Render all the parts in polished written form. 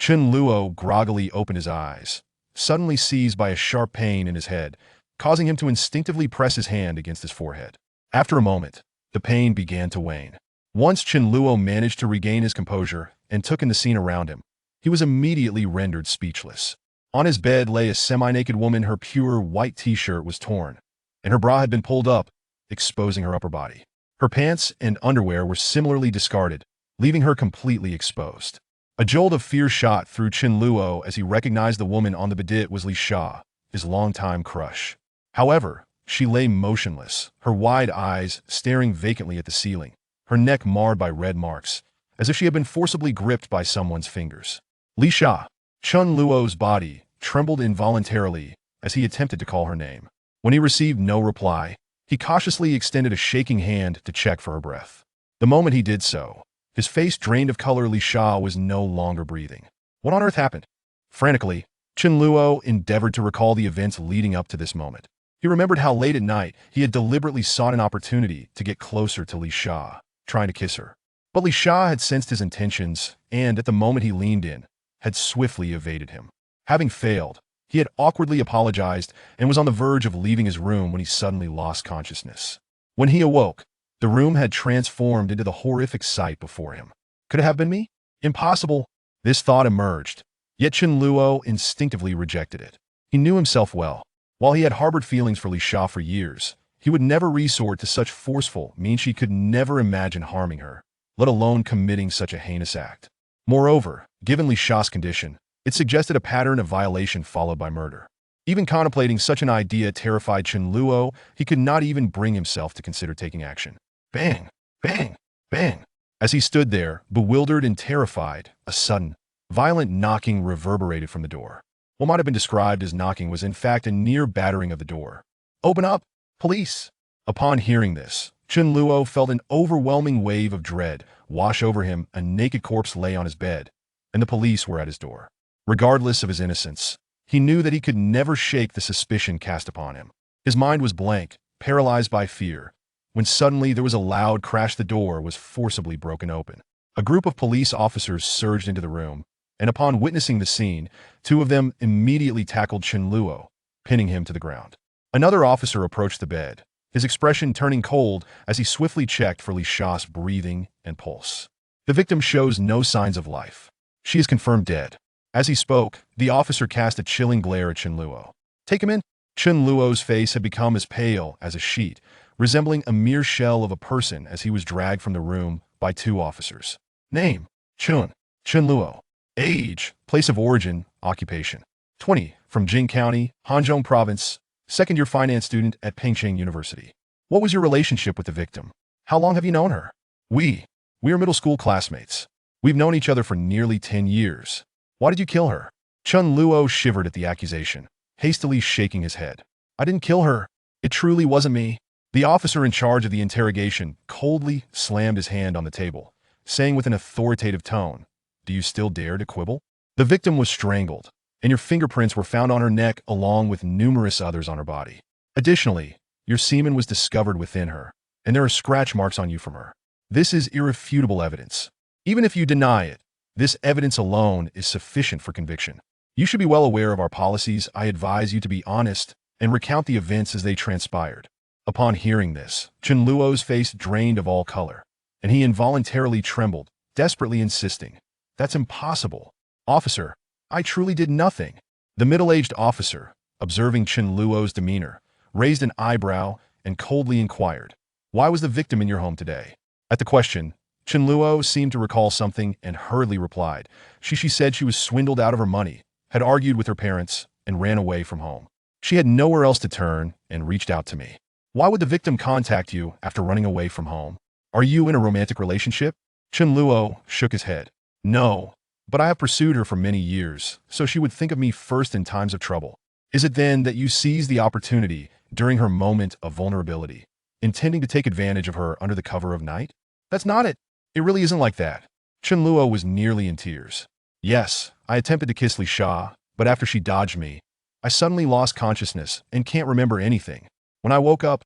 Chen Luo groggily opened his eyes, suddenly seized by a sharp pain in his head, causing him to instinctively press his hand against his forehead. After a moment, the pain began to wane. Once Chen Luo managed to regain his composure and took in the scene around him, he was immediately rendered speechless. On his bed lay a semi-naked woman. Her pure white t-shirt was torn, and her bra had been pulled up, exposing her upper body. Her pants and underwear were similarly discarded, leaving her completely exposed. A jolt of fear shot through Chen Luo as he recognized the woman on the bidet was Li Sha, his longtime crush. However, she lay motionless, her wide eyes staring vacantly at the ceiling, her neck marred by red marks, as if she had been forcibly gripped by someone's fingers. Li Sha. Chen Luo's body trembled involuntarily as he attempted to call her name. When he received no reply, he cautiously extended a shaking hand to check for her breath. The moment he did so, his face drained of color. Li Sha was no longer breathing. What on earth happened? Frantically, Chen Luo endeavored to recall the events leading up to this moment. He remembered how late at night he had deliberately sought an opportunity to get closer to Li Sha, trying to kiss her. But Li Sha had sensed his intentions and, at the moment he leaned in, had swiftly evaded him. Having failed, he had awkwardly apologized and was on the verge of leaving his room when he suddenly lost consciousness. When he awoke, the room had transformed into the horrific sight before him. Could it have been me? Impossible. This thought emerged, yet Chen Luo instinctively rejected it. He knew himself well. While he had harbored feelings for Li Sha for years, he would never resort to such forceful means. She could never imagine harming her, let alone committing such a heinous act. Moreover, given Li Sha's condition, it suggested a pattern of violation followed by murder. Even contemplating such an idea terrified Chen Luo. He could not even bring himself to consider taking action. Bang! Bang! Bang! As he stood there, bewildered and terrified, a sudden, violent knocking reverberated from the door. What might have been described as knocking was in fact a near battering of the door. "Open up! Police!" Upon hearing this, Chen Luo felt an overwhelming wave of dread wash over him. A naked corpse lay on his bed, and the police were at his door. Regardless of his innocence, he knew that he could never shake the suspicion cast upon him. His mind was blank, paralyzed by fear, when suddenly there was a loud crash. The door was forcibly broken open. A group of police officers surged into the room, and upon witnessing the scene, two of them immediately tackled Chen Luo, pinning him to the ground. Another officer approached the bed, his expression turning cold as he swiftly checked for Li Sha's breathing and pulse. The victim shows no signs of life. She is confirmed dead. As he spoke, the officer cast a chilling glare at Chen Luo. "Take him in." Chen Luo's face had become as pale as a sheet, resembling a mere shell of a person as he was dragged from the room by two officers. Name: Chen Luo. Age, place of origin, occupation: 20, from Jing County, Hanzhong Province, second-year finance student at Pengcheng University. What was your relationship with the victim? How long have you known her? We are middle school classmates. We've known each other for nearly 10 years. Why did you kill her? Chen Luo shivered at the accusation, hastily shaking his head. I didn't kill her. It truly wasn't me. The officer in charge of the interrogation coldly slammed his hand on the table, saying with an authoritative tone, "Do you still dare to quibble? The victim was strangled, and your fingerprints were found on her neck along with numerous others on her body. Additionally, your semen was discovered within her, and there are scratch marks on you from her. This is irrefutable evidence. Even if you deny it, this evidence alone is sufficient for conviction. You should be well aware of our policies. I advise you to be honest and recount the events as they transpired." Upon hearing this, Chen Luo's face drained of all color, and he involuntarily trembled, desperately insisting, "That's impossible. Officer, I truly did nothing." The middle-aged officer, observing Chen Luo's demeanor, raised an eyebrow and coldly inquired, "Why was the victim in your home today?" At the question, Chen Luo seemed to recall something and hurriedly replied. She said she was swindled out of her money, had argued with her parents, and ran away from home. She had nowhere else to turn and reached out to me. Why would the victim contact you after running away from home? Are you in a romantic relationship? Chen Luo shook his head. No, but I have pursued her for many years, so she would think of me first in times of trouble. Is it then that you seized the opportunity during her moment of vulnerability, intending to take advantage of her under the cover of night? That's not it. It really isn't like that. Chen Luo was nearly in tears. Yes, I attempted to kiss Li Sha, but after she dodged me, I suddenly lost consciousness and can't remember anything. When I woke up,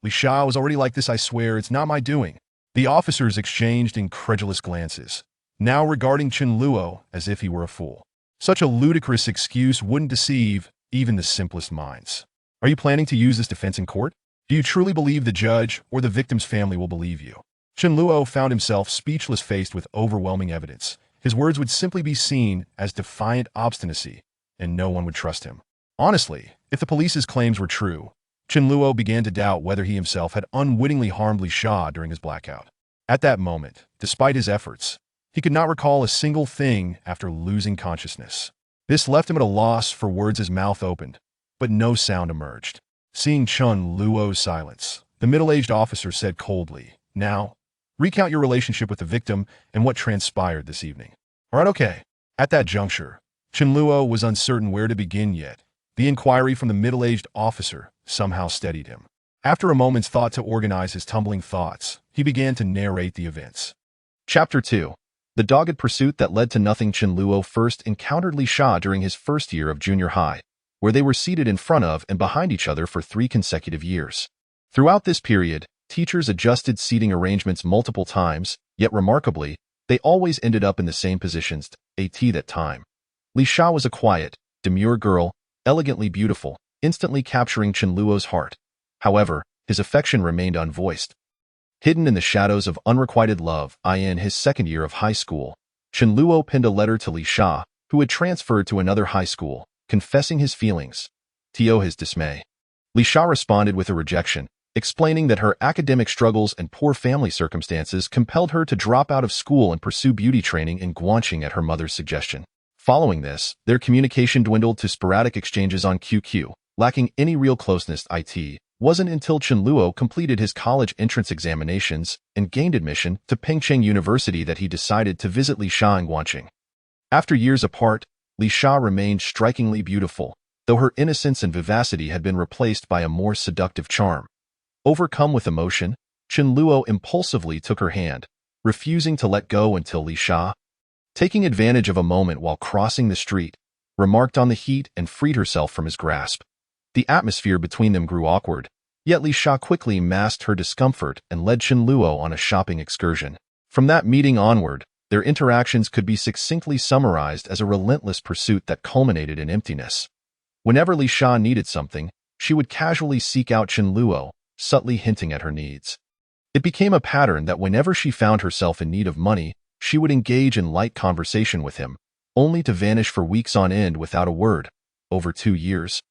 Li Sha was already like this. I swear it's not my doing. The officers exchanged incredulous glances, now regarding Chen Luo as if he were a fool. Such a ludicrous excuse wouldn't deceive even the simplest minds. Are you planning to use this defense in court? Do you truly believe the judge or the victim's family will believe you? Chen Luo found himself speechless faced with overwhelming evidence. His words would simply be seen as defiant obstinacy, and no one would trust him. Honestly, if the police's claims were true, Chen Luo began to doubt whether he himself had unwittingly harmed Li Sha during his blackout. At that moment, despite his efforts, he could not recall a single thing after losing consciousness. This left him at a loss for words. His mouth opened, but no sound emerged. Seeing Chen Luo's silence, the middle-aged officer said coldly, "Now, recount your relationship with the victim and what transpired this evening." "All right, okay." At that juncture, Chen Luo was uncertain where to begin yet. The inquiry from the middle-aged officer somehow steadied him. After a moment's thought to organize his tumbling thoughts, he began to narrate the events. Chapter 2. The dogged pursuit that led to nothing. Chen Luo first encountered Li Sha during his first year of junior high, where they were seated in front of and behind each other for 3 consecutive years. Throughout this period, teachers adjusted seating arrangements multiple times, yet remarkably, they always ended up in the same positions, at that time. Li Sha was a quiet, demure girl, elegantly beautiful, instantly capturing Chen Luo's heart. However, his affection remained unvoiced. Hidden in the shadows of unrequited love, in his second year of high school, Chen Luo penned a letter to Li Sha, who had transferred to another high school, confessing his feelings. To his dismay, Li Sha responded with a rejection, explaining that her academic struggles and poor family circumstances compelled her to drop out of school and pursue beauty training in Guangxing at her mother's suggestion. Following this, their communication dwindled to sporadic exchanges on QQ, lacking any real closeness. It wasn't until Chen Luo completed his college entrance examinations and gained admission to Pengcheng University that he decided to visit Li Sha in Guangxing. After years apart, Li Sha remained strikingly beautiful, though her innocence and vivacity had been replaced by a more seductive charm. Overcome with emotion, Chen Luo impulsively took her hand, refusing to let go until Li Sha, taking advantage of a moment while crossing the street, remarked on the heat and freed herself from his grasp. The atmosphere between them grew awkward, yet Li Sha quickly masked her discomfort and led Chen Luo on a shopping excursion. From that meeting onward, their interactions could be succinctly summarized as a relentless pursuit that culminated in emptiness. Whenever Li Sha needed something, she would casually seek out Chen Luo, subtly hinting at her needs. It became a pattern that whenever she found herself in need of money, she would engage in light conversation with him, only to vanish for weeks on end without a word. Over 2 years.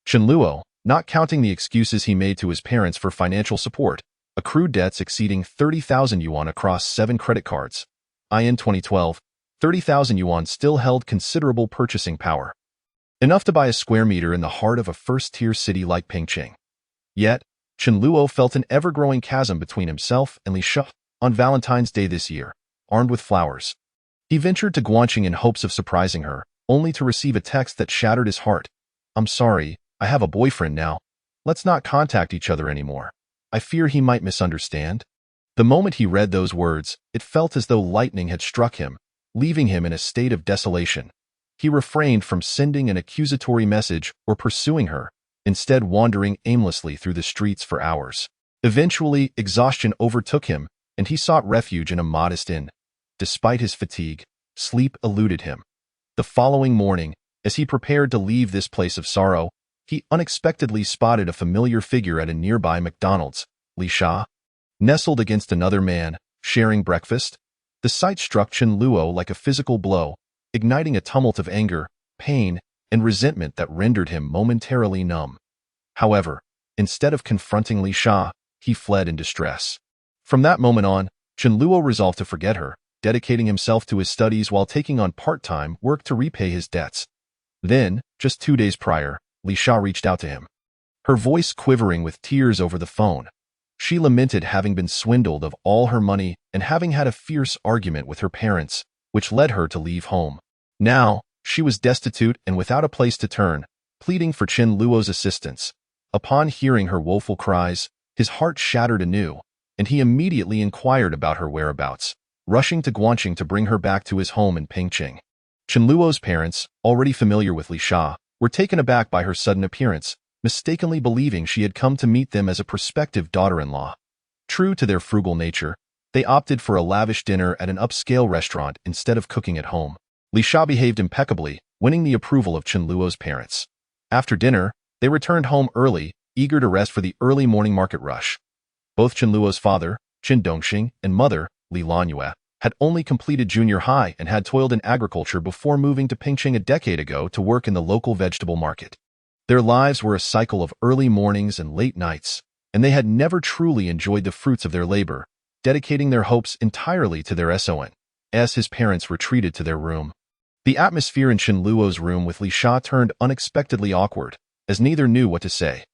Chen Luo, not counting the excuses he made to his parents for financial support, accrued debts exceeding 30,000 yuan across 7 credit cards. In 2012, 30,000 yuan still held considerable purchasing power, enough to buy a square meter in the heart of a first-tier city like Pengcheng. Yet, Chen Luo felt an ever-growing chasm between himself and Li Sha. On Valentine's Day this year, armed with flowers, he ventured to Guangxing in hopes of surprising her, only to receive a text that shattered his heart. "I'm sorry, I have a boyfriend now. Let's not contact each other anymore. I fear he might misunderstand." The moment he read those words, it felt as though lightning had struck him, leaving him in a state of desolation. He refrained from sending an accusatory message or pursuing her, instead wandering aimlessly through the streets for hours. Eventually, exhaustion overtook him, and he sought refuge in a modest inn. Despite his fatigue, sleep eluded him. The following morning, as he prepared to leave this place of sorrow, he unexpectedly spotted a familiar figure at a nearby McDonald's. Li Sha, nestled against another man, sharing breakfast. The sight struck Chen Luo like a physical blow, igniting a tumult of anger, pain, and resentment that rendered him momentarily numb. However, instead of confronting Li Sha, he fled in distress. From that moment on, Chen Luo resolved to forget her, dedicating himself to his studies while taking on part-time work to repay his debts. Then, just 2 days prior, Li Sha reached out to him, her voice quivering with tears over the phone. She lamented having been swindled of all her money and having had a fierce argument with her parents, which led her to leave home. Now, she was destitute and without a place to turn, pleading for Chen Luo's assistance. Upon hearing her woeful cries, his heart shattered anew, and he immediately inquired about her whereabouts, rushing to Guangxing to bring her back to his home in Pengcheng. Chen Luo's parents, already familiar with Li Sha, were taken aback by her sudden appearance, mistakenly believing she had come to meet them as a prospective daughter-in-law. True to their frugal nature, They opted for a lavish dinner at an upscale restaurant instead of cooking at home. Li Sha behaved impeccably, winning the approval of Chen Luo's parents. After dinner, they returned home early, eager to rest for the early morning market rush. Both Chen Luo's father, Chen Dongxing, and mother, Li Lanyue, had only completed junior high and had toiled in agriculture before moving to Pingqing a decade ago to work in the local vegetable market. Their lives were a cycle of early mornings and late nights, and they had never truly enjoyed the fruits of their labor, dedicating their hopes entirely to their son. As his parents retreated to their room, the atmosphere in Chen Luo's room with Li Sha turned unexpectedly awkward, as neither knew what to say.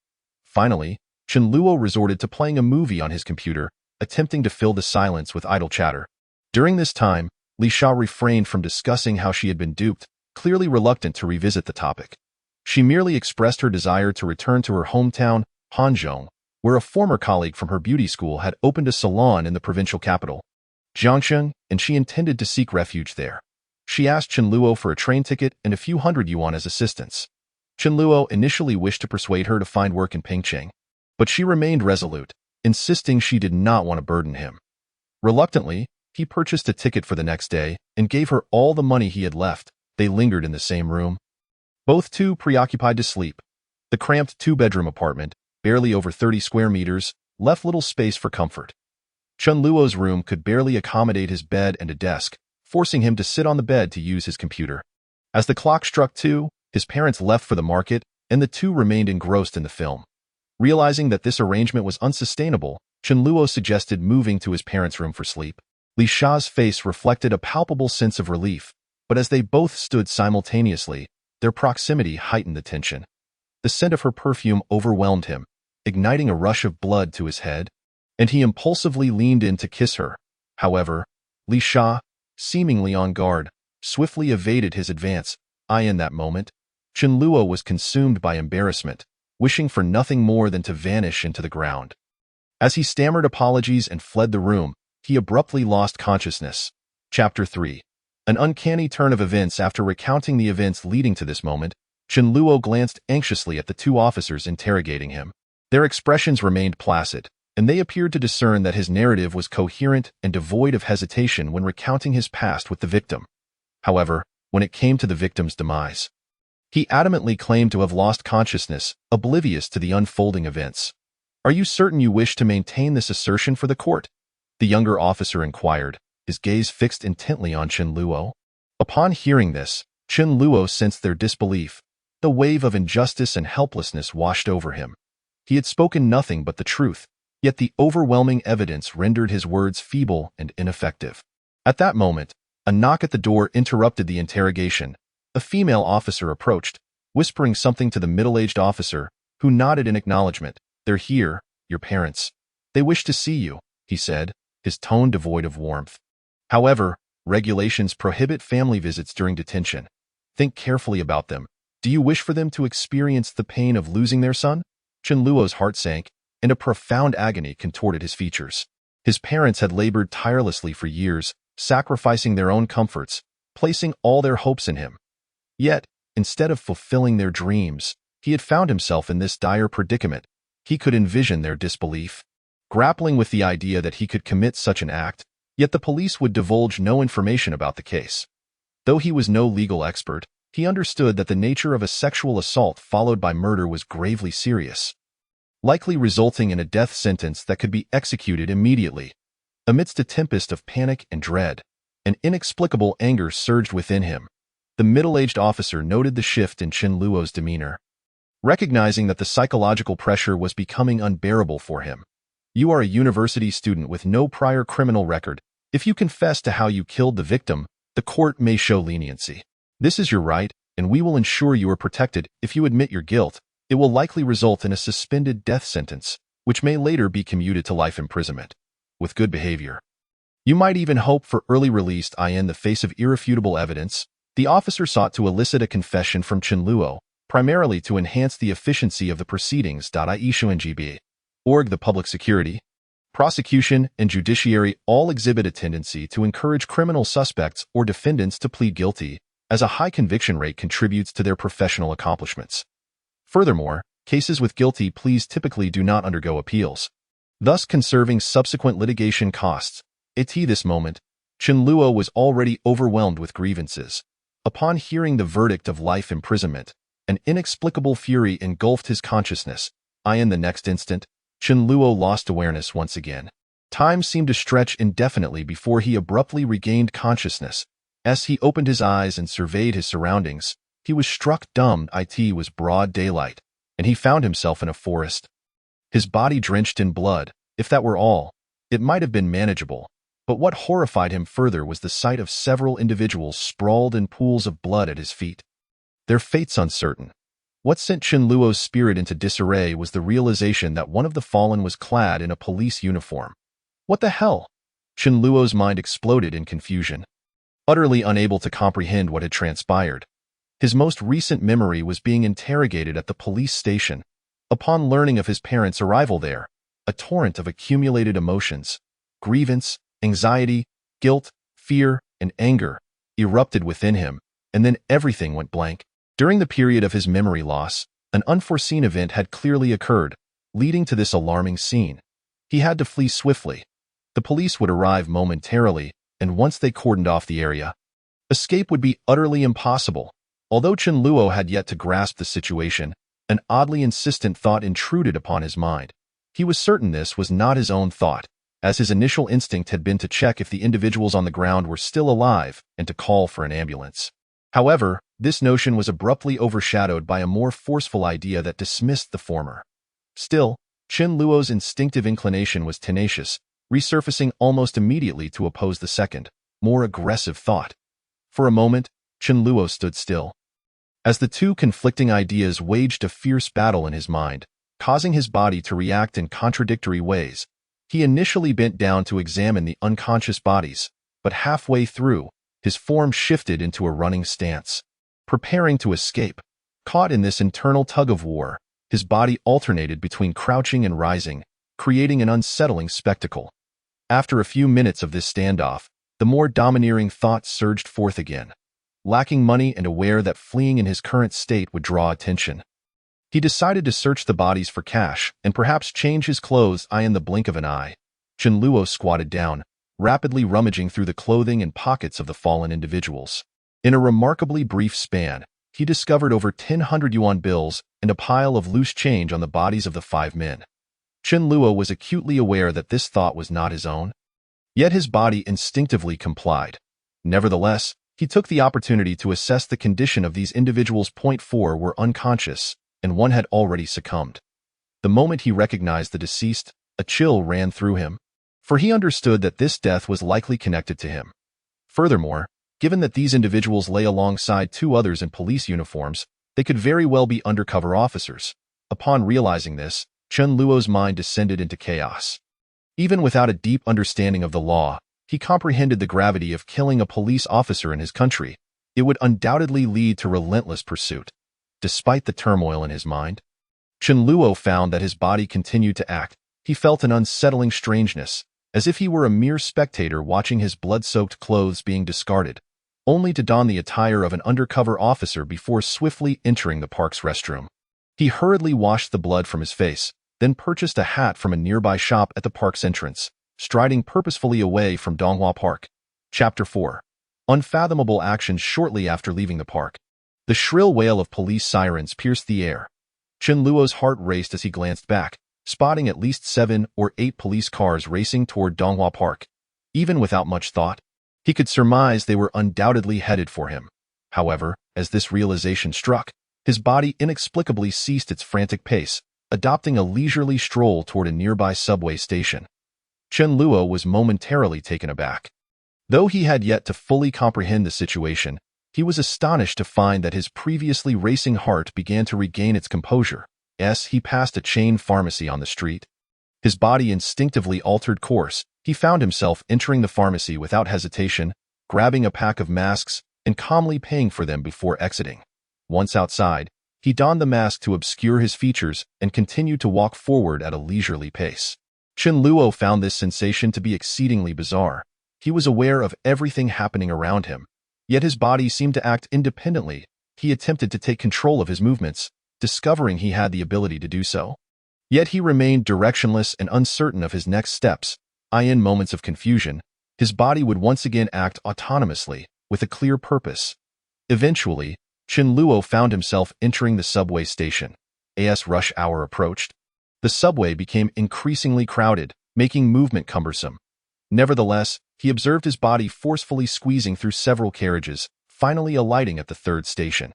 Finally, Chen Luo resorted to playing a movie on his computer, attempting to fill the silence with idle chatter. During this time, Li Sha refrained from discussing how she had been duped, clearly reluctant to revisit the topic. She merely expressed her desire to return to her hometown, Hanzhong, where a former colleague from her beauty school had opened a salon in the provincial capital, Jiangsheng, and she intended to seek refuge there. She asked Chen Luo for a train ticket and a few hundred yuan as assistance. Chen Luo initially wished to persuade her to find work in Pingqing, but she remained resolute, insisting she did not want to burden him. Reluctantly, he purchased a ticket for the next day and gave her all the money he had left. They lingered in the same room, both too preoccupied to sleep. The cramped two-bedroom apartment, barely over 30 square meters, left little space for comfort. Chen Luo's room could barely accommodate his bed and a desk, forcing him to sit on the bed to use his computer. As the clock struck 2, his parents left for the market, and the two remained engrossed in the film. Realizing that this arrangement was unsustainable, Chen Luo suggested moving to his parents' room for sleep. Li Sha's face reflected a palpable sense of relief, but as they both stood simultaneously, their proximity heightened the tension. The scent of her perfume overwhelmed him, igniting a rush of blood to his head, and he impulsively leaned in to kiss her. However, Li Sha, seemingly on guard, swiftly evaded his advance. In that moment, Chen Luo was consumed by embarrassment, wishing for nothing more than to vanish into the ground. As he stammered apologies and fled the room, he abruptly lost consciousness. Chapter 3. An uncanny turn of events. After recounting the events leading to this moment, Chen Luo glanced anxiously at the two officers interrogating him. Their expressions remained placid, and they appeared to discern that his narrative was coherent and devoid of hesitation when recounting his past with the victim. However, when it came to the victim's demise, he adamantly claimed to have lost consciousness, oblivious to the unfolding events. "Are you certain you wish to maintain this assertion for the court?" the younger officer inquired, his gaze fixed intently on Chen Luo. Upon hearing this, Chen Luo sensed their disbelief. The wave of injustice and helplessness washed over him. He had spoken nothing but the truth, yet the overwhelming evidence rendered his words feeble and ineffective. At that moment, a knock at the door interrupted the interrogation. A female officer approached, whispering something to the middle-aged officer, who nodded in acknowledgement. "They're here, your parents. They wish to see you," he said, his tone devoid of warmth. "However, regulations prohibit family visits during detention. Think carefully about them. Do you wish for them to experience the pain of losing their son?" Chen Luo's heart sank, and a profound agony contorted his features. His parents had labored tirelessly for years, sacrificing their own comforts, placing all their hopes in him. Yet, instead of fulfilling their dreams, he had found himself in this dire predicament. He could envision their disbelief, grappling with the idea that he could commit such an act, yet the police would divulge no information about the case. Though he was no legal expert, he understood that the nature of a sexual assault followed by murder was gravely serious, likely resulting in a death sentence that could be executed immediately. Amidst a tempest of panic and dread, an inexplicable anger surged within him. The middle-aged officer noted the shift in Chen Luo's demeanor, recognizing that the psychological pressure was becoming unbearable for him. "You are a university student with no prior criminal record. If you confess to how you killed the victim, the court may show leniency. This is your right, and we will ensure you are protected. If you admit your guilt, it will likely result in a suspended death sentence, which may later be commuted to life imprisonment. With good behavior, you might even hope for early release." In the face of irrefutable evidence, the officer sought to elicit a confession from Chen Luo, primarily to enhance the efficiency of the proceedings. The public security, prosecution, and judiciary all exhibit a tendency to encourage criminal suspects or defendants to plead guilty, as a high conviction rate contributes to their professional accomplishments. Furthermore, cases with guilty pleas typically do not undergo appeals, thus conserving subsequent litigation costs. At this moment, Chen Luo was already overwhelmed with grievances. Upon hearing the verdict of life imprisonment, an inexplicable fury engulfed his consciousness. In the next instant, Chen Luo lost awareness once again. Time seemed to stretch indefinitely before he abruptly regained consciousness. As he opened his eyes and surveyed his surroundings, he was struck dumb. It was broad daylight, and he found himself in a forest. His body drenched in blood. If that were all, it might have been manageable. But what horrified him further was the sight of several individuals sprawled in pools of blood at his feet. Their fates uncertain. What sent Chen Luo's spirit into disarray was the realization that one of the fallen was clad in a police uniform. What the hell? Chen Luo's mind exploded in confusion. Utterly unable to comprehend what had transpired, his most recent memory was being interrogated at the police station. Upon learning of his parents' arrival there, a torrent of accumulated emotions, grievance, anxiety, guilt, fear, and anger erupted within him, and then everything went blank. During the period of his memory loss, an unforeseen event had clearly occurred, leading to this alarming scene. He had to flee swiftly. The police would arrive momentarily, and once they cordoned off the area, escape would be utterly impossible. Although Chen Luo had yet to grasp the situation, an oddly insistent thought intruded upon his mind. He was certain this was not his own thought, as his initial instinct had been to check if the individuals on the ground were still alive and to call for an ambulance. However, this notion was abruptly overshadowed by a more forceful idea that dismissed the former. Still, Chen Luo's instinctive inclination was tenacious, resurfacing almost immediately to oppose the second, more aggressive thought. For a moment, Chen Luo stood still. As the two conflicting ideas waged a fierce battle in his mind, causing his body to react in contradictory ways, he initially bent down to examine the unconscious bodies, but halfway through, his form shifted into a running stance. Preparing to escape, caught in this internal tug-of-war, his body alternated between crouching and rising, creating an unsettling spectacle. After a few minutes of this standoff, the more domineering thought surged forth again. Lacking money and aware that fleeing in his current state would draw attention, he decided to search the bodies for cash and perhaps change his clothes. In the blink of an eye, Chen Luo squatted down, rapidly rummaging through the clothing and pockets of the fallen individuals. In a remarkably brief span, he discovered over 1,000 yuan bills and a pile of loose change on the bodies of the 5 men. Chen Luo was acutely aware that this thought was not his own, yet his body instinctively complied. Nevertheless, he took the opportunity to assess the condition of these individuals. 4 were unconscious, and one had already succumbed. The moment he recognized the deceased, a chill ran through him, for he understood that this death was likely connected to him. Furthermore, given that these individuals lay alongside 2 others in police uniforms, they could very well be undercover officers. Upon realizing this, Chen Luo's mind descended into chaos. Even without a deep understanding of the law, he comprehended the gravity of killing a police officer in his country. It would undoubtedly lead to relentless pursuit. Despite the turmoil in his mind, Chen Luo found that his body continued to act. He felt an unsettling strangeness, as if he were a mere spectator watching his blood-soaked clothes being discarded, only to don the attire of an undercover officer before swiftly entering the park's restroom. He hurriedly washed the blood from his face, then purchased a hat from a nearby shop at the park's entrance, striding purposefully away from Donghua Park. Chapter 4. Unfathomable actions. Shortly after leaving the park, the shrill wail of police sirens pierced the air. Chen Luo's heart raced as he glanced back, spotting at least 7 or 8 police cars racing toward Donghua Park. Even without much thought, he could surmise they were undoubtedly headed for him. However, as this realization struck, his body inexplicably ceased its frantic pace, adopting a leisurely stroll toward a nearby subway station. Chen Luo was momentarily taken aback. Though he had yet to fully comprehend the situation, he was astonished to find that his previously racing heart began to regain its composure. As he passed a chain pharmacy on the street, his body instinctively altered course. He found himself entering the pharmacy without hesitation, grabbing a pack of masks and calmly paying for them before exiting. Once outside, he donned the mask to obscure his features and continued to walk forward at a leisurely pace. Chen Luo found this sensation to be exceedingly bizarre. He was aware of everything happening around him, yet his body seemed to act independently. He attempted to take control of his movements, discovering he had the ability to do so. Yet he remained directionless and uncertain of his next steps. In moments of confusion, His body would once again act autonomously, with a clear purpose. Eventually, Chen Luo found himself entering the subway station. As rush hour approached, the subway became increasingly crowded, making movement cumbersome. Nevertheless, he observed his body forcefully squeezing through several carriages, finally alighting at the third station.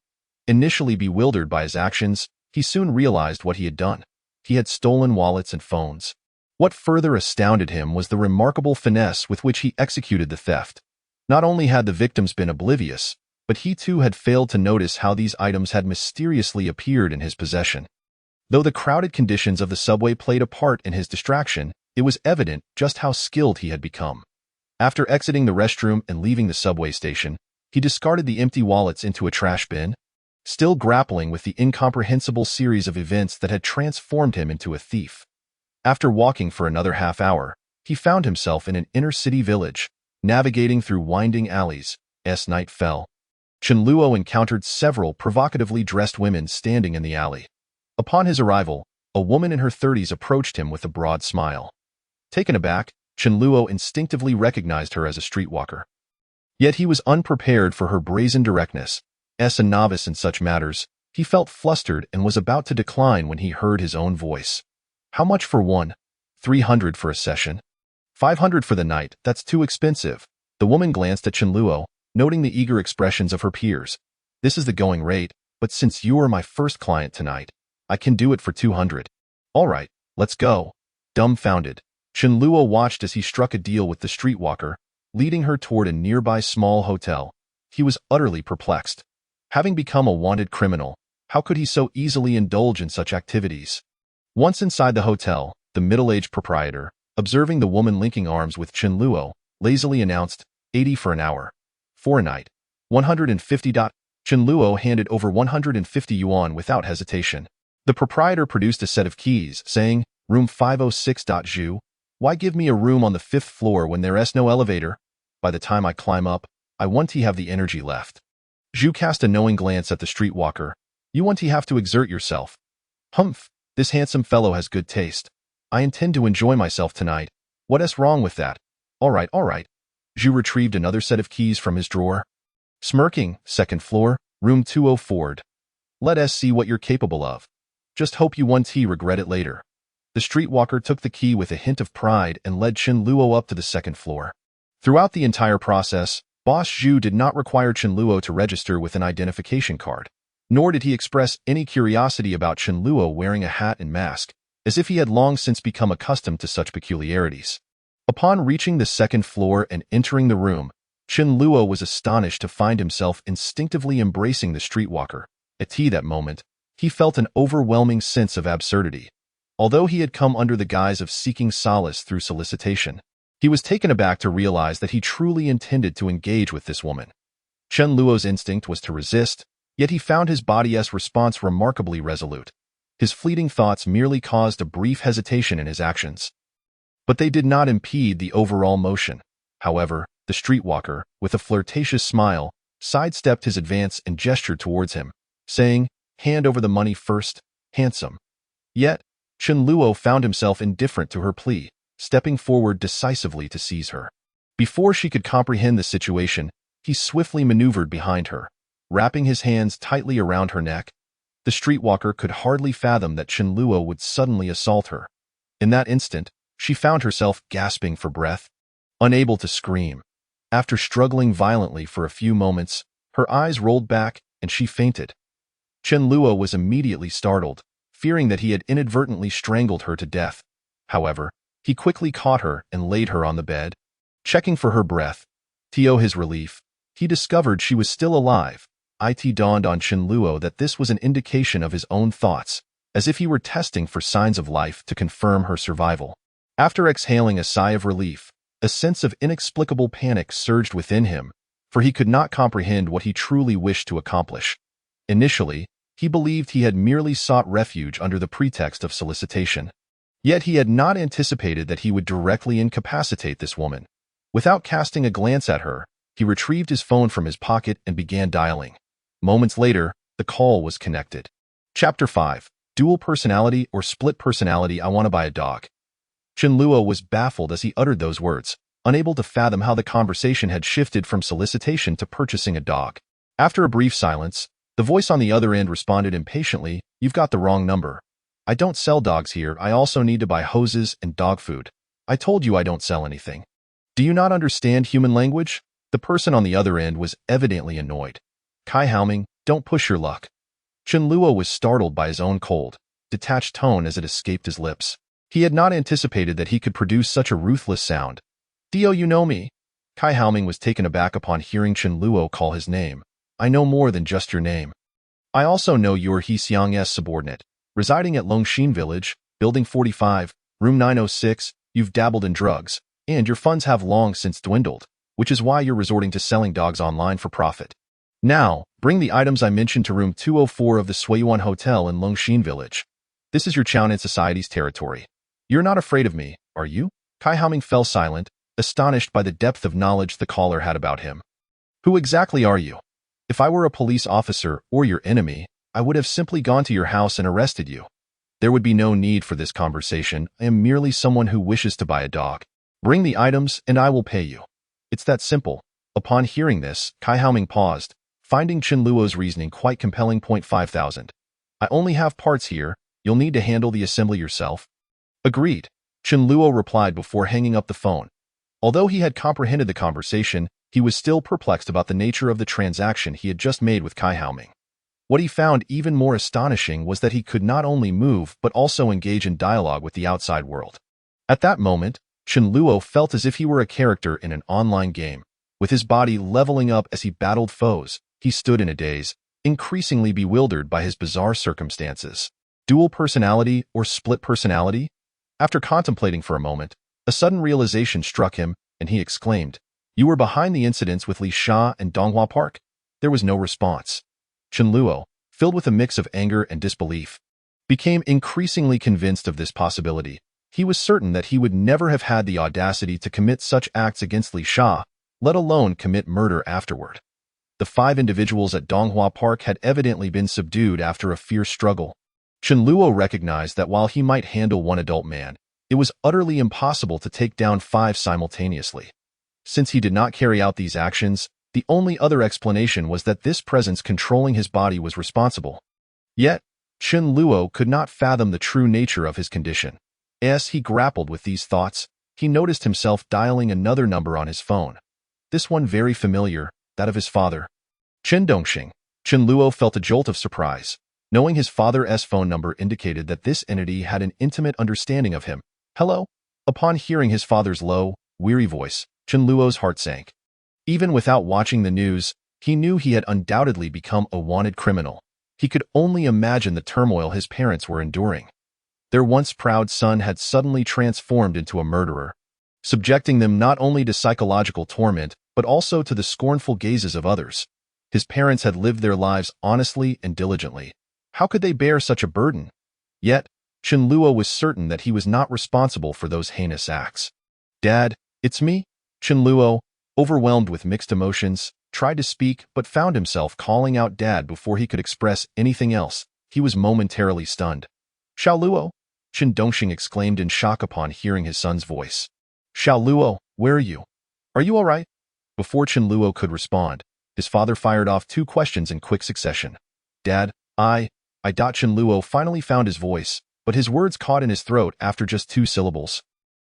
Initially bewildered by his actions, he soon realized what he had done. He had stolen wallets and phones. What further astounded him was the remarkable finesse with which he executed the theft. Not only had the victims been oblivious, but he too had failed to notice how these items had mysteriously appeared in his possession. Though the crowded conditions of the subway played a part in his distraction, it was evident just how skilled he had become. After exiting the restroom and leaving the subway station, he discarded the empty wallets into a trash bin, still grappling with the incomprehensible series of events that had transformed him into a thief. After walking for another half hour, he found himself in an inner-city village, navigating through winding alleys. As night fell, Chen Luo encountered several provocatively dressed women standing in the alley. Upon his arrival, a woman in her 30s approached him with a broad smile. Taken aback, Chen Luo instinctively recognized her as a streetwalker. Yet he was unprepared for her brazen directness. As a novice in such matters, he felt flustered and was about to decline when he heard his own voice. "How much for one? 300 for a session? 500 for the night, that's too expensive." The woman glanced at Chen Luo, noting the eager expressions of her peers. "This is the going rate, but since you are my first client tonight, I can do it for 200. All right, let's go." Dumbfounded, Chen Luo watched as he struck a deal with the streetwalker, leading her toward a nearby small hotel. He was utterly perplexed. Having become a wanted criminal, how could he so easily indulge in such activities? Once inside the hotel, the middle-aged proprietor, observing the woman linking arms with Chen Luo, lazily announced, 80 for an hour. For a night, 150. Chen Luo handed over 150 yuan without hesitation. The proprietor produced a set of keys, saying, "Room 506. Zhu, why give me a room on the 5th floor when there's no elevator? By the time I climb up, I want to have the energy left." Zhu cast a knowing glance at the streetwalker. "You want to have to exert yourself. Humph, this handsome fellow has good taste. I intend to enjoy myself tonight. What's wrong with that? All right, all right." Zhu retrieved another set of keys from his drawer. Smirking, 2nd floor, room 204. "Let us see what you're capable of. Just hope you won't regret it later." The streetwalker took the key with a hint of pride and led Chen Luo up to the 2nd floor. Throughout the entire process, Boss Zhu did not require Chen Luo to register with an identification card, nor did he express any curiosity about Chen Luo wearing a hat and mask, as if he had long since become accustomed to such peculiarities. Upon reaching the 2nd floor and entering the room, Chen Luo was astonished to find himself instinctively embracing the streetwalker. At that moment, he felt an overwhelming sense of absurdity. Although he had come under the guise of seeking solace through solicitation, he was taken aback to realize that he truly intended to engage with this woman. Chen Luo's instinct was to resist, yet he found his body's response remarkably resolute. His fleeting thoughts merely caused a brief hesitation in his actions. But they did not impede the overall motion. However, the streetwalker, with a flirtatious smile, sidestepped his advance and gestured towards him, saying, "Hand over the money first, handsome." Yet, Chen Luo found himself indifferent to her plea, stepping forward decisively to seize her. Before she could comprehend the situation, he swiftly maneuvered behind her, wrapping his hands tightly around her neck. The streetwalker could hardly fathom that Chen Luo would suddenly assault her. In that instant, she found herself gasping for breath, unable to scream. After struggling violently for a few moments, her eyes rolled back and she fainted. Chen Luo was immediately startled, fearing that he had inadvertently strangled her to death. However, he quickly caught her and laid her on the bed. Checking for her breath, to his relief, he discovered she was still alive. It dawned on Chen Luo that this was an indication of his own thoughts, as if he were testing for signs of life to confirm her survival. After exhaling a sigh of relief, a sense of inexplicable panic surged within him, for he could not comprehend what he truly wished to accomplish. Initially, he believed he had merely sought refuge under the pretext of solicitation. Yet he had not anticipated that he would directly incapacitate this woman. Without casting a glance at her, he retrieved his phone from his pocket and began dialing. Moments later, the call was connected. Chapter 5. Dual Personality or Split Personality. "I want to buy a dog." Chen Luo was baffled as he uttered those words. unable to fathom how the conversation had shifted from solicitation to purchasing a dog. After a brief silence, the voice on the other end responded impatiently, "You've got the wrong number. I don't sell dogs here. I also need to buy hoses and dog food. I told you I don't sell anything. Do you not understand human language?" The person on the other end was evidently annoyed. "Kai Haoming, don't push your luck." Chen Luo was startled by his own cold, detached tone as it escaped his lips. He had not anticipated that he could produce such a ruthless sound. "Dio, you know me?" Kai Haoming was taken aback upon hearing Chen Luo call his name. "I know more than just your name. I also know you're He Xiang's subordinate, residing at Longxin Village, Building 45, Room 906, you've dabbled in drugs, and your funds have long since dwindled, which is why you're resorting to selling dogs online for profit. Now, bring the items I mentioned to room 204 of the Suiyuan Hotel in Longxin Village. This is your Chownan Society's territory. You're not afraid of me, are you?" Kai Haoming fell silent, astonished by the depth of knowledge the caller had about him. "Who exactly are you? If I were a police officer or your enemy, I would have simply gone to your house and arrested you. There would be no need for this conversation. I am merely someone who wishes to buy a dog. Bring the items and I will pay you. It's that simple." Upon hearing this, Kai Haoming paused, finding Chen Luo's reasoning quite compelling. 5,000. "I only have parts here. You'll need to handle the assembly yourself." "Agreed," Chen Luo replied before hanging up the phone. Although he had comprehended the conversation, he was still perplexed about the nature of the transaction he had just made with Kai Haoming. What he found even more astonishing was that he could not only move but also engage in dialogue with the outside world. At that moment, Chen Luo felt as if he were a character in an online game. With his body leveling up as he battled foes, he stood in a daze, increasingly bewildered by his bizarre circumstances. Dual personality or split personality? After contemplating for a moment, a sudden realization struck him, and he exclaimed, "You were behind the incidents with Li Sha and Donghua Park?" There was no response. Chen Luo, filled with a mix of anger and disbelief, became increasingly convinced of this possibility. He was certain that he would never have had the audacity to commit such acts against Li Sha, let alone commit murder afterward. The 5 individuals at Donghua Park had evidently been subdued after a fierce struggle. Chen Luo recognized that while he might handle one adult man, it was utterly impossible to take down 5 simultaneously. Since he did not carry out these actions, the only other explanation was that this presence controlling his body was responsible. Yet, Chen Luo could not fathom the true nature of his condition. As he grappled with these thoughts, he noticed himself dialing another number on his phone. This one very familiar, that of his father. Chen Dongxing. Chen Luo felt a jolt of surprise. Knowing his father's phone number indicated that this entity had an intimate understanding of him. "Hello?" Upon hearing his father's low, weary voice, Chen Luo's heart sank. Even without watching the news, he knew he had undoubtedly become a wanted criminal. He could only imagine the turmoil his parents were enduring. Their once proud son had suddenly transformed into a murderer, subjecting them not only to psychological torment, but also to the scornful gazes of others. His parents had lived their lives honestly and diligently. How could they bear such a burden? Yet, Chen Luo was certain that he was not responsible for those heinous acts. "Dad, it's me." Chen Luo, overwhelmed with mixed emotions, tried to speak but found himself calling out Dad before he could express anything else. He was momentarily stunned. "Xiao Luo?" Chen Dongxing exclaimed in shock upon hearing his son's voice. "Xiao Luo, where are you? Are you all right?" Before Chen Luo could respond, his father fired off 2 questions in quick succession. "Dad, I. Chen Luo finally found his voice, but his words caught in his throat after just 2 syllables.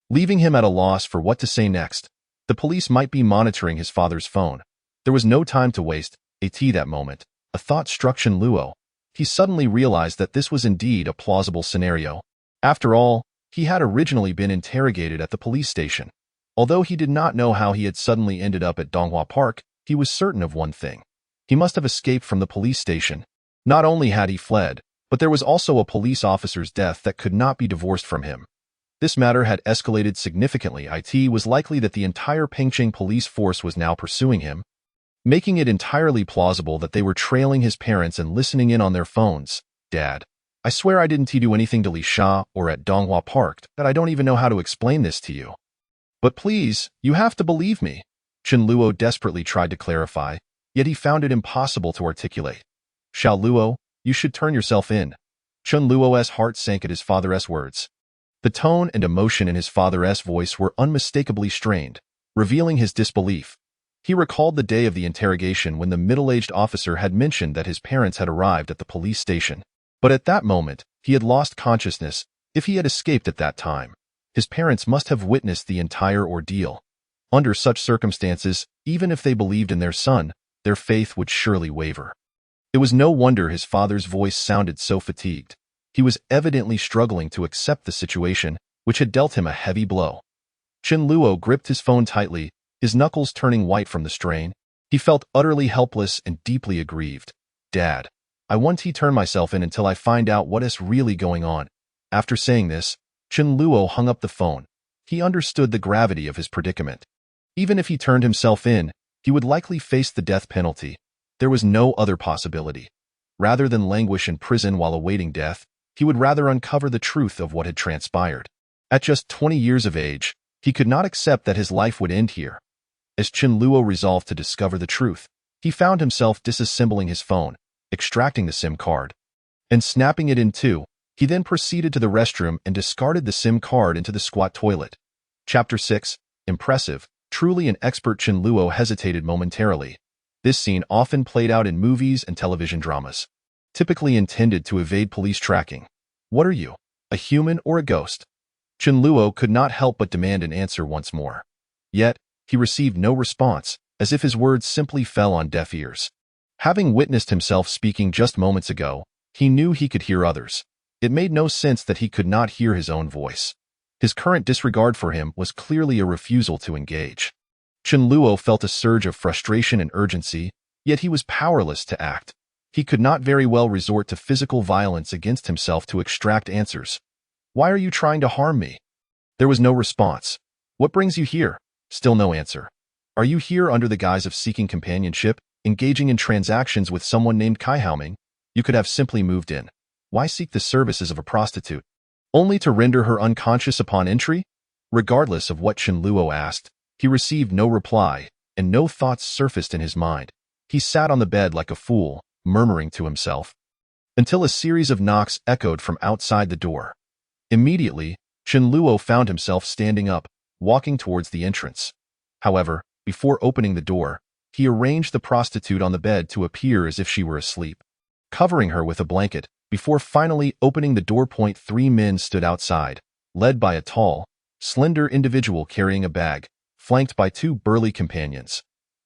Leaving him at a loss for what to say next. The police might be monitoring his father's phone. There was no time to waste. That moment, a thought struck Chen Luo. He suddenly realized that this was indeed a plausible scenario. After all, he had originally been interrogated at the police station. Although he did not know how he had suddenly ended up at Donghua Park, he was certain of one thing. He must have escaped from the police station. Not only had he fled, but there was also a police officer's death that could not be divorced from him. This matter had escalated significantly. It was likely that the entire Pengcheng police force was now pursuing him, making it entirely plausible that they were trailing his parents and listening in on their phones. "Dad, I swear I didn't do anything to Li Sha or at Donghua Park, that I don't even know how to explain this to you. But please, you have to believe me." Chen Luo desperately tried to clarify, yet he found it impossible to articulate. "Xiao Luo, you should turn yourself in." Chen Luo's heart sank at his father's words. The tone and emotion in his father's voice were unmistakably strained. revealing his disbelief. He recalled the day of the interrogation when the middle-aged officer had mentioned that his parents had arrived at the police station. But at that moment, he had lost consciousness. If he had escaped at that time, his parents must have witnessed the entire ordeal. Under such circumstances, even if they believed in their son, their faith would surely waver. It was no wonder his father's voice sounded so fatigued. He was evidently struggling to accept the situation, which had dealt him a heavy blow. Chen Luo gripped his phone tightly, his knuckles turning white from the strain. He felt utterly helpless and deeply aggrieved. "Dad, I won't turn myself in until I find out what is really going on." After saying this, Chen Luo hung up the phone. He understood the gravity of his predicament. Even if he turned himself in, he would likely face the death penalty. There was no other possibility. Rather than languish in prison while awaiting death, he would rather uncover the truth of what had transpired. At just 20 years of age, he could not accept that his life would end here. As Chen Luo resolved to discover the truth, he found himself disassembling his phone, extracting the SIM card, and snapping it in two. He then proceeded to the restroom and discarded the SIM card into the squat toilet. Chapter 6. Impressive. Truly an expert. Chen Luo hesitated momentarily. This scene often played out in movies and television dramas, typically intended to evade police tracking. "What are you, a human or a ghost?" Chen Luo could not help but demand an answer once more. Yet, he received no response, as if his words simply fell on deaf ears. Having witnessed himself speaking just moments ago, he knew he could hear others. It made no sense that he could not hear his own voice. His current disregard for him was clearly a refusal to engage. Chen Luo felt a surge of frustration and urgency, yet he was powerless to act. He could not very well resort to physical violence against himself to extract answers. "Why are you trying to harm me?" There was no response. "What brings you here?" Still no answer. "Are you here under the guise of seeking companionship, engaging in transactions with someone named Kai Haoming? You could have simply moved in. Why seek the services of a prostitute, only to render her unconscious upon entry?" Regardless of what Chen Luo asked, he received no reply, and no thoughts surfaced in his mind. He sat on the bed like a fool, murmuring to himself, until a series of knocks echoed from outside the door. Immediately, Chen Luo found himself standing up, walking towards the entrance. However, before opening the door, he arranged the prostitute on the bed to appear as if she were asleep, covering her with a blanket. Before finally opening the door, 3 men stood outside, led by a tall, slender individual carrying a bag, flanked by 2 burly companions.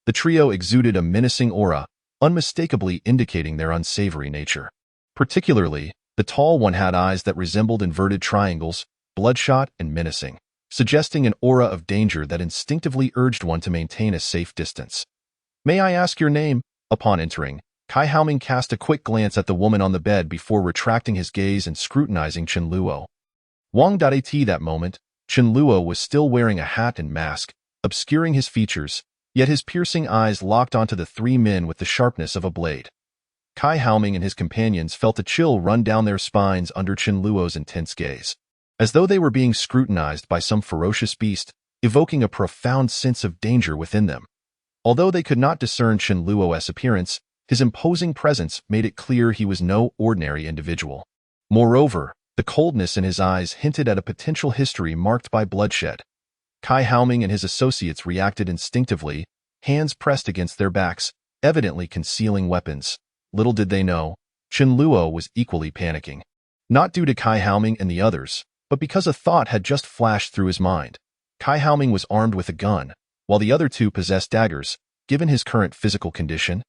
The trio exuded a menacing aura, unmistakably indicating their unsavory nature. Particularly, the tall one had eyes that resembled inverted triangles, bloodshot and menacing, suggesting an aura of danger that instinctively urged one to maintain a safe distance. "May I ask your name?" Upon entering, Kai Haoming cast a quick glance at the woman on the bed before retracting his gaze and scrutinizing Chen Luo. That moment, Chen Luo was still wearing a hat and mask, obscuring his features, yet his piercing eyes locked onto the 3 men with the sharpness of a blade. Kai Haoming and his companions felt a chill run down their spines under Chen Luo's intense gaze, as though they were being scrutinized by some ferocious beast, evoking a profound sense of danger within them. Although they could not discern Chen Luo's appearance, his imposing presence made it clear he was no ordinary individual. Moreover, the coldness in his eyes hinted at a potential history marked by bloodshed. Kai Haoming and his associates reacted instinctively, hands pressed against their backs, evidently concealing weapons. Little did they know, Chen Luo was equally panicking. Not due to Kai Haoming and the others, but because a thought had just flashed through his mind. Kai Haoming was armed with a gun, while the other 2 possessed daggers. Given his current physical condition,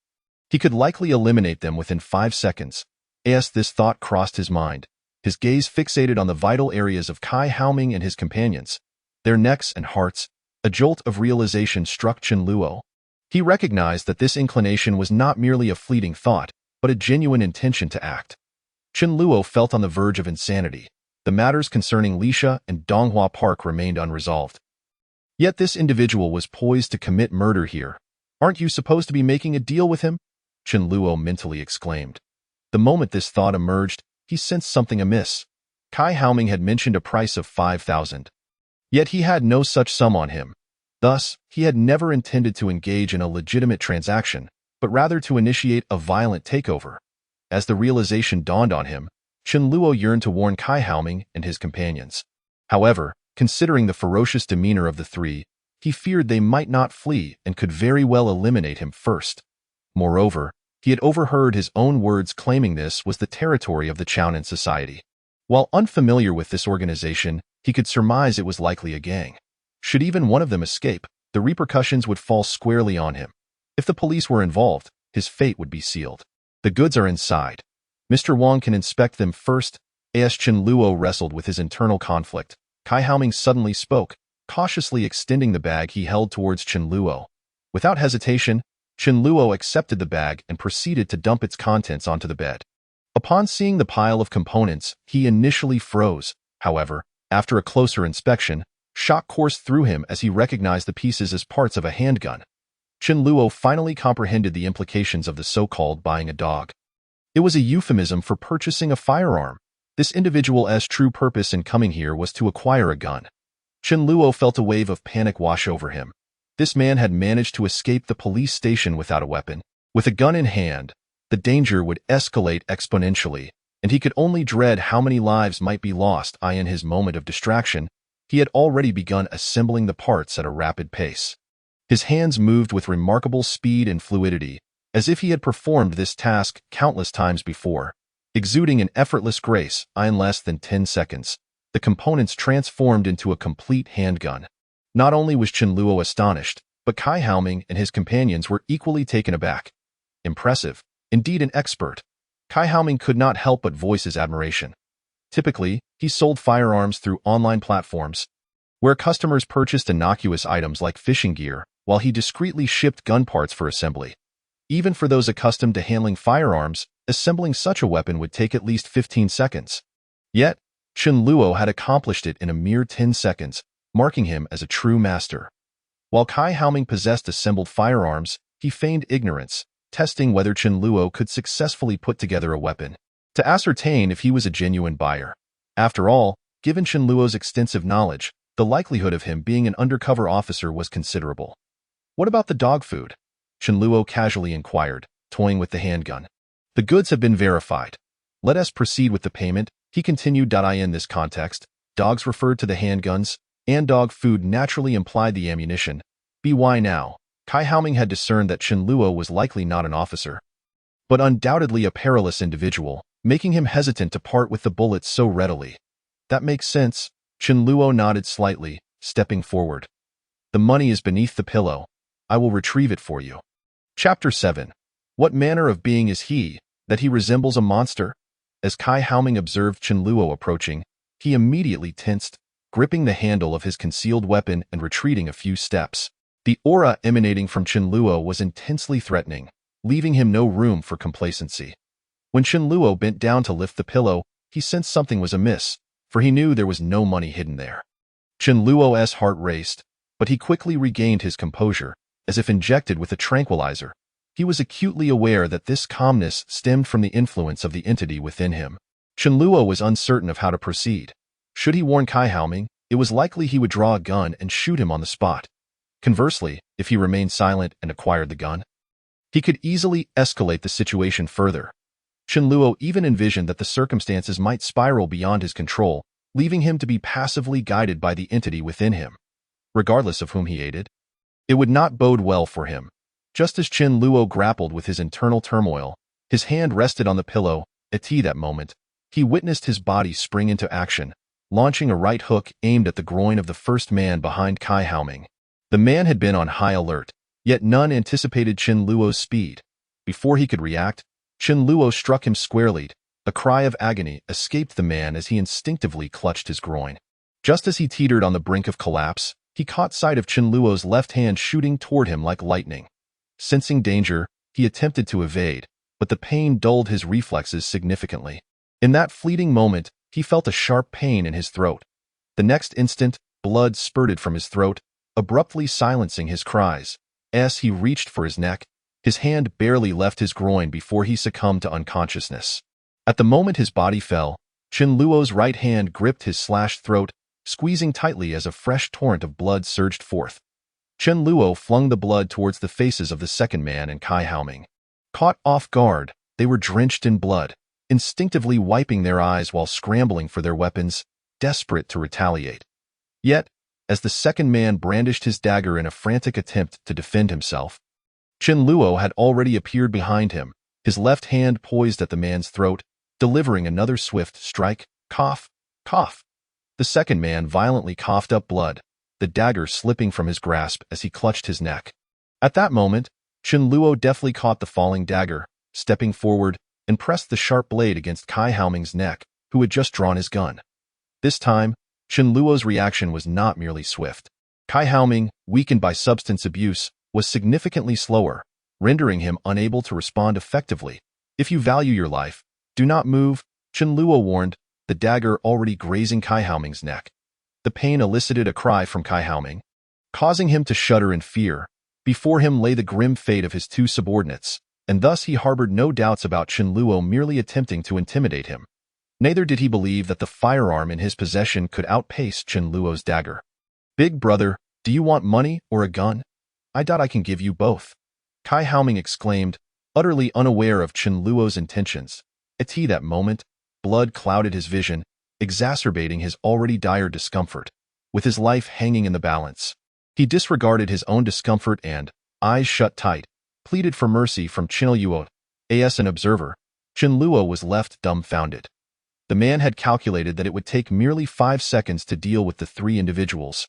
he could likely eliminate them within 5 seconds. As this thought crossed his mind, his gaze fixated on the vital areas of Kai Haoming and his companions, their necks and hearts. A jolt of realization struck Chen Luo. He recognized that this inclination was not merely a fleeting thought, but a genuine intention to act. Chen Luo felt on the verge of insanity. The matters concerning Lisha and Donghua Park remained unresolved. Yet this individual was poised to commit murder here. "Aren't you supposed to be making a deal with him?" Chen Luo mentally exclaimed. The moment this thought emerged, he sensed something amiss. Kai Haoming had mentioned a price of 5,000. Yet he had no such sum on him. Thus, he had never intended to engage in a legitimate transaction, but rather to initiate a violent takeover. As the realization dawned on him, Chen Luo yearned to warn Kai Haoming and his companions. However, considering the ferocious demeanor of the 3, he feared they might not flee and could very well eliminate him first. Moreover, he had overheard his own words claiming this was the territory of the Chownan Society. While unfamiliar with this organization, he could surmise it was likely a gang. Should even one of them escape, the repercussions would fall squarely on him. If the police were involved, his fate would be sealed. The goods are inside. Mr. Wang can inspect them first. As Chen Luo wrestled with his internal conflict, Kai Haoming suddenly spoke, cautiously extending the bag he held towards Chen Luo. Without hesitation, Chen Luo accepted the bag and proceeded to dump its contents onto the bed. Upon seeing the pile of components, he initially froze. However, after a closer inspection, shock coursed through him as he recognized the pieces as parts of a handgun. Chen Luo finally comprehended the implications of the so-called buying a dog. It was a euphemism for purchasing a firearm. This individual's true purpose in coming here was to acquire a gun. Chen Luo felt a wave of panic wash over him. This man had managed to escape the police station without a weapon. With a gun in hand, the danger would escalate exponentially, and he could only dread how many lives might be lost. In his moment of distraction, he had already begun assembling the parts at a rapid pace. His hands moved with remarkable speed and fluidity, as if he had performed this task countless times before. Exuding an effortless grace, in less than 10 seconds, the components transformed into a complete handgun. Not only was Chen Luo astonished, but Kai Haoming and his companions were equally taken aback. Impressive, indeed an expert. Kai Haoming could not help but voice his admiration. Typically, he sold firearms through online platforms, where customers purchased innocuous items like fishing gear, while he discreetly shipped gun parts for assembly. Even for those accustomed to handling firearms, assembling such a weapon would take at least 15 seconds. Yet, Chen Luo had accomplished it in a mere 10 seconds, marking him as a true master. While Kai Haoming possessed assembled firearms, he feigned ignorance, testing whether Chen Luo could successfully put together a weapon, to ascertain if he was a genuine buyer. After all, given Chen Luo's extensive knowledge, the likelihood of him being an undercover officer was considerable. What about the dog food? Chen Luo casually inquired, toying with the handgun. The goods have been verified. Let us proceed with the payment, he continued. In this context, dogs referred to the handguns, and dog food naturally implied the ammunition. By now, Kai Haoming had discerned that Chen Luo was likely not an officer, but undoubtedly a perilous individual, making him hesitant to part with the bullets so readily. That makes sense, Chen Luo nodded slightly, stepping forward. The money is beneath the pillow. I will retrieve it for you. Chapter 7. What manner of being is he, that he resembles a monster? As Kai Haoming observed Chen Luo approaching, he immediately tensed, gripping the handle of his concealed weapon and retreating a few steps. The aura emanating from Chen Luo was intensely threatening, leaving him no room for complacency. When Chen Luo bent down to lift the pillow, he sensed something was amiss, for he knew there was no money hidden there. Chen Luo's heart raced, but he quickly regained his composure, as if injected with a tranquilizer. He was acutely aware that this calmness stemmed from the influence of the entity within him. Chen Luo was uncertain of how to proceed. Should he warn Kai Haoming, it was likely he would draw a gun and shoot him on the spot. Conversely, if he remained silent and acquired the gun, he could easily escalate the situation further. Chen Luo even envisioned that the circumstances might spiral beyond his control, leaving him to be passively guided by the entity within him. Regardless of whom he aided, it would not bode well for him. Just as Chen Luo grappled with his internal turmoil, his hand rested on the pillow. At that moment, he witnessed his body spring into action, launching a right hook aimed at the groin of the first man behind Kai Haoming. The man had been on high alert, yet none anticipated Chen Luo's speed. Before he could react, Chen Luo struck him squarely. A cry of agony escaped the man as he instinctively clutched his groin. Just as he teetered on the brink of collapse, he caught sight of Chen Luo's left hand shooting toward him like lightning. Sensing danger, he attempted to evade, but the pain dulled his reflexes significantly. In that fleeting moment, he felt a sharp pain in his throat. The next instant, blood spurted from his throat, abruptly silencing his cries. As he reached for his neck, his hand barely left his groin before he succumbed to unconsciousness. At the moment his body fell, Chen Luo's right hand gripped his slashed throat, squeezing tightly as a fresh torrent of blood surged forth. Chen Luo flung the blood towards the faces of the second man and Kai Haoming. Caught off guard, they were drenched in blood, instinctively wiping their eyes while scrambling for their weapons, desperate to retaliate. Yet, as the second man brandished his dagger in a frantic attempt to defend himself. Chen Luo had already appeared behind him, his left hand poised at the man's throat, delivering another swift strike. Cough, cough. The second man violently coughed up blood, the dagger slipping from his grasp as he clutched his neck. At that moment, Chen Luo deftly caught the falling dagger, stepping forward, and pressed the sharp blade against Kai Haoming's neck, who had just drawn his gun. This time, Chen Luo's reaction was not merely swift. Kai Haoming, weakened by substance abuse, was significantly slower, rendering him unable to respond effectively. If you value your life, do not move, Chen Luo warned, the dagger already grazing Kai Haoming's neck. The pain elicited a cry from Kai Haoming, causing him to shudder in fear. Before him lay the grim fate of his two subordinates, and thus he harbored no doubts about Chen Luo merely attempting to intimidate him. Neither did he believe that the firearm in his possession could outpace Chen Luo's dagger. "Big brother, do you want money or a gun? I doubt I can give you both," Kai Haoming exclaimed, utterly unaware of Chen Luo's intentions. At that moment, blood clouded his vision, exacerbating his already dire discomfort. With his life hanging in the balance, he disregarded his own discomfort and, eyes shut tight, pleaded for mercy from Chen Luo. As an observer, Chen Luo was left dumbfounded. The man had calculated that it would take merely 5 seconds to deal with the three individuals.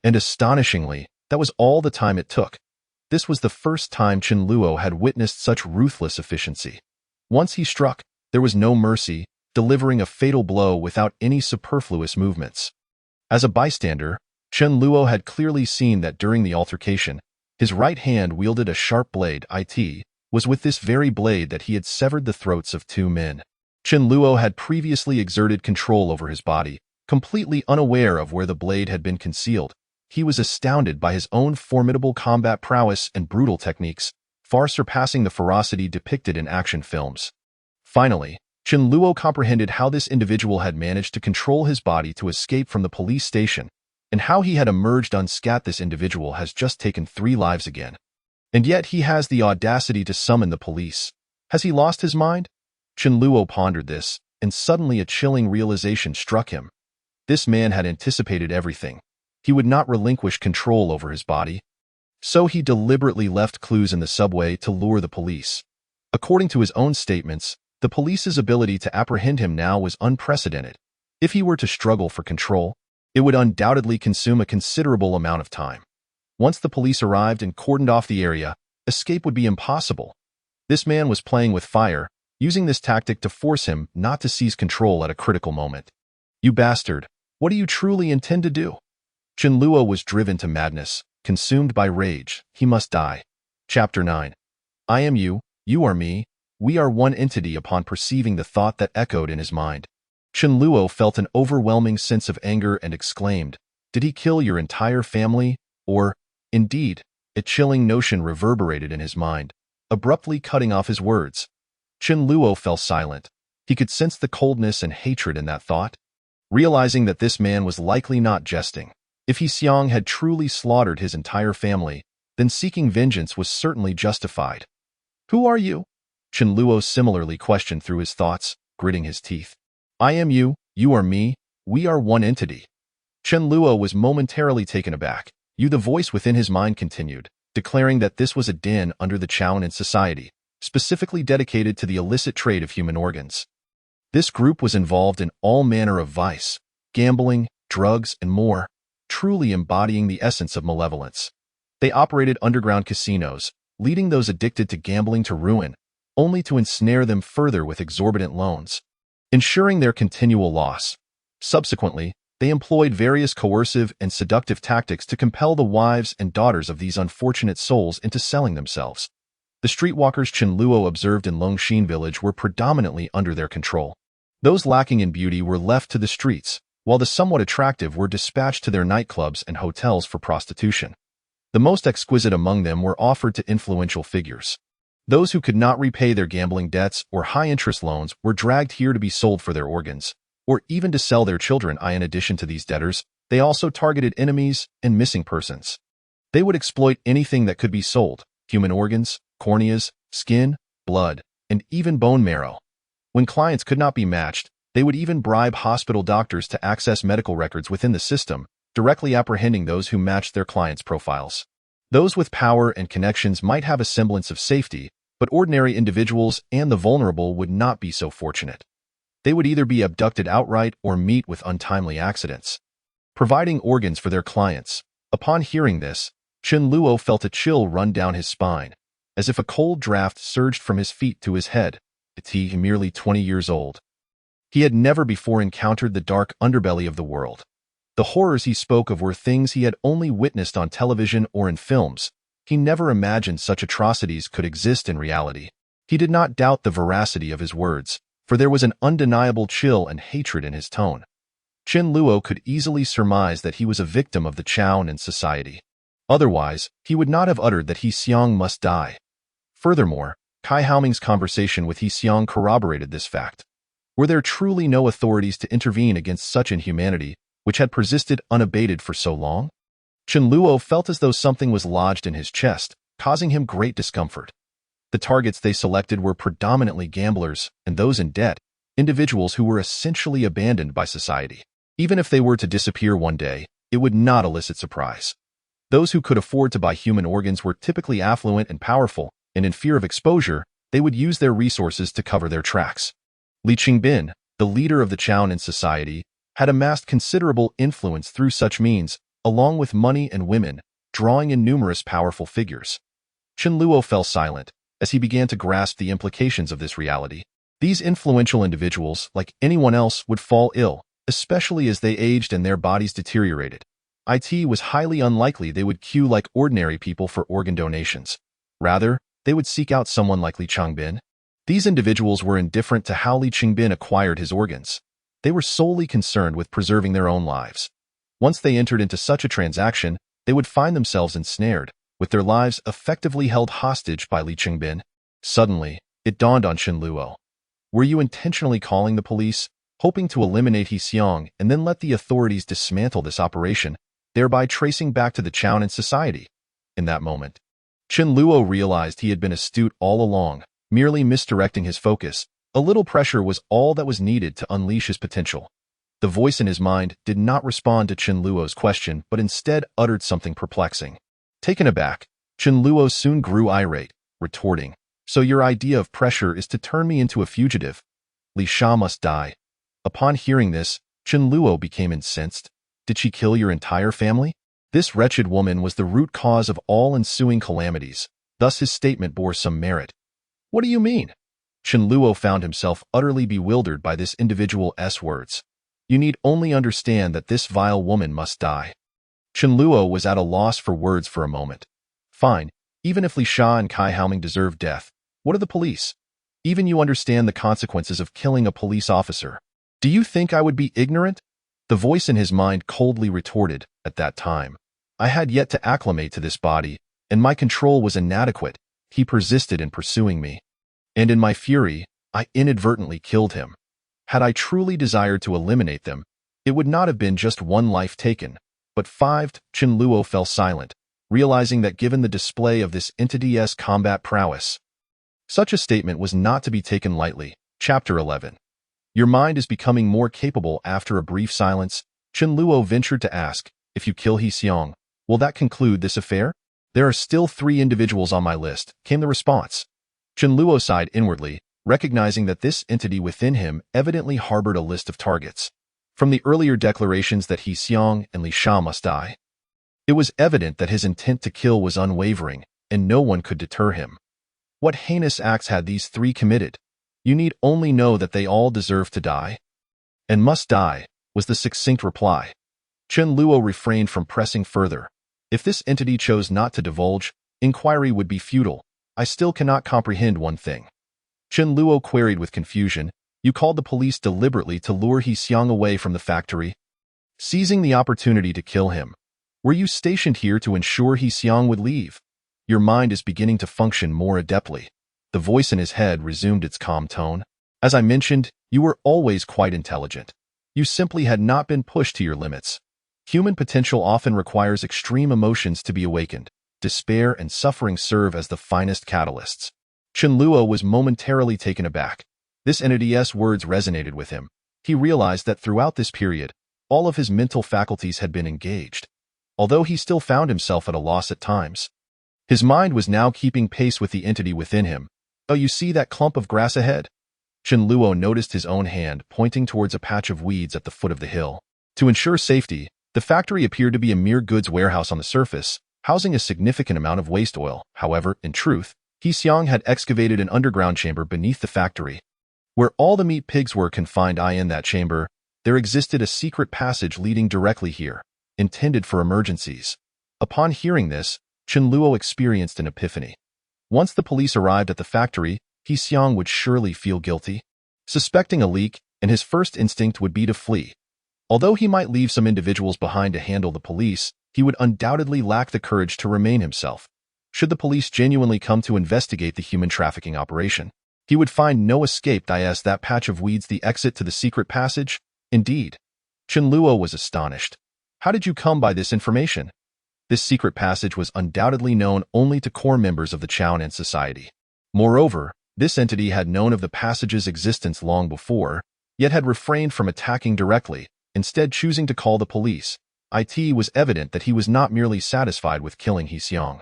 And astonishingly, that was all the time it took. This was the first time Chen Luo had witnessed such ruthless efficiency. Once he struck, there was no mercy, delivering a fatal blow without any superfluous movements. As a bystander, Chen Luo had clearly seen that during the altercation, his right hand wielded a sharp blade. It was with this very blade that he had severed the throats of 2 men. Chen Luo had previously exerted control over his body, completely unaware of where the blade had been concealed. He was astounded by his own formidable combat prowess and brutal techniques, far surpassing the ferocity depicted in action films. Finally, Chen Luo comprehended how this individual had managed to control his body to escape from the police station, and how he had emerged unscathed. This individual has just taken 3 lives again. And yet he has the audacity to summon the police. Has he lost his mind? Chen Luo pondered this, and suddenly a chilling realization struck him. This man had anticipated everything. He would not relinquish control over his body. So he deliberately left clues in the subway to lure the police. According to his own statements, the police's ability to apprehend him now was unprecedented. If he were to struggle for control, it would undoubtedly consume a considerable amount of time. Once the police arrived and cordoned off the area, escape would be impossible. This man was playing with fire, using this tactic to force him not to seize control at a critical moment. "You bastard, what do you truly intend to do?" Chen Luo was driven to madness, consumed by rage. He must die. Chapter 9. I am you, you are me, we are one entity. Upon perceiving the thought that echoed in his mind, Chen Luo felt an overwhelming sense of anger and exclaimed, "Did he kill your entire family? Or, indeed," a chilling notion reverberated in his mind, abruptly cutting off his words. Chen Luo fell silent. He could sense the coldness and hatred in that thought. Realizing that this man was likely not jesting, if He Xiang had truly slaughtered his entire family, then seeking vengeance was certainly justified. "Who are you?" Chen Luo similarly questioned through his thoughts, gritting his teeth. "I am you, you are me, we are one entity." Chen Luo was momentarily taken aback. The voice within his mind continued, declaring that this was a den under the Chaonan society, specifically dedicated to the illicit trade of human organs. This group was involved in all manner of vice, gambling, drugs, and more, truly embodying the essence of malevolence. They operated underground casinos, leading those addicted to gambling to ruin, only to ensnare them further with exorbitant loans, ensuring their continual loss. Subsequently, they employed various coercive and seductive tactics to compel the wives and daughters of these unfortunate souls into selling themselves. The streetwalkers Chen Luo observed in Longxin village were predominantly under their control. Those lacking in beauty were left to the streets, while the somewhat attractive were dispatched to their nightclubs and hotels for prostitution. The most exquisite among them were offered to influential figures. Those who could not repay their gambling debts or high-interest loans were dragged here to be sold for their organs, or even to sell their children. In addition to these debtors, they also targeted enemies and missing persons. They would exploit anything that could be sold: human organs, corneas, skin, blood, and even bone marrow. When clients could not be matched, they would even bribe hospital doctors to access medical records within the system, directly apprehending those who matched their clients' profiles. Those with power and connections might have a semblance of safety, but ordinary individuals and the vulnerable would not be so fortunate. They would either be abducted outright or meet with untimely accidents. Providing organs for their clients. Upon hearing this, Chen Luo felt a chill run down his spine, as if a cold draft surged from his feet to his head. He merely 20 years old. He had never before encountered the dark underbelly of the world. The horrors he spoke of were things he had only witnessed on television or in films. He never imagined such atrocities could exist in reality. He did not doubt the veracity of his words, for there was an undeniable chill and hatred in his tone. Chen Luo could easily surmise that he was a victim of the Chown and society. Otherwise, he would not have uttered that He Xiang must die. Furthermore, Kai Haoming's conversation with He Xiang corroborated this fact. Were there truly no authorities to intervene against such inhumanity, which had persisted unabated for so long? Chen Luo felt as though something was lodged in his chest, causing him great discomfort. The targets they selected were predominantly gamblers and those in debt, individuals who were essentially abandoned by society. Even if they were to disappear one day, it would not elicit surprise. Those who could afford to buy human organs were typically affluent and powerful, and in fear of exposure, they would use their resources to cover their tracks. Li Qingbin, the leader of the Chown in society, had amassed considerable influence through such means, along with money and women, drawing in numerous powerful figures. Chen Luo fell silent, as he began to grasp the implications of this reality. These influential individuals, like anyone else, would fall ill, especially as they aged and their bodies deteriorated. It was highly unlikely they would queue like ordinary people for organ donations. Rather, they would seek out someone like Li Qingbin. These individuals were indifferent to how Li Qingbin acquired his organs. They were solely concerned with preserving their own lives. Once they entered into such a transaction, they would find themselves ensnared, with their lives effectively held hostage by Li Qingbin. Suddenly, it dawned on Chen Luo. Were you intentionally calling the police, hoping to eliminate He Xiang and then let the authorities dismantle this operation, thereby tracing back to the Chown and society? In that moment, Chen Luo realized he had been astute all along, merely misdirecting his focus. A little pressure was all that was needed to unleash his potential. The voice in his mind did not respond to Chen Luo's question, but instead uttered something perplexing. Taken aback, Chen Luo soon grew irate, retorting, "So your idea of pressure is to turn me into a fugitive? Li Sha must die." Upon hearing this, Chen Luo became incensed. Did she kill your entire family? This wretched woman was the root cause of all ensuing calamities, thus his statement bore some merit. What do you mean? Chen Luo found himself utterly bewildered by this individual's words. You need only understand that this vile woman must die. Chen Luo was at a loss for words for a moment. Fine, even if Li Sha and Kai Haoming deserve death, what are the police? Even you understand the consequences of killing a police officer. Do you think I would be ignorant? The voice in his mind coldly retorted, at that time. I had yet to acclimate to this body, and my control was inadequate. He persisted in pursuing me. And in my fury, I inadvertently killed him. Had I truly desired to eliminate them, it would not have been just one life taken, but 5. Chen Luo fell silent, realizing that given the display of this entity's combat prowess, such a statement was not to be taken lightly. Chapter 11. Your mind is becoming more capable. After a brief silence, Chen Luo ventured to ask, if you kill He Xiang, will that conclude this affair? There are still 3 individuals on my list, came the response. Chen Luo sighed inwardly, recognizing that this entity within him evidently harbored a list of targets. From the earlier declarations that He Xiang and Li Sha must die, it was evident that his intent to kill was unwavering, and no one could deter him. What heinous acts had these 3 committed? You need only know that they all deserve to die. And must die, was the succinct reply. Chen Luo refrained from pressing further. If this entity chose not to divulge, inquiry would be futile. I still cannot comprehend one thing. Chen Luo queried with confusion. You called the police deliberately to lure He Xiang away from the factory, seizing the opportunity to kill him. Were you stationed here to ensure He Xiang would leave? Your mind is beginning to function more adeptly. The voice in his head resumed its calm tone. As I mentioned, you were always quite intelligent. You simply had not been pushed to your limits. Human potential often requires extreme emotions to be awakened. Despair and suffering serve as the finest catalysts. Chen Luo was momentarily taken aback. This entity's words resonated with him. He realized that throughout this period, All of his mental faculties had been engaged, although he still found himself at a loss at times. His mind was now keeping pace with the entity within him. "Oh, you see that clump of grass ahead?" Chen Luo noticed his own hand pointing towards a patch of weeds at the foot of the hill. To ensure safety, the factory appeared to be a mere goods warehouse on the surface, housing a significant amount of waste oil. However, in truth, He Xiang had excavated an underground chamber beneath the factory. Where all the meat pigs were confined in that chamber, there existed a secret passage leading directly here, intended for emergencies. Upon hearing this, Chen Luo experienced an epiphany. Once the police arrived at the factory, He Xiang would surely feel guilty. Suspecting a leak, and his first instinct would be to flee. Although he might leave some individuals behind to handle the police, he would undoubtedly lack the courage to remain himself. Should the police genuinely come to investigate the human trafficking operation, he would find no escape. Is that patch of weeds the exit to the secret passage? Indeed. Chen Luo was astonished. How did you come by this information? This secret passage was undoubtedly known only to core members of the Chownan society. Moreover, this entity had known of the passage's existence long before, yet had refrained from attacking directly, instead choosing to call the police. It was evident that he was not merely satisfied with killing He Xiang.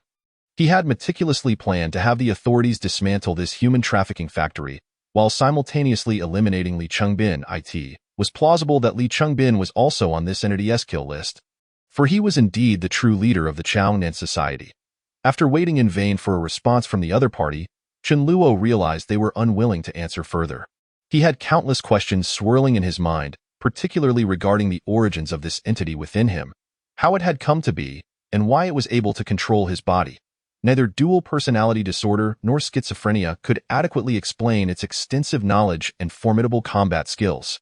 He had meticulously planned to have the authorities dismantle this human trafficking factory, while simultaneously eliminating Li Chengbin. It was plausible that Li Chengbin was also on this entity's kill list, for he was indeed the true leader of the Chownan society. After waiting in vain for a response from the other party, Chen Luo realized they were unwilling to answer further. He had countless questions swirling in his mind, particularly regarding the origins of this entity within him, how it had come to be, and why it was able to control his body. Neither dual personality disorder nor schizophrenia could adequately explain its extensive knowledge and formidable combat skills.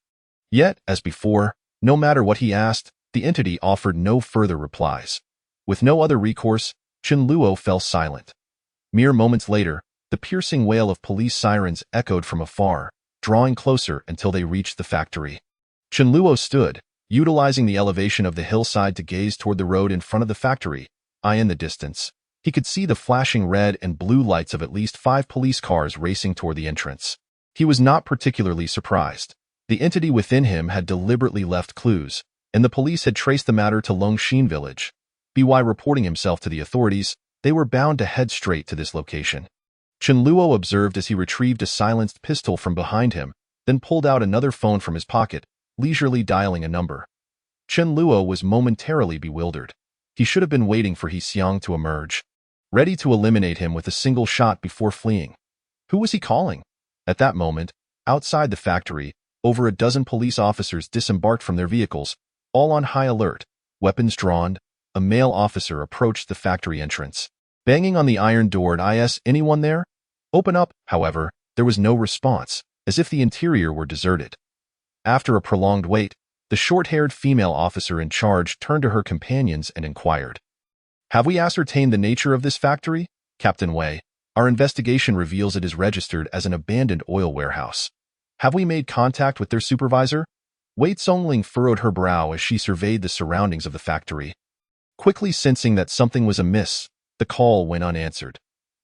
Yet, as before, no matter what he asked, the entity offered no further replies. With no other recourse, Chen Luo fell silent. Mere moments later, the piercing wail of police sirens echoed from afar, drawing closer until they reached the factory. Chen Luo stood, utilizing the elevation of the hillside to gaze toward the road in front of the factory. In the distance, he could see the flashing red and blue lights of at least 5 police cars racing toward the entrance. He was not particularly surprised. The entity within him had deliberately left clues, and the police had traced the matter to Longxin village. By reporting himself to the authorities, they were bound to head straight to this location. Chen Luo observed as he retrieved a silenced pistol from behind him, then pulled out another phone from his pocket, leisurely dialing a number. Chen Luo was momentarily bewildered. He should have been waiting for He Xiang to emerge, ready to eliminate him with a single shot before fleeing. Who was he calling? At that moment, outside the factory, over a dozen police officers disembarked from their vehicles, all on high alert, weapons drawn. A male officer approached the factory entrance, banging on the iron door. "Is anyone there? Open up." However, there was no response, as if the interior were deserted. After a prolonged wait, the short-haired female officer in charge turned to her companions and inquired, "Have we ascertained the nature of this factory? Captain Wei, our investigation reveals it is registered as an abandoned oil warehouse. Have we made contact with their supervisor?" Wei Zongling furrowed her brow as she surveyed the surroundings of the factory. Quickly sensing that something was amiss, the call went unanswered.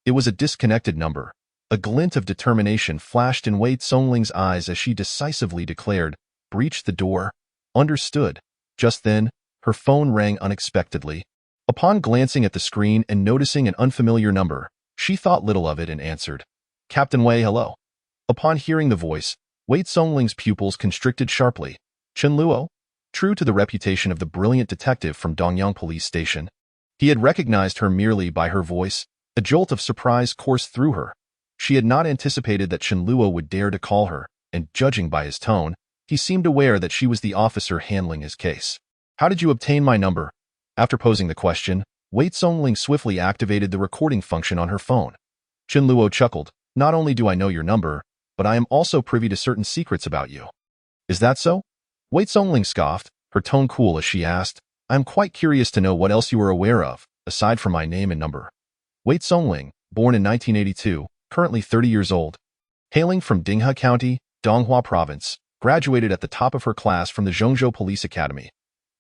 It was a disconnected number. A glint of determination flashed in Wei Zongling's eyes as she decisively declared, "Breach the door." Understood. Just then, her phone rang unexpectedly. Upon glancing at the screen and noticing an unfamiliar number, she thought little of it and answered, "Captain Wei, hello." Upon hearing the voice, Wei Zongling's pupils constricted sharply. Chen Luo? True to the reputation of the brilliant detective from Dongyang Police Station, he had recognized her merely by her voice. A jolt of surprise coursed through her. She had not anticipated that Chen Luo would dare to call her, and judging by his tone, he seemed aware that she was the officer handling his case. "How did you obtain my number?" After posing the question, Wei Zongling swiftly activated the recording function on her phone. Chen Luo chuckled, "Not only do I know your number, but I am also privy to certain secrets about you." "Is that so?" Wei Zongling scoffed, her tone cool as she asked, "I am quite curious to know what else you are aware of, aside from my name and number." Wei Zongling, born in 1982, currently 30 years old, hailing from Dinghe County, Donghua Province, graduated at the top of her class from the Zhongzhou Police Academy.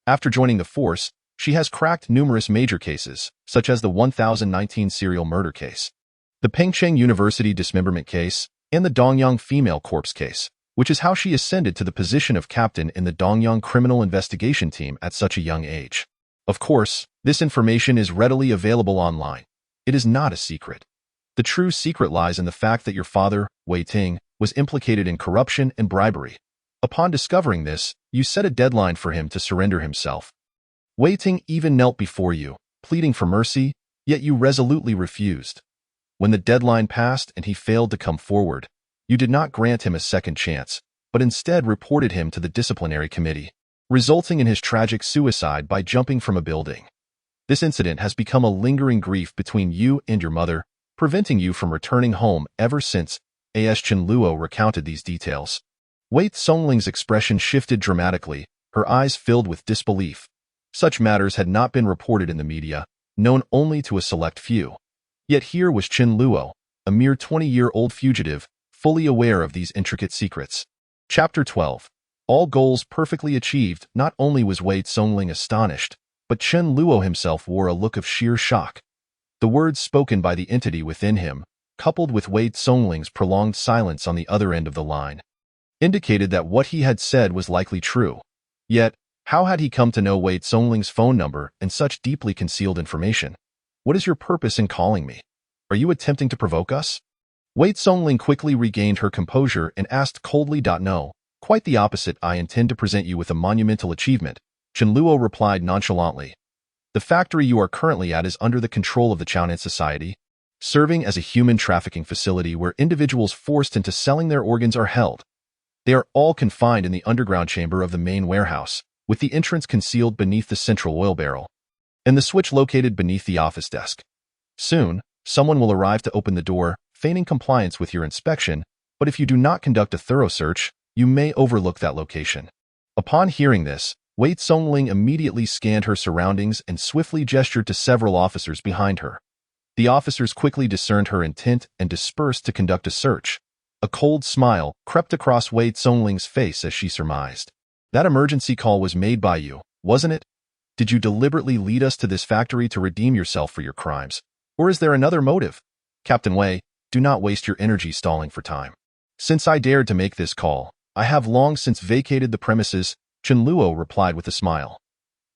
After joining the force, she has cracked numerous major cases, such as the 1019 serial murder case, the Pengcheng University dismemberment case, and the Dongyang female corpse case. which is how she ascended to the position of captain in the Dongyang Criminal Investigation Team at such a young age. Of course, this information is readily available online. It is not a secret. The true secret lies in the fact that your father, Wei Ting, was implicated in corruption and bribery. Upon discovering this, you set a deadline for him to surrender himself. Wei Ting even knelt before you, pleading for mercy, yet you resolutely refused. When the deadline passed and he failed to come forward, you did not grant him a second chance, but instead reported him to the disciplinary committee, resulting in his tragic suicide by jumping from a building. This incident has become a lingering grief between you and your mother, preventing you from returning home ever since. As Chen Luo recounted these details, Wei Songling's expression shifted dramatically, her eyes filled with disbelief. Such matters had not been reported in the media, known only to a select few. Yet here was Chen Luo, a mere 20-year-old fugitive, fully aware of these intricate secrets. Chapter 12. All goals perfectly achieved. Not only was Wei Songling astonished, but Chen Luo himself wore a look of sheer shock. The words spoken by the entity within him, coupled with Wei Songling's prolonged silence on the other end of the line, indicated that what he had said was likely true. Yet, how had he come to know Wei Songling's phone number and such deeply concealed information? What is your purpose in calling me? Are you attempting to provoke us? Wei Songling quickly regained her composure and asked coldly. No, quite the opposite. I intend to present you with a monumental achievement, Chen Luo replied nonchalantly. The factory you are currently at is under the control of the Chownan Society, serving as a human trafficking facility where individuals forced into selling their organs are held. They are all confined in the underground chamber of the main warehouse, with the entrance concealed beneath the central oil barrel, and the switch located beneath the office desk. Soon, someone will arrive to open the door, feigning compliance with your inspection, but if you do not conduct a thorough search, you may overlook that location. Upon hearing this, Wei Songling immediately scanned her surroundings and swiftly gestured to several officers behind her. The officers quickly discerned her intent and dispersed to conduct a search. A cold smile crept across Wei Songling's face as she surmised. That emergency call was made by you, wasn't it? Did you deliberately lead us to this factory to redeem yourself for your crimes? Or is there another motive? Captain Wei, do not waste your energy stalling for time. Since I dared to make this call, I have long since vacated the premises, Chen Luo replied with a smile.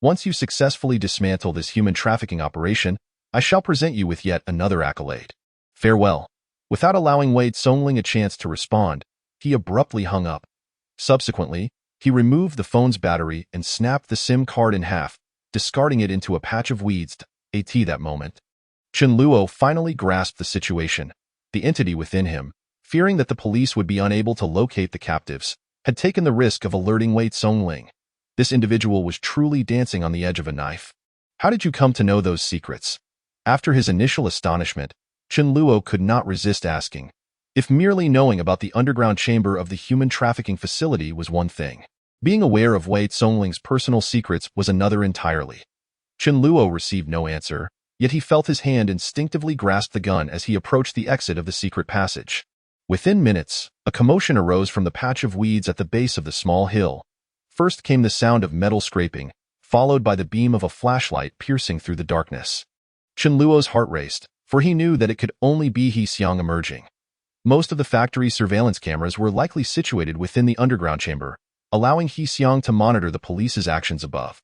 Once you successfully dismantle this human trafficking operation, I shall present you with yet another accolade. Farewell. Without allowing Wei Songling a chance to respond, he abruptly hung up. Subsequently, he removed the phone's battery and snapped the SIM card in half, discarding it into a patch of weeds. That moment, Chen Luo finally grasped the situation. The entity within him, fearing that the police would be unable to locate the captives, had taken the risk of alerting Wei Songling. This individual was truly dancing on the edge of a knife. How did you come to know those secrets? After his initial astonishment, Chen Luo could not resist asking. If merely knowing about the underground chamber of the human trafficking facility was one thing, being aware of Wei Songling's personal secrets was another entirely. Chen Luo received no answer, yet he felt his hand instinctively grasp the gun as he approached the exit of the secret passage. Within minutes, a commotion arose from the patch of weeds at the base of the small hill. First came the sound of metal scraping, followed by the beam of a flashlight piercing through the darkness. Chen Luo's heart raced, for he knew that it could only be He Xiang emerging. Most of the factory's surveillance cameras were likely situated within the underground chamber, allowing He Xiang to monitor the police's actions above.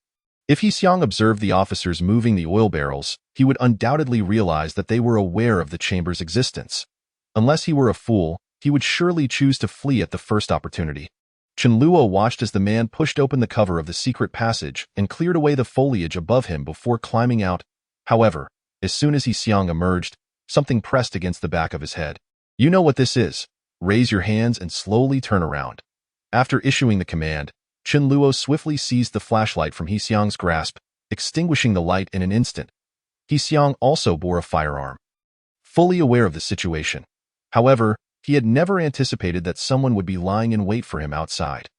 If He Xiang observed the officers moving the oil barrels, he would undoubtedly realize that they were aware of the chamber's existence. Unless he were a fool, he would surely choose to flee at the first opportunity. Chen Luo watched as the man pushed open the cover of the secret passage and cleared away the foliage above him before climbing out. However, as soon as He Xiang emerged, something pressed against the back of his head. You know what this is. Raise your hands and slowly turn around. After issuing the command, Chen Luo swiftly seized the flashlight from He Xiang's grasp, extinguishing the light in an instant. He Xiang also bore a firearm. Fully aware of the situation, however, he had never anticipated that someone would be lying in wait for him outside.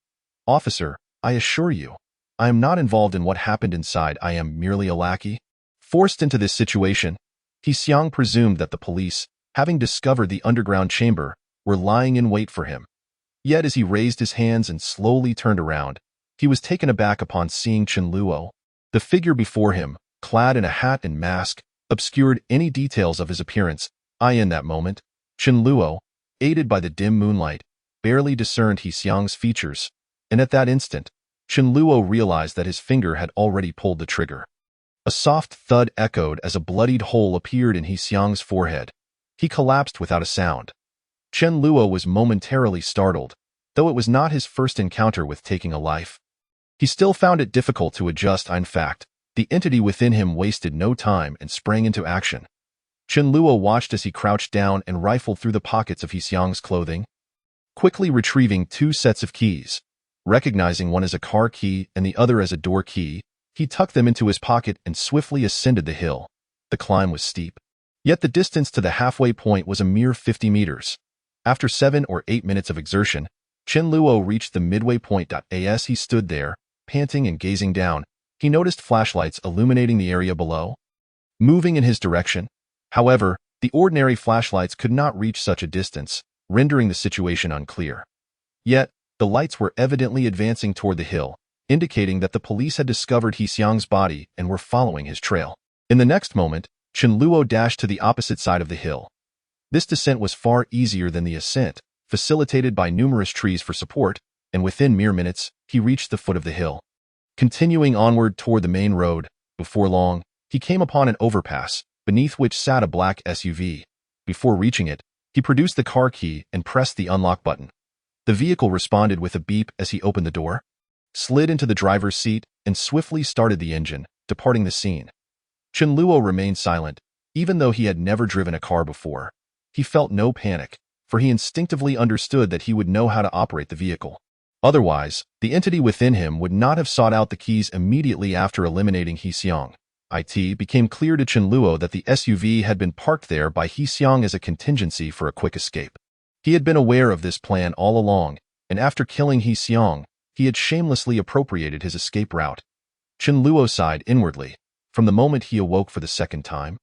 Officer, I assure you, I am not involved in what happened inside. I am merely a lackey. Forced into this situation, He Xiang presumed that the police, having discovered the underground chamber, were lying in wait for him. Yet as he raised his hands and slowly turned around, he was taken aback upon seeing Chen Luo. The figure before him, clad in a hat and mask, obscured any details of his appearance. In that moment, Chen Luo, aided by the dim moonlight, barely discerned He Xiang's features, and at that instant, Chen Luo realized that his finger had already pulled the trigger. A soft thud echoed as a bloodied hole appeared in He Xiang's forehead. He collapsed without a sound. Chen Luo was momentarily startled, though it was not his first encounter with taking a life. He still found it difficult to adjust. In fact, the entity within him wasted no time and sprang into action. Chen Luo watched as he crouched down and rifled through the pockets of He Xiang's clothing, quickly retrieving 2 sets of keys. Recognizing one as a car key and the other as a door key, he tucked them into his pocket and swiftly ascended the hill. The climb was steep, yet the distance to the halfway point was a mere 50 meters. After 7 or 8 minutes of exertion, Chen Luo reached the midway point. As he stood there, panting and gazing down, he noticed flashlights illuminating the area below, moving in his direction. However, the ordinary flashlights could not reach such a distance, rendering the situation unclear. Yet, the lights were evidently advancing toward the hill, indicating that the police had discovered He Xiang's body and were following his trail. In the next moment, Chen Luo dashed to the opposite side of the hill. This descent was far easier than the ascent, facilitated by numerous trees for support, and within mere minutes, he reached the foot of the hill. Continuing onward toward the main road, before long, he came upon an overpass, beneath which sat a black SUV. Before reaching it, he produced the car key and pressed the unlock button. The vehicle responded with a beep as he opened the door, slid into the driver's seat, and swiftly started the engine, departing the scene. Chen Luo remained silent, even though he had never driven a car before. He felt no panic, for he instinctively understood that he would know how to operate the vehicle. Otherwise, the entity within him would not have sought out the keys immediately after eliminating He Xiang. It became clear to Chen Luo that the SUV had been parked there by He Xiang as a contingency for a quick escape. He had been aware of this plan all along, and after killing He Xiang, he had shamelessly appropriated his escape route. Chen Luo sighed inwardly, from the moment he awoke for the second time.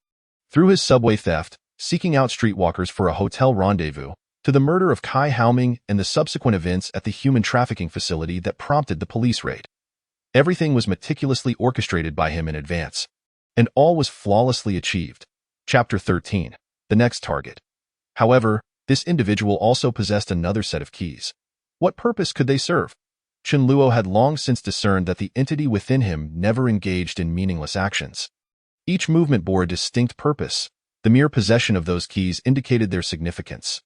Through his subway theft, seeking out streetwalkers for a hotel rendezvous, to the murder of Kai Haoming and the subsequent events at the human trafficking facility that prompted the police raid. Everything was meticulously orchestrated by him in advance, and all was flawlessly achieved. Chapter 13. The next target. However, this individual also possessed another set of keys. What purpose could they serve? Chen Luo had long since discerned that the entity within him never engaged in meaningless actions. Each movement bore a distinct purpose. The mere possession of those keys indicated their significance.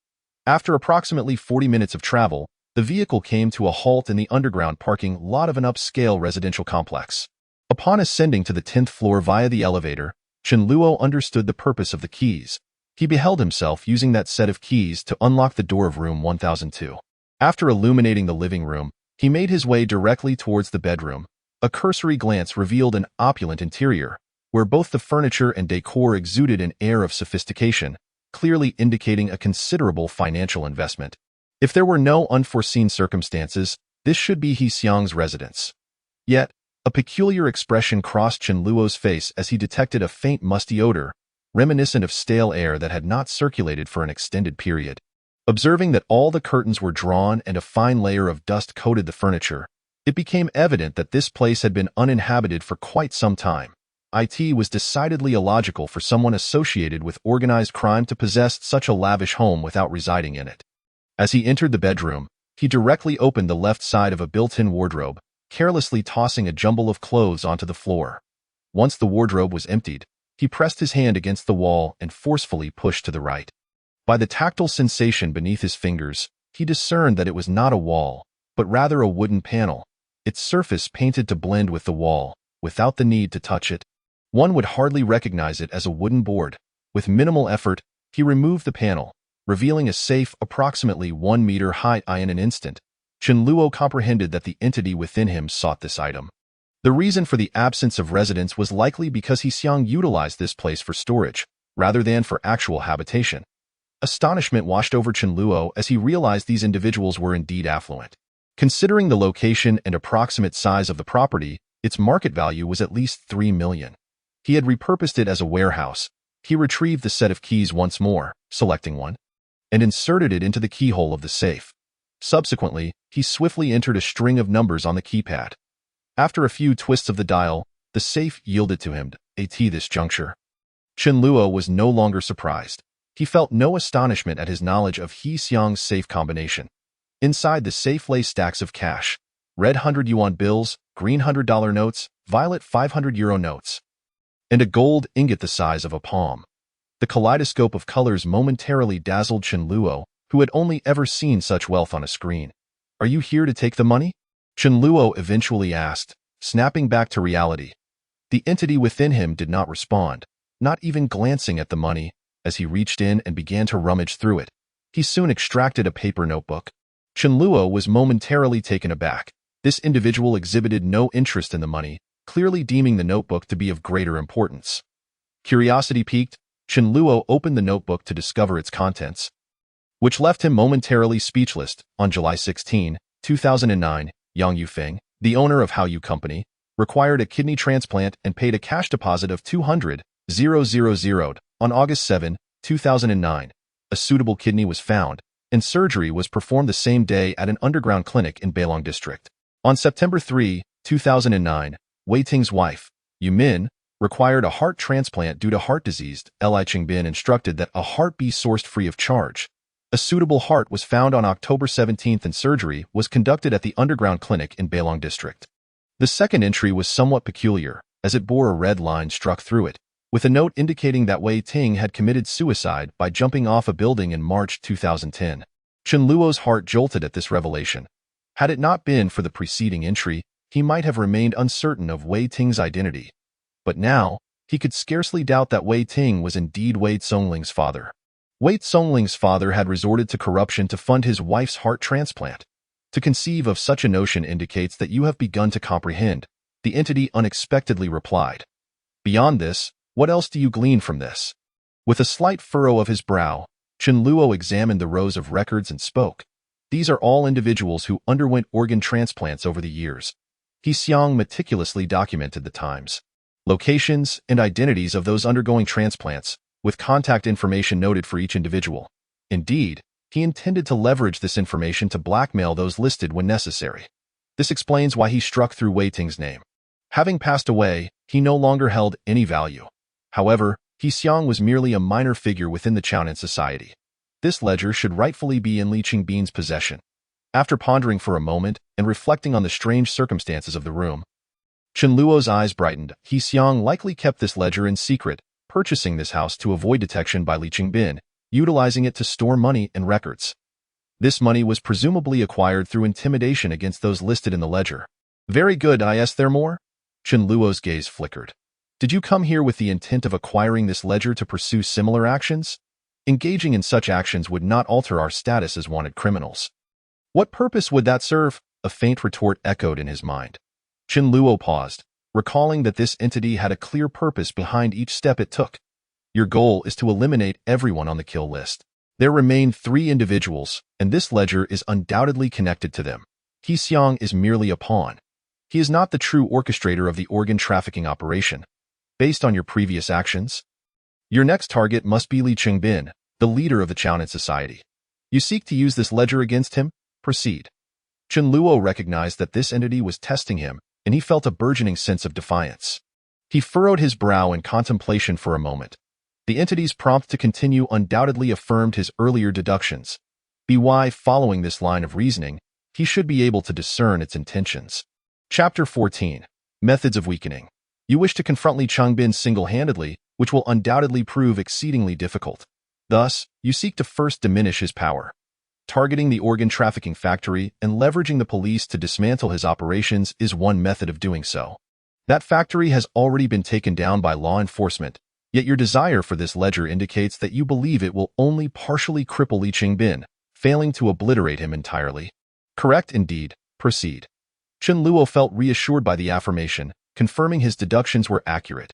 After approximately 40 minutes of travel, the vehicle came to a halt in the underground parking lot of an upscale residential complex. Upon ascending to the 10th floor via the elevator, Chen Luo understood the purpose of the keys. He beheld himself using that set of keys to unlock the door of room 1002. After illuminating the living room, he made his way directly towards the bedroom. A cursory glance revealed an opulent interior, where both the furniture and decor exuded an air of sophistication, clearly indicating a considerable financial investment. If there were no unforeseen circumstances, this should be He Xiang's residence. Yet, a peculiar expression crossed Chen Luo's face as he detected a faint musty odor, reminiscent of stale air that had not circulated for an extended period. Observing that all the curtains were drawn and a fine layer of dust coated the furniture, it became evident that this place had been uninhabited for quite some time. It was decidedly illogical for someone associated with organized crime to possess such a lavish home without residing in it. As he entered the bedroom, he directly opened the left side of a built-in wardrobe, carelessly tossing a jumble of clothes onto the floor. Once the wardrobe was emptied, he pressed his hand against the wall and forcefully pushed to the right. By the tactile sensation beneath his fingers, he discerned that it was not a wall, but rather a wooden panel, its surface painted to blend with the wall, without the need to touch it. One would hardly recognize it as a wooden board. With minimal effort, he removed the panel, revealing a safe approximately 1 meter high. In an instant, Chen Luo comprehended that the entity within him sought this item. The reason for the absence of residence was likely because He Xiang utilized this place for storage, rather than for actual habitation. Astonishment washed over Chen Luo as he realized these individuals were indeed affluent. Considering the location and approximate size of the property, its market value was at least 3 million. He had repurposed it as a warehouse. He retrieved the set of keys once more, selecting one, and inserted it into the keyhole of the safe. Subsequently, he swiftly entered a string of numbers on the keypad. After a few twists of the dial, the safe yielded to him. At this juncture, Chen Luo was no longer surprised. He felt no astonishment at his knowledge of He Xiang's safe combination. Inside the safe lay stacks of cash: red 100 yuan bills, green $100 notes, violet 500 euro notes, and a gold ingot the size of a palm. The kaleidoscope of colors momentarily dazzled Chen Luo, who had only ever seen such wealth on a screen. "Are you here to take the money?" Chen Luo eventually asked, snapping back to reality. The entity within him did not respond, not even glancing at the money. As he reached in and began to rummage through it, he soon extracted a paper notebook. Chen Luo was momentarily taken aback. This individual exhibited no interest in the money, clearly deeming the notebook to be of greater importance. Curiosity piqued, Chen Luo opened the notebook to discover its contents, which left him momentarily speechless. On July 16, 2009, Yang Yufeng, the owner of Haoyu Company, required a kidney transplant and paid a cash deposit of 200,000. On August 7, 2009, a suitable kidney was found, and surgery was performed the same day at an underground clinic in Beilong District. On September 3, 2009, Wei Ting's wife, Yu Min, required a heart transplant due to heart disease. Li Qingbin instructed that a heart be sourced free of charge. A suitable heart was found on October 17 and surgery was conducted at the underground clinic in Beilong District. The second entry was somewhat peculiar, as it bore a red line struck through it, with a note indicating that Wei Ting had committed suicide by jumping off a building in March 2010. Chen Luo's heart jolted at this revelation. Had it not been for the preceding entry, he might have remained uncertain of Wei Ting's identity. But now, he could scarcely doubt that Wei Ting was indeed Wei Zongling's father. Wei Zongling's father had resorted to corruption to fund his wife's heart transplant. To conceive of such a notion indicates that you have begun to comprehend, the entity unexpectedly replied. Beyond this, what else do you glean from this? With a slight furrow of his brow, Chen Luo examined the rows of records and spoke. These are all individuals who underwent organ transplants over the years. He Xiang meticulously documented the times, locations, and identities of those undergoing transplants, with contact information noted for each individual. Indeed, he intended to leverage this information to blackmail those listed when necessary. This explains why he struck through Wei Ting's name. Having passed away, he no longer held any value. However, He Xiang was merely a minor figure within the Chaonan society. This ledger should rightfully be in Li Qingbin's possession. After pondering for a moment and reflecting on the strange circumstances of the room, Chen Luo's eyes brightened. He Xiang likely kept this ledger in secret, purchasing this house to avoid detection by Li Qingbin, utilizing it to store money and records. This money was presumably acquired through intimidation against those listed in the ledger. Very good, is there more? Chen Luo's gaze flickered. Did you come here with the intent of acquiring this ledger to pursue similar actions? Engaging in such actions would not alter our status as wanted criminals. What purpose would that serve? A faint retort echoed in his mind. Chen Luo paused, recalling that this entity had a clear purpose behind each step it took. Your goal is to eliminate everyone on the kill list. There remain 3 individuals, and this ledger is undoubtedly connected to them. He Xiang is merely a pawn. He is not the true orchestrator of the organ trafficking operation. Based on your previous actions, your next target must be Li Qingbin, the leader of the Chaonan society. You seek to use this ledger against him? Proceed. Chen Luo recognized that this entity was testing him, and he felt a burgeoning sense of defiance. He furrowed his brow in contemplation for a moment. The entity's prompt to continue undoubtedly affirmed his earlier deductions. Following this line of reasoning, he should be able to discern its intentions. Chapter 14. Methods of Weakening. You wish to confront Li Qingbin single-handedly, which will undoubtedly prove exceedingly difficult. Thus, you seek to first diminish his power. Targeting the organ trafficking factory and leveraging the police to dismantle his operations is one method of doing so. That factory has already been taken down by law enforcement, yet your desire for this ledger indicates that you believe it will only partially cripple Li Qingbin, failing to obliterate him entirely. Correct indeed. Proceed. Chen Luo felt reassured by the affirmation, confirming his deductions were accurate.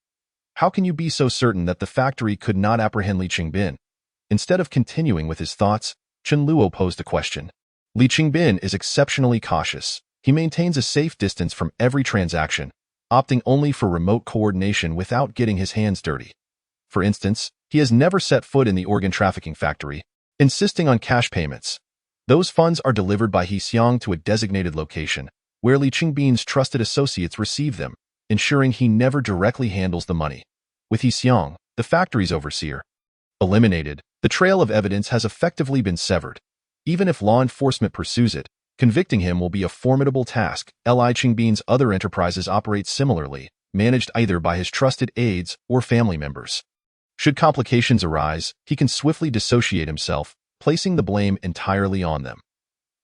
How can you be so certain that the factory could not apprehend Li Qingbin? Instead of continuing with his thoughts, Chen Luo posed a question. Li Qingbin is exceptionally cautious. He maintains a safe distance from every transaction, opting only for remote coordination without getting his hands dirty. For instance, he has never set foot in the organ trafficking factory, insisting on cash payments. Those funds are delivered by He Xiang to a designated location, where Li Qingbin's trusted associates receive them, ensuring he never directly handles the money. With He Xiang, the factory's overseer, eliminated, the trail of evidence has effectively been severed. Even if law enforcement pursues it, convicting him will be a formidable task. Li Qingbin's other enterprises operate similarly, managed either by his trusted aides or family members. Should complications arise, he can swiftly dissociate himself, placing the blame entirely on them.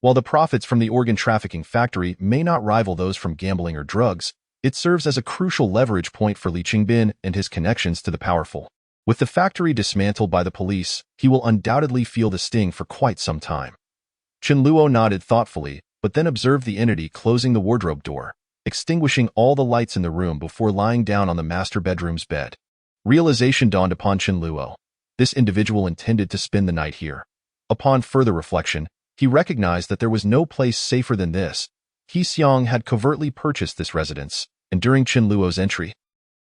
While the profits from the organ trafficking factory may not rival those from gambling or drugs, it serves as a crucial leverage point for Li Qingbin and his connections to the powerful. With the factory dismantled by the police, he will undoubtedly feel the sting for quite some time. Chen Luo nodded thoughtfully, but then observed the entity closing the wardrobe door, extinguishing all the lights in the room before lying down on the master bedroom's bed. Realization dawned upon Chen Luo. This individual intended to spend the night here. Upon further reflection, he recognized that there was no place safer than this. He Xiang had covertly purchased this residence, and during Chen Luo's entry,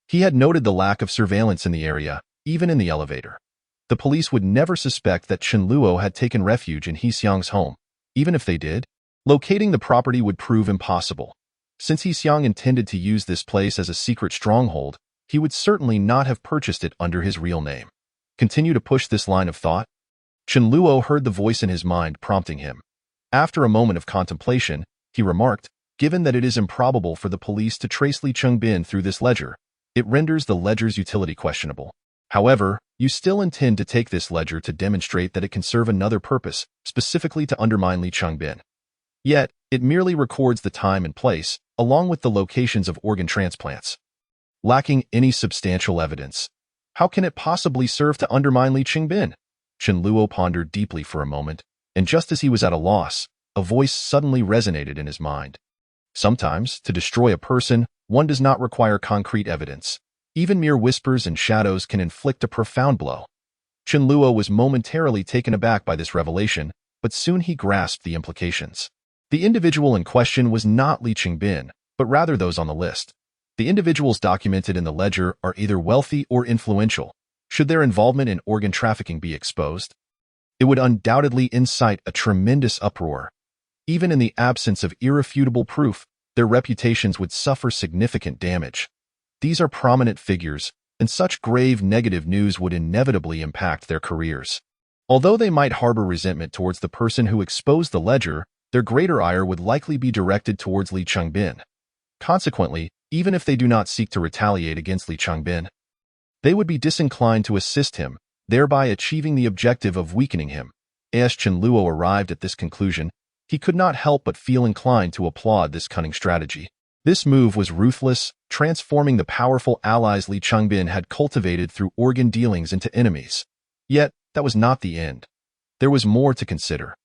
he had noted the lack of surveillance in the area, even in the elevator. The police would never suspect that Chen Luo had taken refuge in He Xiang's home. Even if they did, locating the property would prove impossible. Since He Xiang intended to use this place as a secret stronghold, he would certainly not have purchased it under his real name. Continue to push this line of thought? Chen Luo heard the voice in his mind prompting him. After a moment of contemplation, he remarked, given that it is improbable for the police to trace Li Qingbin through this ledger, it renders the ledger's utility questionable. However, you still intend to take this ledger to demonstrate that it can serve another purpose, specifically to undermine Li Qingbin. Yet, it merely records the time and place, along with the locations of organ transplants. Lacking any substantial evidence, how can it possibly serve to undermine Li Qingbin? Chen Luo pondered deeply for a moment, and just as he was at a loss, a voice suddenly resonated in his mind. Sometimes, to destroy a person, one does not require concrete evidence. Even mere whispers and shadows can inflict a profound blow. Chen Luo was momentarily taken aback by this revelation, but soon he grasped the implications. The individual in question was not Li Qingbin, but rather those on the list. The individuals documented in the ledger are either wealthy or influential. Should their involvement in organ trafficking be exposed, it would undoubtedly incite a tremendous uproar. Even in the absence of irrefutable proof, their reputations would suffer significant damage. These are prominent figures, and such grave negative news would inevitably impact their careers. Although they might harbor resentment towards the person who exposed the ledger, their greater ire would likely be directed towards Li Qingbin. Consequently, even if they do not seek to retaliate against Li Qingbin, they would be disinclined to assist him, thereby achieving the objective of weakening him. As Chen Luo arrived at this conclusion, he could not help but feel inclined to applaud this cunning strategy. This move was ruthless, transforming the powerful allies Li Qingbin had cultivated through organ dealings into enemies. Yet, that was not the end. There was more to consider.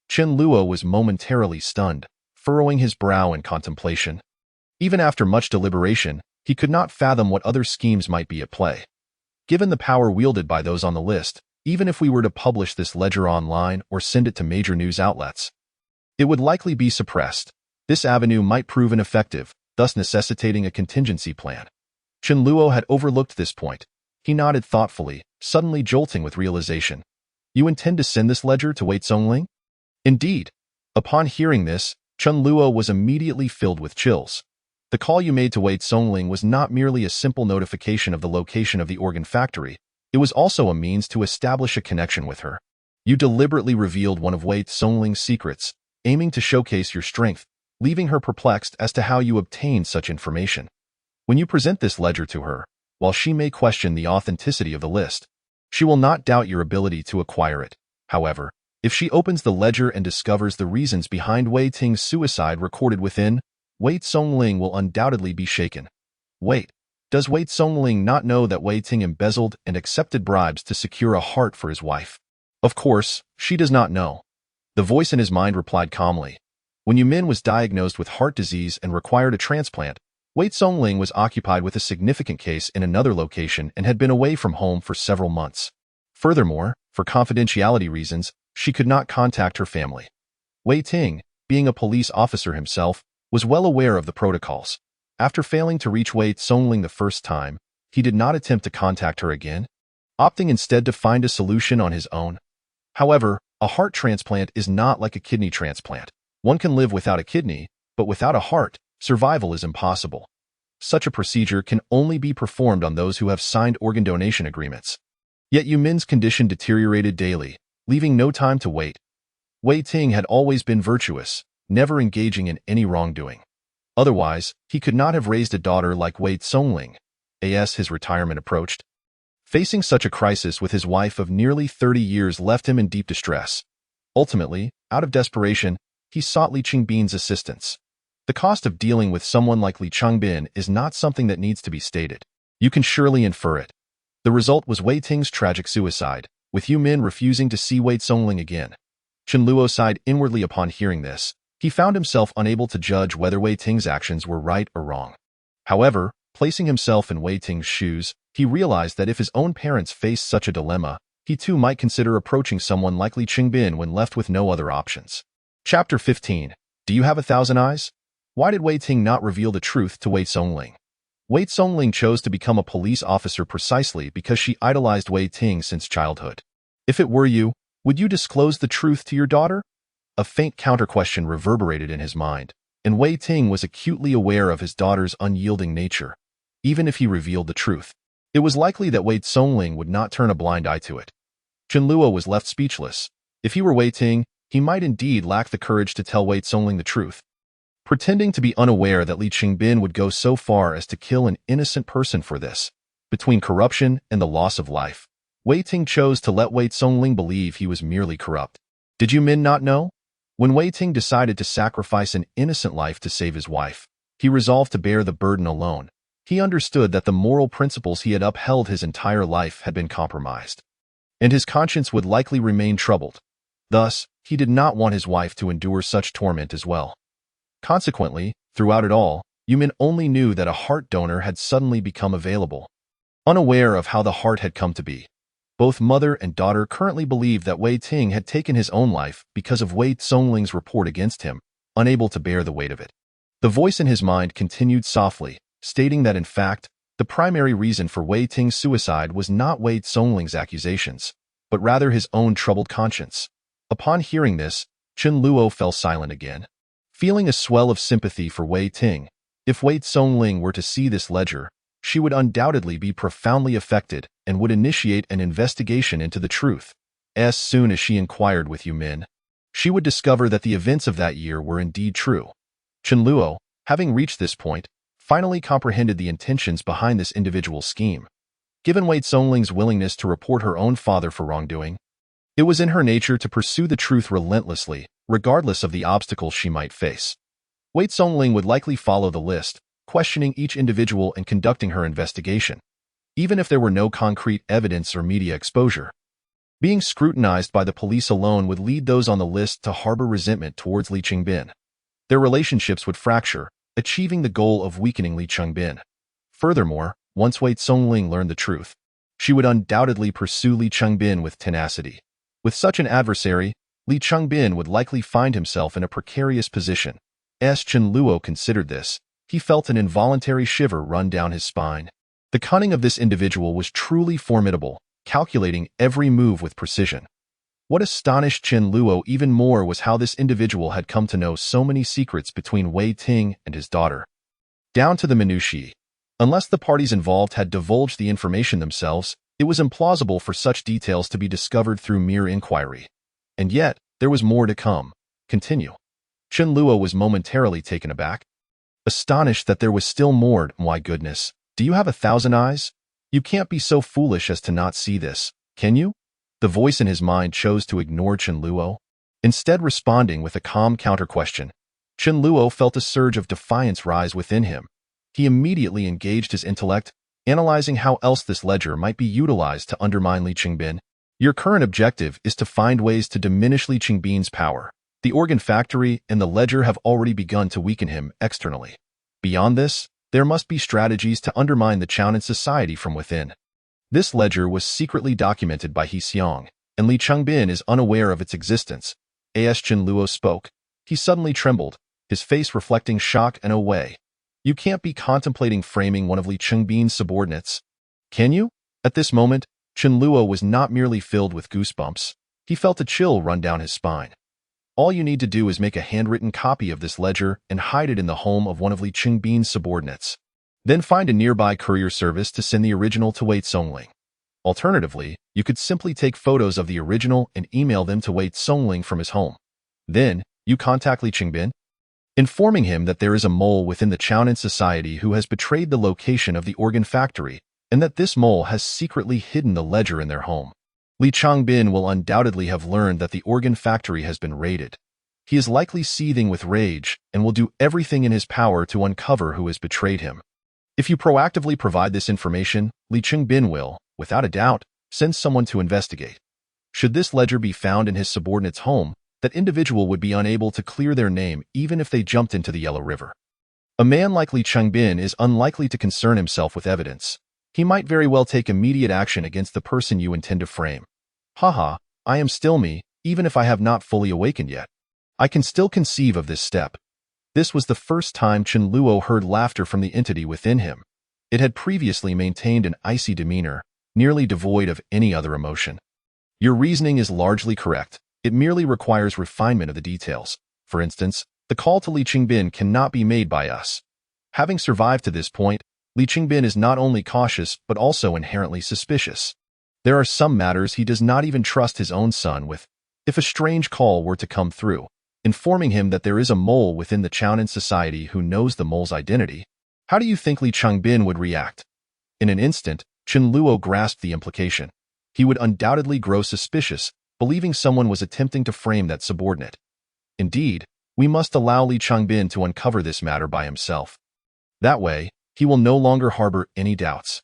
Chen Luo was momentarily stunned, furrowing his brow in contemplation. Even after much deliberation, he could not fathom what other schemes might be at play. Given the power wielded by those on the list, even if we were to publish this ledger online or send it to major news outlets, it would likely be suppressed. This avenue might prove ineffective, thus necessitating a contingency plan. Chen Luo had overlooked this point. He nodded thoughtfully, suddenly jolting with realization. You intend to send this ledger to Wei Zongling? Indeed. Upon hearing this, Chen Luo was immediately filled with chills. The call you made to Wei Zongling was not merely a simple notification of the location of the organ factory, it was also a means to establish a connection with her. You deliberately revealed one of Wei Zongling's secrets, aiming to showcase your strength, leaving her perplexed as to how you obtained such information. When you present this ledger to her, while she may question the authenticity of the list, she will not doubt your ability to acquire it. However, if she opens the ledger and discovers the reasons behind Wei Ting's suicide recorded within, Wei Zongling will undoubtedly be shaken. Wait, does Wei Zongling not know that Wei Ting embezzled and accepted bribes to secure a heart for his wife? Of course, she does not know. The voice in his mind replied calmly. When Yu Min was diagnosed with heart disease and required a transplant, Wei Zongling was occupied with a significant case in another location and had been away from home for several months. Furthermore, for confidentiality reasons, she could not contact her family. Wei Ting, being a police officer himself, was well aware of the protocols. After failing to reach Wei Zongling the first time, he did not attempt to contact her again, opting instead to find a solution on his own. However, a heart transplant is not like a kidney transplant. One can live without a kidney, but without a heart, survival is impossible. Such a procedure can only be performed on those who have signed organ donation agreements. Yet Yu Min's condition deteriorated daily, leaving no time to wait. Wei Ting had always been virtuous, never engaging in any wrongdoing. Otherwise, he could not have raised a daughter like Wei Tsongling, as his retirement approached. Facing such a crisis with his wife of nearly 30 years left him in deep distress. Ultimately, out of desperation, he sought Li Qingbin's assistance. The cost of dealing with someone like Li Qingbin is not something that needs to be stated. You can surely infer it. The result was Wei Ting's tragic suicide, with Yu Min refusing to see Wei Tsongling again. Chen Luo sighed inwardly upon hearing this. He found himself unable to judge whether Wei Ting's actions were right or wrong. However, placing himself in Wei Ting's shoes, he realized that if his own parents faced such a dilemma, he too might consider approaching someone like Li Qingbin when left with no other options. Chapter 15. Do you have 1,000 eyes? Why did Wei Ting not reveal the truth to Wei Tsongling? Wei Tsongling chose to become a police officer precisely because she idolized Wei Ting since childhood. If it were you, would you disclose the truth to your daughter? A faint counter-question reverberated in his mind, and Wei Ting was acutely aware of his daughter's unyielding nature. Even if he revealed the truth, it was likely that Wei Tsongling would not turn a blind eye to it. Chen Luo was left speechless. If he were Wei Ting, he might indeed lack the courage to tell Wei Tsongling the truth. Pretending to be unaware that Li Qingbin would go so far as to kill an innocent person for this, between corruption and the loss of life, Wei Ting chose to let Wei Tsongling believe he was merely corrupt. Did Yu Min not know? When Wei Ting decided to sacrifice an innocent life to save his wife, he resolved to bear the burden alone. He understood that the moral principles he had upheld his entire life had been compromised, and his conscience would likely remain troubled. Thus, he did not want his wife to endure such torment as well. Consequently, throughout it all, Yu Min only knew that a heart donor had suddenly become available. Unaware of how the heart had come to be, both mother and daughter currently believed that Wei Ting had taken his own life because of Wei Tsongling's report against him, unable to bear the weight of it. The voice in his mind continued softly, stating that in fact, the primary reason for Wei Ting's suicide was not Wei Tsongling's accusations, but rather his own troubled conscience. Upon hearing this, Chen Luo fell silent again. Feeling a swell of sympathy for Wei Ting, if Wei Tsongling were to see this ledger, she would undoubtedly be profoundly affected and would initiate an investigation into the truth. As soon as she inquired with Yu Min, she would discover that the events of that year were indeed true. Chen Luo, having reached this point, finally comprehended the intentions behind this individual scheme. Given Wei Tsongling's willingness to report her own father for wrongdoing, it was in her nature to pursue the truth relentlessly, regardless of the obstacles she might face. Wei Tsongling would likely follow the list, questioning each individual and conducting her investigation, even if there were no concrete evidence or media exposure. Being scrutinized by the police alone would lead those on the list to harbor resentment towards Li Qingbin. Their relationships would fracture, achieving the goal of weakening Li Qingbin. Furthermore, once Wei Tsongling learned the truth, she would undoubtedly pursue Li Qingbin with tenacity. With such an adversary, Li Qingbin would likely find himself in a precarious position. As Chen Luo considered this, he felt an involuntary shiver run down his spine. The cunning of this individual was truly formidable, calculating every move with precision. What astonished Chen Luo even more was how this individual had come to know so many secrets between Wei Ting and his daughter, down to the minutiae. Unless the parties involved had divulged the information themselves, it was implausible for such details to be discovered through mere inquiry. And yet, there was more to come. Continue. Chen Luo was momentarily taken aback, astonished that there was still more. My goodness, do you have 1,000 eyes? You can't be so foolish as to not see this, can you? The voice in his mind chose to ignore Chen Luo, instead responding with a calm counter-question. Chen Luo felt a surge of defiance rise within him. He immediately engaged his intellect, analyzing how else this ledger might be utilized to undermine Li Qingbin. Your current objective is to find ways to diminish Li Qingbin's power. The organ factory and the ledger have already begun to weaken him externally. Beyond this, there must be strategies to undermine the Chounan society from within. This ledger was secretly documented by He Xiong, and Li Qingbin is unaware of its existence. As Chen Luo spoke, he suddenly trembled, his face reflecting shock and away. You can't be contemplating framing one of Li Qingbin's subordinates, can you? At this moment, Chen Luo was not merely filled with goosebumps. He felt a chill run down his spine. All you need to do is make a handwritten copy of this ledger and hide it in the home of one of Li Qingbin's subordinates. Then find a nearby courier service to send the original to Wei Tsongling. Alternatively, you could simply take photos of the original and email them to Wei Tsongling from his home. Then, you contact Li Qingbin, informing him that there is a mole within the Chownan society who has betrayed the location of the organ factory, and that this mole has secretly hidden the ledger in their home. Li Qingbin will undoubtedly have learned that the organ factory has been raided. He is likely seething with rage and will do everything in his power to uncover who has betrayed him. If you proactively provide this information, Li Qingbin will, without a doubt, send someone to investigate. Should this ledger be found in his subordinate's home, that individual would be unable to clear their name even if they jumped into the Yellow River. A man like Li Qingbin is unlikely to concern himself with evidence. He might very well take immediate action against the person you intend to frame. Haha, I am still me, even if I have not fully awakened yet. I can still conceive of this step. This was the first time Chen Luo heard laughter from the entity within him. It had previously maintained an icy demeanor, nearly devoid of any other emotion. Your reasoning is largely correct. It merely requires refinement of the details. For instance, the call to Li Qingbin cannot be made by us. Having survived to this point, Li Qingbin is not only cautious but also inherently suspicious. There are some matters he does not even trust his own son with. If a strange call were to come through, informing him that there is a mole within the Chownan society who knows the mole's identity, how do you think Li Qingbin would react? In an instant, Chen Luo grasped the implication. He would undoubtedly grow suspicious, believing someone was attempting to frame that subordinate. Indeed, we must allow Li Qingbin to uncover this matter by himself. That way, he will no longer harbor any doubts.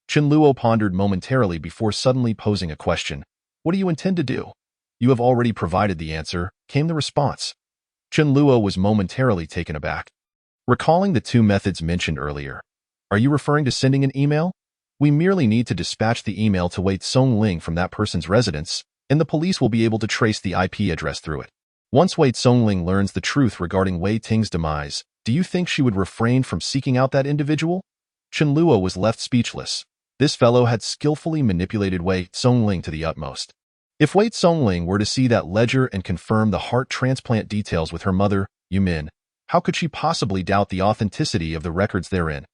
Chen Luo pondered momentarily before suddenly posing a question. What do you intend to do? You have already provided the answer, came the response. Chen Luo was momentarily taken aback. Recalling the two methods mentioned earlier, are you referring to sending an email? We merely need to dispatch the email to Wei Tsongling from that person's residence, and the police will be able to trace the IP address through it. Once Wei Tsongling learns the truth regarding Wei Ting's demise, do you think she would refrain from seeking out that individual? Chen Luo was left speechless. This fellow had skillfully manipulated Wei Tsongling to the utmost. If Wei Tsongling were to see that ledger and confirm the heart transplant details with her mother, Yumin, how could she possibly doubt the authenticity of the records therein?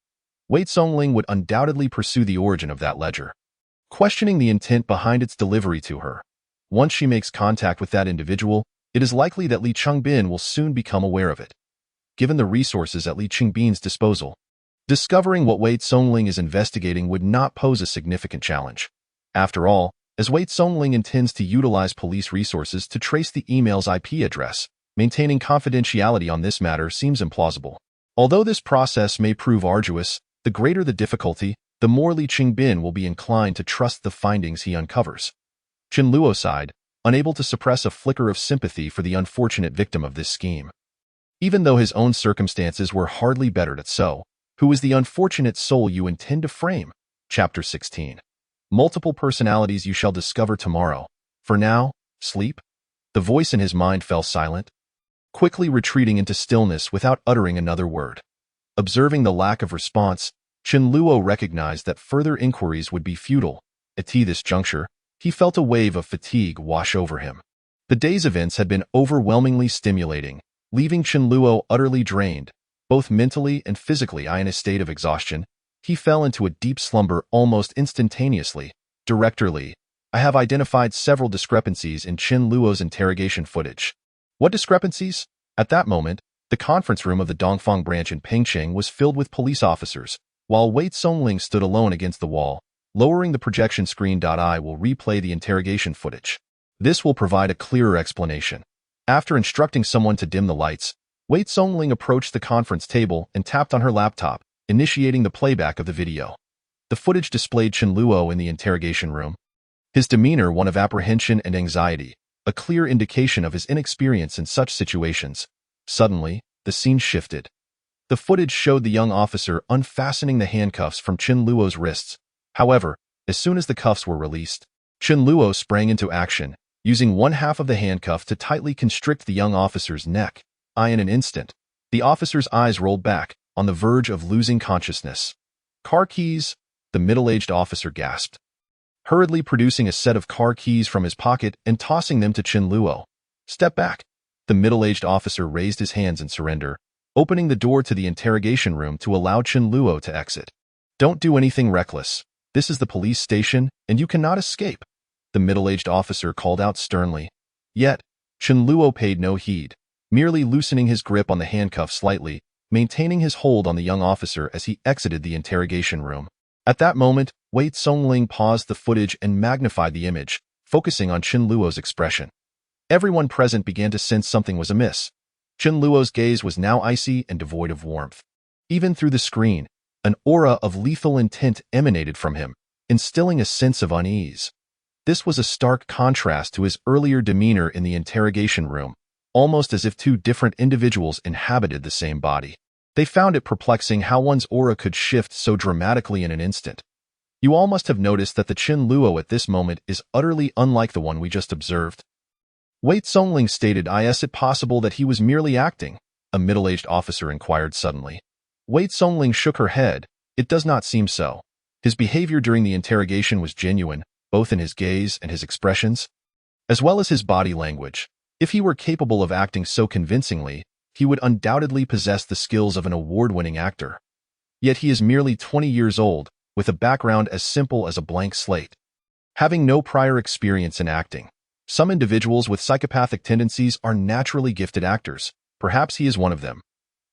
Wei Tsongling would undoubtedly pursue the origin of that ledger, questioning the intent behind its delivery to her. Once she makes contact with that individual, it is likely that Li Qingbin will soon become aware of it. Given the resources at Li Qingbin's disposal, discovering what Wei Tsongling is investigating would not pose a significant challenge. After all, as Wei Tsongling intends to utilize police resources to trace the email's IP address, maintaining confidentiality on this matter seems implausible. Although this process may prove arduous, the greater the difficulty, the more Li Qingbin will be inclined to trust the findings he uncovers. Chen Luo sighed, unable to suppress a flicker of sympathy for the unfortunate victim of this scheme. Even though his own circumstances were hardly bettered at so, who is the unfortunate soul you intend to frame? Chapter 16. Multiple personalities you shall discover tomorrow. For now, sleep. The voice in his mind fell silent, quickly retreating into stillness without uttering another word. Observing the lack of response, Chen Luo recognized that further inquiries would be futile. At this juncture, he felt a wave of fatigue wash over him. The day's events had been overwhelmingly stimulating, leaving Chen Luo utterly drained, both mentally and physically. In a state of exhaustion, he fell into a deep slumber almost instantaneously. Director Li, I have identified several discrepancies in Chen Luo's interrogation footage. What discrepancies? At that moment, the conference room of the Dongfang branch in Pengcheng was filled with police officers, while Wei Tsongling stood alone against the wall, lowering the projection screen. I will replay the interrogation footage. This will provide a clearer explanation. After instructing someone to dim the lights, Wei Tsongling approached the conference table and tapped on her laptop, initiating the playback of the video. The footage displayed Chen Luo in the interrogation room, his demeanor one of apprehension and anxiety, a clear indication of his inexperience in such situations. Suddenly, the scene shifted. The footage showed the young officer unfastening the handcuffs from Chen Luo's wrists. However, as soon as the cuffs were released, Chen Luo sprang into action, using one half of the handcuff to tightly constrict the young officer's neck. In an instant, the officer's eyes rolled back, on the verge of losing consciousness. Car keys, the middle-aged officer gasped, hurriedly producing a set of car keys from his pocket and tossing them to Chen Luo. Step back. The middle-aged officer raised his hands in surrender, opening the door to the interrogation room to allow Chen Luo to exit. Don't do anything reckless. This is the police station, and you cannot escape, the middle-aged officer called out sternly. Yet, Chen Luo paid no heed, merely loosening his grip on the handcuff slightly, maintaining his hold on the young officer as he exited the interrogation room. At that moment, Wei Tsongling paused the footage and magnified the image, focusing on Chen Luo's expression. Everyone present began to sense something was amiss. Chen Luo's gaze was now icy and devoid of warmth. Even through the screen, an aura of lethal intent emanated from him, instilling a sense of unease. This was a stark contrast to his earlier demeanor in the interrogation room, almost as if two different individuals inhabited the same body. They found it perplexing how one's aura could shift so dramatically in an instant. You all must have noticed that the Chen Luo at this moment is utterly unlike the one we just observed. Wei Tsongling stated, "Is it possible that he was merely acting?" A middle-aged officer inquired suddenly. Wei Tsongling shook her head. "It does not seem so. His behavior during the interrogation was genuine, both in his gaze and his expressions, as well as his body language. If he were capable of acting so convincingly, he would undoubtedly possess the skills of an award-winning actor. Yet he is merely 20 years old, with a background as simple as a blank slate. Having no prior experience in acting, some individuals with psychopathic tendencies are naturally gifted actors. Perhaps he is one of them."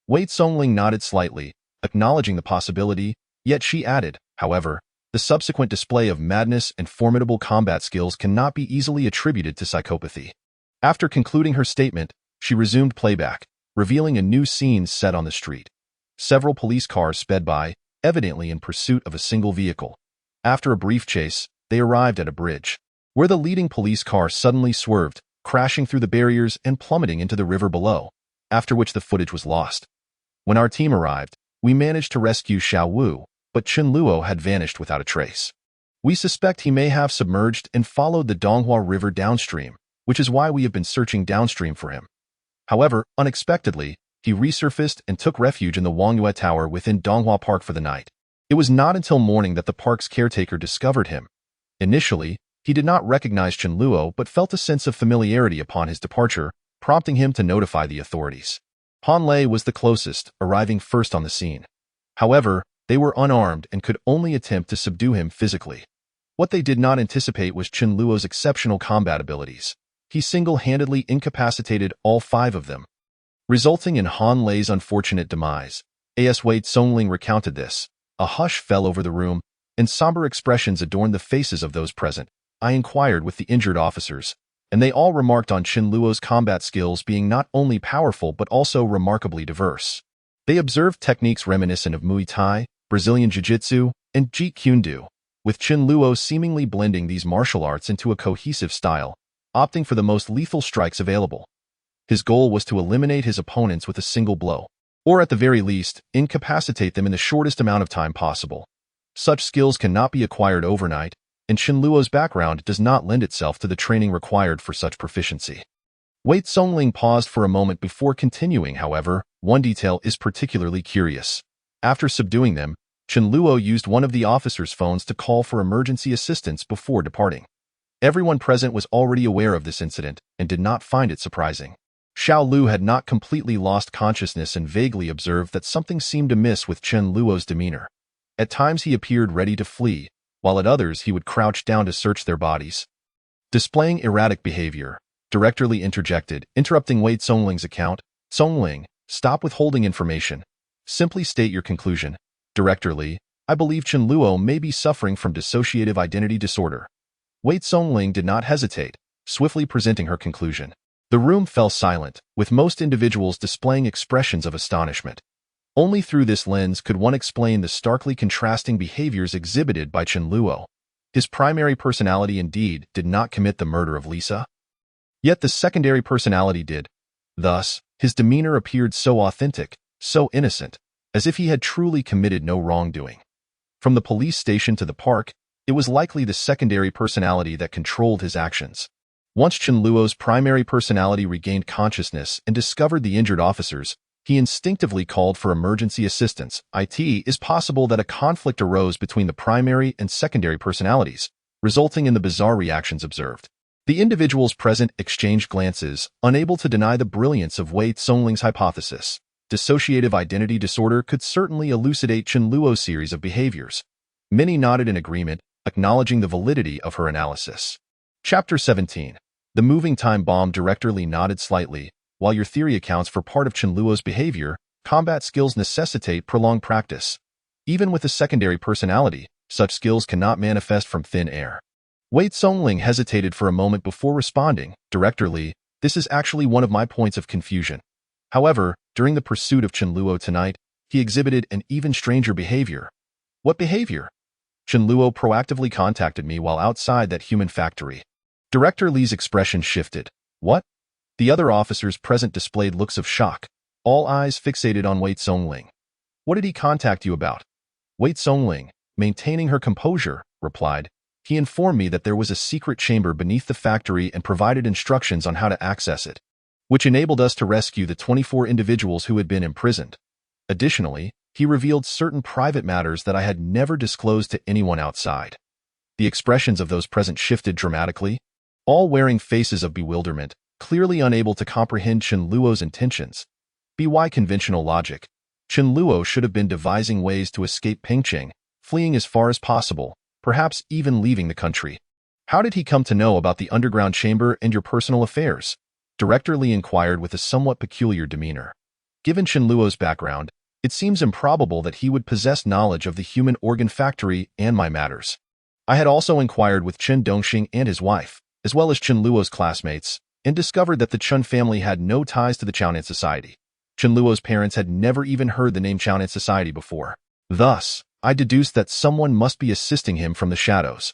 Wei Tsongling nodded slightly, acknowledging the possibility, yet she added, "However, the subsequent display of madness and formidable combat skills cannot be easily attributed to psychopathy." After concluding her statement, she resumed playback, revealing a new scene set on the street. Several police cars sped by, evidently in pursuit of a single vehicle. After a brief chase, they arrived at a bridge, where the leading police car suddenly swerved, crashing through the barriers and plummeting into the river below, after which the footage was lost. When our team arrived, we managed to rescue Xiao Wu, but Chen Luo had vanished without a trace. We suspect he may have submerged and followed the Donghua River downstream, which is why we have been searching downstream for him. However, unexpectedly, he resurfaced and took refuge in the Wangyue Tower within Donghua Park for the night. It was not until morning that the park's caretaker discovered him. Initially, he did not recognize Chen Luo but felt a sense of familiarity upon his departure, prompting him to notify the authorities. Han Lei was the closest, arriving first on the scene. However, they were unarmed and could only attempt to subdue him physically. What they did not anticipate was Chen Luo's exceptional combat abilities. He single-handedly incapacitated all 5 of them, resulting in Han Lei's unfortunate demise. As Wei Tsongling recounted this, a hush fell over the room, and somber expressions adorned the faces of those present. I inquired with the injured officers, and they all remarked on Chen Luo's combat skills being not only powerful but also remarkably diverse. They observed techniques reminiscent of Muay Thai, Brazilian Jiu-Jitsu, and Jeet Kune Do, with Chen Luo seemingly blending these martial arts into a cohesive style, opting for the most lethal strikes available. His goal was to eliminate his opponents with a single blow, or at the very least, incapacitate them in the shortest amount of time possible. Such skills cannot be acquired overnight, and Chen Luo's background does not lend itself to the training required for such proficiency. Wei Tsongling paused for a moment before continuing. However, one detail is particularly curious. After subduing them, Chen Luo used one of the officers' phones to call for emergency assistance before departing. Everyone present was already aware of this incident and did not find it surprising. Xiao Lu had not completely lost consciousness and vaguely observed that something seemed amiss with Chen Luo's demeanor. At times he appeared ready to flee, while at others he would crouch down to search their bodies. Displaying erratic behavior, Director Li interjected, interrupting Wei Tsongling's account. "Tsongling, stop withholding information. Simply state your conclusion." "Director Li, I believe Chen Luo may be suffering from dissociative identity disorder." Wei Tsongling did not hesitate, swiftly presenting her conclusion. The room fell silent, with most individuals displaying expressions of astonishment. Only through this lens could one explain the starkly contrasting behaviors exhibited by Chen Luo. His primary personality indeed did not commit the murder of Lisa, yet the secondary personality did. Thus, his demeanor appeared so authentic, so innocent, as if he had truly committed no wrongdoing. From the police station to the park, it was likely the secondary personality that controlled his actions. Once Chen Luo's primary personality regained consciousness and discovered the injured officers, he instinctively called for emergency assistance. It is possible that a conflict arose between the primary and secondary personalities, resulting in the bizarre reactions observed. The individuals present exchanged glances, unable to deny the brilliance of Wei Tsongling's hypothesis. Dissociative identity disorder could certainly elucidate Chen Luo's series of behaviors. Many nodded in agreement, acknowledging the validity of her analysis. Chapter 17. The moving time bomb director Li nodded slightly. While your theory accounts for part of Chen Luo's behavior, combat skills necessitate prolonged practice. Even with a secondary personality, such skills cannot manifest from thin air. Wei Zongling hesitated for a moment before responding. Director Li, this is actually one of my points of confusion. However, during the pursuit of Chen Luo tonight, he exhibited an even stranger behavior. What behavior? Chen Luo proactively contacted me while outside that human factory. Director Li's expression shifted. What? The other officers present displayed looks of shock, all eyes fixated on Wei Zongling. What did he contact you about? Wei Zongling, maintaining her composure, replied. He informed me that there was a secret chamber beneath the factory and provided instructions on how to access it, which enabled us to rescue the 24 individuals who had been imprisoned. Additionally, he revealed certain private matters that I had never disclosed to anyone outside. The expressions of those present shifted dramatically, all wearing faces of bewilderment, clearly unable to comprehend Chen Luo's intentions. By conventional logic, Chen Luo should have been devising ways to escape Pingqing, fleeing as far as possible, perhaps even leaving the country. How did he come to know about the underground chamber and your personal affairs? Director Li inquired with a somewhat peculiar demeanor. Given Chen Luo's background, it seems improbable that he would possess knowledge of the human organ factory and my matters. I had also inquired with Chen Dongxing and his wife, as well as Chen Luo's classmates, and discovered that the Chen family had no ties to the Chaonan Society. Chen Luo's parents had never even heard the name Chaonan Society before. Thus, I deduced that someone must be assisting him from the shadows.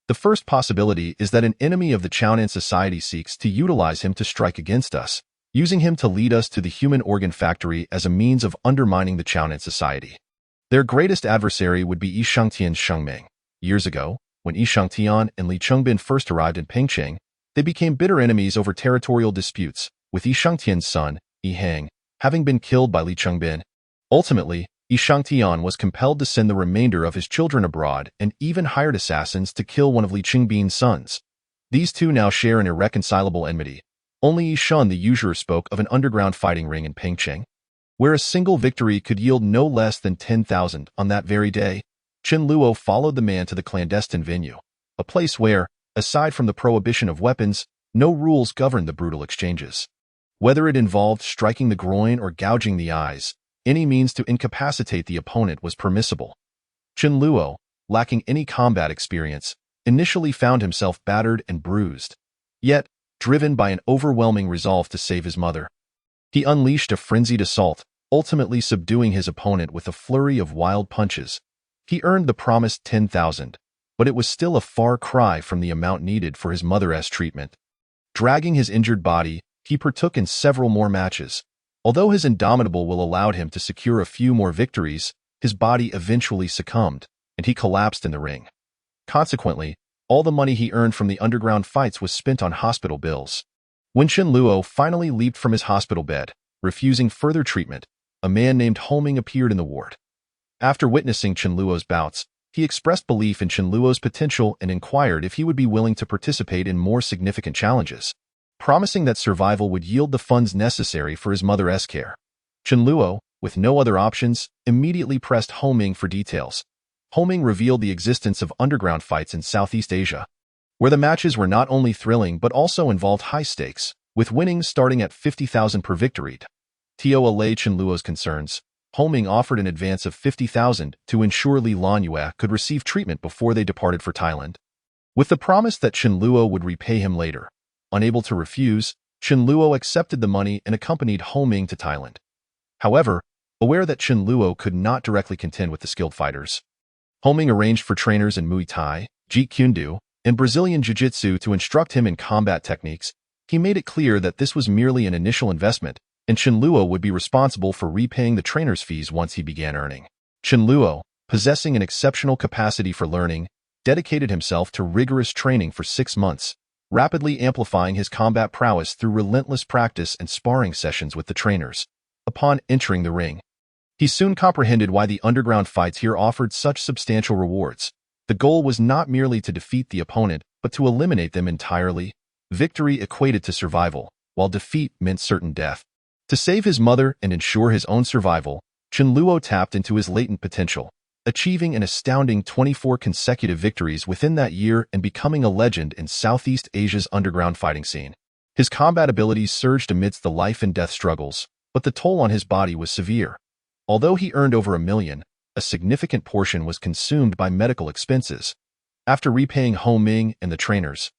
The first possibility is that an enemy of the Chaonan Society seeks to utilize him to strike against us, using him to lead us to the human organ factory as a means of undermining the Chaonan Society. Their greatest adversary would be Yi Shangtian's Shengming. Years ago, when Yi Shangtian and Li Chengbin first arrived in Pingqing, they became bitter enemies over territorial disputes, with Yi Shangtian's son, Yi Hang, having been killed by Li Chengbin. Ultimately, Yi Shangtian was compelled to send the remainder of his children abroad and even hired assassins to kill one of Li Chengbin's sons. These two now share an irreconcilable enmity. Only Yi Shun the usurer spoke of an underground fighting ring in Pingqing, where a single victory could yield no less than 10,000 on that very day. Chen Luo followed the man to the clandestine venue, a place where, aside from the prohibition of weapons, no rules governed the brutal exchanges. Whether it involved striking the groin or gouging the eyes, any means to incapacitate the opponent was permissible. Chen Luo, lacking any combat experience, initially found himself battered and bruised. Yet, driven by an overwhelming resolve to save his mother, he unleashed a frenzied assault, ultimately subduing his opponent with a flurry of wild punches. He earned the promised 10,000, but it was still a far cry from the amount needed for his mother's treatment. Dragging his injured body, he partook in several more matches. Although his indomitable will allowed him to secure a few more victories, his body eventually succumbed, and he collapsed in the ring. Consequently, all the money he earned from the underground fights was spent on hospital bills. When Chen Luo finally leaped from his hospital bed, refusing further treatment, a man named Homing appeared in the ward. After witnessing Chen Luo's bouts, he expressed belief in Chen Luo's potential and inquired if he would be willing to participate in more significant challenges, promising that survival would yield the funds necessary for his mother's care. Chen Luo, with no other options, immediately pressed Homing for details. Homing revealed the existence of underground fights in Southeast Asia, where the matches were not only thrilling but also involved high stakes, with winnings starting at 50,000 per victory. To allay Chen Luo's concerns, Homing offered an advance of 50,000 to ensure Li Lanyue could receive treatment before they departed for Thailand, with the promise that Chen Luo would repay him later. Unable to refuse, Chen Luo accepted the money and accompanied Homing to Thailand. However, aware that Chen Luo could not directly contend with the skilled fighters, Homing arranged for trainers in Muay Thai, Jeet Kune Do, and Brazilian Jiu-Jitsu to instruct him in combat techniques. He made it clear that this was merely an initial investment, and Chen Luo would be responsible for repaying the trainer's fees once he began earning. Chen Luo, possessing an exceptional capacity for learning, dedicated himself to rigorous training for 6 months, rapidly amplifying his combat prowess through relentless practice and sparring sessions with the trainers. Upon entering the ring, he soon comprehended why the underground fights here offered such substantial rewards. The goal was not merely to defeat the opponent, but to eliminate them entirely. Victory equated to survival, while defeat meant certain death. To save his mother and ensure his own survival, Chen Luo tapped into his latent potential. achieving an astounding 24 consecutive victories within that year and becoming a legend in Southeast Asia's underground fighting scene. His combat abilities surged amidst the life-and-death struggles, but the toll on his body was severe. Although he earned over $1 million, a significant portion was consumed by medical expenses. After repaying Ho Ming and the trainers,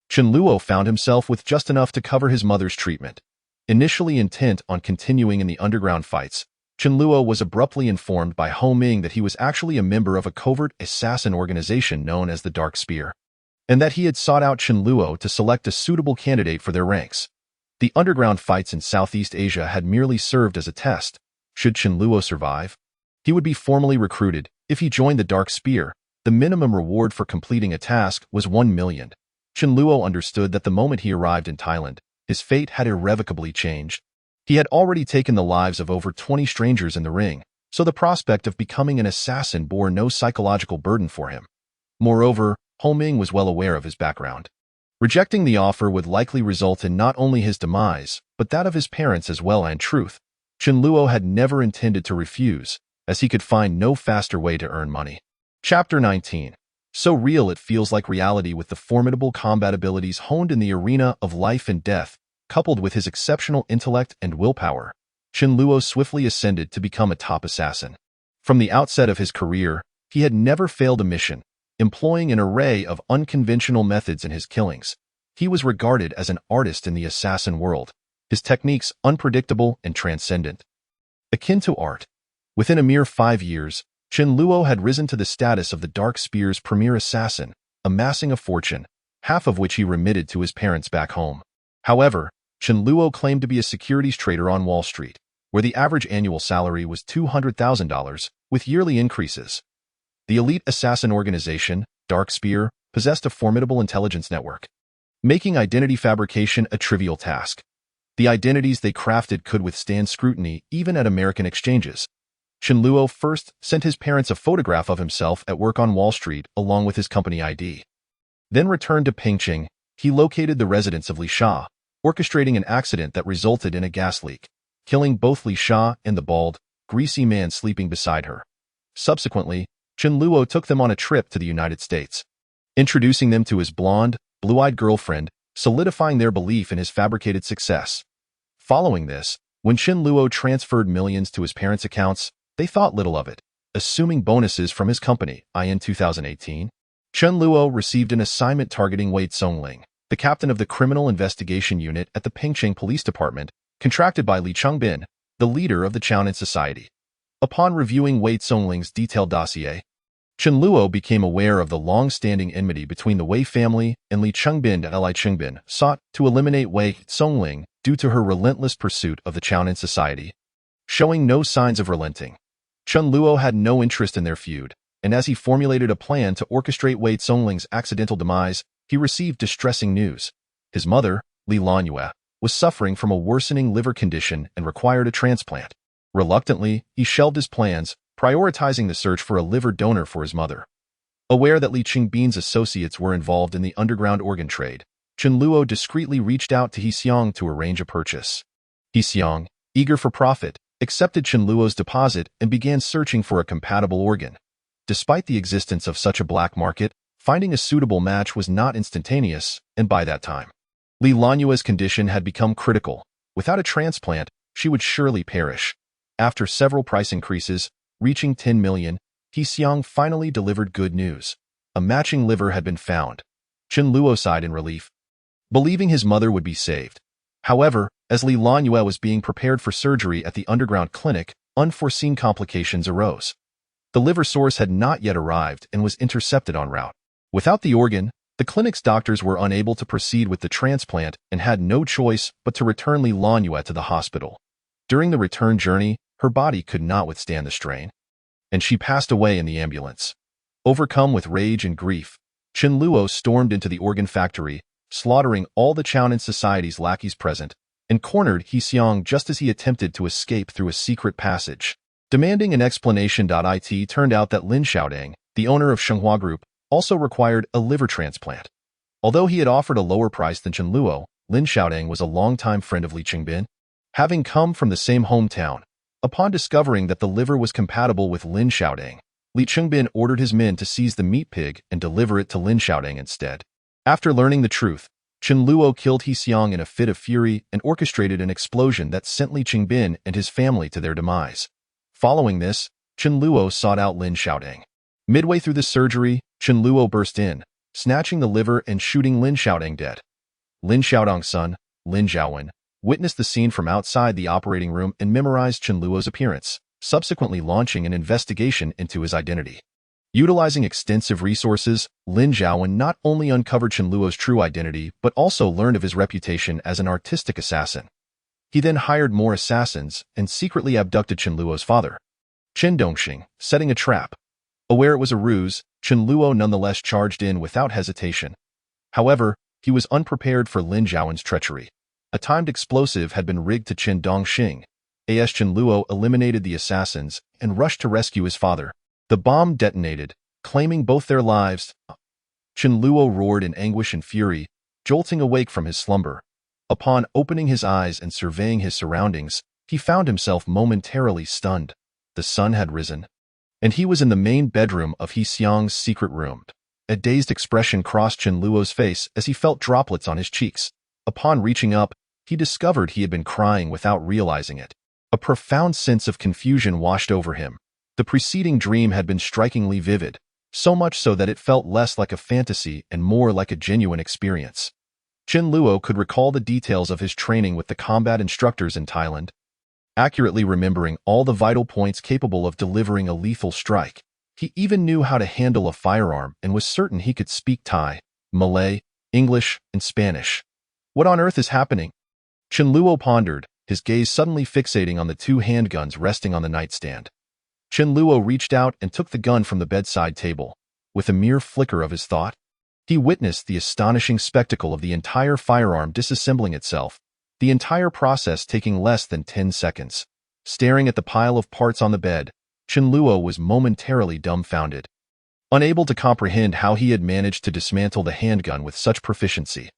Chen Luo found himself with just enough to cover his mother's treatment. Initially intent on continuing in the underground fights, Chen Luo was abruptly informed by Ho Ming that he was actually a member of a covert assassin organization known as the Dark Spear, and that he had sought out Chen Luo to select a suitable candidate for their ranks. The underground fights in Southeast Asia had merely served as a test. Should Chen Luo survive, he would be formally recruited. If he joined the Dark Spear, the minimum reward for completing a task was $1 million. Chen Luo understood that the moment he arrived in Thailand, his fate had irrevocably changed. He had already taken the lives of over 20 strangers in the ring, so the prospect of becoming an assassin bore no psychological burden for him. Moreover, Ho Ming was well aware of his background. Rejecting the offer would likely result in not only his demise, but that of his parents as well. In truth, Chen Luo had never intended to refuse, as he could find no faster way to earn money. Chapter 19. So real it feels like reality. With the formidable combat abilities honed in the arena of life and death, coupled with his exceptional intellect and willpower, Chen Luo swiftly ascended to become a top assassin. From the outset of his career, he had never failed a mission, employing an array of unconventional methods in his killings. He was regarded as an artist in the assassin world, his techniques unpredictable and transcendent. Akin to art, within a mere 5 years, Chen Luo had risen to the status of the Dark Spear's premier assassin, amassing a fortune, half of which he remitted to his parents back home. However, Chen Luo claimed to be a securities trader on Wall Street, where the average annual salary was $200,000, with yearly increases. The elite assassin organization, Dark Spear, possessed a formidable intelligence network, making identity fabrication a trivial task. The identities they crafted could withstand scrutiny even at American exchanges. Chen Luo first sent his parents a photograph of himself at work on Wall Street along with his company ID. Then returned to Pingching. He located the residence of Li Sha, orchestrating an accident that resulted in a gas leak, killing both Li Sha and the bald, greasy man sleeping beside her. Subsequently, Chen Luo took them on a trip to the United States, introducing them to his blonde, blue-eyed girlfriend, solidifying their belief in his fabricated success. Following this, when Chen Luo transferred millions to his parents' accounts, they thought little of it, assuming bonuses from his company. In 2018, Chen Luo received an assignment targeting Wei Zongling, the captain of the Criminal Investigation Unit at the Pingcheng Police Department, contracted by Li Changbin, the leader of the Chaonan Society. Upon reviewing Wei Zongling's detailed dossier, Chen Luo became aware of the long-standing enmity between the Wei family and Li Changbin. Li Changbin sought to eliminate Wei Zongling due to her relentless pursuit of the Chaonan Society. Showing no signs of relenting, Chen Luo had no interest in their feud, and as he formulated a plan to orchestrate Wei Zongling's accidental demise, he received distressing news. His mother, Li Lanyue, was suffering from a worsening liver condition and required a transplant. Reluctantly, he shelved his plans, prioritizing the search for a liver donor for his mother. Aware that Li Qingbin's associates were involved in the underground organ trade, Chen Luo discreetly reached out to He Xiong to arrange a purchase. He Xiong, eager for profit, accepted Chen Luo's deposit and began searching for a compatible organ. Despite the existence of such a black market, finding a suitable match was not instantaneous, and by that time, Li Lanyue's condition had become critical. Without a transplant, she would surely perish. After several price increases, reaching 10 million, He Xiong finally delivered good news. A matching liver had been found. Chen Luo sighed in relief, believing his mother would be saved. However, as Li Lanyue was being prepared for surgery at the underground clinic, unforeseen complications arose. The liver source had not yet arrived and was intercepted en route. Without the organ, the clinic's doctors were unable to proceed with the transplant and had no choice but to return Li Lanyue to the hospital. During the return journey, her body could not withstand the strain, and she passed away in the ambulance. Overcome with rage and grief, Chen Luo stormed into the organ factory, slaughtering all the Chaonan Society's lackeys present, and cornered He Xiong just as he attempted to escape through a secret passage. Demanding an explanation, it turned out that Lin Xiaodang, the owner of Shenghua Group, also required a liver transplant. Although he had offered a lower price than Chen Luo, Lin Xiaodang was a longtime friend of Li Qingbin, having come from the same hometown. Upon discovering that the liver was compatible with Lin Xiaodang, Li Chengbin ordered his men to seize the meat pig and deliver it to Lin Xiaodong instead. After learning the truth, Chen Luo killed He Xiang in a fit of fury and orchestrated an explosion that sent Li Chengbin and his family to their demise. Following this, Chen Luo sought out Lin Xiaodong. Midway through the surgery, Chen Luo burst in, snatching the liver and shooting Lin Xiaodong dead. Lin Xiaodong's son, Lin Xiaowen, witnessed the scene from outside the operating room and memorized Chen Luo's appearance, subsequently launching an investigation into his identity. Utilizing extensive resources, Lin Xiaowen not only uncovered Chen Luo's true identity but also learned of his reputation as an artistic assassin. He then hired more assassins and secretly abducted Chen Luo's father, Chen Dongxing, setting a trap. Aware it was a ruse, Chen Luo nonetheless charged in without hesitation. However, he was unprepared for Lin Xiaowen's treachery. A timed explosive had been rigged to Chen Dongxing. As Chen Luo eliminated the assassins and rushed to rescue his father, the bomb detonated, claiming both their lives. Chen Luo roared in anguish and fury, jolting awake from his slumber. Upon opening his eyes and surveying his surroundings, he found himself momentarily stunned. The sun had risen, and he was in the main bedroom of He Xiang's secret room. A dazed expression crossed Chen Luo's face as he felt droplets on his cheeks. Upon reaching up, he discovered he had been crying without realizing it. A profound sense of confusion washed over him. The preceding dream had been strikingly vivid, so much so that it felt less like a fantasy and more like a genuine experience. Chen Luo could recall the details of his training with the combat instructors in Thailand, accurately remembering all the vital points capable of delivering a lethal strike. He even knew how to handle a firearm and was certain he could speak Thai, Malay, English, and Spanish. What on earth is happening? Chen Luo pondered, his gaze suddenly fixating on the two handguns resting on the nightstand. Chen Luo reached out and took the gun from the bedside table. With a mere flicker of his thought, he witnessed the astonishing spectacle of the entire firearm disassembling itself, the entire process taking less than 10 seconds. Staring at the pile of parts on the bed, Chen Luo was momentarily dumbfounded, unable to comprehend how he had managed to dismantle the handgun with such proficiency.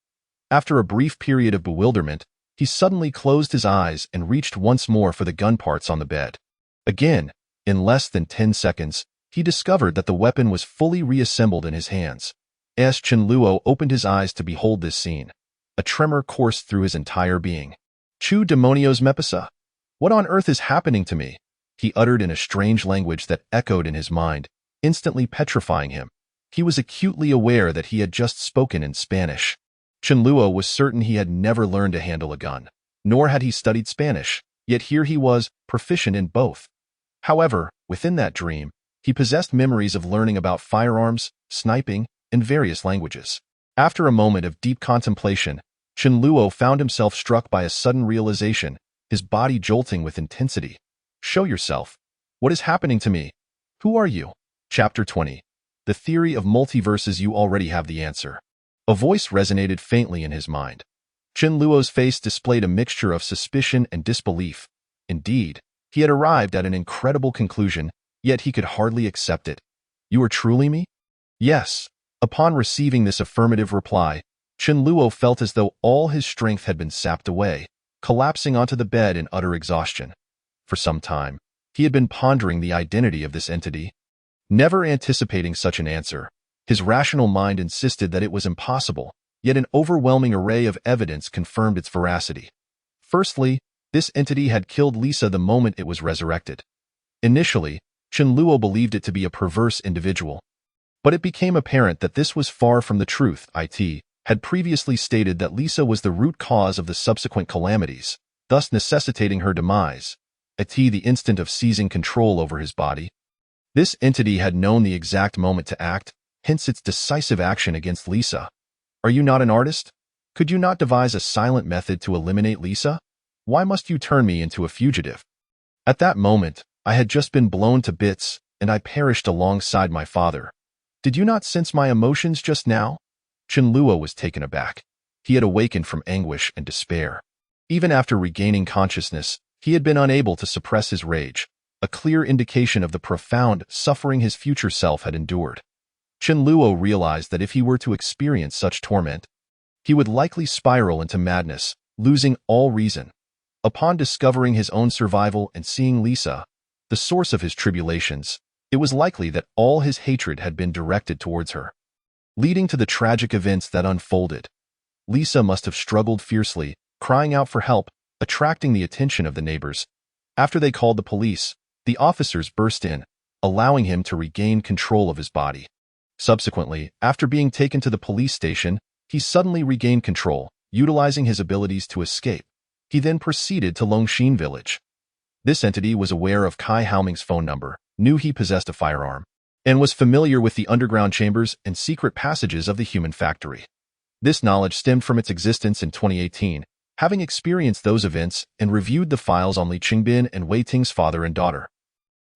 After a brief period of bewilderment, he suddenly closed his eyes and reached once more for the gun parts on the bed. Again, in less than 10 seconds, he discovered that the weapon was fully reassembled in his hands. As Chen Luo opened his eyes to behold this scene, a tremor coursed through his entire being. Chu demonios me pasa? What on earth is happening to me? He uttered in a strange language that echoed in his mind, instantly petrifying him. He was acutely aware that he had just spoken in Spanish. Chen Luo was certain he had never learned to handle a gun, nor had he studied Spanish, yet here he was, proficient in both. However, within that dream, he possessed memories of learning about firearms, sniping, and various languages. After a moment of deep contemplation, Chen Luo found himself struck by a sudden realization, his body jolting with intensity. Show yourself. What is happening to me? Who are you? Chapter 20. The theory of multiverses. You already have the answer. A voice resonated faintly in his mind. Chen Luo's face displayed a mixture of suspicion and disbelief. Indeed, he had arrived at an incredible conclusion, yet he could hardly accept it. You are truly me? Yes. Upon receiving this affirmative reply, Chen Luo felt as though all his strength had been sapped away, collapsing onto the bed in utter exhaustion. For some time, he had been pondering the identity of this entity. Never anticipating such an answer, his rational mind insisted that it was impossible, yet an overwhelming array of evidence confirmed its veracity. Firstly, this entity had killed Lisa the moment it was resurrected. Initially, Chen Luo believed it to be a perverse individual. But it became apparent that this was far from the truth. It had previously stated that Lisa was the root cause of the subsequent calamities, thus necessitating her demise. The instant of seizing control over his body. This entity had known the exact moment to act, hence its decisive action against Lisa. Are you not an artist? Could you not devise a silent method to eliminate Lisa? Why must you turn me into a fugitive? At that moment, I had just been blown to bits, and I perished alongside my father. Did you not sense my emotions just now? Chen Luo was taken aback. He had awakened from anguish and despair. Even after regaining consciousness, he had been unable to suppress his rage, a clear indication of the profound suffering his future self had endured. Chen Luo realized that if he were to experience such torment, he would likely spiral into madness, losing all reason. Upon discovering his own survival and seeing Lisa, the source of his tribulations, It was likely that all his hatred had been directed towards her, leading to the tragic events that unfolded. Lisa must have struggled fiercely, crying out for help, attracting the attention of the neighbors. After they called the police, the officers burst in, allowing him to regain control of his body. Subsequently, after being taken to the police station, he suddenly regained control, utilizing his abilities to escape. He then proceeded to Longshin village. This entity was aware of Kai Haoming's phone number, knew he possessed a firearm, and was familiar with the underground chambers and secret passages of the human factory. This knowledge stemmed from its existence in 2018, having experienced those events and reviewed the files on Li Qingbin and Wei Ting's father and daughter,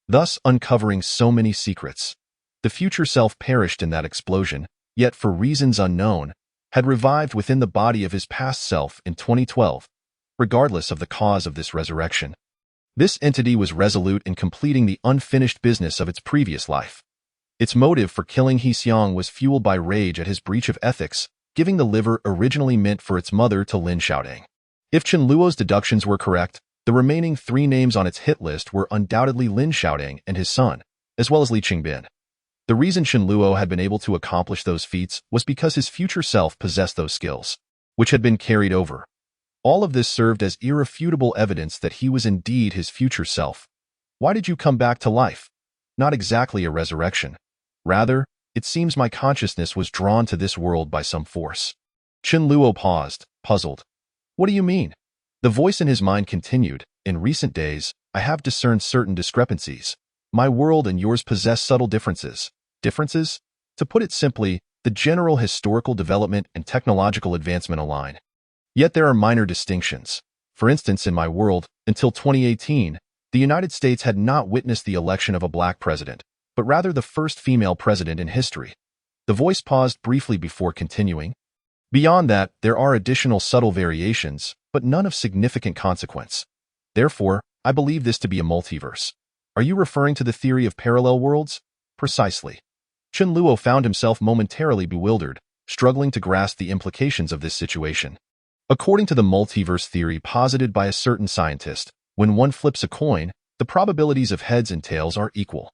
thus uncovering so many secrets. The future self perished in that explosion, yet for reasons unknown, had revived within the body of his past self in 2012, regardless of the cause of this resurrection. This entity was resolute in completing the unfinished business of its previous life. Its motive for killing He Xiang was fueled by rage at his breach of ethics, giving the liver originally meant for its mother to Lin Xiaoding. If Chen Luo's deductions were correct, the remaining 3 names on its hit list were undoubtedly Lin Xiaoding and his son, as well as Li Qingbin. The reason Chen Luo had been able to accomplish those feats was because his future self possessed those skills, which had been carried over. All of this served as irrefutable evidence that he was indeed his future self. Why did you come back to life? Not exactly a resurrection. Rather, it seems my consciousness was drawn to this world by some force. Chen Luo paused, puzzled. What do you mean? The voice in his mind continued. In recent days, I have discerned certain discrepancies. My world and yours possess subtle differences. Differences? To put it simply, the general historical development and technological advancement align. Yet there are minor distinctions. For instance, in my world, until 2018, the United States had not witnessed the election of a black president, but rather the first female president in history. The voice paused briefly before continuing. Beyond that, there are additional subtle variations, but none of significant consequence. Therefore, I believe this to be a multiverse. Are you referring to the theory of parallel worlds? Precisely. Chen Luo found himself momentarily bewildered, struggling to grasp the implications of this situation. According to the multiverse theory posited by a certain scientist, when one flips a coin, the probabilities of heads and tails are equal.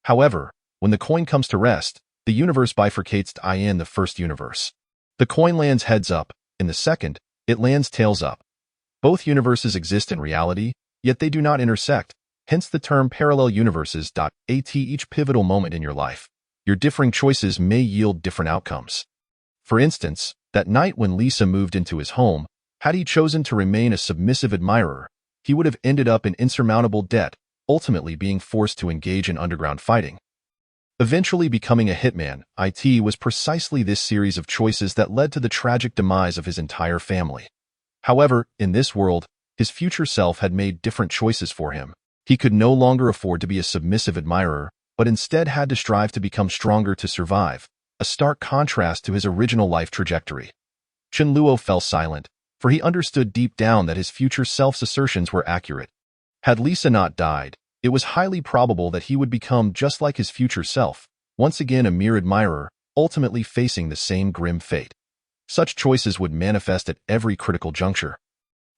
However, when the coin comes to rest, the universe bifurcates to in the first universe. The coin lands heads up, in the second, it lands tails up. Both universes exist in reality, yet they do not intersect, hence the term parallel universes. At each pivotal moment in your life, your differing choices may yield different outcomes. For instance, that night when Lisa moved into his home, had he chosen to remain a submissive admirer, he would have ended up in insurmountable debt, ultimately being forced to engage in underground fighting. Eventually becoming a hitman, it was precisely this series of choices that led to the tragic demise of his entire family. However, in this world, his future self had made different choices for him. He could no longer afford to be a submissive admirer, but instead had to strive to become stronger to survive, a stark contrast to his original life trajectory. Chen Luo fell silent, for he understood deep down that his future self's assertions were accurate. Had Lisa not died, it was highly probable that he would become just like his future self, once again a mere admirer, ultimately facing the same grim fate. Such choices would manifest at every critical juncture,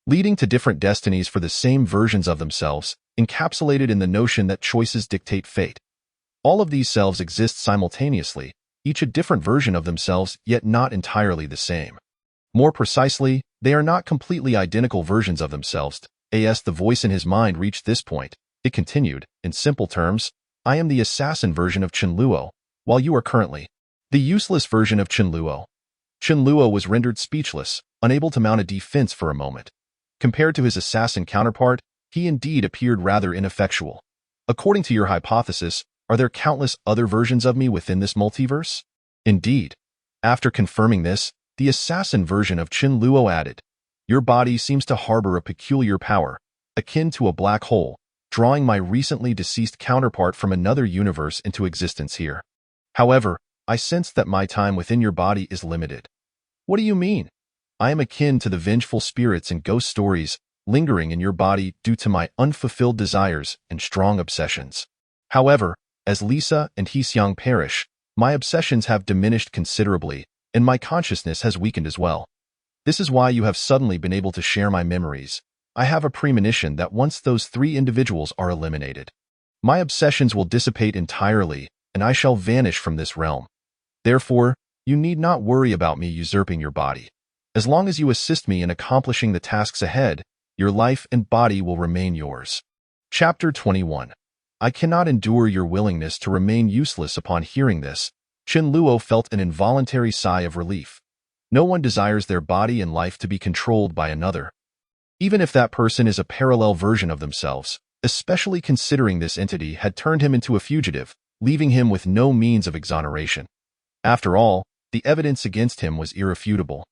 leading to different destinies for the same versions of themselves, encapsulated in the notion that choices dictate fate. All of these selves exist simultaneously, each a different version of themselves, yet not entirely the same. More precisely, they are not completely identical versions of themselves. As the voice in his mind reached this point, it continued, in simple terms, I am the assassin version of Chen Luo, while you are currently the useless version of Chen Luo. Chen Luo was rendered speechless, unable to mount a defense for a moment. Compared to his assassin counterpart, he indeed appeared rather ineffectual. According to your hypothesis, are there countless other versions of me within this multiverse? Indeed. After confirming this, the assassin version of Chen Luo added, your body seems to harbor a peculiar power, akin to a black hole, drawing my recently deceased counterpart from another universe into existence here. However, I sense that my time within your body is limited. What do you mean? I am akin to the vengeful spirits and ghost stories lingering in your body due to my unfulfilled desires and strong obsessions. However, as Lisa and He Xiang perish, my obsessions have diminished considerably, and my consciousness has weakened as well. This is why you have suddenly been able to share my memories. I have a premonition that once those 3 individuals are eliminated, My obsessions will dissipate entirely, and I shall vanish from this realm. Therefore, you need not worry about me usurping your body. As long as you assist me in accomplishing the tasks ahead, your life and body will remain yours. Chapter 21. I cannot endure your willingness to remain useless. Upon hearing this, Chen Luo felt an involuntary sigh of relief. No one desires their body and life to be controlled by another, even if that person is a parallel version of themselves, especially considering this entity had turned him into a fugitive, leaving him with no means of exoneration. After all, the evidence against him was irrefutable.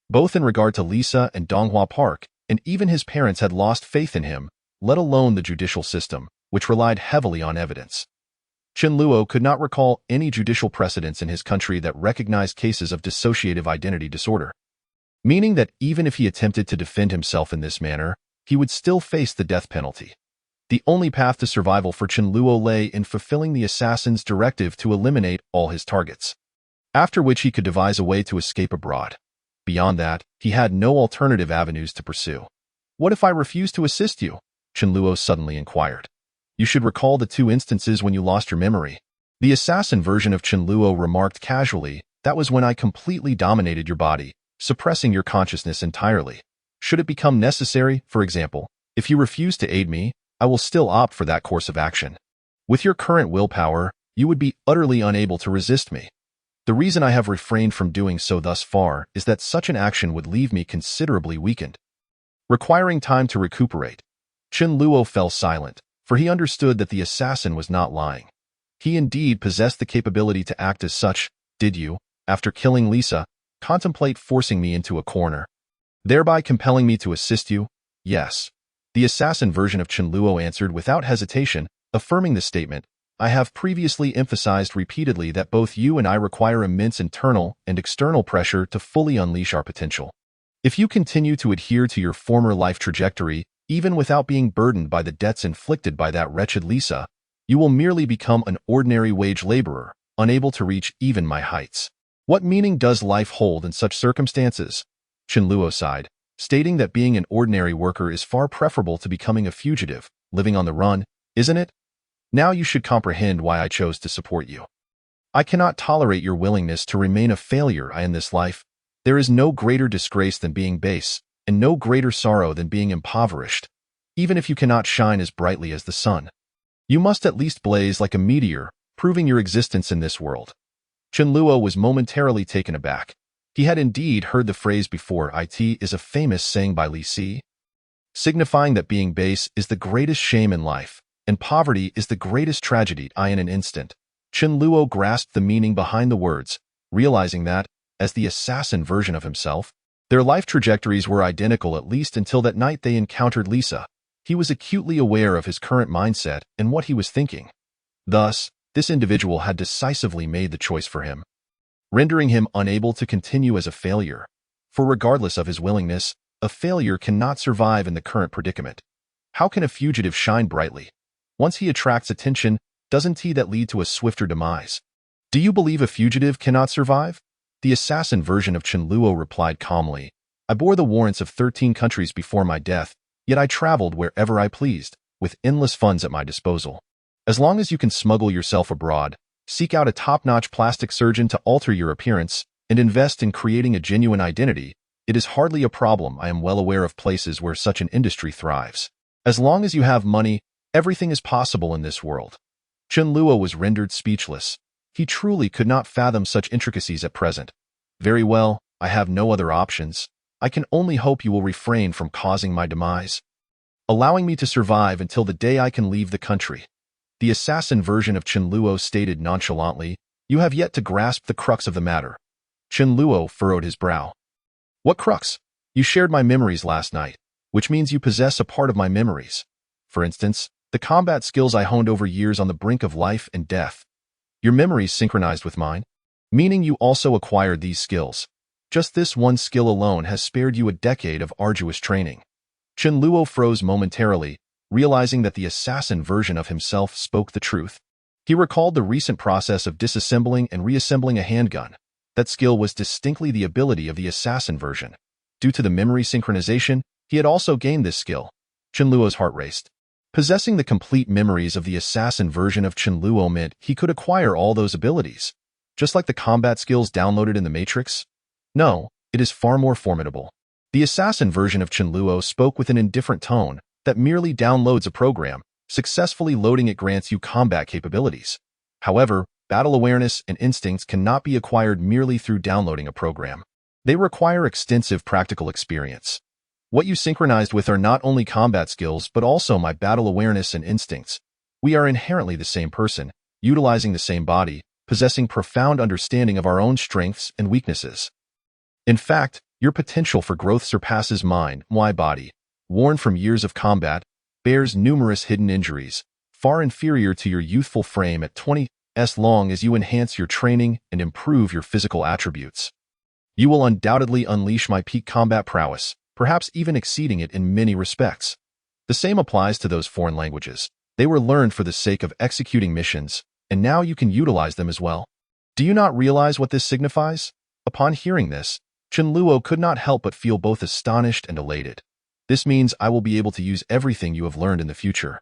Both in regard to Lisa and Donghua Park, and even his parents had lost faith in him, let alone the judicial system, which relied heavily on evidence. Chen Luo could not recall any judicial precedents in his country that recognized cases of dissociative identity disorder, meaning that even if he attempted to defend himself in this manner, he would still face the death penalty. The only path to survival for Chen Luo lay in fulfilling the assassin's directive to eliminate all his targets, after which he could devise a way to escape abroad. Beyond that, he had no alternative avenues to pursue. What if I refuse to assist you? Chen Luo suddenly inquired. You should recall the 2 instances when you lost your memory. The assassin version of Chen Luo remarked casually, that was when I completely dominated your body, suppressing your consciousness entirely. Should it become necessary, for example, if you refuse to aid me, I will still opt for that course of action. With your current willpower, you would be utterly unable to resist me. The reason I have refrained from doing so thus far is that such an action would leave me considerably weakened, requiring time to recuperate. Chen Luo fell silent, for he understood that the assassin was not lying. He indeed possessed the capability to act as such. Did you, after killing Lisa, contemplate forcing me into a corner, thereby compelling me to assist you? Yes. The assassin version of Chen Luo answered without hesitation, affirming the statement. I have previously emphasized repeatedly that both you and I require immense internal and external pressure to fully unleash our potential. If you continue to adhere to your former life trajectory, even without being burdened by the debts inflicted by that wretched Lisa, you will merely become an ordinary wage laborer, unable to reach even my heights. What meaning does life hold in such circumstances? Chen Luo sighed, stating that being an ordinary worker is far preferable to becoming a fugitive, living on the run, isn't it? Now you should comprehend why I chose to support you. I cannot tolerate your willingness to remain a failure in this life. There is no greater disgrace than being base, and no greater sorrow than being impoverished, even if you cannot shine as brightly as the sun. You must at least blaze like a meteor, proving your existence in this world. Chen Luo was momentarily taken aback. He had indeed heard the phrase before. It is a famous saying by Li Si, signifying that being base is the greatest shame in life, and poverty is the greatest tragedy. In an instant, Chen Luo grasped the meaning behind the words, realizing that, as the assassin version of himself, their life trajectories were identical at least until that night they encountered Lisa. He was acutely aware of his current mindset and what he was thinking. Thus, this individual had decisively made the choice for him, rendering him unable to continue as a failure. For regardless of his willingness, a failure cannot survive in the current predicament. How can a fugitive shine brightly? Once he attracts attention, doesn't that lead to a swifter demise? Do you believe a fugitive cannot survive? The assassin version of Chen Luo replied calmly, I bore the warrants of 13 countries before my death, yet I traveled wherever I pleased, with endless funds at my disposal. As long as you can smuggle yourself abroad, seek out a top-notch plastic surgeon to alter your appearance, and invest in creating a genuine identity, it is hardly a problem. I am well aware of places where such an industry thrives. As long as you have money, everything is possible in this world. Chen Luo was rendered speechless. He truly could not fathom such intricacies at present. Very well, I have no other options. I can only hope you will refrain from causing my demise, allowing me to survive until the day I can leave the country. The assassin version of Chen Luo stated nonchalantly, You have yet to grasp the crux of the matter. Chen Luo furrowed his brow. What crux? You shared my memories last night, which means you possess a part of my memories. For instance, the combat skills I honed over years on the brink of life and death. Your memories synchronized with mine, meaning you also acquired these skills. Just this one skill alone has spared you a decade of arduous training. Chen Luo froze momentarily, realizing that the assassin version of himself spoke the truth. He recalled the recent process of disassembling and reassembling a handgun. That skill was distinctly the ability of the assassin version. Due to the memory synchronization, he had also gained this skill. Chen Luo's heart raced. Possessing the complete memories of the assassin version of Chen Luo meant he could acquire all those abilities, just like the combat skills downloaded in the Matrix. No, it is far more formidable. The assassin version of Chen Luo spoke with an indifferent tone that merely downloads a program. Successfully loading it grants you combat capabilities. However, battle awareness and instincts cannot be acquired merely through downloading a program. They require extensive practical experience. What you synchronized with are not only combat skills but also my battle awareness and instincts. We are inherently the same person, utilizing the same body, possessing profound understanding of our own strengths and weaknesses. In fact, your potential for growth surpasses mine. My body, worn from years of combat, bears numerous hidden injuries, far inferior to your youthful frame at 20, as long as you enhance your training and improve your physical attributes. You will undoubtedly unleash my peak combat prowess, perhaps even exceeding it in many respects. The same applies to those foreign languages. They were learned for the sake of executing missions, and now you can utilize them as well. Do you not realize what this signifies? Upon hearing this, Chen Luo could not help but feel both astonished and elated. This means I will be able to use everything you have learned in the future.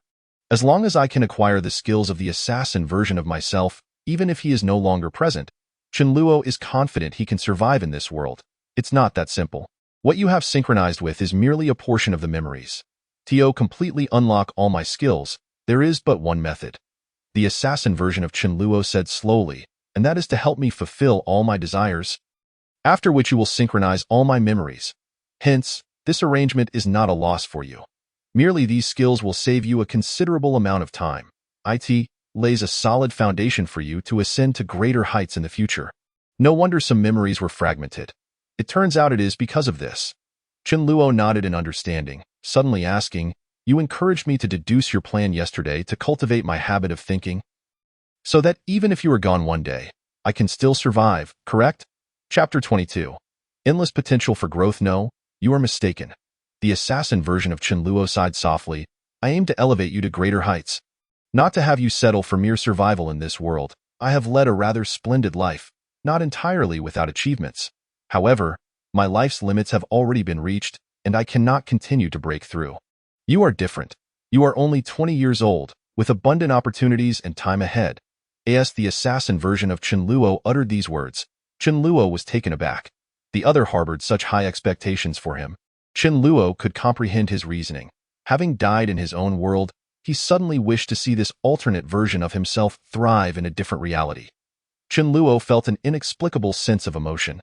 As long as I can acquire the skills of the assassin version of myself, even if he is no longer present, Chen Luo is confident he can survive in this world. It's not that simple. What you have synchronized with is merely a portion of the memories. To completely unlock all my skills, there is but one method. The assassin version of Chen Luo said slowly, and that is to help me fulfill all my desires, after which you will synchronize all my memories. Hence, this arrangement is not a loss for you. Merely these skills will save you a considerable amount of time. It lays a solid foundation for you to ascend to greater heights in the future. No wonder some memories were fragmented. It turns out it is because of this. Chen Luo nodded in understanding, suddenly asking, "You encouraged me to deduce your plan yesterday to cultivate my habit of thinking, so that even if you are gone one day, I can still survive, correct?" Chapter 22. Endless potential for growth. No, you are mistaken. The assassin version of Chen Luo sighed softly. I aim to elevate you to greater heights. Not to have you settle for mere survival in this world. I have led a rather splendid life, not entirely without achievements. However, my life's limits have already been reached, and I cannot continue to break through. You are different. You are only 20 years old, with abundant opportunities and time ahead. As the assassin version of Chen Luo uttered these words, Chen Luo was taken aback. The other harbored such high expectations for him. Chen Luo could comprehend his reasoning. Having died in his own world, he suddenly wished to see this alternate version of himself thrive in a different reality. Chen Luo felt an inexplicable sense of emotion.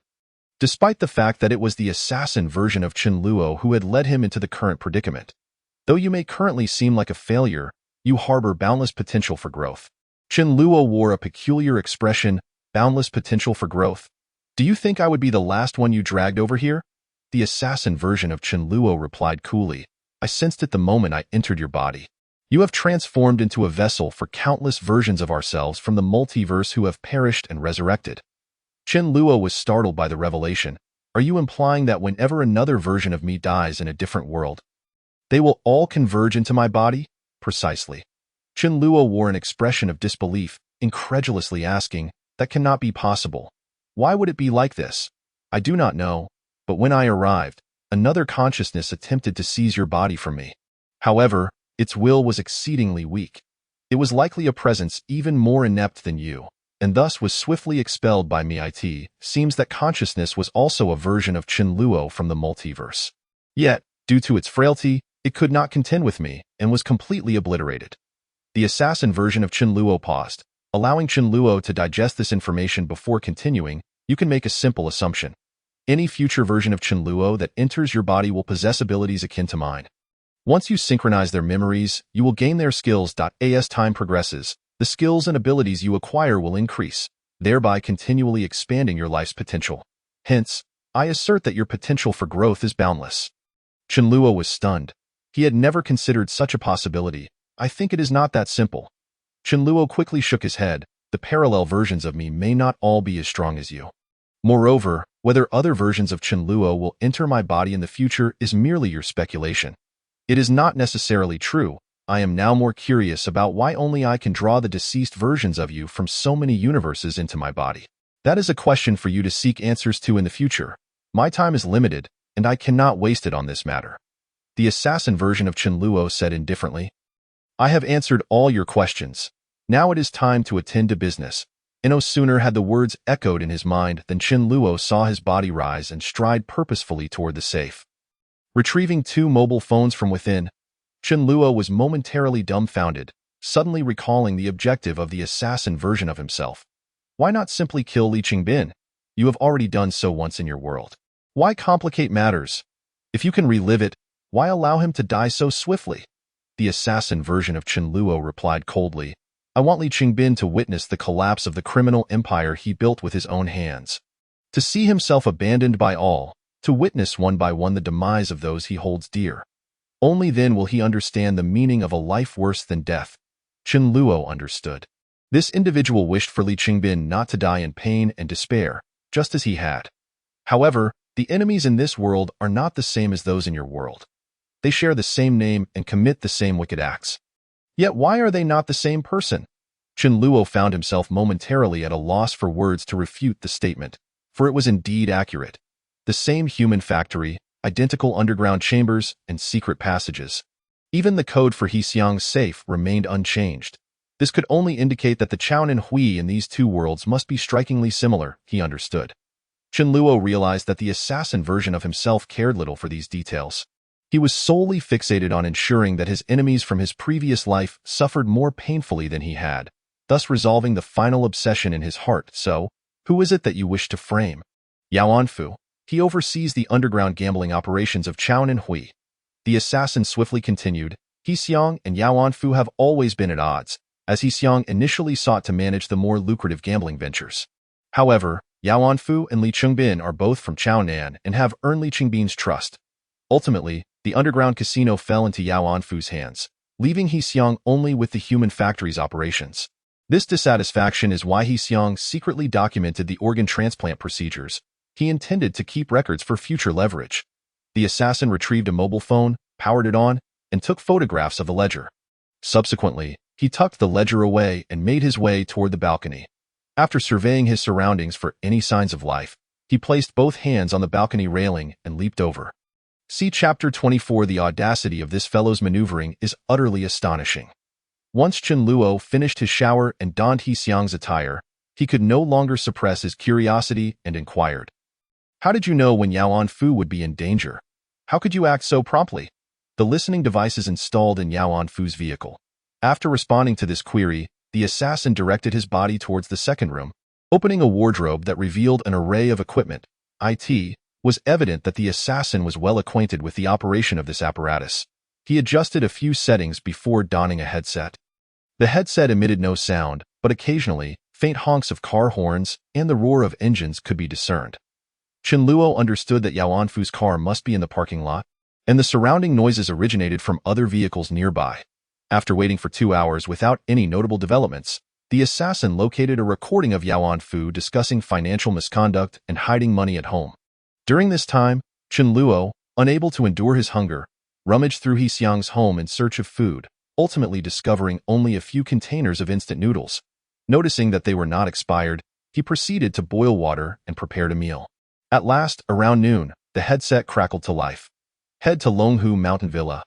Despite the fact that it was the assassin version of Chen Luo who had led him into the current predicament. Though you may currently seem like a failure, you harbor boundless potential for growth. Chen Luo wore a peculiar expression, boundless potential for growth. Do you think I would be the last one you dragged over here? The assassin version of Chen Luo replied coolly. I sensed it the moment I entered your body. You have transformed into a vessel for countless versions of ourselves from the multiverse who have perished and resurrected. Chen Luo was startled by the revelation. Are you implying that whenever another version of me dies in a different world, they will all converge into my body? Precisely. Chen Luo wore an expression of disbelief, incredulously asking, that cannot be possible. Why would it be like this? I do not know, but when I arrived, another consciousness attempted to seize your body from me. However, its will was exceedingly weak. It was likely a presence even more inept than you, and thus was swiftly expelled by me. It seems that consciousness was also a version of Chen Luo from the multiverse. Yet, due to its frailty, it could not contend with me and was completely obliterated. The assassin version of Chen Luo paused. Allowing Chen Luo to digest this information before continuing, you can make a simple assumption. Any future version of Chen Luo that enters your body will possess abilities akin to mine. Once you synchronize their memories, you will gain their skills. As time progresses, the skills and abilities you acquire will increase, thereby continually expanding your life's potential. Hence, I assert that your potential for growth is boundless. Chen Luo was stunned. He had never considered such a possibility. I think it is not that simple. Chen Luo quickly shook his head. The parallel versions of me may not all be as strong as you. Moreover, whether other versions of Chen Luo will enter my body in the future is merely your speculation. It is not necessarily true. I am now more curious about why only I can draw the deceased versions of you from so many universes into my body. That is a question for you to seek answers to in the future. My time is limited, and I cannot waste it on this matter. The assassin version of Chen Luo said indifferently. I have answered all your questions. Now it is time to attend to business. And no sooner had the words echoed in his mind than Chen Luo saw his body rise and stride purposefully toward the safe. Retrieving 2 mobile phones from within, Chen Luo was momentarily dumbfounded, suddenly recalling the objective of the assassin version of himself. Why not simply kill Li Qingbin? You have already done so once in your world. Why complicate matters? If you can relive it, why allow him to die so swiftly? The assassin version of Chen Luo replied coldly, I want Li Qingbin to witness the collapse of the criminal empire he built with his own hands. To see himself abandoned by all, to witness one by one the demise of those he holds dear. Only then will he understand the meaning of a life worse than death. Chen Luo understood. This individual wished for Li Qingbin not to die in pain and despair, just as he had. However, the enemies in this world are not the same as those in your world. They share the same name and commit the same wicked acts. Yet why are they not the same person? Chen Luo found himself momentarily at a loss for words to refute the statement, for it was indeed accurate. The same human factory, identical underground chambers, and secret passages. Even the code for He Xiang's safe remained unchanged. This could only indicate that the Chaon and Hui in these 2 worlds must be strikingly similar, he understood. Chen Luo realized that the assassin version of himself cared little for these details. He was solely fixated on ensuring that his enemies from his previous life suffered more painfully than he had, thus resolving the final obsession in his heart. So, who is it that you wish to frame? Yao Anfu. He oversees the underground gambling operations of Chaon and Hui. The assassin swiftly continued, He Xiang and Yao Anfu have always been at odds, as He Xiang initially sought to manage the more lucrative gambling ventures. However, Yao Anfu and Li Qingbin are both from Chaonan and have earned Li Qingbin's trust. Ultimately, the underground casino fell into Yao Anfu's hands, leaving He Xiang only with the human factory's operations. This dissatisfaction is why He Xiang secretly documented the organ transplant procedures. He intended to keep records for future leverage. The assassin retrieved a mobile phone, powered it on, and took photographs of the ledger. Subsequently, he tucked the ledger away and made his way toward the balcony. After surveying his surroundings for any signs of life, he placed both hands on the balcony railing and leaped over. See Chapter 24. The audacity of this fellow's maneuvering is utterly astonishing. Once Chen Luo finished his shower and donned He Xiang's attire, he could no longer suppress his curiosity and inquired, How did you know when Yao Anfu would be in danger? How could you act so promptly? The listening device is installed in Yao Anfu's vehicle. After responding to this query, the assassin directed his body towards the second room, opening a wardrobe that revealed an array of equipment. It was evident that the assassin was well acquainted with the operation of this apparatus. He adjusted a few settings before donning a headset. The headset emitted no sound, but occasionally, faint honks of car horns and the roar of engines could be discerned. Chen Luo understood that Yao Anfu's car must be in the parking lot, and the surrounding noises originated from other vehicles nearby. After waiting for 2 hours without any notable developments, the assassin located a recording of Yao Anfu discussing financial misconduct and hiding money at home. During this time, Chen Luo, unable to endure his hunger, rummaged through He Xiang's home in search of food, ultimately discovering only a few containers of instant noodles. Noticing that they were not expired, he proceeded to boil water and prepared a meal. At last, around noon, the headset crackled to life. Head to Longhu Mountain Villa.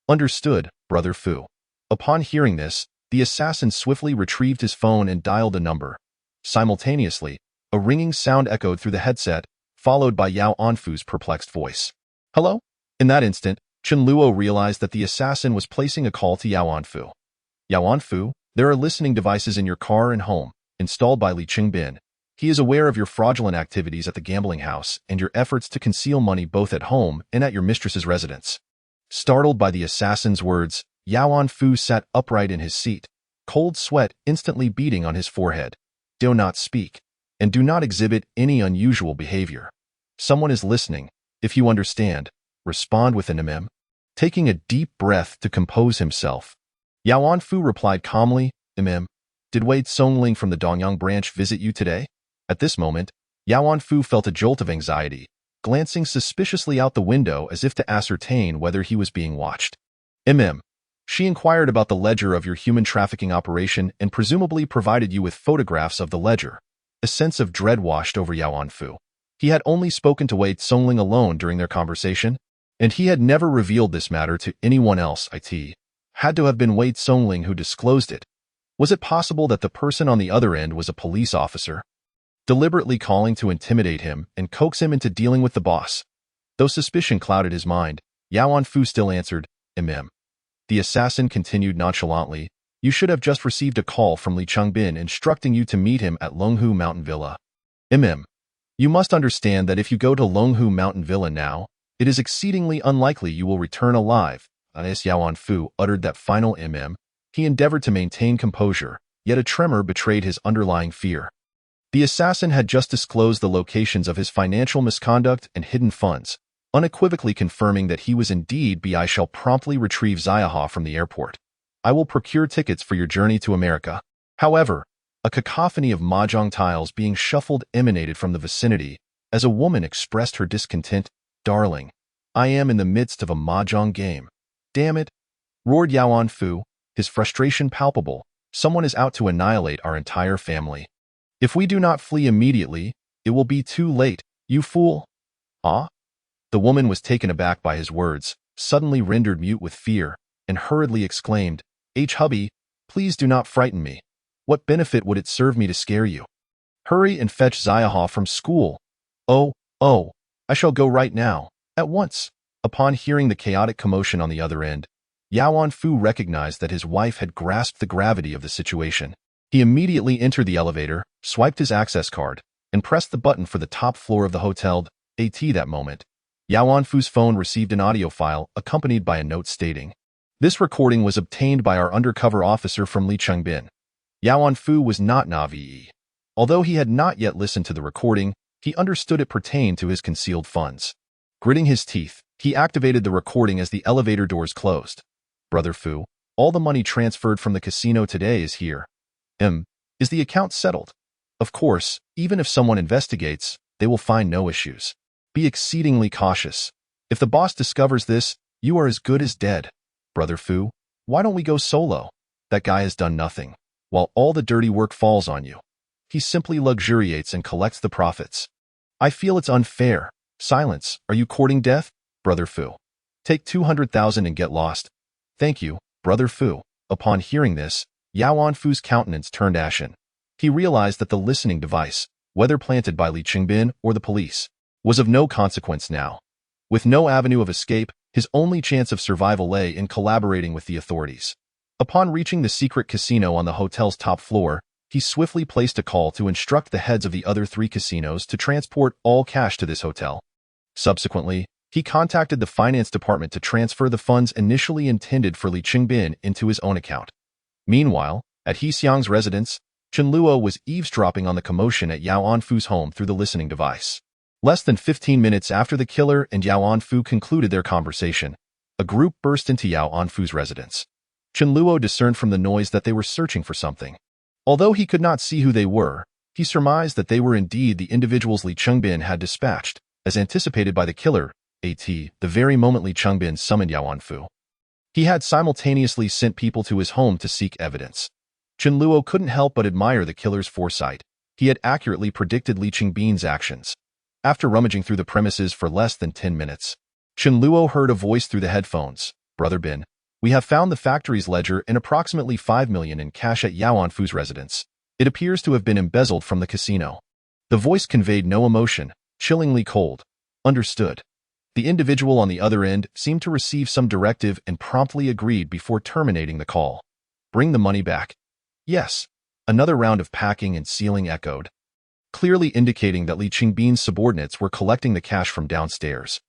Understood, Brother Fu. Upon hearing this, the assassin swiftly retrieved his phone and dialed a number. Simultaneously, a ringing sound echoed through the headset, followed by Yao Anfu's perplexed voice. Hello? In that instant, Chen Luo realized that the assassin was placing a call to Yao Anfu. Yao Anfu, there are listening devices in your car and home, installed by Li Qingbin. He is aware of your fraudulent activities at the gambling house and your efforts to conceal money both at home and at your mistress's residence. Startled by the assassin's words, Yao Anfu sat upright in his seat, cold sweat instantly beading on his forehead. Do not speak, and do not exhibit any unusual behavior. Someone is listening. If you understand, respond with an mm. Taking a deep breath to compose himself, Yao Anfu replied calmly, mm. Did Wei Songling from the Dongyang branch visit you today? At this moment, Yao Anfu felt a jolt of anxiety, glancing suspiciously out the window as if to ascertain whether he was being watched. She inquired about the ledger of your human trafficking operation and presumably provided you with photographs of the ledger. A sense of dread washed over Yao Anfu. He had only spoken to Wei Songling alone during their conversation, and he had never revealed this matter to anyone else. had to have been Wei Tsongling who disclosed it. Was it possible that the person on the other end was a police officer, deliberately calling to intimidate him and coax him into dealing with the boss? Though suspicion clouded his mind, Yao Anfu still answered, "Mm." The assassin continued nonchalantly, "You should have just received a call from Li Chengbin instructing you to meet him at Longhu Mountain Villa." You must understand that if you go to Longhu Mountain Villa now, it is exceedingly unlikely you will return alive. As Yao Anfu uttered that final he endeavored to maintain composure, yet a tremor betrayed his underlying fear. The assassin had just disclosed the locations of his financial misconduct and hidden funds, unequivocally confirming that he was indeed "I shall promptly retrieve Xiaoha from the airport. I will procure tickets for your journey to America." However, a cacophony of mahjong tiles being shuffled emanated from the vicinity as a woman expressed her discontent. "Darling, I am in the midst of a mahjong game." "Damn it," roared Yao Anfu, his frustration palpable. "Someone is out to annihilate our entire family. If we do not flee immediately, it will be too late, you fool." "Ah?" The woman was taken aback by his words, suddenly rendered mute with fear, and hurriedly exclaimed, "Hubby, please do not frighten me. What benefit would it serve me to scare you? Hurry and fetch Xiaoha from school." Oh, I shall go right now, at once." Upon hearing the chaotic commotion on the other end, Yao Anfu recognized that his wife had grasped the gravity of the situation. He immediately entered the elevator, swiped his access card, and pressed the button for the top floor of the hotel. That moment, Yao Anfu's phone received an audio file accompanied by a note stating, "This recording was obtained by our undercover officer from Li Chengbin." Yao Anfu was not naive. Although he had not yet listened to the recording, he understood it pertained to his concealed funds. Gritting his teeth, he activated the recording as the elevator doors closed. "Brother Fu, all the money transferred from the casino today is here. Is the account settled? Of course, even if someone investigates, they will find no issues. Be exceedingly cautious. If the boss discovers this, you are as good as dead. Brother Fu, why don't we go solo? That guy has done nothing, while all the dirty work falls on you. He simply luxuriates and collects the profits. I feel it's unfair." "Silence. Are you courting death, Brother Fu? Take 200,000 and get lost." "Thank you, Brother Fu." Upon hearing this, Yao Anfu's countenance turned ashen. He realized that the listening device, whether planted by Li Chengbin or the police, was of no consequence now. With no avenue of escape, his only chance of survival lay in collaborating with the authorities. Upon reaching the secret casino on the hotel's top floor, he swiftly placed a call to instruct the heads of the other 3 casinos to transport all cash to this hotel. Subsequently, he contacted the finance department to transfer the funds initially intended for Li Chengbin into his own account. Meanwhile, at He Xiang's residence, Chen Luo was eavesdropping on the commotion at Yao Anfu's home through the listening device. Less than 15 minutes after the killer and Yao Anfu concluded their conversation, a group burst into Yao Anfu's residence. Chen Luo discerned from the noise that they were searching for something. Although he could not see who they were, he surmised that they were indeed the individuals Li Chengbin had dispatched, as anticipated by the killer, the very moment Li Chengbin summoned Yao Anfu. He had simultaneously sent people to his home to seek evidence. Chen Luo couldn't help but admire the killer's foresight. He had accurately predicted Li Chengbin's actions. After rummaging through the premises for less than 10 minutes, Chen Luo heard a voice through the headphones. "Brother Bin, we have found the factory's ledger and approximately 5 million in cash at Yao Anfu's residence. It appears to have been embezzled from the casino." The voice conveyed no emotion, chillingly cold. "Understood." The individual on the other end seemed to receive some directive and promptly agreed before terminating the call. "Bring the money back." "Yes." Another round of packing and sealing echoed, clearly indicating that Li Chengbin's subordinates were collecting the cash from downstairs.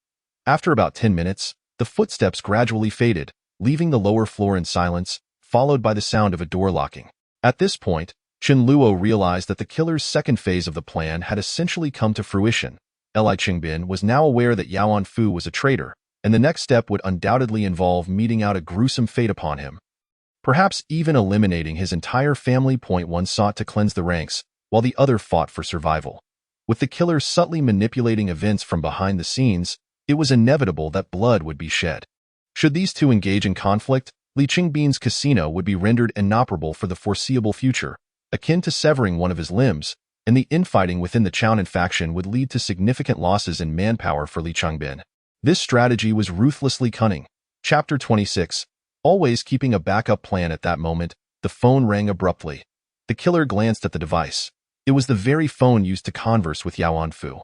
After about 10 minutes, the footsteps gradually faded, leaving the lower floor in silence, followed by the sound of a door locking. At this point, Chen Luo realized that the killer's second phase of the plan had essentially come to fruition. Li Chengbin was now aware that Yao Anfu was a traitor, and the next step would undoubtedly involve meting out a gruesome fate upon him. Perhaps even eliminating his entire family. One sought to cleanse the ranks, while the other fought for survival. With the killer subtly manipulating events from behind the scenes, it was inevitable that blood would be shed. Should these two engage in conflict, Li Chengbin's casino would be rendered inoperable for the foreseeable future, akin to severing one of his limbs, and the infighting within the Chaonan faction would lead to significant losses in manpower for Li Chengbin. This strategy was ruthlessly cunning. Chapter 26. Always keeping a backup plan at that moment, the phone rang abruptly. The killer glanced at the device. It was the very phone used to converse with Yao Anfu.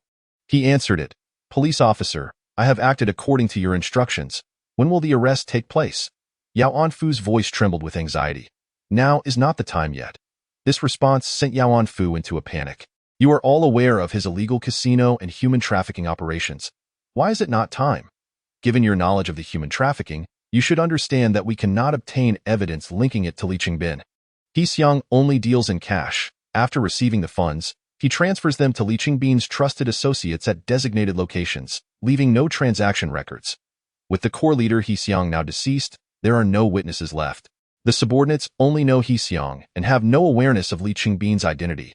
He answered it. "Police officer, I have acted according to your instructions. When will the arrest take place?" Yao Anfu's voice trembled with anxiety. "Now is not the time yet." This response sent Yao Anfu into a panic. "You are all aware of his illegal casino and human trafficking operations. Why is it not time? Given your knowledge of the human trafficking, you should understand that we cannot obtain evidence linking it to Li Qingbin. He Xiang only deals in cash. After receiving the funds, he transfers them to Li Qingbin's trusted associates at designated locations, leaving no transaction records. With the core leader He Xiang now deceased, there are no witnesses left. The subordinates only know He Xiang and have no awareness of Li Qingbin's identity.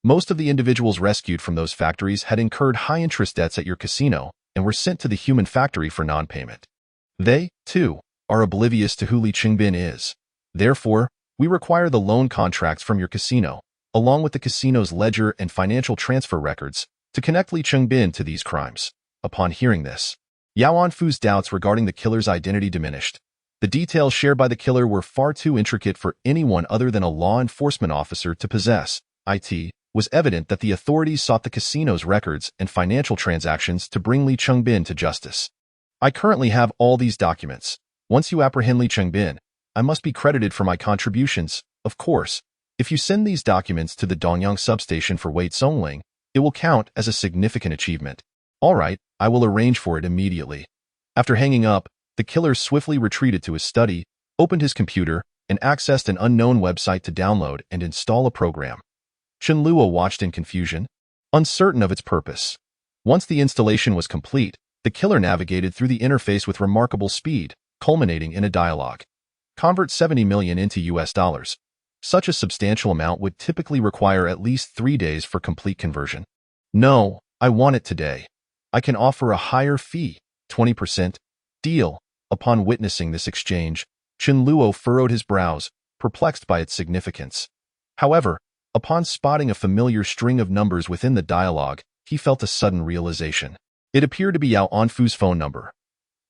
Most of the individuals rescued from those factories had incurred high-interest debts at your casino and were sent to the human factory for non-payment. They, too, are oblivious to who Li Qingbin is. Therefore, we require the loan contracts from your casino, along with the casino's ledger and financial transfer records, to connect Li Qingbin to these crimes. Upon hearing this, Yao Anfu's doubts regarding the killer's identity diminished. The details shared by the killer were far too intricate for anyone other than a law enforcement officer to possess. It was evident that the authorities sought the casino's records and financial transactions to bring Li Qingbin to justice. "I currently have all these documents. Once you apprehend Li Qingbin, I must be credited for my contributions, of course. If you send these documents to the Dongyang substation for Wei Songling, it will count as a significant achievement." "All right, I will arrange for it immediately." After hanging up, the killer swiftly retreated to his study, opened his computer, and accessed an unknown website to download and install a program. Chen Luo watched in confusion, uncertain of its purpose. Once the installation was complete, the killer navigated through the interface with remarkable speed, culminating in a dialogue. "Convert 70 million into US dollars. Such a substantial amount would typically require at least 3 days for complete conversion. No, I want it today. I can offer a higher fee, 20%. Deal." Upon witnessing this exchange, Chen Luo furrowed his brows, perplexed by its significance. However, upon spotting a familiar string of numbers within the dialogue, he felt a sudden realization. It appeared to be Yao Anfu's phone number.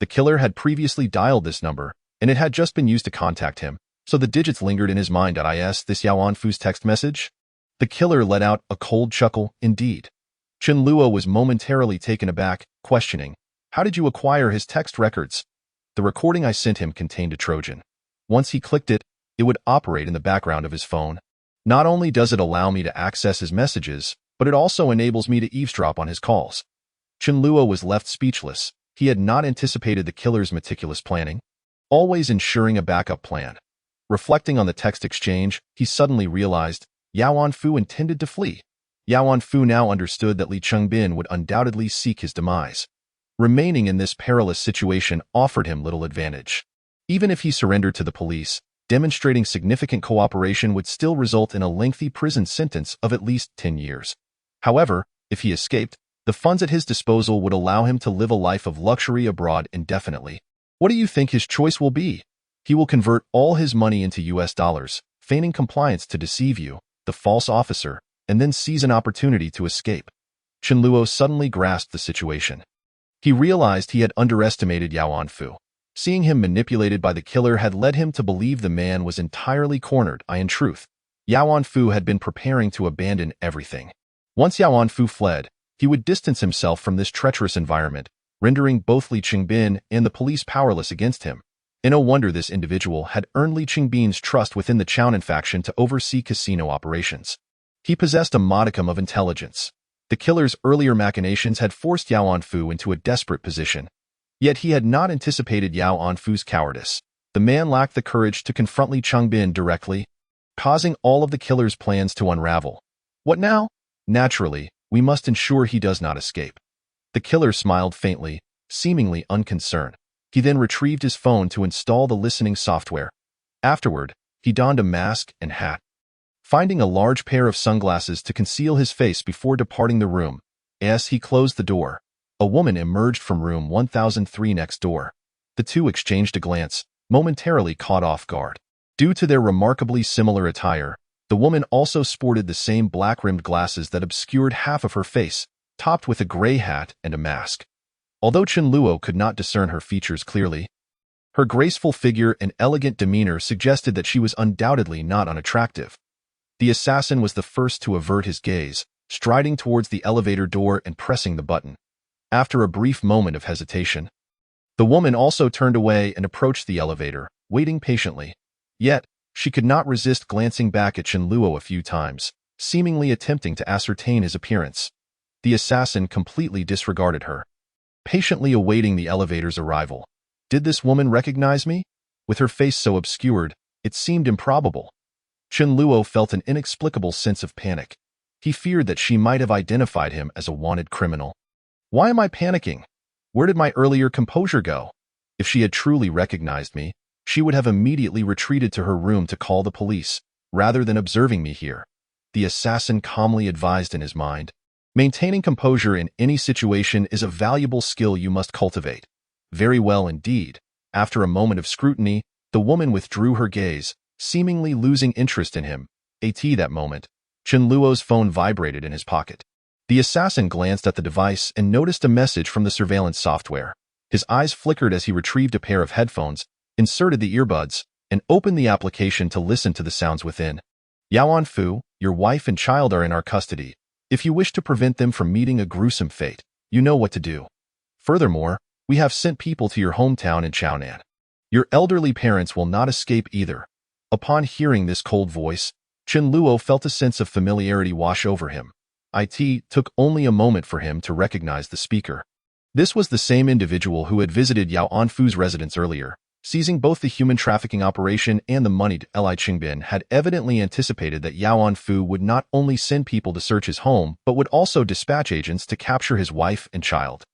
The killer had previously dialed this number, and it had just been used to contact him, so the digits lingered in his mind. Is this Yao Anfu's text message? The killer let out a cold chuckle, indeed. Chen Luo was momentarily taken aback, questioning, "How did you acquire his text records?" "The recording I sent him contained a Trojan. Once he clicked it, it would operate in the background of his phone. Not only does it allow me to access his messages, but it also enables me to eavesdrop on his calls." Chen Luo was left speechless. He had not anticipated the killer's meticulous planning, always ensuring a backup plan. Reflecting on the text exchange, he suddenly realized Yao Anfu intended to flee. Yao Anfu now understood that Li Qingbin would undoubtedly seek his demise. Remaining in this perilous situation offered him little advantage. Even if he surrendered to the police, demonstrating significant cooperation would still result in a lengthy prison sentence of at least 10 years. However, if he escaped, the funds at his disposal would allow him to live a life of luxury abroad indefinitely. What do you think his choice will be? He will convert all his money into US dollars, feigning compliance to deceive you, the false officer, and then seize an opportunity to escape. Chen Luo suddenly grasped the situation. He realized he had underestimated Yao Anfu. Seeing him manipulated by the killer had led him to believe the man was entirely cornered. In truth, Yao Anfu had been preparing to abandon everything. Once Yao Anfu fled, he would distance himself from this treacherous environment, rendering both Li Qingbin and the police powerless against him. And no wonder this individual had earned Li Qingbin's trust within the Chaonan faction to oversee casino operations. He possessed a modicum of intelligence. The killer's earlier machinations had forced Yao Anfu into a desperate position. Yet he had not anticipated Yao Anfu's cowardice. The man lacked the courage to confront Li Qingbin directly, causing all of the killer's plans to unravel. What now? Naturally, we must ensure he does not escape. The killer smiled faintly, seemingly unconcerned. He then retrieved his phone to install the listening software. Afterward, he donned a mask and hat. Finding a large pair of sunglasses to conceal his face before departing the room, as he closed the door, a woman emerged from room 1003 next door. The two exchanged a glance, momentarily caught off guard. Due to their remarkably similar attire, the woman also sported the same black-rimmed glasses that obscured half of her face, topped with a gray hat and a mask. Although Chen Luo could not discern her features clearly, Her graceful figure and elegant demeanor suggested that she was undoubtedly not unattractive. The assassin was the first to avert his gaze, striding towards the elevator door and pressing the button. After a brief moment of hesitation, the woman also turned away and approached the elevator, waiting patiently. Yet, she could not resist glancing back at Chen Luo a few times, seemingly attempting to ascertain his appearance. The assassin completely disregarded her, patiently awaiting the elevator's arrival. Did this woman recognize me? With her face so obscured, it seemed improbable. Chen Luo felt an inexplicable sense of panic. He feared that she might have identified him as a wanted criminal. Why am I panicking? Where did my earlier composure go? If she had truly recognized me, she would have immediately retreated to her room to call the police, rather than observing me here. The assassin calmly advised in his mind. Maintaining composure in any situation is a valuable skill you must cultivate. Very well indeed. After a moment of scrutiny, the woman withdrew her gaze, seemingly losing interest in him. At that moment, Chen Luo's phone vibrated in his pocket. The assassin glanced at the device and noticed a message from the surveillance software. His eyes flickered as he retrieved a pair of headphones, inserted the earbuds, and opened the application to listen to the sounds within. Yao Anfu, your wife and child are in our custody. If you wish to prevent them from meeting a gruesome fate, you know what to do. Furthermore, we have sent people to your hometown in Chaonan. Your elderly parents will not escape either. Upon hearing this cold voice, Chen Luo felt a sense of familiarity wash over him. It took only a moment for him to recognize the speaker. This was the same individual who had visited Yao Anfu's residence earlier. Seizing both the human trafficking operation and the moneyed Li Qingbin had evidently anticipated that Yao Anfu would not only send people to search his home, but would also dispatch agents to capture his wife and child.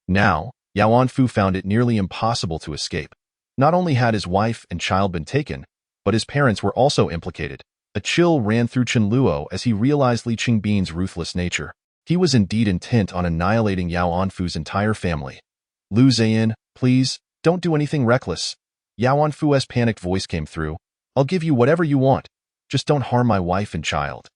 Now, Yao Anfu found it nearly impossible to escape. Not only had his wife and child been taken, but his parents were also implicated. A chill ran through Chen Luo as he realized Li Qingbin's ruthless nature. He was indeed intent on annihilating Yao Anfu's entire family. Lu Ziyan, please, don't do anything reckless. Yao Anfu's panicked voice came through. I'll give you whatever you want. Just don't harm my wife and child.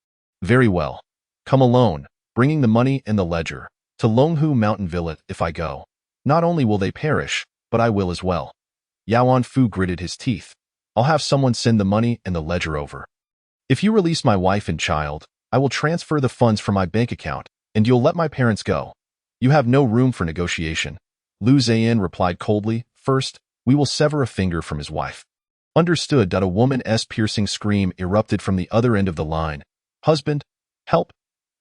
Very well. Come alone, bringing the money and the ledger, to Longhu Mountain Villa if I go. Not only will they perish, but I will as well. Yao Anfu gritted his teeth. I'll have someone send the money and the ledger over. If you release my wife and child, I will transfer the funds from my bank account, and you'll let my parents go. You have no room for negotiation. Lu Ziyan replied coldly. First, we will sever a finger from his wife. Understood. A woman's piercing scream erupted from the other end of the line. Husband, help.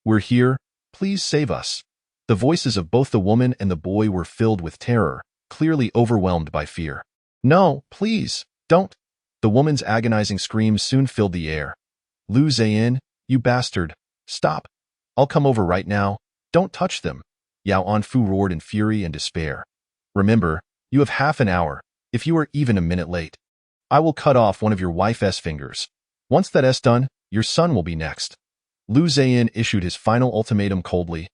We're here. Please save us. The voices of both the woman and the boy were filled with terror, clearly overwhelmed by fear. No, please, don't. The woman's agonizing screams soon filled the air. Lu Ziyan, you bastard. Stop. I'll come over right now. Don't touch them. Yao Anfu roared in fury and despair. Remember, you have half an hour. If you are even a minute late, I will cut off one of your wife's fingers. Once that's done, your son will be next. Lu Ziyan issued his final ultimatum coldly.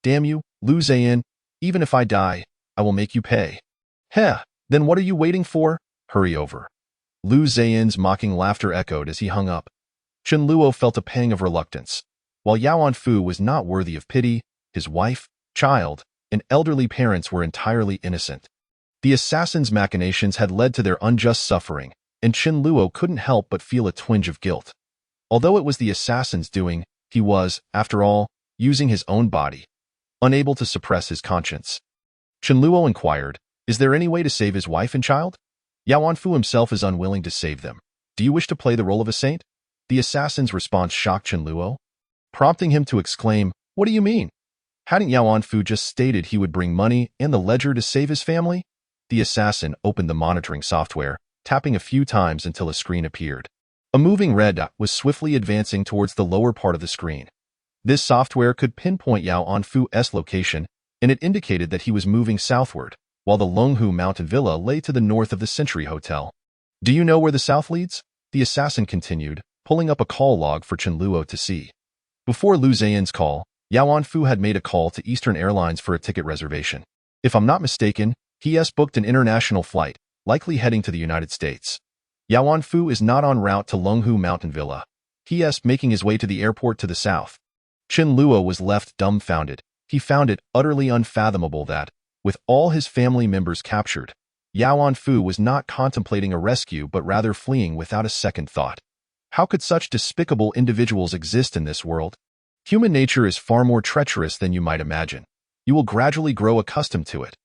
Damn you, Lu Ziyan, even if I die, I will make you pay. Heh, then what are you waiting for? Hurry over. Lu Ziyan's mocking laughter echoed as he hung up. Chen Luo felt a pang of reluctance. While Yao Anfu was not worthy of pity, his wife, child, and elderly parents were entirely innocent. The assassin's machinations had led to their unjust suffering, and Chen Luo couldn't help but feel a twinge of guilt. Although it was the assassin's doing, he was, after all, using his own body, unable to suppress his conscience. Chen Luo inquired, is there any way to save his wife and child? Yao Anfu himself is unwilling to save them. Do you wish to play the role of a saint? The assassin's response shocked Chen Luo, prompting him to exclaim, what do you mean? Hadn't Yao Anfu just stated he would bring money and the ledger to save his family? The assassin opened the monitoring software, tapping a few times until a screen appeared. A moving red dot was swiftly advancing towards the lower part of the screen. This software could pinpoint Yao Anfu's location, and it indicated that he was moving southward, while the Longhu Mountain Villa lay to the north of the Century Hotel. Do you know where the south leads? The assassin continued, pulling up a call log for Chen Luo to see. Before Lu Ziyan's call, Yao Anfu had made a call to Eastern Airlines for a ticket reservation. If I'm not mistaken, he has booked an international flight, likely heading to the United States. Yao Anfu is not en route to Longhu Mountain Villa. He is making his way to the airport to the south. Chen Luo was left dumbfounded. He found it utterly unfathomable that, with all his family members captured, Yao Anfu was not contemplating a rescue but rather fleeing without a second thought. How could such despicable individuals exist in this world? Human nature is far more treacherous than you might imagine. You will gradually grow accustomed to it.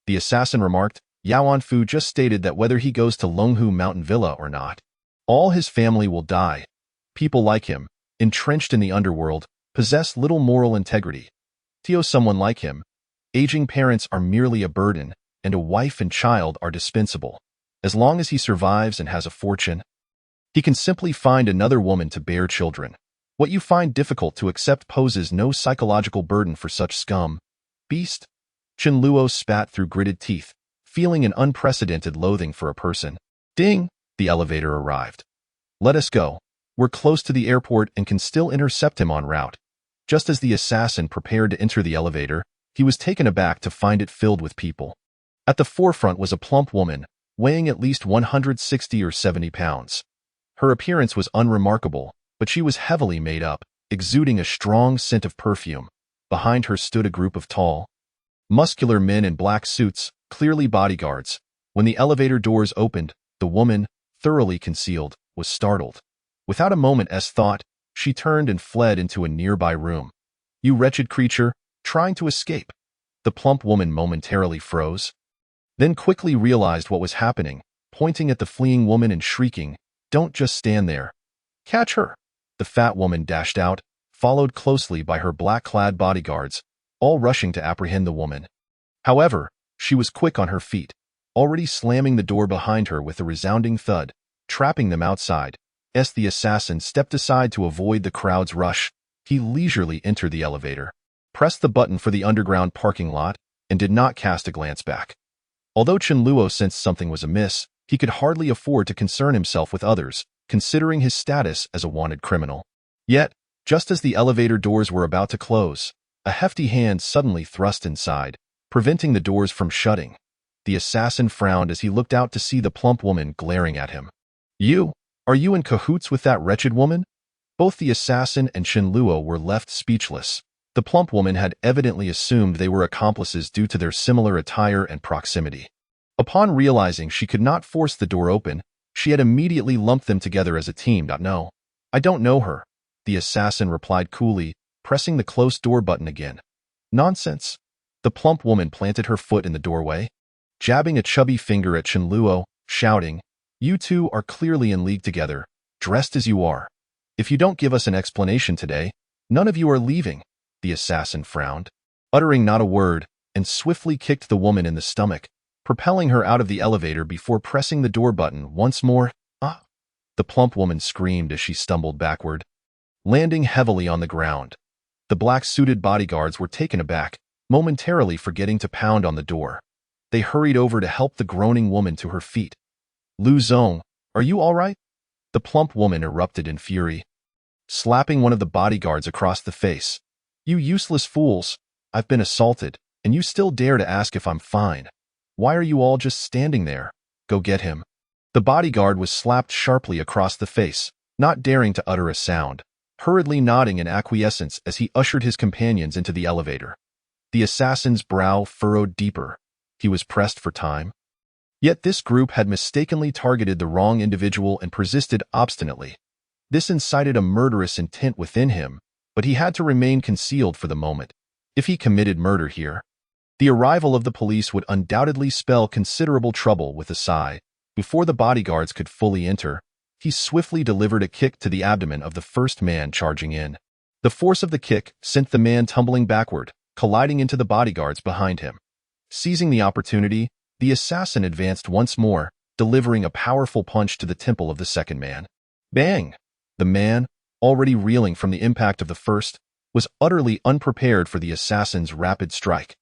The assassin remarked. Yao Anfu just stated that whether he goes to Longhu Mountain Villa or not, all his family will die. People like him, entrenched in the underworld, possess little moral integrity. Someone like him, aging parents are merely a burden, and a wife and child are dispensable. As long as he survives and has a fortune, he can simply find another woman to bear children. What you find difficult to accept poses no psychological burden for such scum. Beast? Chen Luo spat through gritted teeth, feeling an unprecedented loathing for a person. Ding! The elevator arrived. Let us go. We're close to the airport and can still intercept him en route. Just as the assassin prepared to enter the elevator, he was taken aback to find it filled with people. At the forefront was a plump woman, weighing at least 160 or 70 pounds. Her appearance was unremarkable, but she was heavily made up, exuding a strong scent of perfume. Behind her stood a group of tall, muscular men in black suits, clearly bodyguards. When the elevator doors opened, the woman, thoroughly concealed, was startled. Without a moment's thought, she turned and fled into a nearby room. You wretched creature, trying to escape. The plump woman momentarily froze, then quickly realized what was happening, pointing at the fleeing woman and shrieking, "Don't just stand there. Catch her!" The fat woman dashed out, followed closely by her black-clad bodyguards, all rushing to apprehend the woman. However, she was quick on her feet, already slamming the door behind her with a resounding thud, trapping them outside. As the assassin stepped aside to avoid the crowd's rush, he leisurely entered the elevator, pressed the button for the underground parking lot, and did not cast a glance back. Although Chen Luo sensed something was amiss, he could hardly afford to concern himself with others, considering his status as a wanted criminal. Yet, just as the elevator doors were about to close, a hefty hand suddenly thrust inside, preventing the doors from shutting. The assassin frowned as he looked out to see the plump woman glaring at him. Are you in cahoots with that wretched woman?" Both the assassin and Chen Luo were left speechless. The plump woman had evidently assumed they were accomplices due to their similar attire and proximity. Upon realizing she could not force the door open, she had immediately lumped them together as a team. "No, I don't know her," the assassin replied coolly, pressing the close door button again. "Nonsense." The plump woman planted her foot in the doorway, jabbing a chubby finger at Chen Luo, shouting, "You two are clearly in league together, dressed as you are. If you don't give us an explanation today, none of you are leaving." The assassin frowned, uttering not a word, and swiftly kicked the woman in the stomach, propelling her out of the elevator before pressing the door button once more. "Ah!" The plump woman screamed as she stumbled backward, landing heavily on the ground. The black-suited bodyguards were taken aback, momentarily forgetting to pound on the door. They hurried over to help the groaning woman to her feet. "Lu Zong, are you all right?" The plump woman erupted in fury, slapping one of the bodyguards across the face. "You useless fools! I've been assaulted, and you still dare to ask if I'm fine. Why are you all just standing there? Go get him." The bodyguard was slapped sharply across the face, not daring to utter a sound, hurriedly nodding in acquiescence as he ushered his companions into the elevator. The assassin's brow furrowed deeper. He was pressed for time. Yet this group had mistakenly targeted the wrong individual and persisted obstinately. This incited a murderous intent within him, but he had to remain concealed for the moment. If he committed murder here, the arrival of the police would undoubtedly spell considerable trouble. With a sigh, before the bodyguards could fully enter, he swiftly delivered a kick to the abdomen of the first man charging in. The force of the kick sent the man tumbling backward, colliding into the bodyguards behind him. Seizing the opportunity, the assassin advanced once more, delivering a powerful punch to the temple of the second man. Bang! The man, already reeling from the impact of the first, was utterly unprepared for the assassin's rapid strike.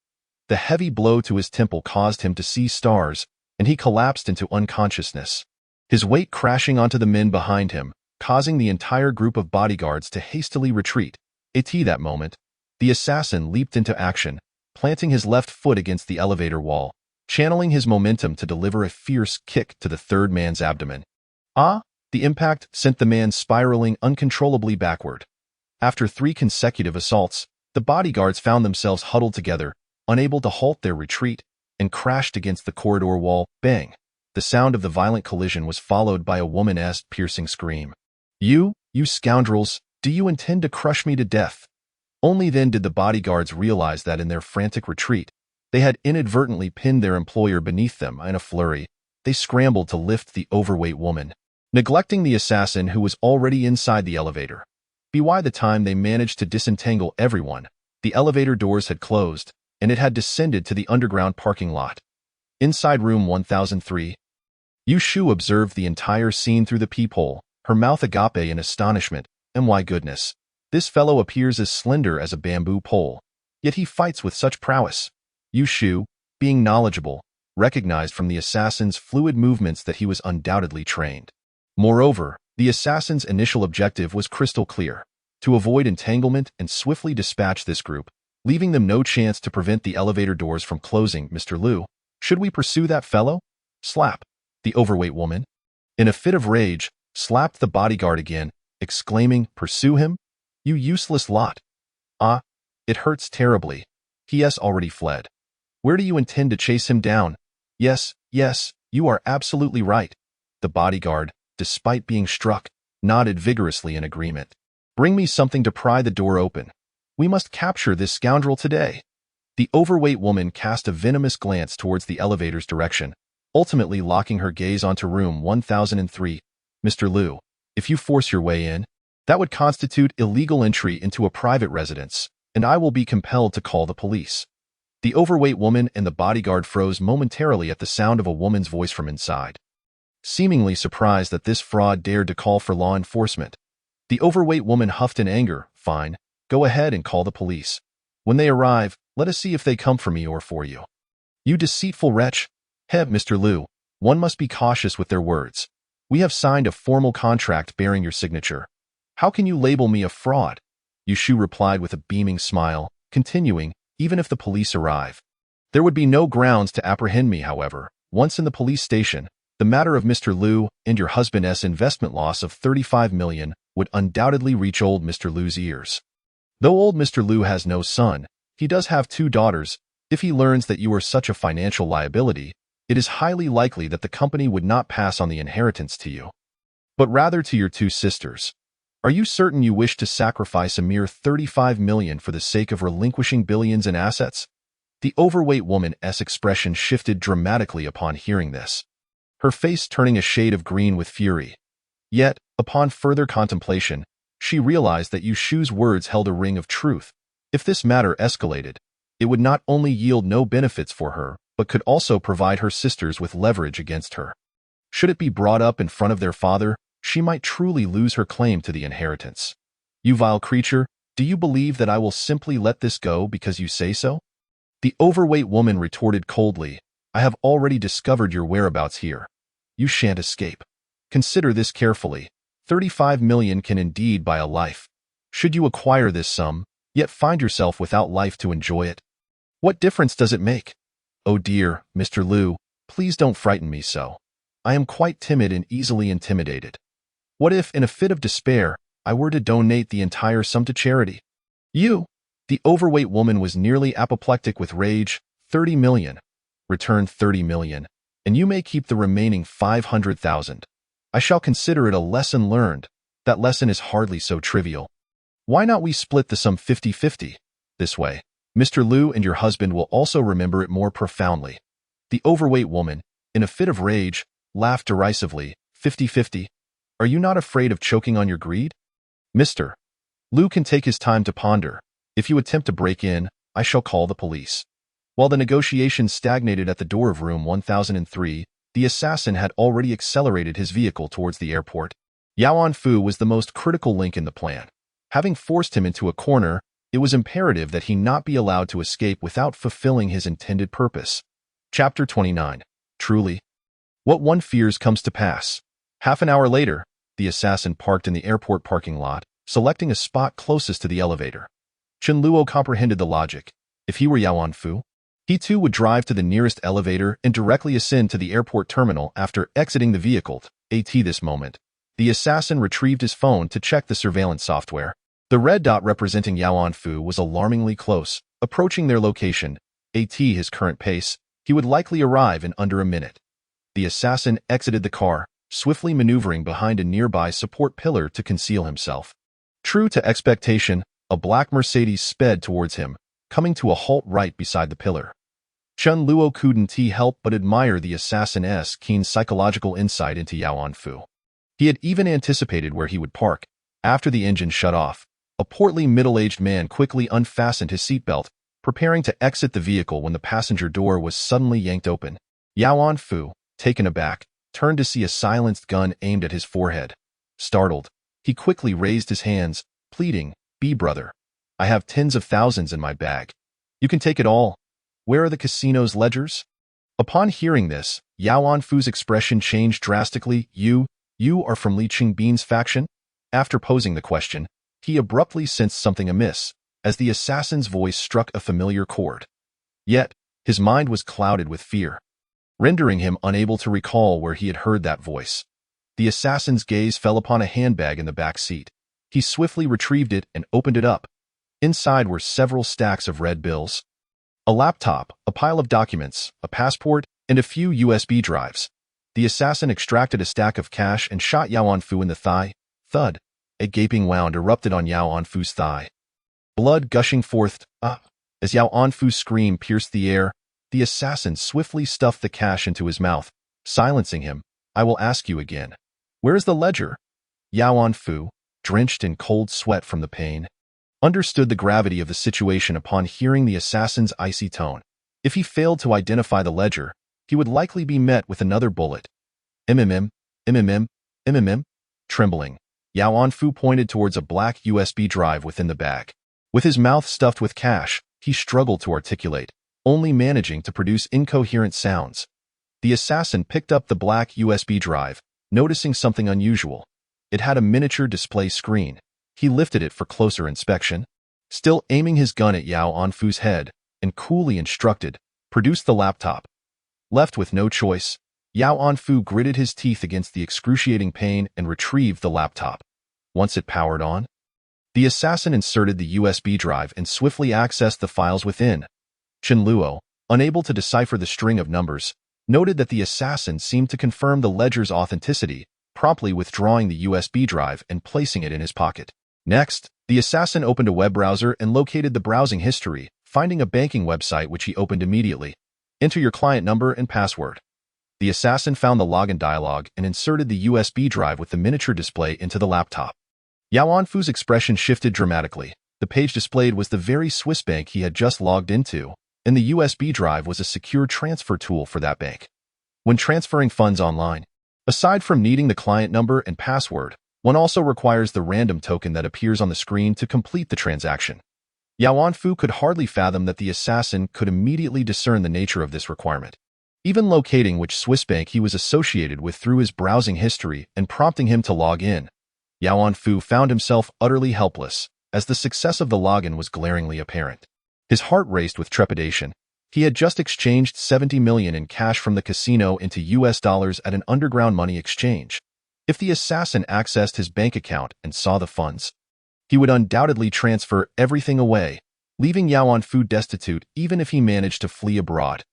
The heavy blow to his temple caused him to see stars, and he collapsed into unconsciousness, his weight crashing onto the men behind him, causing the entire group of bodyguards to hastily retreat. At that moment, the assassin leaped into action, planting his left foot against the elevator wall, channeling his momentum to deliver a fierce kick to the third man's abdomen. Ah! The impact sent the man spiraling uncontrollably backward. After 3 consecutive assaults, the bodyguards found themselves huddled together, unable to halt their retreat, and crashed against the corridor wall. Bang! The sound of the violent collision was followed by a woman's piercing scream. You scoundrels, do you intend to crush me to death? Only then did the bodyguards realize that in their frantic retreat, they had inadvertently pinned their employer beneath them. In a flurry, they scrambled to lift the overweight woman, neglecting the assassin who was already inside the elevator. By the time they managed to disentangle everyone, the elevator doors had closed, and it had descended to the underground parking lot. Inside room 1003, Yu Shu observed the entire scene through the peephole, her mouth agape in astonishment. My goodness, this fellow appears as slender as a bamboo pole, yet he fights with such prowess. Yu Shu, being knowledgeable, recognized from the assassin's fluid movements that he was undoubtedly trained. Moreover, the assassin's initial objective was crystal clear: to avoid entanglement and swiftly dispatch this group, leaving them no chance to prevent the elevator doors from closing. Mr. Luo, should we pursue that fellow? Slap! The overweight woman, in a fit of rage, slapped the bodyguard again, exclaiming, "Pursue him? You useless lot! Ah, it hurts terribly. He has already fled. Where do you intend to chase him down?" Yes, you are absolutely right. The bodyguard, despite being struck, nodded vigorously in agreement. Bring me something to pry the door open. We must capture this scoundrel today. The overweight woman cast a venomous glance towards the elevator's direction, ultimately locking her gaze onto room 1003. Mr. Luo, if you force your way in, that would constitute illegal entry into a private residence, and I will be compelled to call the police. The overweight woman and the bodyguard froze momentarily at the sound of a woman's voice from inside. Seemingly surprised that this fraud dared to call for law enforcement, the overweight woman huffed in anger. Fine, go ahead and call the police. When they arrive, let us see if they come for me or for you. You deceitful wretch! Mr. Luo, one must be cautious with their words. We have signed a formal contract bearing your signature. How can you label me a fraud? Yu Shu replied with a beaming smile, continuing, even if the police arrive. There would be no grounds to apprehend me, however. Once in the police station, the matter of Mr. Luo and your husband's investment loss of 35 million would undoubtedly reach old Mr. Luo's ears. Though old Mr. Luo has no son, he does have 2 daughters. If he learns that you are such a financial liability, it is highly likely that the company would not pass on the inheritance to you, but rather to your 2 sisters. Are you certain you wish to sacrifice a mere 35 million for the sake of relinquishing billions in assets? The overweight woman's expression shifted dramatically upon hearing this, her face turning a shade of green with fury. Yet, upon further contemplation, she realized that Yu Shu's words held a ring of truth. If this matter escalated, it would not only yield no benefits for her, but could also provide her sisters with leverage against her. Should it be brought up in front of their father, she might truly lose her claim to the inheritance. You vile creature, do you believe that I will simply let this go because you say so? The overweight woman retorted coldly, I have already discovered your whereabouts here. You shan't escape. Consider this carefully. 35 million can indeed buy a life. Should you acquire this sum, yet find yourself without life to enjoy it, what difference does it make? Oh dear, Mr. Luo, please don't frighten me so. I am quite timid and easily intimidated. What if, in a fit of despair, I were to donate the entire sum to charity? You! The overweight woman was nearly apoplectic with rage. 30 million. Return 30 million, and you may keep the remaining 500,000. I shall consider it a lesson learned. That lesson is hardly so trivial. Why not we split the sum 50-50? This way, Mr. Luo and your husband will also remember it more profoundly. The overweight woman, in a fit of rage, laughed derisively. 50-50? Are you not afraid of choking on your greed? Mr. Luo can take his time to ponder. If you attempt to break in, I shall call the police. While the negotiations stagnated at the door of room 1003, the assassin had already accelerated his vehicle towards the airport. Yaoan Fu was the most critical link in the plan. Having forced him into a corner, it was imperative that he not be allowed to escape without fulfilling his intended purpose. Chapter 29. Truly, what one fears comes to pass. Half an hour later, the assassin parked in the airport parking lot, selecting a spot closest to the elevator. Chen Luo comprehended the logic. If he were Yaoan Fu, he too would drive to the nearest elevator and directly ascend to the airport terminal after exiting the vehicle. At this moment, the assassin retrieved his phone to check the surveillance software. The red dot representing Yaoan Fu was alarmingly close, approaching their location. At his current pace, He would likely arrive in under a minute. The assassin exited the car, swiftly maneuvering behind a nearby support pillar to conceal himself. True to expectation, a black Mercedes sped towards him, coming to a halt right beside the pillar. Chen Luo couldn't help but admire the assassin's keen psychological insight into Yao Anfu. He had even anticipated where he would park. After the engine shut off, a portly middle-aged man quickly unfastened his seatbelt, preparing to exit the vehicle when the passenger door was suddenly yanked open. Yao Anfu, taken aback, turned to see a silenced gun aimed at his forehead. Startled, he quickly raised his hands, pleading, "Be brother. I have tens of thousands in my bag. You can take it all. Where are the casino's ledgers?" Upon hearing this, Yao Anfu's expression changed drastically. You are from Li Qingbin's faction? After posing the question, he abruptly sensed something amiss, as the assassin's voice struck a familiar chord. Yet, his mind was clouded with fear, rendering him unable to recall where he had heard that voice. The assassin's gaze fell upon a handbag in the back seat. He swiftly retrieved it and opened it up. Inside were several stacks of red bills, a laptop, a pile of documents, a passport, and a few USB drives. The assassin extracted a stack of cash and shot Yao Anfu in the thigh. Thud. A gaping wound erupted on Yao Anfu's thigh, blood gushing forth. As Yao Anfu's scream pierced the air, the assassin swiftly stuffed the cash into his mouth, silencing him. "I will ask you again. Where is the ledger?" Yao Anfu, drenched in cold sweat from the pain, understood the gravity of the situation upon hearing the assassin's icy tone. If he failed to identify the ledger, he would likely be met with another bullet. Trembling, Yao Anfu pointed towards a black USB drive within the bag. With his mouth stuffed with cash, he struggled to articulate, only managing to produce incoherent sounds. The assassin picked up the black USB drive, noticing something unusual. It had a miniature display screen. He lifted it for closer inspection, still aiming his gun at Yao Anfu's head, and coolly instructed, "Produce the laptop." Left with no choice, Yao Anfu gritted his teeth against the excruciating pain and retrieved the laptop. Once it powered on, the assassin inserted the USB drive and swiftly accessed the files within. Chen Luo, unable to decipher the string of numbers, noted that the assassin seemed to confirm the ledger's authenticity, promptly withdrawing the USB drive and placing it in his pocket. Next, the assassin opened a web browser and located the browsing history, finding a banking website which he opened immediately. "Enter your client number and password." The assassin found the login dialog and inserted the USB drive with the miniature display into the laptop. Yao Anfu's expression shifted dramatically. The page displayed was the very Swiss bank he had just logged into, and the USB drive was a secure transfer tool for that bank. When transferring funds online, aside from needing the client number and password, one also requires the random token that appears on the screen to complete the transaction. Yao Anfu could hardly fathom that the assassin could immediately discern the nature of this requirement, even locating which Swiss bank he was associated with through his browsing history and prompting him to log in. Yao Anfu found himself utterly helpless, as the success of the login was glaringly apparent. His heart raced with trepidation. He had just exchanged 70 million in cash from the casino into US dollars at an underground money exchange. If the assassin accessed his bank account and saw the funds, he would undoubtedly transfer everything away, leaving Yao Anfu destitute even if he managed to flee abroad.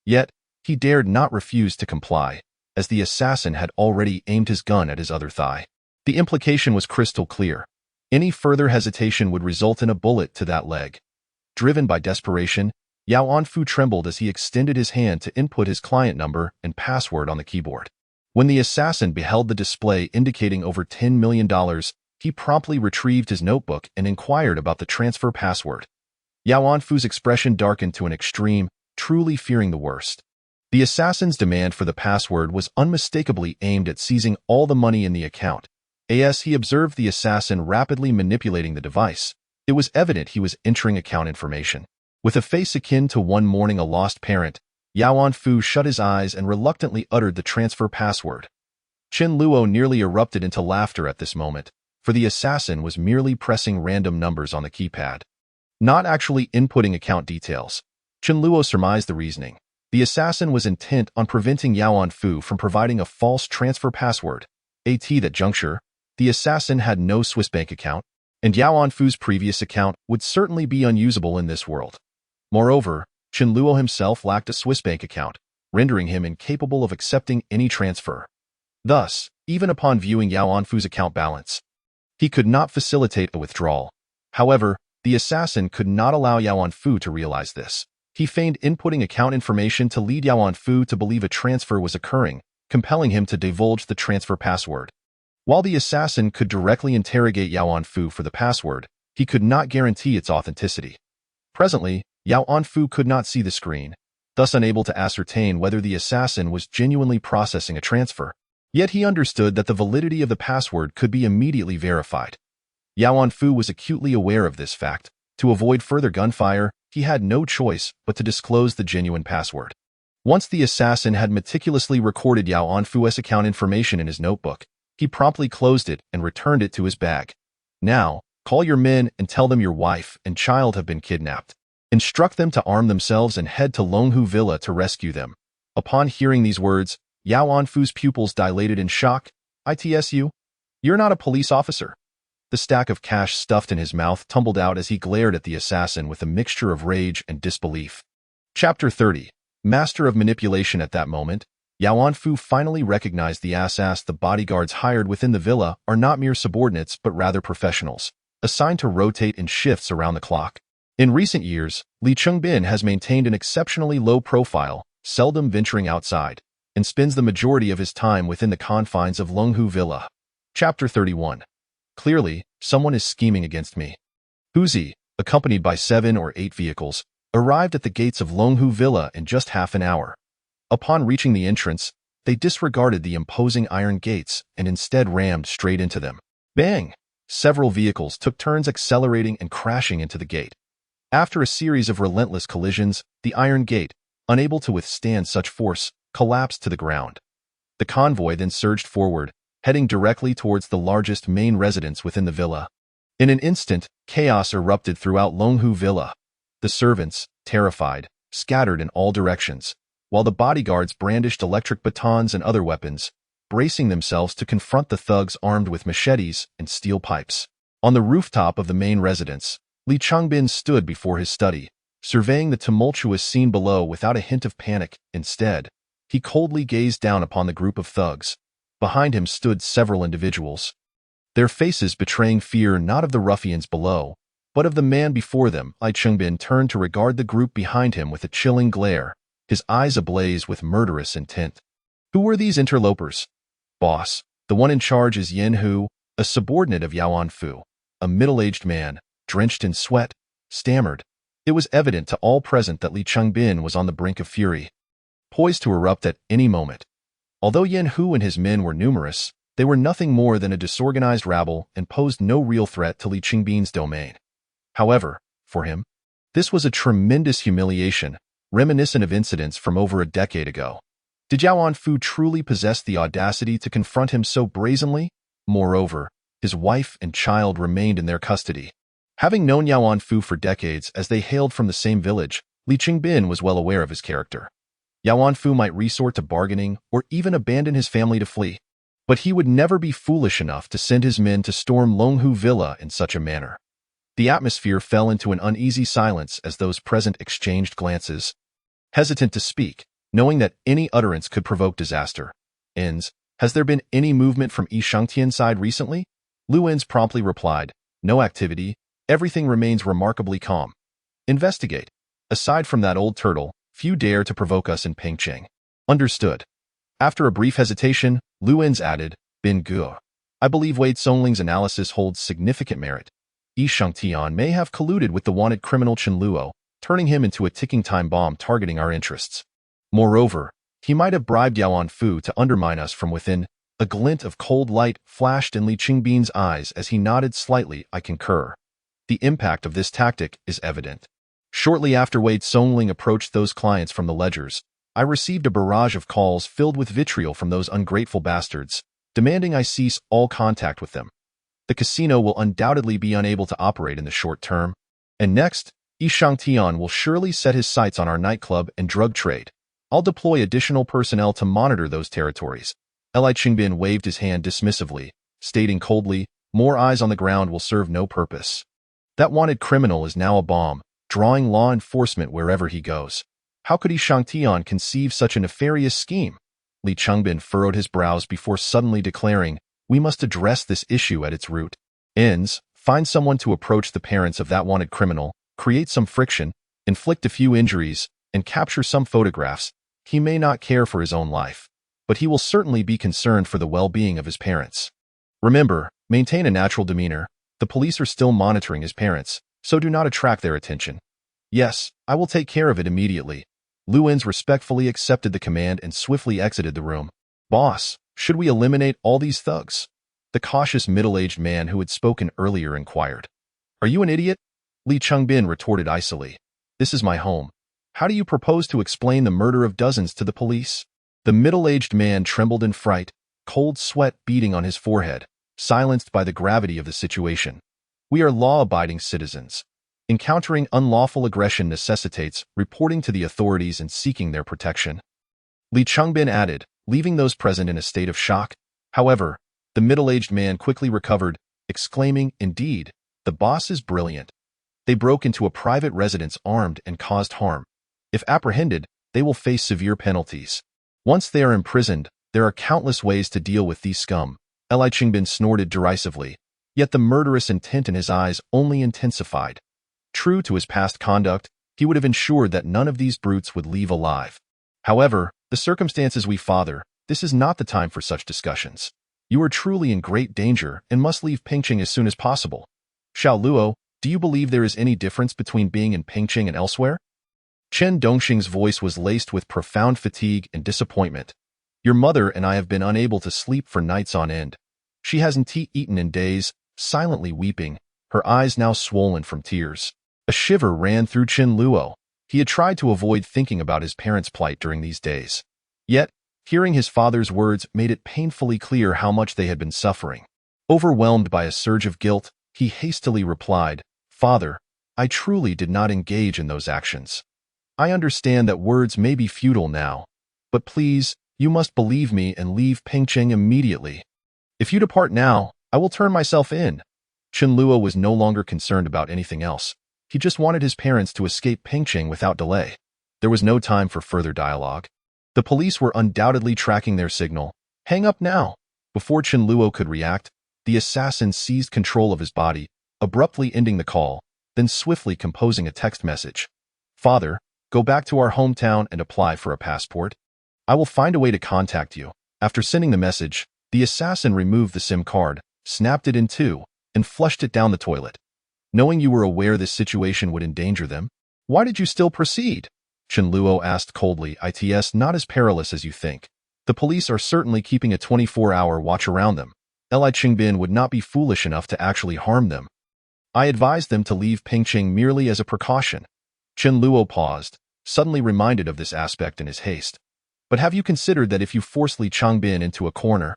Yet, he dared not refuse to comply, as the assassin had already aimed his gun at his other thigh. The implication was crystal clear. Any further hesitation would result in a bullet to that leg. Driven by desperation, Yao Anfu trembled as he extended his hand to input his client number and password on the keyboard. When the assassin beheld the display indicating over $10 million, he promptly retrieved his notebook and inquired about the transfer password. Yao Anfu's expression darkened to an extreme, truly fearing the worst. The assassin's demand for the password was unmistakably aimed at seizing all the money in the account. As he observed the assassin rapidly manipulating the device, it was evident he was entering account information. With a face akin to one mourning a lost parent, Yao Anfu shut his eyes and reluctantly uttered the transfer password. Chen Luo nearly erupted into laughter at this moment, for the assassin was merely pressing random numbers on the keypad, not actually inputting account details. Chen Luo surmised the reasoning. The assassin was intent on preventing Yao Anfu from providing a false transfer password. At that juncture, the assassin had no Swiss bank account, and Yao Anfu's previous account would certainly be unusable in this world. Moreover, Chen Luo himself lacked a Swiss bank account, rendering him incapable of accepting any transfer. Thus, even upon viewing Yao Anfu's account balance, he could not facilitate a withdrawal. However, the assassin could not allow Yao Anfu to realize this. He feigned inputting account information to lead Yao Anfu to believe a transfer was occurring, compelling him to divulge the transfer password. While the assassin could directly interrogate Yao Anfu for the password, he could not guarantee its authenticity. Presently, Yao Anfu could not see the screen, thus unable to ascertain whether the assassin was genuinely processing a transfer. Yet he understood that the validity of the password could be immediately verified. Yao Anfu was acutely aware of this fact. To avoid further gunfire, he had no choice but to disclose the genuine password. Once the assassin had meticulously recorded Yao Anfu's account information in his notebook, he promptly closed it and returned it to his bag. Now, call your men and tell them your wife and child have been kidnapped. Instruct them to arm themselves and head to Longhu Villa to rescue them. Upon hearing these words, Yao Anfu's pupils dilated in shock. "ITSU? You're not a police officer." The stack of cash stuffed in his mouth tumbled out as he glared at the assassin with a mixture of rage and disbelief. Chapter 30. Master of Manipulation. At that moment, Yao Anfu finally recognized the assassins the bodyguards hired within the villa are not mere subordinates but rather professionals, assigned to rotate in shifts around the clock. In recent years, Li Chengbin has maintained an exceptionally low profile, seldom venturing outside, and spends the majority of his time within the confines of Longhu Villa. Chapter 31. Clearly, someone is scheming against me. Huzi, accompanied by 7 or 8 vehicles, arrived at the gates of Longhu Villa in just half an hour. Upon reaching the entrance, they disregarded the imposing iron gates and instead rammed straight into them. Bang! Several vehicles took turns accelerating and crashing into the gate. After a series of relentless collisions, the iron gate, unable to withstand such force, collapsed to the ground. The convoy then surged forward, heading directly towards the largest main residence within the villa. In an instant, chaos erupted throughout Longhu Villa. The servants, terrified, scattered in all directions, while the bodyguards brandished electric batons and other weapons, bracing themselves to confront the thugs armed with machetes and steel pipes. On the rooftop of the main residence, Li Chengbin stood before his study, surveying the tumultuous scene below without a hint of panic. Instead, he coldly gazed down upon the group of thugs. Behind him stood several individuals, their faces betraying fear not of the ruffians below, but of the man before them. Li Chengbin turned to regard the group behind him with a chilling glare, his eyes ablaze with murderous intent. Who were these interlopers? Boss, the one in charge is Yin Hu, a subordinate of Yao Anfu, a middle-aged man, drenched in sweat, stammered. It was evident to all present that Li Chengbin was on the brink of fury, poised to erupt at any moment. Although Yin Hu and his men were numerous, they were nothing more than a disorganized rabble and posed no real threat to Li Chengbin's domain. However, for him, this was a tremendous humiliation, reminiscent of incidents from over a decade ago. Did Yao Anfu truly possess the audacity to confront him so brazenly? Moreover, his wife and child remained in their custody. Having known Yao Anfu for decades as they hailed from the same village, Li Chengbin was well aware of his character. Yao Anfu might resort to bargaining or even abandon his family to flee, but he would never be foolish enough to send his men to storm Longhu Villa in such a manner. The atmosphere fell into an uneasy silence as those present exchanged glances, hesitant to speak, knowing that any utterance could provoke disaster. Ens, has there been any movement from Yi Shangtian's side recently? Lu Ens promptly replied, no activity, everything remains remarkably calm. Investigate. Aside from that old turtle, few dare to provoke us in Pengcheng. Understood. After a brief hesitation, Lu Ens added, Bin Guo. I believe Wei Songling's analysis holds significant merit. Yi Shangtian may have colluded with the wanted criminal Chen Luo, turning him into a ticking time bomb targeting our interests. Moreover, he might have bribed Yao Anfu to undermine us from within. A glint of cold light flashed in Li Chengbin's eyes as he nodded slightly. I concur. The impact of this tactic is evident. Shortly after Wei Songling approached those clients from the ledgers, I received a barrage of calls filled with vitriol from those ungrateful bastards, demanding I cease all contact with them. The casino will undoubtedly be unable to operate in the short term. And next, Yi Shangtian will surely set his sights on our nightclub and drug trade. I'll deploy additional personnel to monitor those territories. Li Chengbin waved his hand dismissively, stating coldly, more eyes on the ground will serve no purpose. That wanted criminal is now a bomb, drawing law enforcement wherever he goes. How could Yi Shangtian conceive such a nefarious scheme? Li Chengbin furrowed his brows before suddenly declaring, "We must address this issue at its root. Find someone to approach the parents of that wanted criminal, create some friction, inflict a few injuries, and capture some photographs. He may not care for his own life, but he will certainly be concerned for the well-being of his parents. Remember, maintain a natural demeanor. The police are still monitoring his parents, so do not attract their attention." "Yes, I will take care of it immediately." Luins respectfully accepted the command and swiftly exited the room. "Boss, should we eliminate all these thugs?" The cautious middle-aged man who had spoken earlier inquired. "Are you an idiot?" Li Chengbin retorted icily. "This is my home. How do you propose to explain the murder of dozens to the police?" The middle-aged man trembled in fright, cold sweat beading on his forehead, silenced by the gravity of the situation. "We are law-abiding citizens. Encountering unlawful aggression necessitates reporting to the authorities and seeking their protection," Li Chengbin added, leaving those present in a state of shock. However, the middle-aged man quickly recovered, exclaiming, "Indeed, the boss is brilliant. They broke into a private residence armed and caused harm. If apprehended, they will face severe penalties. Once they are imprisoned, there are countless ways to deal with these scum." Li Chengbin snorted derisively, yet the murderous intent in his eyes only intensified. True to his past conduct, he would have ensured that none of these brutes would leave alive. "However, the circumstances we father, this is not the time for such discussions. You are truly in great danger and must leave Pingqing as soon as possible. Xiao Luo, do you believe there is any difference between being in Pingqing and elsewhere?" Chen Dongxing's voice was laced with profound fatigue and disappointment. "Your mother and I have been unable to sleep for nights on end. She hasn't eaten in days," silently weeping, her eyes now swollen from tears. A shiver ran through Chen Luo. He had tried to avoid thinking about his parents' plight during these days. Yet, hearing his father's words made it painfully clear how much they had been suffering. Overwhelmed by a surge of guilt, he hastily replied, "Father, I truly did not engage in those actions. I understand that words may be futile now, but please, you must believe me and leave Pingqing immediately. If you depart now, I will turn myself in." Chen Luo was no longer concerned about anything else. He just wanted his parents to escape Pingqing without delay. There was no time for further dialogue. The police were undoubtedly tracking their signal. "Hang up now." Before Chen Luo could react, the assassin seized control of his body, abruptly ending the call, then swiftly composing a text message. "Father, go back to our hometown and apply for a passport. I will find a way to contact you." After sending the message, the assassin removed the SIM card, snapped it in two, and flushed it down the toilet. "Knowing you were aware this situation would endanger them, why did you still proceed?" Chen Luo asked coldly. "It's not as perilous as you think. The police are certainly keeping a 24-hour watch around them. Li Chengbin would not be foolish enough to actually harm them. I advised them to leave Pingqing merely as a precaution." Chen Luo paused, suddenly reminded of this aspect in his haste. "But have you considered that if you force Li Chengbin into a corner,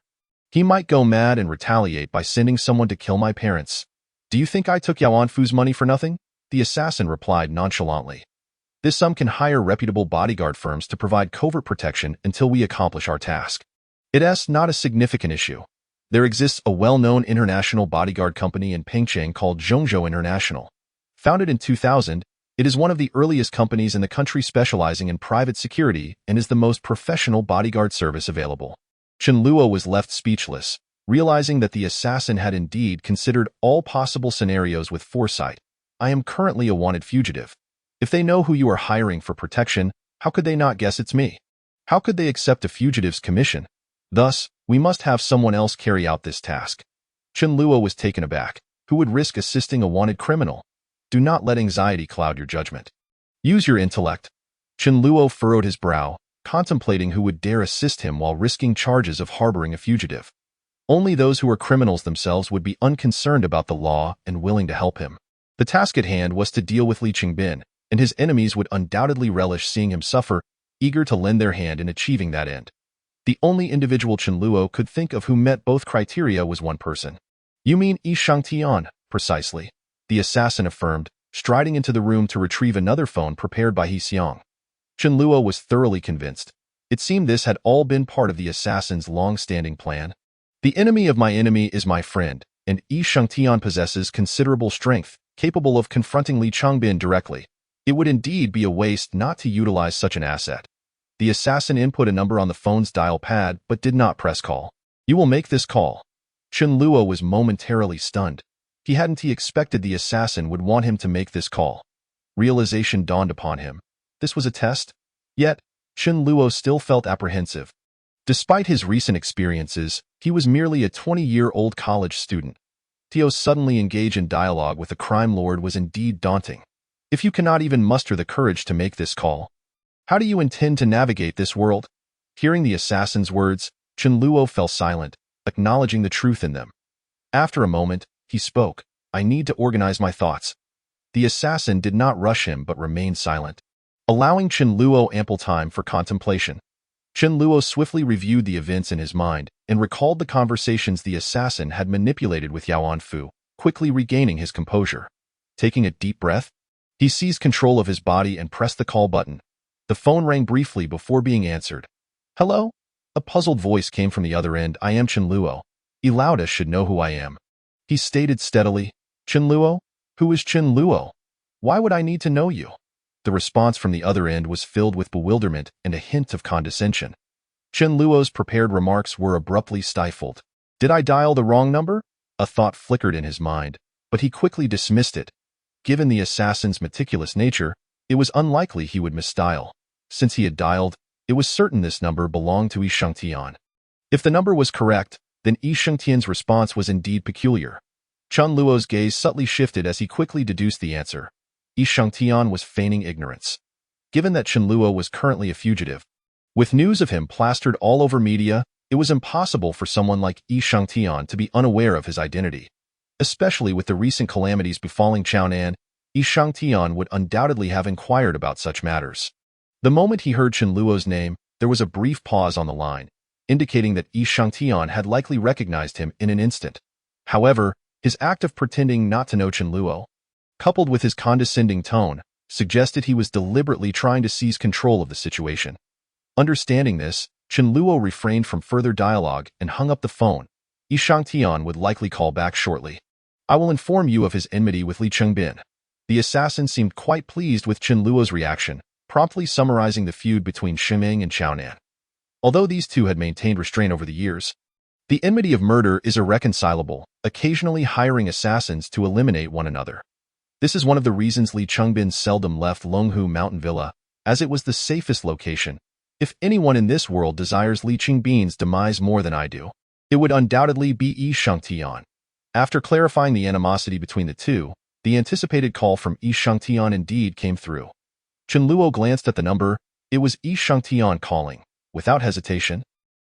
he might go mad and retaliate by sending someone to kill my parents? Do you think I took Yao Anfu's money for nothing?" The assassin replied nonchalantly. "This sum can hire reputable bodyguard firms to provide covert protection until we accomplish our task. It's not a significant issue. There exists a well-known international bodyguard company in Pingqing called Zhongzhou International. Founded in 2000, it is one of the earliest companies in the country specializing in private security and is the most professional bodyguard service available." Chen Luo was left speechless, realizing that the assassin had indeed considered all possible scenarios with foresight. "I am currently a wanted fugitive. If they know who you are hiring for protection, how could they not guess it's me? How could they accept a fugitive's commission? Thus, we must have someone else carry out this task." Chen Luo was taken aback. Who would risk assisting a wanted criminal? Do not let anxiety cloud your judgment. Use your intellect. Chen Luo furrowed his brow, contemplating who would dare assist him while risking charges of harboring a fugitive. Only those who are criminals themselves would be unconcerned about the law and willing to help him. The task at hand was to deal with Li Chengbin, and his enemies would undoubtedly relish seeing him suffer, eager to lend their hand in achieving that end. The only individual Chen Luo could think of who met both criteria was one person. "You mean Yi Shangtian?" "Precisely," the assassin affirmed, striding into the room to retrieve another phone prepared by He Xiang. Chen Luo was thoroughly convinced. It seemed this had all been part of the assassin's long-standing plan. "The enemy of my enemy is my friend, and Yi Shangtian possesses considerable strength, capable of confronting Li Chengbin directly. It would indeed be a waste not to utilize such an asset. The assassin input a number on the phone's dial pad but did not press call. You will make this call. Chen Luo was momentarily stunned. He hadn't expected the assassin would want him to make this call. Realization dawned upon him. This was a test? Yet, Chen Luo still felt apprehensive. Despite his recent experiences, he was merely a 20-year-old college student. To suddenly engage in dialogue with a crime lord was indeed daunting. If you cannot even muster the courage to make this call, how do you intend to navigate this world? Hearing the assassin's words, Chen Luo fell silent, acknowledging the truth in them. After a moment, he spoke. I need to organize my thoughts. The assassin did not rush him but remained silent, allowing Chen Luo ample time for contemplation. Chen Luo swiftly reviewed the events in his mind and recalled the conversations the assassin had manipulated with Yao Anfu, quickly regaining his composure. Taking a deep breath, he seized control of his body and pressed the call button. The phone rang briefly before being answered. Hello? A puzzled voice came from the other end. I am Chen Luo. Elauda should know who I am. He stated steadily. Chen Luo? Who is Chen Luo? Why would I need to know you? The response from the other end was filled with bewilderment and a hint of condescension. Chen Luo's prepared remarks were abruptly stifled. Did I dial the wrong number? A thought flickered in his mind, but he quickly dismissed it. Given the assassin's meticulous nature, it was unlikely he would misdial. Since he had dialed, it was certain this number belonged to Yi Shangtian. If the number was correct, then Yi Shangtian's response was indeed peculiar. Chen Luo's gaze subtly shifted as he quickly deduced the answer. Yi Shangtian was feigning ignorance. Given that Chen Luo was currently a fugitive, with news of him plastered all over media, it was impossible for someone like Yi Shangtian to be unaware of his identity. Especially with the recent calamities befalling Chaonan, Yi Shangtian would undoubtedly have inquired about such matters. The moment he heard Chen Luo's name, there was a brief pause on the line, indicating that Yi Shangtian had likely recognized him in an instant. However, his act of pretending not to know Chen Luo, coupled with his condescending tone, suggested he was deliberately trying to seize control of the situation. Understanding this, Chen Luo refrained from further dialogue and hung up the phone. Yi Shangtian would likely call back shortly. I will inform you of his enmity with Li Chengbin. The assassin seemed quite pleased with Chen Luo's reaction, promptly summarizing the feud between Shiming and Chaonan. Although these two had maintained restraint over the years, the enmity of murder is irreconcilable, occasionally hiring assassins to eliminate one another. This is one of the reasons Li Chengbin seldom left Longhu Mountain Villa, as it was the safest location. If anyone in this world desires Li Chengbin's demise more than I do, it would undoubtedly be Yi Shangtian. After clarifying the animosity between the two, the anticipated call from Yi Shangtian indeed came through. Chen Luo glanced at the number. It was Yi Shangtian calling. Without hesitation,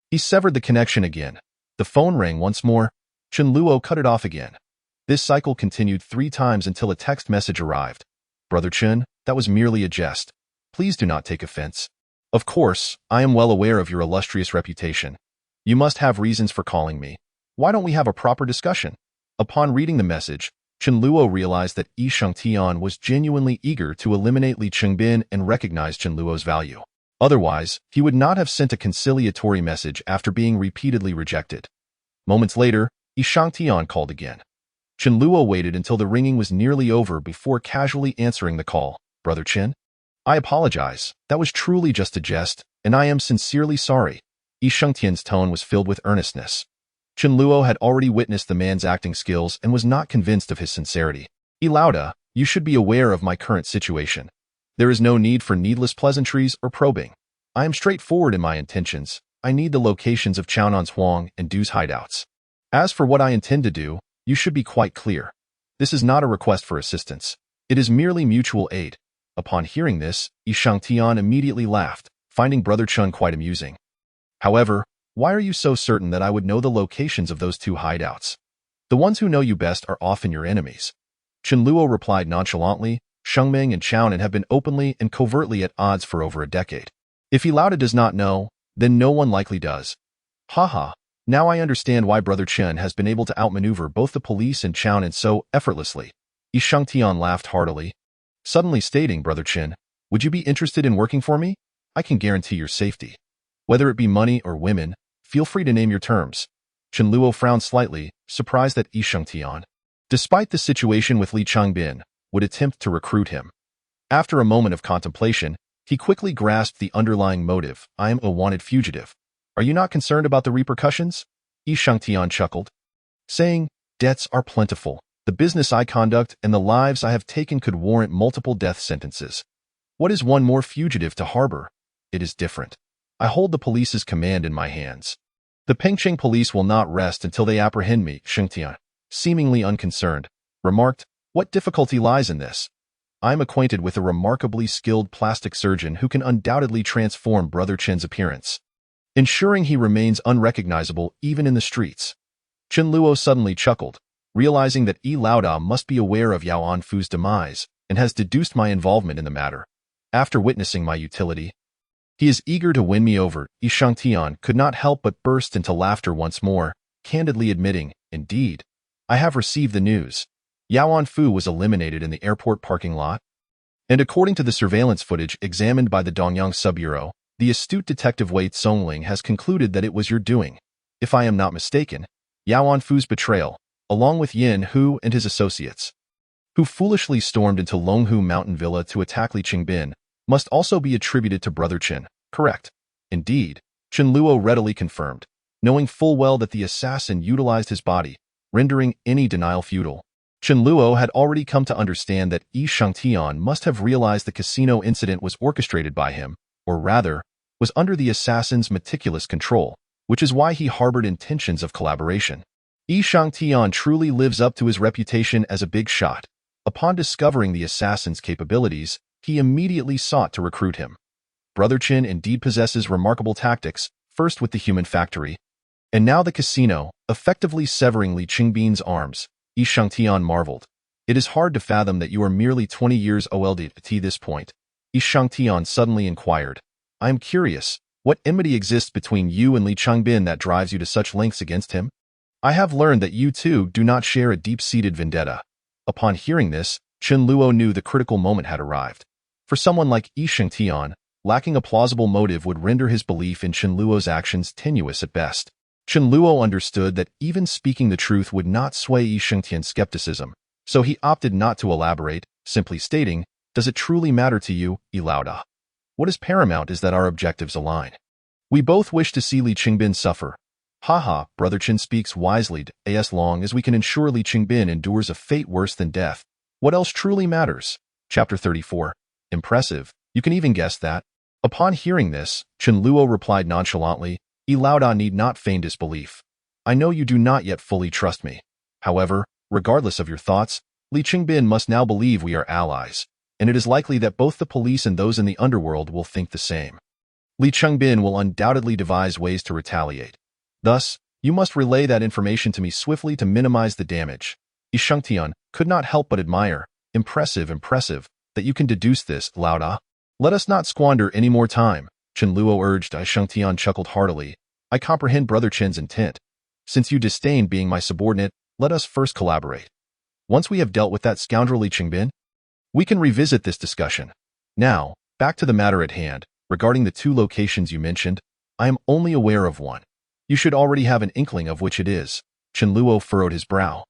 he severed the connection again. The phone rang once more. Chen Luo cut it off again. This cycle continued 3 times until a text message arrived. Brother Chen, that was merely a jest. Please do not take offense. Of course, I am well aware of your illustrious reputation. You must have reasons for calling me. Why don't we have a proper discussion? Upon reading the message, Chen Luo realized that Yi Shangtian was genuinely eager to eliminate Li Chengbin and recognize Chen Luo's value. Otherwise, he would not have sent a conciliatory message after being repeatedly rejected. Moments later, Yi Shangtian called again. Chen Luo waited until the ringing was nearly over before casually answering the call. Brother Chen? I apologize. That was truly just a jest, and I am sincerely sorry. Yi Shangtian's tone was filled with earnestness. Chen Luo had already witnessed the man's acting skills and was not convinced of his sincerity. Elauda, you should be aware of my current situation. There is no need for needless pleasantries or probing. I am straightforward in my intentions. I need the locations of Chaonan's Huang and Du's hideouts. As for what I intend to do, you should be quite clear. This is not a request for assistance. It is merely mutual aid. Upon hearing this, Yi Shangtian immediately laughed, finding Brother Chen quite amusing. However, why are you so certain that I would know the locations of those 2 hideouts? The ones who know you best are often your enemies. Chen Luo replied nonchalantly. Shengming and Chaonan have been openly and covertly at odds for over a decade. If Elauda does not know, then no one likely does. Haha, now I understand why Brother Chen has been able to outmaneuver both the police and Chaonan so effortlessly. Yi Shangtian laughed heartily, suddenly stating, Brother Chen, would you be interested in working for me? I can guarantee your safety. Whether it be money or women, feel free to name your terms. Chen Luo frowned slightly, surprised that Yi Shangtian, despite the situation with Li Chengbin, would attempt to recruit him. After a moment of contemplation, he quickly grasped the underlying motive. I am a wanted fugitive. Are you not concerned about the repercussions? Yi Shangtian chuckled, saying, debts are plentiful. The business I conduct and the lives I have taken could warrant multiple death sentences. What is one more fugitive to harbor? It is different. I hold the police's command in my hands. The Pengcheng police will not rest until they apprehend me, Shangtian, seemingly unconcerned, remarked, what difficulty lies in this? I am acquainted with a remarkably skilled plastic surgeon who can undoubtedly transform Brother Chen's appearance, ensuring he remains unrecognizable even in the streets. Chen Luo suddenly chuckled, realizing that Yi Laoda must be aware of Yao Anfu's demise and has deduced my involvement in the matter. After witnessing my utility, he is eager to win me over. Yi Shangtian could not help but burst into laughter once more, candidly admitting, indeed, I have received the news. Yao Anfu was eliminated in the airport parking lot, and according to the surveillance footage examined by the Dongyang Sub-Bureau, the astute detective Wei Tsongling has concluded that it was your doing. If I am not mistaken, Yao Anfu's betrayal, along with Yin Hu and his associates, who foolishly stormed into Longhu Mountain Villa to attack Li Qingbin, must also be attributed to Brother Chen, correct? Indeed, Chen Luo readily confirmed, knowing full well that the assassin utilized his body, rendering any denial futile. Chen Luo had already come to understand that Yi Shangtian must have realized the casino incident was orchestrated by him, or rather, was under the assassin's meticulous control, which is why he harbored intentions of collaboration. Yi Shangtian truly lives up to his reputation as a big shot. Upon discovering the assassin's capabilities, he immediately sought to recruit him. Brother Chen indeed possesses remarkable tactics, first with the human factory, and now the casino, effectively severing Li Qingbin's arms. Yi Shangtian marveled. It is hard to fathom that you are merely 20 years old at this point. Yi Shangtian suddenly inquired. I am curious, what enmity exists between you and Li Qingbin that drives you to such lengths against him? I have learned that you two do not share a deep-seated vendetta. Upon hearing this, Chen Luo knew the critical moment had arrived. For someone like Yi Shangtian, lacking a plausible motive would render his belief in Chen Luo's actions tenuous at best. Chen Luo understood that even speaking the truth would not sway Yi Shangtian's skepticism, so he opted not to elaborate, simply stating, does it truly matter to you, Yi Laoda? What is paramount is that our objectives align. We both wish to see Li Qingbin suffer. Haha, Brother Chen speaks wisely, as long as we can ensure Li Qingbin endures a fate worse than death. What else truly matters? Chapter 34. Impressive. You can even guess that. Upon hearing this, Chen Luo replied nonchalantly, Yi Laoda need not feign disbelief. I know you do not yet fully trust me. However, regardless of your thoughts, Li Qingbin must now believe we are allies, and it is likely that both the police and those in the underworld will think the same. Li Qingbin will undoubtedly devise ways to retaliate. Thus, you must relay that information to me swiftly to minimize the damage. Yi Shangtian could not help but admire. Impressive, that you can deduce this, Laoda. Let us not squander any more time, Chen Luo urged. Yi Shangtian chuckled heartily. I comprehend Brother Chen's intent. Since you disdain being my subordinate, let us first collaborate. Once we have dealt with that scoundrel Li Qingbin, we can revisit this discussion. Now, back to the matter at hand. Regarding the two locations you mentioned, I am only aware of one. You should already have an inkling of which it is. Chen Luo furrowed his brow.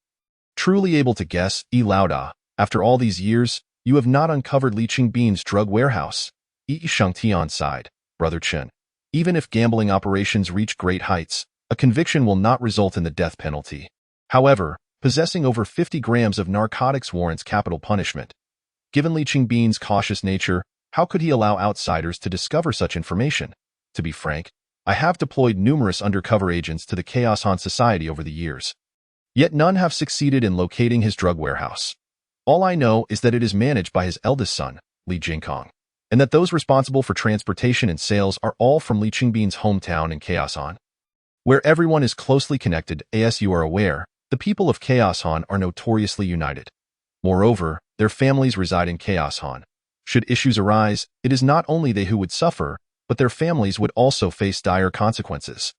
Truly able to guess, Yi Laoda, after all these years, you have not uncovered Li Qingbin's drug warehouse. Yi Shangtian sighed. Brother Chen, even if gambling operations reach great heights, a conviction will not result in the death penalty. However, possessing over 50 grams of narcotics warrants capital punishment. Given Li Qingbin's cautious nature, how could he allow outsiders to discover such information? To be frank, I have deployed numerous undercover agents to the Chaos Han Society over the years. Yet none have succeeded in locating his drug warehouse. All I know is that it is managed by his eldest son, Li Jingkong, and that those responsible for transportation and sales are all from Li Qingbin's hometown in Chaos Han, where everyone is closely connected. As you are aware, the people of Chaos Han are notoriously united. Moreover, their families reside in Chaos Han. Should issues arise, it is not only they who would suffer, but their families would also face dire consequences.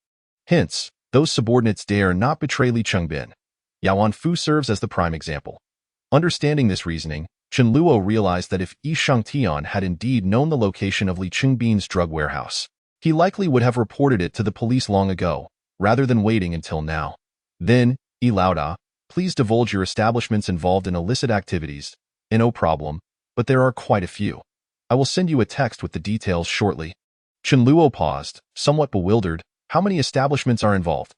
Hence, those subordinates dare not betray Li Qingbin. Yao Anfu serves as the prime example. Understanding this reasoning, Chen Luo realized that if Yi Shangtian had indeed known the location of Li Qingbin's drug warehouse, he likely would have reported it to the police long ago, rather than waiting until now. Then, Yi Laoda, please divulge your establishments involved in illicit activities. No problem. but there are quite a few. I will send you a text with the details shortly. Chen Luo paused, somewhat bewildered. How many establishments are involved?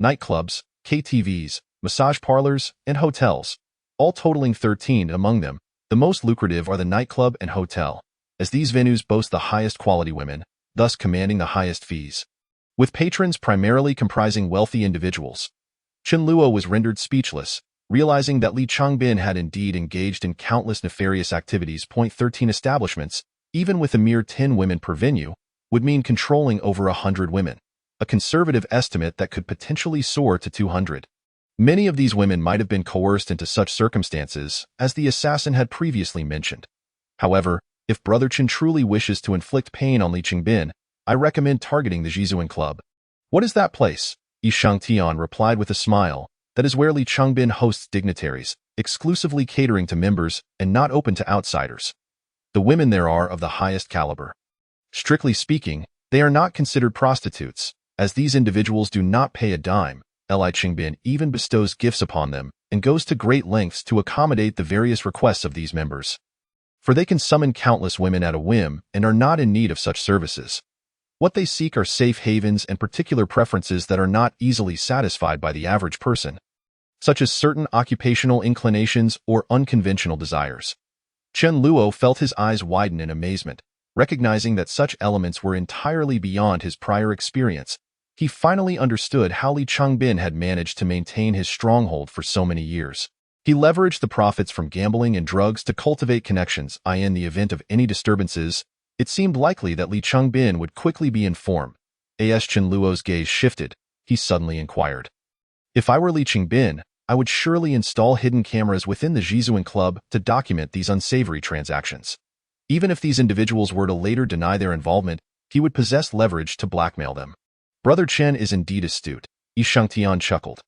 Nightclubs, KTVs, massage parlors, and hotels, all totaling 13 among them. The most lucrative are the nightclub and hotel, as these venues boast the highest quality women, thus commanding the highest fees. With patrons primarily comprising wealthy individuals, Chen Luo was rendered speechless, realizing that Li Changbin had indeed engaged in countless nefarious activities. 13 establishments, even with a mere 10 women per venue, would mean controlling over 100 women, a conservative estimate that could potentially soar to 200. Many of these women might have been coerced into such circumstances, as the assassin had previously mentioned. However, if Brother Chen truly wishes to inflict pain on Li Changbin, I recommend targeting the Zhizuan Club. What is that place? Yi Shangtian replied with a smile. That is where Li Changbin hosts dignitaries, exclusively catering to members and not open to outsiders. The women there are of the highest caliber. Strictly speaking, they are not considered prostitutes, as these individuals do not pay a dime. Li Changbin even bestows gifts upon them and goes to great lengths to accommodate the various requests of these members. For they can summon countless women at a whim and are not in need of such services. What they seek are safe havens and particular preferences that are not easily satisfied by the average person, such as certain occupational inclinations or unconventional desires. Chen Luo felt his eyes widen in amazement, recognizing that such elements were entirely beyond his prior experience. He finally understood how Li Changbin had managed to maintain his stronghold for so many years. He leveraged the profits from gambling and drugs to cultivate connections. In the event of any disturbances, it seemed likely that Li Changbin would quickly be informed. As Chen Luo's gaze shifted, he suddenly inquired. If I were Li Changbin, I would surely install hidden cameras within the Zhizuan Club to document these unsavory transactions. Even if these individuals were to later deny their involvement, he would possess leverage to blackmail them. Brother Chen is indeed astute, Yi Shangtian chuckled.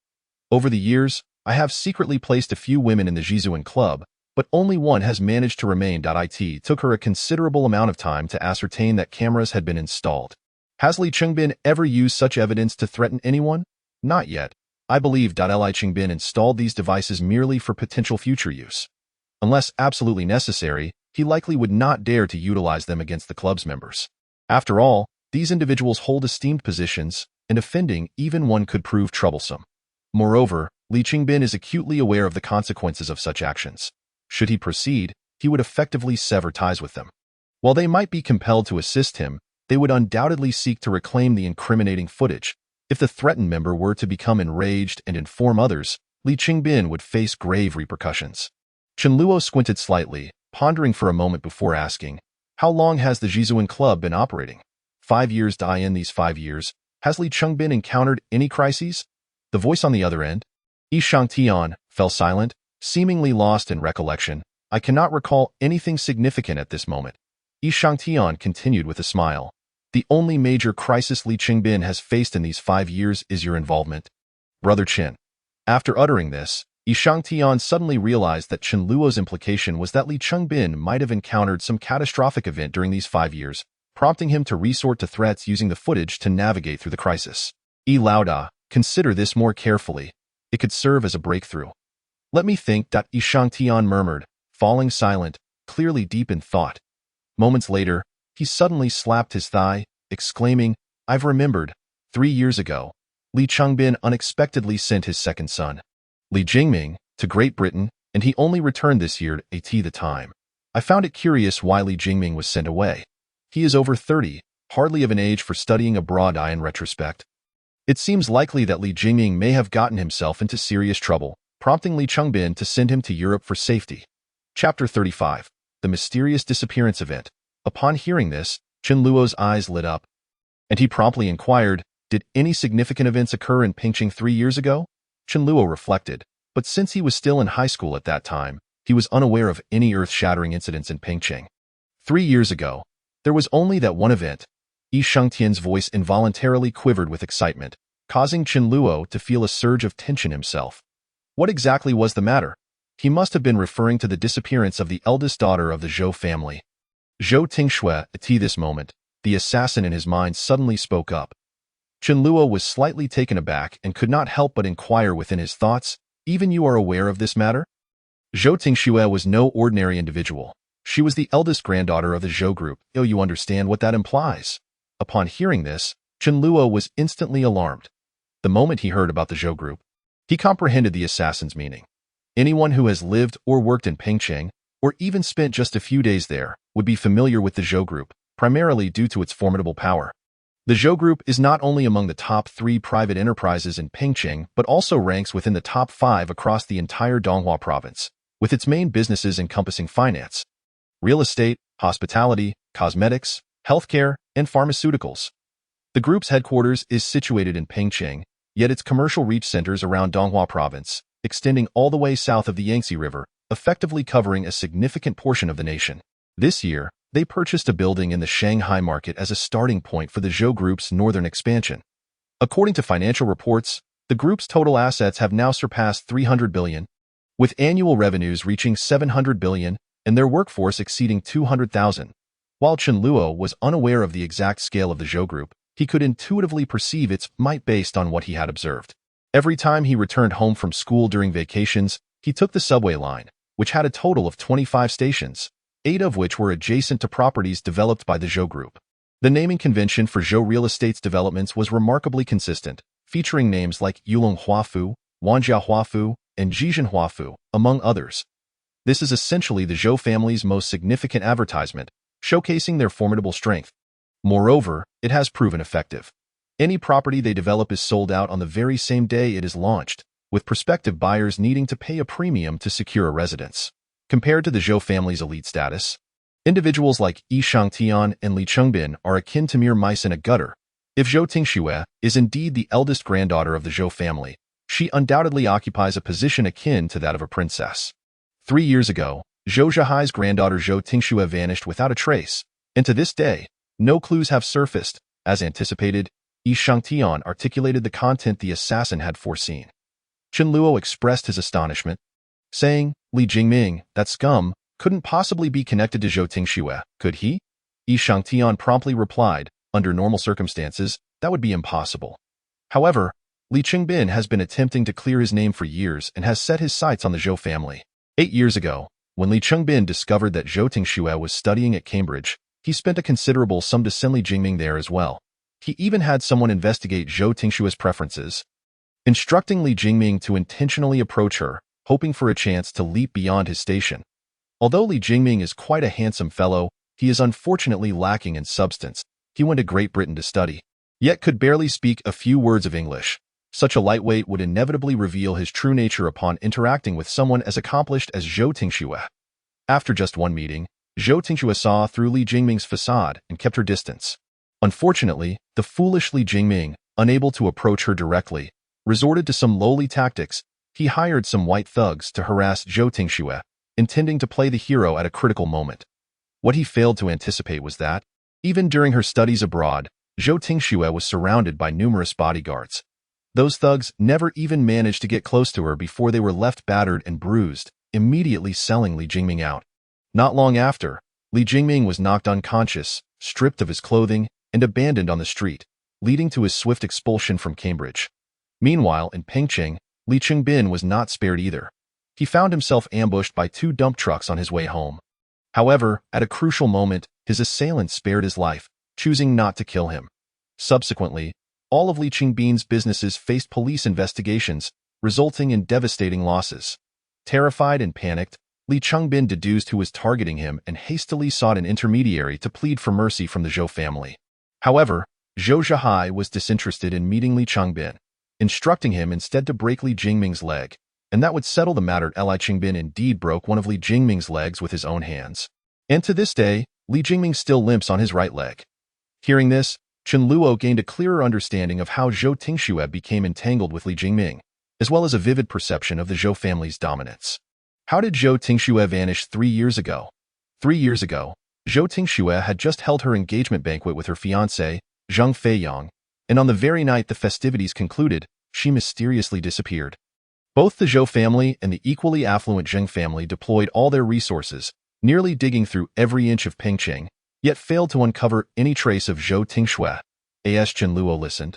Over the years, I have secretly placed a few women in the Zhizuan Club, but only one has managed to remain. It took her a considerable amount of time to ascertain that cameras had been installed. Has Li Changbin ever used such evidence to threaten anyone? Not yet. I believe Li Changbin installed these devices merely for potential future use. Unless absolutely necessary, he likely would not dare to utilize them against the club's members. After all, these individuals hold esteemed positions, and offending even one could prove troublesome. Moreover, Li Changbin is acutely aware of the consequences of such actions. Should he proceed, he would effectively sever ties with them. While they might be compelled to assist him, they would undoubtedly seek to reclaim the incriminating footage. If the threatened member were to become enraged and inform others, Li Changbin would face grave repercussions. Chen Luo squinted slightly, pondering for a moment before asking, how long has the Zhizuan Club been operating? 5 years. In these 5 years, has Li Changbin encountered any crises? The voice on the other end, Yi Shangtian, fell silent, seemingly lost in recollection. I cannot recall anything significant at this moment. Yi Shangtian continued with a smile. The only major crisis Li Changbin has faced in these 5 years is your involvement, Brother Chen. After uttering this, Yi Shangtian suddenly realized that Chen Luo's implication was that Li Changbin might have encountered some catastrophic event during these 5 years, prompting him to resort to threats using the footage to navigate through the crisis. Yi Laoda, consider this more carefully. It could serve as a breakthrough. Let me think. Yi Shangtian murmured, falling silent, clearly deep in thought. Moments later, he suddenly slapped his thigh, exclaiming, I've remembered. 3 years ago, Li Changbin unexpectedly sent his second son, Li Jingming, to Great Britain, and he only returned this year at the time. I found it curious why Li Jingming was sent away. He is over 30, hardly of an age for studying abroad. In retrospect, it seems likely that Li Jingming may have gotten himself into serious trouble, prompting Li Changbin to send him to Europe for safety. Chapter 35. The Mysterious Disappearance Event. Upon hearing this, Chen Luo's eyes lit up, and he promptly inquired, did any significant events occur in Pingqing 3 years ago? Chen Luo reflected, but since he was still in high school at that time, he was unaware of any earth-shattering incidents in Pingqing. 3 years ago, there was only that one event. Yi Shangtian's voice involuntarily quivered with excitement, causing Chen Luo to feel a surge of tension himself. What exactly was the matter? He must have been referring to the disappearance of the eldest daughter of the Zhou family. Zhou Tingshui. At this moment, the assassin in his mind suddenly spoke up. Chen Luo was slightly taken aback and could not help but inquire within his thoughts, even you are aware of this matter? Zhou Tingshui was no ordinary individual. She was the eldest granddaughter of the Zhou group. Oh, you understand what that implies? Upon hearing this, Chen Luo was instantly alarmed. The moment he heard about the Zhou group, he comprehended the assassin's meaning. Anyone who has lived or worked in Pengcheng, or even spent just a few days there, would be familiar with the Zhou group, primarily due to its formidable power. The Zhou group is not only among the top 3 private enterprises in Pengcheng, but also ranks within the top 5 across the entire Donghua province, with its main businesses encompassing finance, real estate, hospitality, cosmetics, healthcare, and pharmaceuticals. The group's headquarters is situated in Pengcheng, yet its commercial reach centers around Donghua province, extending all the way south of the Yangtze River, effectively covering a significant portion of the nation. This year, they purchased a building in the Shanghai market as a starting point for the Zhou Group's northern expansion. According to financial reports, the group's total assets have now surpassed 300 billion, with annual revenues reaching 700 billion and their workforce exceeding 200,000. While Chen Luo was unaware of the exact scale of the Zhou Group, he could intuitively perceive its might based on what he had observed. Every time he returned home from school during vacations, he took the subway line, which had a total of 25 stations, 8 of which were adjacent to properties developed by the Zhou Group. The naming convention for Zhou Real Estate's developments was remarkably consistent, featuring names like Yulong Huafu, Wanjia Huafu, and Jizhen Huafu, among others. This is essentially the Zhou family's most significant advertisement, showcasing their formidable strength. Moreover, it has proven effective. Any property they develop is sold out on the very same day it is launched, with prospective buyers needing to pay a premium to secure a residence. Compared to the Zhou family's elite status, individuals like Yi Shangtian and Li Chengbin are akin to mere mice in a gutter. If Zhou Tingxue is indeed the eldest granddaughter of the Zhou family, she undoubtedly occupies a position akin to that of a princess. 3 years ago, Zhou Zhahai's granddaughter Zhou Tingxue vanished without a trace, and to this day, no clues have surfaced. As anticipated, Yi Shangtian articulated the content the assassin had foreseen. Chen Luo expressed his astonishment, saying, "Li Jingming, that scum, couldn't possibly be connected to Zhou Tingxue, could he?" Yi Shangtian promptly replied, "Under normal circumstances, that would be impossible." However, Li Chengbin has been attempting to clear his name for years and has set his sights on the Zhou family. 8 years ago, when Li Chengbin discovered that Zhou Tingxue was studying at Cambridge, he spent a considerable sum to send Li Jingming there as well. He even had someone investigate Zhou Tingxue's preferences, instructing Li Jingming to intentionally approach her, hoping for a chance to leap beyond his station. Although Li Jingming is quite a handsome fellow, he is unfortunately lacking in substance. He went to Great Britain to study, yet could barely speak a few words of English. Such a lightweight would inevitably reveal his true nature upon interacting with someone as accomplished as Zhou Tingxue. After just one meeting, Zhou Tingxue saw through Li Jingming's facade and kept her distance. Unfortunately, the foolish Li Jingming, unable to approach her directly, resorted to some lowly tactics. He hired some white thugs to harass Zhou Tingxue, intending to play the hero at a critical moment. What he failed to anticipate was that, even during her studies abroad, Zhou Tingxue was surrounded by numerous bodyguards. Those thugs never even managed to get close to her before they were left battered and bruised, immediately selling Li Jingming out. Not long after, Li Jingming was knocked unconscious, stripped of his clothing, and abandoned on the street, leading to his swift expulsion from Cambridge. Meanwhile, in Pengcheng, Li Chengbin was not spared either. He found himself ambushed by 2 dump trucks on his way home. However, at a crucial moment, his assailant spared his life, choosing not to kill him. Subsequently, all of Li Chengbin's businesses faced police investigations, resulting in devastating losses. Terrified and panicked, Li Chengbin deduced who was targeting him and hastily sought an intermediary to plead for mercy from the Zhou family. However, Zhou Zhahai was disinterested in meeting Li Chengbin, instructing him instead to break Li Jingming's leg, and that would settle the matter. Li Chengbin indeed broke one of Li Jingming's legs with his own hands. And to this day, Li Jingming still limps on his right leg. Hearing this, Chen Luo gained a clearer understanding of how Zhou Tingxue became entangled with Li Jingming, as well as a vivid perception of the Zhou family's dominance. How did Zhou Tingxue vanish 3 years ago? 3 years ago, Zhou Tingxue had just held her engagement banquet with her fiancé, Zhang Feiyang, and on the very night the festivities concluded, she mysteriously disappeared. Both the Zhou family and the equally affluent Zheng family deployed all their resources, nearly digging through every inch of Pengcheng, yet failed to uncover any trace of Zhou Tingxue. As Chen Luo listened,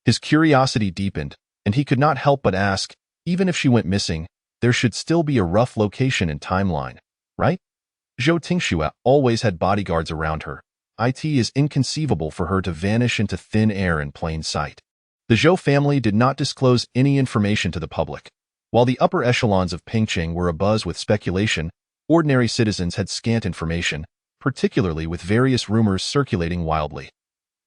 his curiosity deepened, and he could not help but ask, even if she went missing, there should still be a rough location and timeline, right? Zhou Tingxue always had bodyguards around her. It is inconceivable for her to vanish into thin air in plain sight. The Zhou family did not disclose any information to the public. While the upper echelons of Pingqing were abuzz with speculation, ordinary citizens had scant information, particularly with various rumors circulating wildly.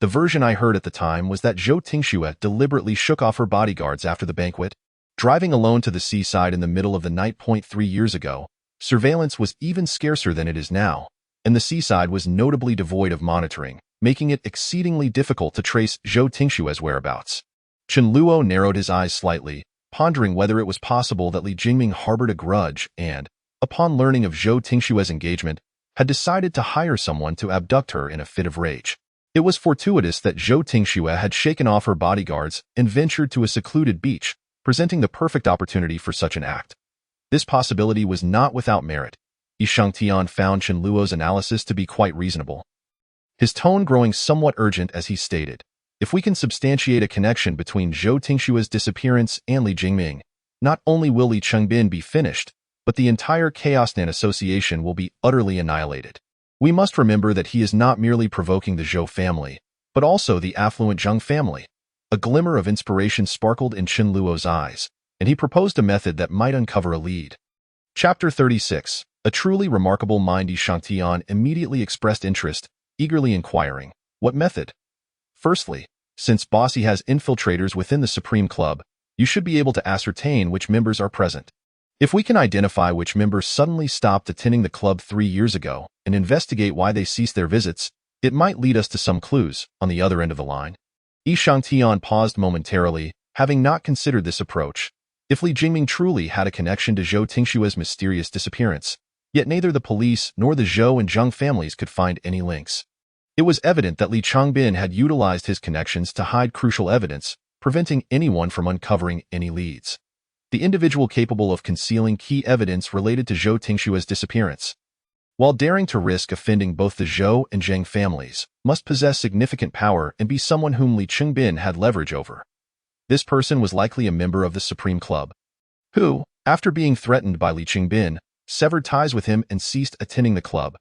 The version I heard at the time was that Zhou Tingxue deliberately shook off her bodyguards after the banquet, driving alone to the seaside in the middle of the night. 3 years ago, surveillance was even scarcer than it is now, and the seaside was notably devoid of monitoring, making it exceedingly difficult to trace Zhou Tingxue's whereabouts. Chen Luo narrowed his eyes slightly, pondering whether it was possible that Li Jingming harbored a grudge and, upon learning of Zhou Tingxue's engagement, had decided to hire someone to abduct her in a fit of rage. It was fortuitous that Zhou Tingxue had shaken off her bodyguards and ventured to a secluded beach, presenting the perfect opportunity for such an act. This possibility was not without merit. Yi Shangtian found Chen Luo's analysis to be quite reasonable, his tone growing somewhat urgent as he stated, "If we can substantiate a connection between Zhou Tingxue's disappearance and Li Jingming, not only will Li Chengbin be finished, but the entire Chaosnan Association will be utterly annihilated. We must remember that he is not merely provoking the Zhou family, but also the affluent Zheng family." A glimmer of inspiration sparkled in Chen Luo's eyes, and he proposed a method that might uncover a lead. Chapter 36. A truly remarkable mind. Yi Shangtian immediately expressed interest, eagerly inquiring, "What method?" "Firstly, since Bossy has infiltrators within the Supreme Club, you should be able to ascertain which members are present. If we can identify which members suddenly stopped attending the club 3 years ago and investigate why they ceased their visits, it might lead us to some clues on the other end of the line." Yi Shangtian paused momentarily, having not considered this approach. If Li Jingming truly had a connection to Zhou Tingxue's mysterious disappearance, yet neither the police nor the Zhou and Zheng families could find any links. It was evident that Li Chengbin had utilized his connections to hide crucial evidence, preventing anyone from uncovering any leads. The individual capable of concealing key evidence related to Zhou Tingxue's disappearance, while daring to risk offending both the Zhou and Zheng families, must possess significant power and be someone whom Li Chengbin had leverage over. This person was likely a member of the Supreme Club, who, after being threatened by Li Chengbin, severed ties with him and ceased attending the club.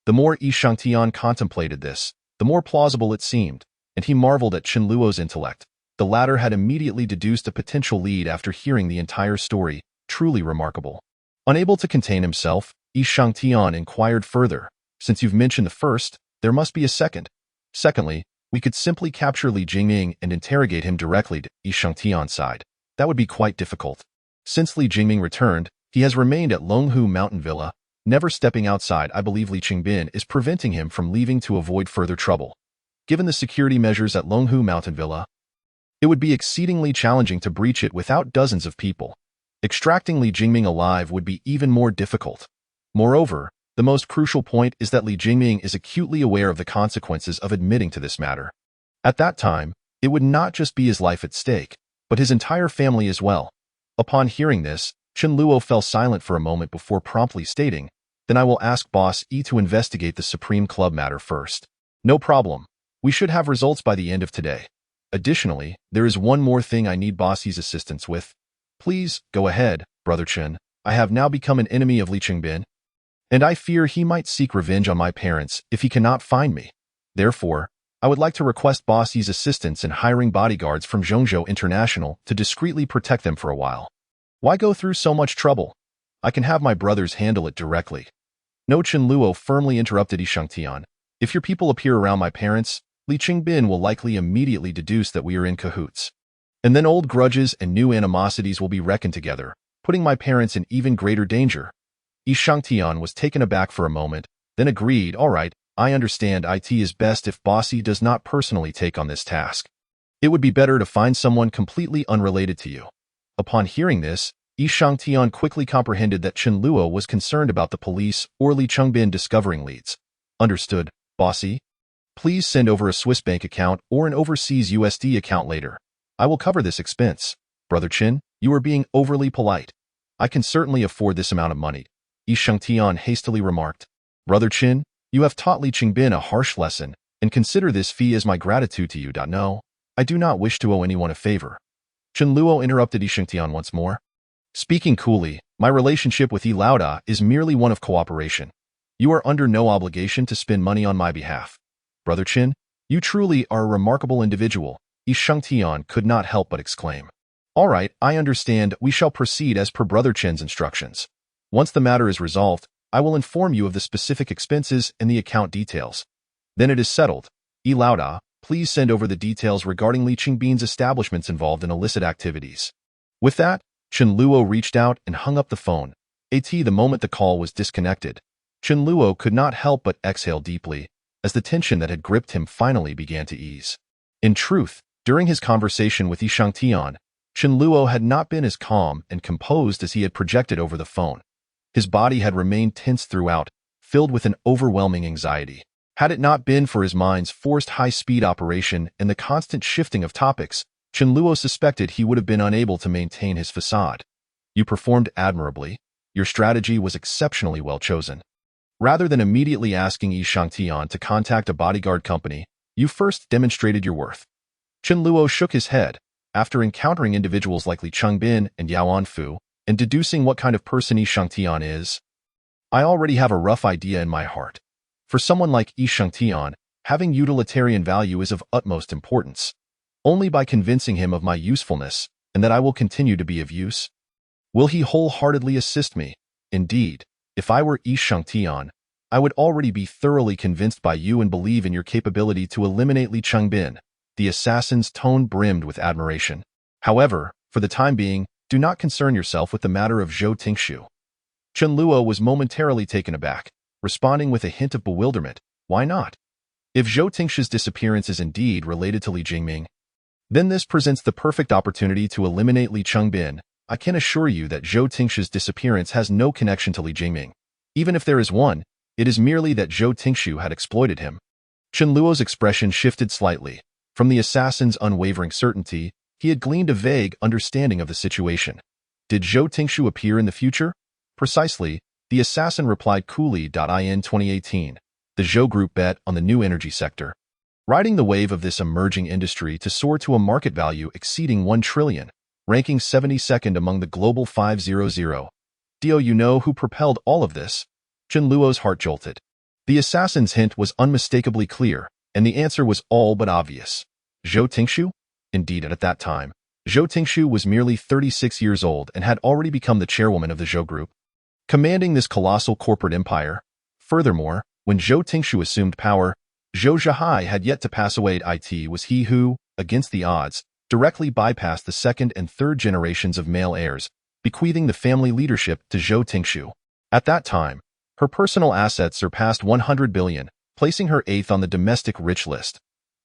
The more Yi Shangtian contemplated this, the more plausible it seemed, and he marveled at Chen Luo's intellect. The latter had immediately deduced a potential lead after hearing the entire story, truly remarkable. Unable to contain himself, Yi Shangtian inquired further, "Since you've mentioned the first, there must be a second. Secondly, we could simply capture Li Jingming and interrogate him directly." To Yi Shangtian sighed. "That would be quite difficult. Since Li Jingming returned, he has remained at Longhu Mountain Villa, never stepping outside. I believe Li Chengbin is preventing him from leaving to avoid further trouble. Given the security measures at Longhu Mountain Villa, it would be exceedingly challenging to breach it without dozens of people. Extracting Li Jingming alive would be even more difficult. Moreover, the most crucial point is that Li Jingming is acutely aware of the consequences of admitting to this matter. At that time, it would not just be his life at stake, but his entire family as well." Upon hearing this, Chen Luo fell silent for a moment before promptly stating, "Then I will ask Boss E to investigate the Supreme Club matter first." "No problem. We should have results by the end of today. Additionally, there is one more thing I need Boss E's assistance with." "Please, go ahead, Brother Chen. I have now become an enemy of Li Chengbin, and I fear he might seek revenge on my parents if he cannot find me. Therefore, I would like to request Boss E's assistance in hiring bodyguards from Zhongzhou International to discreetly protect them for a while." "Why go through so much trouble? I can have my brothers handle it directly." "No," Chen Luo firmly interrupted Yi Shangtian. "If your people appear around my parents, Li Chengbin will likely immediately deduce that we are in cahoots. And then old grudges and new animosities will be reckoned together, putting my parents in even greater danger." Yi Shangtian was taken aback for a moment, then agreed, "All right, I understand. It is best if Bossy does not personally take on this task. It would be better to find someone completely unrelated to you." Upon hearing this, Yi Shangtian quickly comprehended that Chen Luo was concerned about the police or Li Chengbin discovering leads. "Understood, Bossy. Please send over a Swiss bank account or an overseas USD account later. I will cover this expense." "Brother Chen, you are being overly polite. I can certainly afford this amount of money," Yi Shangtian hastily remarked. "Brother Chen, you have taught Li Chengbin a harsh lesson, and consider this fee as my gratitude to you." "No, I do not wish to owe anyone a favor." Chen Luo interrupted Yi Shangtian once more. Speaking coolly, "My relationship with Yi Laoda is merely one of cooperation. You are under no obligation to spend money on my behalf. Brother Chen, you truly are a remarkable individual, Yi Shangtian could not help but exclaim. All right, I understand. We shall proceed as per Brother Chen's instructions. Once the matter is resolved, I will inform you of the specific expenses and the account details. Then it is settled. Yi Laoda, please send over the details regarding Li Qingbin's establishments involved in illicit activities. With that, Chen Luo reached out and hung up the phone. The moment the call was disconnected, Chen Luo could not help but exhale deeply, as the tension that had gripped him finally began to ease. In truth, during his conversation with Yi Shangtian, Chen Luo had not been as calm and composed as he had projected over the phone. His body had remained tense throughout, filled with an overwhelming anxiety. Had it not been for his mind's forced high-speed operation and the constant shifting of topics, Chen Luo suspected he would have been unable to maintain his facade. You performed admirably. Your strategy was exceptionally well chosen. Rather than immediately asking Yi Shangtian to contact a bodyguard company, you first demonstrated your worth. Chen Luo shook his head, after encountering individuals like Li Qingbin and Yao Anfu, and deducing what kind of person Yi Shangtian is. I already have a rough idea in my heart. For someone like Yi Shangtian, having utilitarian value is of utmost importance. Only by convincing him of my usefulness, and that I will continue to be of use, will he wholeheartedly assist me. Indeed, if I were Yi Shangtian, I would already be thoroughly convinced by you and believe in your capability to eliminate Li Qingbin. The assassin's tone brimmed with admiration. However, for the time being, do not concern yourself with the matter of Zhou Tingshu. Chen Luo was momentarily taken aback, responding with a hint of bewilderment. Why not? If Zhou Tingshu's disappearance is indeed related to Li Jingming, then this presents the perfect opportunity to eliminate Li Qingbin. I can assure you that Zhou Tingshu's disappearance has no connection to Li Jingming. Even if there is one, it is merely that Zhou Tingshu had exploited him. Chen Luo's expression shifted slightly. From the assassin's unwavering certainty, he had gleaned a vague understanding of the situation. Did Zhou Tingshu appear in the future? Precisely, the assassin replied coolly. In 2018, the Zhou Group bet on the new energy sector, riding the wave of this emerging industry to soar to a market value exceeding 1 trillion, ranking 72nd among the global 500. Do you know who propelled all of this? Chen Luo's heart jolted. The assassin's hint was unmistakably clear, and the answer was all but obvious. Zhou Tingshu? Indeed, at that time, Zhou Tingshu was merely 36 years old and had already become the chairwoman of the Zhou Group, commanding this colossal corporate empire. Furthermore, when Zhou Tingshu assumed power, Zhou Zhihai had yet to pass away. It was he who, against the odds, directly bypassed the second and third generations of male heirs, bequeathing the family leadership to Zhou Tingshu. At that time, her personal assets surpassed 100 billion, placing her 8th on the domestic rich list.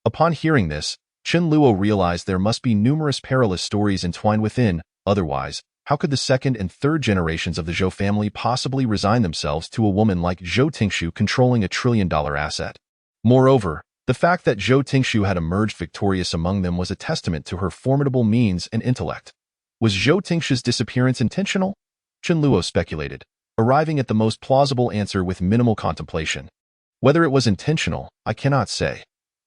Upon hearing this, Chen Luo realized there must be numerous perilous stories entwined within. Otherwise, how could the second and third generations of the Zhou family possibly resign themselves to a woman like Zhou Tingshu controlling a trillion-dollar asset? Moreover, the fact that Zhou Tingshu had emerged victorious among them was a testament to her formidable means and intellect. Was Zhou Tingshu's disappearance intentional? Chen Luo speculated, arriving at the most plausible answer with minimal contemplation. Whether it was intentional, I cannot say.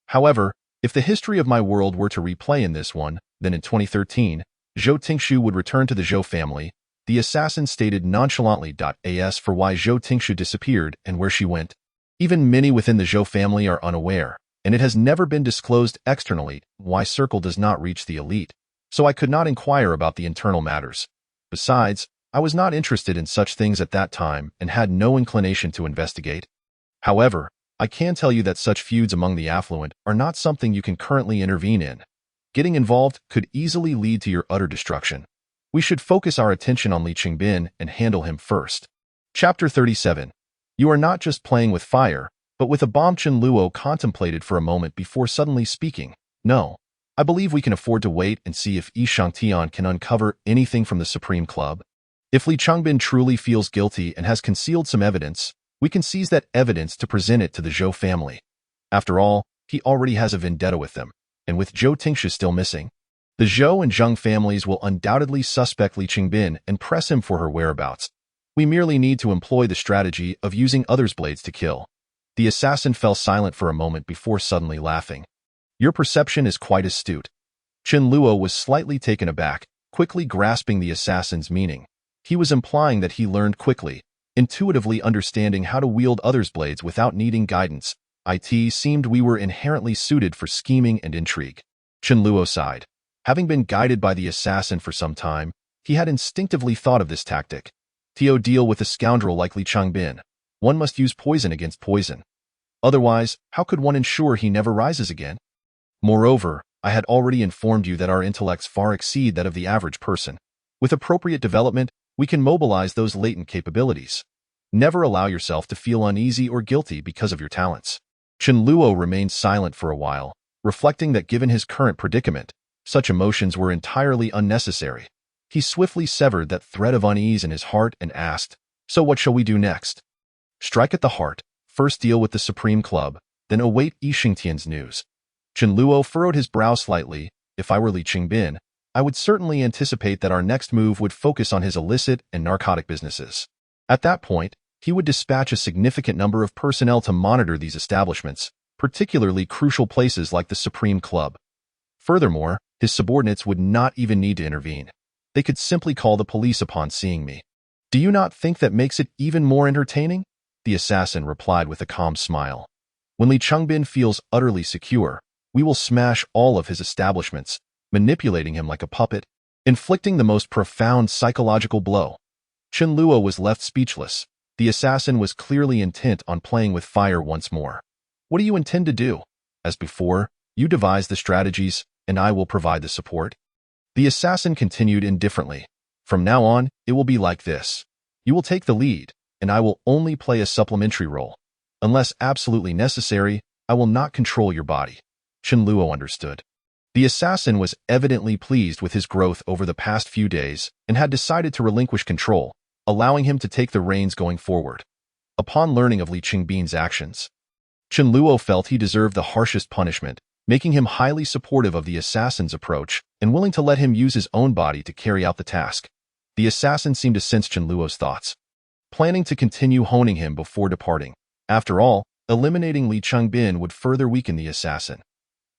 However, if the history of my world were to replay in this one, then in 2013, Zhou Tingshu would return to the Zhou family. The assassin stated nonchalantly. As for why Zhou Tingshu disappeared and where she went, even many within the Zhou family are unaware, and it has never been disclosed externally why Circle does not reach the elite, so I could not inquire about the internal matters. Besides, I was not interested in such things at that time and had no inclination to investigate. However, I can tell you that such feuds among the affluent are not something you can currently intervene in. Getting involved could easily lead to your utter destruction. We should focus our attention on Li Qingbin and handle him first. Chapter 37. You are not just playing with fire, but with a bomb. Chen Luo contemplated for a moment before suddenly speaking. No, I believe we can afford to wait and see if Yi Shangtian can uncover anything from the Supreme Club. If Li Qingbin truly feels guilty and has concealed some evidence, we can seize that evidence to present it to the Zhou family. After all, he already has a vendetta with them, and with Zhou Tingshu still missing, the Zhou and Zheng families will undoubtedly suspect Li Qingbin and press him for her whereabouts. We merely need to employ the strategy of using others' blades to kill. The assassin fell silent for a moment before suddenly laughing. Your perception is quite astute. Chen Luo was slightly taken aback, quickly grasping the assassin's meaning. He was implying that he learned quickly. intuitively understanding how to wield others' blades without needing guidance. It seemed we were inherently suited for scheming and intrigue. Chen Luo sighed. Having been guided by the assassin for some time, he had instinctively thought of this tactic. To deal with a scoundrel like Li Changbin, one must use poison against poison. Otherwise, how could one ensure he never rises again? Moreover, I had already informed you that our intellects far exceed that of the average person. With appropriate development, we can mobilize those latent capabilities. Never allow yourself to feel uneasy or guilty because of your talents. Chen Luo remained silent for a while, reflecting that given his current predicament, such emotions were entirely unnecessary. He swiftly severed that thread of unease in his heart and asked, "So what shall we do next?" "Strike at the heart. First deal with the Supreme Club, then await Yi Xingtian's news." Chen Luo furrowed his brow slightly. If I were Li Qingbin, I would certainly anticipate that our next move would focus on his illicit and narcotic businesses. At that point, he would dispatch a significant number of personnel to monitor these establishments, particularly crucial places like the Supreme Club. Furthermore, his subordinates would not even need to intervene. They could simply call the police upon seeing me. "Do you not think that makes it even more entertaining?" The assassin replied with a calm smile. "When Li Changbin feels utterly secure, we will smash all of his establishments, manipulating him like a puppet, inflicting the most profound psychological blow." Chen Luo was left speechless. The assassin was clearly intent on playing with fire once more. "What do you intend to do?" "As before, you devise the strategies, and I will provide the support." The assassin continued indifferently. "From now on, it will be like this. You will take the lead, and I will only play a supplementary role. Unless absolutely necessary, I will not control your body." Chen Luo understood. The assassin was evidently pleased with his growth over the past few days and had decided to relinquish control, allowing him to take the reins going forward. Upon learning of Li Qingbin's actions, Chen Luo felt he deserved the harshest punishment, making him highly supportive of the assassin's approach and willing to let him use his own body to carry out the task. The assassin seemed to sense Chen Luo's thoughts, planning to continue honing him before departing. After all, eliminating Li Changbin would further weaken the assassin.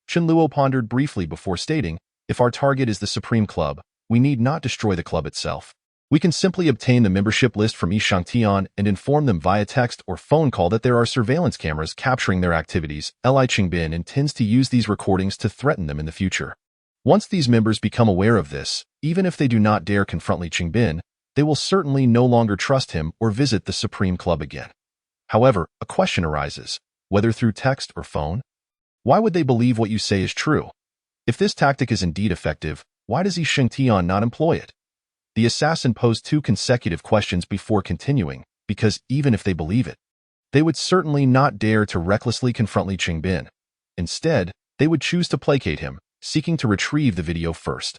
Chen Luo pondered briefly before stating, "If our target is the Supreme Club, we need not destroy the club itself. We can simply obtain the membership list from Yi Xingtian and inform them via text or phone call that there are surveillance cameras capturing their activities. Li Qingbin intends to use these recordings to threaten them in the future. Once these members become aware of this, even if they do not dare confront Li Qingbin, they will certainly no longer trust him or visit the Supreme Club again. However, a question arises, whether through text or phone? Why would they believe what you say is true? If this tactic is indeed effective, why does Yi Xingtian not employ it?" The assassin posed 2 consecutive questions before continuing, because even if they believe it, they would certainly not dare to recklessly confront Li Qingbin. Instead, they would choose to placate him, seeking to retrieve the video first.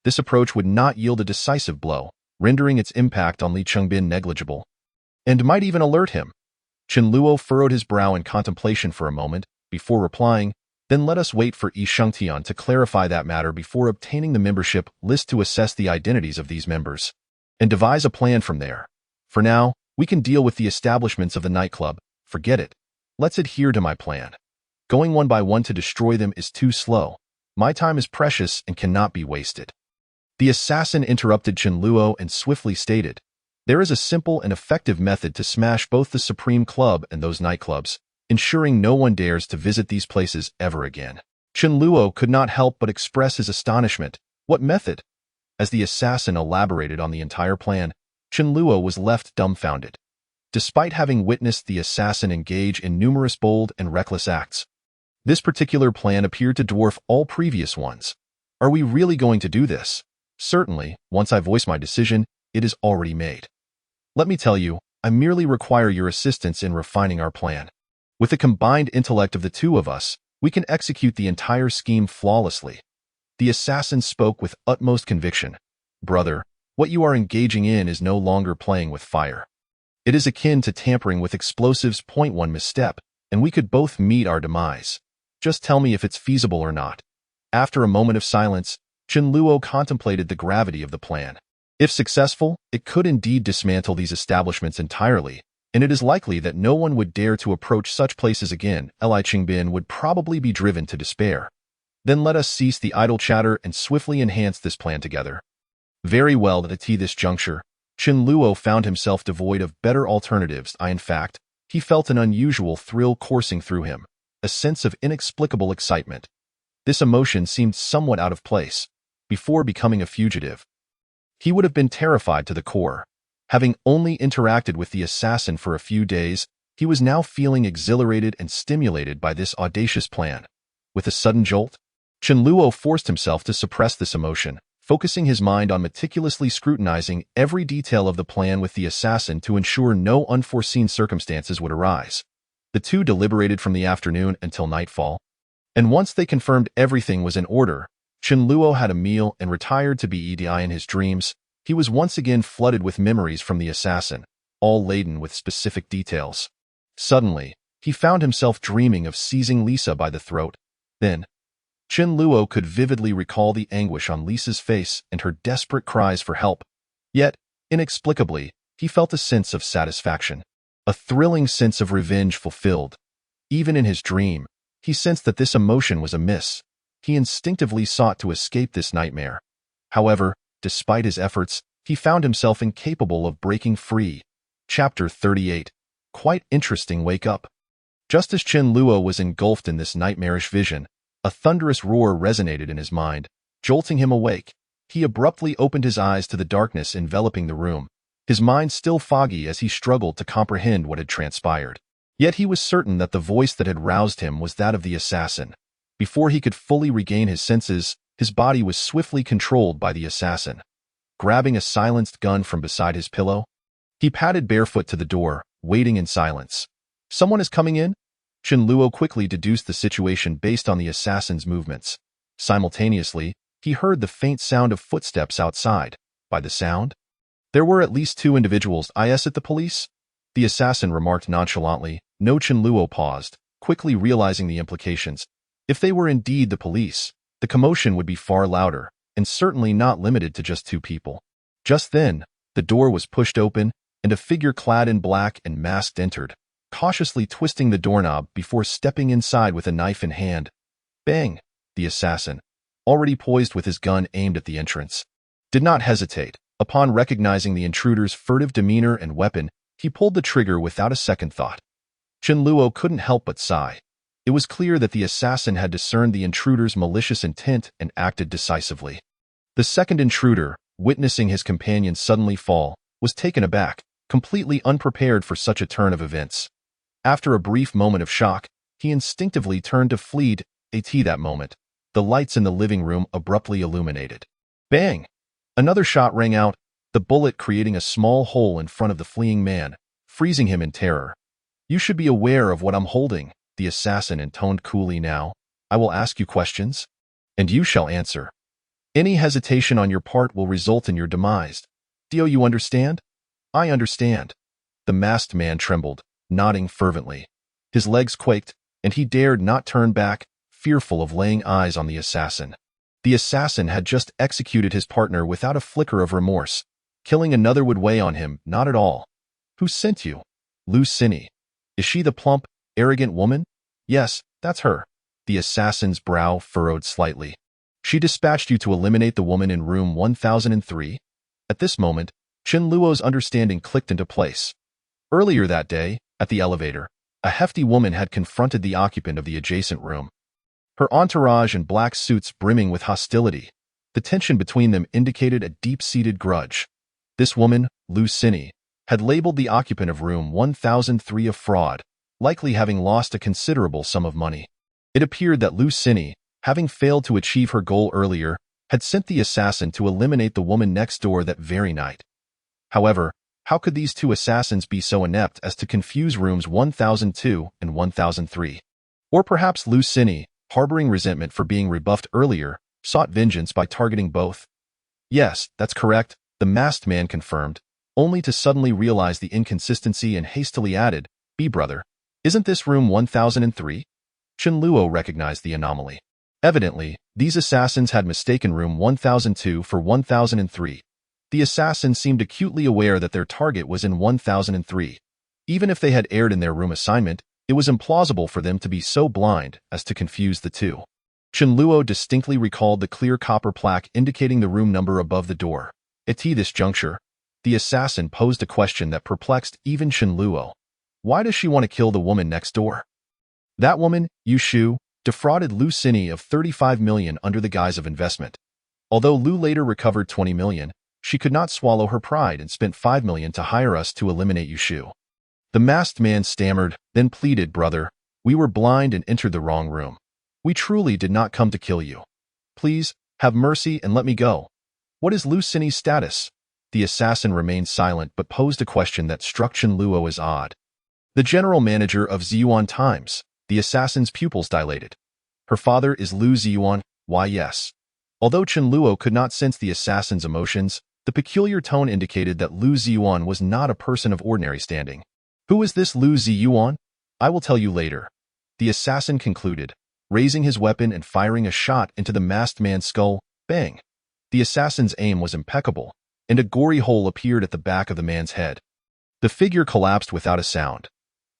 This approach would not yield a decisive blow, rendering its impact on Li Qingbin negligible, and might even alert him. Chen Luo furrowed his brow in contemplation for a moment, before replying, "Then let us wait for Yi Xingtian to clarify that matter before obtaining the membership list to assess the identities of these members, and devise a plan from there. For now, we can deal with the establishments of the nightclub. Forget it. Let's adhere to my plan. Going one by one to destroy them is too slow. My time is precious and cannot be wasted." The assassin interrupted Chen Luo and swiftly stated, "There is a simple and effective method to smash both the Supreme Club and those nightclubs, ensuring no one dares to visit these places ever again." Chen Luo could not help but express his astonishment. What method? As the assassin elaborated on the entire plan, Chen Luo was left dumbfounded. Despite having witnessed the assassin engage in numerous bold and reckless acts, this particular plan appeared to dwarf all previous ones. Are we really going to do this? Certainly, once I voice my decision, it is already made. Let me tell you, I merely require your assistance in refining our plan. With the combined intellect of the two of us, we can execute the entire scheme flawlessly." The assassin spoke with utmost conviction. "Brother, what you are engaging in is no longer playing with fire. It is akin to tampering with explosives. One misstep, and we could both meet our demise. Just tell me if it's feasible or not." After a moment of silence, Chen Luo contemplated the gravity of the plan. If successful, it could indeed dismantle these establishments entirely, and it is likely that no one would dare to approach such places again. Li Qingbin would probably be driven to despair. Then let us cease the idle chatter and swiftly enhance this plan together. Very well. At this juncture, Chen Luo found himself devoid of better alternatives. In fact, he felt an unusual thrill coursing through him, a sense of inexplicable excitement. This emotion seemed somewhat out of place. Before becoming a fugitive, he would have been terrified to the core. Having only interacted with the assassin for a few days, he was now feeling exhilarated and stimulated by this audacious plan. With a sudden jolt, Chen Luo forced himself to suppress this emotion, focusing his mind on meticulously scrutinizing every detail of the plan with the assassin to ensure no unforeseen circumstances would arise. The two deliberated from the afternoon until nightfall, and once they confirmed everything was in order, Chen Luo had a meal and retired to be in his dreams. He was once again flooded with memories from the assassin, all laden with specific details. Suddenly, he found himself dreaming of seizing Lisa by the throat. Then, Chen Luo could vividly recall the anguish on Lisa's face and her desperate cries for help. Yet, inexplicably, he felt a sense of satisfaction, a thrilling sense of revenge fulfilled. Even in his dream, he sensed that this emotion was amiss. He instinctively sought to escape this nightmare. However, despite his efforts, he found himself incapable of breaking free. Chapter 38. Quite interesting wake up. Just as Chen Luo was engulfed in this nightmarish vision, a thunderous roar resonated in his mind, jolting him awake. He abruptly opened his eyes to the darkness enveloping the room, his mind still foggy as he struggled to comprehend what had transpired. Yet he was certain that the voice that had roused him was that of the assassin. Before he could fully regain his senses, his body was swiftly controlled by the assassin. Grabbing a silenced gun from beside his pillow, he padded barefoot to the door, waiting in silence. Someone is coming in? Chen Luo quickly deduced the situation based on the assassin's movements. Simultaneously, he heard the faint sound of footsteps outside. By the sound, there were at least two individuals. Is it the police? The assassin remarked nonchalantly. No. Chen Luo paused, quickly realizing the implications. If they were indeed the police, the commotion would be far louder, and certainly not limited to just two people. Just then, the door was pushed open, and a figure clad in black and masked entered, cautiously twisting the doorknob before stepping inside with a knife in hand. Bang! The assassin, already poised with his gun aimed at the entrance, did not hesitate. Upon recognizing the intruder's furtive demeanor and weapon, he pulled the trigger without a second thought. Chen Luo couldn't help but sigh. It was clear that the assassin had discerned the intruder's malicious intent and acted decisively. The second intruder, witnessing his companion suddenly fall, was taken aback, completely unprepared for such a turn of events. After a brief moment of shock, he instinctively turned to flee. At that moment, the lights in the living room abruptly illuminated. Bang! Another shot rang out, the bullet creating a small hole in front of the fleeing man, freezing him in terror. You should be aware of what I'm holding, the assassin intoned coolly. Now, I will ask you questions, and you shall answer. Any hesitation on your part will result in your demise. Do you understand? I understand. The masked man trembled, nodding fervently. His legs quaked, and he dared not turn back, fearful of laying eyes on the assassin. The assassin had just executed his partner without a flicker of remorse. Killing another would weigh on him, not at all. Who sent you? Lu Xinyi. Is she the plump, arrogant woman? Yes, that's her. The assassin's brow furrowed slightly. She dispatched you to eliminate the woman in room 1003? At this moment, Chen Luo's understanding clicked into place. Earlier that day, at the elevator, a hefty woman had confronted the occupant of the adjacent room. Her entourage in black suits brimming with hostility. The tension between them indicated a deep-seated grudge. This woman, Lu Xinyi, had labeled the occupant of room 1003 a fraud, likely having lost a considerable sum of money. It appeared that Lu Xinyi, having failed to achieve her goal earlier, had sent the assassin to eliminate the woman next door that very night. However, how could these two assassins be so inept as to confuse rooms 1002 and 1003? Or perhaps Lu Xinyi, harboring resentment for being rebuffed earlier, sought vengeance by targeting both? Yes, that's correct, the masked man confirmed, only to suddenly realize the inconsistency and hastily added, brother, isn't this room 1003? Chen Luo recognized the anomaly. Evidently, these assassins had mistaken room 1002 for 1003. The assassins seemed acutely aware that their target was in 1003. Even if they had erred in their room assignment, it was implausible for them to be so blind as to confuse the two. Chen Luo distinctly recalled the clear copper plaque indicating the room number above the door. At this juncture, The assassin posed a question that perplexed even Chen Luo. Why does she want to kill the woman next door? That woman, Yu Shu, defrauded Lu Xini of 35 million under the guise of investment. Although Lu later recovered 20 million, she could not swallow her pride and spent 5 million to hire us to eliminate Yu Shu. The masked man stammered, then pleaded, "Brother, we were blind and entered the wrong room. We truly did not come to kill you. Please, have mercy and let me go." "What is Lu Xini's status?" The assassin remained silent but posed a question that struck Chen Luo as odd. "The general manager of Ziyuan Times." The assassin's pupils dilated. "Her father is Lu Ziyuan?" "Why, yes." Although Chen Luo could not sense the assassin's emotions, the peculiar tone indicated that Lu Ziyuan was not a person of ordinary standing. "Who is this Lu Ziyuan? I will tell you later," the assassin concluded, raising his weapon and firing a shot into the masked man's skull. Bang! The assassin's aim was impeccable, and a gory hole appeared at the back of the man's head. The figure collapsed without a sound.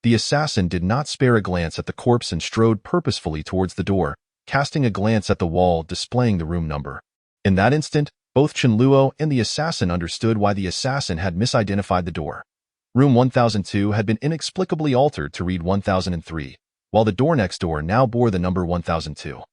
The assassin did not spare a glance at the corpse and strode purposefully towards the door, casting a glance at the wall displaying the room number. In that instant, both Chen Luo and the assassin understood why the assassin had misidentified the door. Room 1002 had been inexplicably altered to read 1003, while the door next door now bore the number 1002.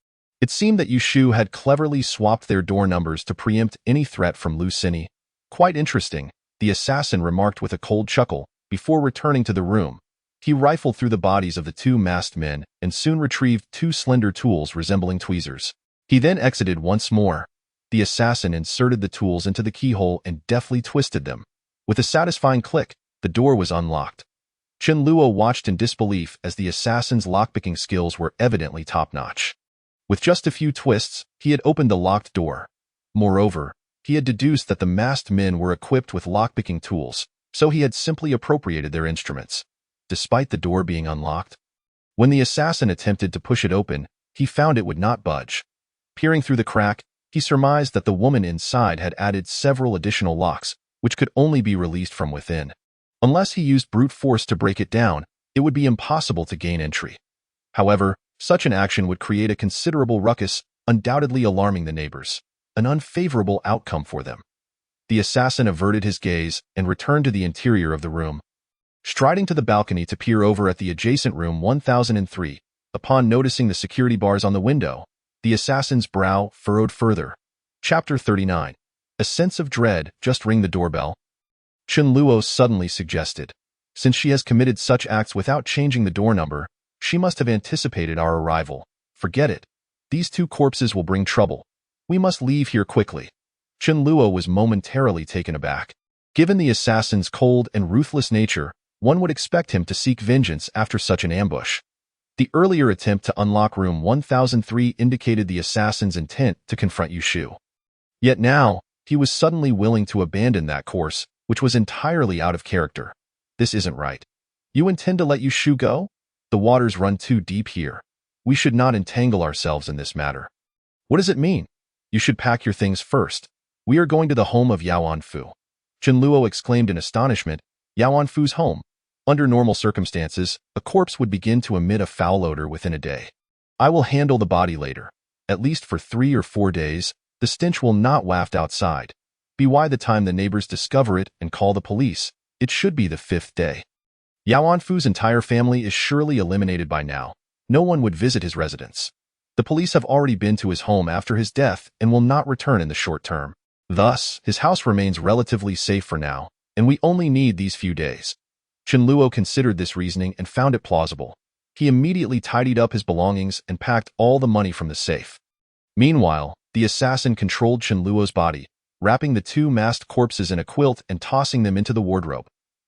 It seemed that Yu Shu had cleverly swapped their door numbers to preempt any threat from Lu Xini. "Quite interesting," the assassin remarked with a cold chuckle, before returning to the room. He rifled through the bodies of the two masked men and soon retrieved two slender tools resembling tweezers. He then exited once more. The assassin inserted the tools into the keyhole and deftly twisted them. With a satisfying click, the door was unlocked. Chen Luo watched in disbelief as the assassin's lockpicking skills were evidently top-notch. With just a few twists, he had opened the locked door. Moreover, he had deduced that the masked men were equipped with lockpicking tools, so he had simply appropriated their instruments. Despite the door being unlocked, when the assassin attempted to push it open, he found it would not budge. Peering through the crack, he surmised that the woman inside had added several additional locks, which could only be released from within. Unless he used brute force to break it down, it would be impossible to gain entry. However, such an action would create a considerable ruckus, undoubtedly alarming the neighbors, an unfavorable outcome for them. The assassin averted his gaze and returned to the interior of the room. Striding to the balcony to peer over at the adjacent room 1003, upon noticing the security bars on the window, the assassin's brow furrowed further. Chapter 39. A sense of dread. "Just ring the doorbell," Chen Luo suddenly suggested. "Since she has committed such acts without changing the door number, she must have anticipated our arrival. Forget it. These two corpses will bring trouble. We must leave here quickly." Chen Luo was momentarily taken aback. Given the assassin's cold and ruthless nature, one would expect him to seek vengeance after such an ambush. The earlier attempt to unlock room 1003 indicated the assassin's intent to confront Yu Shu. Yet now, he was suddenly willing to abandon that course, which was entirely out of character. "This isn't right. You intend to let Yu Shu go? The waters run too deep here. We should not entangle ourselves in this matter." "What does it mean?" "You should pack your things first. We are going to the home of Yao Anfu." Chen Luo exclaimed in astonishment. Yao Anfu's home? Under normal circumstances, a corpse would begin to emit a foul odor within a day. "I will handle the body later. At least for 3 or 4 days, the stench will not waft outside. By the time the neighbors discover it and call the police, it should be the 5th day. Yao Anfu's entire family is surely eliminated by now. No one would visit his residence. The police have already been to his home after his death and will not return in the short term. Thus, his house remains relatively safe for now, and we only need these few days." Chen Luo considered this reasoning and found it plausible. He immediately tidied up his belongings and packed all the money from the safe. Meanwhile, the assassin controlled Chen Luo's body, wrapping the two masked corpses in a quilt and tossing them into the wardrobe.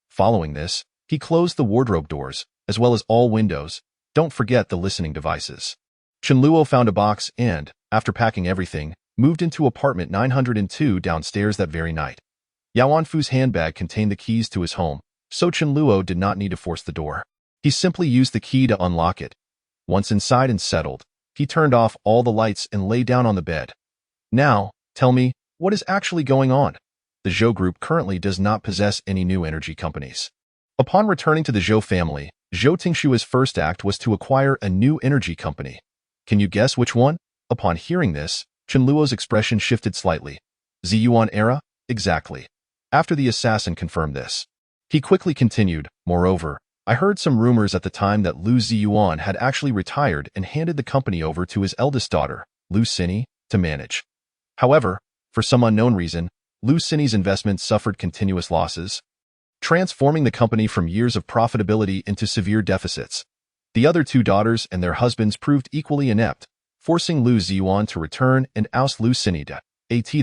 Following this, he closed the wardrobe doors, as well as all windows. Don't forget the listening devices. Chen Luo found a box and, after packing everything, moved into apartment 902 downstairs that very night. Yao Anfu's handbag contained the keys to his home, so Chen Luo did not need to force the door. He simply used the key to unlock it. Once inside and settled, he turned off all the lights and lay down on the bed. "Now, tell me, what is actually going on?" The Zhou group currently does not possess any new energy companies. Upon returning to the Zhou family, Zhou Tingshua's first act was to acquire a new energy company. Can you guess which one? Upon hearing this, Chen Luo's expression shifted slightly. Ziyuan era? Exactly. After the assassin confirmed this, he quickly continued, "Moreover, I heard some rumors at the time that Lu Ziyuan had actually retired and handed the company over to his eldest daughter, Lu Xini, to manage. However, for some unknown reason, Lu Xini's investments suffered continuous losses, transforming the company from years of profitability into severe deficits. The other two daughters and their husbands proved equally inept, forcing Lu Ziyuan to return and oust Lu Xini. At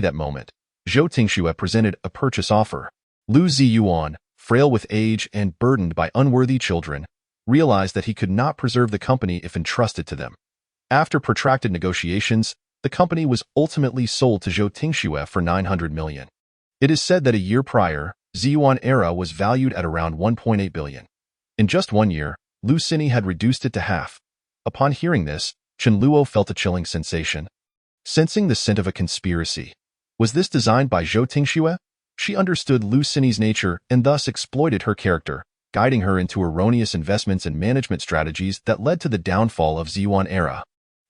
that moment, Zhou Tingxue presented a purchase offer. Lu Ziyuan, frail with age and burdened by unworthy children, realized that he could not preserve the company if entrusted to them. After protracted negotiations, the company was ultimately sold to Zhou Tingxue for 900 million. It is said that a year prior, Ziyuan Era was valued at around 1.8 billion. In just 1 year, Lu Xini had reduced it to half. Upon hearing this, Chen Luo felt a chilling sensation. Sensing the scent of a conspiracy. Was this designed by Zhou Tingxue? She understood Lu Xini's nature and thus exploited her character, guiding her into erroneous investments and management strategies that led to the downfall of Ziyuan Era.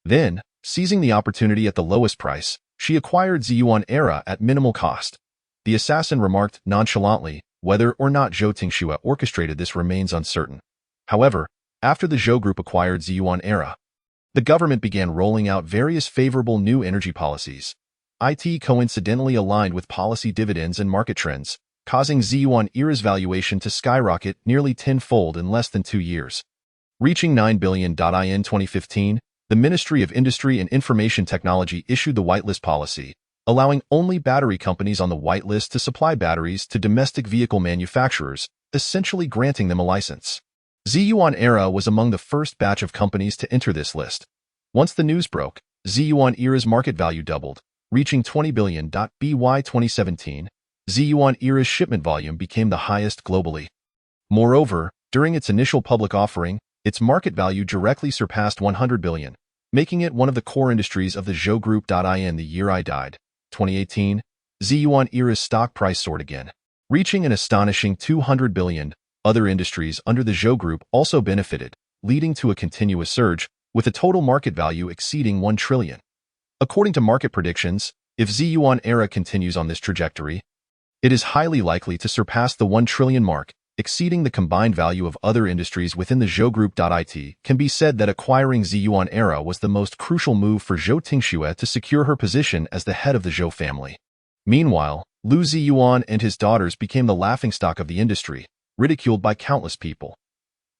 Then, seizing the opportunity at the lowest price, she acquired Ziyuan Era at minimal cost. The assassin remarked nonchalantly, whether or not Zhou Tingxue orchestrated this remains uncertain. However, after the Zhou Group acquired Ziyuan Era, the government began rolling out various favorable new energy policies. It coincidentally aligned with policy dividends and market trends, causing Ziyuan Era's valuation to skyrocket nearly tenfold in less than 2 years. Reaching 9 billion. In 2015, the Ministry of Industry and Information Technology issued the whitelist policy, allowing only battery companies on the whitelist to supply batteries to domestic vehicle manufacturers, essentially granting them a license. Ziyuan Era was among the first batch of companies to enter this list. Once the news broke, Ziyuan Era's market value doubled, reaching 20 billion. By 2017, Ziyuan Era's shipment volume became the highest globally. Moreover, during its initial public offering, its market value directly surpassed 100 billion, making it one of the core industries of the Zhou Group. In the year I died, 2018, Ziyuan Era's stock price soared again, reaching an astonishing 200 billion. Other industries under the Zhou Group also benefited, leading to a continuous surge, with a total market value exceeding 1 trillion. According to market predictions, if Ziyuan Era continues on this trajectory, it is highly likely to surpass the 1 trillion mark, exceeding the combined value of other industries within the Zhou Group. It can be said that acquiring Ziyuan Era was the most crucial move for Zhou Tingxue to secure her position as the head of the Zhou family. Meanwhile, Lu Ziyuan and his daughters became the laughingstock of the industry, ridiculed by countless people.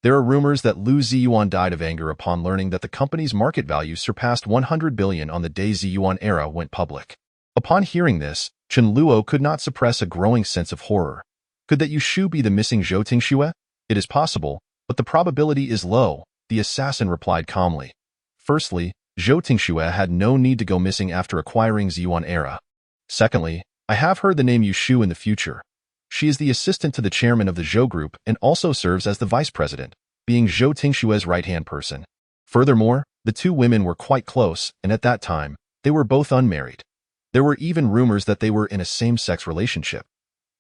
There are rumors that Lu Ziyuan died of anger upon learning that the company's market value surpassed 100 billion on the day Ziyuan Era went public. Upon hearing this, Chen Luo could not suppress a growing sense of horror. Could that Yushu be the missing Zhou Tingxue? It is possible, but the probability is low, the assassin replied calmly. Firstly, Zhou Tingxue had no need to go missing after acquiring Ziyuan Era. Secondly, I have heard the name Yushu in the future. She is the assistant to the chairman of the Zhou Group and also serves as the vice president, being Zhou Tingxue's right-hand person. Furthermore, the two women were quite close, and at that time, they were both unmarried. There were even rumors that they were in a same-sex relationship.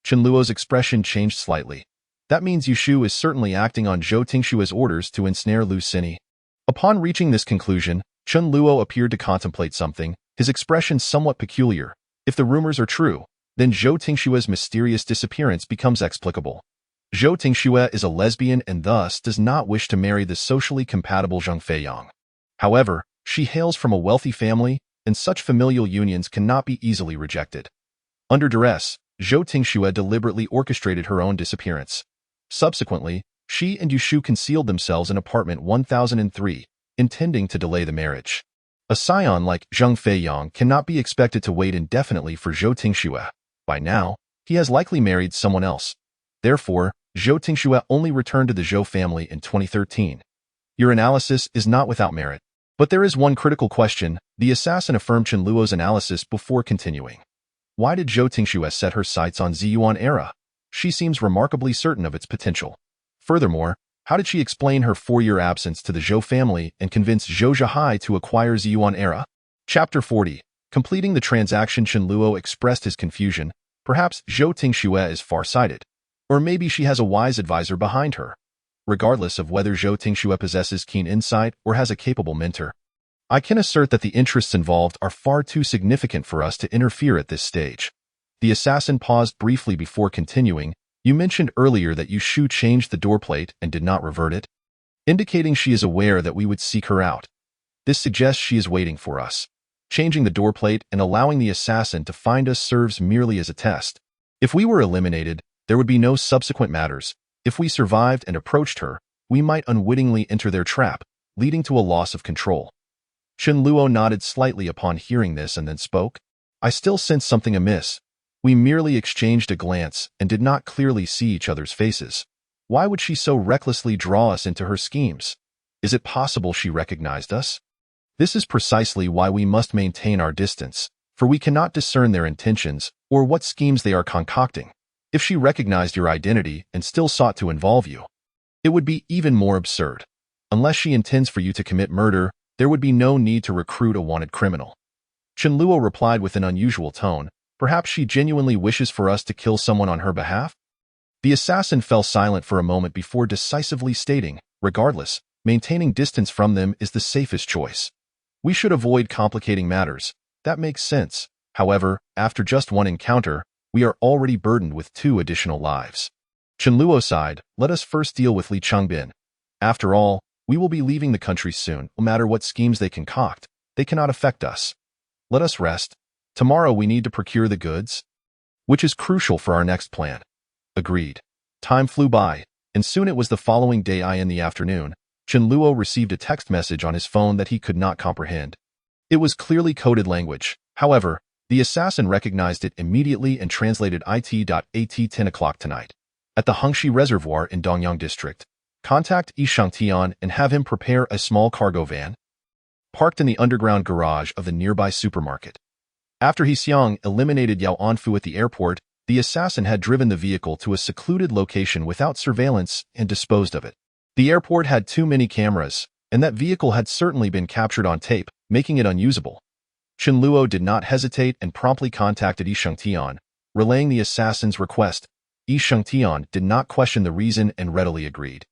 Chen Luo's expression changed slightly. That means Yushu is certainly acting on Zhou Tingxue's orders to ensnare Lu Xini. Upon reaching this conclusion, Chen Luo appeared to contemplate something, his expression somewhat peculiar. If the rumors are true, then Zhou Tingxue's mysterious disappearance becomes explicable. Zhou Tingxue is a lesbian and thus does not wish to marry the socially compatible Zhang Feiyang. However, she hails from a wealthy family, and such familial unions cannot be easily rejected. Under duress, Zhou Tingxue deliberately orchestrated her own disappearance. Subsequently, she and Yushu concealed themselves in apartment 1003, intending to delay the marriage. A scion like Zhang Feiyang cannot be expected to wait indefinitely for Zhou Tingxue. By now, he has likely married someone else. Therefore, Zhou Tingxue only returned to the Zhou family in 2013. Your analysis is not without merit. But there is one critical question. The assassin affirmed Chen Luo's analysis before continuing. Why did Zhou Tingxue set her sights on Ziyuan Era? She seems remarkably certain of its potential. Furthermore, how did she explain her 4-year absence to the Zhou family and convince Zhou Zhihai to acquire Ziyuan Era? Chapter 40. Completing the transaction. Chen Luo expressed his confusion. Perhaps Zhou Tingxue is far-sighted. Or maybe she has a wise advisor behind her. Regardless of whether Zhou Tingxue possesses keen insight or has a capable mentor, I can assert that the interests involved are far too significant for us to interfere at this stage. The assassin paused briefly before continuing. You mentioned earlier that you changed the door plate and did not revert it, indicating she is aware that we would seek her out. This suggests she is waiting for us. Changing the door plate and allowing the assassin to find us serves merely as a test. If we were eliminated, there would be no subsequent matters. If we survived and approached her, we might unwittingly enter their trap, leading to a loss of control. Chen Luo nodded slightly upon hearing this and then spoke. I still sense something amiss. We merely exchanged a glance and did not clearly see each other's faces. Why would she so recklessly draw us into her schemes? Is it possible she recognized us? This is precisely why we must maintain our distance, for we cannot discern their intentions or what schemes they are concocting. If she recognized your identity and still sought to involve you, it would be even more absurd. Unless she intends for you to commit murder, there would be no need to recruit a wanted criminal. Chen Luo replied with an unusual tone. Perhaps she genuinely wishes for us to kill someone on her behalf? The assassin fell silent for a moment before decisively stating, regardless, maintaining distance from them is the safest choice. We should avoid complicating matters. That makes sense. However, after just one encounter, we are already burdened with 2 additional lives. Chen Luo sighed. Let us first deal with Li Changbin. After all, we will be leaving the country soon. No matter what schemes they concoct, they cannot affect us. Let us rest. Tomorrow we need to procure the goods, which is crucial for our next plan. Agreed. Time flew by, and soon it was the following day. In the afternoon, Chen Luo received a text message on his phone that he could not comprehend. It was clearly coded language. However, the assassin recognized it immediately and translated it. 10 o'clock tonight. At the Hengshi Reservoir in Dongyang District, contact Yi Shangtian and have him prepare a small cargo van parked in the underground garage of the nearby supermarket. After He Xiang eliminated Yao Anfu at the airport, the assassin had driven the vehicle to a secluded location without surveillance and disposed of it. The airport had too many cameras, and that vehicle had certainly been captured on tape, making it unusable. Chen Luo did not hesitate and promptly contacted Yi Shangtian, relaying the assassin's request. Yi Shangtian did not question the reason and readily agreed,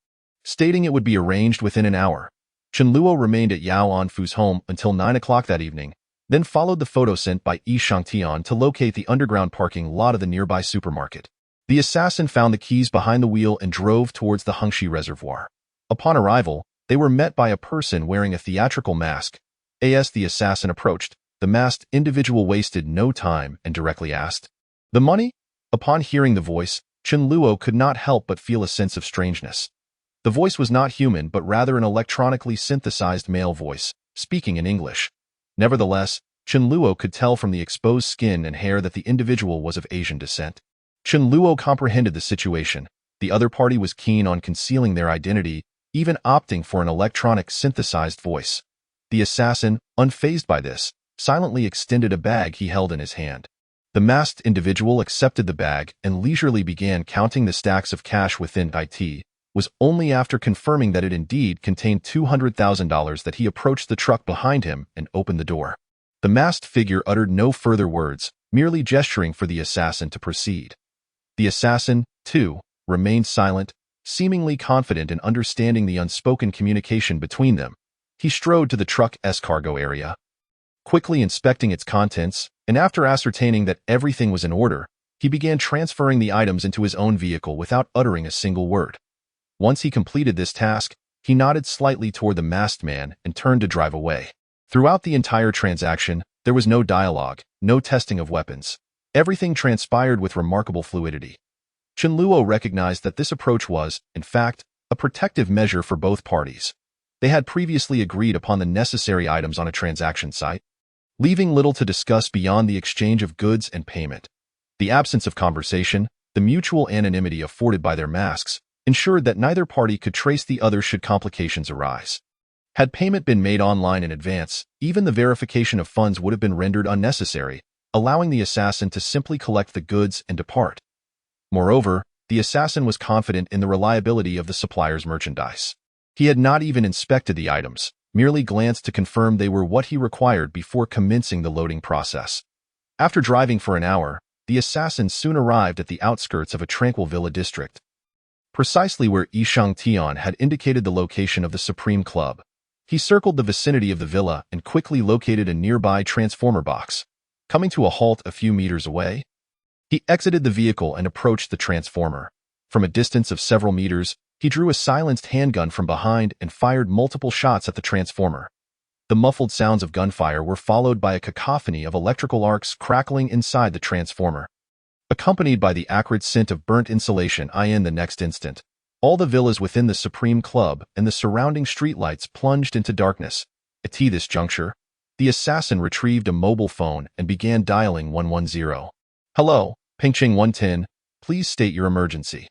stating it would be arranged within an hour. Chen Luo remained at Yao Anfu's home until 9 o'clock that evening, then followed the photo sent by Yi Shangtian to locate the underground parking lot of the nearby supermarket. The assassin found the keys behind the wheel and drove towards the Hengshi Reservoir. Upon arrival, they were met by a person wearing a theatrical mask. As the assassin approached, the masked individual wasted no time and directly asked, "The money?" Upon hearing the voice, Chen Luo could not help but feel a sense of strangeness. The voice was not human but rather an electronically synthesized male voice, speaking in English. Nevertheless, Chen Luo could tell from the exposed skin and hair that the individual was of Asian descent. Chen Luo comprehended the situation. The other party was keen on concealing their identity, even opting for an electronic synthesized voice. The assassin, unfazed by this, silently extended a bag he held in his hand. The masked individual accepted the bag and leisurely began counting the stacks of cash within it. Was only after confirming that it indeed contained $200,000 that he approached the truck behind him and opened the door. The masked figure uttered no further words, merely gesturing for the assassin to proceed. The assassin, too, remained silent, seemingly confident in understanding the unspoken communication between them. He strode to the truck's cargo area, quickly inspecting its contents, and after ascertaining that everything was in order, he began transferring the items into his own vehicle without uttering a single word. Once he completed this task, he nodded slightly toward the masked man and turned to drive away. Throughout the entire transaction, there was no dialogue, no testing of weapons. Everything transpired with remarkable fluidity. Chen Luo recognized that this approach was, in fact, a protective measure for both parties. They had previously agreed upon the necessary items on a transaction site, leaving little to discuss beyond the exchange of goods and payment. The absence of conversation, the mutual anonymity afforded by their masks, ensured that neither party could trace the other should complications arise. Had payment been made online in advance, even the verification of funds would have been rendered unnecessary, allowing the assassin to simply collect the goods and depart. Moreover, the assassin was confident in the reliability of the supplier's merchandise. He had not even inspected the items, merely glanced to confirm they were what he required before commencing the loading process. After driving for an hour, the assassin soon arrived at the outskirts of a tranquil villa district, precisely where Yi Shangtian had indicated the location of the Supreme Club. He circled the vicinity of the villa and quickly located a nearby transformer box. Coming to a halt a few meters away, He exited the vehicle and approached the transformer. From a distance of several meters, he drew a silenced handgun from behind and fired multiple shots at the transformer. The muffled sounds of gunfire were followed by a cacophony of electrical arcs crackling inside the transformer, accompanied by the acrid scent of burnt insulation. In the next instant, all the villas within the Supreme Club and the surrounding streetlights plunged into darkness. At this juncture, the assassin retrieved a mobile phone and began dialing 110. "Hello, Pingching 110, please state your emergency."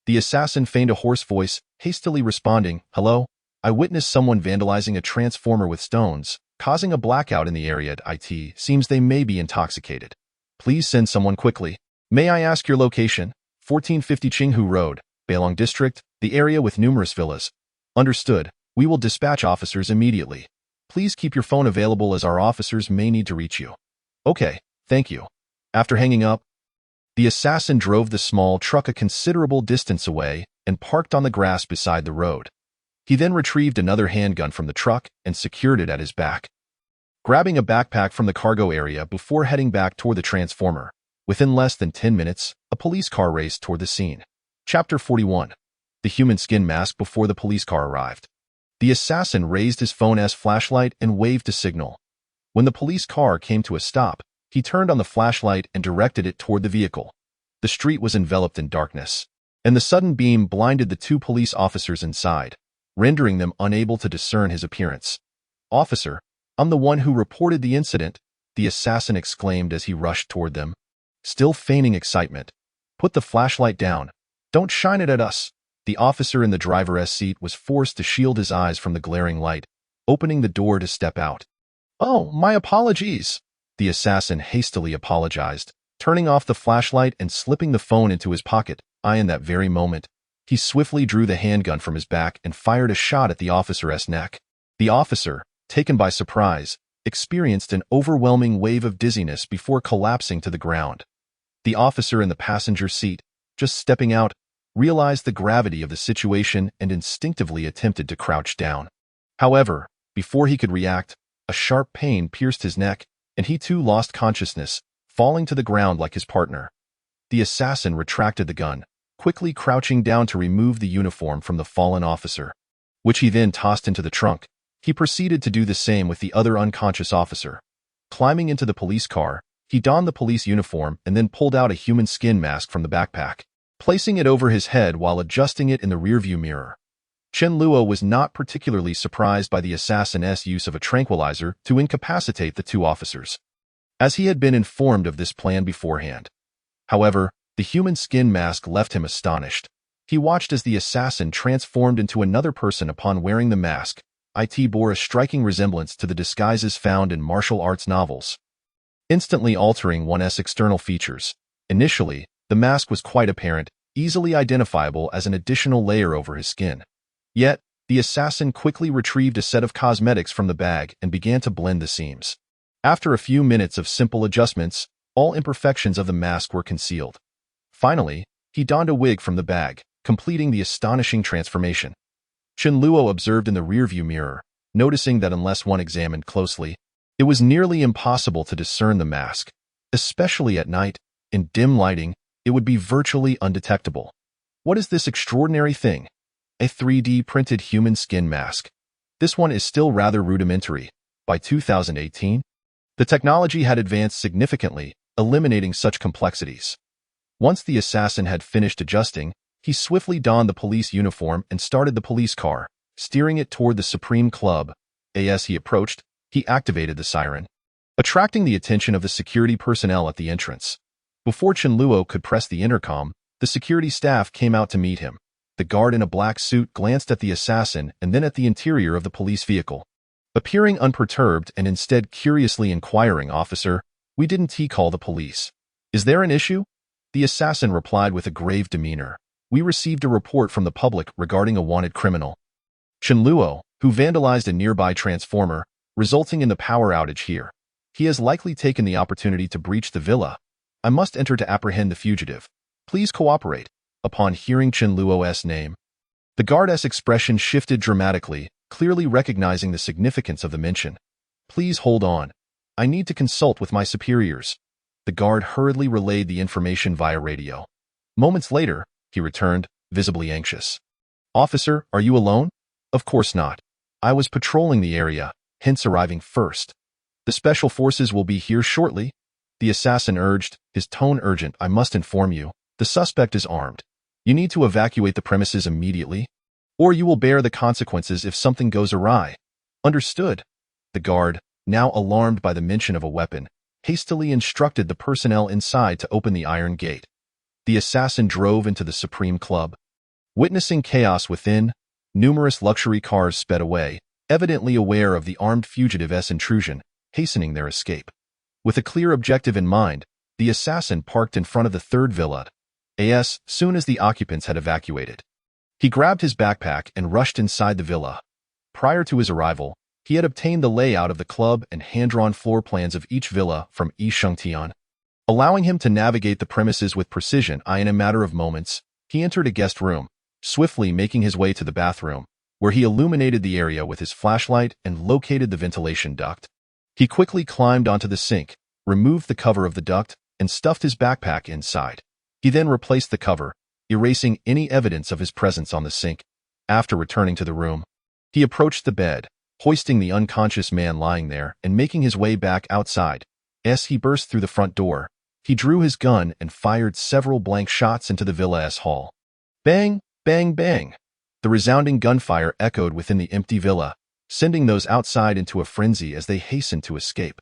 The assassin feigned a hoarse voice, hastily responding, "Hello? I witnessed someone vandalizing a transformer with stones, causing a blackout in the area. It seems they may be intoxicated. Please send someone quickly. May I ask your location?" 1450 Qinghu Road, Beilong District, the area with numerous villas. "Understood. We will dispatch officers immediately. Please keep your phone available as our officers may need to reach you." "Okay, thank you." After hanging up, the assassin drove the small truck a considerable distance away and parked on the grass beside the road. He then retrieved another handgun from the truck and secured it at his back, grabbing a backpack from the cargo area before heading back toward the transformer. Within less than 10 minutes, a police car raced toward the scene. Chapter 41. The human skin mask before the police car arrived. The assassin raised his phone's flashlight and waved a signal. When the police car came to a stop, he turned on the flashlight and directed it toward the vehicle. The street was enveloped in darkness, and the sudden beam blinded the two police officers inside, rendering them unable to discern his appearance. "Officer, I'm the one who reported the incident," the assassin exclaimed as he rushed toward them, still feigning excitement. "Put the flashlight down. Don't shine it at us." The officer in the driver's seat was forced to shield his eyes from the glaring light, opening the door to step out. "Oh, my apologies." The assassin hastily apologized, turning off the flashlight and slipping the phone into his pocket. In that very moment, he swiftly drew the handgun from his back and fired a shot at the officer's neck. The officer, taken by surprise, experienced an overwhelming wave of dizziness before collapsing to the ground. The officer in the passenger seat, just stepping out, realized the gravity of the situation and instinctively attempted to crouch down. However, before he could react, a sharp pain pierced his neck, and he too lost consciousness, falling to the ground like his partner. The assassin retracted the gun, quickly crouching down to remove the uniform from the fallen officer, which he then tossed into the trunk. He proceeded to do the same with the other unconscious officer. Climbing into the police car, he donned the police uniform and then pulled out a human skin mask from the backpack, placing it over his head while adjusting it in the rearview mirror. Chen Luo was not particularly surprised by the assassin's use of a tranquilizer to incapacitate the two officers, as he had been informed of this plan beforehand. However, the human skin mask left him astonished. He watched as the assassin transformed into another person upon wearing the mask. It bore a striking resemblance to the disguises found in martial arts novels, instantly altering one's external features. Initially, the mask was quite apparent, easily identifiable as an additional layer over his skin. Yet, the assassin quickly retrieved a set of cosmetics from the bag and began to blend the seams. After a few minutes of simple adjustments, all imperfections of the mask were concealed. Finally, he donned a wig from the bag, completing the astonishing transformation. Chen Luo observed in the rearview mirror, noticing that unless one examined closely, it was nearly impossible to discern the mask. Especially at night, in dim lighting, it would be virtually undetectable. What is this extraordinary thing? A 3D printed human skin mask. This one is still rather rudimentary. By 2018, the technology had advanced significantly, eliminating such complexities. Once the assassin had finished adjusting, he swiftly donned the police uniform and started the police car, steering it toward the Supreme Club. As he approached, he activated the siren, attracting the attention of the security personnel at the entrance. Before Chen Luo could press the intercom, the security staff came out to meet him. The guard in a black suit glanced at the assassin and then at the interior of the police vehicle, appearing unperturbed and instead curiously inquiring, "Officer, we didn't call the police. Is there an issue?" The assassin replied with a grave demeanor. "We received a report from the public regarding a wanted criminal, Chen Luo, who vandalized a nearby transformer, resulting in the power outage here. He has likely taken the opportunity to breach the villa. I must enter to apprehend the fugitive. Please cooperate." Upon hearing Chen Luo's name, the guard's expression shifted dramatically, clearly recognizing the significance of the mention. "Please hold on. I need to consult with my superiors." The guard hurriedly relayed the information via radio. Moments later, he returned, visibly anxious. "Officer, are you alone?" "Of course not. I was patrolling the area, hence arriving first. The special forces will be here shortly," the assassin urged, his tone urgent. "I must inform you, the suspect is armed. You need to evacuate the premises immediately, or you will bear the consequences if something goes awry." "Understood." The guard, now alarmed by the mention of a weapon, hastily instructed the personnel inside to open the iron gate. The assassin drove into the Supreme Club. Witnessing chaos within, numerous luxury cars sped away, evidently aware of the armed fugitive's intrusion, hastening their escape. With a clear objective in mind, the assassin parked in front of the third villa, as soon as the occupants had evacuated. He grabbed his backpack and rushed inside the villa. Prior to his arrival, he had obtained the layout of the club and hand-drawn floor plans of each villa from Yi Shengtian, allowing him to navigate the premises with precision. In a matter of moments, he entered a guest room, swiftly making his way to the bathroom, where he illuminated the area with his flashlight and located the ventilation duct. He quickly climbed onto the sink, removed the cover of the duct, and stuffed his backpack inside. He then replaced the cover, erasing any evidence of his presence on the sink. After returning to the room, he approached the bed, hoisting the unconscious man lying there and making his way back outside. As he burst through the front door, he drew his gun and fired several blank shots into the villa's hall. Bang, bang, bang. The resounding gunfire echoed within the empty villa, sending those outside into a frenzy as they hastened to escape.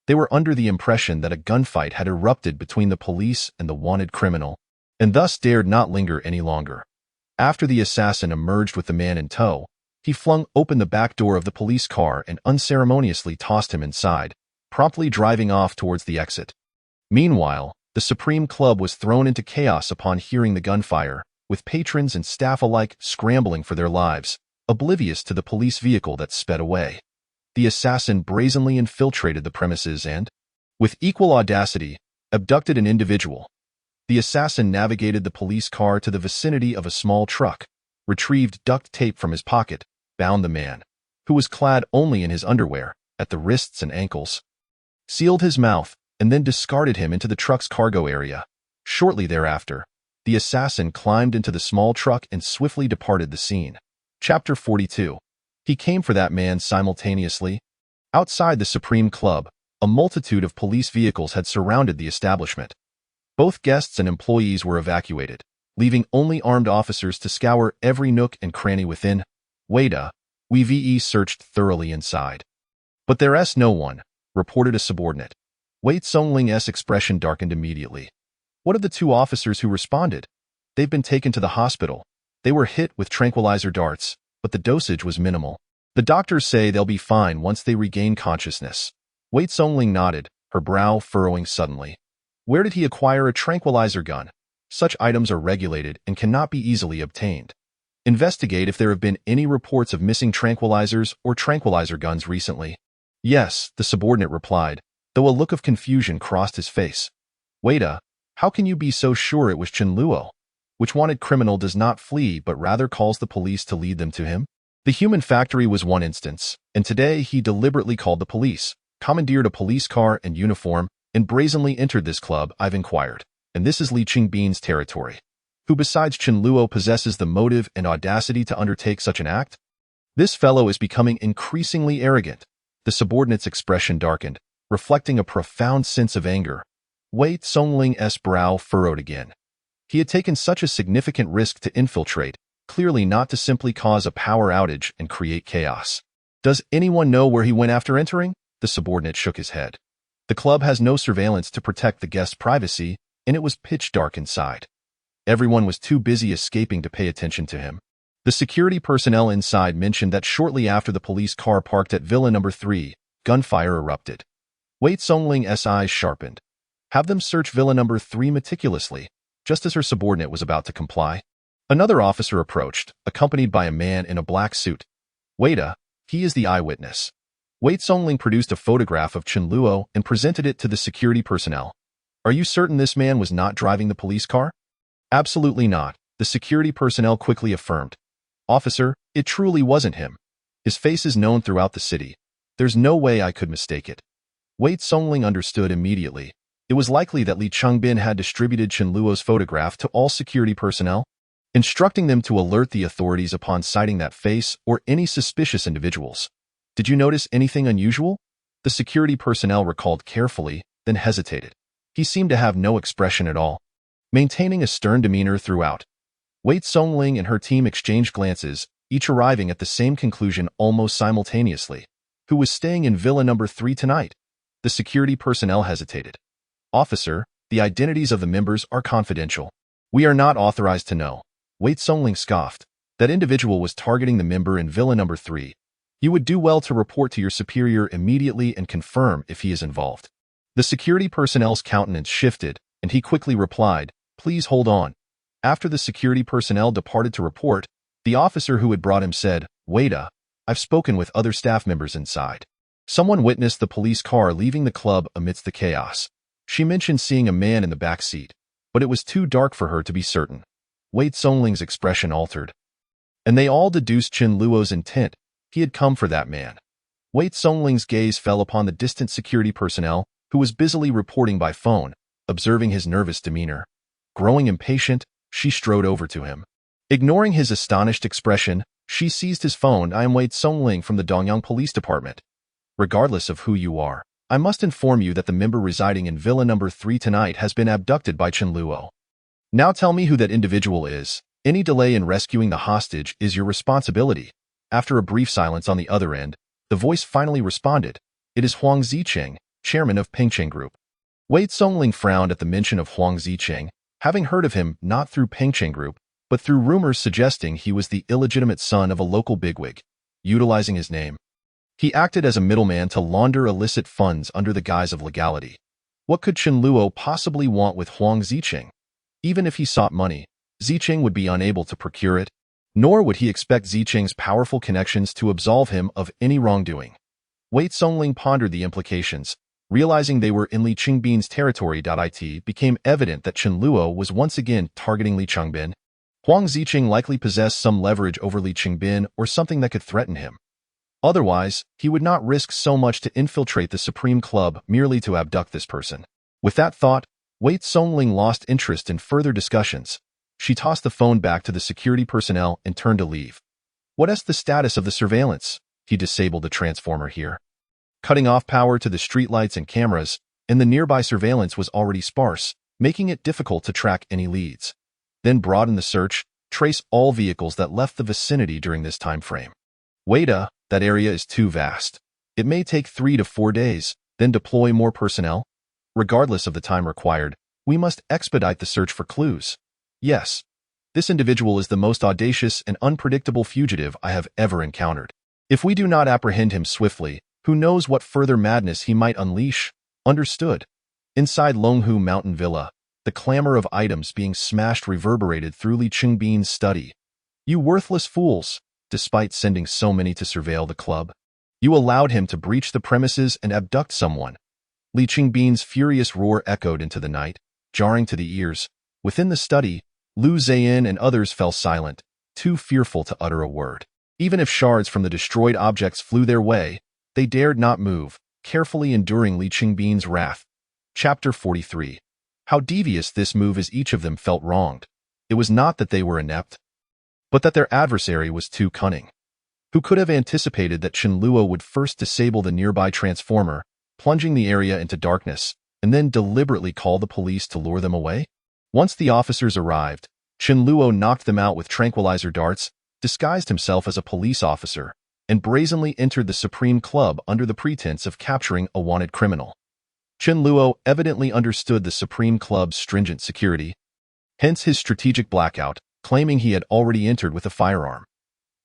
They were under the impression that a gunfight had erupted between the police and the wanted criminal, and thus dared not linger any longer. After the assassin emerged with the man in tow, he flung open the back door of the police car and unceremoniously tossed him inside, promptly driving off towards the exit. Meanwhile, the Supreme Club was thrown into chaos upon hearing the gunfire, with patrons and staff alike scrambling for their lives, oblivious to the police vehicle that sped away. The assassin brazenly infiltrated the premises and, with equal audacity, abducted an individual. The assassin navigated the police car to the vicinity of a small truck, retrieved duct tape from his pocket, bound the man, who was clad only in his underwear, at the wrists and ankles, sealed his mouth, and then discarded him into the truck's cargo area. Shortly thereafter, the assassin climbed into the small truck and swiftly departed the scene. Chapter 42. He came for that man simultaneously. Outside the Supreme Club, a multitude of police vehicles had surrounded the establishment. Both guests and employees were evacuated, leaving only armed officers to scour every nook and cranny within. We searched thoroughly inside. "But there's no one," reported a subordinate. Wei Songling's expression darkened immediately. "What of the two officers who responded? They've been taken to the hospital. They were hit with tranquilizer darts, but the dosage was minimal. The doctors say they'll be fine once they regain consciousness." Wei Songling nodded, her brow furrowing suddenly. "Where did he acquire a tranquilizer gun? Such items are regulated and cannot be easily obtained. Investigate if there have been any reports of missing tranquilizers or tranquilizer guns recently." "Yes," the subordinate replied, though a look of confusion crossed his face. "Waita, how can you be so sure it was Chen Luo? Which wanted criminal does not flee but rather calls the police to lead them to him? The human factory was one instance, and today he deliberately called the police, commandeered a police car and uniform, and brazenly entered this club. I've inquired, and this is Li Qingbin's territory. Who besides Chen Luo possesses the motive and audacity to undertake such an act? This fellow is becoming increasingly arrogant." The subordinate's expression darkened, reflecting a profound sense of anger. Wei Songling's brow furrowed again. He had taken such a significant risk to infiltrate, clearly not to simply cause a power outage and create chaos. "Does anyone know where he went after entering?" The subordinate shook his head. "The club has no surveillance to protect the guest's privacy, and it was pitch dark inside. Everyone was too busy escaping to pay attention to him." The security personnel inside mentioned that shortly after the police car parked at Villa Number 3, gunfire erupted. Wei Songling's eyes sharpened. "Have them search Villa Number 3 meticulously," just as her subordinate was about to comply. Another officer approached, accompanied by a man in a black suit. "Waita, he is the eyewitness." Wei Songling produced a photograph of Chen Luo and presented it to the security personnel. "Are you certain this man was not driving the police car?" "Absolutely not," the security personnel quickly affirmed. "Officer, it truly wasn't him. His face is known throughout the city. There's no way I could mistake it." Wei Songling understood immediately. It was likely that Li Chengbin had distributed Chen Luo's photograph to all security personnel, instructing them to alert the authorities upon sighting that face or any suspicious individuals. Did you notice anything unusual? The security personnel recalled carefully, then hesitated. He seemed to have no expression at all, maintaining a stern demeanor throughout. Wei Songling and her team exchanged glances, each arriving at the same conclusion almost simultaneously. Who was staying in Villa number 3 tonight? The security personnel hesitated. Officer, the identities of the members are confidential. We are not authorized to know. Wei Songling scoffed. That individual was targeting the member in Villa number 3. You would do well to report to your superior immediately and confirm if he is involved. The security personnel's countenance shifted, and he quickly replied, Please hold on. After the security personnel departed to report, the officer who had brought him said, Waita, I've spoken with other staff members inside. Someone witnessed the police car leaving the club amidst the chaos. She mentioned seeing a man in the back seat, but it was too dark for her to be certain. Wei Songling's expression altered, and they all deduced Chen Luo's intent. He had come for that man. Wei Songling's gaze fell upon the distant security personnel, who was busily reporting by phone, observing his nervous demeanor. Growing impatient, she strode over to him. Ignoring his astonished expression, she seized his phone. I am Wei Songling from the Dongyang Police Department. Regardless of who you are, I must inform you that the member residing in Villa number 3 tonight has been abducted by Chen Luo. Now tell me who that individual is. Any delay in rescuing the hostage is your responsibility. After a brief silence on the other end, the voice finally responded. It is Huang Zicheng, chairman of Pengcheng Group. Wei Songling frowned at the mention of Huang Zicheng, having heard of him not through Pengcheng Group, but through rumors suggesting he was the illegitimate son of a local bigwig. Utilizing his name, he acted as a middleman to launder illicit funds under the guise of legality. What could Chen Luo possibly want with Huang Zicheng? Even if he sought money, Zicheng would be unable to procure it, nor would he expect Zicheng's powerful connections to absolve him of any wrongdoing. Wei Songling pondered the implications. Realizing they were in Li Chengbin's territory. It became evident that Chen Luo was once again targeting Li Chengbin. Huang Zicheng likely possessed some leverage over Li Chengbin or something that could threaten him. Otherwise, he would not risk so much to infiltrate the Supreme Club merely to abduct this person. With that thought, Wei Songling lost interest in further discussions. She tossed the phone back to the security personnel and turned to leave. What is the status of the surveillance? He disabled the transformer here, cutting off power to the streetlights and cameras, and the nearby surveillance was already sparse, making it difficult to track any leads. Then broaden the search, trace all vehicles that left the vicinity during this time frame. Waita, that area is too vast. It may take 3 to 4 days, then deploy more personnel. Regardless of the time required, we must expedite the search for clues. Yes, this individual is the most audacious and unpredictable fugitive I have ever encountered. If we do not apprehend him swiftly, who knows what further madness he might unleash? Understood. Inside Longhu Mountain Villa, the clamor of items being smashed reverberated through Li Chengbin's study. You worthless fools! Despite sending so many to surveil the club, you allowed him to breach the premises and abduct someone. Li Chengbin's furious roar echoed into the night, jarring to the ears. Within the study, Lu Zayin and others fell silent, too fearful to utter a word. Even if shards from the destroyed objects flew their way, they dared not move, carefully enduring Li Chengbin's wrath. Chapter 43. How devious this move as each of them felt wronged. It was not that they were inept, but that their adversary was too cunning. Who could have anticipated that Chen Luo would first disable the nearby transformer, plunging the area into darkness, and then deliberately call the police to lure them away? Once the officers arrived, Chen Luo knocked them out with tranquilizer darts, disguised himself as a police officer, and brazenly entered the Supreme Club under the pretense of capturing a wanted criminal. Chen Luo evidently understood the Supreme Club's stringent security, hence his strategic blackout, claiming he had already entered with a firearm.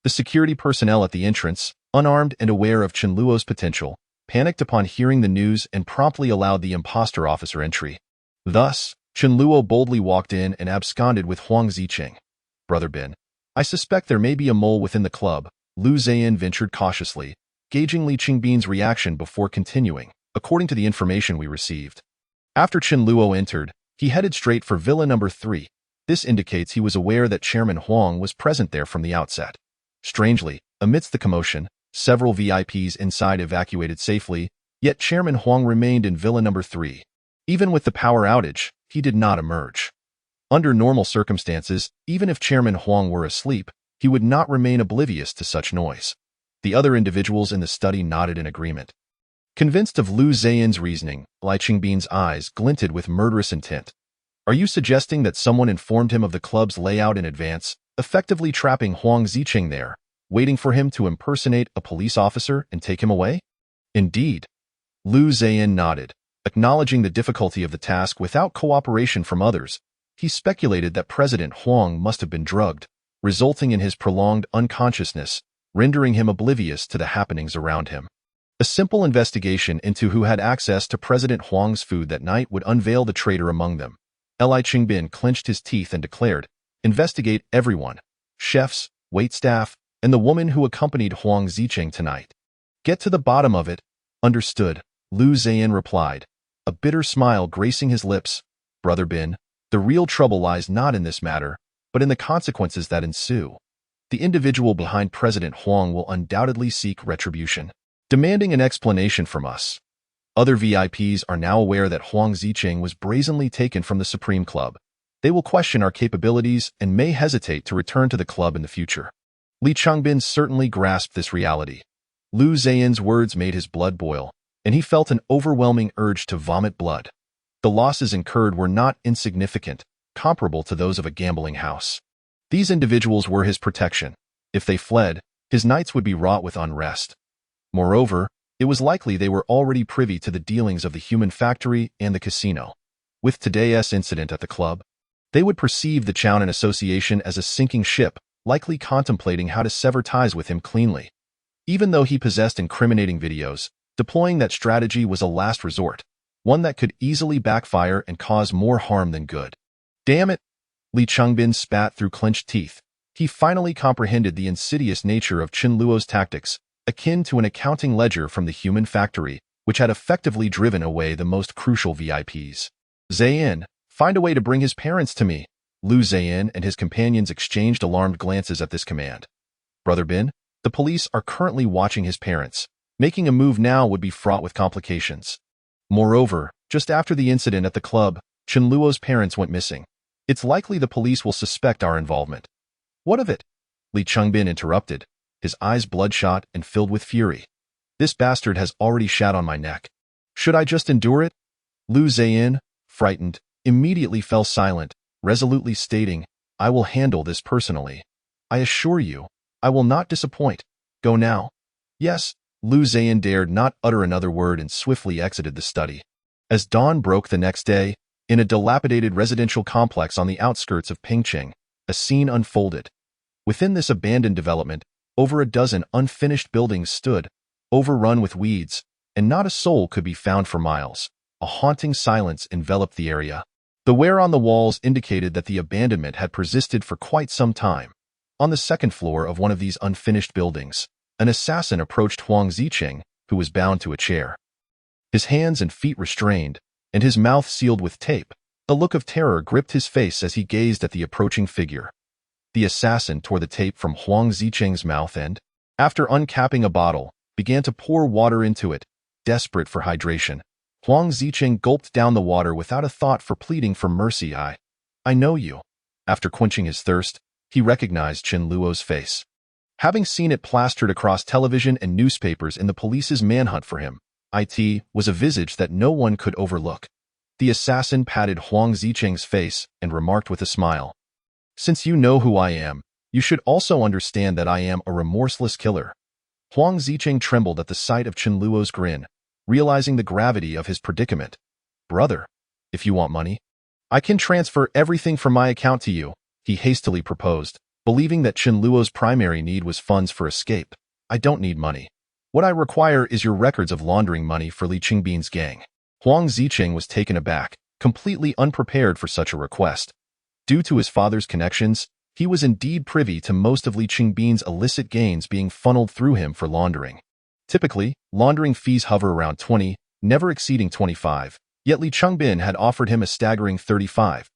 The security personnel at the entrance, unarmed and aware of Chen Luo's potential, panicked upon hearing the news and promptly allowed the imposter officer entry. Thus, Chen Luo boldly walked in and absconded with Huang Zicheng. Brother Bin, I suspect there may be a mole within the club, Lu Zayin ventured cautiously, gauging Li Chengbin's reaction before continuing. According to the information we received, after Chen Luo entered, he headed straight for Villa number 3. This indicates he was aware that Chairman Huang was present there from the outset. Strangely, amidst the commotion, several VIPs inside evacuated safely, yet Chairman Huang remained in Villa number 3. Even with the power outage, he did not emerge. Under normal circumstances, even if Chairman Huang were asleep, he would not remain oblivious to such noise. The other individuals in the study nodded in agreement. Convinced of Lu Ziyin's reasoning, Li Qingbin's eyes glinted with murderous intent. Are you suggesting that someone informed him of the club's layout in advance, effectively trapping Huang Ziqing there, waiting for him to impersonate a police officer and take him away? Indeed. Lu Ziyin nodded, acknowledging the difficulty of the task without cooperation from others. He speculated that President Huang must have been drugged, resulting in his prolonged unconsciousness, rendering him oblivious to the happenings around him. A simple investigation into who had access to President Huang's food that night would unveil the traitor among them. Li Qingbin clenched his teeth and declared, "Investigate everyone, chefs, waitstaff, and the woman who accompanied Huang Ziqing tonight. Get to the bottom of it." Understood, Lu Ziyin replied, a bitter smile gracing his lips. "Brother Bin, the real trouble lies not in this matter, but in the consequences that ensue. The individual behind President Huang will undoubtedly seek retribution, demanding an explanation from us. Other VIPs are now aware that Huang Ziqing was brazenly taken from the Supreme Club. They will question our capabilities and may hesitate to return to the club in the future." Li Changbin certainly grasped this reality. Lu Ziyin's words made his blood boil, and he felt an overwhelming urge to vomit blood. The losses incurred were not insignificant, comparable to those of a gambling house. These individuals were his protection. If they fled, his nights would be wrought with unrest. Moreover, it was likely they were already privy to the dealings of the human factory and the casino. With today's incident at the club, they would perceive the Chownan Association as a sinking ship, likely contemplating how to sever ties with him cleanly. Even though he possessed incriminating videos, deploying that strategy was a last resort, one that could easily backfire and cause more harm than good. Damn it! Li Changbin spat through clenched teeth. He finally comprehended the insidious nature of Chen Luo's tactics, akin to an accounting ledger from the human factory, which had effectively driven away the most crucial VIPs. "Ziyin, find a way to bring his parents to me." Lu Ziyin and his companions exchanged alarmed glances at this command. "Brother Bin, the police are currently watching his parents. Making a move now would be fraught with complications. Moreover, just after the incident at the club, Chen Luo's parents went missing. It's likely the police will suspect our involvement." "What of it?" Li Changbin interrupted, his eyes bloodshot and filled with fury. "This bastard has already shat on my neck. Should I just endure it?" Lu Ziyin, frightened, immediately fell silent, resolutely stating, "I will handle this personally. I assure you, I will not disappoint. Go now." "Yes." Lu Ziyin dared not utter another word and swiftly exited the study. As dawn broke the next day, in a dilapidated residential complex on the outskirts of Pingqing, a scene unfolded. Within this abandoned development, over a dozen unfinished buildings stood, overrun with weeds, and not a soul could be found for miles. A haunting silence enveloped the area. The wear on the walls indicated that the abandonment had persisted for quite some time. On the second floor of one of these unfinished buildings, an assassin approached Huang Ziqing, who was bound to a chair. His hands and feet restrained, and his mouth sealed with tape. A look of terror gripped his face as he gazed at the approaching figure. The assassin tore the tape from Huang Ziqing's mouth and, after uncapping a bottle, began to pour water into it, desperate for hydration. Huang Ziqing gulped down the water without a thought for pleading for mercy. I know you." After quenching his thirst, he recognized Chen Luo's face. Having seen it plastered across television and newspapers in the police's manhunt for him, it was a visage that no one could overlook. The assassin patted Huang Ziqing's face and remarked with a smile, "Since you know who I am, you should also understand that I am a remorseless killer." Huang Ziqing trembled at the sight of Chen Luo's grin, realizing the gravity of his predicament. "Brother, if you want money, I can transfer everything from my account to you," he hastily proposed, believing that Chen Luo's primary need was funds for escape. "I don't need money. What I require is your records of laundering money for Li Qingbin's gang." Huang Ziqing was taken aback, completely unprepared for such a request. Due to his father's connections, he was indeed privy to most of Li Qingbin's illicit gains being funneled through him for laundering. Typically, laundering fees hover around 20, never exceeding 25, yet Li Qingbin had offered him a staggering 35.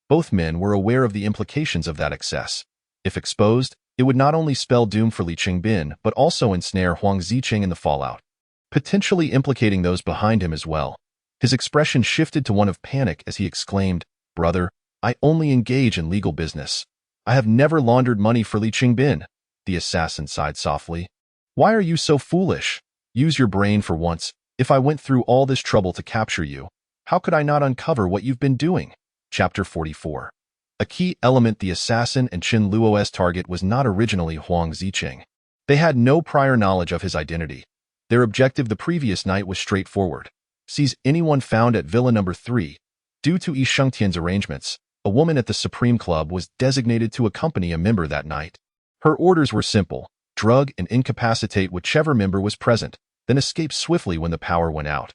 Both men were aware of the implications of that excess. If exposed, it would not only spell doom for Li Qingbin but also ensnare Huang Ziqing in the fallout, potentially implicating those behind him as well. His expression shifted to one of panic as he exclaimed, "Brother, I only engage in legal business. I have never laundered money for Li Qingbin." The assassin sighed softly. "Why are you so foolish? Use your brain for once. If I went through all this trouble to capture you, how could I not uncover what you've been doing?" Chapter 44. A key element: the assassin and Chen Luo's target was not originally Huang Ziqing. They had no prior knowledge of his identity. Their objective the previous night was straightforward: seize anyone found at Villa Number 3. Due to Yi Shengtian's arrangements, a woman at the Supreme Club was designated to accompany a member that night. Her orders were simple: drug and incapacitate whichever member was present, then escape swiftly when the power went out.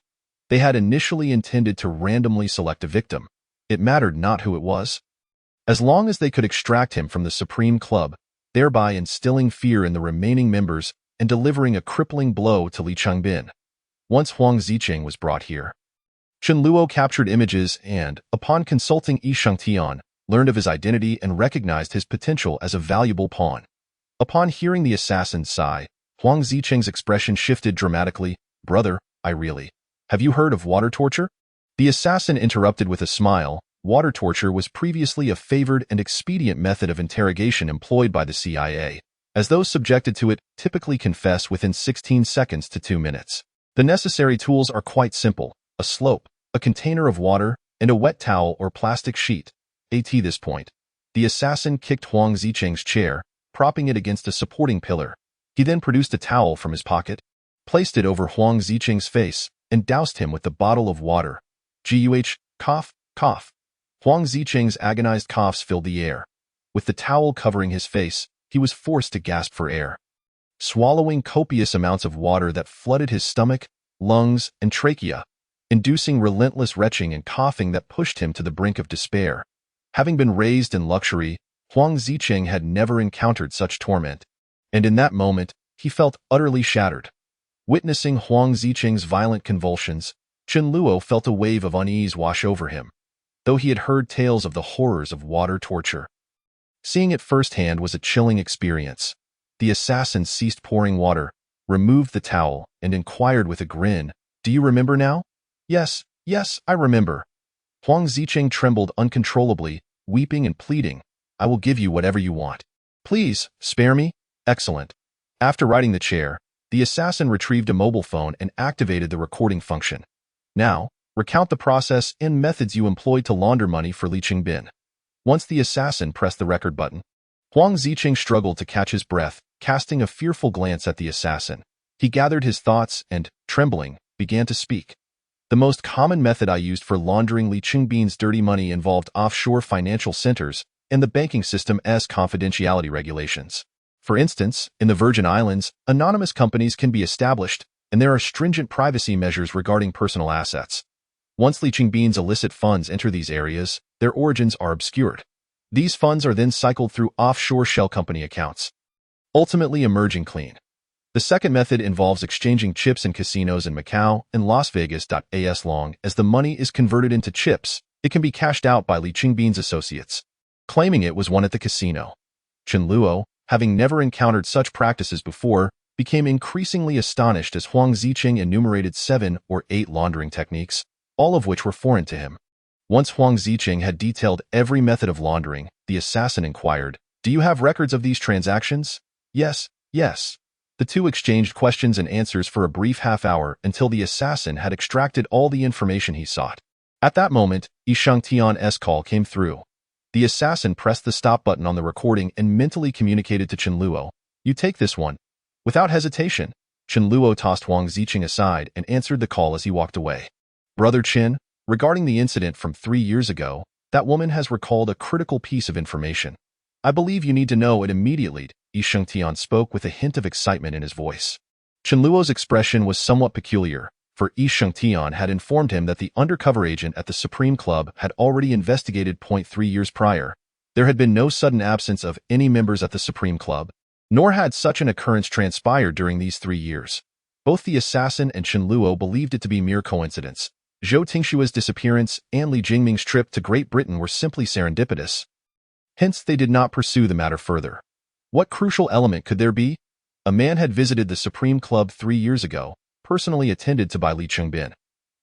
They had initially intended to randomly select a victim. It mattered not who it was, as long as they could extract him from the Supreme Club, thereby instilling fear in the remaining members and delivering a crippling blow to Li Qingbin. Once Huang Ziqing was brought here, Chen Luo captured images and, upon consulting Yi Shengtian, learned of his identity and recognized his potential as a valuable pawn. Upon hearing the assassin's sigh, Huang Ziqing's expression shifted dramatically. "Brother, have you heard of water torture?" The assassin interrupted with a smile. Water torture was previously a favored and expedient method of interrogation employed by the CIA, as those subjected to it typically confess within 16 seconds to 2 minutes. The necessary tools are quite simple: a slope, a container of water, and a wet towel or plastic sheet. At this point, the assassin kicked Huang Ziqing's chair, propping it against a supporting pillar. He then produced a towel from his pocket, placed it over Huang Ziqing's face, and doused him with the bottle of water. Cough, cough. Huang Ziqing's agonized coughs filled the air. With the towel covering his face, he was forced to gasp for air, swallowing copious amounts of water that flooded his stomach, lungs, and trachea, inducing relentless retching and coughing that pushed him to the brink of despair. Having been raised in luxury, Huang Ziqing had never encountered such torment, and in that moment, he felt utterly shattered. Witnessing Huang Ziqing's violent convulsions, Chen Luo felt a wave of unease wash over him. Though he had heard tales of the horrors of water torture, seeing it firsthand was a chilling experience. The assassin ceased pouring water, removed the towel, and inquired with a grin, "Do you remember now?" Yes, I remember." Huang Ziqing trembled uncontrollably, weeping and pleading, "I will give you whatever you want. Please, spare me." "Excellent." After righting the chair, the assassin retrieved a mobile phone and activated the recording function. "Now, recount the process and methods you employed to launder money for Li Qingbin." Once the assassin pressed the record button, Huang Ziqing struggled to catch his breath, casting a fearful glance at the assassin. He gathered his thoughts and, trembling, began to speak. "The most common method I used for laundering Li Qingbin's dirty money involved offshore financial centers and the banking system's confidentiality regulations. For instance, in the Virgin Islands, anonymous companies can be established, and there are stringent privacy measures regarding personal assets. Once Li Qingbin's illicit funds enter these areas, their origins are obscured. These funds are then cycled through offshore shell company accounts, ultimately emerging clean. The second method involves exchanging chips in casinos in Macau and Las Vegas. As long as the money is converted into chips, it can be cashed out by Li Qingbin's associates, claiming it was won at the casino. Chen Luo, having never encountered such practices before, became increasingly astonished as Huang Ziqing enumerated 7 or 8 laundering techniques, all of which were foreign to him. Once Huang Ziqing had detailed every method of laundering, the assassin inquired, "Do you have records of these transactions?" Yes. The two exchanged questions and answers for a brief half-hour until the assassin had extracted all the information he sought. At that moment, Yi Shengtian's call came through. The assassin pressed the stop button on the recording and mentally communicated to Chen Luo, "You take this one." Without hesitation, Chen Luo tossed Huang Ziqing aside and answered the call as he walked away. "Brother Chen, regarding the incident from 3 years ago, that woman has recalled a critical piece of information. I believe you need to know it immediately." Yi Shengtian spoke with a hint of excitement in his voice. Chen Luo's expression was somewhat peculiar, for Yi Shengtian had informed him that the undercover agent at the Supreme Club had already investigated 3 years prior. There had been no sudden absence of any members at the Supreme Club, nor had such an occurrence transpired during these 3 years. Both the assassin and Chen Luo believed it to be mere coincidence. Zhou Tingshua's disappearance and Li Jingming's trip to Great Britain were simply serendipitous. Hence, they did not pursue the matter further. What crucial element could there be? A man had visited the Supreme Club 3 years ago, personally attended to by Li Qingbin.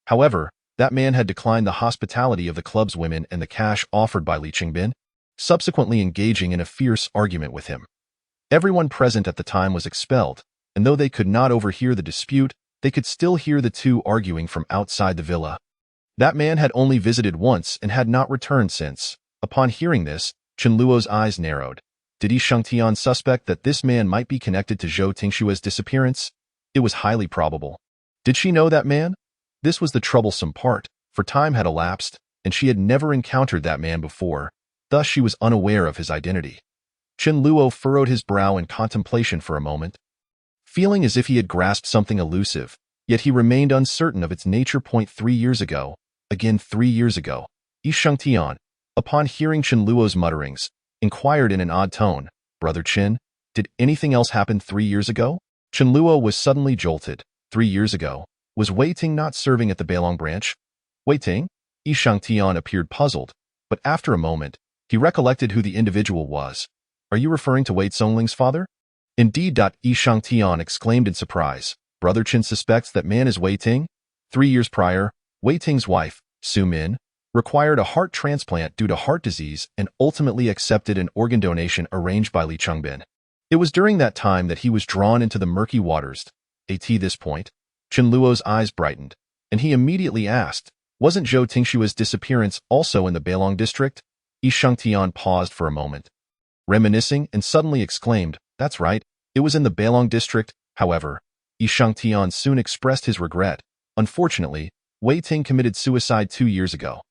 However, That man had declined the hospitality of the club's women and the cash offered by Li Qingbin, subsequently engaging in a fierce argument with him. Everyone present at the time was expelled, and though they could not overhear the dispute, they could still hear the two arguing from outside the villa. That man had only visited once and had not returned since. Upon hearing this, Chen Luo's eyes narrowed. Did Yi Shangtian suspect that this man might be connected to Zhou Tingshua's disappearance? It was highly probable. Did she know that man? This was the troublesome part, for time had elapsed, and she had never encountered that man before, thus she was unaware of his identity. Chen Luo furrowed his brow in contemplation for a moment, feeling as if he had grasped something elusive, yet he remained uncertain of its nature. 3 years ago, again 3 years ago, Yi Shangtian, upon hearing Chen Luo's mutterings, inquired in an odd tone, "Brother Chen, did anything else happen 3 years ago?" Chen Luo was suddenly jolted. 3 years ago, was Wei Ting not serving at the Beilong branch? Wei Ting? Yi Shangtian appeared puzzled, but after a moment, he recollected who the individual was. Are you referring to Wei Zongling's father? Indeed. Yi Shangtian exclaimed in surprise. Brother Chen suspects that man is Wei Ting? 3 years prior, Wei Ting's wife, Su Min, required a heart transplant due to heart disease and ultimately accepted an organ donation arranged by Li Qingbin. It was during that time that he was drawn into the murky waters. At this point, Chen Luo's eyes brightened, and he immediately asked, wasn't Zhou Tingshua's disappearance also in the Beilong district? Yi Shangtian paused for a moment, reminiscing, and suddenly exclaimed, that's right, it was in the Beilong district. However, Yi Shangtian soon expressed his regret. Unfortunately, Wei Ting committed suicide 2 years ago.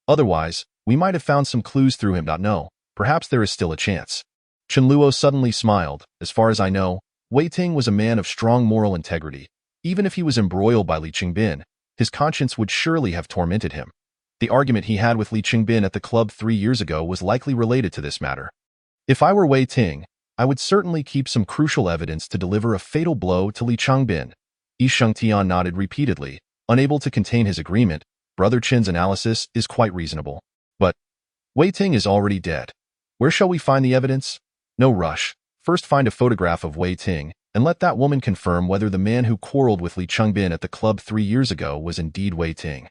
Otherwise, we might have found some clues through him. No, perhaps there is still a chance. Chen Luo suddenly smiled. As far as I know, Wei Ting was a man of strong moral integrity. Even if he was embroiled by Li Qingbin, his conscience would surely have tormented him. The argument he had with Li Qingbin at the club 3 years ago was likely related to this matter. If I were Wei Ting, I would certainly keep some crucial evidence to deliver a fatal blow to Li Qingbin. Yi Shangtian nodded repeatedly, unable to contain his agreement. Brother Chen's analysis is quite reasonable. But Wei Ting is already dead. Where shall we find the evidence? No rush. First find a photograph of Wei Ting, and let that woman confirm whether the man who quarreled with Li Qingbin at the club 3 years ago was indeed Wei Ting.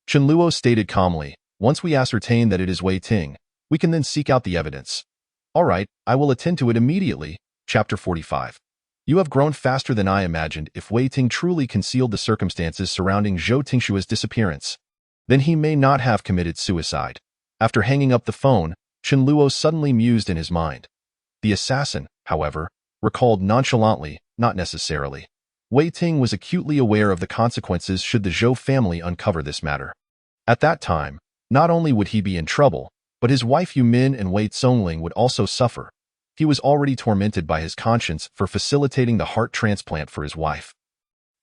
Chen Luo stated calmly, once we ascertain that it is Wei Ting, we can then seek out the evidence. All right, I will attend to it immediately. Chapter 45. You have grown faster than I imagined. If Wei Ting truly concealed the circumstances surrounding Zhou Tingshua's disappearance, then he may not have committed suicide. After hanging up the phone, Chen Luo suddenly mused in his mind. The assassin, however, recalled nonchalantly, not necessarily. Wei Ting was acutely aware of the consequences should the Zhou family uncover this matter. At that time, not only would he be in trouble, but his wife Yu Min and Wei Zongling would also suffer. He was already tormented by his conscience for facilitating the heart transplant for his wife.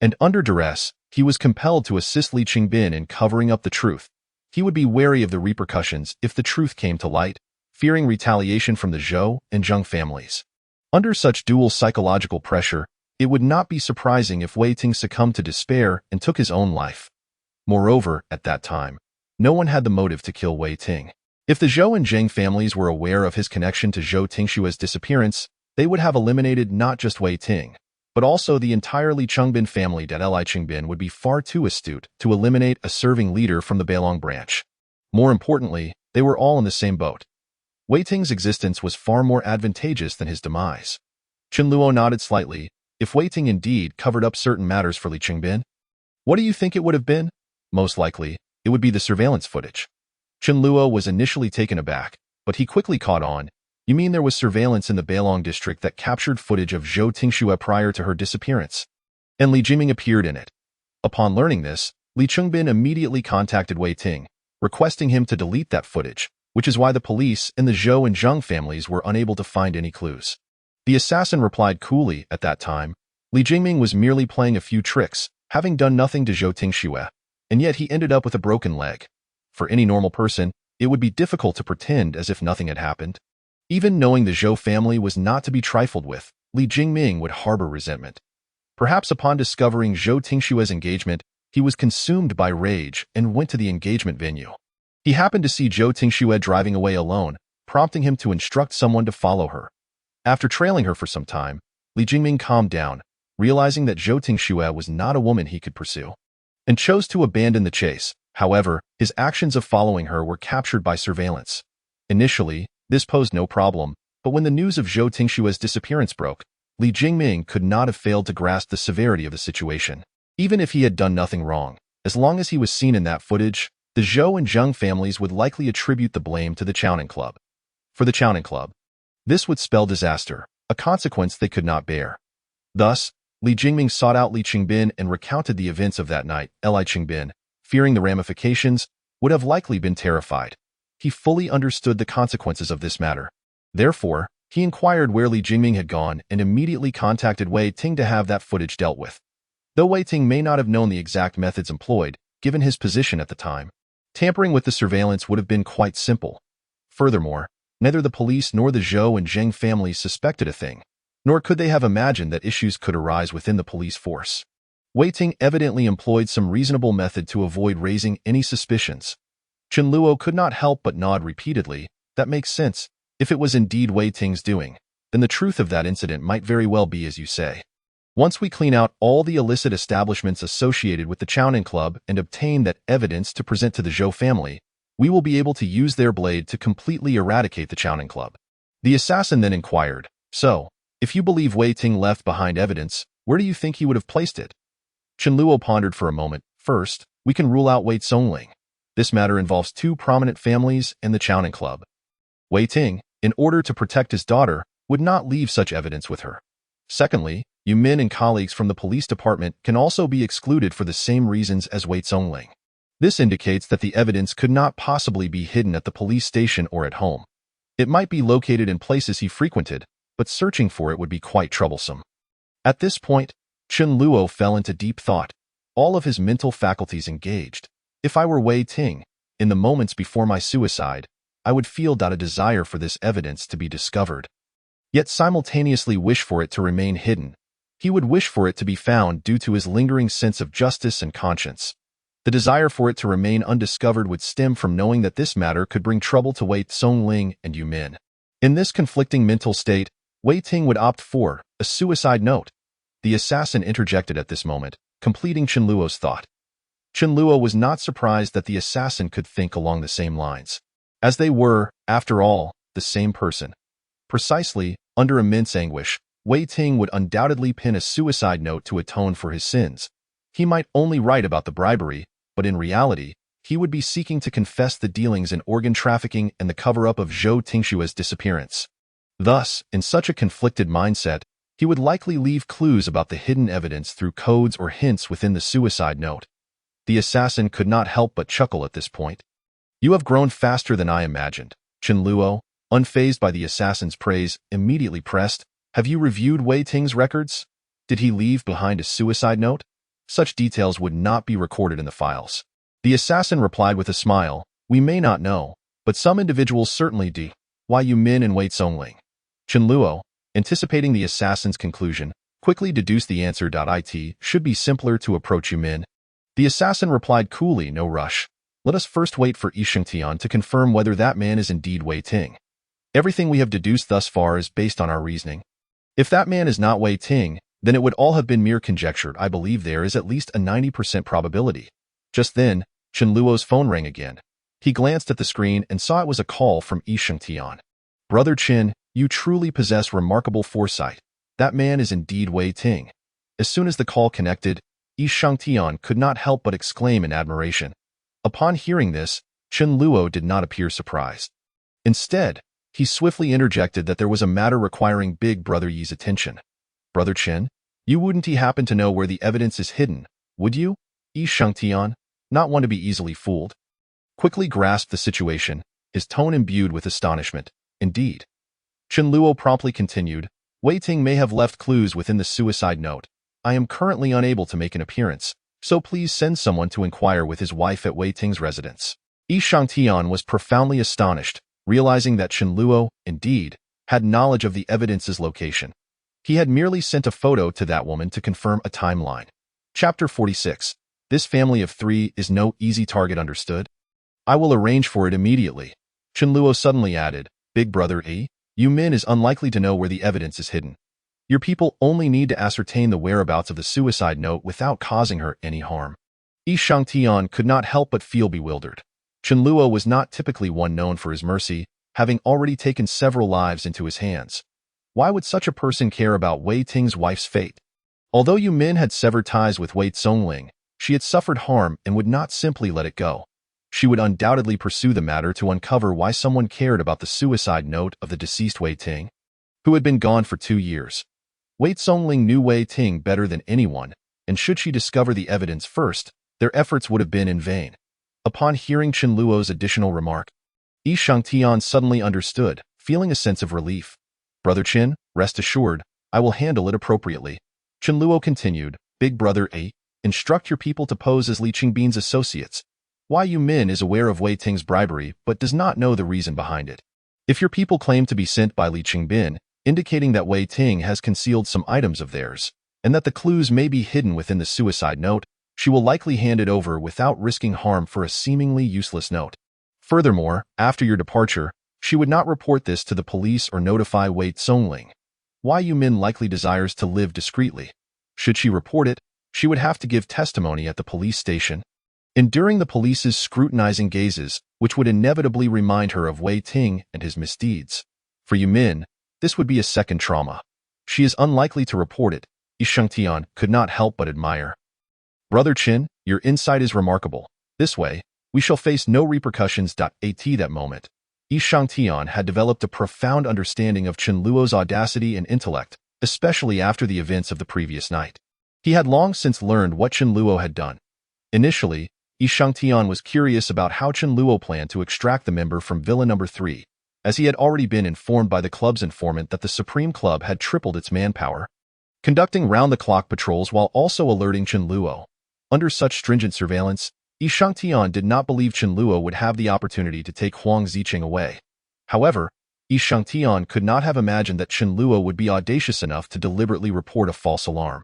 And under duress, he was compelled to assist Li Qingbin in covering up the truth. He would be wary of the repercussions if the truth came to light, fearing retaliation from the Zhou and Zheng families. Under such dual psychological pressure, it would not be surprising if Wei Ting succumbed to despair and took his own life. Moreover, at that time, no one had the motive to kill Wei Ting. If the Zhou and Zheng families were aware of his connection to Zhou Tingshua's disappearance, they would have eliminated not just Wei Ting, but also the entire Li Qingbin family. Li Qingbin would be far too astute to eliminate a serving leader from the Beilong branch. More importantly, they were all in the same boat. Wei Ting's existence was far more advantageous than his demise. Chen Luo nodded slightly. If Wei Ting indeed covered up certain matters for Li Qingbin, what do you think it would have been? Most likely, it would be the surveillance footage. Chen Luo was initially taken aback, but he quickly caught on. You mean there was surveillance in the Beilong district that captured footage of Zhou Tingshua prior to her disappearance? And Li Jiming appeared in it. Upon learning this, Li Qingbin immediately contacted Wei Ting, requesting him to delete that footage, which is why the police and the Zhou and Zheng families were unable to find any clues. The assassin replied coolly. At that time, Li Jingming was merely playing a few tricks, having done nothing to Zhou Tingshua, and yet he ended up with a broken leg. For any normal person, it would be difficult to pretend as if nothing had happened. Even knowing the Zhou family was not to be trifled with, Li Jingming would harbor resentment. Perhaps upon discovering Zhou Tingshua's engagement, he was consumed by rage and went to the engagement venue. He happened to see Zhou Tingshua driving away alone, prompting him to instruct someone to follow her. After trailing her for some time, Li Jingming calmed down, realizing that Zhou Tingshua was not a woman he could pursue, and chose to abandon the chase. However, his actions of following her were captured by surveillance. Initially, this posed no problem, but when the news of Zhou Tingshua's disappearance broke, Li Jingming could not have failed to grasp the severity of the situation. Even if he had done nothing wrong, as long as he was seen in that footage, the Zhou and Zheng families would likely attribute the blame to the Chaoning Club. For the Chaoning Club, this would spell disaster, a consequence they could not bear. Thus, Li Jingming sought out Li Qingbin and recounted the events of that night. Li Qingbin, fearing the ramifications, would have likely been terrified. He fully understood the consequences of this matter. Therefore, he inquired where Li Jingming had gone and immediately contacted Wei Ting to have that footage dealt with. Though Wei Ting may not have known the exact methods employed, given his position at the time, tampering with the surveillance would have been quite simple. Furthermore, neither the police nor the Zhou and Zheng families suspected a thing, nor could they have imagined that issues could arise within the police force. Wei Ting evidently employed some reasonable method to avoid raising any suspicions. Chen Luo could not help but nod repeatedly. That makes sense. If it was indeed Wei Ting's doing, then the truth of that incident might very well be as you say. Once we clean out all the illicit establishments associated with the Chaoning Club and obtain that evidence to present to the Zhou family, we will be able to use their blade to completely eradicate the Chaoning Club. The assassin then inquired, so, if you believe Wei Ting left behind evidence, where do you think he would have placed it? Chen Luo pondered for a moment. First, we can rule out Wei Zongling. This matter involves two prominent families and the Chaoning Club. Wei Ting, in order to protect his daughter, would not leave such evidence with her. Secondly, Yu Min and colleagues from the police department can also be excluded for the same reasons as Wei Zongling. This indicates that the evidence could not possibly be hidden at the police station or at home. It might be located in places he frequented, but searching for it would be quite troublesome. At this point, Chen Luo fell into deep thought, all of his mental faculties engaged. If I were Wei Ting, in the moments before my suicide, I would feel a desire for this evidence to be discovered, yet simultaneously wish for it to remain hidden. He would wish for it to be found due to his lingering sense of justice and conscience. The desire for it to remain undiscovered would stem from knowing that this matter could bring trouble to Wei Zongling and Yu Min. In this conflicting mental state, Wei Ting would opt for a suicide note. The assassin interjected at this moment, completing Chen Luo's thought. Chen Luo was not surprised that the assassin could think along the same lines, as they were, after all, the same person. Precisely, under immense anguish, Wei Ting would undoubtedly pen a suicide note to atone for his sins. He might only write about the bribery, but in reality, he would be seeking to confess the dealings in organ trafficking and the cover-up of Zhou Tingshua's disappearance. Thus, in such a conflicted mindset, he would likely leave clues about the hidden evidence through codes or hints within the suicide note. The assassin could not help but chuckle at this point. You have grown faster than I imagined. Chen Luo, unfazed by the assassin's praise, immediately pressed, have you reviewed Wei Ting's records? Did he leave behind a suicide note? Such details would not be recorded in the files. The assassin replied with a smile, we may not know, but some individuals certainly do. Why Yu Min and Wei Zongling? Chen Luo, anticipating the assassin's conclusion, quickly deduced the answer. It should be simpler to approach Yu Min. The assassin replied coolly, no rush. Let us first wait for Yi Shengtian to confirm whether that man is indeed Wei Ting. Everything we have deduced thus far is based on our reasoning. If that man is not Wei Ting, then it would all have been mere conjecture. I believe there is at least a 90% probability. Just then, Chen Luo's phone rang again. He glanced at the screen and saw it was a call from Yi Shengtian. Brother Chen, you truly possess remarkable foresight. That man is indeed Wei Ting. As soon as the call connected, Yi Shengtian could not help but exclaim in admiration. Upon hearing this, Chen Luo did not appear surprised. Instead, he swiftly interjected that there was a matter requiring Big Brother Yi's attention. Brother Chen, you wouldn't happen to know where the evidence is hidden, would you? Yi Shengtian, not one to be easily fooled, quickly grasped the situation, his tone imbued with astonishment. Indeed. Chen Luo promptly continued, Wei Ting may have left clues within the suicide note. I am currently unable to make an appearance, so please send someone to inquire with his wife at Wei Ting's residence. Yi Shengtian was profoundly astonished, realizing that Chen Luo, indeed, had knowledge of the evidence's location. He had merely sent a photo to that woman to confirm a timeline. Chapter 46. This family of three is no easy target, understood? I will arrange for it immediately. Chen Luo suddenly added, Big Brother Yu Min is unlikely to know where the evidence is hidden. Your people only need to ascertain the whereabouts of the suicide note without causing her any harm. Yi Shangtian could not help but feel bewildered. Chen Luo was not typically one known for his mercy, having already taken several lives into his hands. Why would such a person care about Wei Ting's wife's fate? Although Yu Min had severed ties with Wei Zongling, she had suffered harm and would not simply let it go. She would undoubtedly pursue the matter to uncover why someone cared about the suicide note of the deceased Wei Ting, who had been gone for 2 years. Wei Zongling knew Wei Ting better than anyone, and should she discover the evidence first, their efforts would have been in vain. Upon hearing Chen Luo's additional remark, Yi Shangtian suddenly understood, feeling a sense of relief. Brother Chen, rest assured, I will handle it appropriately. Chen Luo continued, Big Brother A, instruct your people to pose as Li Qingbin's associates. Why Yu Min is aware of Wei Ting's bribery but does not know the reason behind it. If your people claim to be sent by Li Qingbin, indicating that Wei Ting has concealed some items of theirs, and that the clues may be hidden within the suicide note, she will likely hand it over without risking harm for a seemingly useless note. Furthermore, after your departure, she would not report this to the police or notify Wei Zongling. Why Yu Min likely desires to live discreetly. Should she report it, she would have to give testimony at the police station, enduring the police's scrutinizing gazes, which would inevitably remind her of Wei Ting and his misdeeds. For Yu Min, this would be a second trauma. She is unlikely to report it. Yi Shangtian could not help but admire. Brother Chen, your insight is remarkable. This way, we shall face no repercussions. At that moment, Yi Shangtian had developed a profound understanding of Chen Luo's audacity and intellect, especially after the events of the previous night. He had long since learned what Chen Luo had done. Initially, Yi Shangtian was curious about how Chen Luo planned to extract the member from Villa Number 3, as he had already been informed by the club's informant that the Supreme Club had tripled its manpower, conducting round-the-clock patrols while also alerting Chen Luo. Under such stringent surveillance, Yi Shangtian did not believe Chen Luo would have the opportunity to take Huang Ziqing away. However, Yi Shangtian could not have imagined that Chen Luo would be audacious enough to deliberately report a false alarm,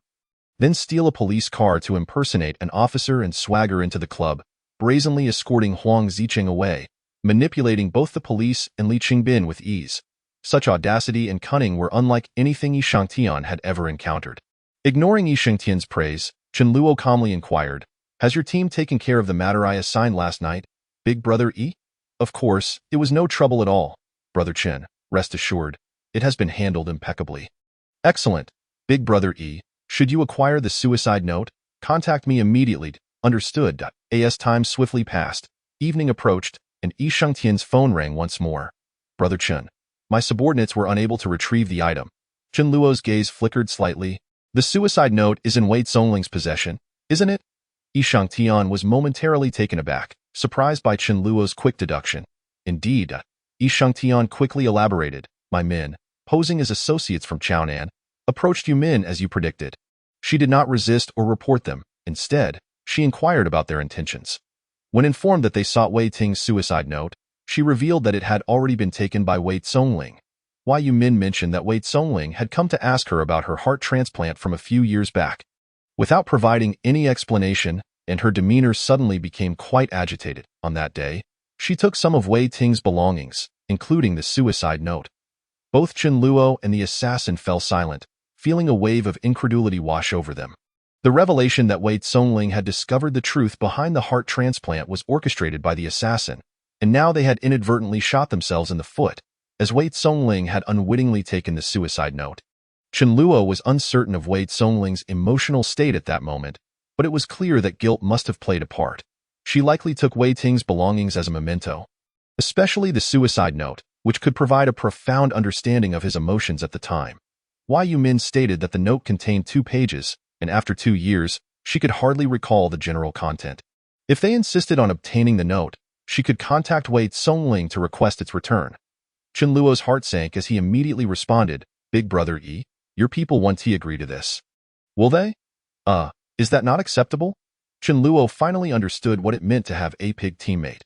then steal a police car to impersonate an officer and swagger into the club, brazenly escorting Huang Ziqing away, manipulating both the police and Li Qingbin with ease. Such audacity and cunning were unlike anything Yi Shangtian had ever encountered. Ignoring Yi Shangtian's praise, Chen Luo calmly inquired, Has your team taken care of the matter I assigned last night, Big Brother Yi? Of course, it was no trouble at all. Brother Chen, rest assured, it has been handled impeccably. Excellent, Big Brother Yi. Should you acquire the suicide note, contact me immediately. Understood. As time swiftly passed, evening approached, and Yi Shangtian's phone rang once more. Brother Chen, my subordinates were unable to retrieve the item. Chen Luo's gaze flickered slightly. The suicide note is in Wei Zongling's possession, isn't it? Yi Shangtian was momentarily taken aback, surprised by Chen Luo's quick deduction. Indeed, Yi Shangtian quickly elaborated. My men, posing as associates from Chaonan, approached Yu Min as you predicted. She did not resist or report them. Instead, she inquired about their intentions. When informed that they sought Wei Ting's suicide note, she revealed that it had already been taken by Wei Zongling. Why Yu Min mentioned that Wei Zongling had come to ask her about her heart transplant from a few years back. Without providing any explanation, and her demeanor suddenly became quite agitated. On that day, she took some of Wei Ting's belongings, including the suicide note. Both Chen Luo and the assassin fell silent, feeling a wave of incredulity wash over them. The revelation that Wei Zongling had discovered the truth behind the heart transplant was orchestrated by the assassin, and now they had inadvertently shot themselves in the foot, as Wei Zongling had unwittingly taken the suicide note. Chen Luo was uncertain of Wei Zongling's emotional state at that moment, but it was clear that guilt must have played a part. She likely took Wei Ting's belongings as a memento, especially the suicide note, which could provide a profound understanding of his emotions at the time. Wei Yu Min stated that the note contained 2 pages, and after 2 years, she could hardly recall the general content. If they insisted on obtaining the note, she could contact Wei Zongling to request its return. Chen Luo's heart sank as he immediately responded, Big Brother Yi, your people want to agree to this. Will they? Is that not acceptable? Chen Luo finally understood what it meant to have a pig teammate.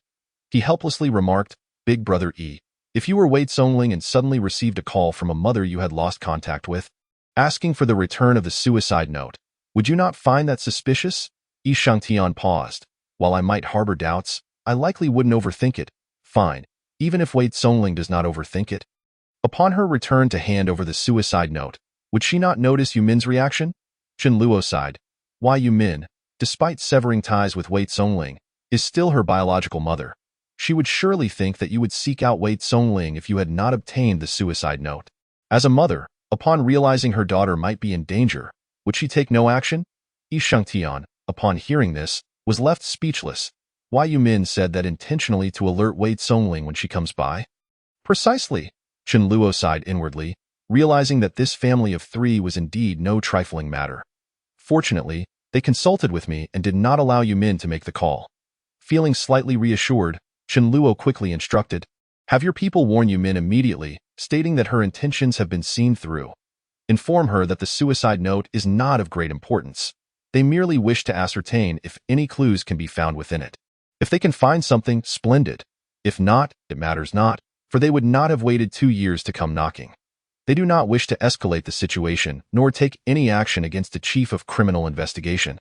He helplessly remarked, Big Brother Yi, if you were Wei Zongling and suddenly received a call from a mother you had lost contact with, asking for the return of the suicide note, would you not find that suspicious? Yi Shangtian paused. While I might harbor doubts, I likely wouldn't overthink it. Fine, even if Wei Zongling does not overthink it. Upon her return to hand over the suicide note, would she not notice Yu Min's reaction? Chen Luo sighed. Why Yu Min? despite severing ties with Wei Zongling, is still her biological mother. She would surely think that you would seek out Wei Zongling if you had not obtained the suicide note. As a mother, upon realizing her daughter might be in danger, would she take no action? Yi Shengtian, upon hearing this, was left speechless. Wei Yumin said that intentionally to alert Wei Zongling when she comes by. Precisely, Chen Luo sighed inwardly, realizing that this family of three was indeed no trifling matter. Fortunately, they consulted with me and did not allow Yumin to make the call. Feeling slightly reassured, Chen Luo quickly instructed, "Have your people warn Yumin immediately, stating that her intentions have been seen through. Inform her that the suicide note is not of great importance. They merely wish to ascertain if any clues can be found within it. If they can find something, splendid. If not, it matters not, for they would not have waited 2 years to come knocking. They do not wish to escalate the situation, nor take any action against the chief of criminal investigation.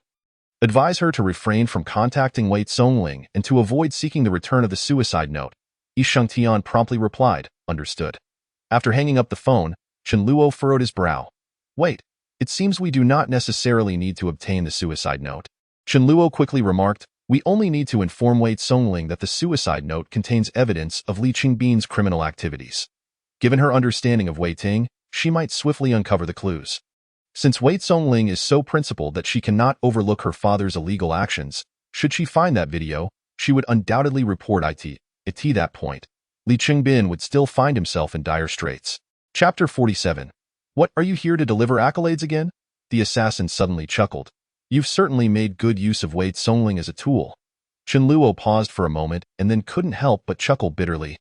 Advise her to refrain from contacting Wei Zongling and to avoid seeking the return of the suicide note." Yi Shengtian promptly replied, "Understood." After hanging up the phone, Chen Luo furrowed his brow. "Wait, it seems we do not necessarily need to obtain the suicide note." Chen Luo quickly remarked, "We only need to inform Wei Zongling that the suicide note contains evidence of Li Qingbin's criminal activities. Given her understanding of Wei Ting, she might swiftly uncover the clues. Since Wei Zongling is so principled that she cannot overlook her father's illegal actions, should she find that video, she would undoubtedly report it. At that point, Li Qingbin would still find himself in dire straits." Chapter 47. "What, are you here to deliver accolades again?" The assassin suddenly chuckled. "You've certainly made good use of Wei Zongling as a tool." Chen Luo paused for a moment and then couldn't help but chuckle bitterly.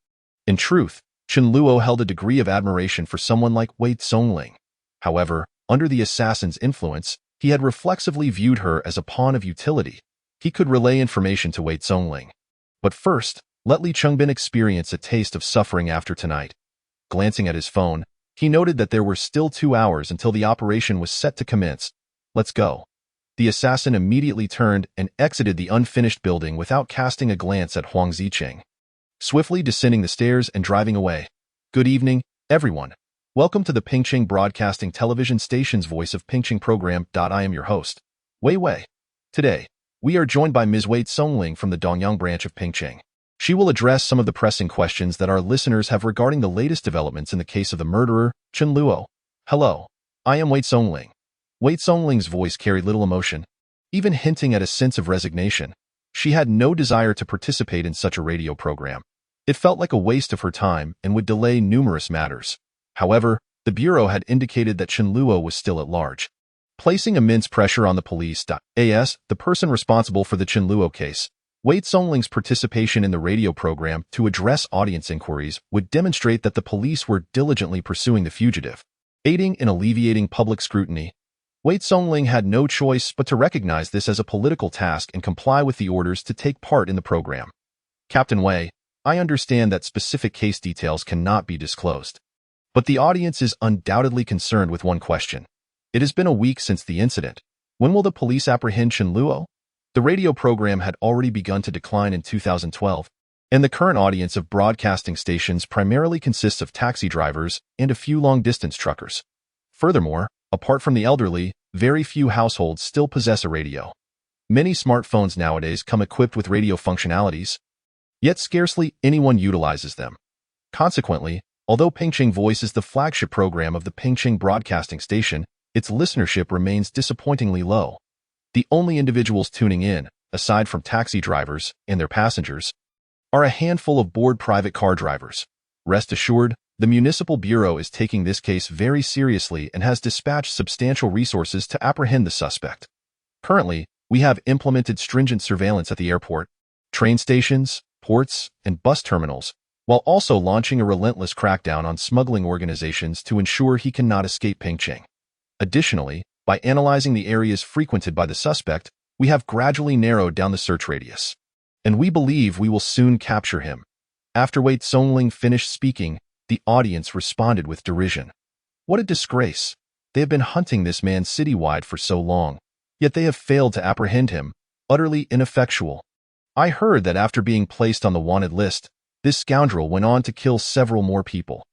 In truth, Chen Luo held a degree of admiration for someone like Wei Zongling. However, under the assassin's influence, he had reflexively viewed her as a pawn of utility. He could relay information to Wei Zongling. But first, let Li Qingbin experience a taste of suffering after tonight. Glancing at his phone, he noted that there were still 2 hours until the operation was set to commence. "Let's go." The assassin immediately turned and exited the unfinished building without casting a glance at Huang Zicheng. Swiftly descending the stairs and driving away. "Good evening, everyone. Welcome to the Pingqing Broadcasting Television Station's Voice of Pingqing program. I am your host, Wei Wei. Today, we are joined by Ms. Wei Zongling from the Dongyang branch of Pingqing. She will address some of the pressing questions that our listeners have regarding the latest developments in the case of the murderer, Chen Luo. Hello, I am Wei Zongling." Wei Zongling's voice carried little emotion, even hinting at a sense of resignation. She had no desire to participate in such a radio program. It felt like a waste of her time and would delay numerous matters. However, the Bureau had indicated that Chen Luo was still at large, placing immense pressure on the police. As the person responsible for the Chen Luo case, Wei Zongling's participation in the radio program to address audience inquiries would demonstrate that the police were diligently pursuing the fugitive, aiding in alleviating public scrutiny. Wei Zongling had no choice but to recognize this as a political task and comply with the orders to take part in the program. "Captain Wei, I understand that specific case details cannot be disclosed. But the audience is undoubtedly concerned with one question. It has been a week since the incident. When will the police apprehend Chen Luo?" The radio program had already begun to decline in 2012, and the current audience of broadcasting stations primarily consists of taxi drivers and a few long-distance truckers. Furthermore, apart from the elderly, very few households still possess a radio. Many smartphones nowadays come equipped with radio functionalities, yet scarcely anyone utilizes them. Consequently, although Pingqing Voice is the flagship program of the Pingqing Broadcasting Station, its listenership remains disappointingly low. The only individuals tuning in, aside from taxi drivers and their passengers, are a handful of bored private car drivers. Rest assured, the Municipal Bureau is taking this case very seriously and has dispatched substantial resources to apprehend the suspect. Currently, we have implemented stringent surveillance at the airport, train stations, ports, and bus terminals, while also launching a relentless crackdown on smuggling organizations to ensure he cannot escape Pingqing. Additionally, by analyzing the areas frequented by the suspect, we have gradually narrowed down the search radius. And we believe we will soon capture him. After Wei Zongling finished speaking, the audience responded with derision. What a disgrace. They have been hunting this man citywide for so long, yet they have failed to apprehend him, utterly ineffectual. I heard that after being placed on the wanted list, this scoundrel went on to kill several more people.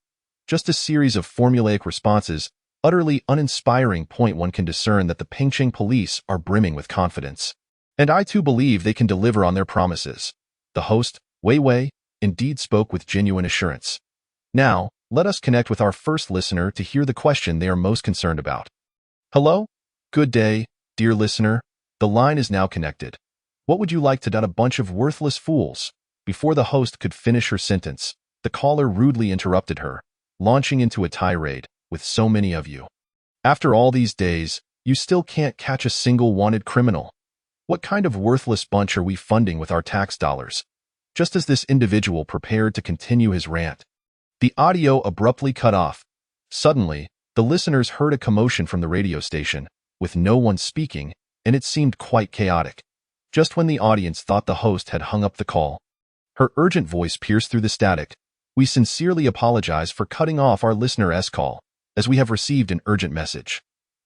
Just a series of formulaic responses, utterly uninspiring. One can discern that the Pingqing police are brimming with confidence. And I too believe they can deliver on their promises. The host, Wei Wei, indeed spoke with genuine assurance. Now, let us connect with our first listener to hear the question they are most concerned about. Hello? Good day, dear listener. The line is now connected. What would you like to done a bunch of worthless fools? Before the host could finish her sentence, the caller rudely interrupted her, launching into a tirade, with so many of you. After all these days, you still can't catch a single wanted criminal. What kind of worthless bunch are we funding with our tax dollars? Just as this individual prepared to continue his rant, the audio abruptly cut off. Suddenly, the listeners heard a commotion from the radio station, with no one speaking, and it seemed quite chaotic. Just when the audience thought the host had hung up the call, her urgent voice pierced through the static. We sincerely apologize for cutting off our listener's call, as we have received an urgent message.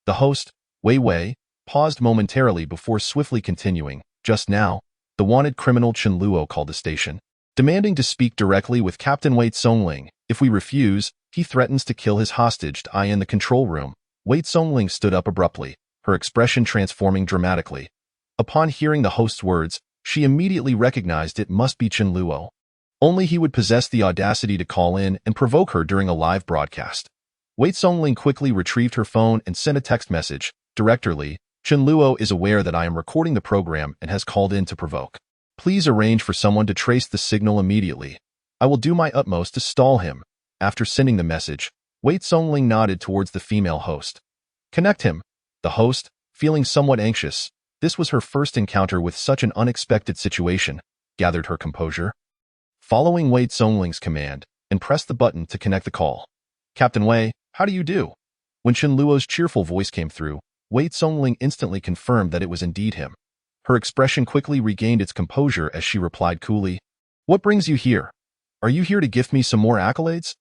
The host, Wei Wei, paused momentarily before swiftly continuing. Just now, the wanted criminal Chen Luo called the station, demanding to speak directly with Captain Wei Tsongling. If we refuse, he threatens to kill his hostage. I in the control room. Wei Tsongling stood up abruptly, her expression transforming dramatically. Upon hearing the host's words, she immediately recognized it must be Chen Luo. Only he would possess the audacity to call in and provoke her during a live broadcast. Wei Tsongling quickly retrieved her phone and sent a text message. Director Lee, Chen Luo is aware that I am recording the program and has called in to provoke. Please arrange for someone to trace the signal immediately. I will do my utmost to stall him. After sending the message, Wei Tsongling nodded towards the female host. Connect him. The host, feeling somewhat anxious, this was her first encounter with such an unexpected situation, gathered her composure. Following Wei Tsongling's command, and pressed the button to connect the call. Captain Wei, how do you do? When Chen Luo's cheerful voice came through, Wei Tsongling instantly confirmed that it was indeed him. Her expression quickly regained its composure as she replied coolly, What brings you here? Are you here to gift me some more accolades?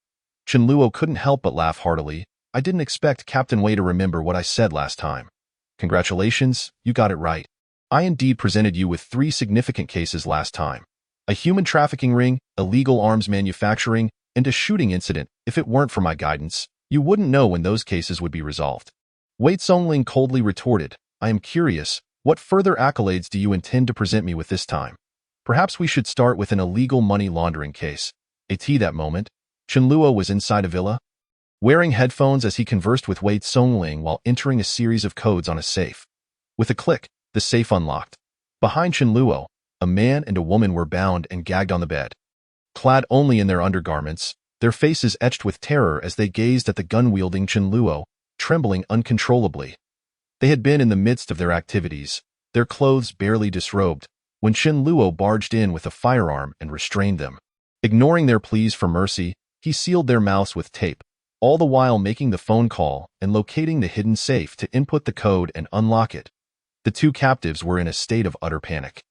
Chen Luo couldn't help but laugh heartily. I didn't expect Captain Wei to remember what I said last time. Congratulations, you got it right. I indeed presented you with 3 significant cases last time. A human trafficking ring, illegal arms manufacturing, and a shooting incident. If it weren't for my guidance, you wouldn't know when those cases would be resolved. Wei Tsongling coldly retorted, I am curious, what further accolades do you intend to present me with this time? Perhaps we should start with an illegal money laundering case. At that moment, Chen Luo was inside a villa, wearing headphones as he conversed with Wei Tsongling while entering a series of codes on a safe. With a click, the safe unlocked. Behind Chen Luo, a man and a woman were bound and gagged on the bed. Clad only in their undergarments, their faces etched with terror as they gazed at the gun-wielding Chen Luo, trembling uncontrollably. They had been in the midst of their activities, their clothes barely disrobed, when Chen Luo barged in with a firearm and restrained them. Ignoring their pleas for mercy, he sealed their mouths with tape, all the while making the phone call and locating the hidden safe to input the code and unlock it. The 2 captives were in a state of utter panic,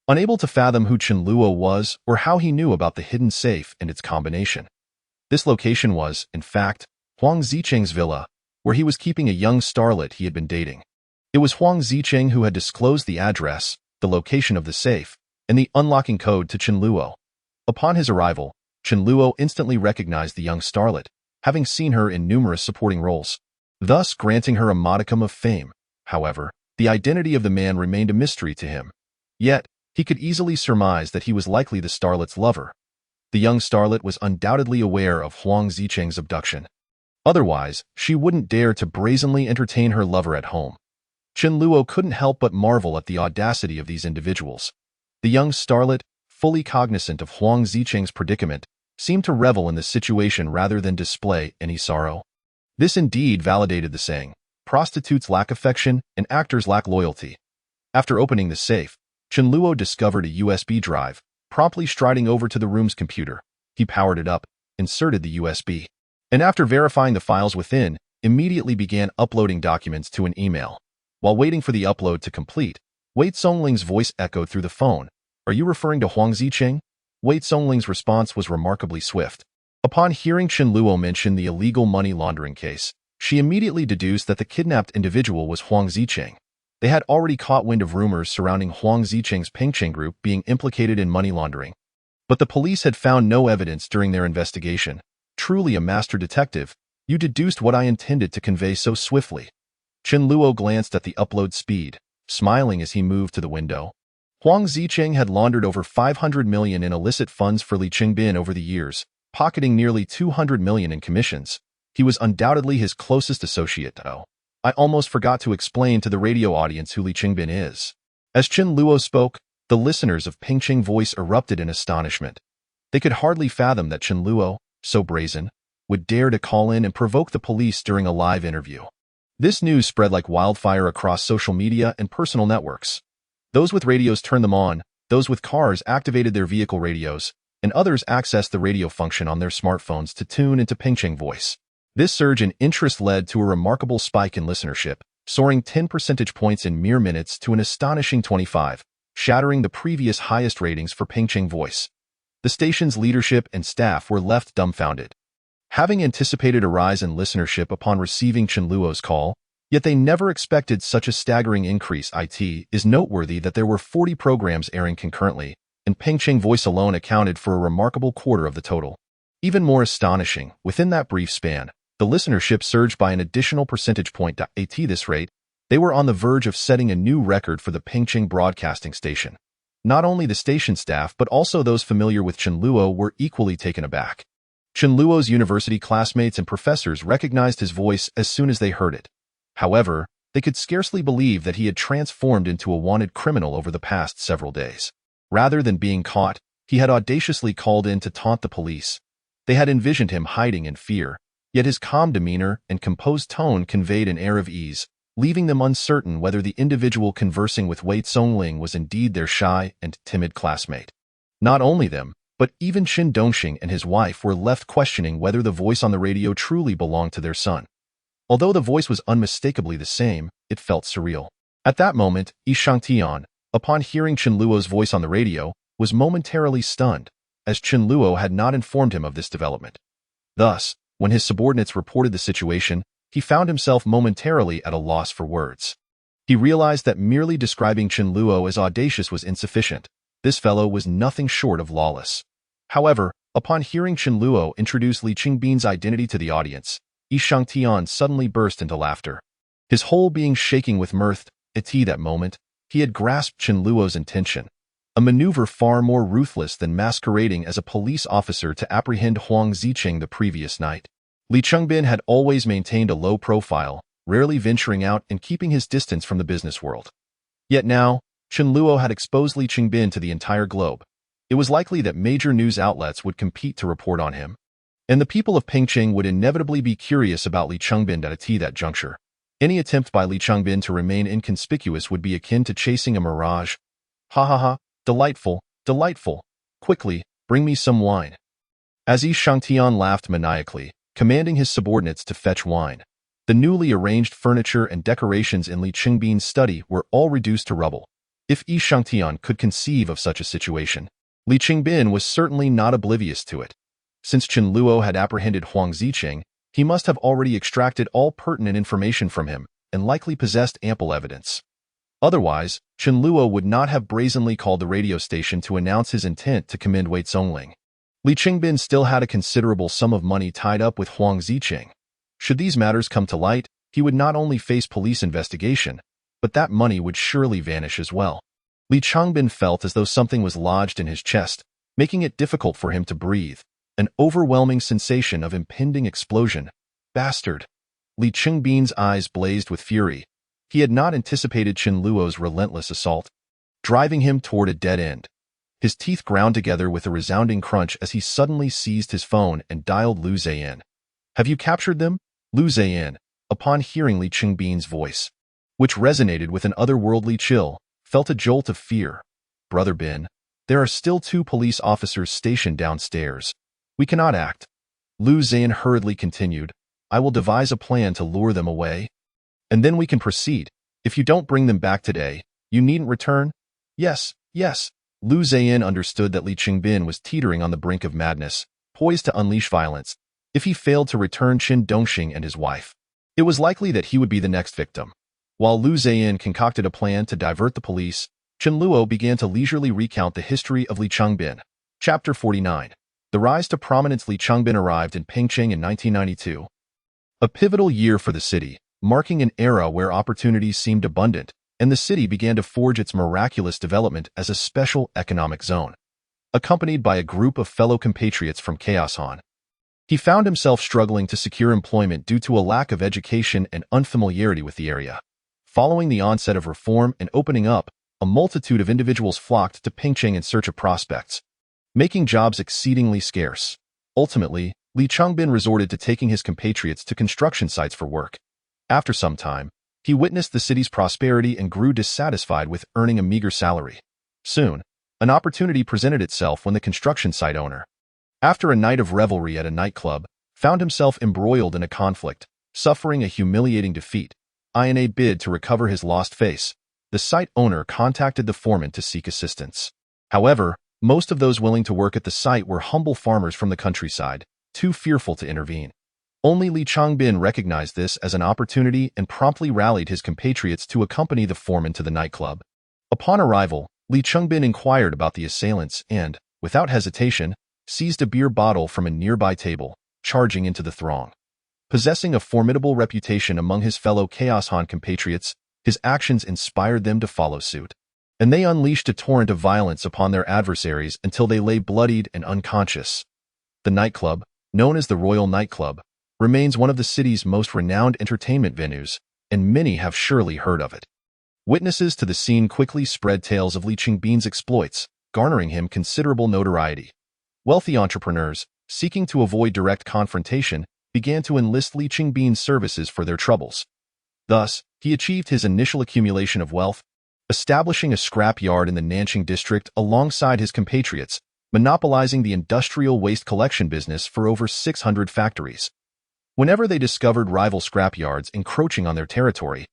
unable to fathom who Chen Luo was or how he knew about the hidden safe and its combination. This location was, in fact, Huang Zicheng's villa, where he was keeping a young starlet he had been dating. It was Huang Zicheng who had disclosed the address, the location of the safe, and the unlocking code to Chen Luo. Upon his arrival, Chen Luo instantly recognized the young starlet, having seen her in numerous supporting roles, thus granting her a modicum of fame. However, the identity of the man remained a mystery to him. Yet, he could easily surmise that he was likely the starlet's lover. The young starlet was undoubtedly aware of Huang Zicheng's abduction. Otherwise, she wouldn't dare to brazenly entertain her lover at home. Chen Luo couldn't help but marvel at the audacity of these individuals. The young starlet, fully cognizant of Huang Zicheng's predicament, seemed to revel in the situation rather than display any sorrow. This indeed validated the saying, prostitutes lack affection and actors lack loyalty. After opening the safe, Chen Luo discovered a USB drive. Promptly striding over to the room's computer, he powered it up, inserted the USB, and after verifying the files within, immediately began uploading documents to an email. While waiting for the upload to complete, Wei Tsongling's voice echoed through the phone. Are you referring to Huang Zicheng? Wei Tsongling's response was remarkably swift. Upon hearing Chen Luo mention the illegal money laundering case, she immediately deduced that the kidnapped individual was Huang Zicheng. They had already caught wind of rumors surrounding Huang Zicheng's Pengcheng group being implicated in money laundering. But the police had found no evidence during their investigation. Truly a master detective, you deduced what I intended to convey so swiftly. Chen Luo glanced at the upload speed, smiling as he moved to the window. Huang Zicheng had laundered over 500 million in illicit funds for Li Qingbin over the years, pocketing nearly 200 million in commissions. He was undoubtedly his closest associate, though. I almost forgot to explain to the radio audience who Li Qingbin is. As Chen Luo spoke, the listeners of Pingqing Voice erupted in astonishment. They could hardly fathom that Chen Luo, so brazen, would dare to call in and provoke the police during a live interview. This news spread like wildfire across social media and personal networks. Those with radios turned them on, those with cars activated their vehicle radios, and others accessed the radio function on their smartphones to tune into Pingqing Voice. This surge in interest led to a remarkable spike in listenership, soaring 10 percentage points in mere minutes to an astonishing 25, shattering the previous highest ratings for Pingqing Voice. The station's leadership and staff were left dumbfounded. Having anticipated a rise in listenership upon receiving Chen Luo's call, yet they never expected such a staggering increase. It is noteworthy that there were 40 programs airing concurrently, and Pingqing Voice alone accounted for a remarkable quarter of the total. Even more astonishing, within that brief span, the listenership surged by an additional percentage point. At this rate, they were on the verge of setting a new record for the Pingqing broadcasting station. Not only the station staff but also those familiar with Chen Luo were equally taken aback. Chen Luo's university classmates and professors recognized his voice as soon as they heard it. However, they could scarcely believe that he had transformed into a wanted criminal over the past several days. Rather than being caught, he had audaciously called in to taunt the police. They had envisioned him hiding in fear, yet his calm demeanor and composed tone conveyed an air of ease, leaving them uncertain whether the individual conversing with Wei Zongling was indeed their shy and timid classmate. Not only them, but even Qin Dongxing and his wife were left questioning whether the voice on the radio truly belonged to their son. Although the voice was unmistakably the same, it felt surreal. At that moment, Yi Shangtian, upon hearing Chen Luo's voice on the radio, was momentarily stunned, as Chen Luo had not informed him of this development. Thus, when his subordinates reported the situation, he found himself momentarily at a loss for words. He realized that merely describing Chen Luo as audacious was insufficient. This fellow was nothing short of lawless. However, upon hearing Chen Luo introduce Li Qingbin's identity to the audience, Yi Shangtian suddenly burst into laughter. His whole being shaking with mirth. At that moment, he had grasped Chen Luo's intention, a maneuver far more ruthless than masquerading as a police officer to apprehend Huang Zicheng the previous night. Li Qingbin had always maintained a low profile, rarely venturing out and keeping his distance from the business world. Yet now, Chen Luo had exposed Li Qingbin to the entire globe. It was likely that major news outlets would compete to report on him, and the people of Pingqing would inevitably be curious about Li Qingbin at that juncture. Any attempt by Li Qingbin to remain inconspicuous would be akin to chasing a mirage. Ha ha ha, delightful, delightful. Quickly, bring me some wine. As Yi Shangtian laughed maniacally, commanding his subordinates to fetch wine, the newly arranged furniture and decorations in Li Qingbin's study were all reduced to rubble. If Yi Shangtian could conceive of such a situation, Li Qingbin was certainly not oblivious to it. Since Chen Luo had apprehended Huang Zicheng, he must have already extracted all pertinent information from him and likely possessed ample evidence. Otherwise, Chen Luo would not have brazenly called the radio station to announce his intent to commend Wei Zongling. Li Qingbin still had a considerable sum of money tied up with Huang Zicheng. Should these matters come to light, he would not only face police investigation, but that money would surely vanish as well. Li Qingbin felt as though something was lodged in his chest, making it difficult for him to breathe. An overwhelming sensation of impending explosion. Bastard! Li Qingbin's eyes blazed with fury. He had not anticipated Chen Luo's relentless assault, driving him toward a dead end. His teeth ground together with a resounding crunch as he suddenly seized his phone and dialed Lu Ziyan. Have you captured them? Lu Ziyan, upon hearing Li Qingbin's voice, which resonated with an otherworldly chill, felt a jolt of fear. Brother Bin, there are still 2 police officers stationed downstairs. We cannot act. Lu Ziyan hurriedly continued. I will devise a plan to lure them away, and then we can proceed. If you don't bring them back today, you needn't return. Yes, yes. Lu Ziyan understood that Li Qingbin was teetering on the brink of madness, poised to unleash violence. If he failed to return Qin Dongxing and his wife, it was likely that he would be the next victim. While Lu Ziyan concocted a plan to divert the police, Chen Luo began to leisurely recount the history of Li Qingbin. Chapter 49. The rise to prominence. Li Qingbin arrived in Pingqing in 1992. A pivotal year for the city, marking an era where opportunities seemed abundant, and the city began to forge its miraculous development as a special economic zone. Accompanied by a group of fellow compatriots from Chaos Han, he found himself struggling to secure employment due to a lack of education and unfamiliarity with the area. Following the onset of reform and opening up, a multitude of individuals flocked to Pingcheng in search of prospects, making jobs exceedingly scarce. Ultimately, Li Chengbin resorted to taking his compatriots to construction sites for work. After some time, he witnessed the city's prosperity and grew dissatisfied with earning a meager salary. Soon, an opportunity presented itself when the construction site owner, after a night of revelry at a nightclub, found himself embroiled in a conflict, suffering a humiliating defeat. In a bid to recover his lost face, the site owner contacted the foreman to seek assistance. However, most of those willing to work at the site were humble farmers from the countryside, too fearful to intervene. Only Li Chengbin recognized this as an opportunity and promptly rallied his compatriots to accompany the foreman to the nightclub. Upon arrival, Li Chengbin inquired about the assailants and, without hesitation, seized a beer bottle from a nearby table, charging into the throng. Possessing a formidable reputation among his fellow Chaos Han compatriots, his actions inspired them to follow suit, and they unleashed a torrent of violence upon their adversaries until they lay bloodied and unconscious. The nightclub, known as the Royal Nightclub, remains one of the city's most renowned entertainment venues, and many have surely heard of it. Witnesses to the scene quickly spread tales of Li Chengbin's exploits, garnering him considerable notoriety. Wealthy entrepreneurs, seeking to avoid direct confrontation, began to enlist Li Chengbin's services for their troubles. Thus, he achieved his initial accumulation of wealth, establishing a scrap yard in the Nanqing district alongside his compatriots, monopolizing the industrial waste collection business for over 600 factories. Whenever they discovered rival scrap yards encroaching on their territory,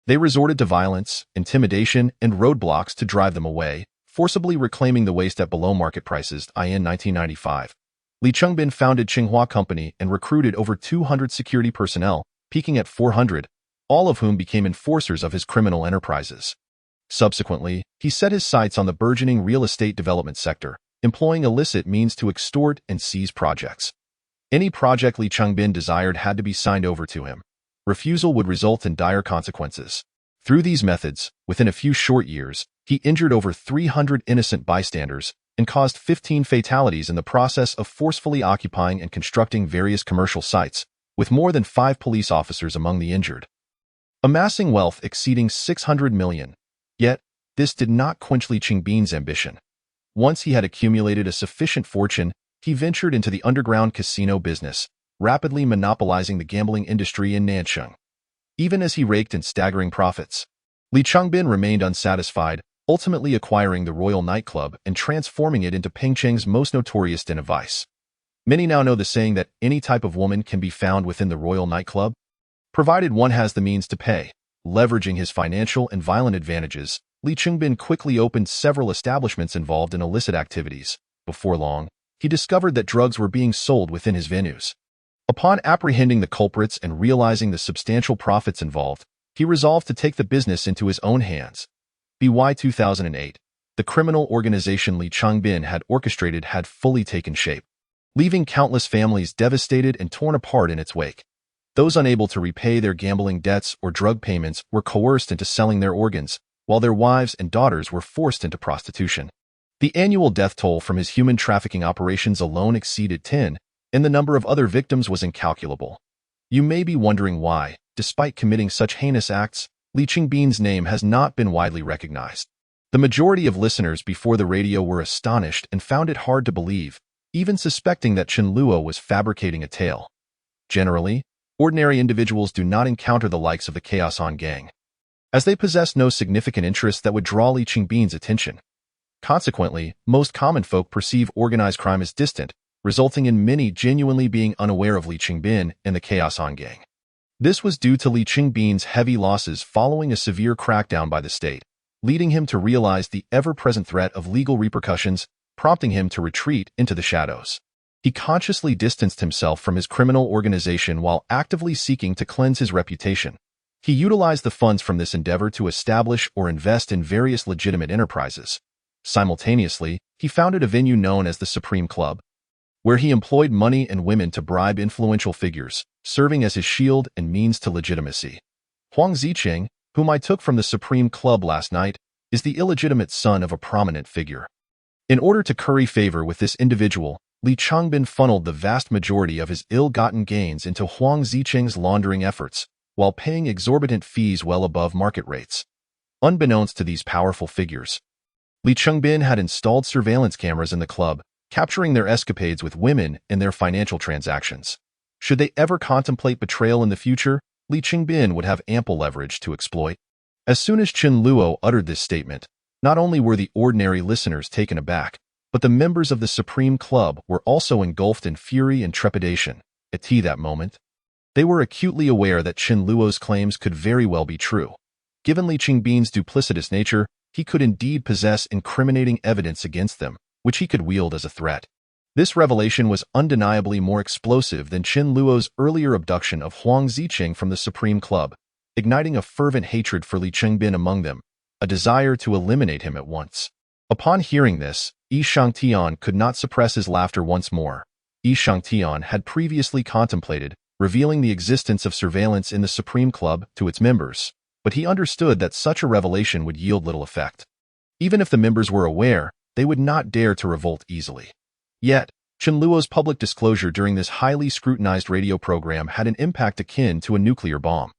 they resorted to violence, intimidation, and roadblocks to drive them away, forcibly reclaiming the waste at below market prices. In 1995, Li Chengbin founded Tsinghua Company and recruited over 200 security personnel, peaking at 400, all of whom became enforcers of his criminal enterprises. Subsequently, he set his sights on the burgeoning real estate development sector, employing illicit means to extort and seize projects. Any project Li Chengbin desired had to be signed over to him. Refusal would result in dire consequences. Through these methods, within a few short years, he injured over 300 innocent bystanders and caused 15 fatalities in the process of forcefully occupying and constructing various commercial sites, with more than 5 police officers among the injured. Amassing wealth exceeding 600 million. Yet, this did not quench Li Chengbin's ambition. Once he had accumulated a sufficient fortune, he ventured into the underground casino business, rapidly monopolizing the gambling industry in Nanqing. Even as he raked in staggering profits, Li Chengbin remained unsatisfied, ultimately acquiring the Royal Nightclub and transforming it into Pingcheng's most notorious den of vice. Many now know the saying that any type of woman can be found within the Royal Nightclub, provided one has the means to pay. Leveraging his financial and violent advantages, Li Chengbin quickly opened several establishments involved in illicit activities. Before long, he discovered that drugs were being sold within his venues. Upon apprehending the culprits and realizing the substantial profits involved, he resolved to take the business into his own hands. By 2008, the criminal organization Li Chengbin had orchestrated had fully taken shape, leaving countless families devastated and torn apart in its wake. Those unable to repay their gambling debts or drug payments were coerced into selling their organs, while their wives and daughters were forced into prostitution. The annual death toll from his human trafficking operations alone exceeded 10, and the number of other victims was incalculable. You may be wondering why, despite committing such heinous acts, Li Chengbin's name has not been widely recognized. The majority of listeners before the radio were astonished and found it hard to believe, even suspecting that Chen Luo was fabricating a tale. Generally, ordinary individuals do not encounter the likes of the Chaos Han gang, as they possess no significant interests that would draw Li Chengbin's attention. Consequently, most common folk perceive organized crime as distant, resulting in many genuinely being unaware of Li Chengbin and the Chaos Han gang. This was due to Li Chengbin's heavy losses following a severe crackdown by the state, leading him to realize the ever-present threat of legal repercussions, prompting him to retreat into the shadows. He consciously distanced himself from his criminal organization while actively seeking to cleanse his reputation. He utilized the funds from this endeavor to establish or invest in various legitimate enterprises. Simultaneously, he founded a venue known as the Supreme Club, where he employed money and women to bribe influential figures, serving as his shield and means to legitimacy. Huang Ziqing, whom I took from the Supreme Club last night, is the illegitimate son of a prominent figure. In order to curry favor with this individual, Li Changbin funneled the vast majority of his ill-gotten gains into Huang Zicheng's laundering efforts, while paying exorbitant fees well above market rates. Unbeknownst to these powerful figures, Li Changbin had installed surveillance cameras in the club, capturing their escapades with women and their financial transactions. Should they ever contemplate betrayal in the future, Li Changbin would have ample leverage to exploit. As soon as Chen Luo uttered this statement, not only were the ordinary listeners taken aback, but the members of the Supreme Club were also engulfed in fury and trepidation. At that moment, they were acutely aware that Chen Luo's claims could very well be true. Given Li Changbin's duplicitous nature, he could indeed possess incriminating evidence against them, which he could wield as a threat. This revelation was undeniably more explosive than Chen Luo's earlier abduction of Huang Zicheng from the Supreme Club, igniting a fervent hatred for Li Changbin among them, a desire to eliminate him at once. Upon hearing this, Yi Shangtian could not suppress his laughter once more. Yi Shangtian had previously contemplated revealing the existence of surveillance in the Supreme Club to its members, but he understood that such a revelation would yield little effect. Even if the members were aware, they would not dare to revolt easily. Yet, Chen Luo's public disclosure during this highly scrutinized radio program had an impact akin to a nuclear bomb.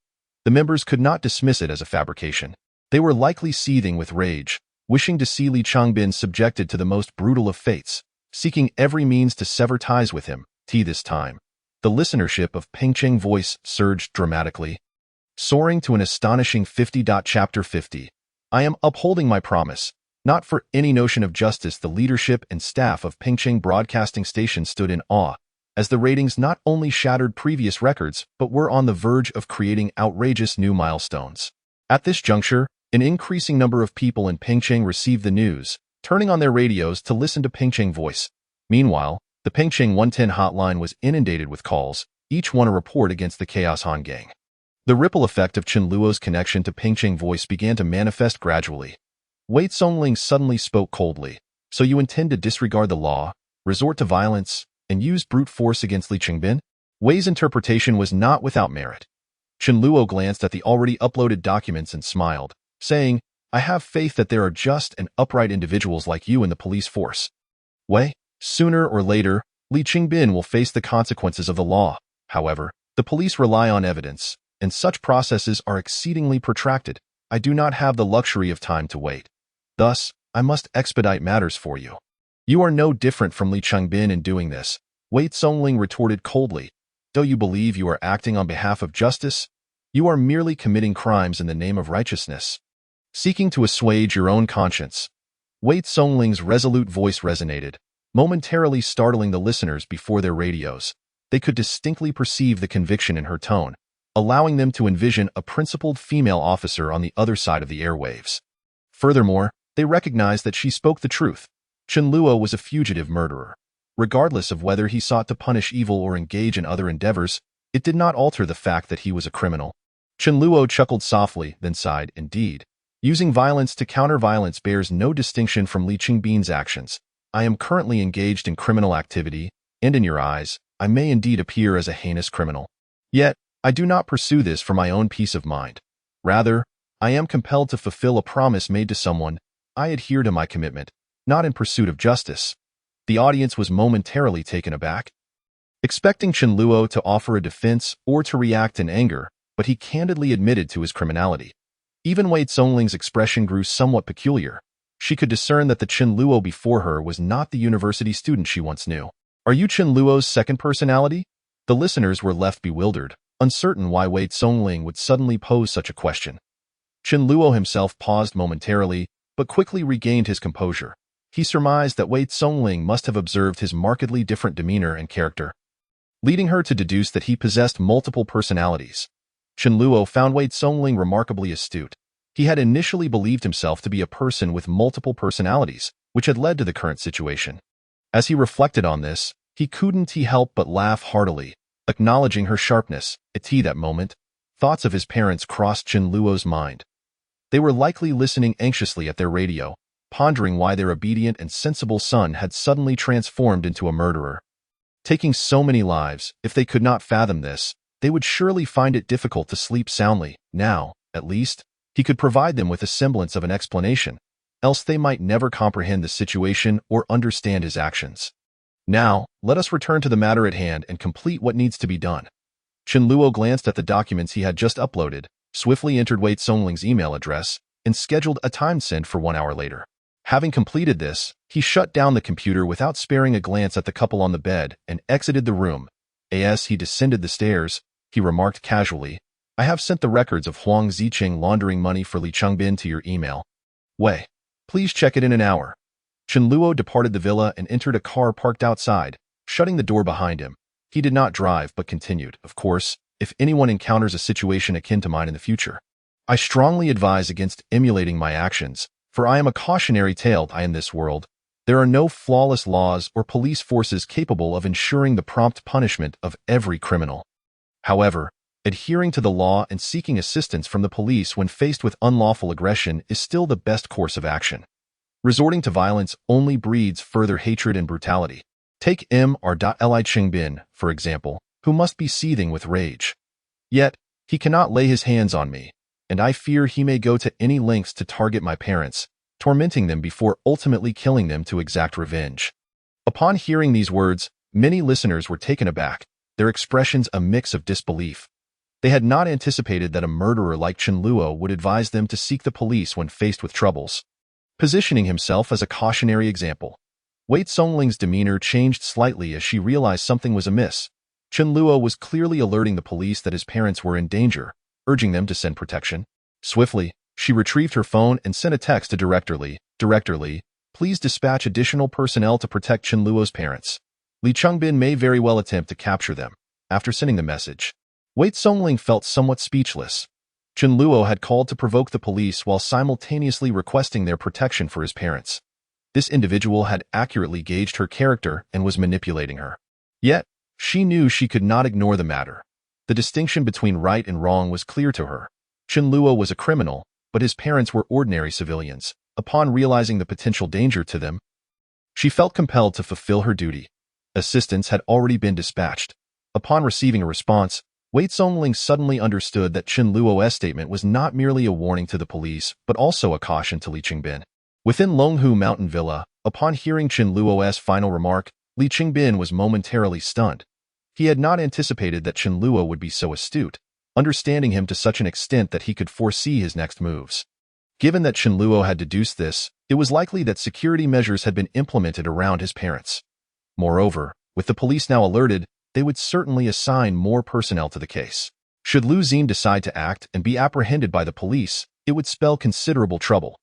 The members could not dismiss it as a fabrication. They were likely seething with rage, wishing to see Li Changbin subjected to the most brutal of fates, seeking every means to sever ties with him. This time, the listenership of Pengcheng Voice surged dramatically, soaring to an astonishing 50. Chapter 50. I am upholding my promise. Not for any notion of justice, the leadership and staff of Pengcheng Broadcasting Station stood in awe, as the ratings not only shattered previous records, but were on the verge of creating outrageous new milestones. At this juncture, an increasing number of people in Pengcheng received the news, turning on their radios to listen to Pengcheng Voice. Meanwhile, the Pengcheng 110 hotline was inundated with calls, each one a report against the Chaos Han gang. The ripple effect of Chen Luo's connection to Pengcheng Voice began to manifest gradually. Wei Songling suddenly spoke coldly. So you intend to disregard the law, resort to violence, and use brute force against Li Changbin? Wei's interpretation was not without merit. Chen Luo glanced at the already uploaded documents and smiled, saying, I have faith that there are just and upright individuals like you in the police force. Wei, sooner or later, Li Changbin will face the consequences of the law. However, the police rely on evidence, and such processes are exceedingly protracted. I do not have the luxury of time to wait. Thus, I must expedite matters for you. You are no different from Li Changbin in doing this, Wei Songling retorted coldly. Though you believe you are acting on behalf of justice, you are merely committing crimes in the name of righteousness, seeking to assuage your own conscience. Wei Songling's resolute voice resonated, momentarily startling the listeners before their radios. They could distinctly perceive the conviction in her tone, allowing them to envision a principled female officer on the other side of the airwaves. Furthermore, they recognized that she spoke the truth. Chen Luo was a fugitive murderer. Regardless of whether he sought to punish evil or engage in other endeavors, it did not alter the fact that he was a criminal. Chen Luo chuckled softly, then sighed, indeed. Using violence to counter violence bears no distinction from Li Changbin's actions. I am currently engaged in criminal activity, and in your eyes, I may indeed appear as a heinous criminal. Yet, I do not pursue this for my own peace of mind. Rather, I am compelled to fulfill a promise made to someone. I adhere to my commitment, not in pursuit of justice. The audience was momentarily taken aback, expecting Chen Luo to offer a defense or to react in anger, but he candidly admitted to his criminality. Even Wei Songling's expression grew somewhat peculiar. She could discern that the Chen Luo before her was not the university student she once knew. Are you Chen Luo's second personality? The listeners were left bewildered, uncertain why Wei Songling would suddenly pose such a question. Chen Luo himself paused momentarily, but quickly regained his composure. He surmised that Wei Songling must have observed his markedly different demeanor and character, leading her to deduce that he possessed multiple personalities. Chen Luo found Wei Songling remarkably astute. He had initially believed himself to be a person with multiple personalities, which had led to the current situation. As he reflected on this, he couldn't help but laugh heartily, acknowledging her sharpness. At that moment, thoughts of his parents crossed Chen Luo's mind. They were likely listening anxiously at their radio, pondering why their obedient and sensible son had suddenly transformed into a murderer. Taking so many lives, if they could not fathom this, they would surely find it difficult to sleep soundly. Now, at least, He could provide them with a semblance of an explanation, else they might never comprehend the situation or understand his actions. Now, let us return to the matter at hand and complete what needs to be done. Chen Luo glanced at the documents he had just uploaded, swiftly entered Wei Songling's email address, and scheduled a time send for 1 hour later. Having completed this, he shut down the computer without sparing a glance at the couple on the bed and exited the room. As he descended the stairs, he remarked casually, "I have sent the records of Huang Ziqing laundering money for Li Chengbin to your email. Wei, please check it in an hour." Chen Luo departed the villa and entered a car parked outside, shutting the door behind him. He did not drive but continued, "Of course, if anyone encounters a situation akin to mine in the future, I strongly advise against emulating my actions, for I am a cautionary tale in this world. There are no flawless laws or police forces capable of ensuring the prompt punishment of every criminal. However, adhering to the law and seeking assistance from the police when faced with unlawful aggression is still the best course of action. Resorting to violence only breeds further hatred and brutality. Take Li Chengbin, for example, who must be seething with rage. Yet, he cannot lay his hands on me, and I fear he may go to any lengths to target my parents, tormenting them before ultimately killing them to exact revenge." Upon hearing these words, many listeners were taken aback, their expressions a mix of disbelief. They had not anticipated that a murderer like Chen Luo would advise them to seek the police when faced with troubles. Positioning himself as a cautionary example, Wei Songling's demeanor changed slightly as she realized something was amiss. Chen Luo was clearly alerting the police that his parents were in danger, urging them to send protection. Swiftly, she retrieved her phone and sent a text to Director Li. "Director Li, please dispatch additional personnel to protect Chen Luo's parents. Li Chengbin may very well attempt to capture them." After sending the message, Wei Songling felt somewhat speechless. Chen Luo had called to provoke the police while simultaneously requesting their protection for his parents. This individual had accurately gauged her character and was manipulating her. Yet, she knew she could not ignore the matter. The distinction between right and wrong was clear to her. Chen Luo was a criminal, but his parents were ordinary civilians. Upon realizing the potential danger to them, she felt compelled to fulfill her duty. Assistance had already been dispatched. Upon receiving a response, Wei Songling suddenly understood that Chen Luo's statement was not merely a warning to the police, but also a caution to Li Chengbin. Within Longhu Mountain Villa, upon hearing Chen Luo's final remark, Li Chengbin was momentarily stunned. He had not anticipated that Chen Luo would be so astute, understanding him to such an extent that he could foresee his next moves. Given that Chen Luo had deduced this, it was likely that security measures had been implemented around his parents. Moreover, with the police now alerted, they would certainly assign more personnel to the case. Should Lu Xin decide to act and be apprehended by the police, it would spell considerable trouble.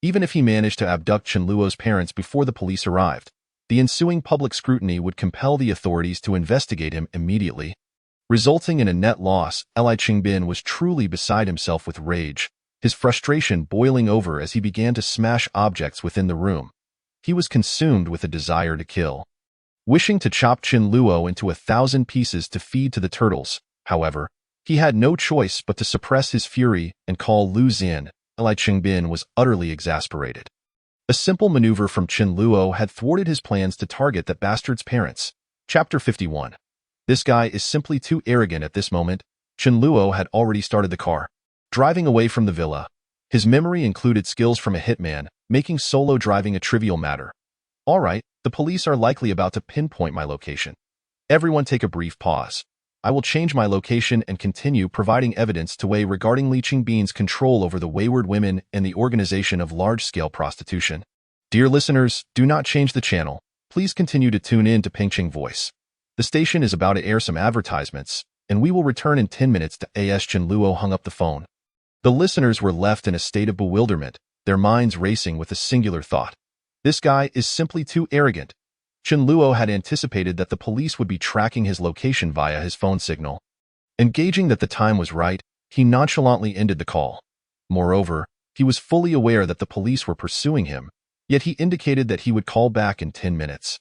Even if he managed to abduct Chen Luo's parents before the police arrived, the ensuing public scrutiny would compel the authorities to investigate him immediately, resulting in a net loss. Li Chengbin was truly beside himself with rage, his frustration boiling over as he began to smash objects within the room. He was consumed with a desire to kill. Wishing to chop Chen Luo into 1,000 pieces to feed to the turtles, however, he had no choice but to suppress his fury and call Lu Xin. Li Chengbin was utterly exasperated. A simple maneuver from Chen Luo had thwarted his plans to target that bastard's parents. Chapter 51. This guy is simply too arrogant at this moment. Chen Luo had already started the car, driving away from the villa. His memory included skills from a hitman, making solo driving a trivial matter. All right, the police are likely about to pinpoint my location. Everyone take a brief pause. I will change my location and continue providing evidence to Wei regarding Li Chengbin's control over the wayward women and the organization of large-scale prostitution. Dear listeners, do not change the channel. Please continue to tune in to Pingqing Voice. The station is about to air some advertisements, and we will return in 10 minutes to as Chen Luo hung up the phone. The listeners were left in a state of bewilderment, their minds racing with a singular thought. This guy is simply too arrogant. Chen Luo had anticipated that the police would be tracking his location via his phone signal. Engaging that the time was right, he nonchalantly ended the call. Moreover, he was fully aware that the police were pursuing him, yet he indicated that he would call back in 10 minutes.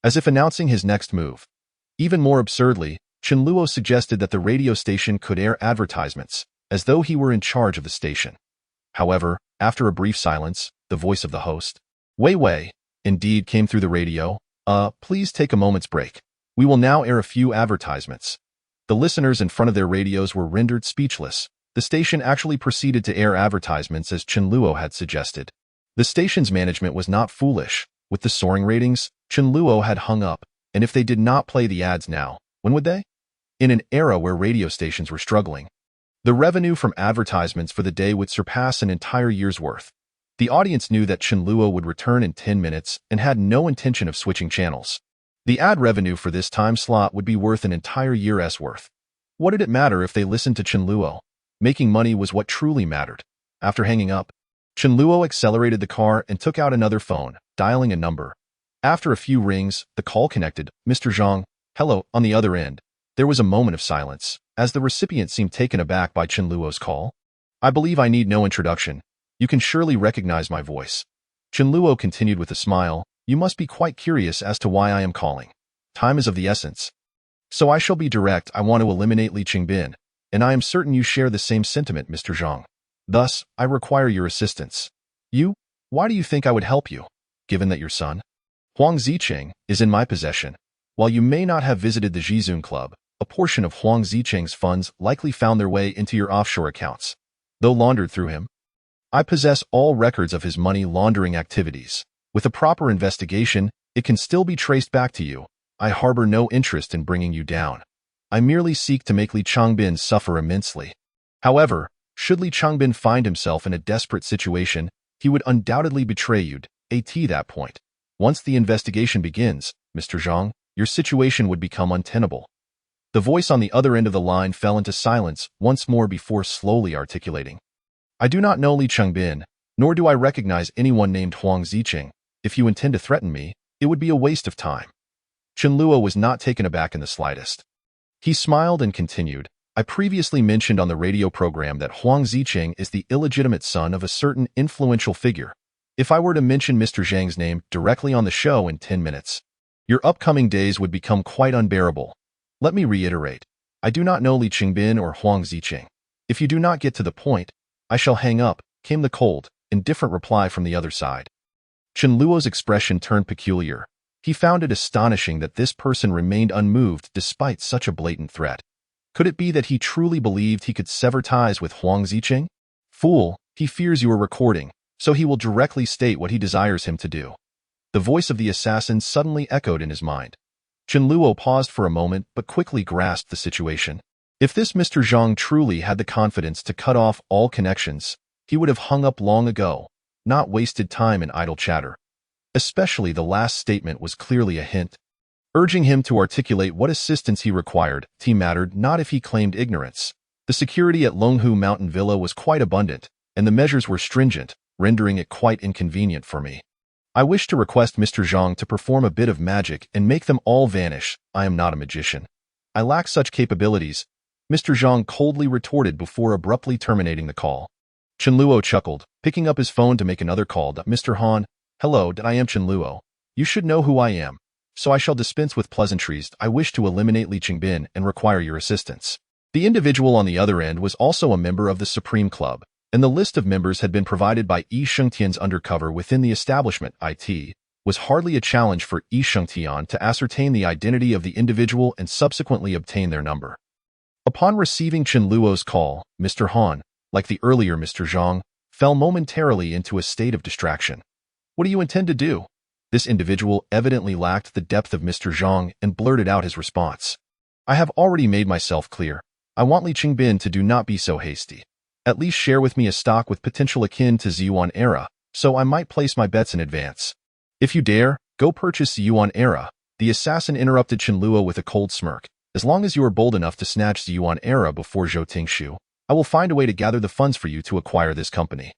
As if announcing his next move. Even more absurdly, Chen Luo suggested that the radio station could air advertisements, as though he were in charge of the station. However, after a brief silence, the voice of the host, Wei, indeed came through the radio. Please take a moment's break. We will now air a few advertisements. The listeners in front of their radios were rendered speechless. The station actually proceeded to air advertisements as Chen Luo had suggested. The station's management was not foolish. With the soaring ratings, Chen Luo had hung up, and if they did not play the ads now, when would they? In an era where radio stations were struggling, the revenue from advertisements for the day would surpass an entire year's worth. The audience knew that Chen Luo would return in 10 minutes and had no intention of switching channels. The ad revenue for this time slot would be worth an entire year's worth. What did it matter if they listened to Chen Luo? Making money was what truly mattered. After hanging up, Chen Luo accelerated the car and took out another phone, dialing a number. After a few rings, the call connected. Mr. Zhang, hello, on the other end. There was a moment of silence, as the recipient seemed taken aback by Chen Luo's call. I believe I need no introduction. You can surely recognize my voice. Chen Luo continued with a smile. You must be quite curious as to why I am calling. Time is of the essence. So I shall be direct. I want to eliminate Li Qingbin, and I am certain you share the same sentiment, Mr. Zhang. Thus, I require your assistance. You? Why do you think I would help you, given that your son, Huang Zicheng, is in my possession? While you may not have visited the Zhizun Club, a portion of Huang Zicheng's funds likely found their way into your offshore accounts, though laundered through him. I possess all records of his money laundering activities. With a proper investigation, it can still be traced back to you. I harbor no interest in bringing you down. I merely seek to make Li Qingbin suffer immensely. However, should Li Qingbin find himself in a desperate situation, he would undoubtedly betray you. At that point, once the investigation begins, Mr. Zhang, your situation would become untenable. The voice on the other end of the line fell into silence once more before slowly articulating. I do not know Li Qingbin, nor do I recognize anyone named Huang Zicheng. If you intend to threaten me, it would be a waste of time. Chen Luo was not taken aback in the slightest. He smiled and continued, I previously mentioned on the radio program that Huang Zicheng is the illegitimate son of a certain influential figure. If I were to mention Mr. Zhang's name directly on the show in 10 minutes, your upcoming days would become quite unbearable. Let me reiterate, I do not know Li Qingbin or Huang Zicheng. If you do not get to the point, I shall hang up, came the cold, indifferent reply from the other side. Chen Luo's expression turned peculiar. He found it astonishing that this person remained unmoved despite such a blatant threat. Could it be that he truly believed he could sever ties with Huang Zicheng? Fool, he fears you are recording, so he will directly state what he desires him to do. The voice of the assassin suddenly echoed in his mind. Chen Luo paused for a moment but quickly grasped the situation. If this Mr. Zhang truly had the confidence to cut off all connections, he would have hung up long ago, not wasted time in idle chatter. Especially the last statement was clearly a hint, urging him to articulate what assistance he required. It mattered not if he claimed ignorance. The security at Longhu Mountain Villa was quite abundant, and the measures were stringent, rendering it quite inconvenient for me. I wish to request Mr. Zhang to perform a bit of magic and make them all vanish. I am not a magician. I lack such capabilities, Mr. Zhang coldly retorted before abruptly terminating the call. Chen Luo chuckled, picking up his phone to make another call. Mr. Han, hello, I am Chen Luo. You should know who I am, so I shall dispense with pleasantries. I wish to eliminate Li Qingbin and require your assistance. The individual on the other end was also a member of the Supreme Club, and the list of members had been provided by Yi Shengtian's undercover within the establishment. It was hardly a challenge for Yi Shengtian to ascertain the identity of the individual and subsequently obtain their number. Upon receiving Chen Luo's call, Mr. Han, like the earlier Mr. Zhang, fell momentarily into a state of distraction. What do you intend to do? This individual evidently lacked the depth of Mr. Zhang and blurted out his response. I have already made myself clear. I want Li Qingbin to do not be so hasty. At least share with me a stock with potential akin to Ziyuan Era, so I might place my bets in advance. If you dare, go purchase Ziyuan Era. The assassin interrupted Chen Luo with a cold smirk. As long as you are bold enough to snatch Ziyuan Era before Zhou Tingshu, I will find a way to gather the funds for you to acquire this company.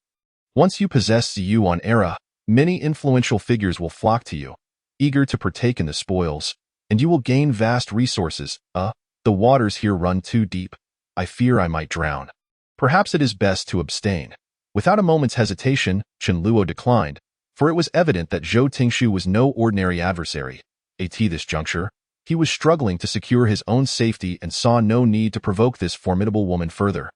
Once you possess Ziyuan Era, many influential figures will flock to you, eager to partake in the spoils, and you will gain vast resources. The waters here run too deep. I fear I might drown. Perhaps it is best to abstain. Without a moment's hesitation, Chen Luo declined, for it was evident that Zhou Tingshu was no ordinary adversary. At this juncture, he was struggling to secure his own safety and saw no need to provoke this formidable woman further.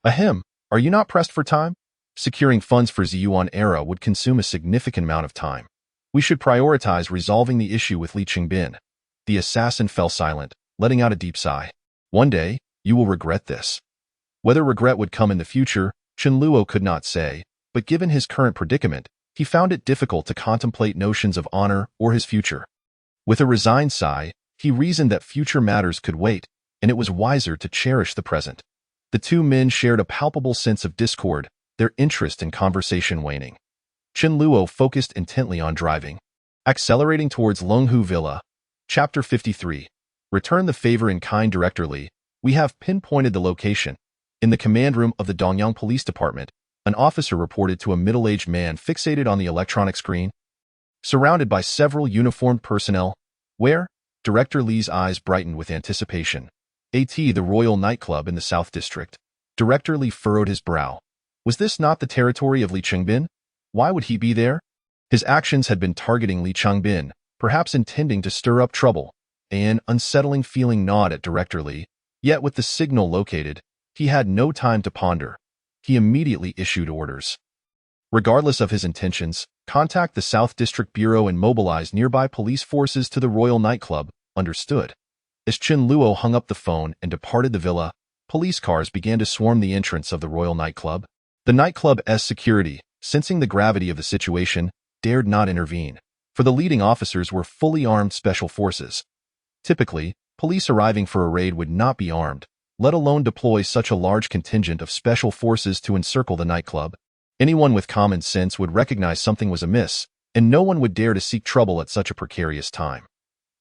Ahem, are you not pressed for time? Securing funds for Ziyuan Era would consume a significant amount of time. We should prioritize resolving the issue with Li Qingbin. The assassin fell silent, letting out a deep sigh. One day, you will regret this. Whether regret would come in the future, Chen Luo could not say, but given his current predicament, he found it difficult to contemplate notions of honor or his future. With a resigned sigh, he reasoned that future matters could wait, and it was wiser to cherish the present. The two men shared a palpable sense of discord, their interest in conversation waning. Chen Luo focused intently on driving. Accelerating towards Longhu Villa. Chapter 53. Return the favor in kind. Director Li, we have pinpointed the location. In the command room of the Dongyang Police Department, an officer reported to a middle-aged man fixated on the electronic screen. Surrounded by several uniformed personnel, where? Director Li's eyes brightened with anticipation. The Royal Nightclub in the South District. Director Li furrowed his brow. Was this not the territory of Li Chengbin? Why would he be there? His actions had been targeting Li Chengbin, perhaps intending to stir up trouble. An unsettling feeling gnawed at Director Li, yet with the signal located, he had no time to ponder. He immediately issued orders. Regardless of his intentions, contact the South District Bureau and mobilize nearby police forces to the Royal Nightclub. Understood. As Chen Luo hung up the phone and departed the villa, police cars began to swarm the entrance of the Royal Nightclub. The nightclub's security, sensing the gravity of the situation, dared not intervene, for the leading officers were fully armed special forces. Typically, police arriving for a raid would not be armed, let alone deploy such a large contingent of special forces to encircle the nightclub. Anyone with common sense would recognize something was amiss, and no one would dare to seek trouble at such a precarious time.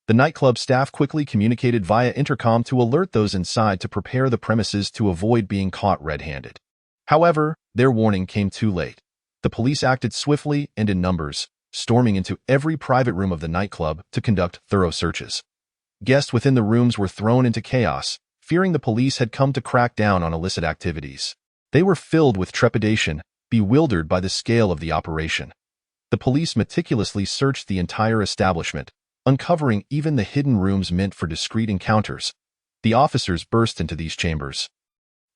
The nightclub staff quickly communicated via intercom to alert those inside to prepare the premises to avoid being caught red-handed. However, their warning came too late. The police acted swiftly and in numbers, storming into every private room of the nightclub to conduct thorough searches. Guests within the rooms were thrown into chaos, fearing the police had come to crack down on illicit activities. They were filled with trepidation, bewildered by the scale of the operation. The police meticulously searched the entire establishment, uncovering even the hidden rooms meant for discreet encounters. The officers burst into these chambers,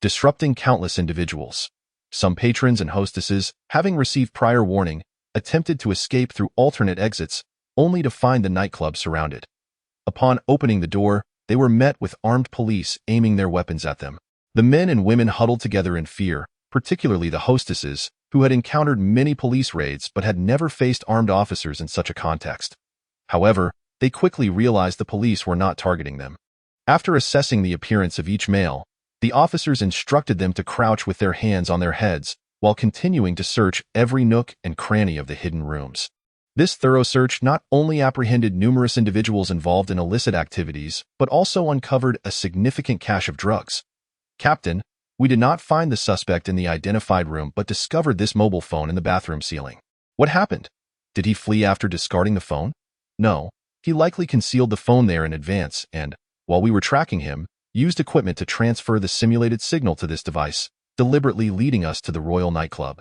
disrupting countless individuals. Some patrons and hostesses, having received prior warning, attempted to escape through alternate exits, only to find the nightclub surrounded. Upon opening the door, they were met with armed police aiming their weapons at them. The men and women huddled together in fear, particularly the hostesses, who had encountered many police raids but had never faced armed officers in such a context. However, they quickly realized the police were not targeting them. After assessing the appearance of each male, the officers instructed them to crouch with their hands on their heads while continuing to search every nook and cranny of the hidden rooms. This thorough search not only apprehended numerous individuals involved in illicit activities, but also uncovered a significant cache of drugs. Captain, we did not find the suspect in the identified room but discovered this mobile phone in the bathroom ceiling. What happened? Did he flee after discarding the phone? No, he likely concealed the phone there in advance and, while we were tracking him, used equipment to transfer the simulated signal to this device, deliberately leading us to the Royal Nightclub.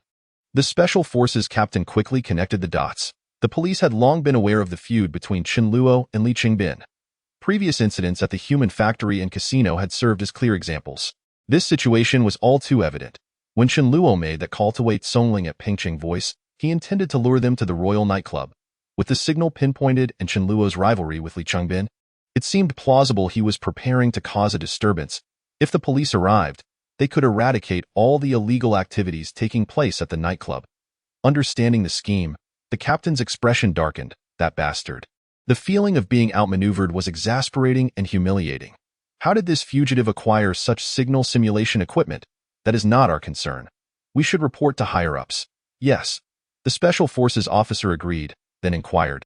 The Special Forces captain quickly connected the dots. The police had long been aware of the feud between Chen Luo and Li Chengbin. Previous incidents at the human factory and casino had served as clear examples. This situation was all too evident. When Chen Luo made that call to wait Songling at Pingqing Voice, he intended to lure them to the Royal Nightclub. With the signal pinpointed and Chen Luo's rivalry with Li Chengbin, it seemed plausible he was preparing to cause a disturbance. If the police arrived, they could eradicate all the illegal activities taking place at the nightclub. Understanding the scheme, the captain's expression darkened. That bastard. The feeling of being outmaneuvered was exasperating and humiliating. How did this fugitive acquire such signal simulation equipment? That is not our concern. We should report to higher-ups. Yes. The Special Forces officer agreed, then inquired.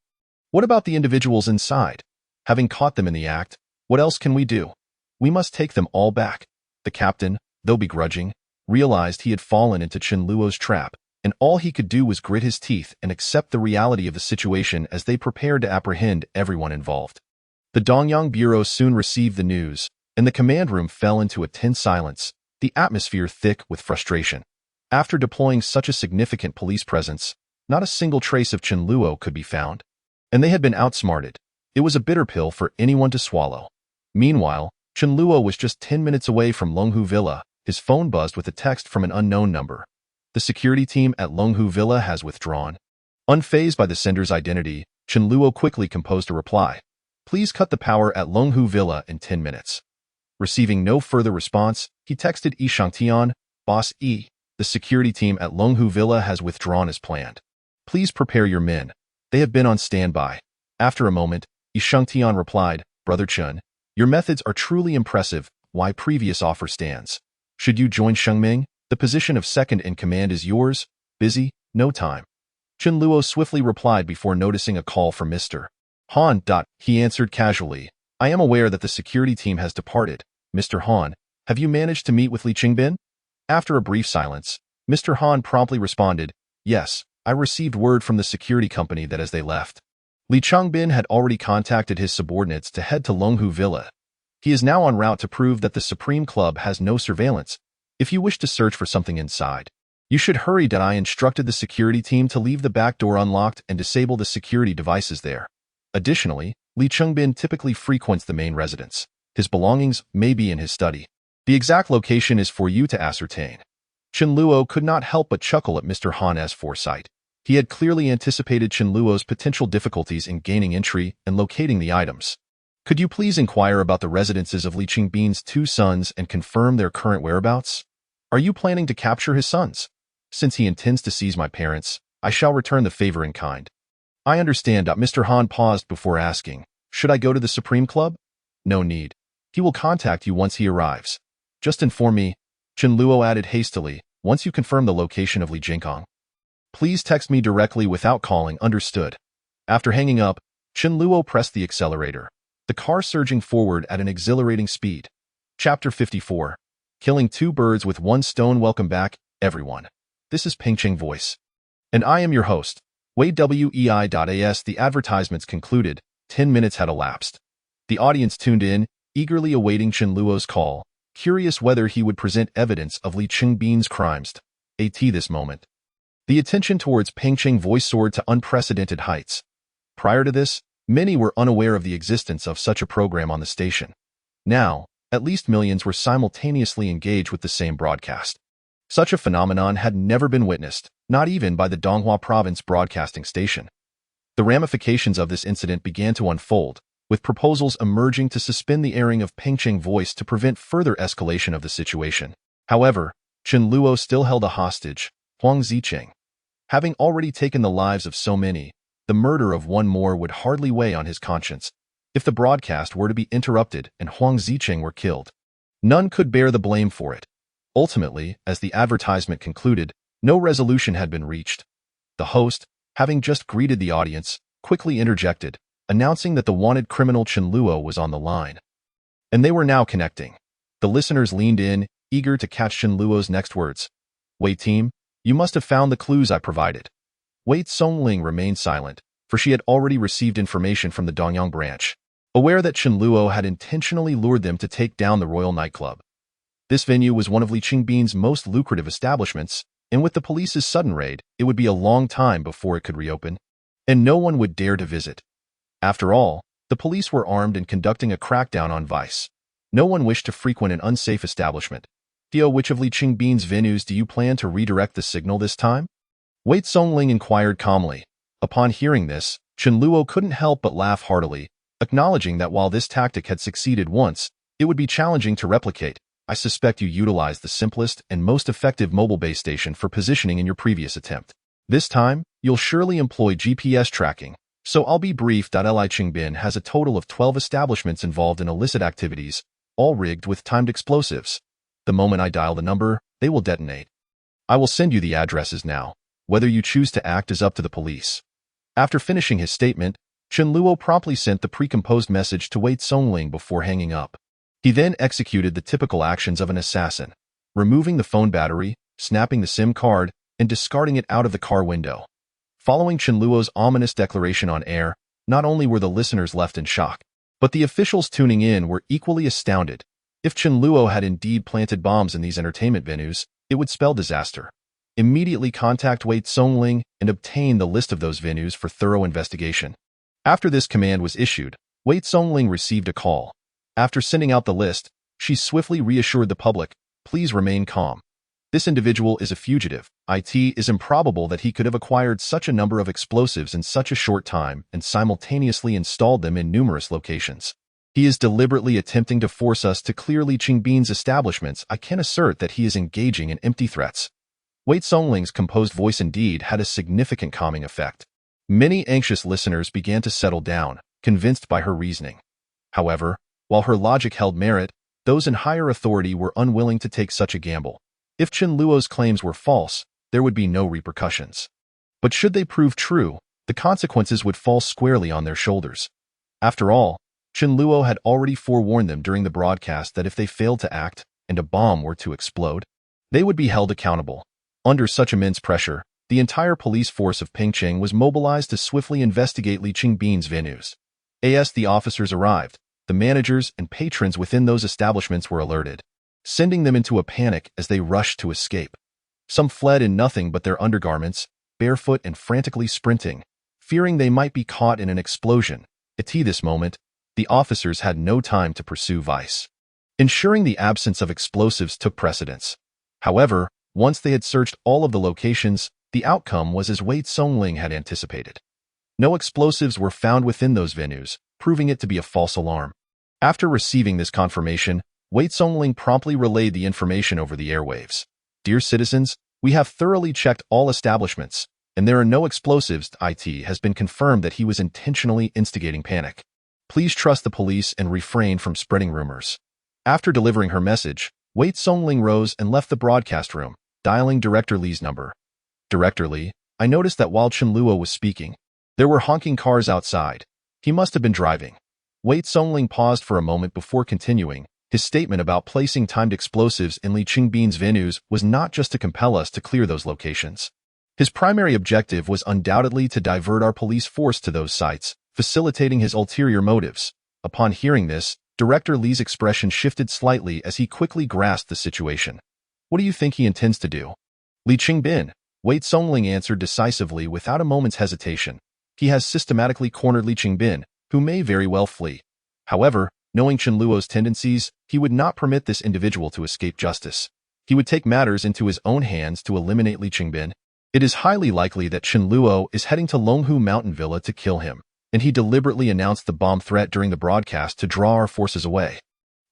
What about the individuals inside? Having caught them in the act, what else can we do? We must take them all back. The captain, though begrudging, realized he had fallen into Chen Luo's trap, and all he could do was grit his teeth and accept the reality of the situation as they prepared to apprehend everyone involved. The Dongyang Bureau soon received the news, and the command room fell into a tense silence, the atmosphere thick with frustration. After deploying such a significant police presence, not a single trace of Chen Luo could be found, and they had been outsmarted. It was a bitter pill for anyone to swallow. Meanwhile, Chen Luo was just 10 minutes away from Longhu Villa. His phone buzzed with a text from an unknown number. The security team at Longhu Villa has withdrawn. Unfazed by the sender's identity, Chen Luo quickly composed a reply. Please cut the power at Longhu Villa in 10 minutes. Receiving no further response, He texted Yi Shangtian, Boss E, the security team at Longhu Villa has withdrawn as planned. Please prepare your men. They have been on standby. After a moment, Yi Shangtian replied, Brother Chen, your methods are truly impressive. Why previous offer stands. Should you join Shengming, the position of second in command is yours. Busy, no time. Chen Luo swiftly replied before noticing a call from Mr. Han. He answered casually, I am aware that the security team has departed. Mr. Han, have you managed to meet with Li Qingbin? After a brief silence, Mr. Han promptly responded, Yes, I received word from the security company that as they left, Li Qingbin had already contacted his subordinates to head to Longhu Villa. He is now en route to prove that the Supreme Club has no surveillance. If you wish to search for something inside, you should hurry. I instructed the security team to leave the back door unlocked and disable the security devices there. Additionally, Li Qingbin typically frequents the main residence. His belongings may be in his study. The exact location is for you to ascertain. Chen Luo could not help but chuckle at Mr. Han's foresight. He had clearly anticipated Chen Luo's potential difficulties in gaining entry and locating the items. Could you please inquire about the residences of Li Qingbin's 2 sons and confirm their current whereabouts? Are you planning to capture his sons? Since he intends to seize my parents, I shall return the favor in kind. I understand. Mr. Han paused before asking, should I go to the Supreme Club? No need. He will contact you once he arrives. Just inform me, Chen Luo added hastily, once you confirm the location of Li Jingkong. Please text me directly without calling. Understood. After hanging up, Chen Luo pressed the accelerator, the car surging forward at an exhilarating speed. Chapter 54. Killing 2 birds with 1 stone. Welcome back, everyone. This is Pingcheng Voice. And I am your host, WeiWei.as. The advertisements concluded. 10 minutes had elapsed. The audience tuned in, eagerly awaiting Chen Luo's call, curious whether he would present evidence of Li Qingbin's crimes. At this moment, the attention towards Pingcheng Voice soared to unprecedented heights. Prior to this, many were unaware of the existence of such a program on the station. Now, at least millions were simultaneously engaged with the same broadcast. Such a phenomenon had never been witnessed, not even by the Donghua Province Broadcasting Station. The ramifications of this incident began to unfold, with proposals emerging to suspend the airing of Pingcheng Voice to prevent further escalation of the situation. However, Chen Luo still held a hostage, Huang Zicheng. Having already taken the lives of so many, the murder of one more would hardly weigh on his conscience. If the broadcast were to be interrupted and Huang Zicheng were killed, none could bear the blame for it. Ultimately, as the advertisement concluded, no resolution had been reached. The host, having just greeted the audience, quickly interjected, announcing that the wanted criminal Chen Luo was on the line. And they were now connecting. The listeners leaned in, eager to catch Chen Luo's next words. Wei team, you must have found the clues I provided. Wei Songling remained silent, for she had already received information from the Dongyang branch, aware that Chen Luo had intentionally lured them to take down the Royal Nightclub. This venue was one of Li Qingbin's most lucrative establishments, and with the police's sudden raid, it would be a long time before it could reopen, and no one would dare to visit. After all, the police were armed and conducting a crackdown on vice. No one wished to frequent an unsafe establishment. Theo, which of Li Qingbin's venues do you plan to redirect the signal this time? Wei Songling inquired calmly. Upon hearing this, Chen Luo couldn't help but laugh heartily, acknowledging that while this tactic had succeeded once, it would be challenging to replicate. I suspect you utilized the simplest and most effective mobile base station for positioning in your previous attempt. This time, you'll surely employ GPS tracking, so I'll be brief. Li Qingbin has a total of 12 establishments involved in illicit activities, all rigged with timed explosives. The moment I dial the number, they will detonate. I will send you the addresses now. Whether you choose to act is up to the police. After finishing his statement, Chen Luo promptly sent the precomposed message to Wei Songling before hanging up. He then executed the typical actions of an assassin, removing the phone battery, snapping the SIM card, and discarding it out of the car window. Following Chen Luo's ominous declaration on air, not only were the listeners left in shock, but the officials tuning in were equally astounded. If Chen Luo had indeed planted bombs in these entertainment venues, it would spell disaster. Immediately contact Wei Songling and obtain the list of those venues for thorough investigation. After this command was issued, Wei Songling received a call. After sending out the list, she swiftly reassured the public, please remain calm. This individual is a fugitive. It is improbable that he could have acquired such a number of explosives in such a short time and simultaneously installed them in numerous locations. He is deliberately attempting to force us to clear Li Qingbin's establishments. I can assert that he is engaging in empty threats. Wei Songling's composed voice indeed had a significant calming effect. Many anxious listeners began to settle down, convinced by her reasoning. However, while her logic held merit, those in higher authority were unwilling to take such a gamble. If Chen Luo's claims were false, there would be no repercussions. But should they prove true, the consequences would fall squarely on their shoulders. After all, Chen Luo had already forewarned them during the broadcast that if they failed to act, and a bomb were to explode, they would be held accountable. Under such immense pressure, the entire police force of Pingcheng was mobilized to swiftly investigate Li Qingbin's venues. As the officers arrived, the managers and patrons within those establishments were alerted, sending them into a panic as they rushed to escape. Some fled in nothing but their undergarments, barefoot and frantically sprinting, fearing they might be caught in an explosion. At this moment, the officers had no time to pursue vice. Ensuring the absence of explosives took precedence. However, once they had searched all of the locations, the outcome was as Wei Songling had anticipated. No explosives were found within those venues, proving it to be a false alarm. After receiving this confirmation, Wei Songling promptly relayed the information over the airwaves. Dear citizens, we have thoroughly checked all establishments, and there are no explosives. It has been confirmed that he was intentionally instigating panic. Please trust the police and refrain from spreading rumors. After delivering her message, Wei Songling rose and left the broadcast room, dialing Director Li's number. Director Li, I noticed that while Chen Luo was speaking, there were honking cars outside. He must have been driving. Wei Songling paused for a moment before continuing. His statement about placing timed explosives in Li Qingbin's venues was not just to compel us to clear those locations. His primary objective was undoubtedly to divert our police force to those sites, facilitating his ulterior motives. Upon hearing this, Director Li's expression shifted slightly as he quickly grasped the situation. What do you think he intends to do? Li Qingbin, Wei Songling answered decisively without a moment's hesitation. He has systematically cornered Li Qingbin, who may very well flee. However, knowing Chen Luo's tendencies, he would not permit this individual to escape justice. He would take matters into his own hands to eliminate Li Qingbin. It is highly likely that Chen Luo is heading to Longhu Mountain Villa to kill him, and he deliberately announced the bomb threat during the broadcast to draw our forces away.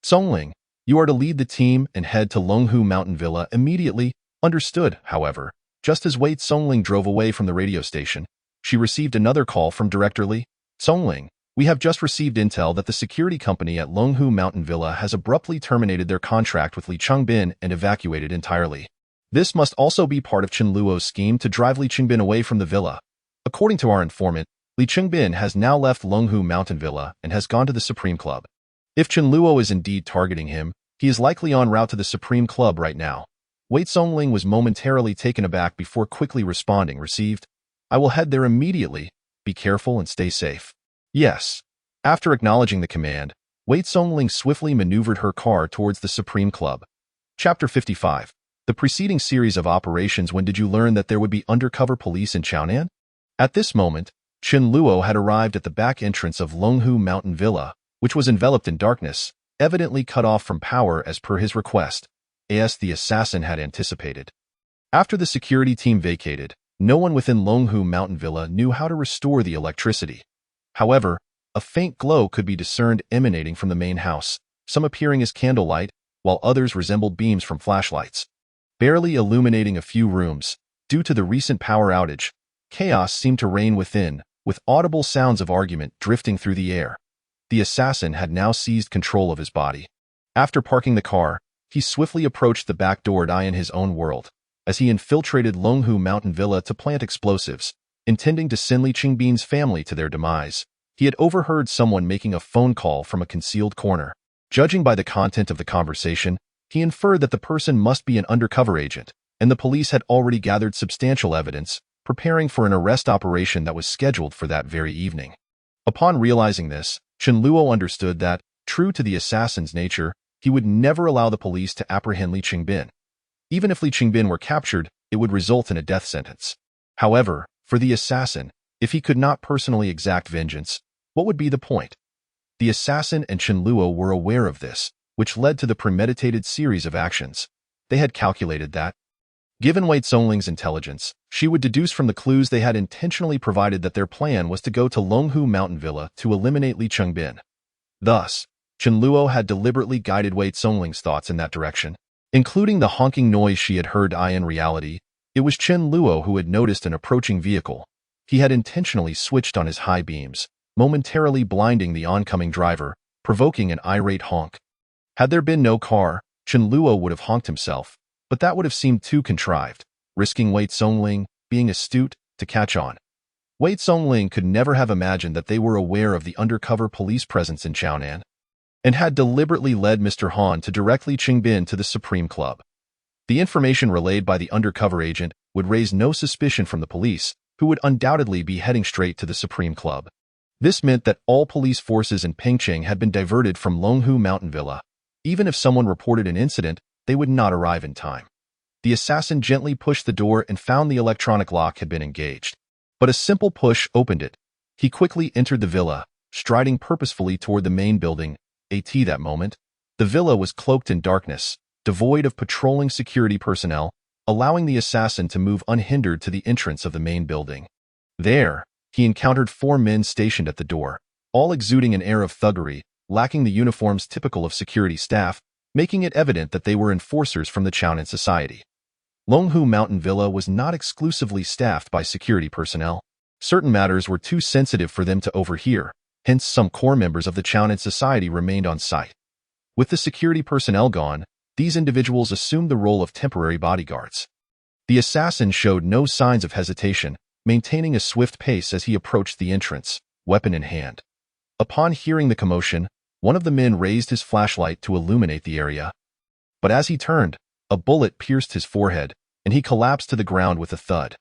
Songling, you are to lead the team and head to Longhu Mountain Villa immediately. Understood. However, just as Wei Songling drove away from the radio station, she received another call from Director Li. Songling, we have just received intel that the security company at Longhu Mountain Villa has abruptly terminated their contract with Li Qingbin and evacuated entirely. This must also be part of Chen Luo's scheme to drive Li Qingbin away from the villa. According to our informant, Li Qingbin has now left Longhu Mountain Villa and has gone to the Supreme Club. If Chen Luo is indeed targeting him, he is likely en route to the Supreme Club right now. Wei Songling was momentarily taken aback before quickly responding. Received. I will head there immediately. Be careful and stay safe. Yes. After acknowledging the command, Wei Songling swiftly maneuvered her car towards the Supreme Club. Chapter 55. The preceding series of operations. When did you learn that there would be undercover police in Chaonan? At this moment, Chen Luo had arrived at the back entrance of Longhu Mountain Villa, which was enveloped in darkness, evidently cut off from power as per his request, as the assassin had anticipated. After the security team vacated, no one within Longhu Mountain Villa knew how to restore the electricity. However, a faint glow could be discerned emanating from the main house, some appearing as candlelight, while others resembled beams from flashlights. Barely illuminating a few rooms, due to the recent power outage, chaos seemed to reign within, with audible sounds of argument drifting through the air. The assassin had now seized control of his body. After parking the car, he swiftly approached the back door in his own world, as he infiltrated Longhu Mountain Villa to plant explosives, intending to send Li Qingbin's family to their demise. He had overheard someone making a phone call from a concealed corner. Judging by the content of the conversation, he inferred that the person must be an undercover agent, and the police had already gathered substantial evidence, preparing for an arrest operation that was scheduled for that very evening. Upon realizing this, Chen Luo understood that, true to the assassin's nature, he would never allow the police to apprehend Li Qingbin. Even if Li Qingbin were captured, it would result in a death sentence. However, for the assassin, if he could not personally exact vengeance, what would be the point? The assassin and Chen Luo were aware of this, which led to the premeditated series of actions. They had calculated that, given Wei Songling's intelligence, she would deduce from the clues they had intentionally provided that their plan was to go to Longhu Mountain Villa to eliminate Li Qingbin. Thus, Chen Luo had deliberately guided Wei Zongling's thoughts in that direction. Including the honking noise she had heard. In reality, it was Chen Luo who had noticed an approaching vehicle. He had intentionally switched on his high beams, momentarily blinding the oncoming driver, provoking an irate honk. Had there been no car, Chen Luo would have honked himself, but that would have seemed too contrived, risking Wei Zongling, being astute, to catch on. Wei Zongling could never have imagined that they were aware of the undercover police presence in Chaonan, and had deliberately led Mr. Han to directly Qingbin to the Supreme Club. The information relayed by the undercover agent would raise no suspicion from the police, who would undoubtedly be heading straight to the Supreme Club. This meant that all police forces in Pengcheng had been diverted from Longhu Mountain Villa. Even if someone reported an incident, they would not arrive in time. The assassin gently pushed the door and found the electronic lock had been engaged. But a simple push opened it. He quickly entered the villa, striding purposefully toward the main building. That moment, the villa was cloaked in darkness, devoid of patrolling security personnel, allowing the assassin to move unhindered to the entrance of the main building. There, he encountered 4 men stationed at the door, all exuding an air of thuggery, lacking the uniforms typical of security staff, making it evident that they were enforcers from the Chaonan society. Longhu Mountain Villa was not exclusively staffed by security personnel. Certain matters were too sensitive for them to overhear, hence some core members of the Chaonan society remained on site. With the security personnel gone, these individuals assumed the role of temporary bodyguards. The assassin showed no signs of hesitation, maintaining a swift pace as he approached the entrance, weapon in hand. Upon hearing the commotion, one of the men raised his flashlight to illuminate the area. But as he turned, a bullet pierced his forehead, and he collapsed to the ground with a thud.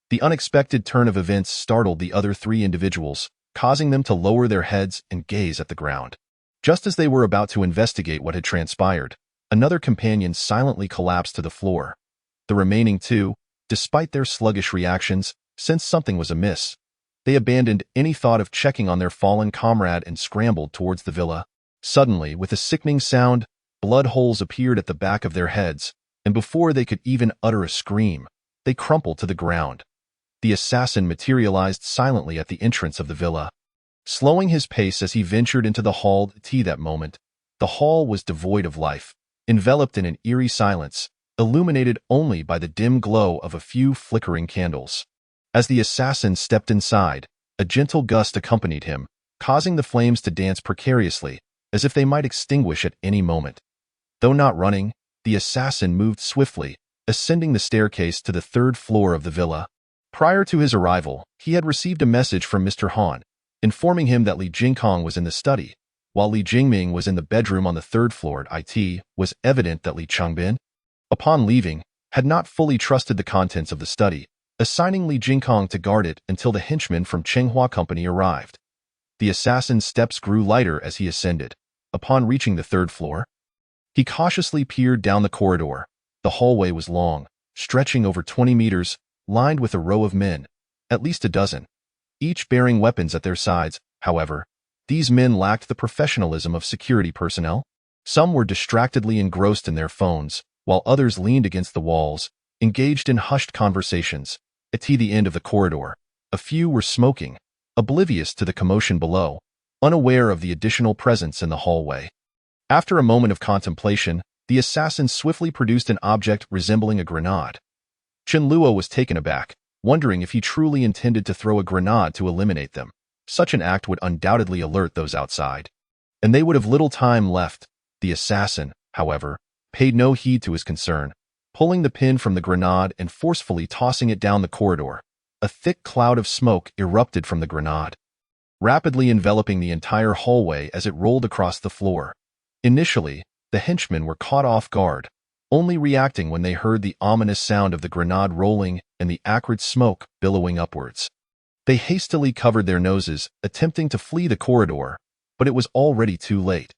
The unexpected turn of events startled the other 3 individuals, causing them to lower their heads and gaze at the ground. Just as they were about to investigate what had transpired, another companion silently collapsed to the floor. The remaining 2, despite their sluggish reactions, sensed something was amiss. They abandoned any thought of checking on their fallen comrade and scrambled towards the villa. Suddenly, with a sickening sound, blood holes appeared at the back of their heads, and before they could even utter a scream, they crumpled to the ground. The assassin materialized silently at the entrance of the villa. Slowing his pace as he ventured into the hall. That moment, the hall was devoid of life, enveloped in an eerie silence, illuminated only by the dim glow of a few flickering candles. As the assassin stepped inside, a gentle gust accompanied him, causing the flames to dance precariously, as if they might extinguish at any moment. Though not running, the assassin moved swiftly, ascending the staircase to the 3rd floor of the villa. Prior to his arrival, he had received a message from Mr. Han, informing him that Li Jingkong was in the study, while Li Jingming was in the bedroom on the 3rd floor. It was evident that Li Changbin, upon leaving, had not fully trusted the contents of the study, assigning Li Jingkong to guard it until the henchman from Chenghua Company arrived. The assassin's steps grew lighter as he ascended. Upon reaching the 3rd floor, he cautiously peered down the corridor. The hallway was long, stretching over 20 meters, lined with a row of men, at least a dozen, each bearing weapons at their sides. However, these men lacked the professionalism of security personnel. Some were distractedly engrossed in their phones, while others leaned against the walls, engaged in hushed conversations. At the end of the corridor, a few were smoking, oblivious to the commotion below, unaware of the additional presence in the hallway. After a moment of contemplation, the assassin swiftly produced an object resembling a grenade. Chen Luo was taken aback, wondering if he truly intended to throw a grenade to eliminate them. Such an act would undoubtedly alert those outside, and they would have little time left. The assassin, however, paid no heed to his concern, pulling the pin from the grenade and forcefully tossing it down the corridor. A thick cloud of smoke erupted from the grenade, rapidly enveloping the entire hallway as it rolled across the floor. Initially, the henchmen were caught off guard, only reacting when they heard the ominous sound of the grenade rolling and the acrid smoke billowing upwards. They hastily covered their noses, attempting to flee the corridor, but it was already too late.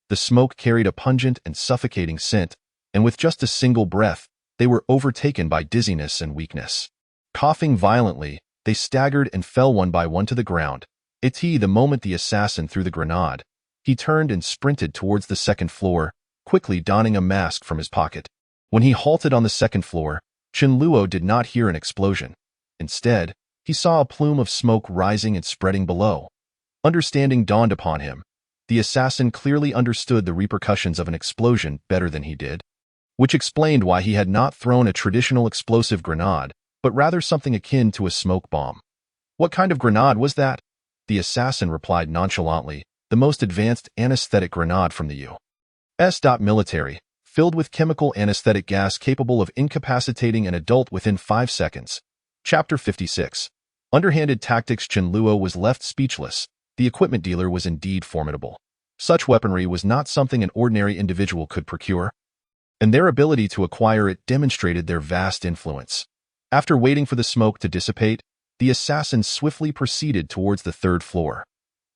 The smoke carried a pungent and suffocating scent, and with just a single breath, they were overtaken by dizziness and weakness. Coughing violently, they staggered and fell one by one to the ground. The moment the assassin threw the grenade, he turned and sprinted towards the 2nd floor, quickly donning a mask from his pocket. When he halted on the 2nd floor, Chen Luo did not hear an explosion. Instead, he saw a plume of smoke rising and spreading below. Understanding dawned upon him. The assassin clearly understood the repercussions of an explosion better than he did, which explained why he had not thrown a traditional explosive grenade, but rather something akin to a smoke bomb. What kind of grenade was that? The assassin replied nonchalantly, the most advanced anesthetic grenade from the U.S. Military, filled with chemical anesthetic gas capable of incapacitating an adult within 5 seconds. Chapter 56. Underhanded tactics. Chen Luo was left speechless. The equipment dealer was indeed formidable. Such weaponry was not something an ordinary individual could procure, and their ability to acquire it demonstrated their vast influence. After waiting for the smoke to dissipate, the assassin swiftly proceeded towards the 3rd floor.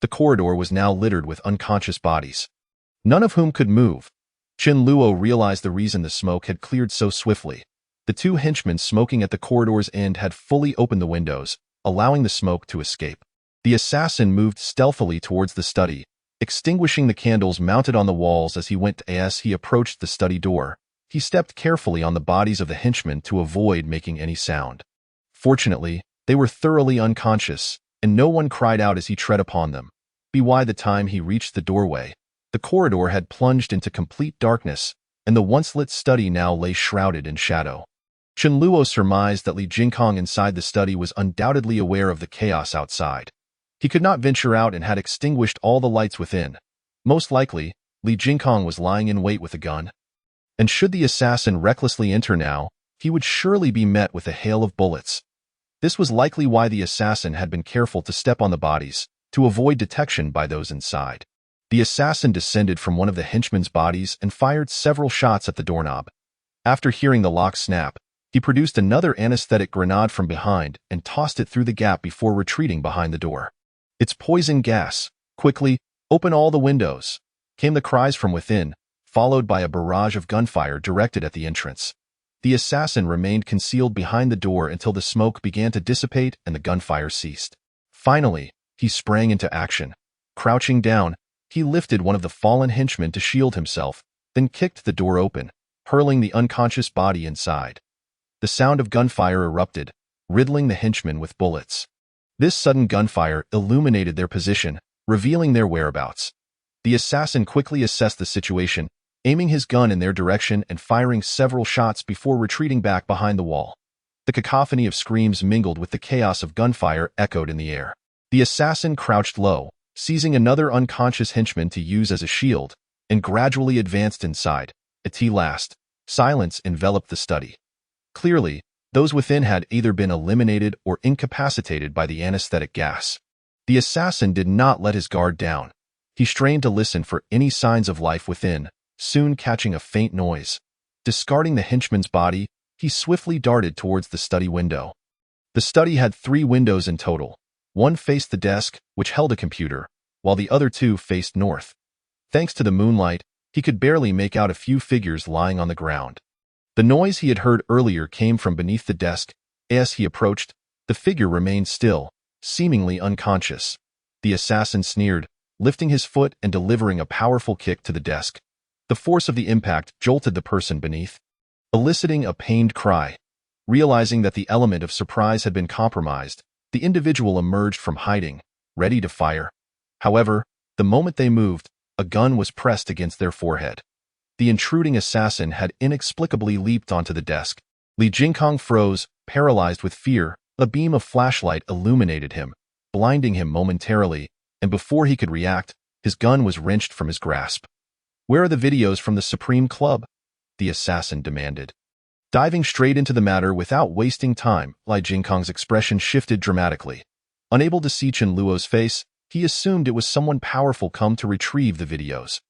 The corridor was now littered with unconscious bodies, none of whom could move. Chen Luo realized the reason the smoke had cleared so swiftly. The 2 henchmen smoking at the corridor's end had fully opened the windows, allowing the smoke to escape. The assassin moved stealthily towards the study, extinguishing the candles mounted on the walls as he went. As he approached the study door, he stepped carefully on the bodies of the henchmen to avoid making any sound. Fortunately, they were thoroughly unconscious, and no one cried out as he tread upon them. By the time he reached the doorway, the corridor had plunged into complete darkness, and the once-lit study now lay shrouded in shadow. Chen Luo surmised that Li Jingkong inside the study was undoubtedly aware of the chaos outside. He could not venture out and had extinguished all the lights within. Most likely, Li Jingkong was lying in wait with a gun. And should the assassin recklessly enter now, he would surely be met with a hail of bullets. This was likely why the assassin had been careful to step on the bodies, to avoid detection by those inside. The assassin descended from one of the henchmen's bodies and fired several shots at the doorknob. After hearing the lock snap, he produced another anesthetic grenade from behind and tossed it through the gap before retreating behind the door. "It's poison gas. Quickly, open all the windows," came the cries from within, followed by a barrage of gunfire directed at the entrance. The assassin remained concealed behind the door until the smoke began to dissipate and the gunfire ceased. Finally, he sprang into action. Crouching down, he lifted one of the fallen henchmen to shield himself, then kicked the door open, hurling the unconscious body inside. The sound of gunfire erupted, riddling the henchmen with bullets. This sudden gunfire illuminated their position, revealing their whereabouts. The assassin quickly assessed the situation, aiming his gun in their direction and firing several shots before retreating back behind the wall. The cacophony of screams mingled with the chaos of gunfire echoed in the air. The assassin crouched low, seizing another unconscious henchman to use as a shield, and gradually advanced inside. At last, silence enveloped the study. Clearly, those within had either been eliminated or incapacitated by the anesthetic gas. The assassin did not let his guard down. He strained to listen for any signs of life within, soon catching a faint noise. Discarding the henchman's body, he swiftly darted towards the study window. The study had 3 windows in total. One faced the desk, which held a computer, while the other 2 faced north. Thanks to the moonlight, he could barely make out a few figures lying on the ground. The noise he had heard earlier came from beneath the desk. As he approached, the figure remained still, seemingly unconscious. The assassin sneered, lifting his foot and delivering a powerful kick to the desk. The force of the impact jolted the person beneath, eliciting a pained cry. Realizing that the element of surprise had been compromised, the individual emerged from hiding, ready to fire. However, the moment they moved, a gun was pressed against their forehead. The intruding assassin had inexplicably leaped onto the desk. Li Jingkong froze, paralyzed with fear. A beam of flashlight illuminated him, blinding him momentarily, and before he could react, his gun was wrenched from his grasp. "Where are the videos from the Supreme Club?" the assassin demanded. Diving straight into the matter without wasting time, Li Jingkong's expression shifted dramatically. Unable to see Chen Luo's face, he assumed it was someone powerful come to retrieve the videos.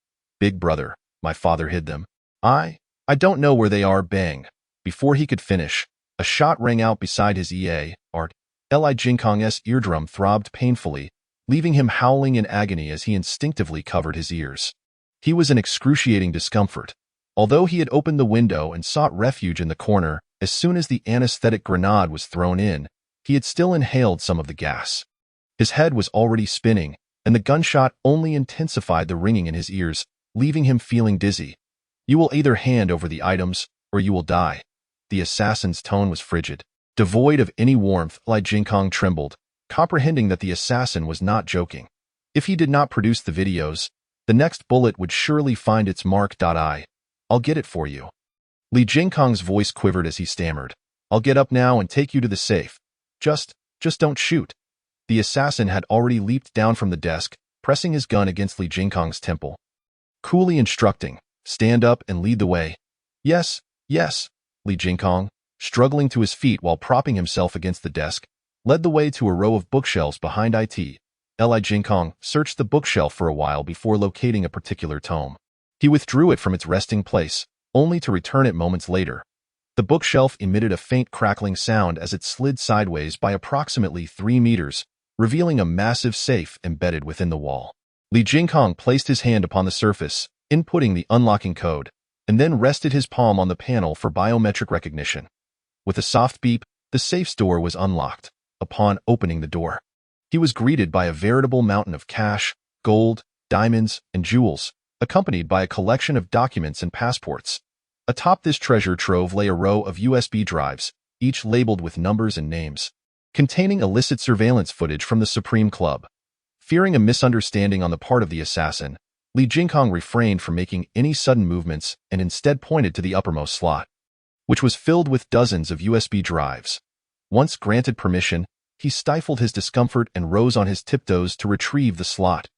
"Big brother, my father hid them. I don't know where they are." Bang. Before he could finish, a shot rang out beside his ear. Li Jingkong's eardrum throbbed painfully, leaving him howling in agony as he instinctively covered his ears. He was in excruciating discomfort. Although he had opened the window and sought refuge in the corner, as soon as the anesthetic grenade was thrown in, he had still inhaled some of the gas. His head was already spinning, and the gunshot only intensified the ringing in his ears, leaving him feeling dizzy. "You will either hand over the items, or you will die." The assassin's tone was frigid. Devoid of any warmth, Li Jingkong trembled, comprehending that the assassin was not joking. If he did not produce the videos, The next bullet would surely find its mark. I'll get it for you. Li Jingkong's voice quivered as he stammered. I'll get up now and take you to the safe. Just don't shoot. The assassin had already leaped down from the desk, pressing his gun against Li Jingkong's temple. Coolly instructing, stand up and lead the way. Yes. Li Jingkong, struggling to his feet while propping himself against the desk, led the way to a row of bookshelves behind it. Li Jingkong searched the bookshelf for a while before locating a particular tome. He withdrew it from its resting place, only to return it moments later. The bookshelf emitted a faint crackling sound as it slid sideways by approximately 3 meters, revealing a massive safe embedded within the wall. Li Jingkong placed his hand upon the surface, inputting the unlocking code, and then rested his palm on the panel for biometric recognition. With a soft beep, the safe's door was unlocked. Upon opening the door, he was greeted by a veritable mountain of cash, gold, diamonds, and jewels, accompanied by a collection of documents and passports. Atop this treasure trove lay a row of USB drives, each labeled with numbers and names, containing illicit surveillance footage from the Supreme Club. Fearing a misunderstanding on the part of the assassin, Li Jingkong refrained from making any sudden movements and instead pointed to the uppermost slot, which was filled with dozens of USB drives. Once granted permission, he stifled his discomfort and rose on his tiptoes to retrieve the slot.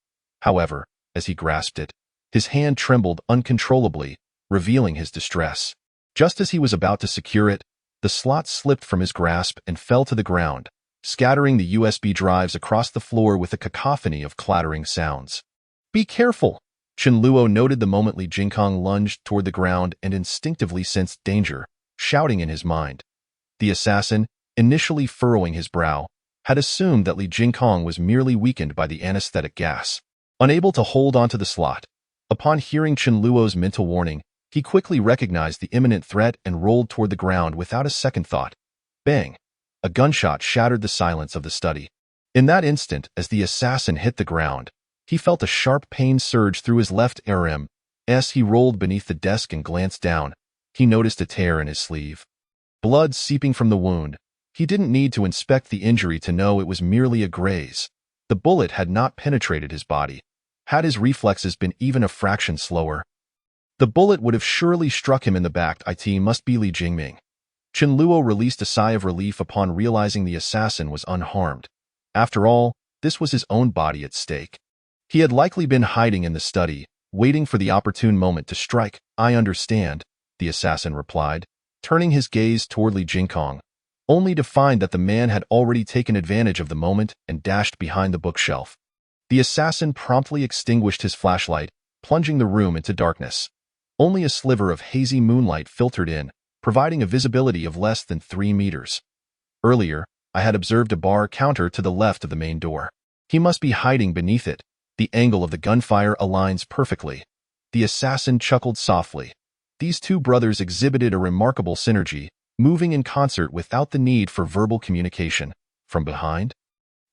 However, as he grasped it, his hand trembled uncontrollably, revealing his distress. Just as he was about to secure it, the slot slipped from his grasp and fell to the ground, scattering the USB drives across the floor with a cacophony of clattering sounds. Be careful! Chen Luo noted the moment Li Jingkong lunged toward the ground and instinctively sensed danger, shouting in his mind. The assassin, initially furrowing his brow, had assumed that Li Jingkong was merely weakened by the anesthetic gas. Unable to hold onto the slot, upon hearing Chen Luo's mental warning, he quickly recognized the imminent threat and rolled toward the ground without a second thought. Bang! A gunshot shattered the silence of the study. In that instant, as the assassin hit the ground, he felt a sharp pain surge through his left arm. As he rolled beneath the desk and glanced down, he noticed a tear in his sleeve. Blood seeping from the wound. He didn't need to inspect the injury to know it was merely a graze. The bullet had not penetrated his body. Had his reflexes been even a fraction slower, the bullet would have surely struck him in the back. It must be Li Jingming. Chen Luo released a sigh of relief upon realizing the assassin was unharmed. After all, this was his own body at stake. He had likely been hiding in the study, waiting for the opportune moment to strike. I understand, the assassin replied, turning his gaze toward Li Jingkong, only to find that the man had already taken advantage of the moment and dashed behind the bookshelf. The assassin promptly extinguished his flashlight, plunging the room into darkness. Only a sliver of hazy moonlight filtered in, providing a visibility of less than 3 meters. Earlier, I had observed a bar counter to the left of the main door. He must be hiding beneath it. The angle of the gunfire aligns perfectly. The assassin chuckled softly. These two brothers exhibited a remarkable synergy, moving in concert without the need for verbal communication. From behind,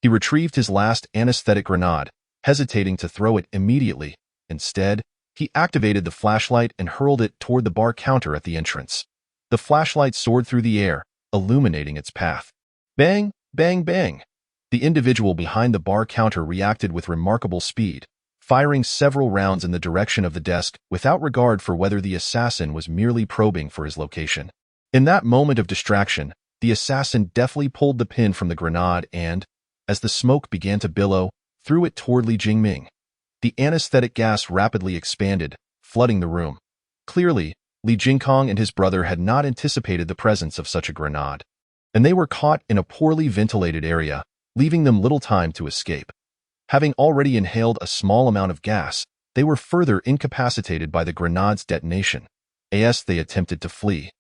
he retrieved his last anesthetic grenade, hesitating to throw it immediately. Instead, he activated the flashlight and hurled it toward the bar counter at the entrance. The flashlight soared through the air, illuminating its path. Bang, bang, bang! The individual behind the bar counter reacted with remarkable speed, firing several rounds in the direction of the desk without regard for whether the assassin was merely probing for his location. In that moment of distraction, the assassin deftly pulled the pin from the grenade and, as the smoke began to billow, threw it toward Li Jingming. The anesthetic gas rapidly expanded, flooding the room. Clearly, Li Jingkong and his brother had not anticipated the presence of such a grenade, and they were caught in a poorly ventilated area, leaving them little time to escape. Having already inhaled a small amount of gas, they were further incapacitated by the grenade's detonation. As they attempted to flee,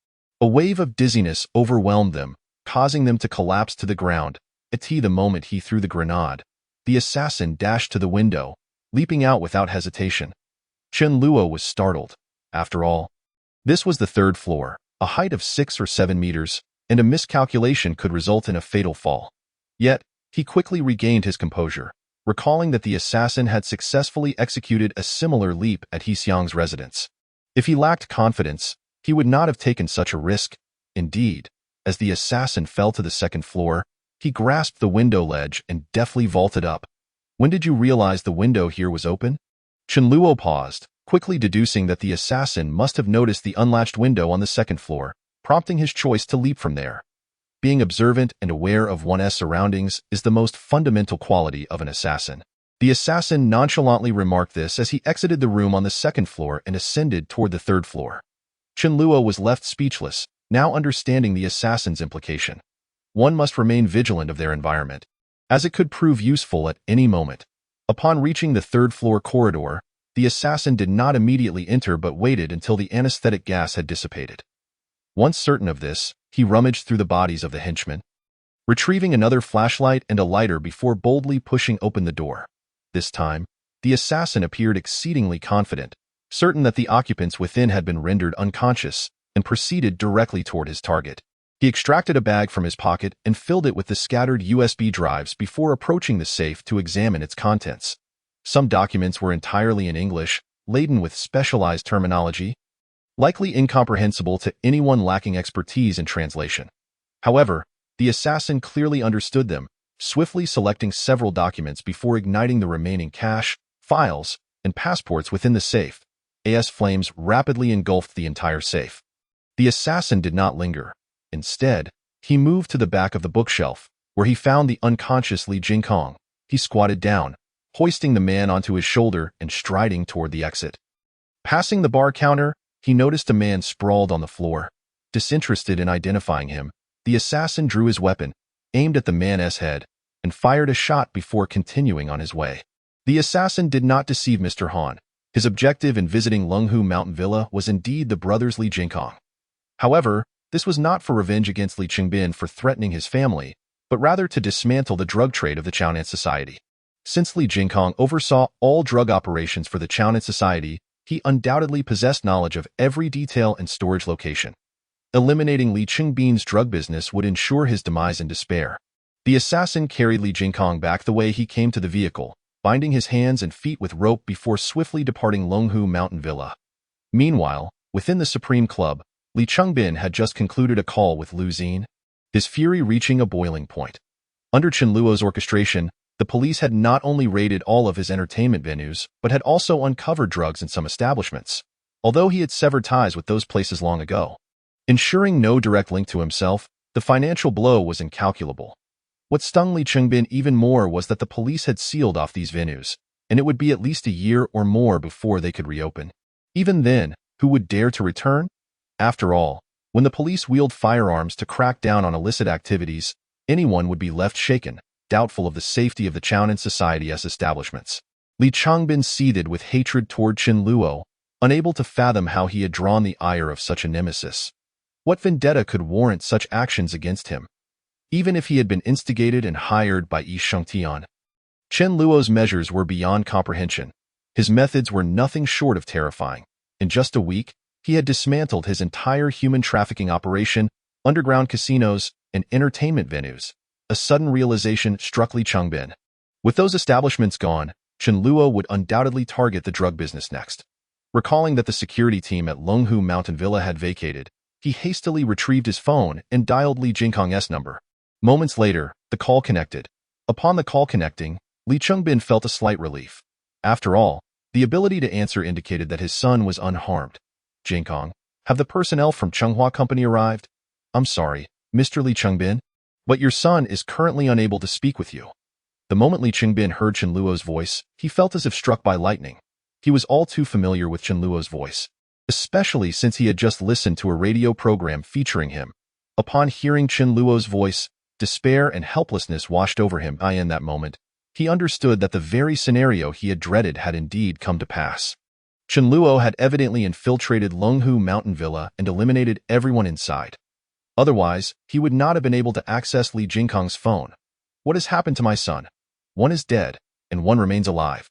a wave of dizziness overwhelmed them, causing them to collapse to the ground. The moment he threw the grenade, the assassin dashed to the window, leaping out without hesitation. Chen Luo was startled. After all, this was the 3rd floor, a height of 6 or 7 meters, and a miscalculation could result in a fatal fall. Yet, he quickly regained his composure, recalling that the assassin had successfully executed a similar leap at He Xiang's residence. If he lacked confidence, he would not have taken such a risk. Indeed, as the assassin fell to the 2nd floor, he grasped the window ledge and deftly vaulted up. When did you realize the window here was open? Chen Luo paused, quickly deducing that the assassin must have noticed the unlatched window on the second floor, prompting his choice to leap from there. Being observant and aware of one's surroundings is the most fundamental quality of an assassin. The assassin nonchalantly remarked this as he exited the room on the second floor and ascended toward the third floor. Chen Luo was left speechless, now understanding the assassin's implication. One must remain vigilant of their environment, as it could prove useful at any moment. Upon reaching the third-floor corridor, the assassin did not immediately enter but waited until the anesthetic gas had dissipated. Once certain of this, he rummaged through the bodies of the henchmen, retrieving another flashlight and a lighter before boldly pushing open the door. This time, the assassin appeared exceedingly confident, certain that the occupants within had been rendered unconscious, and proceeded directly toward his target. He extracted a bag from his pocket and filled it with the scattered USB drives before approaching the safe to examine its contents. Some documents were entirely in English, laden with specialized terminology, likely incomprehensible to anyone lacking expertise in translation. However, the assassin clearly understood them, swiftly selecting several documents before igniting the remaining cash, files, and passports within the safe. As flames rapidly engulfed the entire safe. The assassin did not linger. Instead, he moved to the back of the bookshelf, where he found the unconscious Li Jingkong. He squatted down, hoisting the man onto his shoulder and striding toward the exit. Passing the bar counter, he noticed a man sprawled on the floor. Disinterested in identifying him, the assassin drew his weapon, aimed at the man's head, and fired a shot before continuing on his way. The assassin did not deceive Mr. Han. His objective in visiting Lunghu Mountain Villa was indeed the brothers Li Jingkong. However, this was not for revenge against Li Qingbin for threatening his family, but rather to dismantle the drug trade of the Chaonan Society. Since Li Jingkong oversaw all drug operations for the Chaonan Society, he undoubtedly possessed knowledge of every detail and storage location. Eliminating Li Qingbin's drug business would ensure his demise in despair. The assassin carried Li Jingkong back the way he came to the vehicle, binding his hands and feet with rope before swiftly departing Lunghu Mountain Villa. Meanwhile, within the Supreme Club, Li Qingbin had just concluded a call with Lu Xin, his fury reaching a boiling point. Under Chen Luo's orchestration, the police had not only raided all of his entertainment venues, but had also uncovered drugs in some establishments, although he had severed ties with those places long ago. Ensuring no direct link to himself, the financial blow was incalculable. What stung Li Qingbin even more was that the police had sealed off these venues, and it would be at least a year or more before they could reopen. Even then, who would dare to return? After all, when the police wield firearms to crack down on illicit activities, anyone would be left shaken, doubtful of the safety of the Chaonan Society's establishments. Li Qingbin seethed with hatred toward Chen Luo, unable to fathom how he had drawn the ire of such a nemesis. What vendetta could warrant such actions against him? Even if he had been instigated and hired by Yi Shengtian. Chen Luo's measures were beyond comprehension. His methods were nothing short of terrifying. In just a week, he had dismantled his entire human trafficking operation, underground casinos, and entertainment venues. A sudden realization struck Li Qingbin. With those establishments gone, Chen Luo would undoubtedly target the drug business next. Recalling that the security team at Lunghu Mountain Villa had vacated, he hastily retrieved his phone and dialed Li Jingkong's number. Moments later, the call connected. Upon the call connecting, Li Qingbin felt a slight relief. After all, the ability to answer indicated that his son was unharmed. Jingkong, have the personnel from Chenghua Company arrived? I'm sorry, Mr. Li Qingbin, but your son is currently unable to speak with you. The moment Li Qingbin heard Chen Luo's voice, he felt as if struck by lightning. He was all too familiar with Chen Luo's voice, especially since he had just listened to a radio program featuring him. Upon hearing Chen Luo's voice, despair and helplessness washed over him. In that moment, he understood that the very scenario he had dreaded had indeed come to pass. Chen Luo had evidently infiltrated Lunghu Mountain Villa and eliminated everyone inside. Otherwise, he would not have been able to access Li Jingkong's phone. What has happened to my son? One is dead, and one remains alive.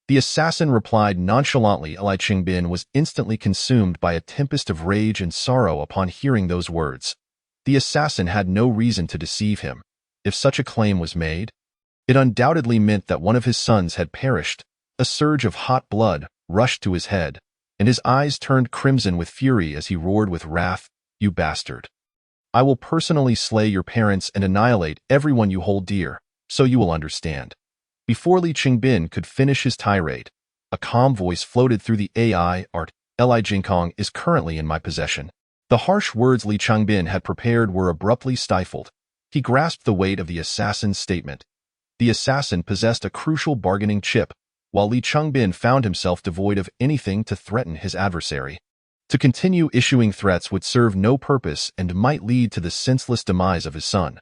The assassin replied nonchalantly. Li Qingbin was instantly consumed by a tempest of rage and sorrow upon hearing those words. The assassin had no reason to deceive him. If such a claim was made, it undoubtedly meant that one of his sons had perished. A surge of hot blood rushed to his head, and his eyes turned crimson with fury as he roared with wrath, "You bastard! I will personally slay your parents and annihilate everyone you hold dear, so you will understand." Before Li Qingbin could finish his tirade, A calm voice floated through the AI art. Li Jingkong is currently in my possession. The harsh words Li Changbin had prepared were abruptly stifled. He grasped the weight of the assassin's statement. The assassin possessed a crucial bargaining chip, while Li Changbin found himself devoid of anything to threaten his adversary. To continue issuing threats would serve no purpose and might lead to the senseless demise of his son.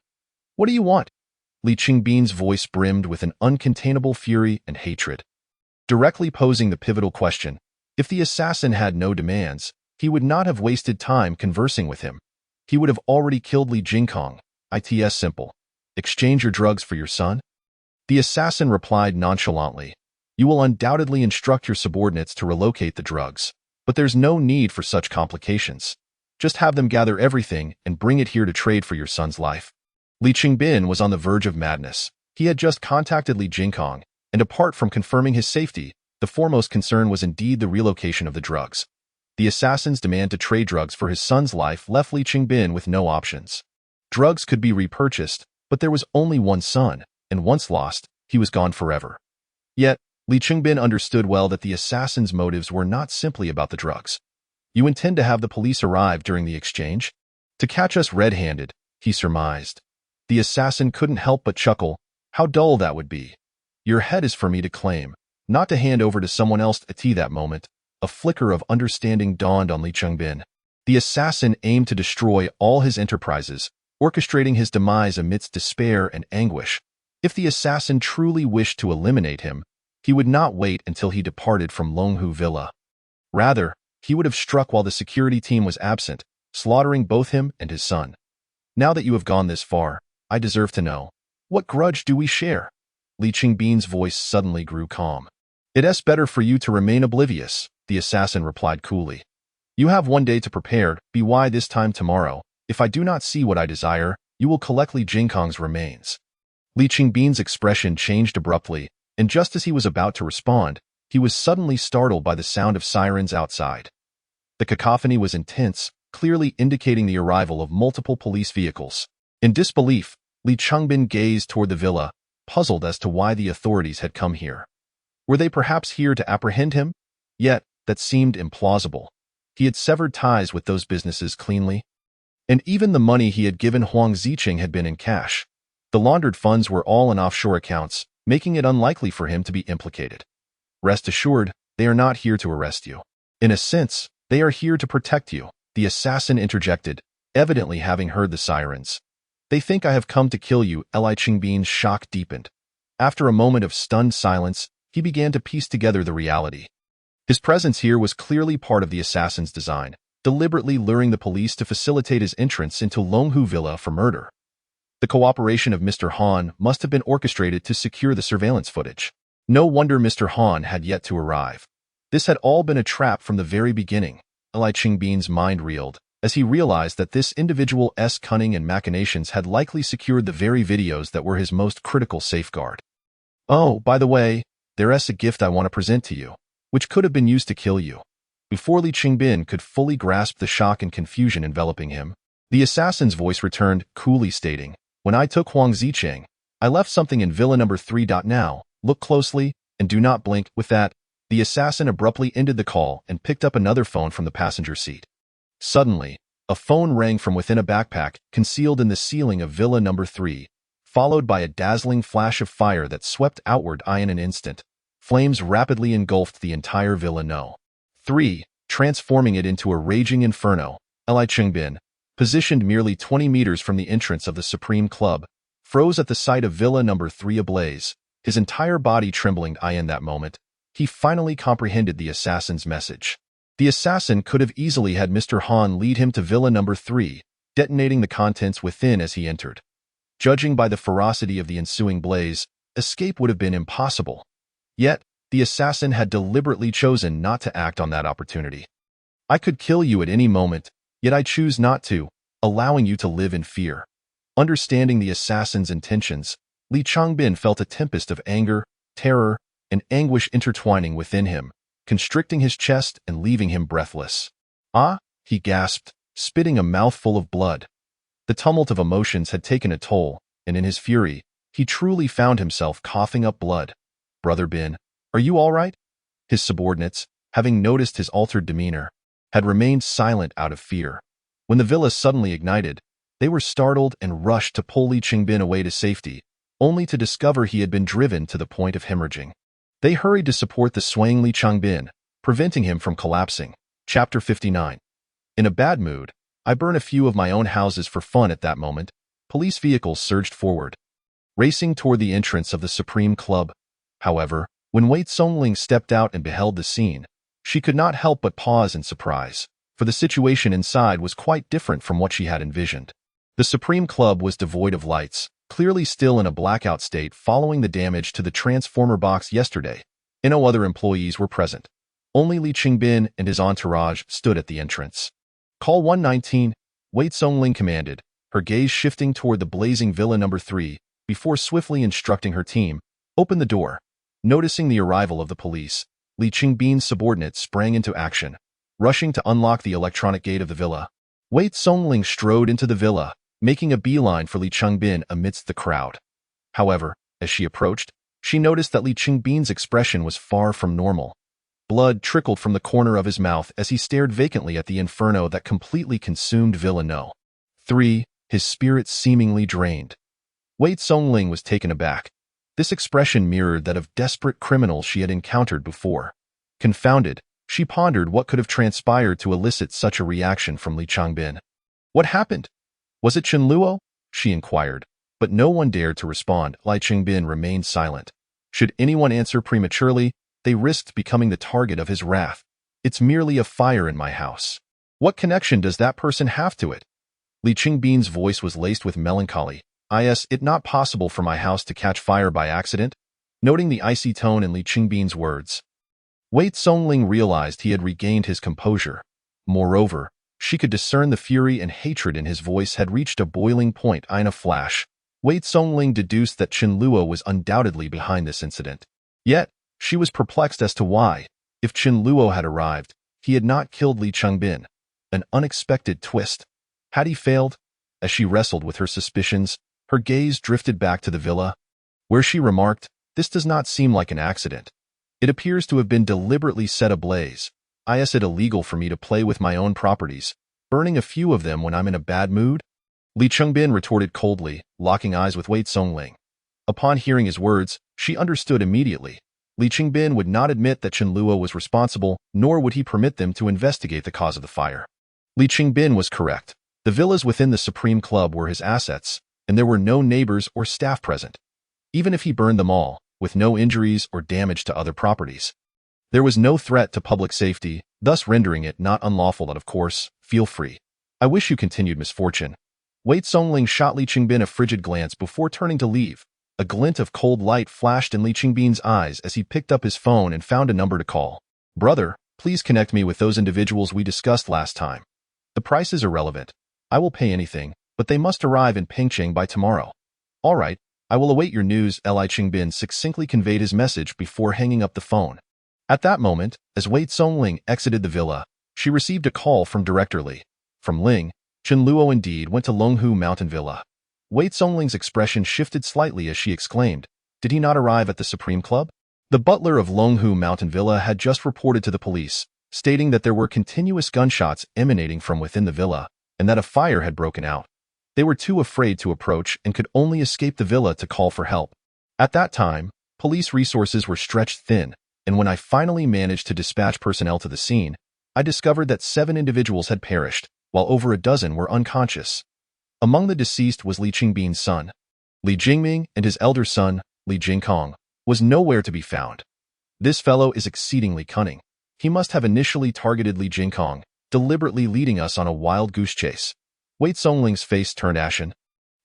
What do you want? Li Changbin's voice brimmed with an uncontainable fury and hatred. Directly posing the pivotal question, if the assassin had no demands, he would not have wasted time conversing with him. He would have already killed Li Jingkong. It's simple. Exchange your drugs for your son? The assassin replied nonchalantly. You will undoubtedly instruct your subordinates to relocate the drugs, but there's no need for such complications. Just have them gather everything and bring it here to trade for your son's life. Li Changbin was on the verge of madness. He had just contacted Li Jingkong, and apart from confirming his safety, the foremost concern was indeed the relocation of the drugs. The assassin's demand to trade drugs for his son's life left Li Changbin with no options. Drugs could be repurchased, but there was only one son, and once lost, he was gone forever. Yet, Li Changbin understood well that the assassin's motives were not simply about the drugs. You intend to have the police arrive during the exchange? To catch us red-handed, he surmised. The assassin couldn't help but chuckle. How dull that would be. Your head is for me to claim, not to hand over to someone else at that moment. A flicker of understanding dawned on Li Changbin. The assassin aimed to destroy all his enterprises, orchestrating his demise amidst despair and anguish. If the assassin truly wished to eliminate him, he would not wait until he departed from Longhu Villa. Rather, he would have struck while the security team was absent, slaughtering both him and his son. Now that you have gone this far, I deserve to know. What grudge do we share? Li Changbin's voice suddenly grew calm. It's better for you to remain oblivious, the assassin replied coolly. You have one day to prepare, by this time tomorrow. If I do not see what I desire, you will collect Li Jingkong's remains. Li Changbin's expression changed abruptly, and just as he was about to respond, he was suddenly startled by the sound of sirens outside. The cacophony was intense, clearly indicating the arrival of multiple police vehicles. In disbelief, Li Changbin gazed toward the villa, puzzled as to why the authorities had come here. Were they perhaps here to apprehend him? Yet, that seemed implausible. He had severed ties with those businesses cleanly. And even the money he had given Huang Ziqing had been in cash. The laundered funds were all in offshore accounts, making it unlikely for him to be implicated. Rest assured, they are not here to arrest you. In a sense, they are here to protect you, the assassin interjected, evidently having heard the sirens. They think I have come to kill you. Li Changbin's shock deepened. After a moment of stunned silence, he began to piece together the reality. His presence here was clearly part of the assassin's design, deliberately luring the police to facilitate his entrance into Longhu Villa for murder. The cooperation of Mr. Han must have been orchestrated to secure the surveillance footage. No wonder Mr. Han had yet to arrive. This had all been a trap from the very beginning. Li Changbin's mind reeled, as he realized that this individual's cunning and machinations had likely secured the very videos that were his most critical safeguard. Oh, by the way, there's a gift I want to present to you, which could have been used to kill you. Before Li Changbin could fully grasp the shock and confusion enveloping him, the assassin's voice returned, coolly stating, When I took Huang Ziqing, I left something in Villa number 3. Now, look closely, and do not blink. With that, the assassin abruptly ended the call and picked up another phone from the passenger seat. Suddenly, a phone rang from within a backpack concealed in the ceiling of Villa number 3, followed by a dazzling flash of fire that swept outward in an instant. Flames rapidly engulfed the entire Villa No. 3, transforming it into a raging inferno. Li Changbin, positioned merely 20 meters from the entrance of the Supreme Club, froze at the sight of Villa number 3 ablaze, his entire body trembling. In that moment, he finally comprehended the assassin's message. The assassin could have easily had Mr. Han lead him to Villa number 3, detonating the contents within as he entered. Judging by the ferocity of the ensuing blaze, escape would have been impossible. Yet, the assassin had deliberately chosen not to act on that opportunity. I could kill you at any moment, yet I choose not to, allowing you to live in fear. Understanding the assassin's intentions, Li Changbin felt a tempest of anger, terror, and anguish intertwining within him, constricting his chest and leaving him breathless. Ah, he gasped, spitting a mouthful of blood. The tumult of emotions had taken a toll, and in his fury, he truly found himself coughing up blood. Brother Bin, are you all right? His subordinates, having noticed his altered demeanor, had remained silent out of fear. When the villa suddenly ignited, they were startled and rushed to pull Li Qingbin away to safety, only to discover he had been driven to the point of hemorrhaging. They hurried to support the swaying Li Qingbin, preventing him from collapsing. Chapter 59. In a bad mood, I burn a few of my own houses for fun at that moment. Police vehicles surged forward, racing toward the entrance of the Supreme Club. However, when Wei Songling stepped out and beheld the scene, she could not help but pause in surprise, for the situation inside was quite different from what she had envisioned. The Supreme Club was devoid of lights, clearly still in a blackout state following the damage to the transformer box yesterday, and no other employees were present. Only Li Qingbin and his entourage stood at the entrance. Call 119, Wei Songling commanded, her gaze shifting toward the blazing Villa number 3, before swiftly instructing her team, open the door. Noticing the arrival of the police, Li Qingbin's subordinates sprang into action, rushing to unlock the electronic gate of the villa. Wei Songling strode into the villa, making a beeline for Li Qingbin amidst the crowd. However, as she approached, she noticed that Li Qingbin's expression was far from normal. Blood trickled from the corner of his mouth as he stared vacantly at the inferno that completely consumed Villa No. 3, his spirit seemingly drained. Wei Songling was taken aback. This expression mirrored that of desperate criminals she had encountered before. Confounded, she pondered what could have transpired to elicit such a reaction from Li Qingbin. What happened? Was it Chen Luo? She inquired, but no one dared to respond. Li Qingbin remained silent. Should anyone answer prematurely, they risked becoming the target of his wrath. It's merely a fire in my house. What connection does that person have to it? Li Qingbin's voice was laced with melancholy. Is it not possible for my house to catch fire by accident? Noting the icy tone in Li Qingbin's words, Wei Songling realized he had regained his composure. Moreover, she could discern the fury and hatred in his voice had reached a boiling point. In a flash, Wei Songling deduced that Chen Luo was undoubtedly behind this incident. Yet, she was perplexed as to why, if Chen Luo had arrived, he had not killed Li Qingbin. An unexpected twist. Had he failed? As she wrestled with her suspicions, her gaze drifted back to the villa, where she remarked, "This does not seem like an accident. It appears to have been deliberately set ablaze. Is it illegal for me to play with my own properties, burning a few of them when I'm in a bad mood?" Li Qingbin retorted coldly, locking eyes with Wei Songling. Upon hearing his words, she understood immediately. Li Qingbin would not admit that Chen Luo was responsible, nor would he permit them to investigate the cause of the fire. Li Qingbin was correct. The villas within the Supreme Club were his assets, and there were no neighbors or staff present. Even if he burned them all, with no injuries or damage to other properties, there was no threat to public safety, thus rendering it not unlawful that, of course, feel free. I wish you continued misfortune. Wei Songling shot Li Qingbin a frigid glance before turning to leave. A glint of cold light flashed in Li Qingbin's eyes as he picked up his phone and found a number to call. "Brother, please connect me with those individuals we discussed last time. The price is irrelevant. I will pay anything, but they must arrive in Pengcheng by tomorrow." "All right, I will await your news," Li Qingbin succinctly conveyed his message before hanging up the phone. At that moment, as Wei Songling exited the villa, she received a call from Director Li. From Ling, Chen Luo indeed went to Longhu Mountain Villa. Wei Songling's expression shifted slightly as she exclaimed, "Did he not arrive at the Supreme Club?" The butler of Longhu Mountain Villa had just reported to the police, stating that there were continuous gunshots emanating from within the villa, and that a fire had broken out. They were too afraid to approach and could only escape the villa to call for help. At that time, police resources were stretched thin, and when I finally managed to dispatch personnel to the scene, I discovered that 7 individuals had perished, while over a dozen were unconscious. Among the deceased was Li Qingbin's son. Li Jingming and his elder son, Li Jingkong, was nowhere to be found. This fellow is exceedingly cunning. He must have initially targeted Li Jingkong, deliberately leading us on a wild goose chase. Wei Songling's face turned ashen,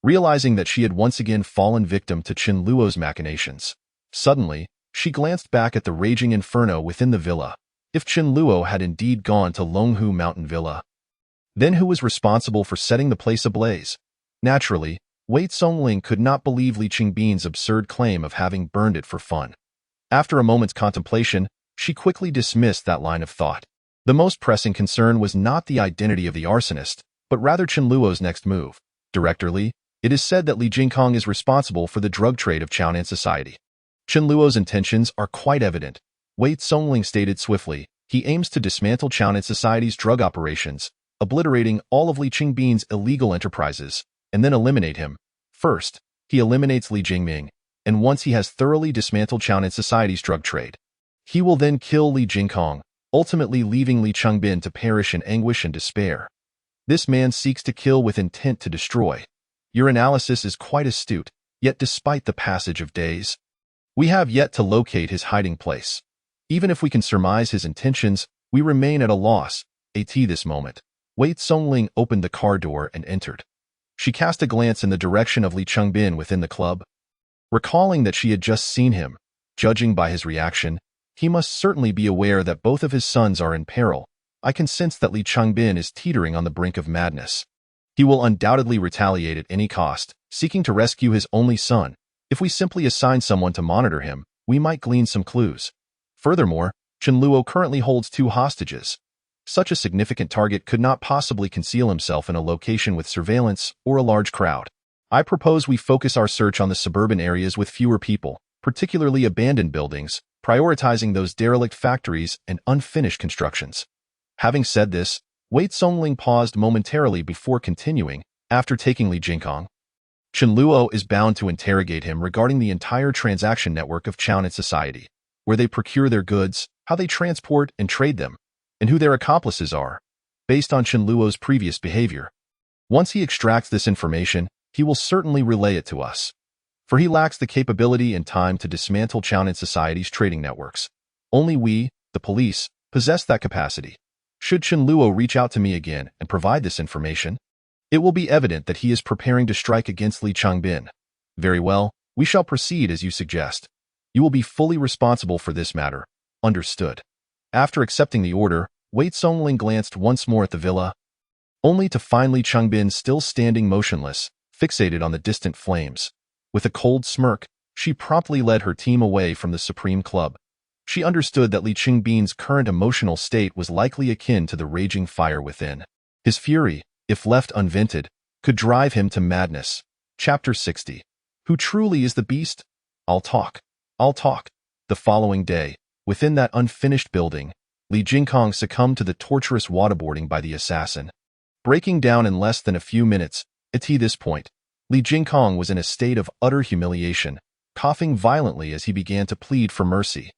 realizing that she had once again fallen victim to Chen Luo's machinations. Suddenly, she glanced back at the raging inferno within the villa. If Chen Luo had indeed gone to Longhu Mountain Villa, then who was responsible for setting the place ablaze? Naturally, Wei Songling could not believe Li Qingbin's absurd claim of having burned it for fun. After a moment's contemplation, she quickly dismissed that line of thought. The most pressing concern was not the identity of the arsonist, but rather Chen Luo's next move. Director Li, it is said that Li Jingkong is responsible for the drug trade of Chaonan society. Chen Luo's intentions are quite evident. Wei Songling stated swiftly. He aims to dismantle Chownan Society's drug operations, obliterating all of Li Qingbin's illegal enterprises, and then eliminate him. First, he eliminates Li Jingming, and once he has thoroughly dismantled Chownan Society's drug trade, he will then kill Li Jingkong, ultimately leaving Li Chengbin to perish in anguish and despair. This man seeks to kill with intent to destroy. Your analysis is quite astute, yet despite the passage of days, we have yet to locate his hiding place. Even if we can surmise his intentions, we remain at a loss. At this moment, Wei Songling opened the car door and entered. She cast a glance in the direction of Li Chengbin within the club. Recalling that she had just seen him, judging by his reaction, he must certainly be aware that both of his sons are in peril. I can sense that Li Chengbin is teetering on the brink of madness. He will undoubtedly retaliate at any cost, seeking to rescue his only son. If we simply assign someone to monitor him, we might glean some clues. Furthermore, Chen Luo currently holds 2 hostages. Such a significant target could not possibly conceal himself in a location with surveillance or a large crowd. I propose we focus our search on the suburban areas with fewer people, particularly abandoned buildings, prioritizing those derelict factories and unfinished constructions. Having said this, Wei Songling paused momentarily before continuing. After taking Li Jingkong, Chen Luo is bound to interrogate him regarding the entire transaction network of Chownan Society, where they procure their goods, how they transport and trade them, and who their accomplices are, based on Chen Luo's previous behavior. Once he extracts this information, he will certainly relay it to us, for he lacks the capability and time to dismantle Chownan Society's trading networks. Only we, the police, possess that capacity. Should Chen Luo reach out to me again and provide this information, it will be evident that he is preparing to strike against Li Chengbin. Very well, we shall proceed as you suggest. You will be fully responsible for this matter. Understood. After accepting the order, Wei Songling glanced once more at the villa, only to find Li Chengbin still standing motionless, fixated on the distant flames. With a cold smirk, she promptly led her team away from the Supreme Club. She understood that Li Qingbin's current emotional state was likely akin to the raging fire within. His fury, if left unvented, could drive him to madness. Chapter 60. Who truly is the beast? I'll talk. The following day, within that unfinished building, Li Jingkong succumbed to the torturous waterboarding by the assassin. Breaking down in less than a few minutes, at this point, Li Jingkong was in a state of utter humiliation, coughing violently as he began to plead for mercy.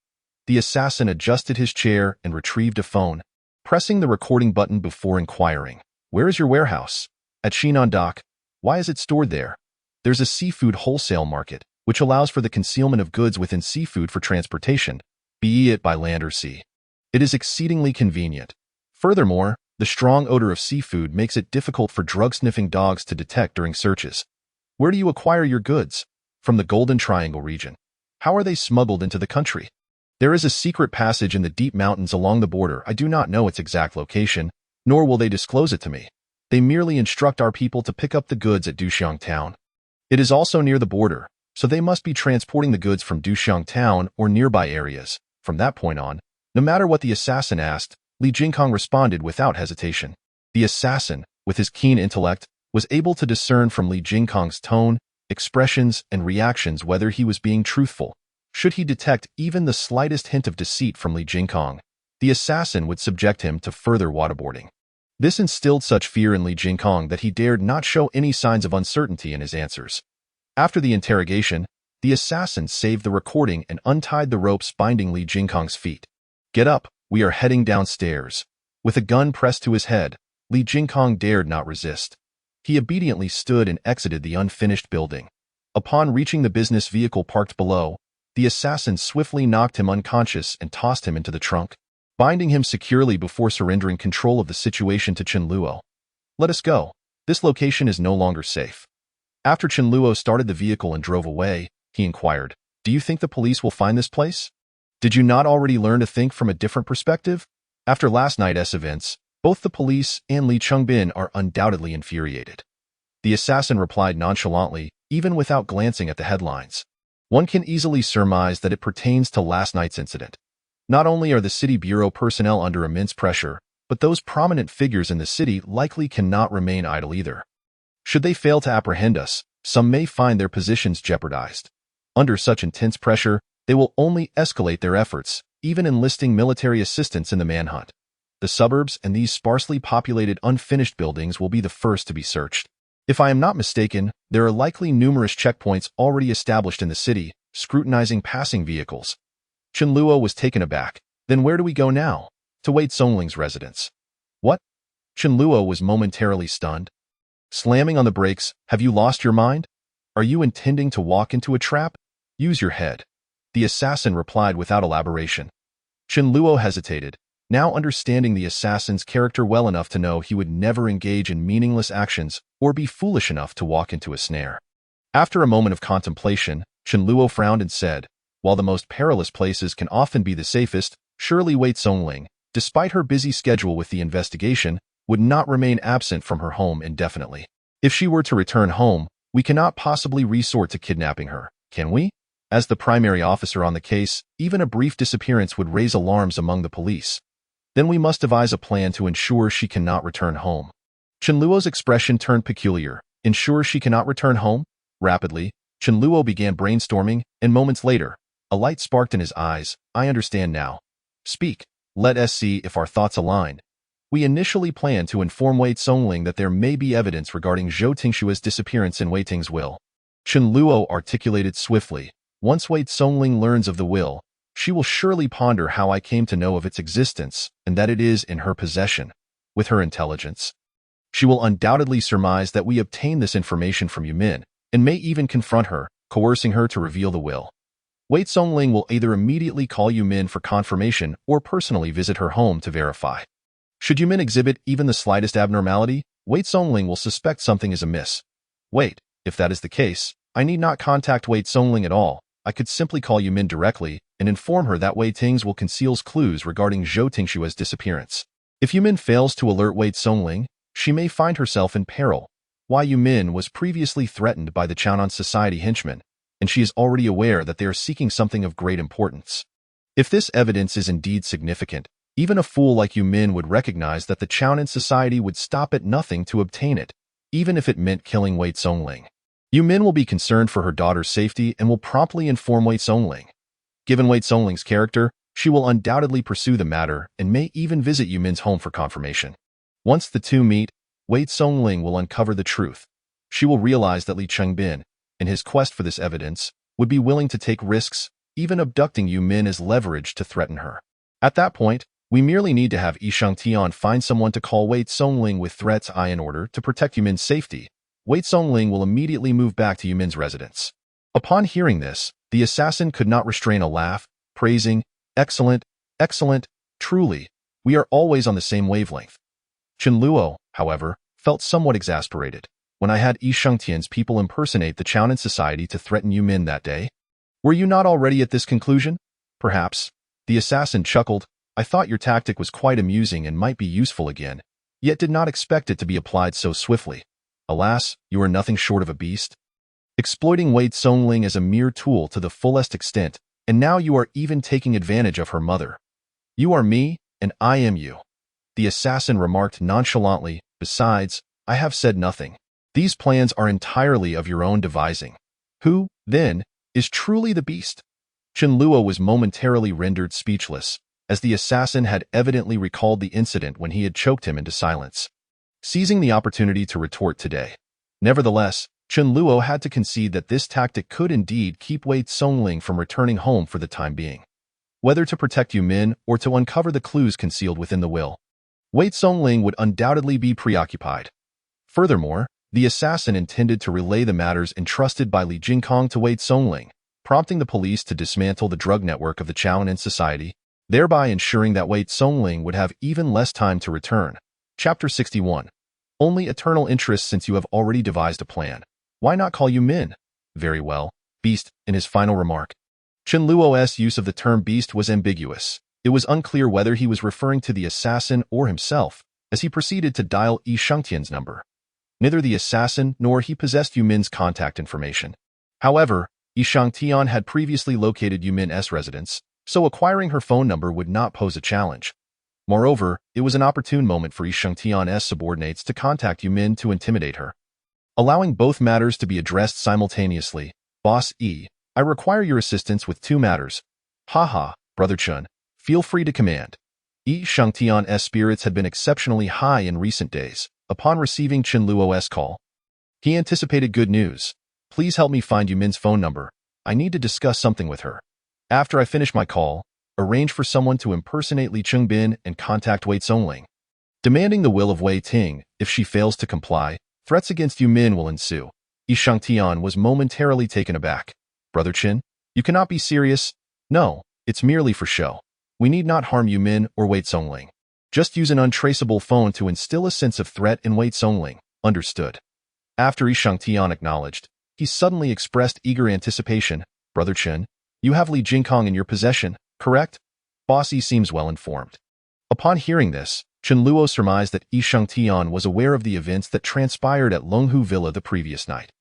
The assassin adjusted his chair and retrieved a phone, pressing the recording button before inquiring, "Where is your warehouse?" "At Shinan Dock." "Why is it stored there?" "There's a seafood wholesale market, which allows for the concealment of goods within seafood for transportation, be it by land or sea. It is exceedingly convenient. Furthermore, the strong odor of seafood makes it difficult for drug-sniffing dogs to detect during searches." "Where do you acquire your goods?" "From the Golden Triangle region." "How are they smuggled into the country?" "There is a secret passage in the deep mountains along the border. I do not know its exact location, nor will they disclose it to me. They merely instruct our people to pick up the goods at Duxiang Town. It is also near the border, so they must be transporting the goods from Duxiang Town or nearby areas." From that point on, no matter what the assassin asked, Li Jingkong responded without hesitation. The assassin, with his keen intellect, was able to discern from Li Jingkong's tone, expressions, and reactions whether he was being truthful. Should he detect even the slightest hint of deceit from Li Jingkong, the assassin would subject him to further waterboarding. This instilled such fear in Li Jingkong that he dared not show any signs of uncertainty in his answers. After the interrogation, the assassin saved the recording and untied the ropes binding Li Jingkong's feet. "Get up, we are heading downstairs." With a gun pressed to his head, Li Jingkong dared not resist. He obediently stood and exited the unfinished building. Upon reaching the business vehicle parked below, the assassin swiftly knocked him unconscious and tossed him into the trunk, binding him securely before surrendering control of the situation to Chen Luo. "Let us go. This location is no longer safe." After Chen Luo started the vehicle and drove away, he inquired, "Do you think the police will find this place? Did you not already learn to think from a different perspective?" After last night's events, both the police and Li Chengbin are undoubtedly infuriated. The assassin replied nonchalantly, even without glancing at the headlines. One can easily surmise that it pertains to last night's incident. Not only are the city bureau personnel under immense pressure, but those prominent figures in the city likely cannot remain idle either. Should they fail to apprehend us, some may find their positions jeopardized. Under such intense pressure, they will only escalate their efforts, even enlisting military assistance in the manhunt. The suburbs and these sparsely populated unfinished buildings will be the first to be searched. If I am not mistaken, there are likely numerous checkpoints already established in the city, scrutinizing passing vehicles. Chen Luo was taken aback. Then where do we go now? To Wei Songling's residence. What? Chen Luo was momentarily stunned. Slamming on the brakes, have you lost your mind? Are you intending to walk into a trap? Use your head. The assassin replied without elaboration. Chen Luo hesitated, now understanding the assassin's character well enough to know he would never engage in meaningless actions or be foolish enough to walk into a snare. After a moment of contemplation, Chen Luo frowned and said, while the most perilous places can often be the safest, surely Wei Songling, despite her busy schedule with the investigation, would not remain absent from her home indefinitely. If she were to return home, we cannot possibly resort to kidnapping her, can we? As the primary officer on the case, even a brief disappearance would raise alarms among the police. Then we must devise a plan to ensure she cannot return home. Chen Luo's expression turned peculiar. Ensure she cannot return home? Rapidly, Chen Luo began brainstorming, and moments later, a light sparked in his eyes. I understand now. Speak. Let us see if our thoughts align. We initially planned to inform Wei Songling that there may be evidence regarding Zhou Tingshua's disappearance in Wei Ting's will. Chen Luo articulated swiftly. Once Wei Songling learns of the will, she will surely ponder how I came to know of its existence and that it is in her possession. With her intelligence, she will undoubtedly surmise that we obtained this information from Yumin and may even confront her, coercing her to reveal the will. Wei Songling will either immediately call Yumin for confirmation or personally visit her home to verify. Should Yumin exhibit even the slightest abnormality, Wei Songling will suspect something is amiss. Wait, if that is the case, I need not contact Wei Songling at all. I could simply call Yumin directly and inform her that Wei Ting's will conceals clues regarding Zhou Tingshua's disappearance. If Yumin fails to alert Wei Songling, she may find herself in peril. Wei Yumin was previously threatened by the Chaonan Society henchmen, and she is already aware that they are seeking something of great importance. If this evidence is indeed significant, even a fool like Yumin would recognize that the Chaonan Society would stop at nothing to obtain it, even if it meant killing Wei Songling. Yumin will be concerned for her daughter's safety and will promptly inform Wei Songling. Given Wei Songling's character, she will undoubtedly pursue the matter and may even visit Yumin's home for confirmation. Once the two meet, Wei Songling will uncover the truth. She will realize that Li Chengbin, in his quest for this evidence, would be willing to take risks, even abducting Yumin as leverage to threaten her. At that point, we merely need to have Yi Shangtian find someone to call Wei Songling with threats in order to protect Yumin's safety. Wei Songling will immediately move back to Yumin's residence. Upon hearing this, the assassin could not restrain a laugh, praising, excellent, excellent, truly, we are always on the same wavelength. Chen Luo, however, felt somewhat exasperated. When I had Yi Shangtian's people impersonate the Chaonan Society to threaten Yumin that day? Were you not already at this conclusion? Perhaps. The assassin chuckled. I thought your tactic was quite amusing and might be useful again, yet did not expect it to be applied so swiftly. Alas, you are nothing short of a beast. Exploiting Wei Songling as a mere tool to the fullest extent, and now you are even taking advantage of her mother. You are me, and I am you. The assassin remarked nonchalantly. Besides, I have said nothing. These plans are entirely of your own devising. Who, then, is truly the beast? Chen Luo was momentarily rendered speechless, as the assassin had evidently recalled the incident when he had choked him into silence, seizing the opportunity to retort today. Nevertheless, Chen Luo had to concede that this tactic could indeed keep Wei Songling from returning home for the time being. Whether to protect Yumin or to uncover the clues concealed within the will, Wei Songling would undoubtedly be preoccupied. Furthermore, the assassin intended to relay the matters entrusted by Li Jingkong to Wei Songling, prompting the police to dismantle the drug network of the Chaonan Society, thereby ensuring that Wei Songling would have even less time to return. Chapter 61. Only eternal interest since you have already devised a plan. Why not call Yumin? Very well, beast, in his final remark. Chen Luo's use of the term beast was ambiguous. It was unclear whether he was referring to the assassin or himself, as he proceeded to dial Yi Shangtian's number. Neither the assassin nor he possessed Yumin's contact information. However, Yi Shangtian had previously located Yumin's residence, so acquiring her phone number would not pose a challenge. Moreover, it was an opportune moment for Yi Shangtian's subordinates to contact Yumin to intimidate her. Allowing both matters to be addressed simultaneously, Boss E, I require your assistance with two matters. Haha, Brother Chun, Feel free to command. Shangtian's spirits had been exceptionally high in recent days. Upon receiving Chen Luo's call, he anticipated good news. Please help me find Yumin's phone number. I need to discuss something with her. After I finish my call, arrange for someone to impersonate Li Chengbin and contact Wei Zongling, demanding the will of Wei Ting. If she fails to comply, threats against Yumin will ensue. Shangtian was momentarily taken aback. Brother Chen, you cannot be serious. No, it's merely for show. We need not harm Yumin or Wei Zongling. Just use an untraceable phone to instill a sense of threat in Wei Zongling. Understood. After Shangtian acknowledged, he suddenly expressed eager anticipation. Brother Chen, you have Li Jingkong in your possession, correct? Boss Yi seems well informed. Upon hearing this, Chen Luo surmised that Shangtian was aware of the events that transpired at Longhu Villa the previous night.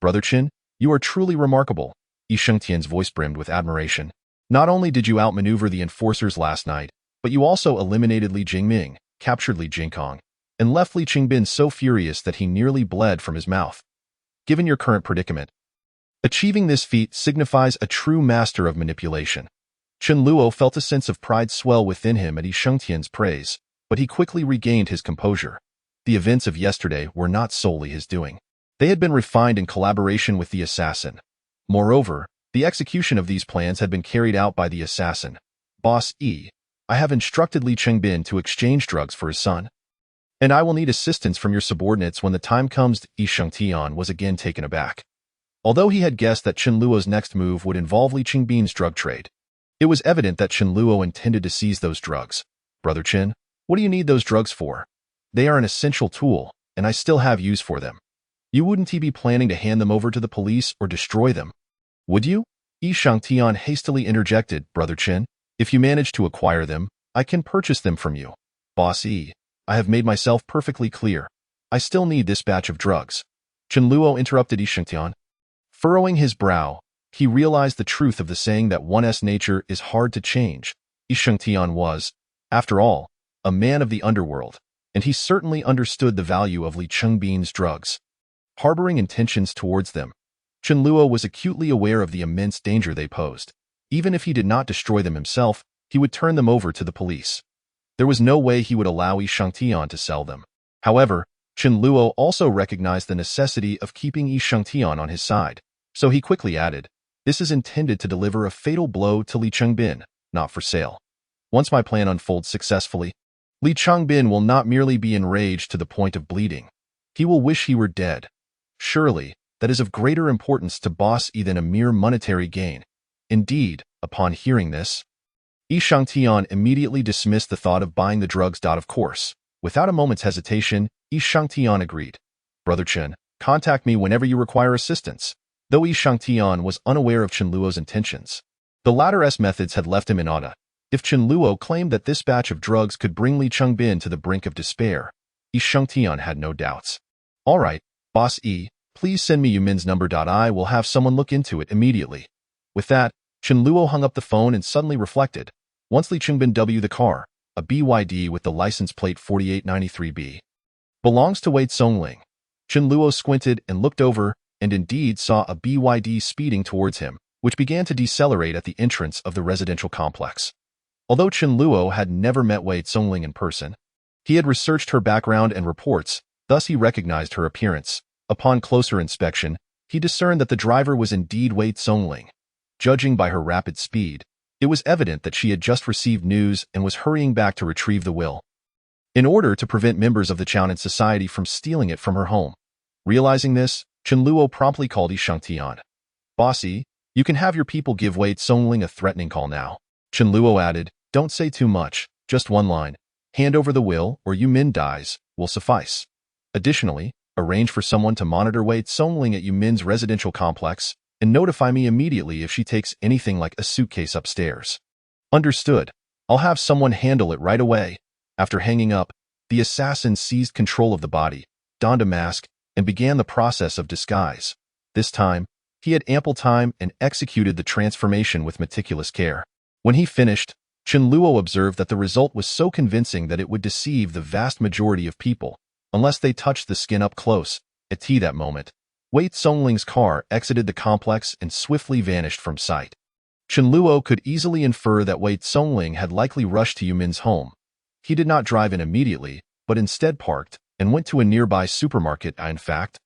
Brother Chen, you are truly remarkable. Shangtian's voice brimmed with admiration. Not only did you outmaneuver the enforcers last night, but you also eliminated Li Jingming, captured Li Jingkong, and left Li Chengbin so furious that he nearly bled from his mouth. Given your current predicament, achieving this feat signifies a true master of manipulation. Chen Luo felt a sense of pride swell within him at Shangtian's praise, but he quickly regained his composure. The events of yesterday were not solely his doing. They had been refined in collaboration with the assassin. Moreover, the execution of these plans had been carried out by the assassin. Boss E, I have instructed Li Chengbin to exchange drugs for his son, and I will need assistance from your subordinates when the time comes. Shangtian was again taken aback. Although he had guessed that Chen Luo's next move would involve Li Chengbin's drug trade, it was evident that Chen Luo intended to seize those drugs. Brother Chen, what do you need those drugs for? They are an essential tool, and I still have use for them. You wouldn't be planning to hand them over to the police or destroy them, would you? Shangtian hastily interjected. Brother Chen, if you manage to acquire them, I can purchase them from you. Boss E, I have made myself perfectly clear. I still need this batch of drugs. Chen Luo interrupted Shangtian. Furrowing his brow, he realized the truth of the saying that one's nature is hard to change. Shangtian was, after all, a man of the underworld, and he certainly understood the value of Li Chengbin's drugs. Harboring intentions towards them, Chen Luo was acutely aware of the immense danger they posed. Even if he did not destroy them himself, he would turn them over to the police. There was no way he would allow Shangtian to sell them. However, Chen Luo also recognized the necessity of keeping Shangtian on his side, so he quickly added, this is intended to deliver a fatal blow to Li Chengbin, not for sale. Once my plan unfolds successfully, Li Chengbin will not merely be enraged to the point of bleeding. He will wish he were dead. Surely, that is of greater importance to Boss E than a mere monetary gain. Indeed, upon hearing this, Shangtian immediately dismissed the thought of buying the drugs. Of course, without a moment's hesitation, Shangtian agreed. Brother Chen, contact me whenever you require assistance. Though Shangtian was unaware of Chen Luo's intentions, the latter's methods had left him in awe. If Chen Luo claimed that this batch of drugs could bring Li Chengbin to the brink of despair, Shangtian had no doubts. All right, Boss E, please send me Yumin's number. I will have someone look into it immediately. With that, Chen Luo hung up the phone and suddenly reflected. Once Li Chengbin W the car, a BYD with the license plate 4893B, belongs to Wei Zongling. Chen Luo squinted and looked over, and indeed saw a BYD speeding towards him, which began to decelerate at the entrance of the residential complex. Although Chen Luo had never met Wei Zongling in person, he had researched her background and reports, thus he recognized her appearance. Upon closer inspection, he discerned that the driver was indeed Wei Zongling. Judging by her rapid speed, it was evident that she had just received news and was hurrying back to retrieve the will, in order to prevent members of the Chownan society from stealing it from her home. Realizing this, Chen Luo promptly called Shangtian. Bossy, you can have your people give Wei Zongling a threatening call now. Chen Luo added, don't say too much, just one line. Hand over the will or Yumin dies, will suffice. Additionally, arrange for someone to monitor Wei Zongling at Yumin's residential complex and notify me immediately if she takes anything like a suitcase upstairs. Understood. I'll have someone handle it right away. After hanging up, the assassin seized control of the body, donned a mask, and began the process of disguise. This time, he had ample time and executed the transformation with meticulous care. When he finished, Chen Luo observed that the result was so convincing that it would deceive the vast majority of people, unless they touched the skin up close. At that moment, Wei Zongling's car exited the complex and swiftly vanished from sight. Chen Luo could easily infer that Wei Zongling had likely rushed to Yumin's home. He did not drive in immediately, but instead parked and went to a nearby supermarket. In fact,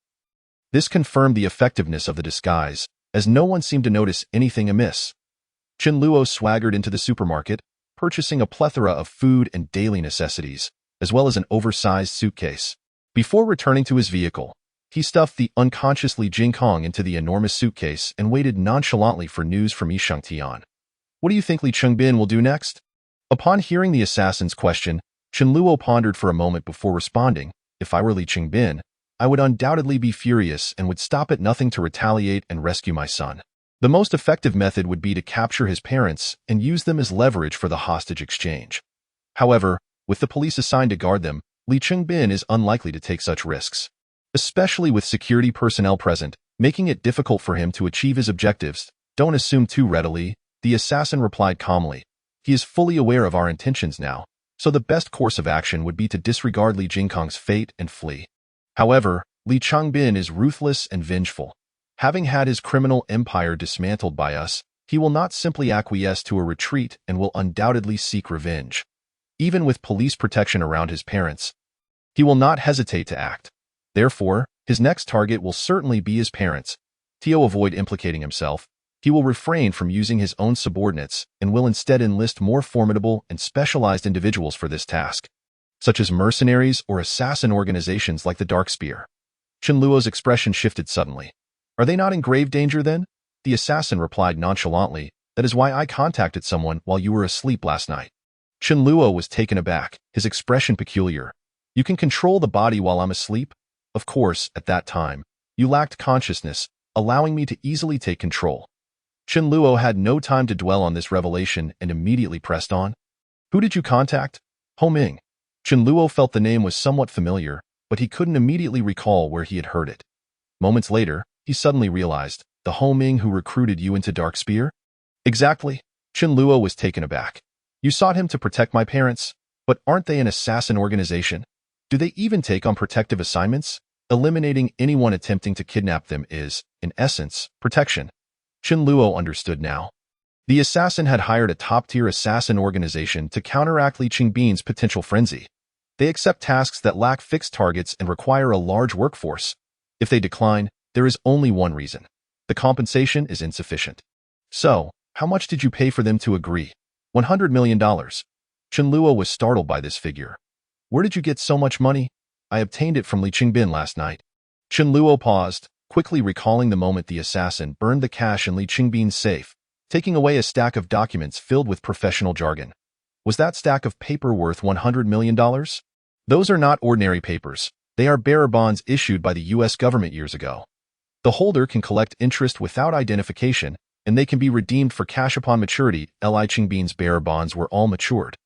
this confirmed the effectiveness of the disguise, as no one seemed to notice anything amiss. Chen Luo swaggered into the supermarket, purchasing a plethora of food and daily necessities, as well as an oversized suitcase. Before returning to his vehicle, he stuffed the unconscious Li Jingkong into the enormous suitcase and waited nonchalantly for news from Yi Shangtian. What do you think Li Chengbin will do next? Upon hearing the assassin's question, Chen Luo pondered for a moment before responding. If I were Li Chengbin, I would undoubtedly be furious and would stop at nothing to retaliate and rescue my son. The most effective method would be to capture his parents and use them as leverage for the hostage exchange. However, with the police assigned to guard them, Li Chengbin is unlikely to take such risks, especially with security personnel present, making it difficult for him to achieve his objectives. Don't assume too readily, the assassin replied calmly. He is fully aware of our intentions now, so the best course of action would be to disregard Li Jingkong's fate and flee. However, Li Chengbin is ruthless and vengeful. Having had his criminal empire dismantled by us, he will not simply acquiesce to a retreat and will undoubtedly seek revenge. Even with police protection around his parents, he will not hesitate to act. Therefore, his next target will certainly be his parents. To avoid implicating himself, he will refrain from using his own subordinates and will instead enlist more formidable and specialized individuals for this task, such as mercenaries or assassin organizations like the Dark Spear. Chen Luo's expression shifted suddenly. Are they not in grave danger then? The assassin replied nonchalantly. That is why I contacted someone while you were asleep last night. Chen Luo was taken aback, his expression peculiar. You can control the body while I'm asleep? Of course, at that time, you lacked consciousness, allowing me to easily take control. Chen Luo had no time to dwell on this revelation and immediately pressed on. Who did you contact? Ho Ming. Chen Luo felt the name was somewhat familiar, but he couldn't immediately recall where he had heard it. Moments later, he suddenly realized, the Ho Ming who recruited you into Dark Spear? Exactly. Chen Luo was taken aback. You sought him to protect my parents, but aren't they an assassin organization? Do they even take on protective assignments? Eliminating anyone attempting to kidnap them is, in essence, protection. Chen Luo understood now. The assassin had hired a top-tier assassin organization to counteract Li Chengbin's potential frenzy. They accept tasks that lack fixed targets and require a large workforce. If they decline, there is only one reason. The compensation is insufficient. So, how much did you pay for them to agree? $100 million. Chen Luo was startled by this figure. Where did you get so much money? I obtained it from Li Chengbin last night. Chen Luo paused, quickly recalling the moment the assassin burned the cash in Li Chengbin's safe, taking away a stack of documents filled with professional jargon. Was that stack of paper worth $100 million? Those are not ordinary papers. They are bearer bonds issued by the U.S. government years ago. The holder can collect interest without identification, and they can be redeemed for cash upon maturity. Li Chengbin's bearer bonds were all matured,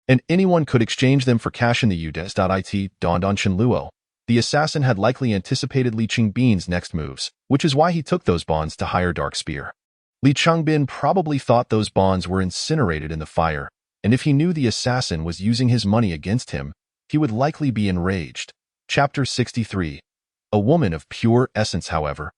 and anyone could exchange them for cash in the U.S. dawned on Chen Luo. The assassin had likely anticipated Li Chengbin's next moves, which is why he took those bonds to hire Dark Spear. Li Chengbin probably thought those bonds were incinerated in the fire, and if he knew the assassin was using his money against him, he would likely be enraged. Chapter 63. A woman of pure essence, however.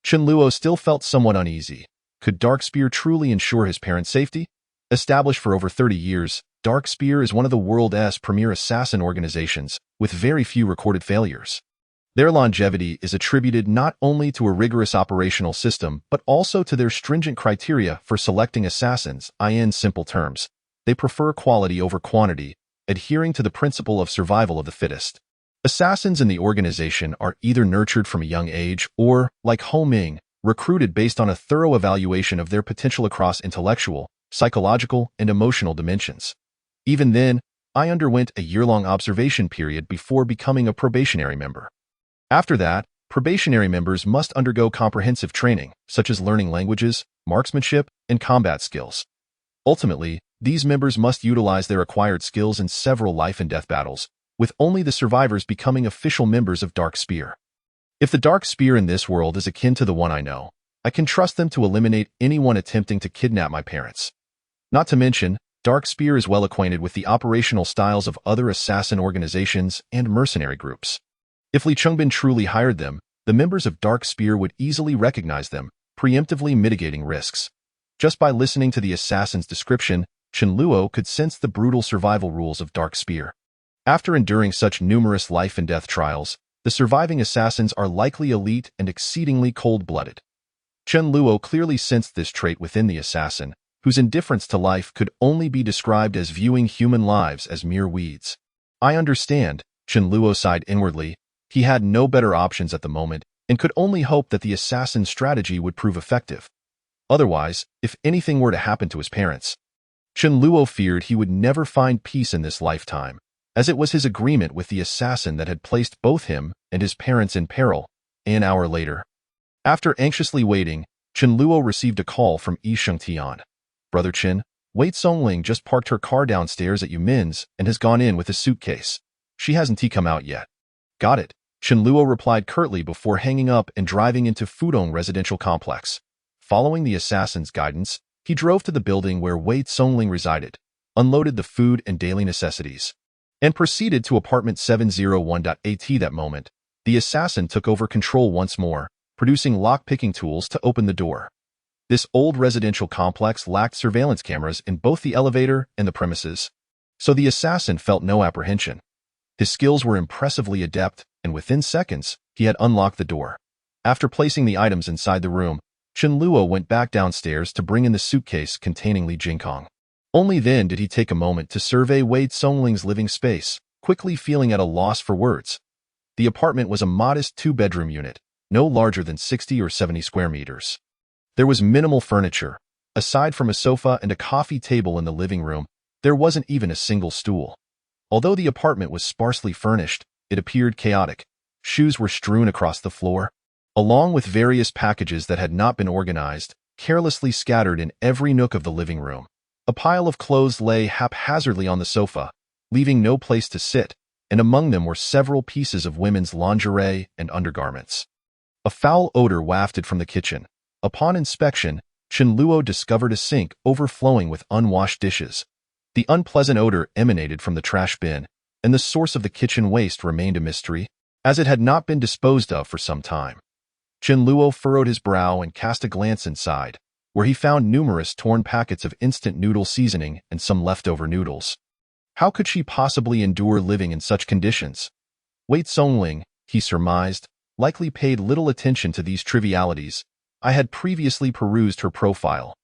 Chen Luo still felt somewhat uneasy. Could Dark Spear truly ensure his parents' safety? Established for over 30 years, Dark Spear is one of the world's premier assassin organizations, with very few recorded failures. Their longevity is attributed not only to a rigorous operational system, but also to their stringent criteria for selecting assassins. In simple terms, they prefer quality over quantity, adhering to the principle of survival of the fittest. Assassins in the organization are either nurtured from a young age or, like Ho Ming, recruited based on a thorough evaluation of their potential across intellectual, psychological, and emotional dimensions. Even then, I underwent a year-long observation period before becoming a probationary member. After that, probationary members must undergo comprehensive training, such as learning languages, marksmanship, and combat skills. Ultimately, these members must utilize their acquired skills in several life and death battles, with only the survivors becoming official members of Dark Spear. If the Dark Spear in this world is akin to the one I know, I can trust them to eliminate anyone attempting to kidnap my parents. Not to mention, Dark Spear is well acquainted with the operational styles of other assassin organizations and mercenary groups. If Li Chengbin truly hired them, the members of Dark Spear would easily recognize them, preemptively mitigating risks. Just by listening to the assassin's description, Chen Luo could sense the brutal survival rules of Dark Spear. After enduring such numerous life-and-death trials, the surviving assassins are likely elite and exceedingly cold-blooded. Chen Luo clearly sensed this trait within the assassin, whose indifference to life could only be described as viewing human lives as mere weeds. I understand, Chen Luo sighed inwardly. He had no better options at the moment and could only hope that the assassin's strategy would prove effective. Otherwise, if anything were to happen to his parents, Chen Luo feared he would never find peace in this lifetime, as it was his agreement with the assassin that had placed both him and his parents in peril. An hour later, after anxiously waiting, Chen Luo received a call from Yi Shengtian. Brother Chen, Wei Songling just parked her car downstairs at Yumin's and has gone in with a suitcase. She hasn't come out yet. Got it, Chen Luo replied curtly before hanging up and driving into Fudong residential complex. Following the assassin's guidance, he drove to the building where Wei Songling resided, unloaded the food and daily necessities, and proceeded to apartment 701.at. That moment, the assassin took over control once more, producing lock-picking tools to open the door. This old residential complex lacked surveillance cameras in both the elevator and the premises, so the assassin felt no apprehension. His skills were impressively adept, and within seconds, he had unlocked the door. After placing the items inside the room, Chen Luo went back downstairs to bring in the suitcase containing Li Jingkong. Only then did he take a moment to survey Wei Songling's living space, quickly feeling at a loss for words. The apartment was a modest two-bedroom unit, no larger than 60 or 70 square meters. There was minimal furniture. Aside from a sofa and a coffee table in the living room, there wasn't even a single stool. Although the apartment was sparsely furnished, it appeared chaotic. Shoes were strewn across the floor, along with various packages that had not been organized, carelessly scattered in every nook of the living room. A pile of clothes lay haphazardly on the sofa, leaving no place to sit, and among them were several pieces of women's lingerie and undergarments. A foul odor wafted from the kitchen. Upon inspection, Chen Luo discovered a sink overflowing with unwashed dishes. The unpleasant odor emanated from the trash bin, and the source of the kitchen waste remained a mystery, as it had not been disposed of for some time. Chen Luo furrowed his brow and cast a glance inside, where he found numerous torn packets of instant noodle seasoning and some leftover noodles. How could she possibly endure living in such conditions? Wei Songling, he surmised, likely paid little attention to these trivialities. I had previously perused her profile.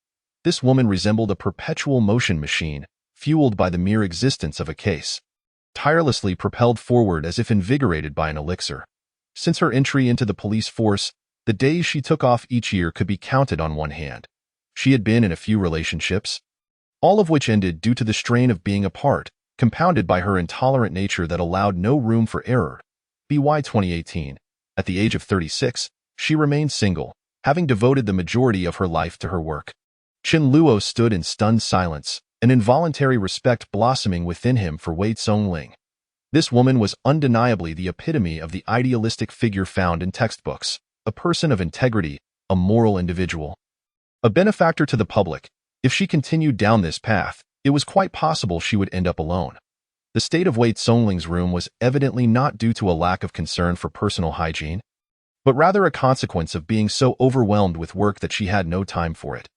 This woman resembled a perpetual motion machine, fueled by the mere existence of a case, tirelessly propelled forward as if invigorated by an elixir. Since her entry into the police force, the days she took off each year could be counted on one hand. She had been in a few relationships, all of which ended due to the strain of being apart, compounded by her intolerant nature that allowed no room for error. BY 2018. At the age of 36, she remained single, having devoted the majority of her life to her work. Chen Luo stood in stunned silence, an involuntary respect blossoming within him for Wei Songling. This woman was undeniably the epitome of the idealistic figure found in textbooks, a person of integrity, a moral individual, a benefactor to the public. If she continued down this path, it was quite possible she would end up alone. The state of Wei Songling's room was evidently not due to a lack of concern for personal hygiene, but rather a consequence of being so overwhelmed with work that she had no time for it.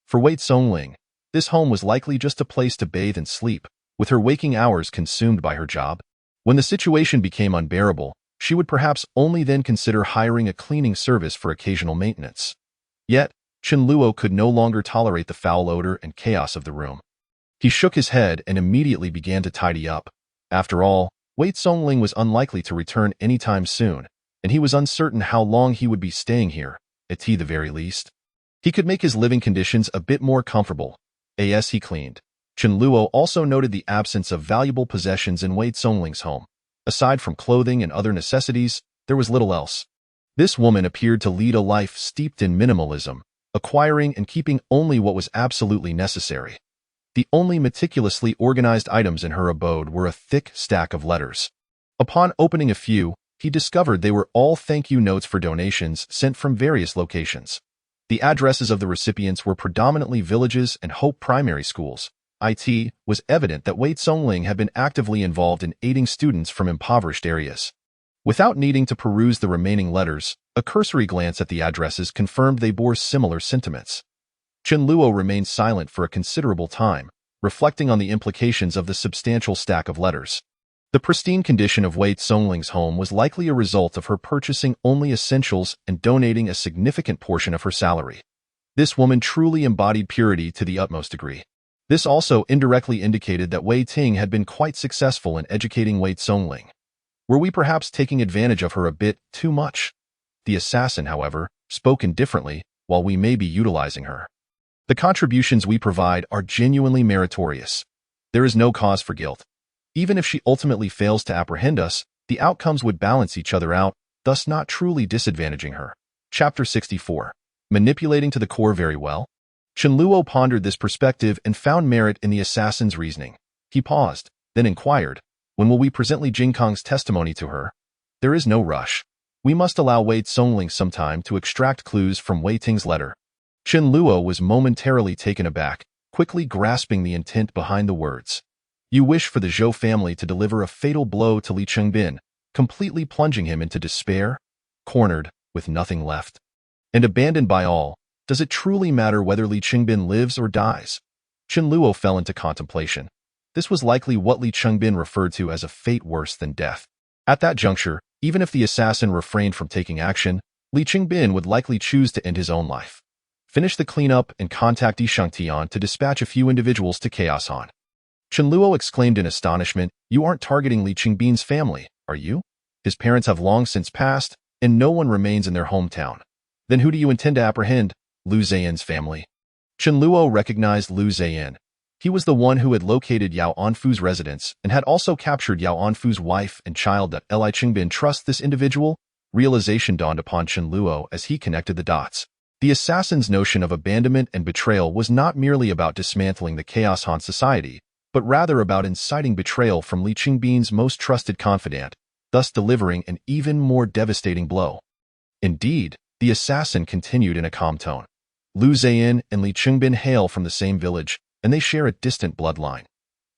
For Wei Songling, this home was likely just a place to bathe and sleep, with her waking hours consumed by her job. When the situation became unbearable, she would perhaps only then consider hiring a cleaning service for occasional maintenance. Yet, Chen Luo could no longer tolerate the foul odor and chaos of the room. He shook his head and immediately began to tidy up. After all, Wei Songling was unlikely to return anytime soon, and he was uncertain how long he would be staying here, at the very least. He could make his living conditions a bit more comfortable. As he cleaned, Chen Luo also noted the absence of valuable possessions in Wei Songling's home. Aside from clothing and other necessities, there was little else. This woman appeared to lead a life steeped in minimalism, acquiring and keeping only what was absolutely necessary. The only meticulously organized items in her abode were a thick stack of letters. Upon opening a few, he discovered they were all thank you notes for donations sent from various locations. The addresses of the recipients were predominantly villages and Hope primary schools. It was evident that Wei Songling had been actively involved in aiding students from impoverished areas. Without needing to peruse the remaining letters, a cursory glance at the addresses confirmed they bore similar sentiments. Chen Luo remained silent for a considerable time, reflecting on the implications of the substantial stack of letters. The pristine condition of Wei Songling's home was likely a result of her purchasing only essentials and donating a significant portion of her salary. This woman truly embodied purity to the utmost degree. This also indirectly indicated that Wei Ting had been quite successful in educating Wei Songling. Were we perhaps taking advantage of her a bit too much? The assassin, however, spoke indifferently, while we may be utilizing her. The contributions we provide are genuinely meritorious. There is no cause for guilt. Even if she ultimately fails to apprehend us, the outcomes would balance each other out, thus not truly disadvantaging her. Chapter 64. Manipulating to the core very well. Chen Luo pondered this perspective and found merit in the assassin's reasoning. He paused, then inquired, "When will we present Li Jingkong's testimony to her?" "There is no rush. We must allow Wei Songling some time to extract clues from Wei Ting's letter." Chen Luo was momentarily taken aback, quickly grasping the intent behind the words. "You wish for the Zhou family to deliver a fatal blow to Li Chengbin, completely plunging him into despair? Cornered, with nothing left, and abandoned by all, does it truly matter whether Li Chengbin lives or dies?" Chen Luo fell into contemplation. This was likely what Li Chengbin referred to as a fate worse than death. At that juncture, even if the assassin refrained from taking action, Li Chengbin would likely choose to end his own life. Finish the cleanup and contact Yishangtian to dispatch a few individuals to Chaos Han. Chen Luo exclaimed in astonishment, "You aren't targeting Li Chengbin's family, are you? His parents have long since passed, and no one remains in their hometown. Then who do you intend to apprehend?" "Lu Zaiyan's family." Chen Luo recognized Lu Zaiyan. He was the one who had located Yao Anfu's residence and had also captured Yao Anfu's wife and child. That Li Chengbin trusts this individual? Realization dawned upon Chen Luo as he connected the dots. The assassin's notion of abandonment and betrayal was not merely about dismantling the Chaos Han society, but rather about inciting betrayal from Li Chengbin's most trusted confidant, thus delivering an even more devastating blow. Indeed, the assassin continued in a calm tone. Lu Zaiyan and Li Chengbin hail from the same village, and they share a distant bloodline.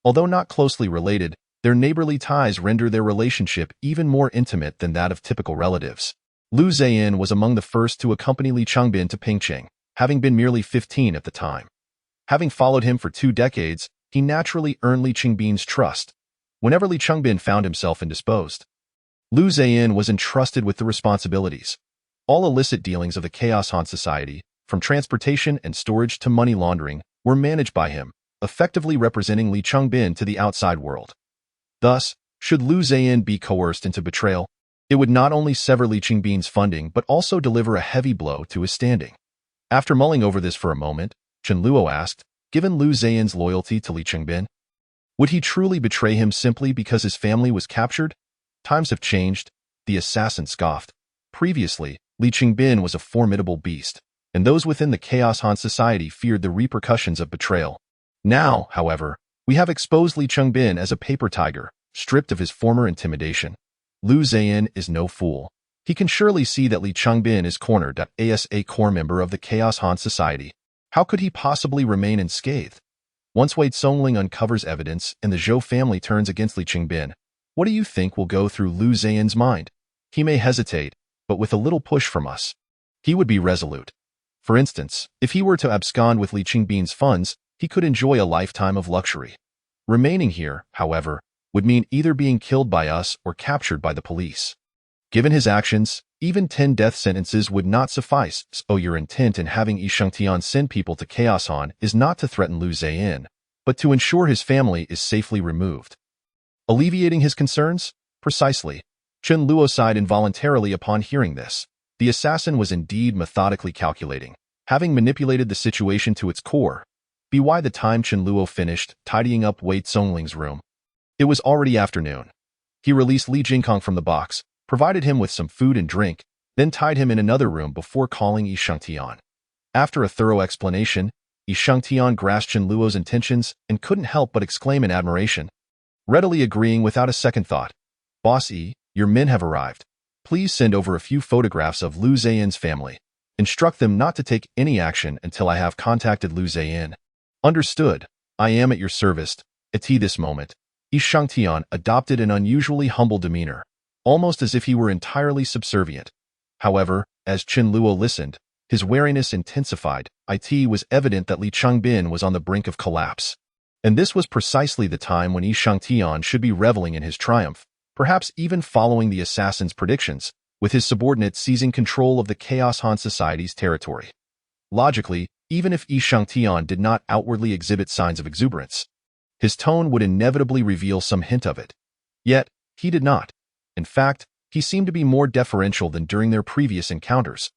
Although not closely related, their neighborly ties render their relationship even more intimate than that of typical relatives. Lu Zaiyan was among the first to accompany Li Chengbin to Pingcheng, having been merely 15 at the time. Having followed him for 2 decades, he naturally earned Li Chengbin's trust. Whenever Li Chengbin found himself indisposed, Lu Zaiyan was entrusted with the responsibilities. All illicit dealings of the Chaos Han society, from transportation and storage to money laundering, were managed by him, effectively representing Li Chengbin to the outside world. Thus, should Lu Zaiyan be coerced into betrayal, it would not only sever Li Chengbin's funding but also deliver a heavy blow to his standing. After mulling over this for a moment, Chen Luo asked, given Lu Zaiyan's loyalty to Li Chengbin, would he truly betray him simply because his family was captured? Times have changed, the assassin scoffed. Previously, Li Chengbin was a formidable beast, and those within the Chaos Han society feared the repercussions of betrayal. Now, however, we have exposed Li Chengbin as a paper tiger, stripped of his former intimidation. Lu Zaiyan is no fool. He can surely see that Li Chengbin is cornered as a core member of the Chaos Han society. How could he possibly remain unscathed? Once Wei Songling uncovers evidence and the Zhou family turns against Li Chengbin, what do you think will go through Lu Zaiyan's mind? He may hesitate, but with a little push from us, he would be resolute. For instance, if he were to abscond with Li Chengbin's funds, he could enjoy a lifetime of luxury. Remaining here, however, would mean either being killed by us or captured by the police. Given his actions, even 10 death sentences would not suffice, so your intent in having Yishangtian send people to Chaos Han is not to threaten Lu Zaiyan, but to ensure his family is safely removed. Alleviating his concerns? Precisely. Chen Luo sighed involuntarily upon hearing this. The assassin was indeed methodically calculating, having manipulated the situation to its core. By the time Chen Luo finished tidying up Wei Songling's room, it was already afternoon. He released Li Jingkong from the box, provided him with some food and drink, then tied him in another room before calling Yishangtian. After a thorough explanation, Yishangtian grasped Chen Luo's intentions and couldn't help but exclaim in admiration, readily agreeing without a second thought. "Boss E, your men have arrived. Please send over a few photographs of Lu Zaiyan's family. Instruct them not to take any action until I have contacted Lu Zaiyan." "Understood. I am at your service." At this moment, Yishangtian adopted an unusually humble demeanor, almost as if he were entirely subservient. However, as Chen Luo listened, His wariness intensified. It was evident that Li Changbin was on the brink of collapse. And this was precisely the time when Yi Shangtian should be reveling in his triumph, perhaps even following the assassin's predictions, with his subordinates seizing control of the Chaos Han Society's territory. Logically, even if Yi Shangtian did not outwardly exhibit signs of exuberance, his tone would inevitably reveal some hint of it. Yet, he did not. In fact, he seemed to be more deferential than during their previous encounters.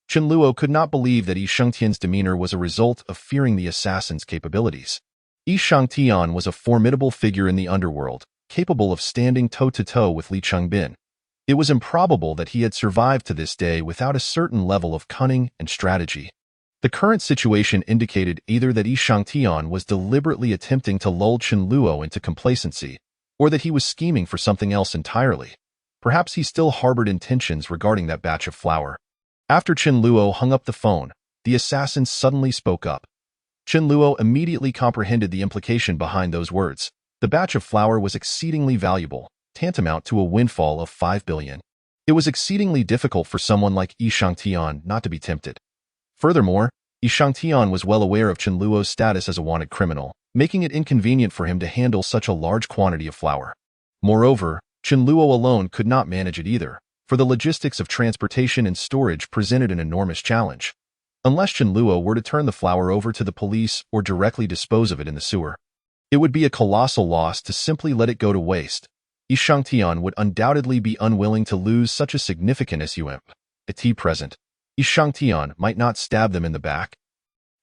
Chen Luo could not believe that Yi Shangtian's demeanor was a result of fearing the assassin's capabilities. Yi Shangtian was a formidable figure in the underworld, capable of standing toe-to-toe with Li Changbin. It was improbable that he had survived to this day without a certain level of cunning and strategy. The current situation indicated either that Yi Shangtian was deliberately attempting to lull Chen Luo into complacency, or that he was scheming for something else entirely. Perhaps he still harbored intentions regarding that batch of flour. After Chen Luo hung up the phone, the assassin suddenly spoke up. Chen Luo immediately comprehended the implication behind those words. The batch of flour was exceedingly valuable, tantamount to a windfall of 5 billion. It was exceedingly difficult for someone like Yi Shangtian not to be tempted. Furthermore, Yi Shangtian was well aware of Chen Luo's status as a wanted criminal, making it inconvenient for him to handle such a large quantity of flour. Moreover, Chen Luo alone could not manage it either, for the logistics of transportation and storage presented an enormous challenge. Unless Chen Luo were to turn the flour over to the police or directly dispose of it in the sewer, it would be a colossal loss to simply let it go to waste. Yi Shangtian would undoubtedly be unwilling to lose such a significant sum. At present, Yi Shangtian might not stab them in the back,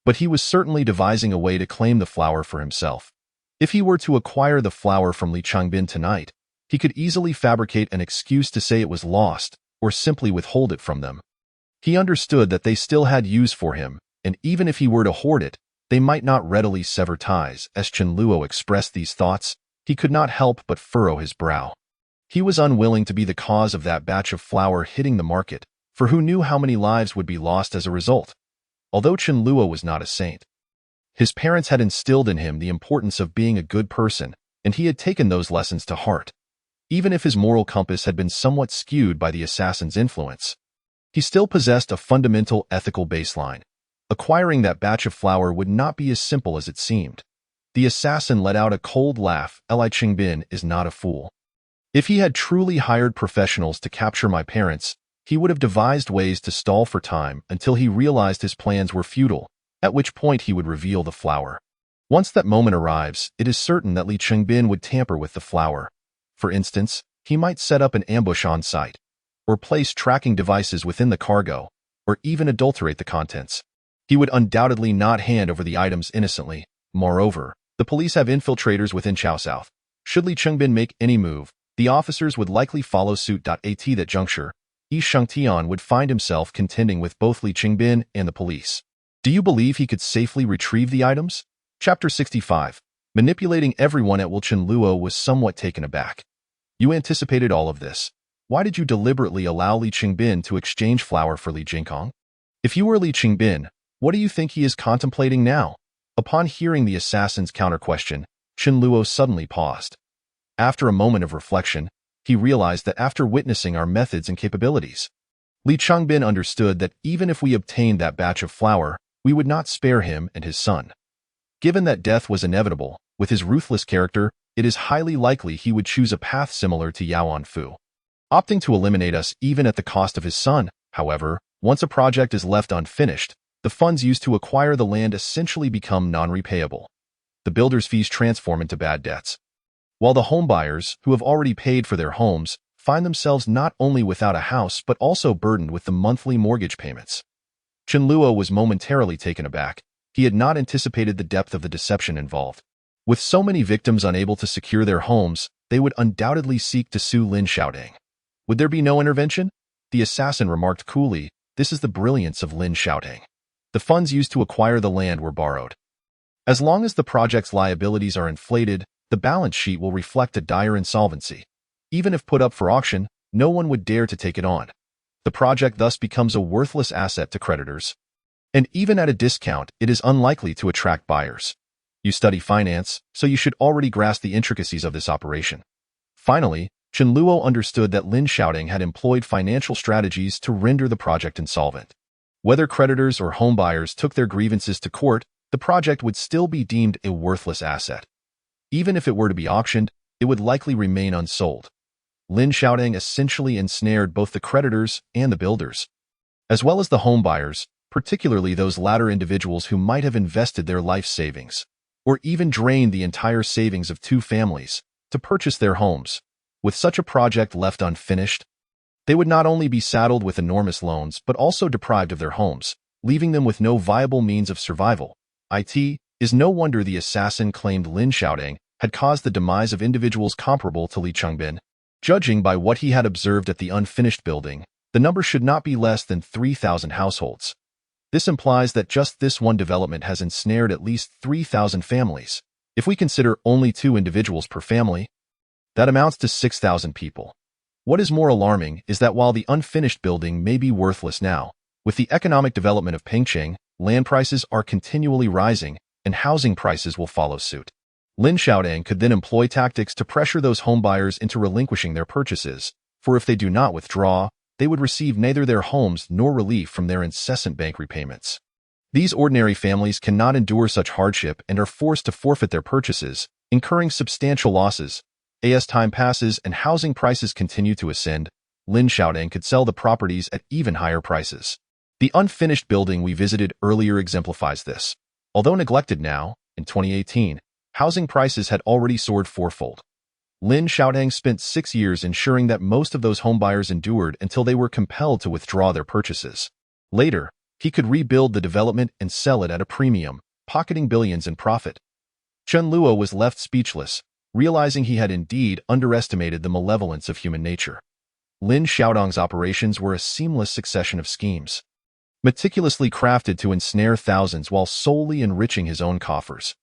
but he was certainly devising a way to claim the flour for himself. If he were to acquire the flour from Li Changbin tonight, he could easily fabricate an excuse to say it was lost, or simply withhold it from them. He understood that they still had use for him, and even if he were to hoard it, they might not readily sever ties. As Chen Luo expressed these thoughts, he could not help but furrow his brow. He was unwilling to be the cause of that batch of flour hitting the market, for who knew how many lives would be lost as a result. Although Chen Luo was not a saint, his parents had instilled in him the importance of being a good person, and he had taken those lessons to heart. Even if his moral compass had been somewhat skewed by the assassin's influence, he still possessed a fundamental ethical baseline. Acquiring that batch of flour would not be as simple as it seemed. The assassin let out a cold laugh. Li Changbin is not a fool. If he had truly hired professionals to capture my parents, he would have devised ways to stall for time until he realized his plans were futile, at which point he would reveal the flour. Once that moment arrives, it is certain that Li Changbin would tamper with the flour. For instance, he might set up an ambush on site, or place tracking devices within the cargo, or even adulterate the contents. He would undoubtedly not hand over the items innocently. Moreover, the police have infiltrators within Chaosouth. Should Li Changbin make any move, the officers would likely follow suit. At that juncture, Yi Shangtian would find himself contending with both Li Changbin and the police. Do you believe he could safely retrieve the items? Chapter 65. Manipulating everyone at Will. Chen Luo was somewhat taken aback. You anticipated all of this. Why did you deliberately allow Li Changbin to exchange flour for Li Jingkong? If you were Li Changbin, what do you think he is contemplating now? Upon hearing the assassin's counter-question, Chen Luo suddenly paused. After a moment of reflection, he realized that after witnessing our methods and capabilities, Li Changbin understood that even if we obtained that batch of flour, we would not spare him and his son. Given that death was inevitable, with his ruthless character, it is highly likely he would choose a path similar to Yao Anfu, opting to eliminate us even at the cost of his son. However, once a project is left unfinished, the funds used to acquire the land essentially become non-repayable. The builder's fees transform into bad debts, while the homebuyers, who have already paid for their homes, find themselves not only without a house but also burdened with the monthly mortgage payments. Chen Luo was momentarily taken aback. He had not anticipated the depth of the deception involved. With so many victims unable to secure their homes, they would undoubtedly seek to sue Lin Xiaodong. Would there be no intervention? The assassin remarked coolly. This is the brilliance of Lin Xiaodong. The funds used to acquire the land were borrowed. As long as the project's liabilities are inflated, the balance sheet will reflect a dire insolvency. Even if put up for auction, no one would dare to take it on. The project thus becomes a worthless asset to creditors. And even at a discount, it is unlikely to attract buyers. You study finance, so you should already grasp the intricacies of this operation. Finally, Chen Luo understood that Lin Xiaodong had employed financial strategies to render the project insolvent. Whether creditors or homebuyers took their grievances to court, the project would still be deemed a worthless asset. Even if it were to be auctioned, it would likely remain unsold. Lin Xiaodong essentially ensnared both the creditors and the builders, as well as the homebuyers, particularly those latter individuals who might have invested their life savings, or even drained the entire savings of two families to purchase their homes. With such a project left unfinished, they would not only be saddled with enormous loans but also deprived of their homes, leaving them with no viable means of survival. It is no wonder the assassin claimed Lin Xiaodong had caused the demise of individuals comparable to Li Chengbin. Judging by what he had observed at the unfinished building, the number should not be less than 3,000 households. This implies that just this one development has ensnared at least 3,000 families. If we consider only 2 individuals per family, that amounts to 6,000 people. What is more alarming is that while the unfinished building may be worthless now, with the economic development of Pengcheng, land prices are continually rising, and housing prices will follow suit. Lin Xiaodong could then employ tactics to pressure those homebuyers into relinquishing their purchases, for if they do not withdraw, they would receive neither their homes nor relief from their incessant bank repayments. These ordinary families cannot endure such hardship and are forced to forfeit their purchases, incurring substantial losses. As time passes and housing prices continue to ascend, Lin Xiaodong could sell the properties at even higher prices. The unfinished building we visited earlier exemplifies this. Although neglected now, in 2018, housing prices had already soared fourfold. Lin Xiaodong spent 6 years ensuring that most of those homebuyers endured until they were compelled to withdraw their purchases. Later, he could rebuild the development and sell it at a premium, pocketing billions in profit. Chen Luo was left speechless, realizing he had indeed underestimated the malevolence of human nature. Lin Xiaodong's operations were a seamless succession of schemes, meticulously crafted to ensnare thousands while solely enriching his own coffers.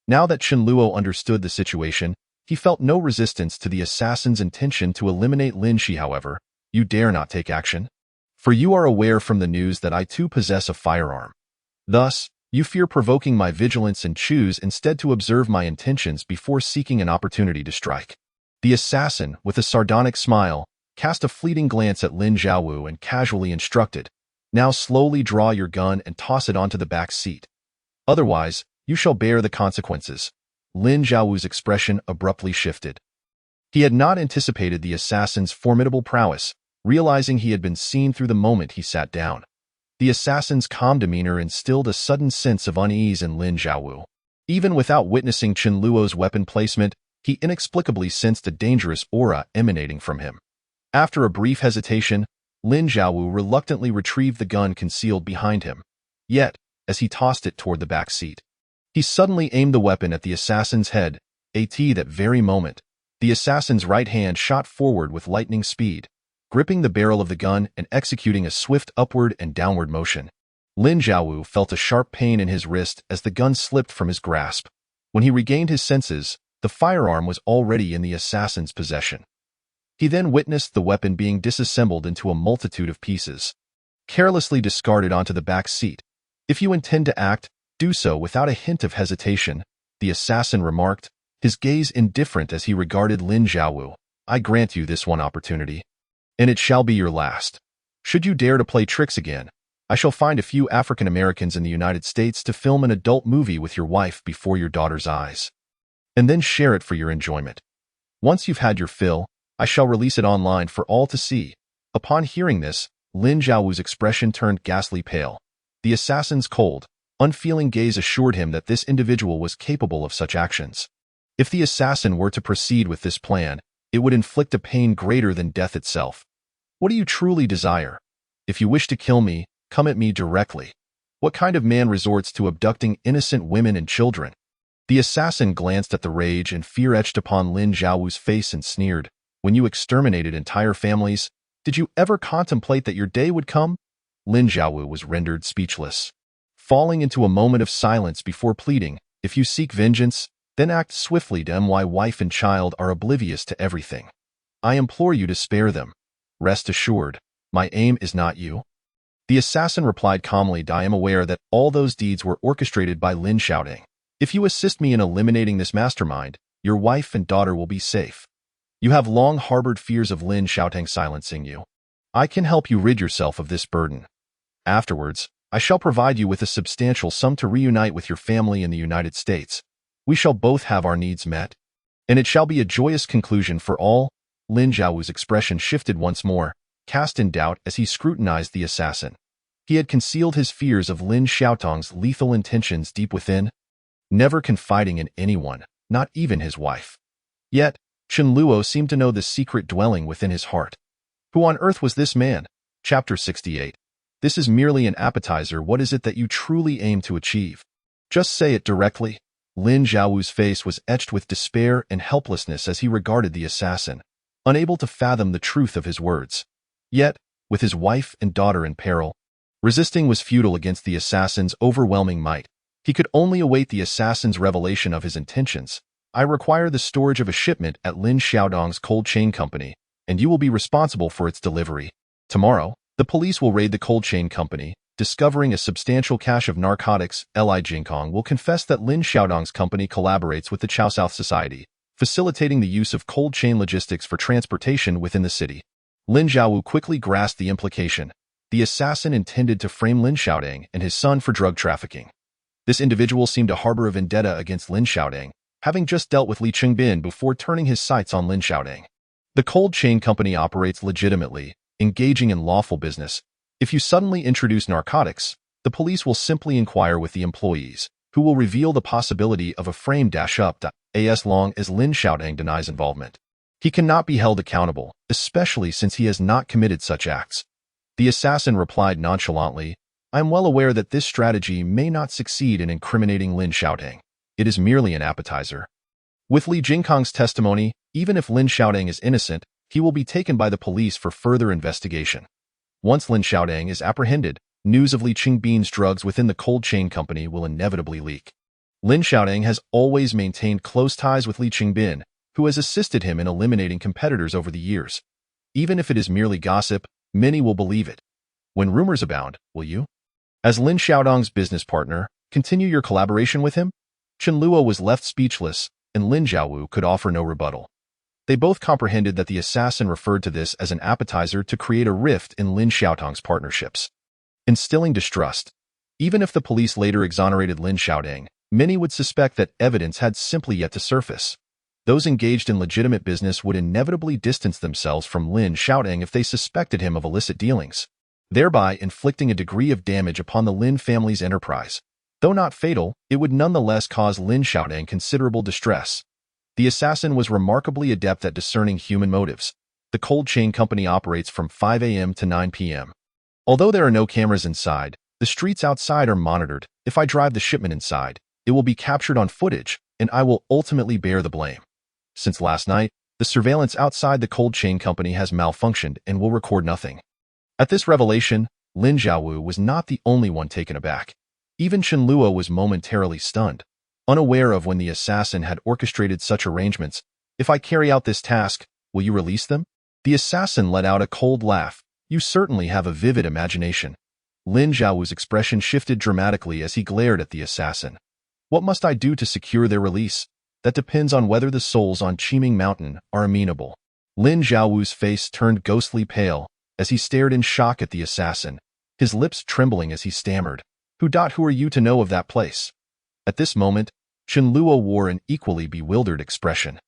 Now that Chen Luo understood the situation, he felt no resistance to the assassin's intention to eliminate Lin Shi. However, you dare not take action, for you are aware from the news that I too possess a firearm. Thus, you fear provoking my vigilance and choose instead to observe my intentions before seeking an opportunity to strike. The assassin, with a sardonic smile, cast a fleeting glance at Lin Xiaowu and casually instructed, "Now slowly draw your gun and toss it onto the back seat. Otherwise, you shall bear the consequences." Lin Xiaowu's expression abruptly shifted. He had not anticipated the assassin's formidable prowess, realizing he had been seen through the moment he sat down. The assassin's calm demeanor instilled a sudden sense of unease in Lin Xiaowu. Even without witnessing Chen Luo's weapon placement, he inexplicably sensed a dangerous aura emanating from him. After a brief hesitation, Lin Xiaowu reluctantly retrieved the gun concealed behind him. Yet, as he tossed it toward the back seat, he suddenly aimed the weapon at the assassin's head. At that very moment, the assassin's right hand shot forward with lightning speed, gripping the barrel of the gun and executing a swift upward and downward motion. Lin Xiaowu felt a sharp pain in his wrist as the gun slipped from his grasp. When he regained his senses, the firearm was already in the assassin's possession. He then witnessed the weapon being disassembled into a multitude of pieces, carelessly discarded onto the back seat. "If you intend to act, do so without a hint of hesitation," the assassin remarked, his gaze indifferent as he regarded Lin Xiaowu. "I grant you this one opportunity, and it shall be your last. Should you dare to play tricks again, I shall find a few African Americans in the United States to film an adult movie with your wife before your daughter's eyes, and then share it for your enjoyment. Once you've had your fill, I shall release it online for all to see." Upon hearing this, Lin Xiaowu's expression turned ghastly pale. The assassin's cold, unfeeling gaze assured him that this individual was capable of such actions. If the assassin were to proceed with this plan, it would inflict a pain greater than death itself. "What do you truly desire? If you wish to kill me, come at me directly. What kind of man resorts to abducting innocent women and children?" The assassin glanced at the rage and fear etched upon Lin Xiaowu's face and sneered, "When you exterminated entire families, did you ever contemplate that your day would come?" Lin Xiaowu was rendered speechless, falling into a moment of silence before pleading, "If you seek vengeance, then act swiftly. My wife and child are oblivious to everything. I implore you to spare them. Rest assured, my aim is not you." The assassin replied calmly, "I am aware that all those deeds were orchestrated by Lin Xiaodong. If you assist me in eliminating this mastermind, your wife and daughter will be safe. You have long harbored fears of Lin Xiaodong silencing you. I can help you rid yourself of this burden." Afterwards, I shall provide you with a substantial sum to reunite with your family in the United States. We shall both have our needs met. And it shall be a joyous conclusion for all. Lin Jiaowu's expression shifted once more, cast in doubt as he scrutinized the assassin. He had concealed his fears of Lin Xiaotong's lethal intentions deep within, never confiding in anyone, not even his wife. Yet, Chen Luo seemed to know the secret dwelling within his heart. Who on earth was this man? Chapter 68. This is merely an appetizer. What is it that you truly aim to achieve? Just say it directly. Lin Jiaowu's face was etched with despair and helplessness as he regarded the assassin, unable to fathom the truth of his words. Yet, with his wife and daughter in peril, resisting was futile against the assassin's overwhelming might. He could only await the assassin's revelation of his intentions. I require the storage of a shipment at Lin Xiaodong's cold chain company, and you will be responsible for its delivery. Tomorrow, the police will raid the cold chain company, discovering a substantial cache of narcotics. Li Jingkong will confess that Lin Xiaodong's company collaborates with the Chao South Society, facilitating the use of cold chain logistics for transportation within the city. Lin Jiaowu quickly grasped the implication. The assassin intended to frame Lin Xiaodong and his son for drug trafficking. This individual seemed to harbor a vendetta against Lin Xiaodong, having just dealt with Li Qingbin before turning his sights on Lin Xiaodong. The cold chain company operates legitimately, engaging in lawful business. If you suddenly introduce narcotics, the police will simply inquire with the employees, who will reveal the possibility of a frame-up as long as Lin Xiaodong denies involvement. He cannot be held accountable, especially since he has not committed such acts. The assassin replied nonchalantly, I am well aware that this strategy may not succeed in incriminating Lin Xiaodong. It is merely an appetizer. With Li Jingkong's testimony, even if Lin Xiaodong is innocent, he will be taken by the police for further investigation. Once Lin Xiaodong is apprehended, news of Li Qingbin's drugs within the cold chain company will inevitably leak. Lin Xiaodong has always maintained close ties with Li Qingbin, who has assisted him in eliminating competitors over the years. Even if it is merely gossip, many will believe it. When rumors abound, will you? As Lin Xiaodong's business partner, continue your collaboration with him? Chen Luo was left speechless, and Lin Jiaowu could offer no rebuttal. They both comprehended that the assassin referred to this as an appetizer to create a rift in Lin Xiaotong's partnerships, instilling distrust. Even if the police later exonerated Lin Xiaodong, many would suspect that evidence had simply yet to surface. Those engaged in legitimate business would inevitably distance themselves from Lin Xiaodong if they suspected him of illicit dealings, thereby inflicting a degree of damage upon the Lin family's enterprise. Though not fatal, it would nonetheless cause Lin Xiaodong considerable distress. The assassin was remarkably adept at discerning human motives. The cold chain company operates from 5 a.m. to 9 p.m. Although there are no cameras inside, the streets outside are monitored. If I drive the shipment inside, it will be captured on footage, and I will ultimately bear the blame. Since last night, the surveillance outside the cold chain company has malfunctioned and will record nothing. At this revelation, Lin Jiaowu was not the only one taken aback. Even Chen Luo was momentarily stunned, unaware of when the assassin had orchestrated such arrangements. If I carry out this task, will you release them? The assassin let out a cold laugh. You certainly have a vivid imagination. Lin Jiaowu's expression shifted dramatically as he glared at the assassin. What must I do to secure their release? That depends on whether the souls on Qiming Mountain are amenable. Lin Jiaowu's face turned ghostly pale as he stared in shock at the assassin, his lips trembling as he stammered. Who are you to know of that place? At this moment, Chen Luo wore an equally bewildered expression.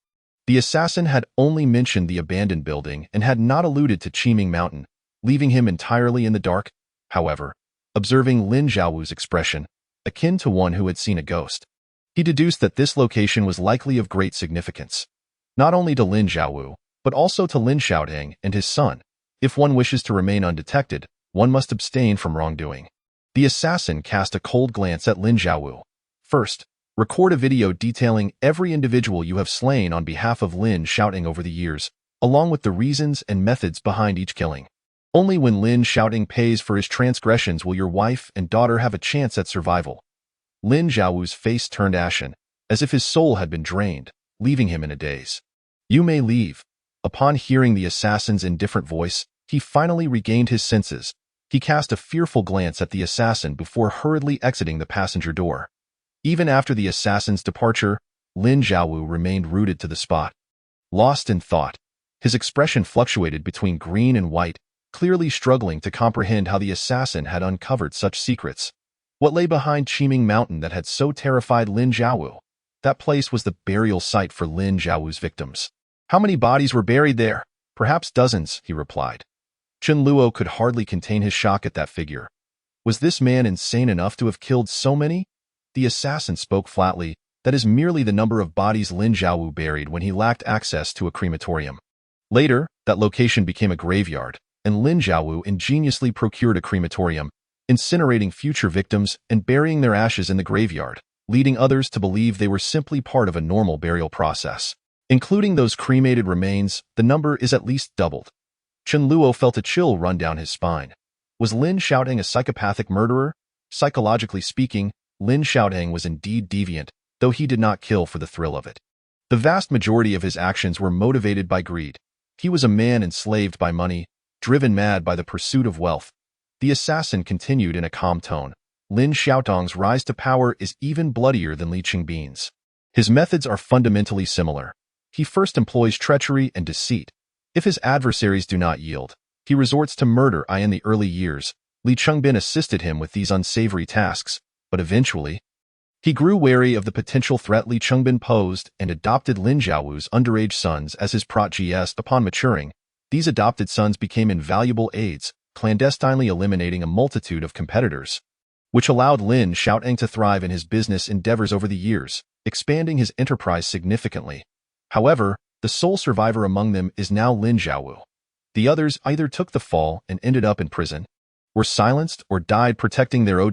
The assassin had only mentioned the abandoned building and had not alluded to Qiming Mountain, leaving him entirely in the dark. However, observing Lin Jiaowu's expression, akin to one who had seen a ghost, he deduced that this location was likely of great significance, not only to Lin Jiaowu, but also to Lin Xiaodong and his son. If one wishes to remain undetected, one must abstain from wrongdoing. The assassin cast a cold glance at Lin Jiaowu. First, record a video detailing every individual you have slain on behalf of Lin Xiaodong over the years, along with the reasons and methods behind each killing. Only when Lin Xiaodong pays for his transgressions will your wife and daughter have a chance at survival. Lin Jiaowu's face turned ashen, as if his soul had been drained, leaving him in a daze. You may leave. Upon hearing the assassin's indifferent voice, he finally regained his senses. He cast a fearful glance at the assassin before hurriedly exiting the passenger door. Even after the assassin's departure, Lin Jiaowu remained rooted to the spot. Lost in thought, his expression fluctuated between green and white, clear clearly struggling to comprehend how the assassin had uncovered such secrets. What lay behind Qiming Mountain that had so terrified Lin Jiawu? That place was the burial site for Lin Jiawu's victims. How many bodies were buried there? Perhaps dozens, he replied. Chen Luo could hardly contain his shock at that figure. Was this man insane enough to have killed so many? The assassin spoke flatly. That is merely the number of bodies Lin Jiawu buried when he lacked access to a crematorium. Later, that location became a graveyard, and Lin Jiawu ingeniously procured a crematorium, incinerating future victims and burying their ashes in the graveyard, leading others to believe they were simply part of a normal burial process. Including those cremated remains, the number is at least doubled. Chen Luo felt a chill run down his spine. Was Lin Xiaotang a psychopathic murderer? Psychologically speaking, Lin Xiaotang was indeed deviant, though he did not kill for the thrill of it. The vast majority of his actions were motivated by greed. He was a man enslaved by money, driven mad by the pursuit of wealth. The assassin continued in a calm tone. Lin Xiaotang's rise to power is even bloodier than Li Qingbin's. His methods are fundamentally similar. He first employs treachery and deceit. If his adversaries do not yield, he resorts to murder. In the early years, Li Qingbin assisted him with these unsavory tasks, but eventually, he grew wary of the potential threat Li Qingbin posed and adopted Lin Jiawu's underage sons as his protégés. Upon maturing, these adopted sons became invaluable aides, clandestinely eliminating a multitude of competitors, which allowed Lin Xiaotang to thrive in his business endeavors over the years, expanding his enterprise significantly. However, the sole survivor among them is now Lin Jiawu. The others either took the fall and ended up in prison, were silenced, or died protecting their own.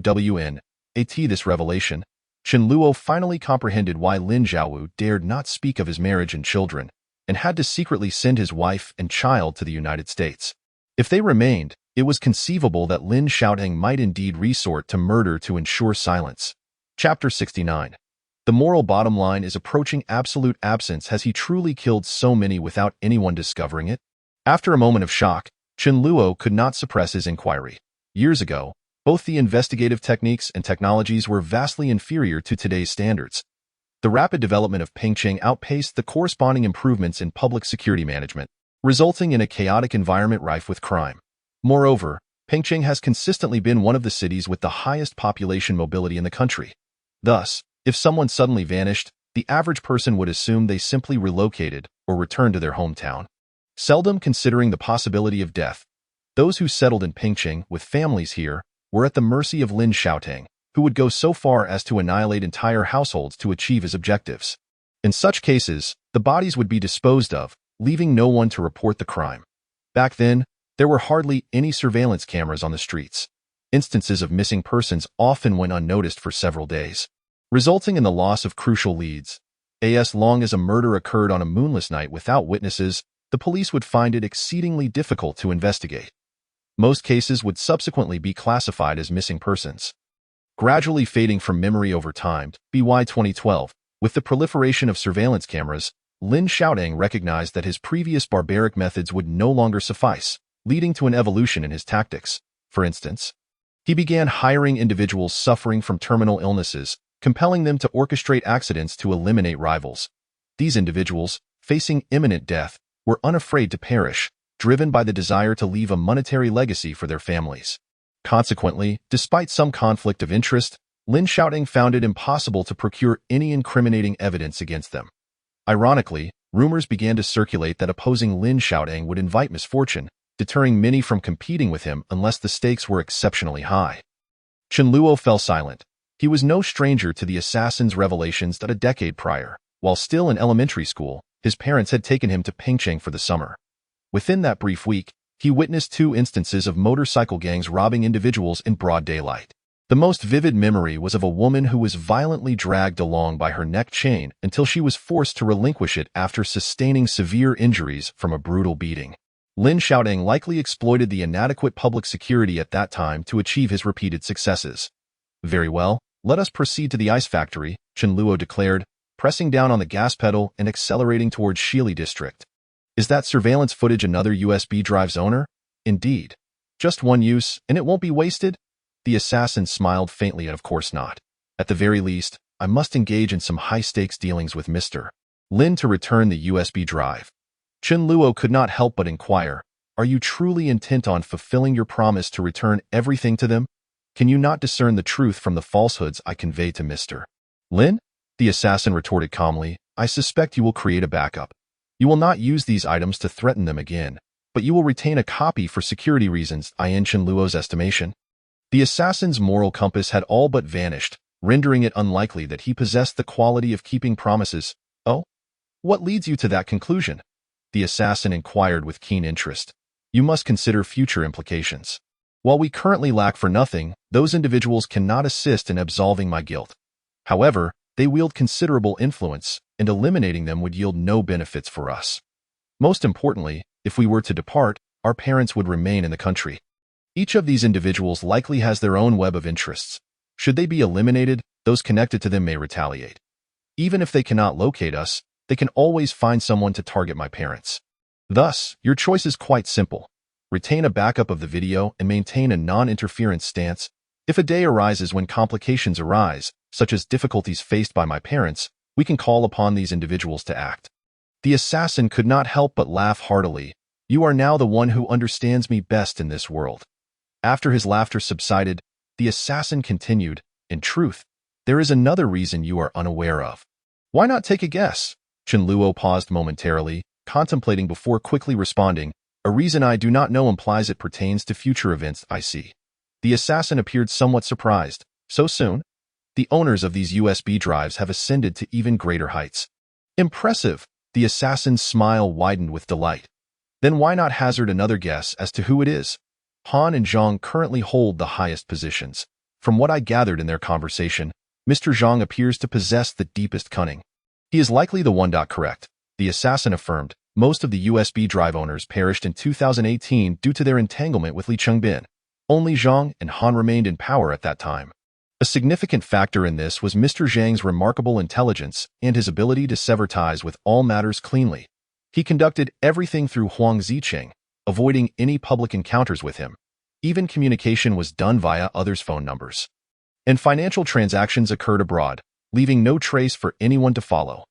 At this revelation, Chen Luo finally comprehended why Lin Jiawu dared not speak of his marriage and children, and had to secretly send his wife and child to the United States. If they remained, it was conceivable that Lin Xiaotang might indeed resort to murder to ensure silence. Chapter 69. The moral bottom line is approaching absolute absence. Has he truly killed so many without anyone discovering it? After a moment of shock, Chen Luo could not suppress his inquiry. Years ago, both the investigative techniques and technologies were vastly inferior to today's standards. The rapid development of Pengcheng outpaced the corresponding improvements in public security management, resulting in a chaotic environment rife with crime. Moreover, Pengcheng has consistently been one of the cities with the highest population mobility in the country. Thus, if someone suddenly vanished, the average person would assume they simply relocated or returned to their hometown, seldom considering the possibility of death. Those who settled in Pengcheng with families here were at the mercy of Lin Xiaotang, who would go so far as to annihilate entire households to achieve his objectives. In such cases, the bodies would be disposed of, leaving no one to report the crime. Back then, there were hardly any surveillance cameras on the streets. Instances of missing persons often went unnoticed for several days, resulting in the loss of crucial leads. As long as a murder occurred on a moonless night without witnesses, the police would find it exceedingly difficult to investigate. Most cases would subsequently be classified as missing persons, gradually fading from memory over time. By 2012, with the proliferation of surveillance cameras, Lin Xiaotang recognized that his previous barbaric methods would no longer suffice, leading to an evolution in his tactics. For instance, he began hiring individuals suffering from terminal illnesses, compelling them to orchestrate accidents to eliminate rivals. These individuals, facing imminent death, were unafraid to perish, driven by the desire to leave a monetary legacy for their families. Consequently, despite some conflict of interest, Lin Xiaotang found it impossible to procure any incriminating evidence against them. Ironically, rumors began to circulate that opposing Lin Xiaotang would invite misfortune, deterring many from competing with him unless the stakes were exceptionally high. Chen Luo fell silent. He was no stranger to the assassin's revelations that a decade prior, while still in elementary school, his parents had taken him to Pengcheng for the summer. Within that brief week, he witnessed 2 instances of motorcycle gangs robbing individuals in broad daylight. The most vivid memory was of a woman who was violently dragged along by her neck chain until she was forced to relinquish it after sustaining severe injuries from a brutal beating. Lin Xiaotang likely exploited the inadequate public security at that time to achieve his repeated successes. Very well, let us proceed to the ice factory, Chen Luo declared, pressing down on the gas pedal and accelerating towards Shili district. Is that surveillance footage another USB drive's owner? Indeed. Just one use, and it won't be wasted? The assassin smiled faintly. Of course not. At the very least, I must engage in some high-stakes dealings with Mr. Lin to return the USB drive. Chen Luo could not help but inquire, Are you truly intent on fulfilling your promise to return everything to them? Can you not discern the truth from the falsehoods I convey to Mr. Lin? The assassin retorted calmly, I suspect you will create a backup. You will not use these items to threaten them again, but you will retain a copy for security reasons, in Chen Luo's estimation. The assassin's moral compass had all but vanished, rendering it unlikely that he possessed the quality of keeping promises. Oh? What leads you to that conclusion? The assassin inquired with keen interest. You must consider future implications. While we currently lack for nothing, those individuals cannot assist in absolving my guilt. However, they wield considerable influence, and eliminating them would yield no benefits for us. Most importantly, if we were to depart, our parents would remain in the country. Each of these individuals likely has their own web of interests. Should they be eliminated, those connected to them may retaliate. Even if they cannot locate us, they can always find someone to target my parents. Thus, your choice is quite simple. Retain a backup of the video and maintain a non-interference stance. If a day arises when complications arise, such as difficulties faced by my parents, we can call upon these individuals to act. The assassin could not help but laugh heartily. You are now the one who understands me best in this world. After his laughter subsided, the assassin continued, in truth, there is another reason you are unaware of. Why not take a guess? Chen Luo paused momentarily, contemplating before quickly responding, a reason I do not know implies it pertains to future events I see. The assassin appeared somewhat surprised. So soon? The owners of these USB drives have ascended to even greater heights. Impressive! The assassin's smile widened with delight. Then why not hazard another guess as to who it is? Han and Zhang currently hold the highest positions. From what I gathered in their conversation, Mr. Zhang appears to possess the deepest cunning. He is likely the one. Correct, the assassin affirmed. Most of the USB drive owners perished in 2018 due to their entanglement with Li Chengbin. Only Zhang and Han remained in power at that time. A significant factor in this was Mr. Zhang's remarkable intelligence and his ability to sever ties with all matters cleanly. He conducted everything through Huang Zicheng, avoiding any public encounters with him. Even communication was done via others' phone numbers. And financial transactions occurred abroad, leaving no trace for anyone to follow.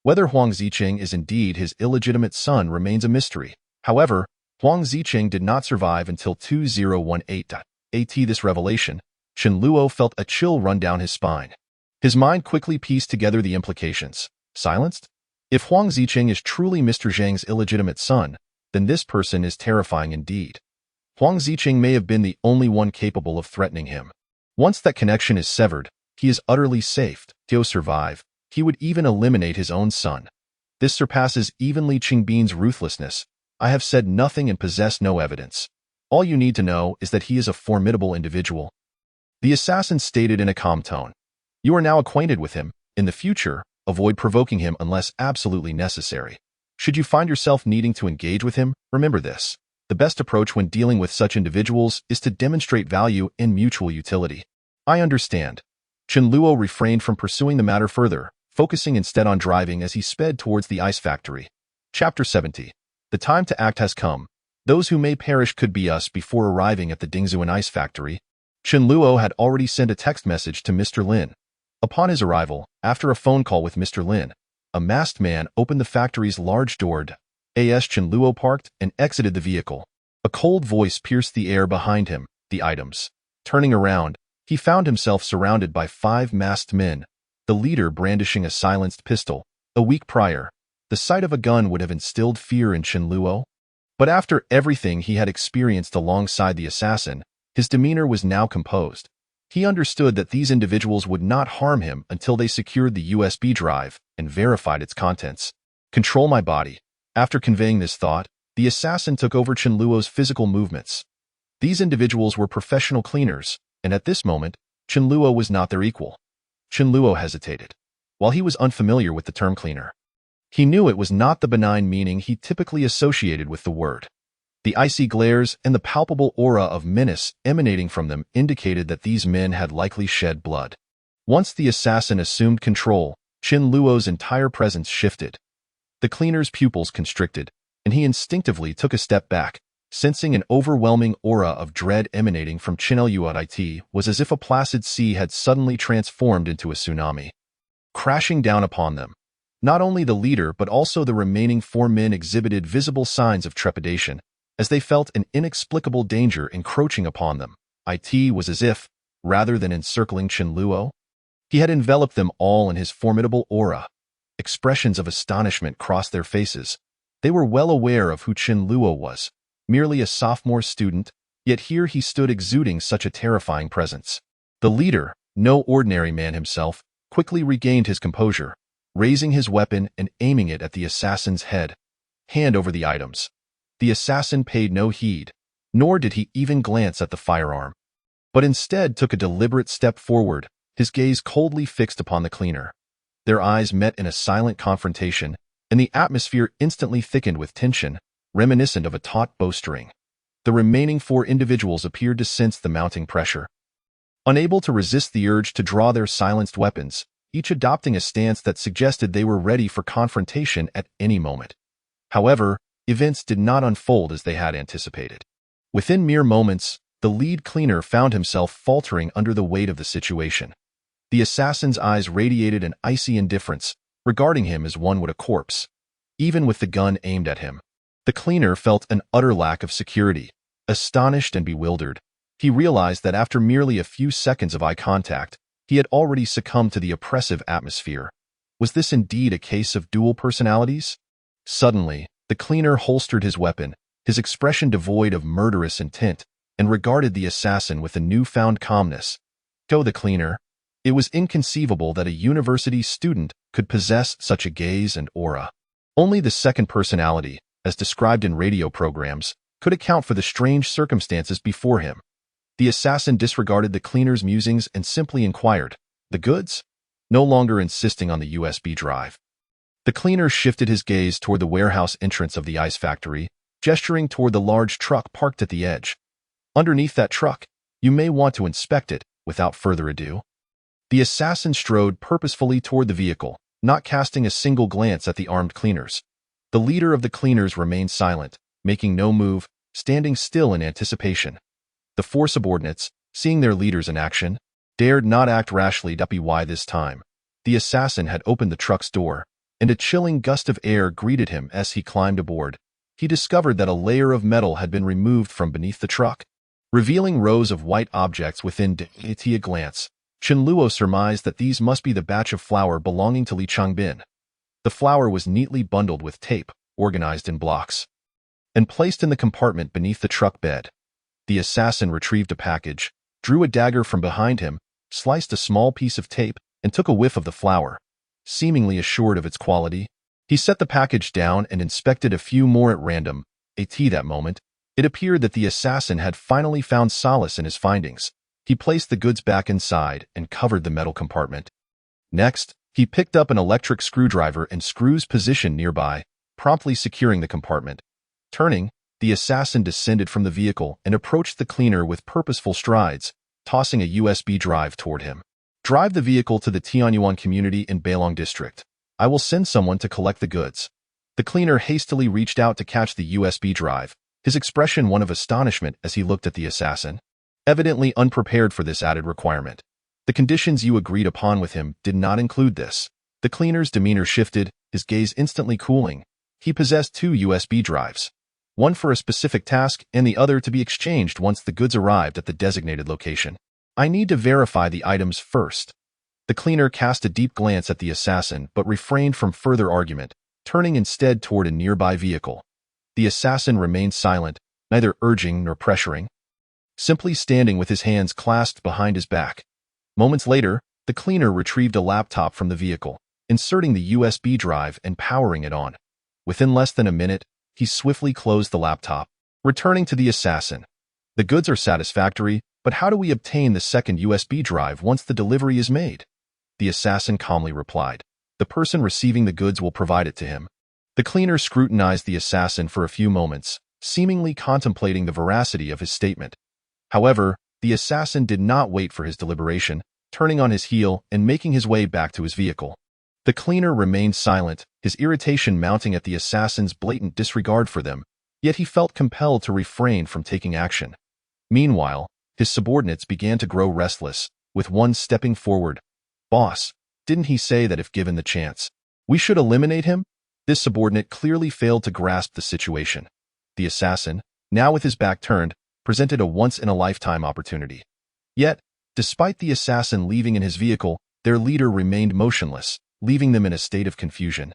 Whether Huang Zicheng is indeed his illegitimate son remains a mystery. However, Huang Zicheng did not survive until 2018. At this revelation, Chen Luo felt a chill run down his spine. His mind quickly pieced together the implications. Silenced? If Huang Zicheng is truly Mr. Zhang's illegitimate son, then this person is terrifying indeed. Huang Zicheng may have been the only one capable of threatening him. Once that connection is severed, he is utterly safe. To survive, he would even eliminate his own son. This surpasses even Li Chengbin's ruthlessness. I have said nothing and possess no evidence. All you need to know is that he is a formidable individual. The assassin stated in a calm tone. You are now acquainted with him. In the future, avoid provoking him unless absolutely necessary. Should you find yourself needing to engage with him, remember this. The best approach when dealing with such individuals is to demonstrate value and mutual utility. I understand. Chen Luo refrained from pursuing the matter further, focusing instead on driving as he sped towards the ice factory. Chapter 70. The time to act has come. Those who may perish could be us. Before arriving at the Dingzuan ice factory, Chen Luo had already sent a text message to Mr. Lin. Upon his arrival, after a phone call with Mr. Lin, a masked man opened the factory's large door. As Chen Luo parked and exited the vehicle, a cold voice pierced the air behind him, the items. Turning around, he found himself surrounded by 5 masked men, the leader brandishing a silenced pistol. A week prior, the sight of a gun would have instilled fear in Chen Luo. But after everything he had experienced alongside the assassin, his demeanor was now composed. He understood that these individuals would not harm him until they secured the USB drive and verified its contents. Control my body. After conveying this thought, the assassin took over Chen Luo's physical movements. These individuals were professional cleaners, and at this moment, Chen Luo was not their equal. Chen Luo hesitated. While he was unfamiliar with the term cleaner, he knew it was not the benign meaning he typically associated with the word. The icy glares and the palpable aura of menace emanating from them indicated that these men had likely shed blood. Once the assassin assumed control, Chen Luo's entire presence shifted. The cleaner's pupils constricted, and he instinctively took a step back, sensing an overwhelming aura of dread emanating from Chen Luo. It was as if a placid sea had suddenly transformed into a tsunami, crashing down upon them. Not only the leader but also the remaining 4 men exhibited visible signs of trepidation. as they felt an inexplicable danger encroaching upon them. It was as if, rather than encircling Chen Luo, he had enveloped them all in his formidable aura. Expressions of astonishment crossed their faces. They were well aware of who Chen Luo was, merely a sophomore student, yet here he stood exuding such a terrifying presence. The leader, no ordinary man himself, quickly regained his composure, raising his weapon and aiming it at the assassin's head. Hand over the items. The assassin paid no heed, nor did he even glance at the firearm, but instead took a deliberate step forward, his gaze coldly fixed upon the cleaner. Their eyes met in a silent confrontation, and the atmosphere instantly thickened with tension, reminiscent of a taut bowstring. The remaining 4 individuals appeared to sense the mounting pressure. Unable to resist the urge to draw their silenced weapons, each adopting a stance that suggested they were ready for confrontation at any moment. However, events did not unfold as they had anticipated. Within mere moments, the lead cleaner found himself faltering under the weight of the situation. The assassin's eyes radiated an icy indifference, regarding him as one would a corpse, even with the gun aimed at him. The cleaner felt an utter lack of security. Astonished and bewildered, he realized that after merely a few seconds of eye contact, he had already succumbed to the oppressive atmosphere. Was this indeed a case of dual personalities? Suddenly, the cleaner holstered his weapon, his expression devoid of murderous intent, and regarded the assassin with a newfound calmness. Go the cleaner. It was inconceivable that a university student could possess such a gaze and aura. Only the second personality, as described in radio programs, could account for the strange circumstances before him. The assassin disregarded the cleaner's musings and simply inquired, "The goods?" no longer insisting on the USB drive. The cleaner shifted his gaze toward the warehouse entrance of the ice factory, gesturing toward the large truck parked at the edge. "Underneath that truck, you may want to inspect it." Without further ado, the assassin strode purposefully toward the vehicle, not casting a single glance at the armed cleaners. The leader of the cleaners remained silent, making no move, standing still in anticipation. The 4 subordinates, seeing their leaders in action, dared not act rashly. Why this time? The assassin had opened the truck's door, and a chilling gust of air greeted him as he climbed aboard. He discovered that a layer of metal had been removed from beneath the truck, revealing rows of white objects within. At a glance, Chen Luo surmised that these must be the batch of flour belonging to Li Changbin. The flour was neatly bundled with tape, organized in blocks, and placed in the compartment beneath the truck bed. The assassin retrieved a package, drew a dagger from behind him, sliced a small piece of tape, and took a whiff of the flour. Seemingly assured of its quality, he set the package down and inspected a few more at random. That moment, it appeared that the assassin had finally found solace in his findings. He placed the goods back inside and covered the metal compartment. Next, he picked up an electric screwdriver and screws positioned nearby, promptly securing the compartment. Turning, the assassin descended from the vehicle and approached the cleaner with purposeful strides, tossing a USB drive toward him. "Drive the vehicle to the Tianyuan community in Beilong district. I will send someone to collect the goods." The cleaner hastily reached out to catch the USB drive, his expression one of astonishment as he looked at the assassin, evidently unprepared for this added requirement. "The conditions you agreed upon with him did not include this." The cleaner's demeanor shifted, his gaze instantly cooling. He possessed 2 USB drives, one for a specific task and the other to be exchanged once the goods arrived at the designated location. "I need to verify the items first." The cleaner cast a deep glance at the assassin but refrained from further argument, turning instead toward a nearby vehicle. The assassin remained silent, neither urging nor pressuring, simply standing with his hands clasped behind his back. Moments later, the cleaner retrieved a laptop from the vehicle, inserting the USB drive and powering it on. Within less than a minute, he swiftly closed the laptop, returning to the assassin. "The goods are satisfactory, but how do we obtain the second USB drive once the delivery is made?" The assassin calmly replied, "The person receiving the goods will provide it to him." The cleaner scrutinized the assassin for a few moments, seemingly contemplating the veracity of his statement. However, the assassin did not wait for his deliberation, turning on his heel and making his way back to his vehicle. The cleaner remained silent, his irritation mounting at the assassin's blatant disregard for them, yet he felt compelled to refrain from taking action. Meanwhile, his subordinates began to grow restless, with one stepping forward. "Boss, didn't he say that if given the chance, we should eliminate him?" This subordinate clearly failed to grasp the situation. The assassin, now with his back turned, presented a once-in-a-lifetime opportunity. Yet, despite the assassin leaving in his vehicle, their leader remained motionless, leaving them in a state of confusion.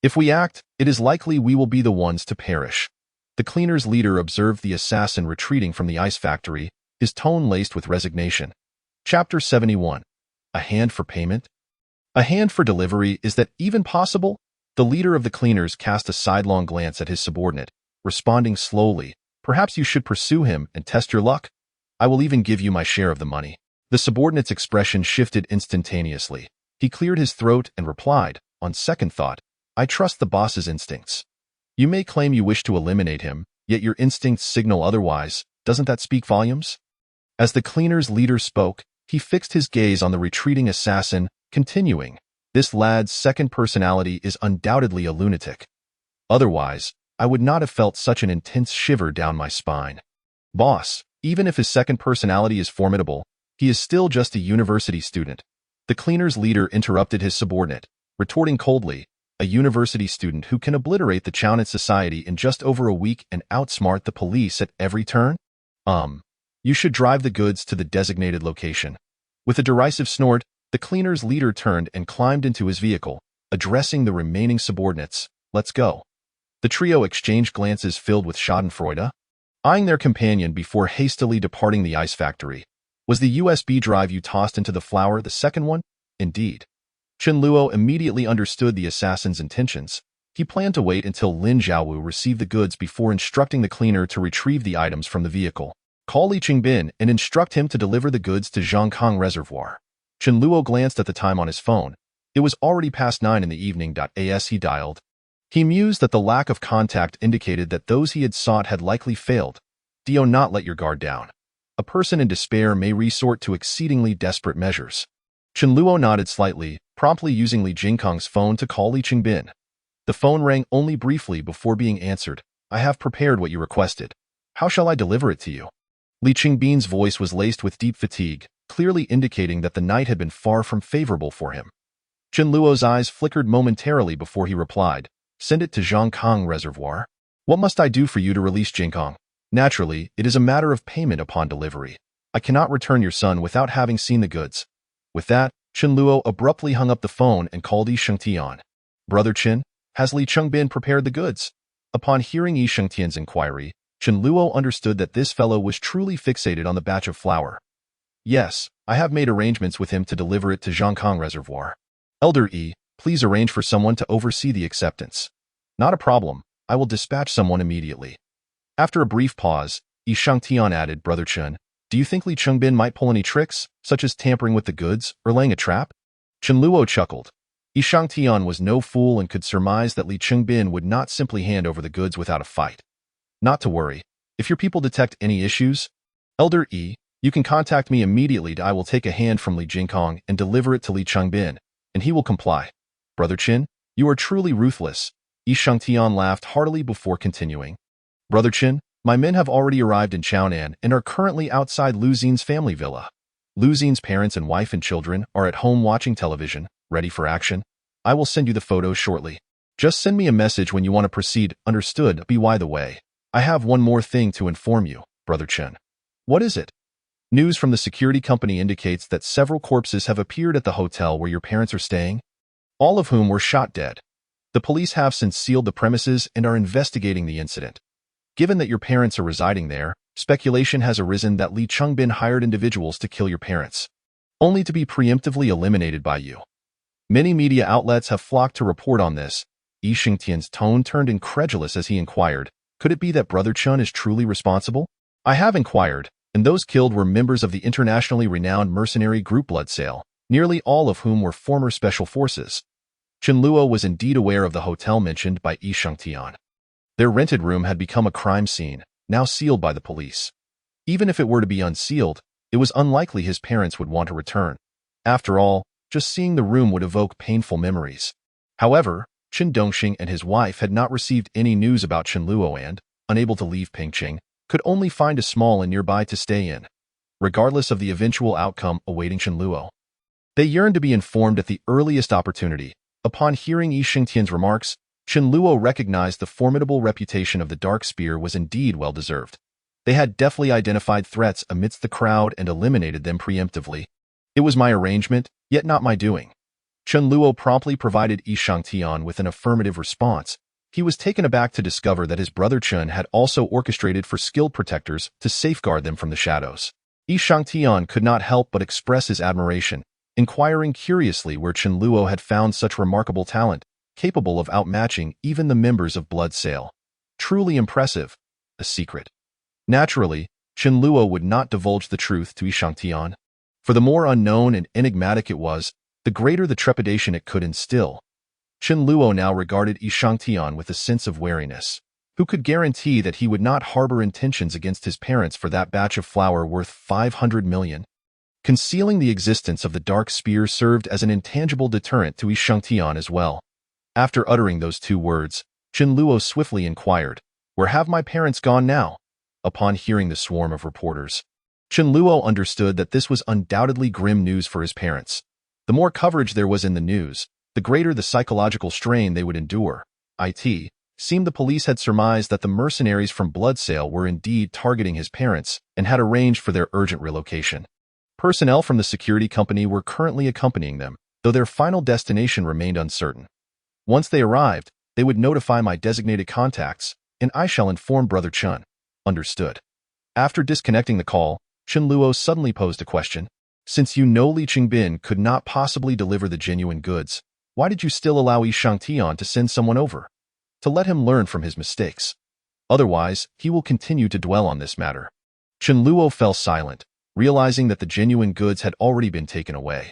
If we act, it is likely we will be the ones to perish. The cleaner's leader observed the assassin retreating from the ice factory, his tone laced with resignation. Chapter 71. A hand for payment? A hand for delivery, is that even possible? The leader of the cleaners cast a sidelong glance at his subordinate, responding slowly, "Perhaps you should pursue him and test your luck? I will even give you my share of the money." The subordinate's expression shifted instantaneously. He cleared his throat and replied, "On second thought, I trust the boss's instincts. You may claim you wish to eliminate him, yet your instincts signal otherwise. Doesn't that speak volumes?" As the cleaner's leader spoke, he fixed his gaze on the retreating assassin, continuing, "This lad's second personality is undoubtedly a lunatic. Otherwise, I would not have felt such an intense shiver down my spine. Boss, even if his second personality is formidable, he is still just a university student." The cleaner's leader interrupted his subordinate, retorting coldly, "A university student who can obliterate the Chownet society in just over a week and outsmart the police at every turn? You should drive the goods to the designated location." With a derisive snort, the cleaner's leader turned and climbed into his vehicle, addressing the remaining subordinates, "Let's go." The trio exchanged glances filled with schadenfreude, eyeing their companion before hastily departing the ice factory. "Was the USB drive you tossed into the flour the second one?" "Indeed." Chen Luo immediately understood the assassin's intentions. He planned to wait until Lin Zhaowu received the goods before instructing the cleaner to retrieve the items from the vehicle. "Call Li Qingbin and instruct him to deliver the goods to Zhangkang Reservoir." Chen Luo glanced at the time on his phone. It was already past 9 in the evening. As he dialed, he mused that the lack of contact indicated that those he had sought had likely failed. Do not let your guard down. A person in despair may resort to exceedingly desperate measures. Chen Luo nodded slightly, promptly using Li Jingkang's phone to call Li Qingbin. The phone rang only briefly before being answered. "I have prepared what you requested. How shall I deliver it to you?" Li Qingbin's voice was laced with deep fatigue, clearly indicating that the night had been far from favorable for him. Chen Luo's eyes flickered momentarily before he replied, "Send it to Zhangkang Reservoir." "What must I do for you to release Jingkang?" "Naturally, it is a matter of payment upon delivery. I cannot return your son without having seen the goods." With that, Chen Luo abruptly hung up the phone and called Yi Shengtian. "Brother Chen, has Li Qingbin prepared the goods?" Upon hearing Yi Shengtian's inquiry, Chen Luo understood that this fellow was truly fixated on the batch of flour. "Yes, I have made arrangements with him to deliver it to Zhangkang Reservoir." "Elder Yi, please arrange for someone to oversee the acceptance." "Not a problem. I will dispatch someone immediately." After a brief pause, Yi Shengtian added, "Brother Chen, do you think Li Qingbin might pull any tricks, such as tampering with the goods or laying a trap?" Chen Luo chuckled. Yi Shengtian was no fool and could surmise that Li Qingbin would not simply hand over the goods without a fight. "Not to worry. If your people detect any issues, Elder Yi, you can contact me immediately. I will take a hand from Li Jingkang and deliver it to Li Qingbin, and he will comply." "Brother Chen, you are truly ruthless." Yi Shengtian laughed heartily before continuing. "Brother Chen, my men have already arrived in Chaonan and are currently outside Lu Xin's family villa. Lu Xin's parents and wife and children are at home watching television, ready for action. I will send you the photos shortly. Just send me a message when you want to proceed, understood? By the way, I have one more thing to inform you, Brother Chen." "What is it?" "News from the security company indicates that several corpses have appeared at the hotel where your parents are staying, all of whom were shot dead. The police have since sealed the premises and are investigating the incident. Given that your parents are residing there, speculation has arisen that Li Qingbin hired individuals to kill your parents, only to be preemptively eliminated by you. Many media outlets have flocked to report on this." Yi Shengtian's tone turned incredulous as he inquired, "Could it be that Brother Chen is truly responsible?" "I have inquired, and those killed were members of the internationally renowned mercenary group Blood Sale, nearly all of whom were former special forces." Chen Luo was indeed aware of the hotel mentioned by Yi Shengtian. Their rented room had become a crime scene, now sealed by the police. Even if it were to be unsealed, it was unlikely his parents would want to return. After all, just seeing the room would evoke painful memories. However, Chen Dongxing and his wife had not received any news about Chen Luo and, unable to leave Pingqing, could only find a small inn nearby to stay in, regardless of the eventual outcome awaiting Chen Luo. They yearned to be informed at the earliest opportunity. Upon hearing Yi Shengtian's remarks, Chen Luo recognized the formidable reputation of the Dark Spear was indeed well-deserved. They had deftly identified threats amidst the crowd and eliminated them preemptively. It was my arrangement, yet not my doing. Chen Luo promptly provided Yi Shangtian with an affirmative response. He was taken aback to discover that his brother Chen had also orchestrated for skilled protectors to safeguard them from the shadows. Yi Shangtian could not help but express his admiration, inquiring curiously where Chen Luo had found such remarkable talent, capable of outmatching even the members of Blood Sale. Truly impressive. A secret. Naturally, Chen Luo would not divulge the truth to Yi Shangtian. For the more unknown and enigmatic it was, the greater the trepidation it could instill. Chen Luo now regarded Yi Shangtian with a sense of wariness. Who could guarantee that he would not harbor intentions against his parents for that batch of flour worth 500 million? Concealing the existence of the dark spear served as an intangible deterrent to Yi Shangtian as well. After uttering those two words, Chen Luo swiftly inquired, "Where have my parents gone now?" Upon hearing the swarm of reporters, Chen Luo understood that this was undoubtedly grim news for his parents. The more coverage there was in the news, the greater the psychological strain they would endure. It seemed the police had surmised that the mercenaries from Blood Sale were indeed targeting his parents and had arranged for their urgent relocation. Personnel from the security company were currently accompanying them, though their final destination remained uncertain. Once they arrived, they would notify my designated contacts, and I shall inform Brother Chen. Understood. After disconnecting the call, Chen Luo suddenly posed a question. Since you know Li Qingbin could not possibly deliver the genuine goods, why did you still allow Yi Shangtian to send someone over? To let him learn from his mistakes. Otherwise, he will continue to dwell on this matter. Chen Luo fell silent, realizing that the genuine goods had already been taken away.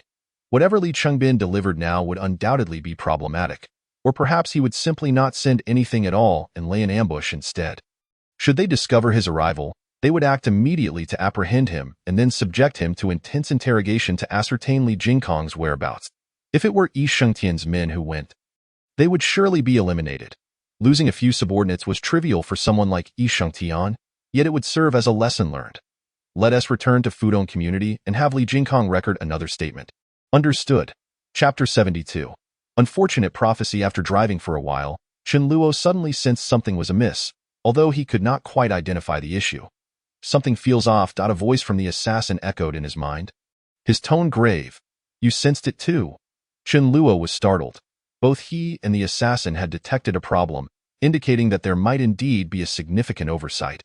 Whatever Li Qingbin delivered now would undoubtedly be problematic, or perhaps he would simply not send anything at all and lay an ambush instead. Should they discover his arrival, they would act immediately to apprehend him and then subject him to intense interrogation to ascertain Li Jingkong's whereabouts. If it were Yi Shangtian's men who went, they would surely be eliminated. Losing a few subordinates was trivial for someone like Yi Shangtian, yet it would serve as a lesson learned. Let us return to Fudong community and have Li Jingkong record another statement. Understood. Chapter 72. Unfortunate prophecy. After driving for a while, Chen Luo suddenly sensed something was amiss, although he could not quite identify the issue. Something feels off. A voice from the assassin echoed in his mind. His tone grave. You sensed it too? Chen Luo was startled. Both he and the assassin had detected a problem, indicating that there might indeed be a significant oversight.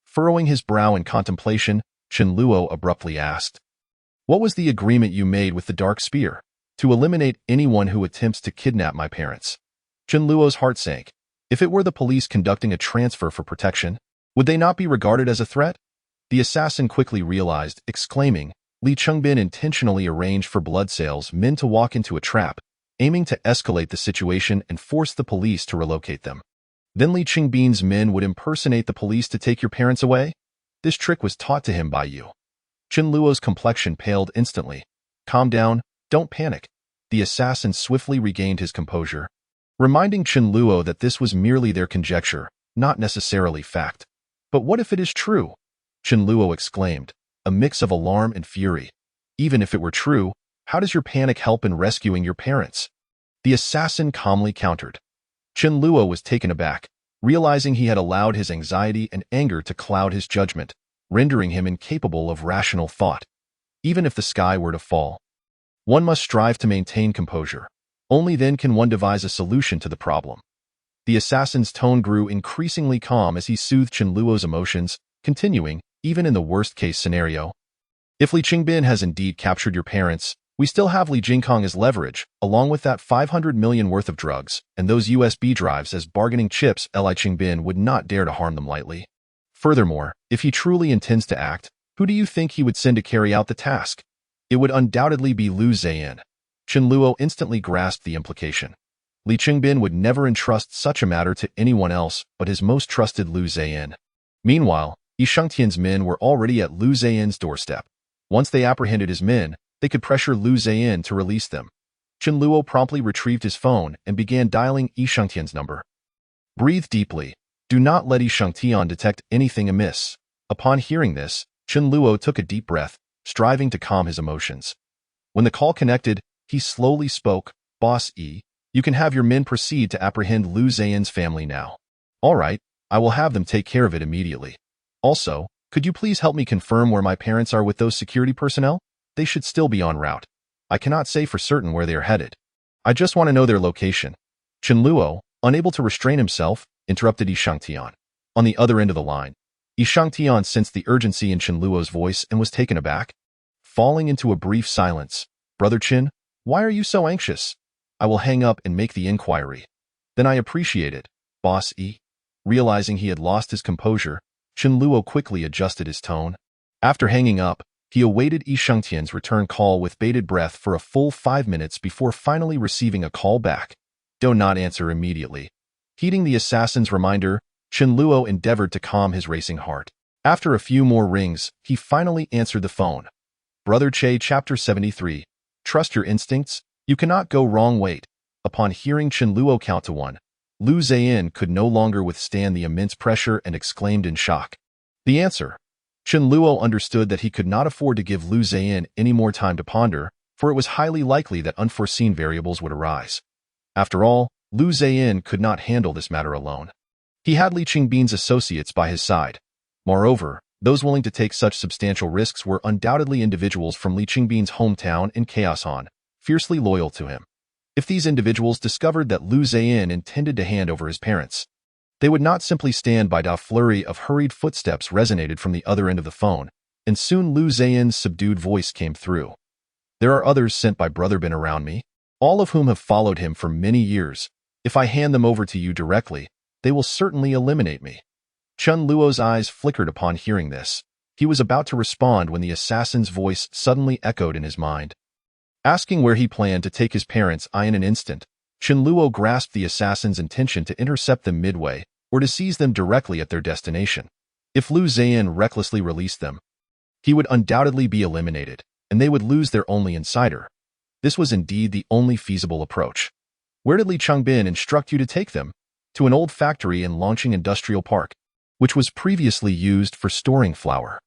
Furrowing his brow in contemplation, Chen Luo abruptly asked, "What was the agreement you made with the Dark Spear? To eliminate anyone who attempts to kidnap my parents." Chen Luo's heart sank. If it were the police conducting a transfer for protection, would they not be regarded as a threat? The assassin quickly realized, exclaiming, Li Qingbin intentionally arranged for Blood Sale's men to walk into a trap, aiming to escalate the situation and force the police to relocate them. Then Li Qingbin's men would impersonate the police to take your parents away? This trick was taught to him by you. Chen Luo's complexion paled instantly. Calm down, don't panic. The assassin swiftly regained his composure, reminding Chen Luo that this was merely their conjecture, not necessarily fact. But what if it is true? Chen Luo exclaimed, a mix of alarm and fury. Even if it were true, how does your panic help in rescuing your parents? The assassin calmly countered. Chen Luo was taken aback, realizing he had allowed his anxiety and anger to cloud his judgment, rendering him incapable of rational thought. Even if the sky were to fall, one must strive to maintain composure. Only then can one devise a solution to the problem. The assassin's tone grew increasingly calm as he soothed Chen Luo's emotions, continuing, even in the worst-case scenario. If Li Qingbin has indeed captured your parents, we still have Li Jingkong as leverage, along with that 500 million worth of drugs, and those USB drives as bargaining chips. Li Qingbin would not dare to harm them lightly. Furthermore, if he truly intends to act, who do you think he would send to carry out the task? It would undoubtedly be Lu Ziyan. Chen Luo instantly grasped the implication. Li Qingbin would never entrust such a matter to anyone else but his most trusted Lu Ziyan. Meanwhile, Yi Shangtian's men were already at Lu Ziyan's doorstep. Once they apprehended his men, they could pressure Lu Ziyan to release them. Chen Luo promptly retrieved his phone and began dialing Yi Shangtian's number. Breathe deeply. Do not let Yi Shangtian detect anything amiss. Upon hearing this, Chen Luo took a deep breath, striving to calm his emotions. When the call connected, he slowly spoke, Boss Yi, you can have your men proceed to apprehend Lu Ziyan's family now. All right, I will have them take care of it immediately. Also, could you please help me confirm where my parents are with those security personnel? They should still be en route. I cannot say for certain where they are headed. I just want to know their location. Chen Luo, unable to restrain himself, interrupted Yi Shangtian. On the other end of the line, Yi Shangtian sensed the urgency in Chen Luo's voice and was taken aback. Falling into a brief silence, Brother Chen, why are you so anxious? I will hang up and make the inquiry. Then I appreciate it, Boss E. Realizing he had lost his composure, Chen Luo quickly adjusted his tone. After hanging up, he awaited Yi Shangtian's return call with bated breath for a full 5 minutes before finally receiving a call back. Do not answer immediately. Heeding the assassin's reminder, Chen Luo endeavored to calm his racing heart. After a few more rings, he finally answered the phone. Brother Che, Chapter 73. Trust your instincts. You cannot go wrong. Wait. Upon hearing Chen Luo count to 1, Lu Ziyin could no longer withstand the immense pressure and exclaimed in shock. The answer. Chen Luo understood that he could not afford to give Lu Ziyin any more time to ponder, for it was highly likely that unforeseen variables would arise. After all, Lu Ziyin could not handle this matter alone. He had Li Qingbin's associates by his side. Moreover, those willing to take such substantial risks were undoubtedly individuals from Li Qingbin's hometown in Chaos Han, fiercely loyal to him. If these individuals discovered that Lu Ziyin intended to hand over his parents, they would not simply stand by. A flurry of hurried footsteps resonated from the other end of the phone, and soon Lu Ziyin's subdued voice came through. There are others sent by Brother Bin around me, all of whom have followed him for many years. If I hand them over to you directly, they will certainly eliminate me. Chen Luo's eyes flickered upon hearing this. He was about to respond when the assassin's voice suddenly echoed in his mind. Asking where he planned to take his parents, in an instant, Chen Luo grasped the assassin's intention to intercept them midway or to seize them directly at their destination. If Lu Ziyin recklessly released them, he would undoubtedly be eliminated, and they would lose their only insider. This was indeed the only feasible approach. Where did Li Qingbin instruct you to take them? To an old factory in Longqing Industrial Park, which was previously used for storing flour.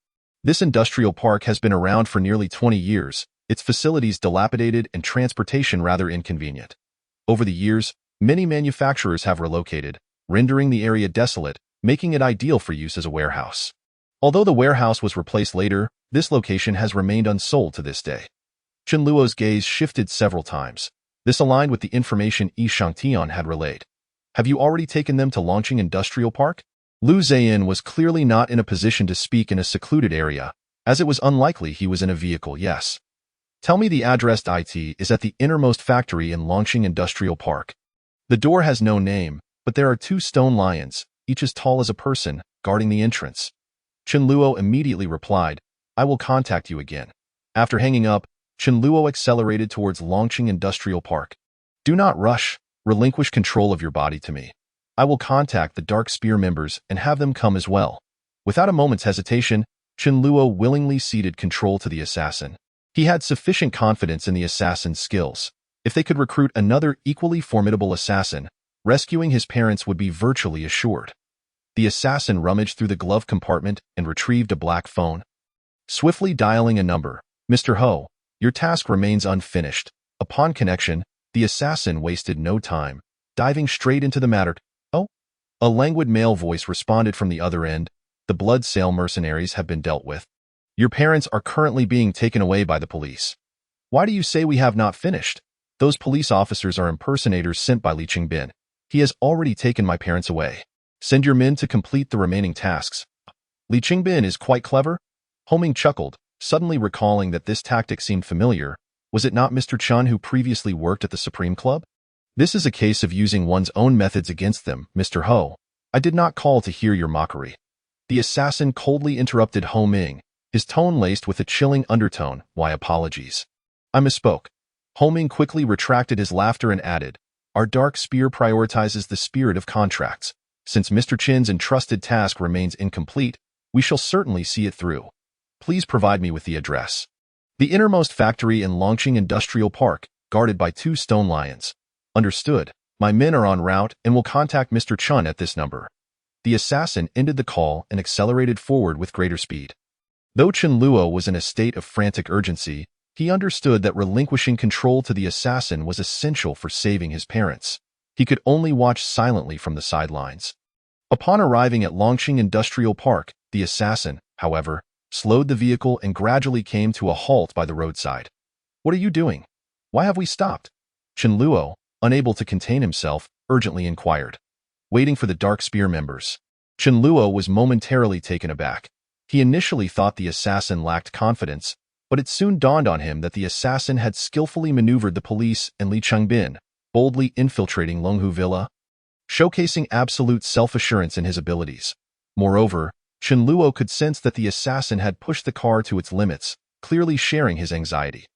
This industrial park has been around for nearly 20 years, its facilities dilapidated and transportation rather inconvenient. Over the years, many manufacturers have relocated, rendering the area desolate, making it ideal for use as a warehouse. Although the warehouse was replaced later, this location has remained unsold to this day. Chen Luo's gaze shifted several times. This aligned with the information Yi Shangtian had relayed. Have you already taken them to Longqing Industrial Park? Lu Ziyin was clearly not in a position to speak in a secluded area, as it was unlikely he was in a vehicle. Yes. Tell me the address. It is at the innermost factory in Longqing Industrial Park. The door has no name, but there are 2 stone lions, each as tall as a person, guarding the entrance. Chen Luo immediately replied, I will contact you again. After hanging up, Chen Luo accelerated towards Longqing Industrial Park. Do not rush. Relinquish control of your body to me. I will contact the Dark Spear members and have them come as well. Without a moment's hesitation, Chen Luo willingly ceded control to the assassin. He had sufficient confidence in the assassin's skills. If they could recruit another equally formidable assassin, rescuing his parents would be virtually assured. The assassin rummaged through the glove compartment and retrieved a black phone. Swiftly dialing a number, Mr. Ho, your task remains unfinished. Upon connection, the assassin wasted no time, diving straight into the matter. Oh? A languid male voice responded from the other end. The blood sale mercenaries have been dealt with. Your parents are currently being taken away by the police. Why do you say we have not finished? Those police officers are impersonators sent by Li Qingbin. He has already taken my parents away. Send your men to complete the remaining tasks. Li Qingbin is quite clever? Homing chuckled, suddenly recalling that this tactic seemed familiar. Was it not Mr. Chen who previously worked at the Supreme Club? This is a case of using one's own methods against them, Mr. Ho. I did not call to hear your mockery. The assassin coldly interrupted Ho Ming, his tone laced with a chilling undertone. Why apologies? I misspoke. Ho Ming quickly retracted his laughter and added, Our Dark Spear prioritizes the spirit of contracts. Since Mr. Chen's entrusted task remains incomplete, we shall certainly see it through. Please provide me with the address. The innermost factory in Longqing Industrial Park, guarded by 2 stone lions. Understood. My men are en route and will contact Mr. Chen at this number. The assassin ended the call and accelerated forward with greater speed. Though Chen Luo was in a state of frantic urgency, he understood that relinquishing control to the assassin was essential for saving his parents. He could only watch silently from the sidelines. Upon arriving at Longqing Industrial Park, The assassin, however, slowed the vehicle and gradually came to a halt by the roadside. "What are you doing? Why have we stopped?" Chen Luo, unable to contain himself, urgently inquired. "Waiting for the Dark Spear members." Chen Luo was momentarily taken aback. He initially thought the assassin lacked confidence, but it soon dawned on him that the assassin had skillfully maneuvered the police and Li Chengbin, boldly infiltrating Longhu Villa, showcasing absolute self-assurance in his abilities. Moreover, Chen Luo could sense that the assassin had pushed the car to its limits, clearly sharing his anxiety.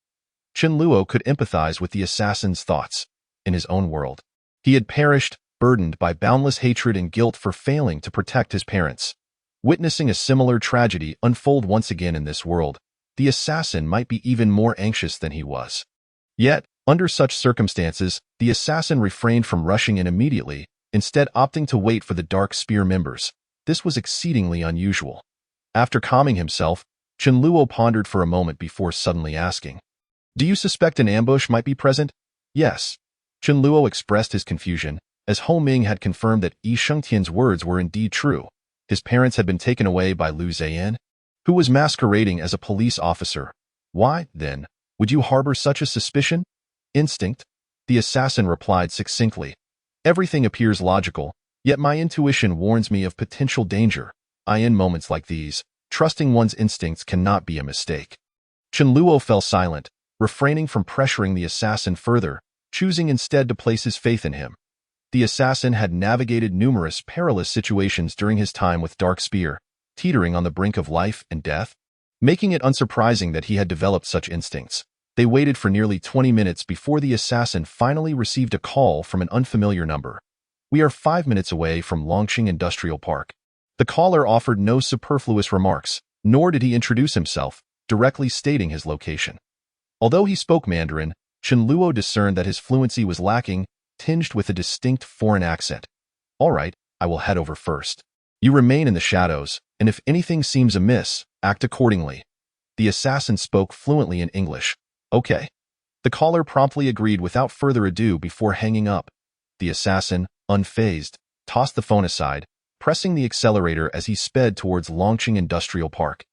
Chen Luo could empathize with the assassin's thoughts. In his own world, he had perished, burdened by boundless hatred and guilt for failing to protect his parents. Witnessing a similar tragedy unfold once again in this world, the assassin might be even more anxious than he was. Yet, under such circumstances, the assassin refrained from rushing in immediately, instead opting to wait for the Dark Spear members. This was exceedingly unusual. After calming himself, Chen Luo pondered for a moment before suddenly asking, "Do you suspect an ambush might be present?" "Yes." Chen Luo expressed his confusion, as Ho Ming had confirmed that Yi Shengtian's words were indeed true. His parents had been taken away by Lu Ziyan, who was masquerading as a police officer. "Why, then, would you harbor such a suspicion?" "Instinct," the assassin replied succinctly. "Everything appears logical, yet my intuition warns me of potential danger. In moments like these, trusting one's instincts cannot be a mistake." Chen Luo fell silent, refraining from pressuring the assassin further, choosing instead to place his faith in him. The assassin had navigated numerous perilous situations during his time with Dark Spear, teetering on the brink of life and death, making it unsurprising that he had developed such instincts. They waited for nearly 20 minutes before the assassin finally received a call from an unfamiliar number. "We are 5 minutes away from Longqing Industrial Park." The caller offered no superfluous remarks, nor did he introduce himself, directly stating his location. Although he spoke Mandarin, Chen Luo discerned that his fluency was lacking, tinged with a distinct foreign accent. "All right, I will head over first. You remain in the shadows, and if anything seems amiss, act accordingly." The assassin spoke fluently in English. "Okay." The caller promptly agreed without further ado before hanging up. The assassin, unfazed, tossed the phone aside, pressing the accelerator as he sped towards Longqing Industrial Park.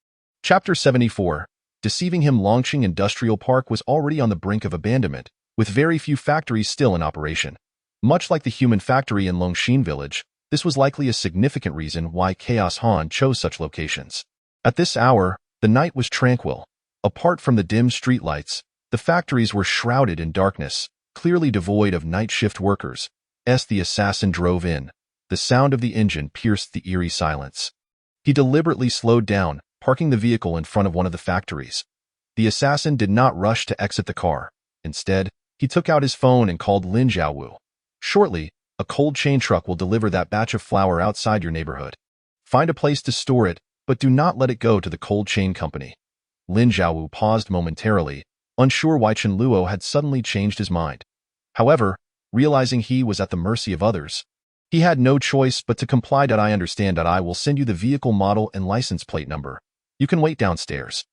Chapter 74. Deceiving him. Longqing Industrial Park was already on the brink of abandonment, with very few factories still in operation. Much like the human factory in Longxin Village, this was likely a significant reason why Chaos Han chose such locations. At this hour, the night was tranquil. Apart from the dim streetlights, the factories were shrouded in darkness, clearly devoid of night shift workers. As the assassin drove in, the sound of the engine pierced the eerie silence. He deliberately slowed down, parking the vehicle in front of one of the factories. The assassin did not rush to exit the car. Instead, he took out his phone and called Lin Jiaowu. "Shortly, a cold chain truck will deliver that batch of flour outside your neighborhood. Find a place to store it, but do not let it go to the cold chain company." Lin Jiaowu paused momentarily, unsure why Chen Luo had suddenly changed his mind. However, realizing he was at the mercy of others, he had no choice but to comply. "I understand. I will send you the vehicle model and license plate number. You can wait downstairs."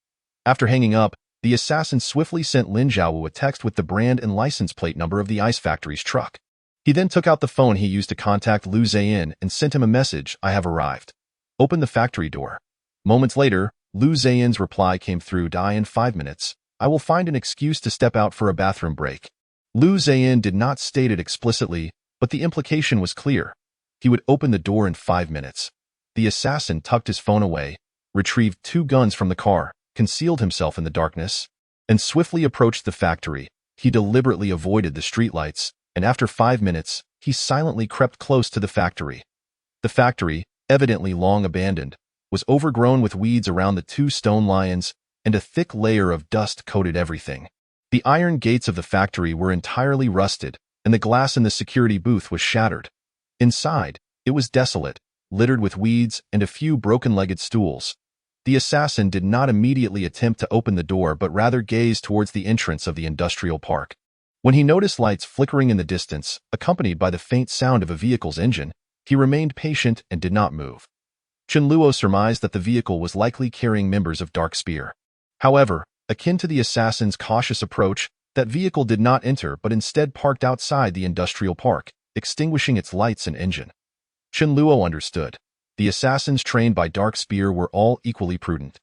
After hanging up, the assassin swiftly sent Lin Jiaowu a text with the brand and license plate number of the ice factory's truck. He then took out the phone he used to contact Lu Ziyan and sent him a message, "I have arrived. Open the factory door." Moments later, Lu Ziyan's reply came through, "In 5 minutes. I will find an excuse to step out for a bathroom break." Lu Ziyan did not state it explicitly, but the implication was clear. He would open the door in 5 minutes. The assassin tucked his phone away, retrieved 2 guns from the car, concealed himself in the darkness, and swiftly approached the factory. He deliberately avoided the streetlights, and after 5 minutes, he silently crept close to the factory. The factory, evidently long abandoned, was overgrown with weeds around the 2 stone lions, and a thick layer of dust coated everything. The iron gates of the factory were entirely rusted, and the glass in the security booth was shattered. Inside, it was desolate, littered with weeds and a few broken-legged stools. The assassin did not immediately attempt to open the door but rather gazed towards the entrance of the industrial park. When he noticed lights flickering in the distance, accompanied by the faint sound of a vehicle's engine, he remained patient and did not move. Chen Luo surmised that the vehicle was likely carrying members of Dark Spear. However, akin to the assassin's cautious approach, that vehicle did not enter but instead parked outside the industrial park, extinguishing its lights and engine. Chen Luo understood. The assassins trained by Dark Spear were all equally prudent.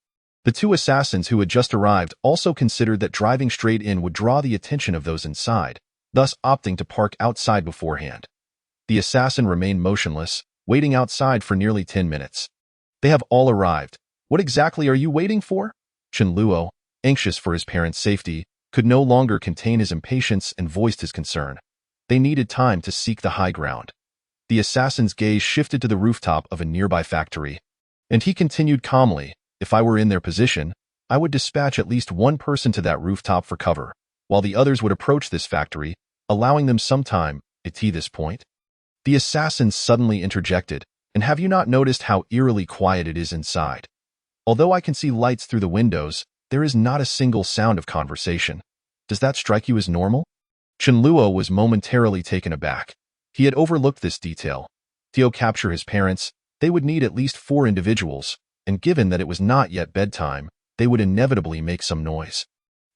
The two assassins who had just arrived also considered that driving straight in would draw the attention of those inside, thus opting to park outside beforehand. The assassin remained motionless, waiting outside for nearly 10 minutes. They have all arrived. What exactly are you waiting for? Chen Luo, anxious for his parents' safety, could no longer contain his impatience and voiced his concern. They needed time to seek the high ground. The assassin's gaze shifted to the rooftop of a nearby factory, and he continued calmly, if I were in their position, I would dispatch at least one person to that rooftop for cover, while the others would approach this factory, allowing them some time. At this point, the assassin suddenly interjected, and have you not noticed how eerily quiet it is inside? Although I can see lights through the windows, there is not a single sound of conversation. Does that strike you as normal? Chen Luo was momentarily taken aback. He had overlooked this detail. To capture his parents, they would need at least 4 individuals, and given that it was not yet bedtime, they would inevitably make some noise.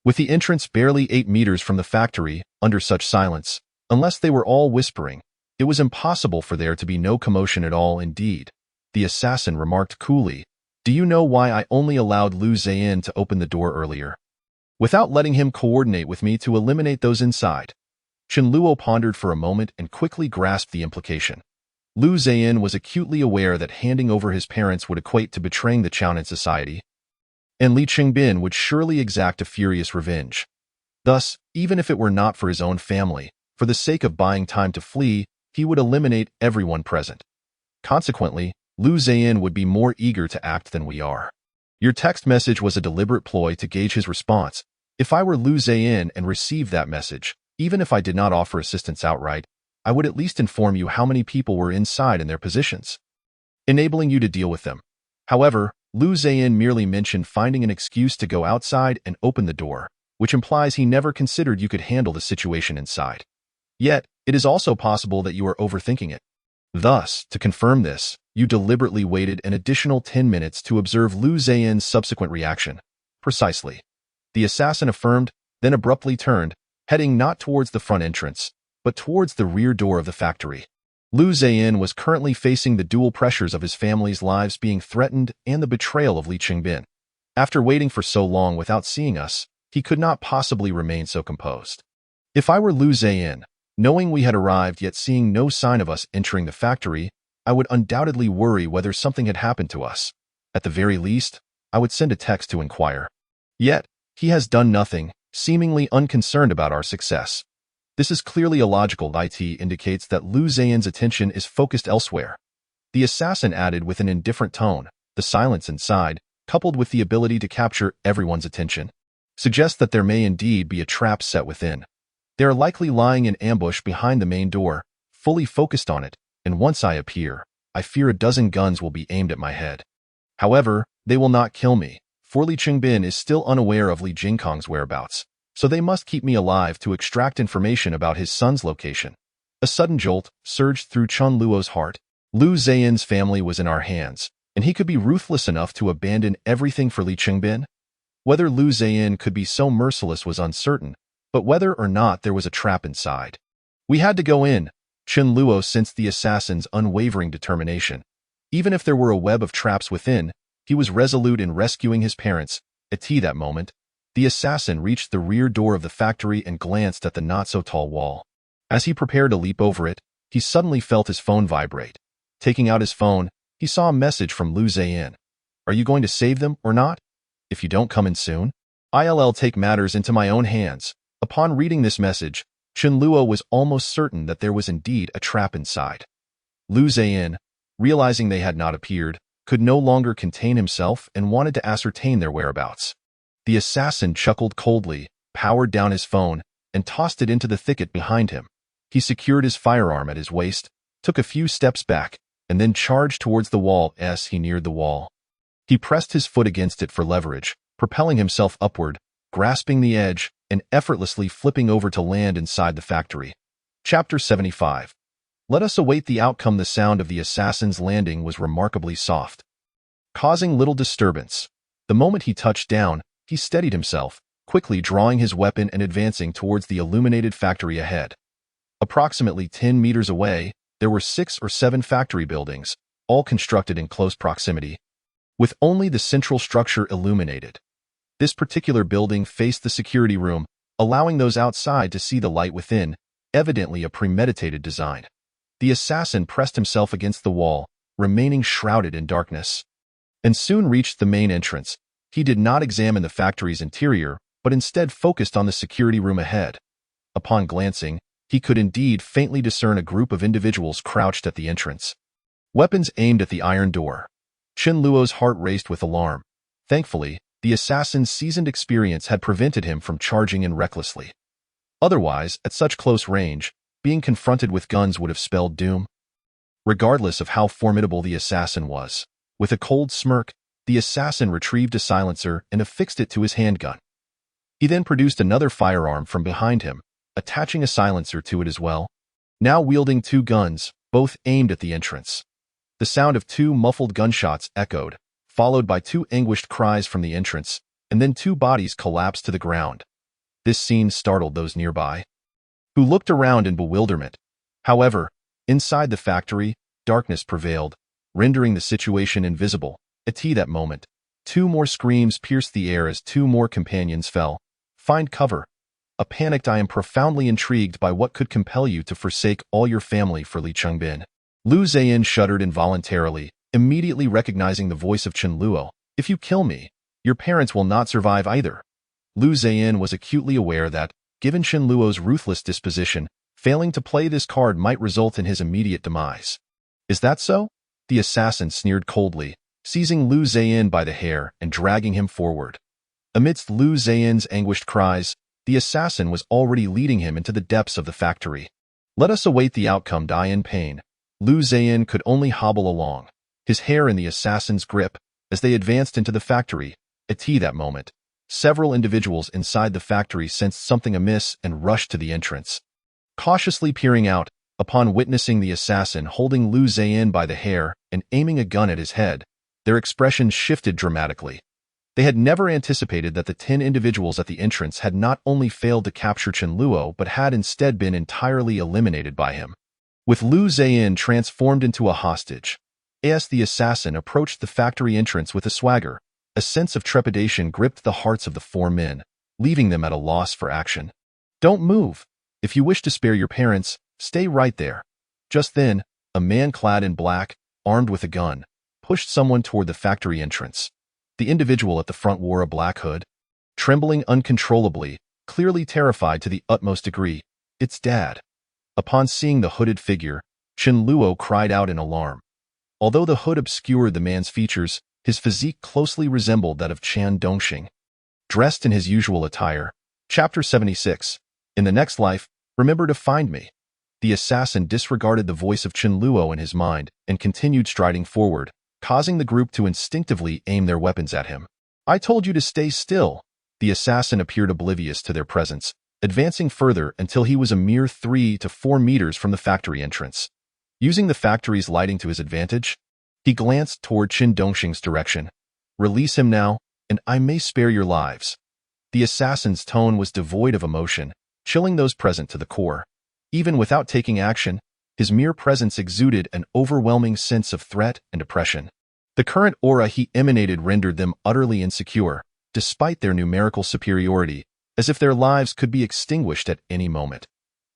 With the entrance barely 8 meters from the factory, under such silence, unless they were all whispering, it was impossible for there to be no commotion at all. Indeed, the assassin remarked coolly, do you know why I only allowed Lu Ziyin to open the door earlier? Without letting him coordinate with me to eliminate those inside. Chen Luo pondered for a moment and quickly grasped the implication. Lu Ziyin was acutely aware that handing over his parents would equate to betraying the Chaonan society, and Li Qingbin would surely exact a furious revenge. Thus, even if it were not for his own family, for the sake of buying time to flee, he would eliminate everyone present. Consequently, Lu Ziyin would be more eager to act than we are. Your text message was a deliberate ploy to gauge his response. If I were Lu Ziyin and received that message, even if I did not offer assistance outright, I would at least inform you how many people were inside in their positions, enabling you to deal with them. However, Lu Ziyin merely mentioned finding an excuse to go outside and open the door, which implies he never considered you could handle the situation inside. Yet, it is also possible that you are overthinking it. Thus, to confirm this, you deliberately waited an additional 10 minutes to observe Lu Ziyin's subsequent reaction. Precisely. The assassin affirmed, then abruptly turned, heading not towards the front entrance, but towards the rear door of the factory. Lu Ziyin was currently facing the dual pressures of his family's lives being threatened and the betrayal of Li Qingbin. After waiting for so long without seeing us, he could not possibly remain so composed. If I were Lu Ziyin, knowing we had arrived yet seeing no sign of us entering the factory, I would undoubtedly worry whether something had happened to us. At the very least, I would send a text to inquire. Yet, he has done nothing, seemingly unconcerned about our success. This is clearly illogical. It indicates that Lu Ziyin's attention is focused elsewhere. The assassin added with an indifferent tone, the silence inside, coupled with the ability to capture everyone's attention, suggests that there may indeed be a trap set within. They are likely lying in ambush behind the main door, fully focused on it, and once I appear, I fear a dozen guns will be aimed at my head. However, they will not kill me, for Li Qingbin is still unaware of Li Jingkong's whereabouts, so they must keep me alive to extract information about his son's location. A sudden jolt surged through Chen Luo's heart. Lu Ziyin's family was in our hands, and he could be ruthless enough to abandon everything for Li Qingbin? Whether Lu Ziyin could be so merciless was uncertain, but whether or not there was a trap inside. We had to go in. Chen Luo sensed the assassin's unwavering determination. Even if there were a web of traps within, he was resolute in rescuing his parents. At that moment, the assassin reached the rear door of the factory and glanced at the not-so-tall wall. As he prepared to leap over it, he suddenly felt his phone vibrate. Taking out his phone, he saw a message from Lu Ziyin. Are you going to save them or not? If you don't come in soon, I'll take matters into my own hands. Upon reading this message, Chen Luo was almost certain that there was indeed a trap inside. Lu Ziyin, realizing they had not appeared, could no longer contain himself and wanted to ascertain their whereabouts. The assassin chuckled coldly, powered down his phone, and tossed it into the thicket behind him. He secured his firearm at his waist, took a few steps back, and then charged towards the wall. As he neared the wall, he pressed his foot against it for leverage, propelling himself upward, grasping the edge, and effortlessly flipping over to land inside the factory. Chapter 75. Let us await the outcome. The sound of the assassin's landing was remarkably soft, causing little disturbance. The moment he touched down, he steadied himself, quickly drawing his weapon and advancing towards the illuminated factory ahead. Approximately 10 meters away, there were 6 or 7 factory buildings, all constructed in close proximity, with only the central structure illuminated. This particular building faced the security room, allowing those outside to see the light within, evidently a premeditated design. The assassin pressed himself against the wall, remaining shrouded in darkness, and soon reached the main entrance. He did not examine the factory's interior, but instead focused on the security room ahead. Upon glancing, he could indeed faintly discern a group of individuals crouched at the entrance, weapons aimed at the iron door. Chen Luo's heart raced with alarm. Thankfully, the assassin's seasoned experience had prevented him from charging in recklessly. Otherwise, at such close range, being confronted with guns would have spelled doom. Regardless of how formidable the assassin was, with a cold smirk, the assassin retrieved a silencer and affixed it to his handgun. He then produced another firearm from behind him, attaching a silencer to it as well, now wielding two guns, both aimed at the entrance. The sound of two muffled gunshots echoed, followed by two anguished cries from the entrance, and then two bodies collapsed to the ground. This scene startled those nearby, who looked around in bewilderment. However, inside the factory, darkness prevailed, rendering the situation invisible. At that moment, two more screams pierced the air as two more companions fell. Find cover. A panicked I am profoundly intrigued by what could compel you to forsake all your family for Li Chengbin. Lu Ziyin shuddered involuntarily, immediately recognizing the voice of Chen Luo. If you kill me, your parents will not survive either. Lu Ziyin was acutely aware that, given Chen Luo's ruthless disposition, failing to play this card might result in his immediate demise. Is that so? The assassin sneered coldly, seizing Lu Ziyin by the hair and dragging him forward. Amidst Lu Ziyin's anguished cries, the assassin was already leading him into the depths of the factory. Let us await the outcome. Die in pain. Lu Ziyin could only hobble along, his hair in the assassin's grip, as they advanced into the factory. At that moment, several individuals inside the factory sensed something amiss and rushed to the entrance. Cautiously peering out, upon witnessing the assassin holding Lu Ziyin by the hair and aiming a gun at his head, their expressions shifted dramatically. They had never anticipated that the 10 individuals at the entrance had not only failed to capture Chen Luo but had instead been entirely eliminated by him. With Lu Ziyin transformed into a hostage, the assassin approached the factory entrance with a swagger. A sense of trepidation gripped the hearts of the 4 men, leaving them at a loss for action. Don't move. If you wish to spare your parents, stay right there. Just then, a man clad in black, armed with a gun, pushed someone toward the factory entrance. The individual at the front wore a black hood. Trembling uncontrollably, clearly terrified to the utmost degree, it's Dad. Upon seeing the hooded figure, Chen Luo cried out in alarm. Although the hood obscured the man's features, his physique closely resembled that of Chan Dongxing. Dressed in his usual attire, Chapter 76. In the next life, remember to find me. The assassin disregarded the voice of Chen Luo in his mind and continued striding forward, causing the group to instinctively aim their weapons at him. I told you to stay still. The assassin appeared oblivious to their presence, advancing further until he was a mere 3 to 4 meters from the factory entrance. Using the factory's lighting to his advantage, he glanced toward Chen Dongxing's direction. Release him now, and I may spare your lives. The assassin's tone was devoid of emotion, chilling those present to the core. Even without taking action, his mere presence exuded an overwhelming sense of threat and oppression. The current aura he emanated rendered them utterly insecure, despite their numerical superiority, as if their lives could be extinguished at any moment.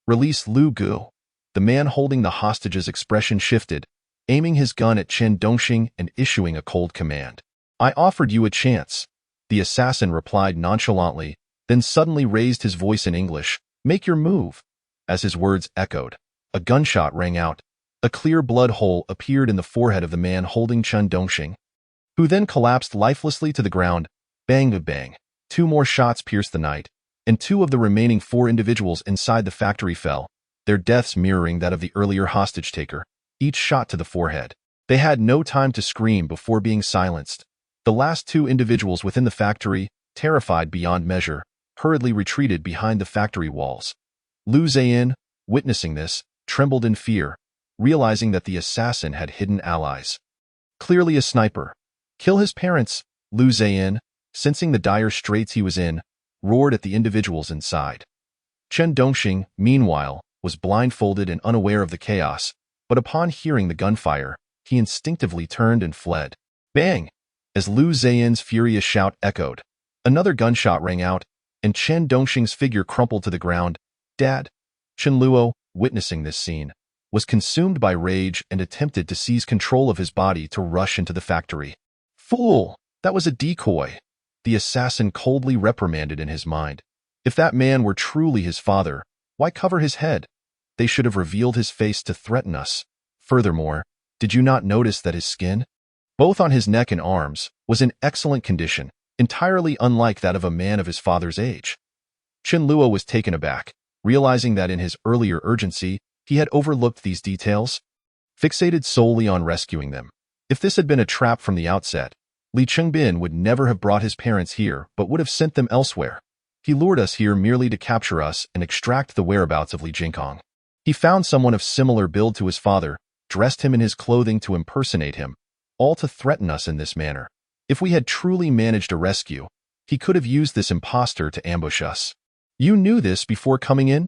Release Lu Gu. The man holding the hostage's expression shifted, aiming his gun at Chen Dongxing and issuing a cold command. I offered you a chance. The assassin replied nonchalantly, then suddenly raised his voice in English. Make your move. As his words echoed, a gunshot rang out. A clear blood hole appeared in the forehead of the man holding Chen Dongxing, who then collapsed lifelessly to the ground. Bang, bang. 2 more shots pierced the night, and 2 of the remaining 4 individuals inside the factory fell, their deaths mirroring that of the earlier hostage-taker, each shot to the forehead. They had no time to scream before being silenced. The last 2 individuals within the factory, terrified beyond measure, hurriedly retreated behind the factory walls. Lu Ziyin, witnessing this, trembled in fear, realizing that the assassin had hidden allies. Clearly a sniper. Kill his parents. Lu Ziyin, sensing the dire straits he was in, roared at the individuals inside. Chen Dongxing, meanwhile, was blindfolded and unaware of the chaos, but upon hearing the gunfire, he instinctively turned and fled. Bang! As Lu Ziyin's furious shout echoed, another gunshot rang out, and Chen Dongxing's figure crumpled to the ground. Dad! Chen Luo, witnessing this scene, was consumed by rage and attempted to seize control of his body to rush into the factory. Fool! That was a decoy, the assassin coldly reprimanded in his mind. If that man were truly his father, why cover his head? They should have revealed his face to threaten us. Furthermore, did you not notice that his skin, both on his neck and arms, was in excellent condition, entirely unlike that of a man of his father's age? Chen Luo was taken aback, realizing that in his earlier urgency, he had overlooked these details, fixated solely on rescuing them. If this had been a trap from the outset, Li Chengbin would never have brought his parents here but would have sent them elsewhere. He lured us here merely to capture us and extract the whereabouts of Li Jingkong. He found someone of similar build to his father, dressed him in his clothing to impersonate him, all to threaten us in this manner. If we had truly managed a rescue, he could have used this impostor to ambush us. You knew this before coming in?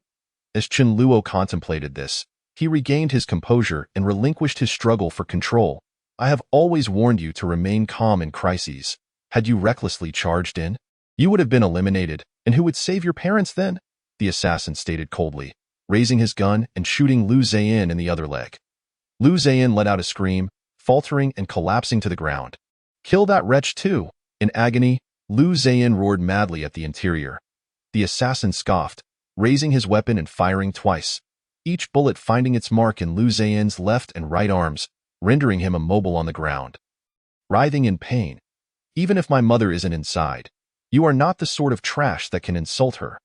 As Chen Luo contemplated this, he regained his composure and relinquished his struggle for control. I have always warned you to remain calm in crises. Had you recklessly charged in, you would have been eliminated, and who would save your parents then? The assassin stated coldly, raising his gun and shooting Lu Ziyin in the other leg. Lu Ziyin let out a scream, faltering and collapsing to the ground. Kill that wretch too! In agony, Lu Ziyin roared madly at the interior. The assassin scoffed, raising his weapon and firing twice, each bullet finding its mark in Lu Ziyin's left and right arms, rendering him immobile on the ground. Writhing in pain. Even if my mother isn't inside, you are not the sort of trash that can insult her.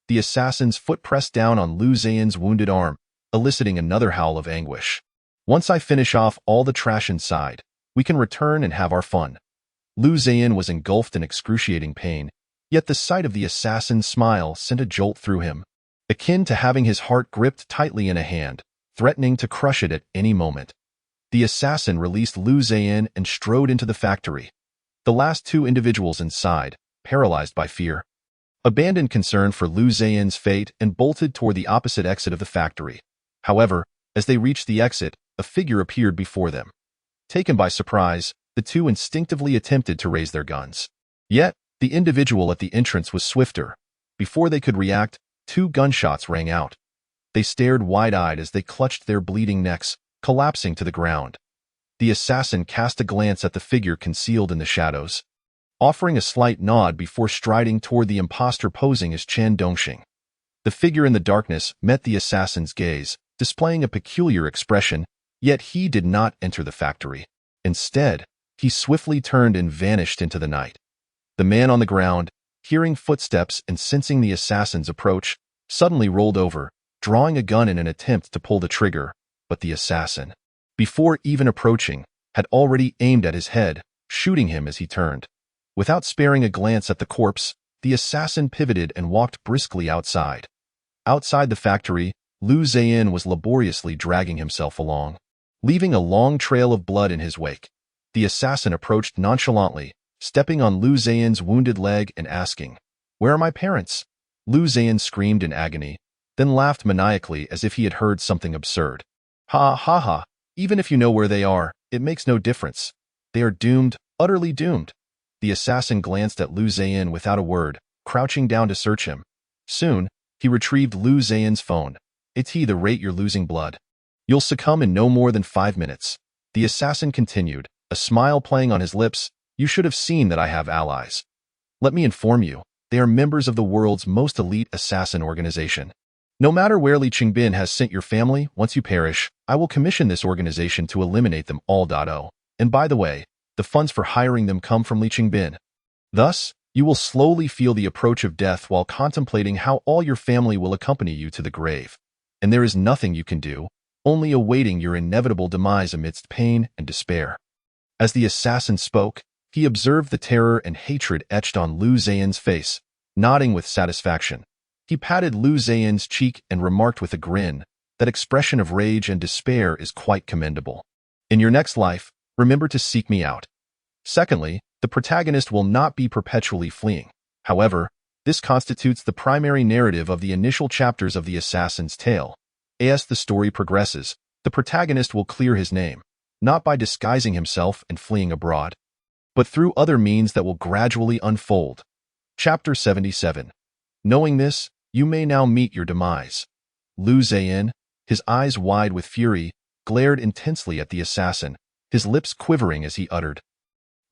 The assassin's foot pressed down on Lu Ziyin's wounded arm, eliciting another howl of anguish. Once I finish off all the trash inside, we can return and have our fun. Lu Ziyin was engulfed in excruciating pain, yet the sight of the assassin's smile sent a jolt through him, akin to having his heart gripped tightly in a hand, threatening to crush it at any moment. The assassin released Lu Ziyin and strode into the factory. The last two individuals inside, paralyzed by fear, abandoned concern for Lu Ziyin's fate and bolted toward the opposite exit of the factory. However, as they reached the exit, a figure appeared before them. Taken by surprise, the two instinctively attempted to raise their guns. Yet, the individual at the entrance was swifter. Before they could react, two gunshots rang out. They stared wide-eyed as they clutched their bleeding necks, collapsing to the ground. The assassin cast a glance at the figure concealed in the shadows, offering a slight nod before striding toward the impostor posing as Chen Dongxing. The figure in the darkness met the assassin's gaze, displaying a peculiar expression, yet he did not enter the factory. Instead, he swiftly turned and vanished into the night. The man on the ground, hearing footsteps and sensing the assassin's approach, suddenly rolled over, drawing a gun in an attempt to pull the trigger, but the assassin, before even approaching, had already aimed at his head, shooting him as he turned. Without sparing a glance at the corpse, the assassin pivoted and walked briskly outside. Outside the factory, Lu Ziyin was laboriously dragging himself along, leaving a long trail of blood in his wake. The assassin approached nonchalantly, stepping on Lu Ziyin's wounded leg and asking, "Where are my parents?" Lu Ziyin screamed in agony, then laughed maniacally as if he had heard something absurd. Ha ha ha, even if you know where they are, it makes no difference. They are doomed, utterly doomed. The assassin glanced at Lu Ziyin without a word, crouching down to search him. Soon, he retrieved Lu Ziyin's phone. "It's he, the rate you're losing blood. You'll succumb in no more than 5 minutes. The assassin continued, a smile playing on his lips. "You should have seen that I have allies. Let me inform you, they are members of the world's most elite assassin organization. No matter where Li Chengbin has sent your family, once you perish, I will commission this organization to eliminate them all. And by the way, the funds for hiring them come from Li Chengbin. Thus, you will slowly feel the approach of death while contemplating how all your family will accompany you to the grave. And there is nothing you can do, only awaiting your inevitable demise amidst pain and despair." As the assassin spoke, he observed the terror and hatred etched on Lu Ziyin's face, nodding with satisfaction. He patted Lu Ziyin's cheek and remarked with a grin, "That expression of rage and despair is quite commendable. In your next life, remember to seek me out." Secondly, the protagonist will not be perpetually fleeing. However, this constitutes the primary narrative of the initial chapters of the assassin's tale. As the story progresses, the protagonist will clear his name, not by disguising himself and fleeing abroad, but through other means that will gradually unfold. Chapter 77. Knowing this, you may now meet your demise. Lu Ziyan, his eyes wide with fury, glared intensely at the assassin, his lips quivering as he uttered,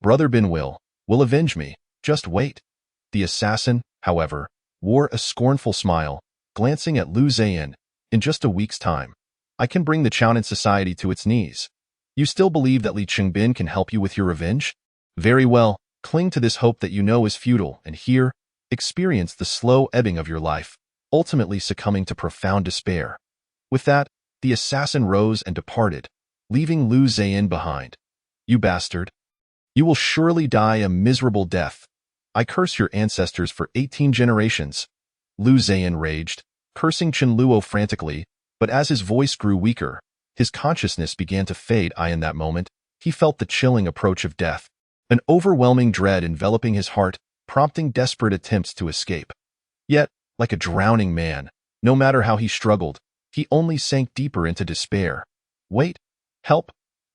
"Brother Bin will avenge me, just wait." The assassin, however, wore a scornful smile, glancing at Lu Ziyan. "In just a week's time, I can bring the Chaonan society to its knees. You still believe that Li Qingbin can help you with your revenge? Very well, cling to this hope that you know is futile, and here, experience the slow ebbing of your life, ultimately succumbing to profound despair." With that, the assassin rose and departed, leaving Lu Ziyan behind. "You bastard. You will surely die a miserable death. I curse your ancestors for 18 generations." Lu Ziyan raged, cursing Chen Luo frantically, but as his voice grew weaker, his consciousness began to fade. In that moment, he felt the chilling approach of death, an overwhelming dread enveloping his heart, prompting desperate attempts to escape. Yet, like a drowning man, no matter how he struggled, he only sank deeper into despair. "Wait. Help.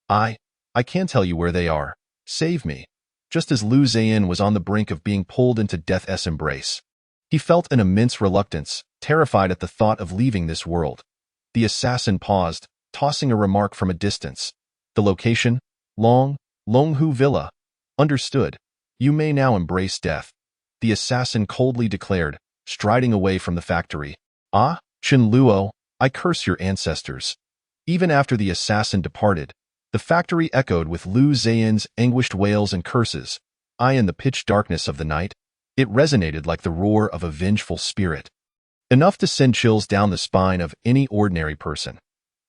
I can't tell you where they are. Save me." Just as Lu Ziyan was on the brink of being pulled into death's embrace, he felt an immense reluctance, terrified at the thought of leaving this world. The assassin paused, tossing a remark from a distance. "The location? Longhu Villa. Understood. You may now embrace death," the assassin coldly declared, striding away from the factory. "Ah, Chen Luo, I curse your ancestors." Even after the assassin departed, the factory echoed with Lu Ziyan's anguished wails and curses. In the pitch darkness of the night, it resonated like the roar of a vengeful spirit, enough to send chills down the spine of any ordinary person.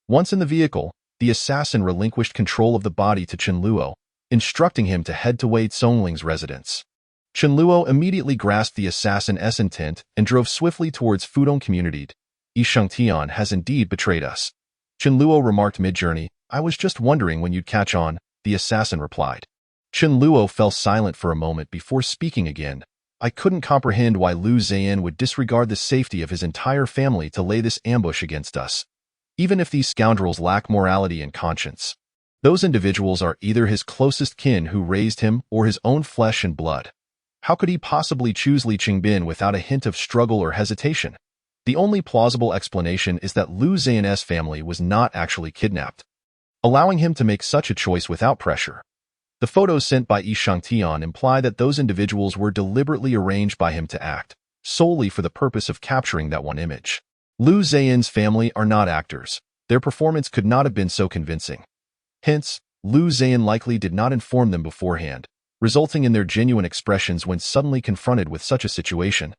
Once in the vehicle, the assassin relinquished control of the body to Chen Luo, instructing him to head to Wei Zongling's residence. Chen Luo immediately grasped the assassin's intent and drove swiftly towards Fudong community. "Yi Shangtian has indeed betrayed us," Chen Luo remarked mid-journey. "I was just wondering when you'd catch on," the assassin replied. Chen Luo fell silent for a moment before speaking again. "I couldn't comprehend why Lu Ziyan would disregard the safety of his entire family to lay this ambush against us. Even if these scoundrels lack morality and conscience, those individuals are either his closest kin who raised him or his own flesh and blood. How could he possibly choose Li Qingbin without a hint of struggle or hesitation? The only plausible explanation is that Lu Ziyan's family was not actually kidnapped, allowing him to make such a choice without pressure. The photos sent by Yi Shangtian imply that those individuals were deliberately arranged by him to act, solely for the purpose of capturing that one image. Lu Ziyan's family are not actors. Their performance could not have been so convincing. Hence, Lu Ziyan likely did not inform them beforehand, resulting in their genuine expressions when suddenly confronted with such a situation,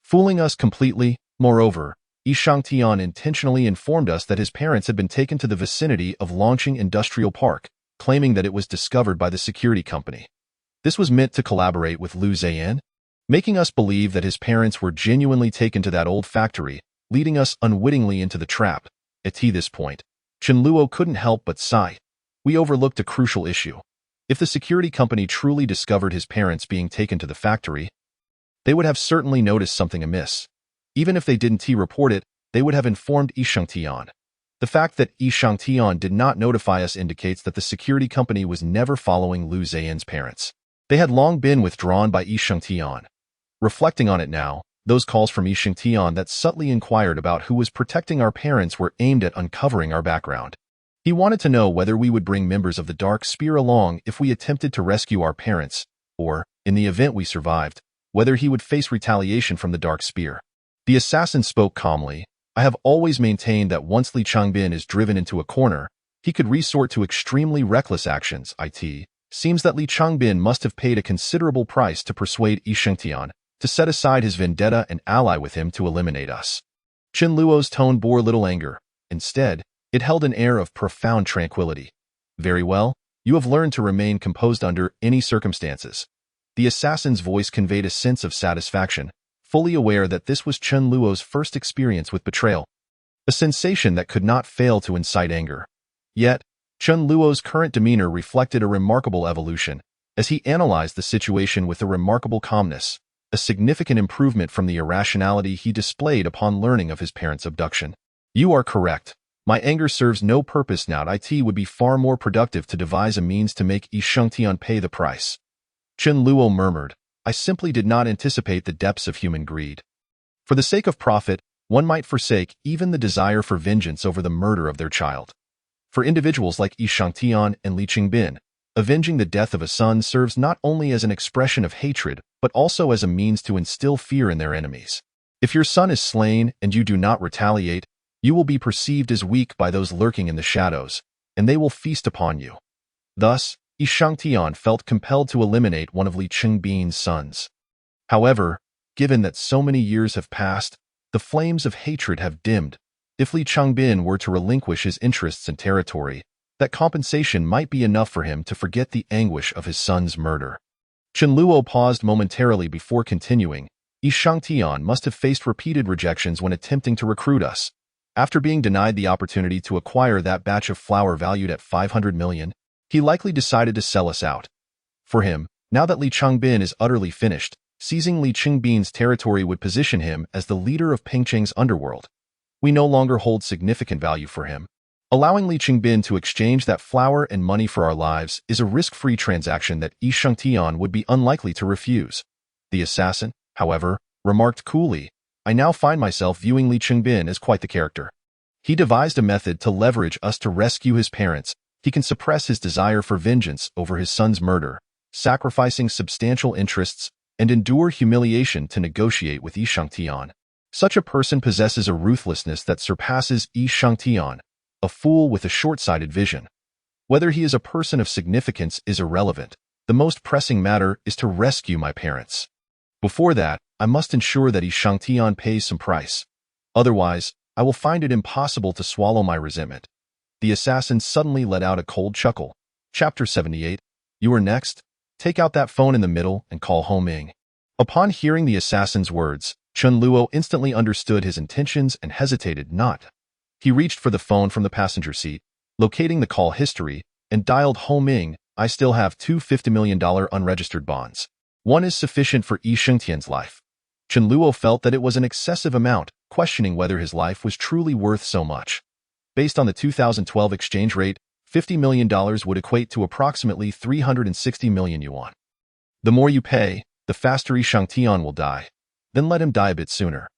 fooling us completely. Moreover, Yi Shangtian intentionally informed us that his parents had been taken to the vicinity of Longqing Industrial Park, claiming that it was discovered by the security company. This was meant to collaborate with Lu Ziyan, making us believe that his parents were genuinely taken to that old factory, leading us unwittingly into the trap. At this point, Chen Luo couldn't help but sigh. We overlooked a crucial issue. If the security company truly discovered his parents being taken to the factory, they would have certainly noticed something amiss. Even if they didn't report it, they would have informed Yi Shangtian. The fact that Yi Shangtian did not notify us indicates that the security company was never following Lu Ziyan's parents. They had long been withdrawn by Yi Shangtian. Reflecting on it now, those calls from Yi Shangtian that subtly inquired about who was protecting our parents were aimed at uncovering our background. He wanted to know whether we would bring members of the Dark Spear along if we attempted to rescue our parents, or, in the event we survived, whether he would face retaliation from the Dark Spear. The assassin spoke calmly. "I have always maintained that once Li Qingbin is driven into a corner, he could resort to extremely reckless actions. It seems that Li Qingbin must have paid a considerable price to persuade Yi Shangtian to set aside his vendetta and ally with him to eliminate us." Chen Luo's tone bore little anger. Instead, it held an air of profound tranquility. "Very well, you have learned to remain composed under any circumstances." The assassin's voice conveyed a sense of satisfaction, fully aware that this was Chen Luo's first experience with betrayal, a sensation that could not fail to incite anger. Yet, Chen Luo's current demeanor reflected a remarkable evolution, as he analyzed the situation with a remarkable calmness, a significant improvement from the irrationality he displayed upon learning of his parents' abduction. "You are correct. My anger serves no purpose now. It would be far more productive to devise a means to make Yi Shengtian pay the price. Chen Luo murmured, I simply did not anticipate the depths of human greed. For the sake of profit, one might forsake even the desire for vengeance over the murder of their child. For individuals like Yi Shengtian and Li Qingbin, avenging the death of a son serves not only as an expression of hatred, but also as a means to instill fear in their enemies. If your son is slain and you do not retaliate, you will be perceived as weak by those lurking in the shadows, and they will feast upon you. Thus, Yi Shengtian felt compelled to eliminate one of Li Qingbin's sons. However, given that so many years have passed, the flames of hatred have dimmed. If Li Qingbin were to relinquish his interests and territory, that compensation might be enough for him to forget the anguish of his son's murder. Chen Luo paused momentarily before continuing. Yi Shengtian must have faced repeated rejections when attempting to recruit us. After being denied the opportunity to acquire that batch of flour valued at 500 million, he likely decided to sell us out. For him, now that Li Qingbin is utterly finished, seizing Li Qingbin's territory would position him as the leader of Pingcheng's underworld. We no longer hold significant value for him. Allowing Li Qingbin to exchange that flour and money for our lives is a risk-free transaction that Yi Shengtian would be unlikely to refuse. The assassin, however, remarked coolly, I now find myself viewing Li Qingbin as quite the character. He devised a method to leverage us to rescue his parents. He can suppress his desire for vengeance over his son's murder, sacrificing substantial interests, and endure humiliation to negotiate with Yi Shengtian. Such a person possesses a ruthlessness that surpasses Yi Shengtian, a fool with a short-sighted vision. Whether he is a person of significance is irrelevant. The most pressing matter is to rescue my parents. Before that, I must ensure that Yi Shengtian pays some price. Otherwise, I will find it impossible to swallow my resentment. The assassin suddenly let out a cold chuckle. Chapter 78. You are next. Take out that phone in the middle and call Ho Ming. Upon hearing the assassin's words, Chen Luo instantly understood his intentions and hesitated not. He reached for the phone from the passenger seat, locating the call history, and dialed Ho Ming. I still have two $50 million unregistered bonds. One is sufficient for Yi Shengtian's life. Chen Luo felt that it was an excessive amount, questioning whether his life was truly worth so much. Based on the 2012 exchange rate, $50 million would equate to approximately 360 million yuan. The more you pay, the faster Yi Shengtian will die. Then let him die a bit sooner.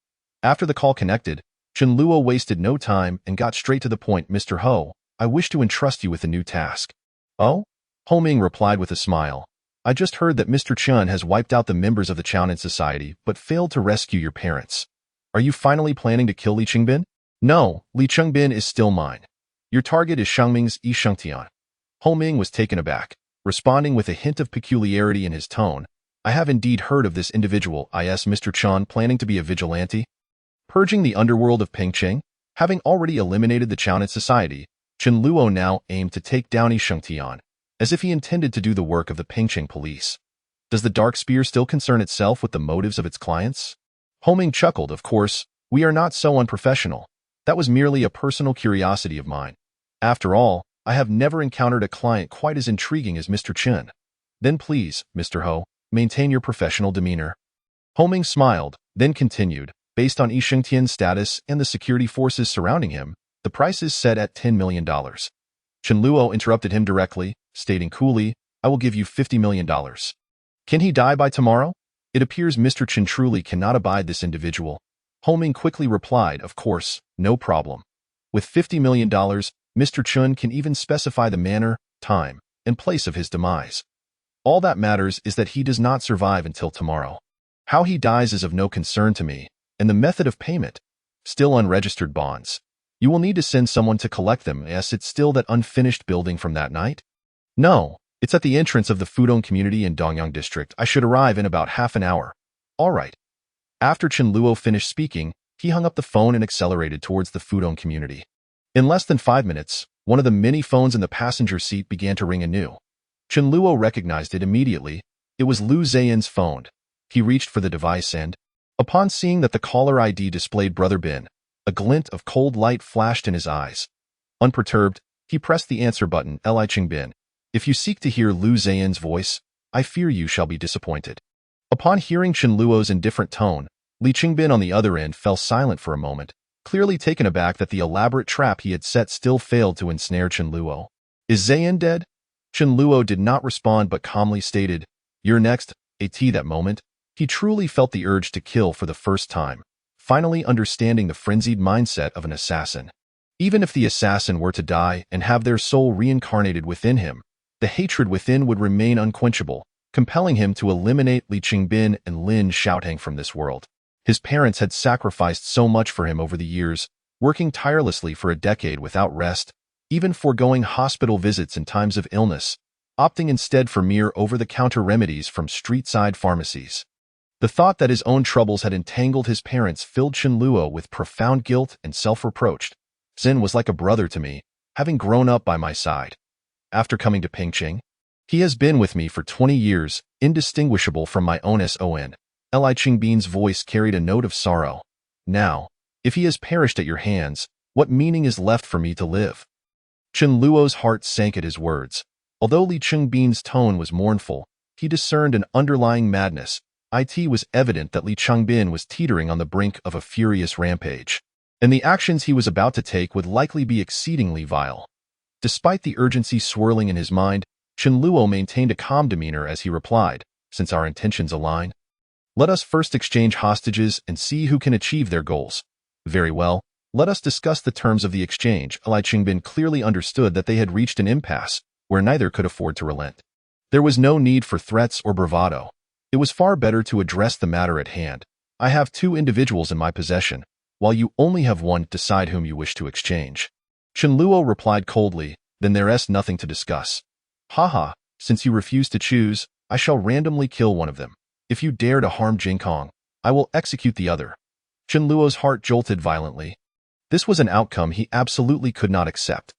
After the call connected, Chen Luo wasted no time and got straight to the point. Mr. Ho, I wish to entrust you with a new task. Oh? Ho Ming replied with a smile. I just heard that Mr. Chen has wiped out the members of the Qiaonan Society but failed to rescue your parents. Are you finally planning to kill Li Qingbin? No, Li Qingbin is still mine. Your target is Shangming's Yi Shengtian. Ho Ming was taken aback, responding with a hint of peculiarity in his tone. I have indeed heard of this individual. Is Mr. Chen planning to be a vigilante? Purging the underworld of Pingcheng, having already eliminated the Qiaonan Society, Chen Luo now aimed to take down Yi Shengtian, as if he intended to do the work of the Pingcheng police. Does the Dark Spear still concern itself with the motives of its clients? Ho Ming chuckled. Of course, we are not so unprofessional. That was merely a personal curiosity of mine. After all, I have never encountered a client quite as intriguing as Mr. Chen. Then please, Mr. Ho, maintain your professional demeanor. Ho Ming smiled, then continued. Based on Yi Shengtian's status and the security forces surrounding him, the price is set at $10 million. Chen Luo interrupted him directly, stating coolly, I will give you $50 million. Can he die by tomorrow? It appears Mr. Chen truly cannot abide this individual. Ho Ming quickly replied, of course, no problem. With $50 million, Mr. Chen can even specify the manner, time, and place of his demise. All that matters is that he does not survive until tomorrow. How he dies is of no concern to me, and the method of payment, still unregistered bonds. You will need to send someone to collect them. Yes, it's still that unfinished building from that night? No, it's at the entrance of the Fudong community in Dongyang district. I should arrive in about half an hour. All right. After Chen Luo finished speaking, he hung up the phone and accelerated towards the Fudong community. In less than 5 minutes, one of the many phones in the passenger seat began to ring anew. Chen Luo recognized it immediately. It was Lu Zayin's phone. He reached for the device and, upon seeing that the caller ID displayed Brother Bin, a glint of cold light flashed in his eyes. Unperturbed, he pressed the answer button. Li Qingbin, if you seek to hear Lu Zayin's voice, I fear you shall be disappointed. Upon hearing Chen Luo's indifferent tone, Li Qingbin on the other end fell silent for a moment, clearly taken aback that the elaborate trap he had set still failed to ensnare Chen Luo. "Is Zayan dead?" Chen Luo did not respond but calmly stated, "You're next." At that moment, he truly felt the urge to kill for the first time, finally understanding the frenzied mindset of an assassin. Even if the assassin were to die and have their soul reincarnated within him, the hatred within would remain unquenchable, compelling him to eliminate Li Qingbin and Lin Xiaotang from this world. His parents had sacrificed so much for him over the years, working tirelessly for a decade without rest, even foregoing hospital visits in times of illness, opting instead for mere over-the-counter remedies from street-side pharmacies. The thought that his own troubles had entangled his parents filled Chen Luo with profound guilt and self-reproach. Zin was like a brother to me, having grown up by my side. After coming to Pingqing, he has been with me for 20 years, indistinguishable from my own son. Li Qingbin's voice carried a note of sorrow. Now, if he has perished at your hands, what meaning is left for me to live? Chen Luo's heart sank at his words. Although Li Qingbin's tone was mournful, he discerned an underlying madness. It was evident that Li Qingbin was teetering on the brink of a furious rampage, and the actions he was about to take would likely be exceedingly vile. Despite the urgency swirling in his mind, Chen Luo maintained a calm demeanor as he replied, "Since our intentions align, let us first exchange hostages and see who can achieve their goals." "Very well, let us discuss the terms of the exchange." Li Qingbin clearly understood that they had reached an impasse where neither could afford to relent. There was no need for threats or bravado. It was far better to address the matter at hand. "I have 2 individuals in my possession, while you only have one. Decide whom you wish to exchange." Chen Luo replied coldly, "Then there is nothing to discuss." "Haha, since you refuse to choose, I shall randomly kill one of them. If you dare to harm Jingkong, I will execute the other." Chen Luo's heart jolted violently. This was an outcome he absolutely could not accept.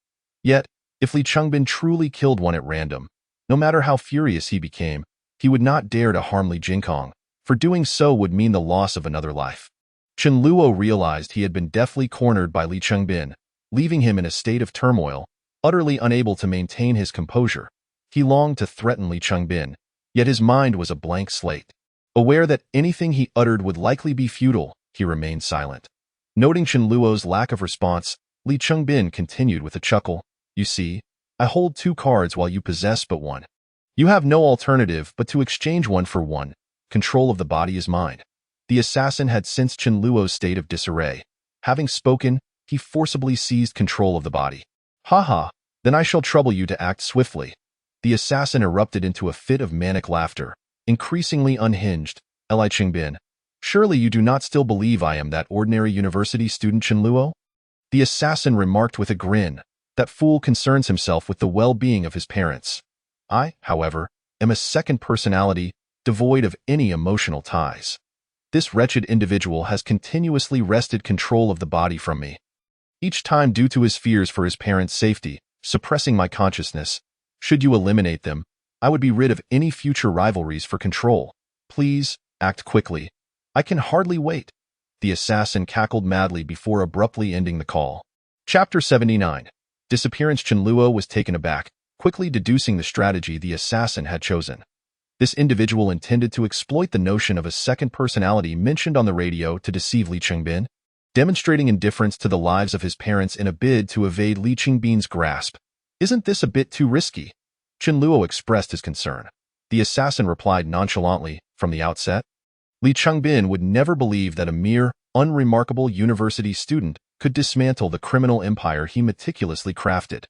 Yet, if Li Qingbin truly killed one at random, no matter how furious he became, he would not dare to harm Li Jingkong, for doing so would mean the loss of another life. Chen Luo realized he had been deftly cornered by Li Qingbin, leaving him in a state of turmoil, utterly unable to maintain his composure. He longed to threaten Li Qingbin, yet his mind was a blank slate. Aware that anything he uttered would likely be futile, he remained silent. Noting Chen Luo's lack of response, Li Qingbin continued with a chuckle, "You see, I hold 2 cards while you possess but one. You have no alternative but to exchange one for one. Control of the body is mine." The assassin had sensed Chen Luo's state of disarray. Having spoken, he forcibly seized control of the body. "Haha, then I shall trouble you to act swiftly." The assassin erupted into a fit of manic laughter, increasingly unhinged. "Li Qingbin, surely you do not still believe I am that ordinary university student Chen Luo?" The assassin remarked with a grin, "That fool concerns himself with the well-being of his parents. I, however, am a second personality, devoid of any emotional ties. This wretched individual has continuously wrested control of the body from me, each time due to his fears for his parents' safety, suppressing my consciousness. Should you eliminate them, I would be rid of any future rivalries for control. Please, act quickly. I can hardly wait." The assassin cackled madly before abruptly ending the call. Chapter 79. Disappearance. Chen Luo was taken aback, quickly deducing the strategy the assassin had chosen. This individual intended to exploit the notion of a second personality mentioned on the radio to deceive Li Qingbin, demonstrating indifference to the lives of his parents in a bid to evade Li Qingbin's grasp. "Isn't this a bit too risky?" Chen Luo expressed his concern. The assassin replied nonchalantly, "From the outset, Li Qingbin would never believe that a mere, unremarkable university student could dismantle the criminal empire he meticulously crafted.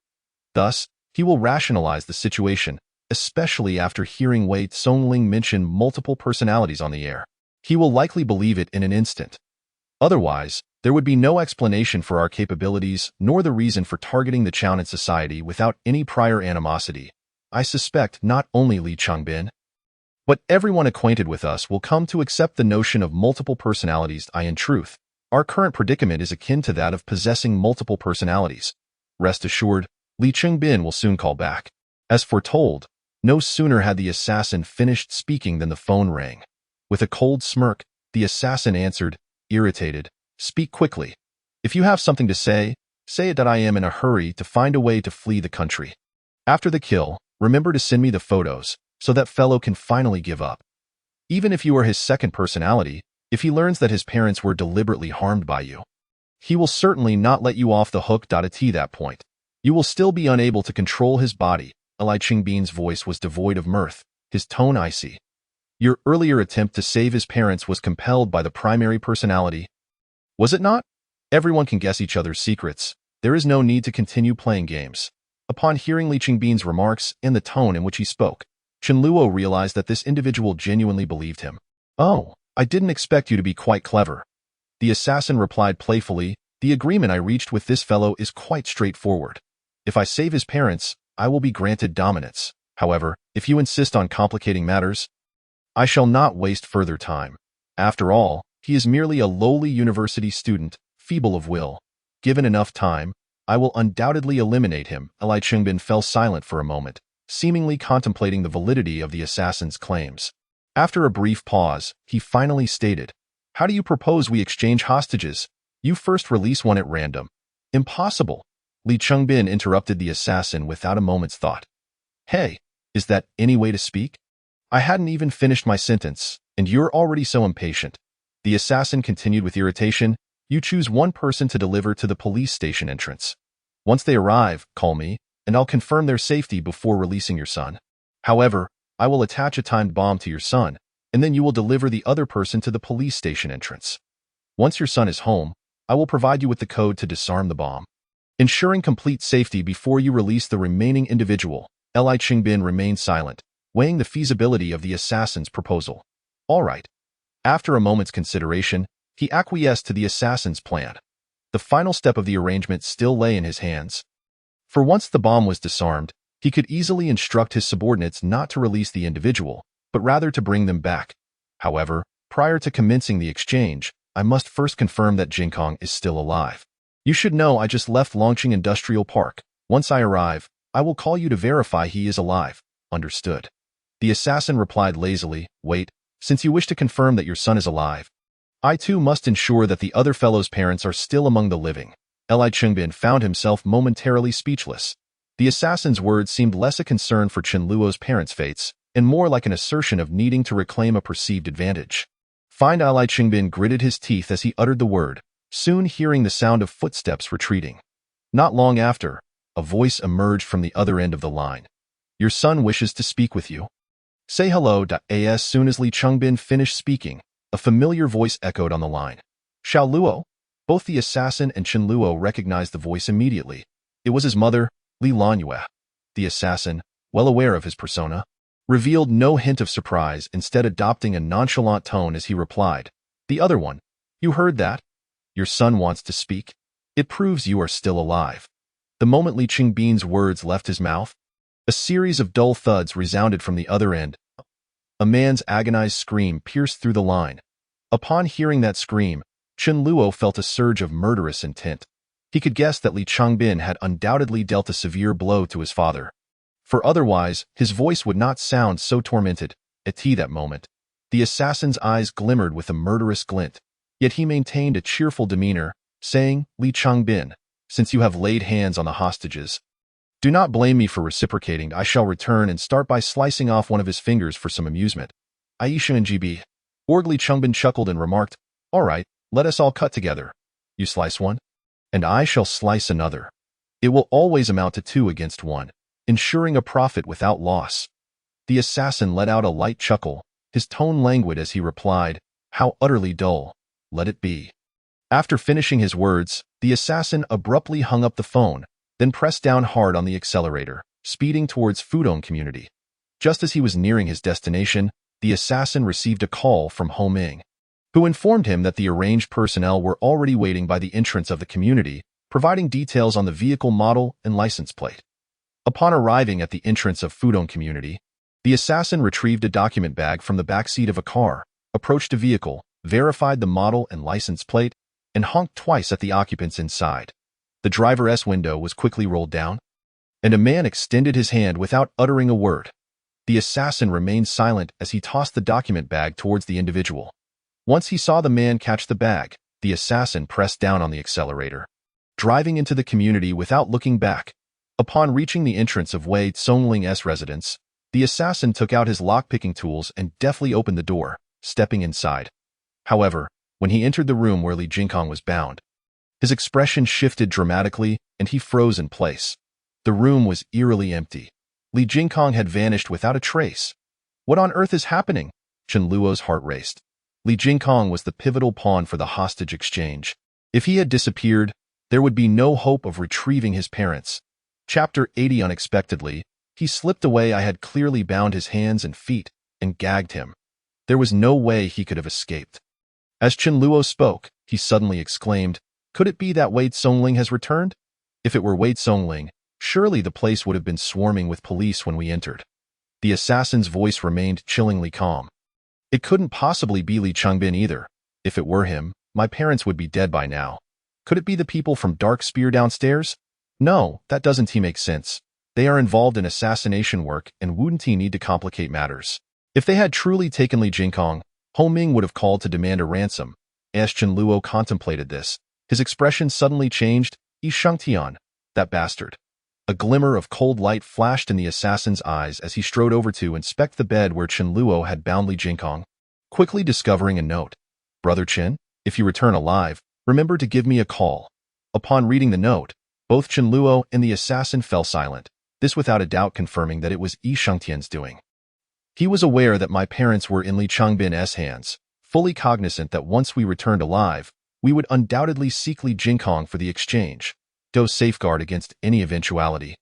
Thus, he will rationalize the situation, especially after hearing Wei Tsongling mention multiple personalities on the air. He will likely believe it in an instant. Otherwise, there would be no explanation for our capabilities nor the reason for targeting the Chownan society without any prior animosity. I suspect not only Li Qingbin, but everyone acquainted with us will come to accept the notion of multiple personalities. In truth, our current predicament is akin to that of possessing multiple personalities. Rest assured, Li Qingbin will soon call back." As foretold, no sooner had the assassin finished speaking than the phone rang. With a cold smirk, the assassin answered, irritated, "Speak quickly. If you have something to say, say it. That I am in a hurry to find a way to flee the country. After the kill, remember to send me the photos, so that fellow can finally give up. Even if you are his second personality, if he learns that his parents were deliberately harmed by you, He will certainly not let you off the hook. At that point, you will still be unable to control his body. Li Qingbin's voice was devoid of mirth, his tone icy. Your earlier attempt to save his parents was compelled by the primary personality, was it not? Everyone can guess each other's secrets. There is no need to continue playing games. Upon hearing Li Qingbin's remarks and the tone in which he spoke, Chen Luo realized that this individual genuinely believed him. Oh, I didn't expect you to be quite clever. The assassin replied playfully, the agreement I reached with this fellow is quite straightforward. If I save his parents, I will be granted dominance. However, if you insist on complicating matters, I shall not waste further time. After all, he is merely a lowly university student, feeble of will. Given enough time, I will undoubtedly eliminate him. Li Qingbin fell silent for a moment, seemingly contemplating the validity of the assassin's claims. After a brief pause, he finally stated, how do you propose we exchange hostages? You first release one at random. Impossible. Li Qingbin interrupted the assassin without a moment's thought. Hey, is that any way to speak? I hadn't even finished my sentence, and you're already so impatient. The assassin continued with irritation. You choose one person to deliver to the police station entrance. Once they arrive, call me, and I'll confirm their safety before releasing your son. However, I will attach a timed bomb to your son, and then you will deliver the other person to the police station entrance. Once your son is home, I will provide you with the code to disarm the bomb, ensuring complete safety before you release the remaining individual. Li Qingbin remained silent, weighing the feasibility of the assassin's proposal. All right. After a moment's consideration, he acquiesced to the assassin's plan. The final step of the arrangement still lay in his hands. For once the bomb was disarmed, he could easily instruct his subordinates not to release the individual, but rather to bring them back. However, prior to commencing the exchange, I must first confirm that Jinkong is still alive. You should know I just left Longqing Industrial Park. Once I arrive, I will call you to verify he is alive. Understood. The assassin replied lazily, wait, since you wish to confirm that your son is alive, I too must ensure that the other fellow's parents are still among the living. Li Qingbin found himself momentarily speechless. The assassin's words seemed less a concern for Chen Luo's parents' fates, and more like an assertion of needing to reclaim a perceived advantage. Li Qingbin gritted his teeth as he uttered the word, soon hearing the sound of footsteps retreating. Not long after, a voice emerged from the other end of the line. Your son wishes to speak with you. Say hello. As soon as Li Qingbin finished speaking, a familiar voice echoed on the line. Xiao Luo? Both the assassin and Chen Luo recognized the voice immediately. It was his mother, Li Lanyue. The assassin, well aware of his persona, revealed no hint of surprise, instead adopting a nonchalant tone as he replied. The other one. You heard that? Your son wants to speak? It proves you are still alive. The moment Li Qingbin's words left his mouth, a series of dull thuds resounded from the other end. A man's agonized scream pierced through the line. Upon hearing that scream, Chen Luo felt a surge of murderous intent. He could guess that Li Qingbin had undoubtedly dealt a severe blow to his father. For otherwise, his voice would not sound so tormented. At that moment, the assassin's eyes glimmered with a murderous glint, yet he maintained a cheerful demeanor, saying, Li Qingbin, since you have laid hands on the hostages, do not blame me for reciprocating. I shall return and start by slicing off one of his fingers for some amusement. Aisha and GB. Li Qingbin chuckled and remarked, all right, let us all cut together. You slice one, and I shall slice another. It will always amount to 2 against 1, ensuring a profit without loss. The assassin let out a light chuckle, his tone languid as he replied, how utterly dull. Let it be. After finishing his words, the assassin abruptly hung up the phone, then pressed down hard on the accelerator, speeding towards Fudong community. Just as he was nearing his destination, the assassin received a call from Ho Ming, who informed him that the arranged personnel were already waiting by the entrance of the community, providing details on the vehicle model and license plate. Upon arriving at the entrance of Fudong community, the assassin retrieved a document bag from the backseat of a car, approached a vehicle, verified the model and license plate, and honked twice at the occupants inside. The driver's window was quickly rolled down, and a man extended his hand without uttering a word. The assassin remained silent as he tossed the document bag towards the individual. Once he saw the man catch the bag, the assassin pressed down on the accelerator, driving into the community without looking back. Upon reaching the entrance of Wei Tsongling's residence, the assassin took out his lock-picking tools and deftly opened the door, stepping inside. However, when he entered the room where Li Jinkong was bound, His expression shifted dramatically, and he froze in place. The room was eerily empty. Li Jingkong had vanished without a trace. What on earth is happening? Chen Luo's heart raced. Li Jingkong was the pivotal pawn for the hostage exchange. If he had disappeared, there would be no hope of retrieving his parents. Chapter 80. Unexpectedly, he slipped away. I had clearly bound his hands and feet and gagged him. There was no way he could have escaped. As Chen Luo spoke, he suddenly exclaimed, "Could it be that Wei Songling has returned? If it were Wei Songling, surely the place would have been swarming with police when we entered." The assassin's voice remained chillingly calm. "It couldn't possibly be Li Changbin either. If it were him, my parents would be dead by now. Could it be the people from Dark Spear downstairs? No, that doesn't make sense. They are involved in assassination work and wouldn't need to complicate matters. If they had truly taken Li Jingkong, Ho Ming would have called to demand a ransom." As Chen Luo contemplated this, his expression suddenly changed. "Yi Shangtian, that bastard." A glimmer of cold light flashed in the assassin's eyes as he strode over to inspect the bed where Chen Luo had bound Li Jingkong, quickly discovering a note. "Brother Chen, if you return alive, remember to give me a call." Upon reading the note, both Chen Luo and the assassin fell silent, this without a doubt confirming that it was Yi Shangtian's doing. He was aware that my parents were in Li Changbin's hands, fully cognizant that once we returned alive, we would undoubtedly seek Li Jingkong for the exchange, to safeguard against any eventuality.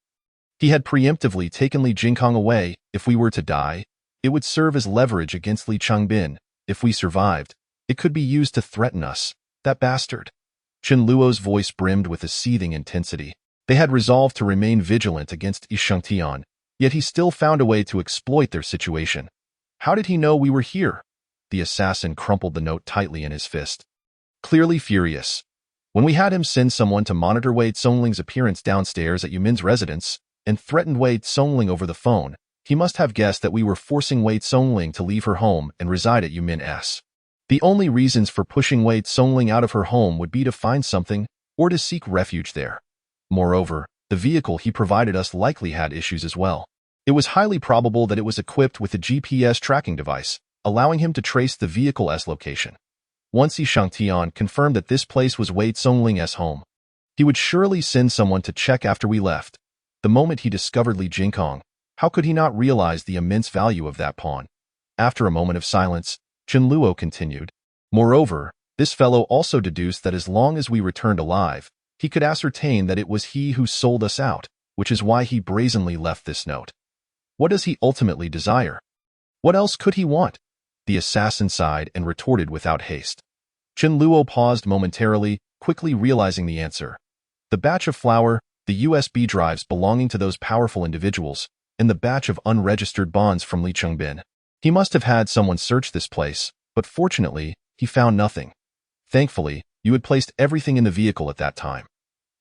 He had preemptively taken Li Jingkong away. If we were to die, it would serve as leverage against Li Changbin. If we survived, it could be used to threaten us. That bastard. Chen Luo's voice brimmed with a seething intensity. They had resolved to remain vigilant against Yi Shangtian, yet he still found a way to exploit their situation. How did he know we were here? The assassin crumpled the note tightly in his fist. Clearly furious. When we had him send someone to monitor Wei Songling's appearance downstairs at Yumin's residence and threatened Wei Songling over the phone, he must have guessed that we were forcing Wei Songling to leave her home and reside at Yumin's. The only reasons for pushing Wei Songling out of her home would be to find something or to seek refuge there. Moreover, the vehicle he provided us likely had issues as well. It was highly probable that it was equipped with a GPS tracking device, allowing him to trace the vehicle's location. Once Yi Shangtian confirmed that this place was Wei Songling's home, he would surely send someone to check after we left. The moment he discovered Li Jingkong, how could he not realize the immense value of that pawn? After a moment of silence, Chen Luo continued, "Moreover, this fellow also deduced that as long as we returned alive, he could ascertain that it was he who sold us out, which is why he brazenly left this note. What does he ultimately desire? What else could he want?" The assassin sighed and retorted without haste. Chen Luo paused momentarily, quickly realizing the answer. The batch of flour, the USB drives belonging to those powerful individuals, and the batch of unregistered bonds from Li Changbin. He must have had someone search this place, but fortunately, he found nothing. Thankfully, you had placed everything in the vehicle at that time.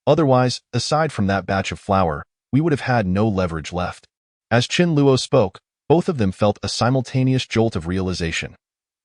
Otherwise, aside from that batch of flour, we would have had no leverage left. As Chen Luo spoke, both of them felt a simultaneous jolt of realization.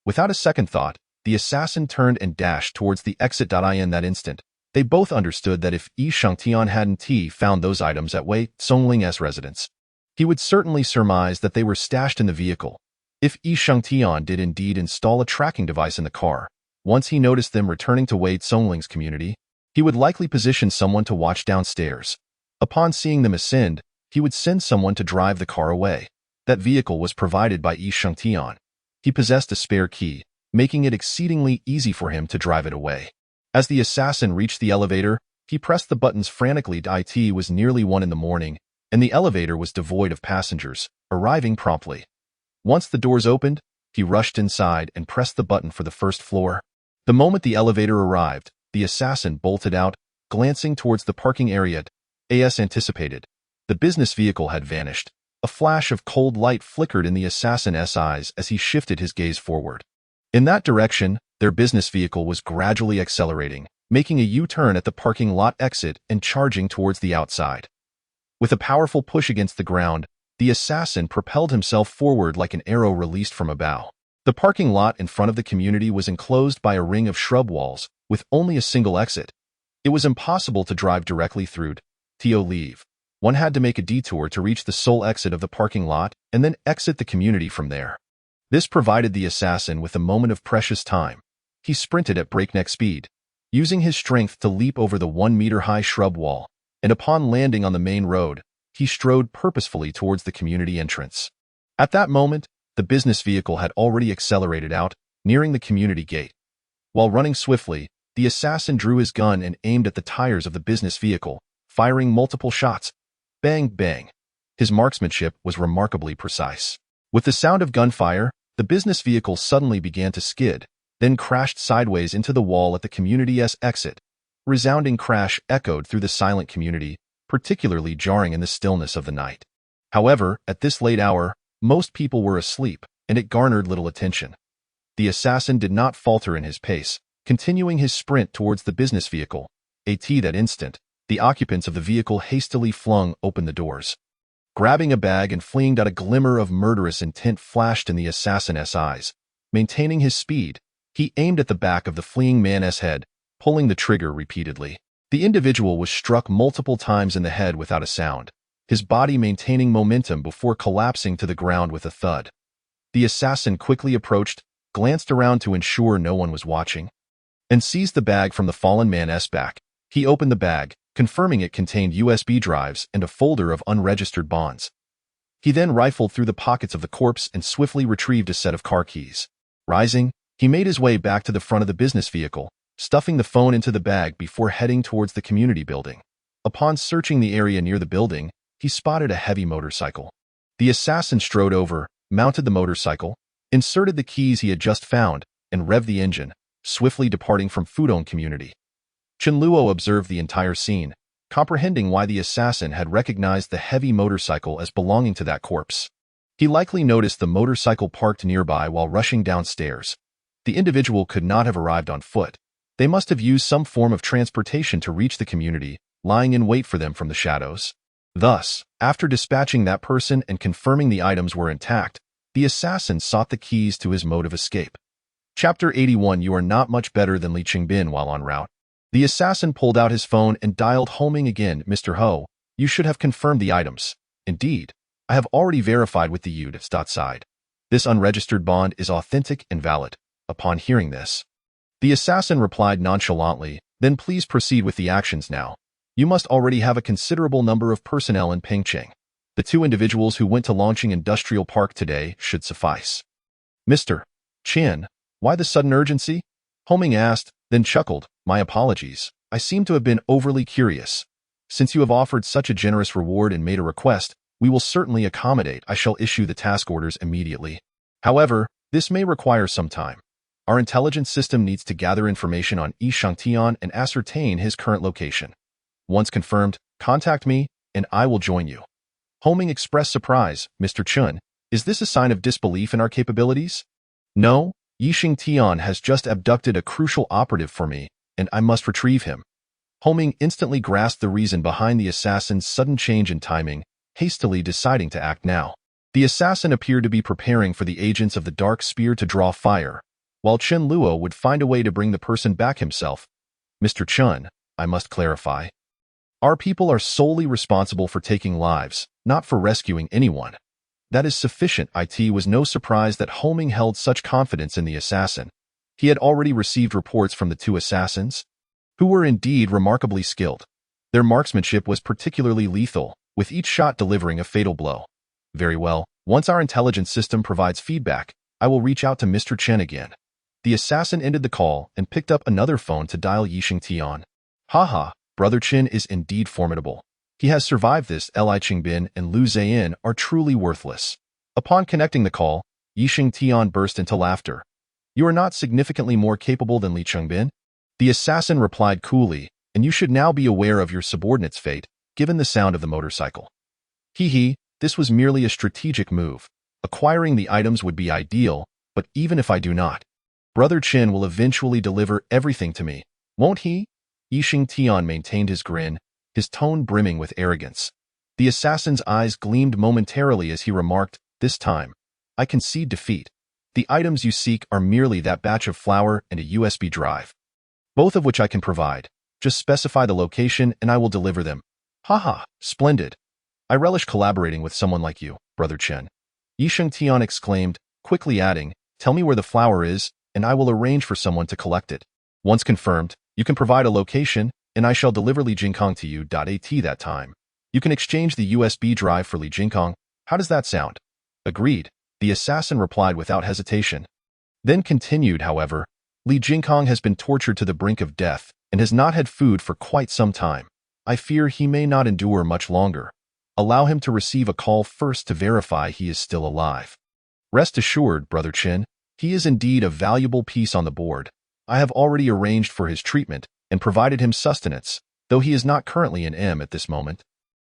Without a second thought, the assassin turned and dashed towards the exit. In that instant, they both understood that if Yi Shangtian hadn't found those items at Wei Songling's residence, he would certainly surmise that they were stashed in the vehicle. If Yi Shangtian did indeed install a tracking device in the car, once he noticed them returning to Wei Songling's community, he would likely position someone to watch downstairs. Upon seeing them ascend, he would send someone to drive the car away. That vehicle was provided by Yi Shangtian. He possessed a spare key, making it exceedingly easy for him to drive it away. As the assassin reached the elevator, he pressed the buttons frantically. It was nearly 1 a.m, and the elevator was devoid of passengers, arriving promptly. Once the doors opened, he rushed inside and pressed the button for the first floor. The moment the elevator arrived, the assassin bolted out, glancing towards the parking area. As anticipated, the business vehicle had vanished. A flash of cold light flickered in the assassin's eyes as he shifted his gaze forward. In that direction, their business vehicle was gradually accelerating, making a U-turn at the parking lot exit and charging towards the outside. With a powerful push against the ground, the assassin propelled himself forward like an arrow released from a bow. The parking lot in front of the community was enclosed by a ring of shrub walls, with only a single exit. It was impossible to drive directly through to leave. One had to make a detour to reach the sole exit of the parking lot and then exit the community from there. This provided the assassin with a moment of precious time. He sprinted at breakneck speed. using his strength to leap over the 1-meter-high shrub wall, and upon landing on the main road, he strode purposefully towards the community entrance. At that moment, the business vehicle had already accelerated out, nearing the community gate. While running swiftly, the assassin drew his gun and aimed at the tires of the business vehicle, firing multiple shots. Bang, bang. His marksmanship was remarkably precise. With the sound of gunfire, the business vehicle suddenly began to skid, then crashed sideways into the wall at the community's exit. Resounding crash echoed through the silent community, particularly jarring in the stillness of the night. However, at this late hour, most people were asleep, and it garnered little attention. The assassin did not falter in his pace, continuing his sprint towards the business vehicle. At that instant, the occupants of the vehicle hastily flung open the doors. Grabbing a bag and fleeing, a glimmer of murderous intent flashed in the assassin's eyes. Maintaining his speed, he aimed at the back of the fleeing man's head, pulling the trigger repeatedly. The individual was struck multiple times in the head without a sound, his body maintaining momentum before collapsing to the ground with a thud. The assassin quickly approached, glanced around to ensure no one was watching, and seized the bag from the fallen man's back. He opened the bag, confirming it contained USB drives and a folder of unregistered bonds. He then rifled through the pockets of the corpse and swiftly retrieved a set of car keys. Rising, he made his way back to the front of the business vehicle, stuffing the phone into the bag before heading towards the community building. Upon searching the area near the building, he spotted a heavy motorcycle. The assassin strode over, mounted the motorcycle, inserted the keys he had just found, and revved the engine, swiftly departing from Fudong community. Chen Luo observed the entire scene, comprehending why the assassin had recognized the heavy motorcycle as belonging to that corpse. He likely noticed the motorcycle parked nearby while rushing downstairs. The individual could not have arrived on foot. They must have used some form of transportation to reach the community, lying in wait for them from the shadows. Thus, after dispatching that person and confirming the items were intact, the assassin sought the keys to his mode of escape. Chapter 81. You are not much better than Li Qingbin while en route. The assassin pulled out his phone and dialed homing again. Mr. Ho, you should have confirmed the items. Indeed, I have already verified with the UD's side. This unregistered bond is authentic and valid. Upon hearing this, the assassin replied nonchalantly, then please proceed with the actions now. You must already have a considerable number of personnel in Pengcheng. The 2 individuals who went to launching industrial park today should suffice. Mr. Chen, why the sudden urgency? Homing asked, then chuckled. My apologies. I seem to have been overly curious. Since you have offered such a generous reward and made a request, we will certainly accommodate. I shall issue the task orders immediately. However, this may require some time. Our intelligence system needs to gather information on Yi Shangtian and ascertain his current location. Once confirmed, contact me, and I will join you. Homing expressed surprise. Mr. Chun, is this a sign of disbelief in our capabilities? No, Yi Shangtian has just abducted a crucial operative for me, and I must retrieve him. Homing instantly grasped the reason behind the assassin's sudden change in timing, hastily deciding to act now. The assassin appeared to be preparing for the agents of the Dark Spear to draw fire, while Chen Luo would find a way to bring the person back himself. Mr. Chun, I must clarify. Our people are solely responsible for taking lives, not for rescuing anyone. That is sufficient. It was no surprise that Homing held such confidence in the assassin. He had already received reports from the 2 assassins, who were indeed remarkably skilled. Their marksmanship was particularly lethal, with each shot delivering a fatal blow. Very well, once our intelligence system provides feedback, I will reach out to Mr. Chen again. The assassin ended the call and picked up another phone to dial Yi Shangtian. Haha, Brother Chen is indeed formidable. He has survived this. Li Qingbin and Lu Ziyin are truly worthless. Upon connecting the call, Yi Shangtian burst into laughter. You are not significantly more capable than Li Qingbin? The assassin replied coolly, and you should now be aware of your subordinate's fate, given the sound of the motorcycle. Hee, this was merely a strategic move. Acquiring the items would be ideal, but even if I do not, Brother Chen will eventually deliver everything to me, won't he? Yi Shangtian maintained his grin, his tone brimming with arrogance. The assassin's eyes gleamed momentarily as he remarked, this time, I concede defeat. The items you seek are merely that batch of flour and a USB drive, both of which I can provide. Just specify the location and I will deliver them. Haha, splendid. I relish collaborating with someone like you, Brother Chen. Yi Shangtian exclaimed, quickly adding, tell me where the flour is, and I will arrange for someone to collect it. Once confirmed, You can provide a location, and I shall deliver Li Jingkong to you. At that time, you can exchange the USB drive for Li Jingkong. How does that sound? Agreed, the assassin replied without hesitation. Then continued, however, Li Jingkong has been tortured to the brink of death and has not had food for quite some time. I fear he may not endure much longer. Allow him to receive a call first to verify he is still alive. Rest assured, Brother Chen, he is indeed a valuable piece on the board. I have already arranged for his treatment and provided him sustenance, though he is not currently in M at this moment.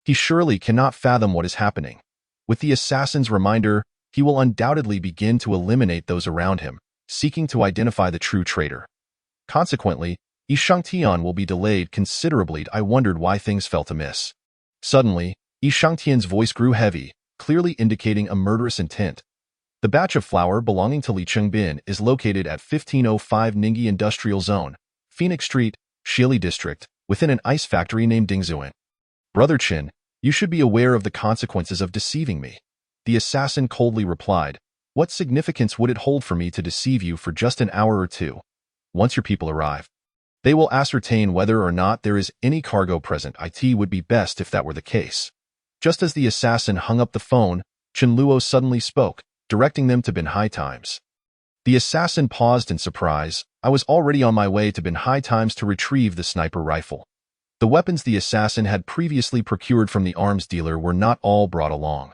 He surely cannot fathom what is happening. With the assassin's reminder, he will undoubtedly begin to eliminate those around him, seeking to identify the true traitor. Consequently, Yi Shangtian will be delayed considerably. I wondered why things felt amiss. Suddenly, Yi Shangtian's voice grew heavy, clearly indicating a murderous intent. The batch of flour belonging to Li Chengbin is located at 1505 Ningyi Industrial Zone, Phoenix Street, Shili District, within an ice factory named Dingzuan. Brother Chen, you should be aware of the consequences of deceiving me. The assassin coldly replied, what significance would it hold for me to deceive you for just an hour or two? Once your people arrive, they will ascertain whether or not there is any cargo present. It would be best if that were the case. Just as the assassin hung up the phone, Chen Luo suddenly spoke, directing them to Bin Hai Times. The assassin paused in surprise. I was already on my way to Bin Hai Times to retrieve the sniper rifle. The weapons the assassin had previously procured from the arms dealer were not all brought along.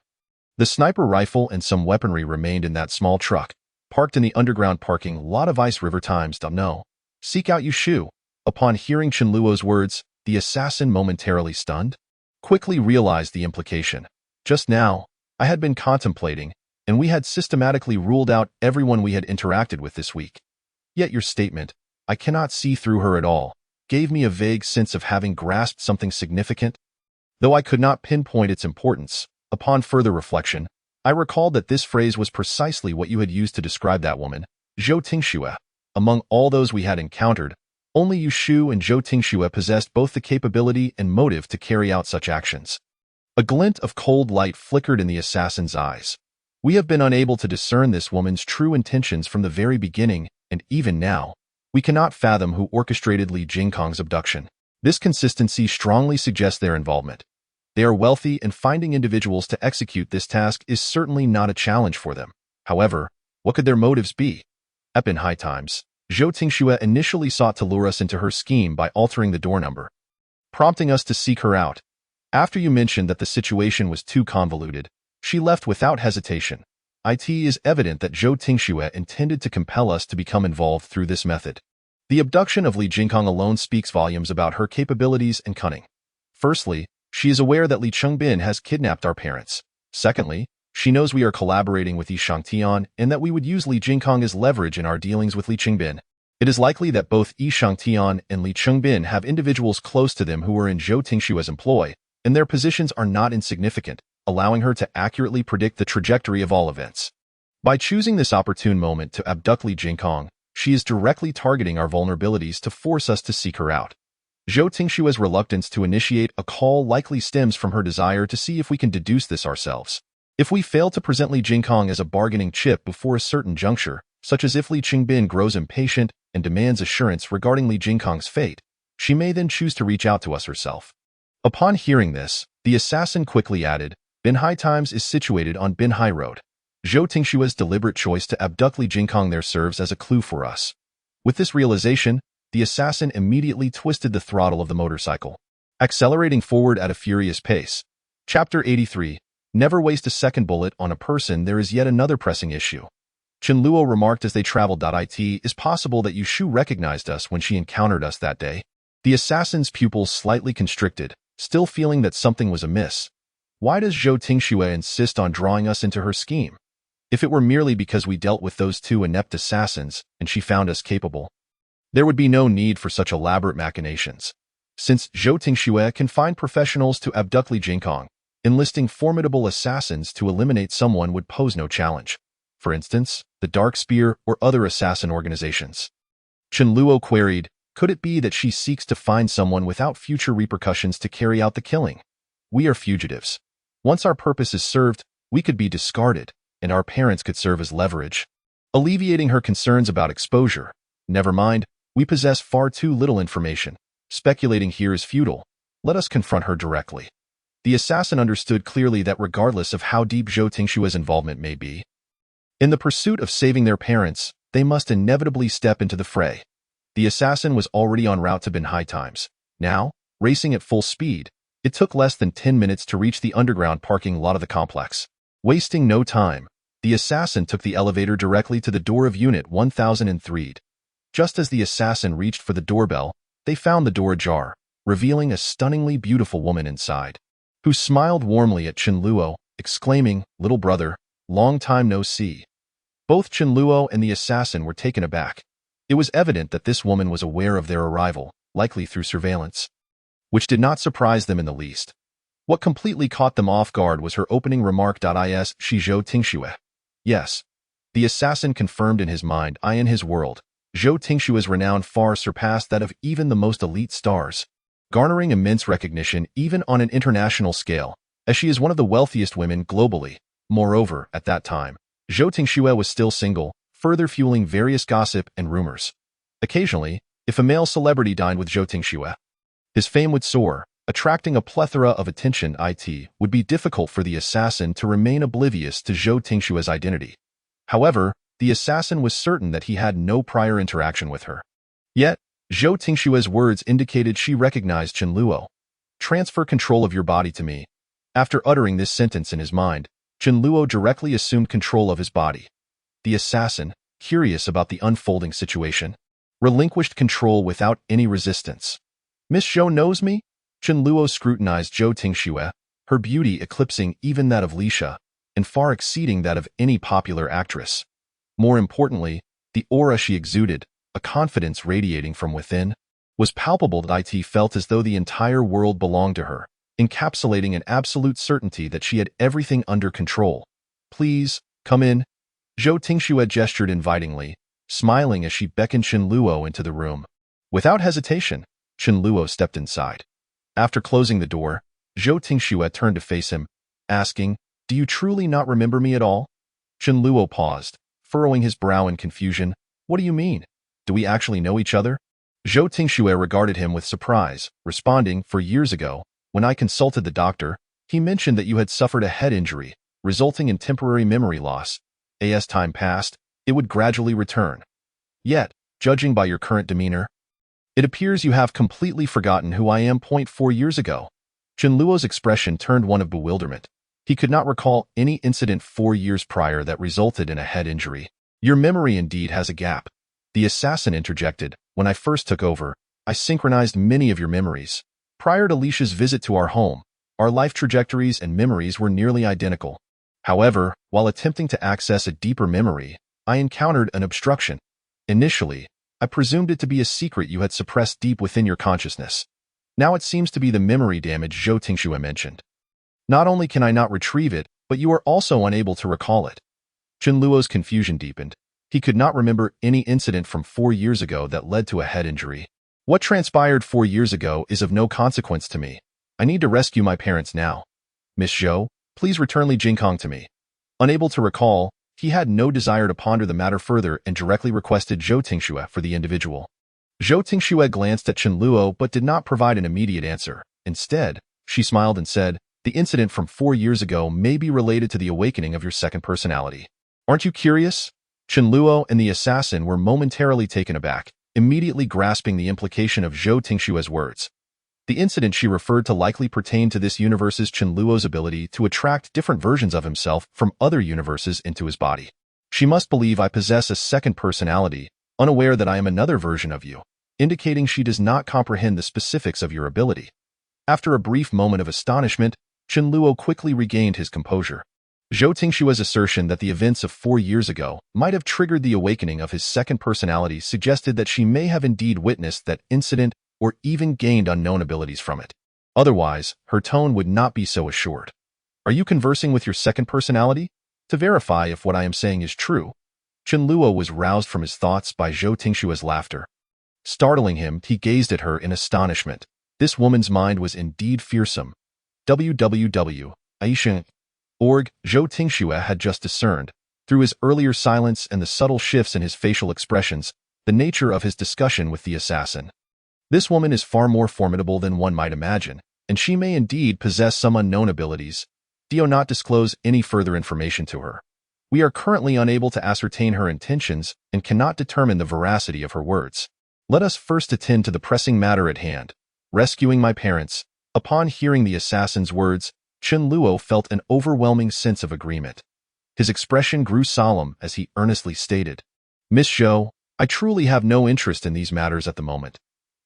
The sniper rifle and some weaponry remained in that small truck, parked in the underground parking lot of Ice River Times. No. Seek out Yushu. Upon hearing Chen Luo's words, the assassin momentarily stunned, quickly realized the implication. Just now, I had been contemplating, and we had systematically ruled out everyone we had interacted with this week. Yet your statement, I cannot see through her at all, gave me a vague sense of having grasped something significant. Though I could not pinpoint its importance, upon further reflection, I recalled that this phrase was precisely what you had used to describe that woman, Zhou Tingxue. Among all those we had encountered, only Yushu and Zhou Tingxue possessed both the capability and motive to carry out such actions. A glint of cold light flickered in the assassin's eyes. We have been unable to discern this woman's true intentions from the very beginning, and even now, we cannot fathom who orchestrated Li Jingkong's abduction. This consistency strongly suggests their involvement. They are wealthy, and finding individuals to execute this task is certainly not a challenge for them. However, what could their motives be? At Bin Hai Times, Zhou Tingxue initially sought to lure us into her scheme by altering the door number, prompting us to seek her out. After you mentioned that the situation was too convoluted, she left without hesitation. It is evident that Zhou Tingxue intended to compel us to become involved through this method. The abduction of Li Jingkong alone speaks volumes about her capabilities and cunning. Firstly, she is aware that Li Chengbin has kidnapped our parents. Secondly, she knows we are collaborating with Yi Shangtian and that we would use Li Jingkong as leverage in our dealings with Li Chengbin. It is likely that both Yi Shangtian and Li Chengbin have individuals close to them who are in Zhou Tingxue's employ, and their positions are not insignificant, allowing her to accurately predict the trajectory of all events. By choosing this opportune moment to abduct Li Jingkong, she is directly targeting our vulnerabilities to force us to seek her out. Zhou Tingxue's reluctance to initiate a call likely stems from her desire to see if we can deduce this ourselves. If we fail to present Li Jingkong as a bargaining chip before a certain juncture, such as if Li Chengbin grows impatient and demands assurance regarding Li Jingkong's fate, she may then choose to reach out to us herself. Upon hearing this, the assassin quickly added, Bin Hai Times is situated on Bin Hai Road. Zhou Tingxue's deliberate choice to abduct Li Jingkong there serves as a clue for us. With this realization, the assassin immediately twisted the throttle of the motorcycle, accelerating forward at a furious pace. Chapter 83. Never waste a second bullet on a person. There is yet another pressing issue. Chen Luo remarked as they traveled. It is possible that Yushu recognized us when she encountered us that day. The assassin's pupils slightly constricted, still feeling that something was amiss. Why does Zhou Tingxue insist on drawing us into her scheme? If it were merely because we dealt with those two inept assassins and she found us capable, there would be no need for such elaborate machinations. Since Zhou Tingxue can find professionals to abduct Li Jingkong, enlisting formidable assassins to eliminate someone would pose no challenge. For instance, the Dark Spear or other assassin organizations. Chen Luo queried, could it be that she seeks to find someone without future repercussions to carry out the killing? We are fugitives. Once our purpose is served, we could be discarded, and our parents could serve as leverage. Alleviating her concerns about exposure. Never mind, We possess far too little information. Speculating here is futile. Let us confront her directly. The assassin understood clearly that regardless of how deep Zhou Tingshue's involvement may be, in the pursuit of saving their parents, they must inevitably step into the fray. The assassin was already en route to Bin High Times. Now, racing at full speed, it took less than 10 minutes to reach the underground parking lot of the complex. Wasting no time, the assassin took the elevator directly to the door of Unit 1003. Just as the assassin reached for the doorbell, they found the door ajar, revealing a stunningly beautiful woman inside, who smiled warmly at Chen Luo, exclaiming, "Little brother, long time no see." Both Chen Luo and the assassin were taken aback. It was evident that this woman was aware of their arrival, likely through surveillance, which did not surprise them in the least. What completely caught them off guard was her opening remark. Is she Zhou Tingxue? Yes. The assassin confirmed in his mind. In his world, Zhou Tingshue's renown far surpassed that of even the most elite stars, garnering immense recognition even on an international scale, as she is one of the wealthiest women globally. Moreover, at that time, Zhou Tingxue was still single, further fueling various gossip and rumors. Occasionally, if a male celebrity dined with Zhou Tingxue, his fame would soar, attracting a plethora of attention. It would be difficult for the assassin to remain oblivious to Zhou Tingshue's identity. However, the assassin was certain that he had no prior interaction with her. Yet, Zhou Tingshue's words indicated she recognized Chen Luo. "Transfer control of your body to me." After uttering this sentence in his mind, Chen Luo directly assumed control of his body. The assassin, curious about the unfolding situation, relinquished control without any resistance. "Miss Zhou knows me?" Chen Luo scrutinized Zhou Tingxue, her beauty eclipsing even that of Lisha, and far exceeding that of any popular actress. More importantly, the aura she exuded, a confidence radiating from within, was palpable. It felt as though the entire world belonged to her, encapsulating an absolute certainty that she had everything under control. "Please, come in." Zhou Tingxue gestured invitingly, smiling as she beckoned Chen Luo into the room. Without hesitation, Chen Luo stepped inside. After closing the door, Zhou Tingxue turned to face him, asking, "Do you truly not remember me at all?" Chen Luo paused, furrowing his brow in confusion. "What do you mean? Do we actually know each other?" Zhou Tingxue regarded him with surprise, responding, "For years ago, when I consulted the doctor, he mentioned that you had suffered a head injury, resulting in temporary memory loss. As time passed, it would gradually return. Yet, judging by your current demeanor, it appears you have completely forgotten who I am. 4 years ago." Chen Luo's expression turned one of bewilderment. He could not recall any incident 4 years prior that resulted in a head injury. "Your memory indeed has a gap," the assassin interjected. "When I first took over, I synchronized many of your memories. Prior to Lisha's visit to our home, our life trajectories and memories were nearly identical. However, while attempting to access a deeper memory, I encountered an obstruction. Initially, I presumed it to be a secret you had suppressed deep within your consciousness. Now it seems to be the memory damage Zhou Tingxue mentioned. Not only can I not retrieve it, but you are also unable to recall it." Chen Luo's confusion deepened. He could not remember any incident from 4 years ago that led to a head injury. "What transpired 4 years ago is of no consequence to me. I need to rescue my parents now. Miss Zhou, please return Li Jingkong to me." Unable to recall, he had no desire to ponder the matter further and directly requested Zhou Tingxue for the individual. Zhou Tingxue glanced at Chen Luo but did not provide an immediate answer. Instead, she smiled and said, "The incident from 4 years ago may be related to the awakening of your second personality. Aren't you curious?" Chen Luo and the assassin were momentarily taken aback, immediately grasping the implication of Zhou Tingxue's words. The incident she referred to likely pertained to this universe's Chen Luo's ability to attract different versions of himself from other universes into his body. "She must believe I possess a second personality, unaware that I am another version of you," indicating she does not comprehend the specifics of your ability. After a brief moment of astonishment, Chen Luo quickly regained his composure. Zhou Tingshue's assertion that the events of 4 years ago might have triggered the awakening of his second personality suggested that she may have indeed witnessed that incident or even gained unknown abilities from it. Otherwise, her tone would not be so assured. "Are you conversing with your second personality? To verify if what I am saying is true." Chen Luo was roused from his thoughts by Zhou Tingshue's laughter. Startling him, he gazed at her in astonishment. This woman's mind was indeed fearsome. www.aisha.org. Zhou Tingxue had just discerned, through his earlier silence and the subtle shifts in his facial expressions, the nature of his discussion with the assassin. This woman is far more formidable than one might imagine, and she may indeed possess some unknown abilities. Do not disclose any further information to her. We are currently unable to ascertain her intentions and cannot determine the veracity of her words. Let us first attend to the pressing matter at hand, rescuing my parents. Upon hearing the assassin's words, Chen Luo felt an overwhelming sense of agreement. His expression grew solemn as he earnestly stated, "Miss Zhou, I truly have no interest in these matters at the moment.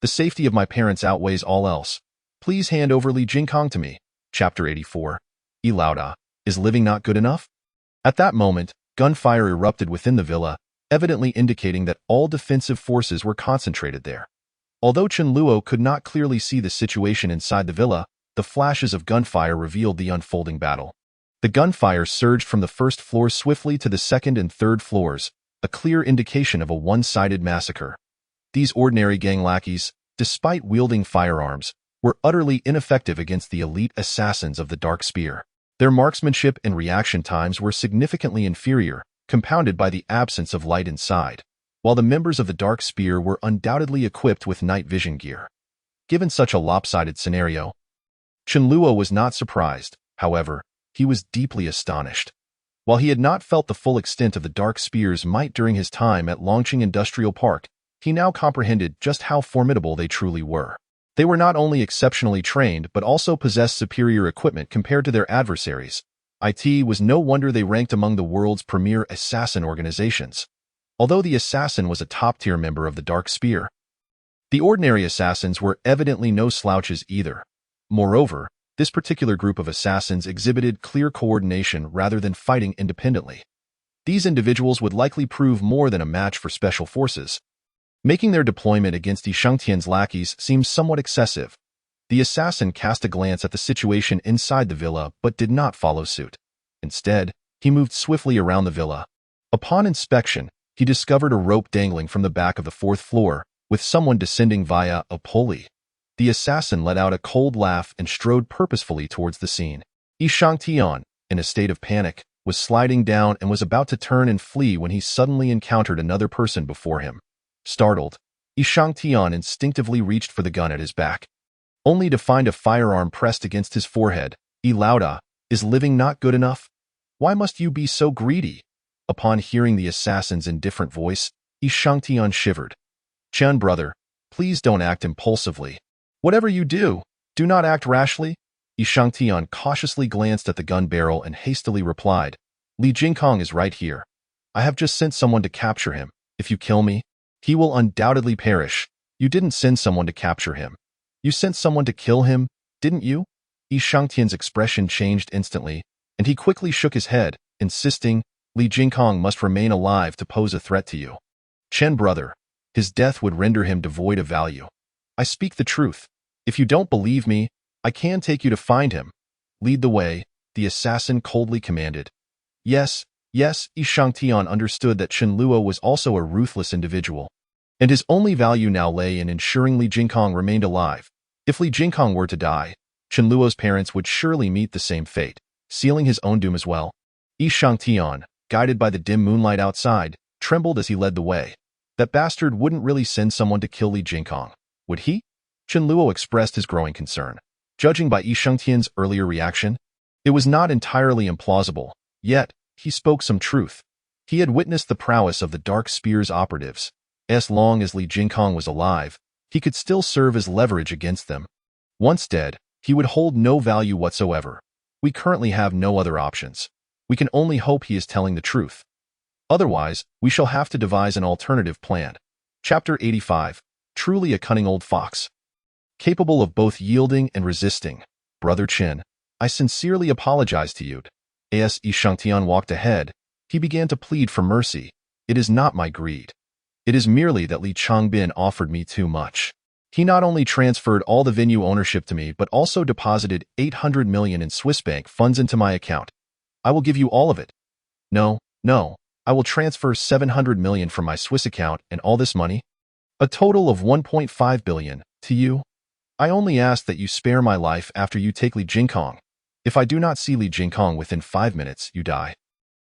The safety of my parents outweighs all else. Please hand over Li Jingkong to me." Chapter 84. Lauda, is living not good enough? At that moment, gunfire erupted within the villa, evidently indicating that all defensive forces were concentrated there. Although Chen Luo could not clearly see the situation inside the villa, the flashes of gunfire revealed the unfolding battle. The gunfire surged from the first floor swiftly to the second and third floors, a clear indication of a one-sided massacre. These ordinary gang lackeys, despite wielding firearms, were utterly ineffective against the elite assassins of the Dark Spear. Their marksmanship and reaction times were significantly inferior, compounded by the absence of light inside, while the members of the Dark Spear were undoubtedly equipped with night vision gear. Given such a lopsided scenario, Chen Luo was not surprised. However, he was deeply astonished. While he had not felt the full extent of the Dark Spear's might during his time at Longqing Industrial Park, he now comprehended just how formidable they truly were. They were not only exceptionally trained but also possessed superior equipment compared to their adversaries. It was no wonder they ranked among the world's premier assassin organizations. Although the assassin was a top-tier member of the Dark Spear, the ordinary assassins were evidently no slouches either. Moreover, this particular group of assassins exhibited clear coordination rather than fighting independently. These individuals would likely prove more than a match for special forces. Making their deployment against Yi Shangtian's lackeys seems somewhat excessive. The assassin cast a glance at the situation inside the villa but did not follow suit. Instead, he moved swiftly around the villa. Upon inspection, he discovered a rope dangling from the back of the fourth floor, with someone descending via a pulley. The assassin let out a cold laugh and strode purposefully towards the scene. Yi Shangtian, in a state of panic, was sliding down and was about to turn and flee when he suddenly encountered another person before him. Startled, Yi Shangtian instinctively reached for the gun at his back, only to find a firearm pressed against his forehead. Lauda, is living not good enough? Why must you be so greedy? Upon hearing the assassin's indifferent voice, Yi Shangtian shivered. Chen brother, please don't act impulsively. Whatever you do, do not act rashly. Yi Shangtian cautiously glanced at the gun barrel and hastily replied, Li Jingkong is right here. I have just sent someone to capture him. If you kill me, he will undoubtedly perish. You didn't send someone to capture him. You sent someone to kill him, didn't you? Yi Shangtian's expression changed instantly, and he quickly shook his head, insisting, Li Jingkong must remain alive to pose a threat to you. Chen brother, his death would render him devoid of value. I speak the truth. If you don't believe me, I can take you to find him. Lead the way, the assassin coldly commanded. Yes, Yi Shangtian understood that Chen Luo was also a ruthless individual, and his only value now lay in ensuring Li Jingkong remained alive. If Li Jingkong were to die, Chen Luo's parents would surely meet the same fate, sealing his own doom as well. Yi Shangtian, guided by the dim moonlight outside, trembled as he led the way. That bastard wouldn't really send someone to kill Li Jingkong, would he? Chen Luo expressed his growing concern. Judging by Yi Shangtian's earlier reaction, it was not entirely implausible, yet he spoke some truth. He had witnessed the prowess of the Dark Spear's operatives. As long as Li Jingkong was alive, he could still serve as leverage against them. Once dead, he would hold no value whatsoever. We currently have no other options. We can only hope he is telling the truth. Otherwise, we shall have to devise an alternative plan. Chapter 85. Truly a cunning old fox. Capable of both yielding and resisting. Brother Chen, I sincerely apologize to you. As Yi Shangtian walked ahead, he began to plead for mercy. It is not my greed. It is merely that Li Changbin offered me too much. He not only transferred all the venue ownership to me but also deposited 800 million in Swiss bank funds into my account. I will give you all of it. No, I will transfer 700 million from my Swiss account and all this money, a total of 1.5 billion, to you. I only ask that you spare my life after you take Li Jingkong. If I do not see Li Jingkong within 5 minutes, you die.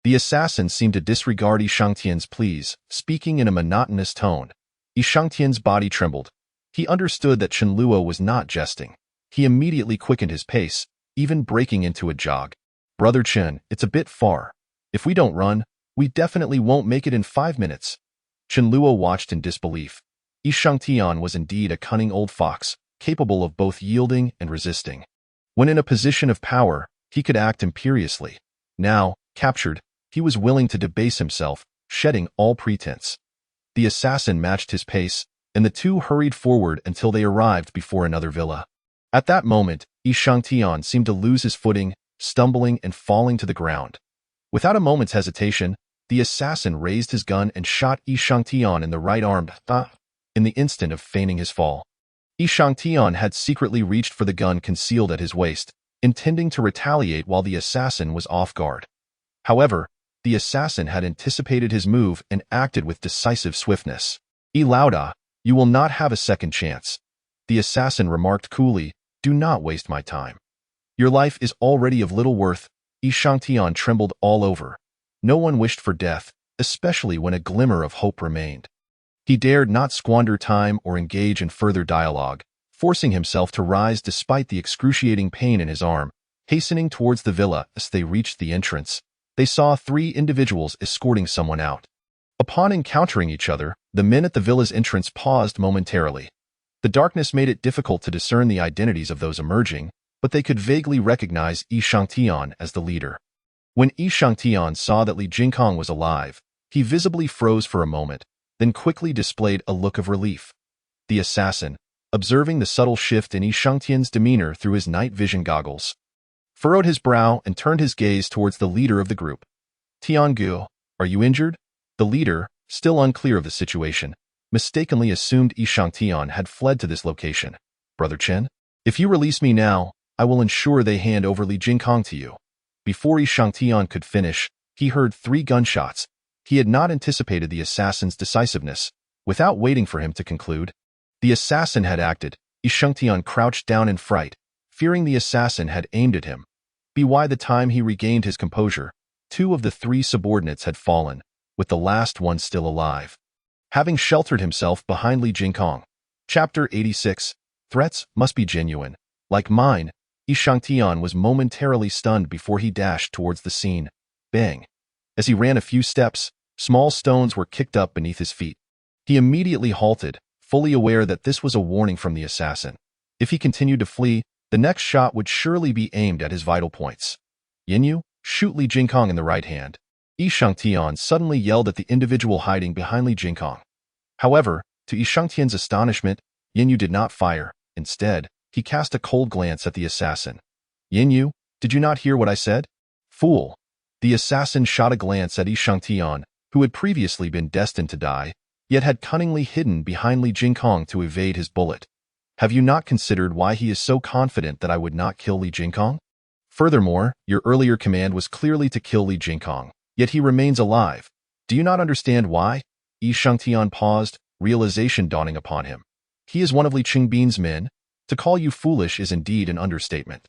The assassin seemed to disregard Yi Shangtian's pleas, speaking in a monotonous tone. Yi Shangtian's body trembled. He understood that Chen Luo was not jesting. He immediately quickened his pace, even breaking into a jog. Brother Chen, it's a bit far. If we don't run, we definitely won't make it in 5 minutes. Chen Luo watched in disbelief. Yi Shangtian was indeed a cunning old fox, capable of both yielding and resisting. When in a position of power, he could act imperiously. Now, captured, he was willing to debase himself, shedding all pretense. The assassin matched his pace, and the two hurried forward until they arrived before another villa. At that moment, Yi Shangtian seemed to lose his footing, stumbling and falling to the ground. Without a moment's hesitation, the assassin raised his gun and shot Yi Shangtian in the right arm, in the instant of feigning his fall. Yi Shangtian had secretly reached for the gun concealed at his waist, intending to retaliate while the assassin was off guard. However, the assassin had anticipated his move and acted with decisive swiftness. "Yi Laoda, you will not have a second chance," the assassin remarked coolly. "Do not waste my time. Your life is already of little worth." Yi Shangtian trembled all over. No one wished for death, especially when a glimmer of hope remained. He dared not squander time or engage in further dialogue, forcing himself to rise despite the excruciating pain in his arm. Hastening towards the villa, as they reached the entrance, they saw 3 individuals escorting someone out. Upon encountering each other, the men at the villa's entrance paused momentarily. The darkness made it difficult to discern the identities of those emerging, but they could vaguely recognize Yi Shangtian as the leader. When Yi Shangtian saw that Li Jingkong was alive, he visibly froze for a moment, then quickly displayed a look of relief. The assassin, observing the subtle shift in Yi Shangtian's demeanor through his night vision goggles, furrowed his brow and turned his gaze towards the leader of the group. "Tiangu, are you injured?" The leader, still unclear of the situation, mistakenly assumed Yi Shangtian had fled to this location. "Brother Chen, if you release me now, I will ensure they hand over Li Jingkong to you." Before Yi Shangtian could finish, he heard 3 gunshots. He had not anticipated the assassin's decisiveness. Without waiting for him to conclude, the assassin had acted. Yi Shangtian crouched down in fright, fearing the assassin had aimed at him. By the time he regained his composure, 2 of the 3 subordinates had fallen, with the last one still alive, having sheltered himself behind Li Jingkong. Chapter 86. Threats must be genuine. Like mine, Yi Shangtian was momentarily stunned before he dashed towards the scene. Bang! As he ran a few steps, small stones were kicked up beneath his feet. He immediately halted, fully aware that this was a warning from the assassin. If he continued to flee, the next shot would surely be aimed at his vital points. "Yinyu, shoot Li Jingkong in the right hand." Yi Shangtian suddenly yelled at the individual hiding behind Li Jingkong. However, to Yi Shangtian's astonishment, Yinyu did not fire. Instead, he cast a cold glance at the assassin. "Yinyu, did you not hear what I said?" "Fool." The assassin shot a glance at Yi Shangtian, who had previously been destined to die, yet had cunningly hidden behind Li Jingkong to evade his bullet. "Have you not considered why he is so confident that I would not kill Li Jingkong? Furthermore, your earlier command was clearly to kill Li Jingkong, yet he remains alive. Do you not understand why?" Yi Shangtian paused, realization dawning upon him. "He is one of Li Qingbin's men. To call you foolish is indeed an understatement."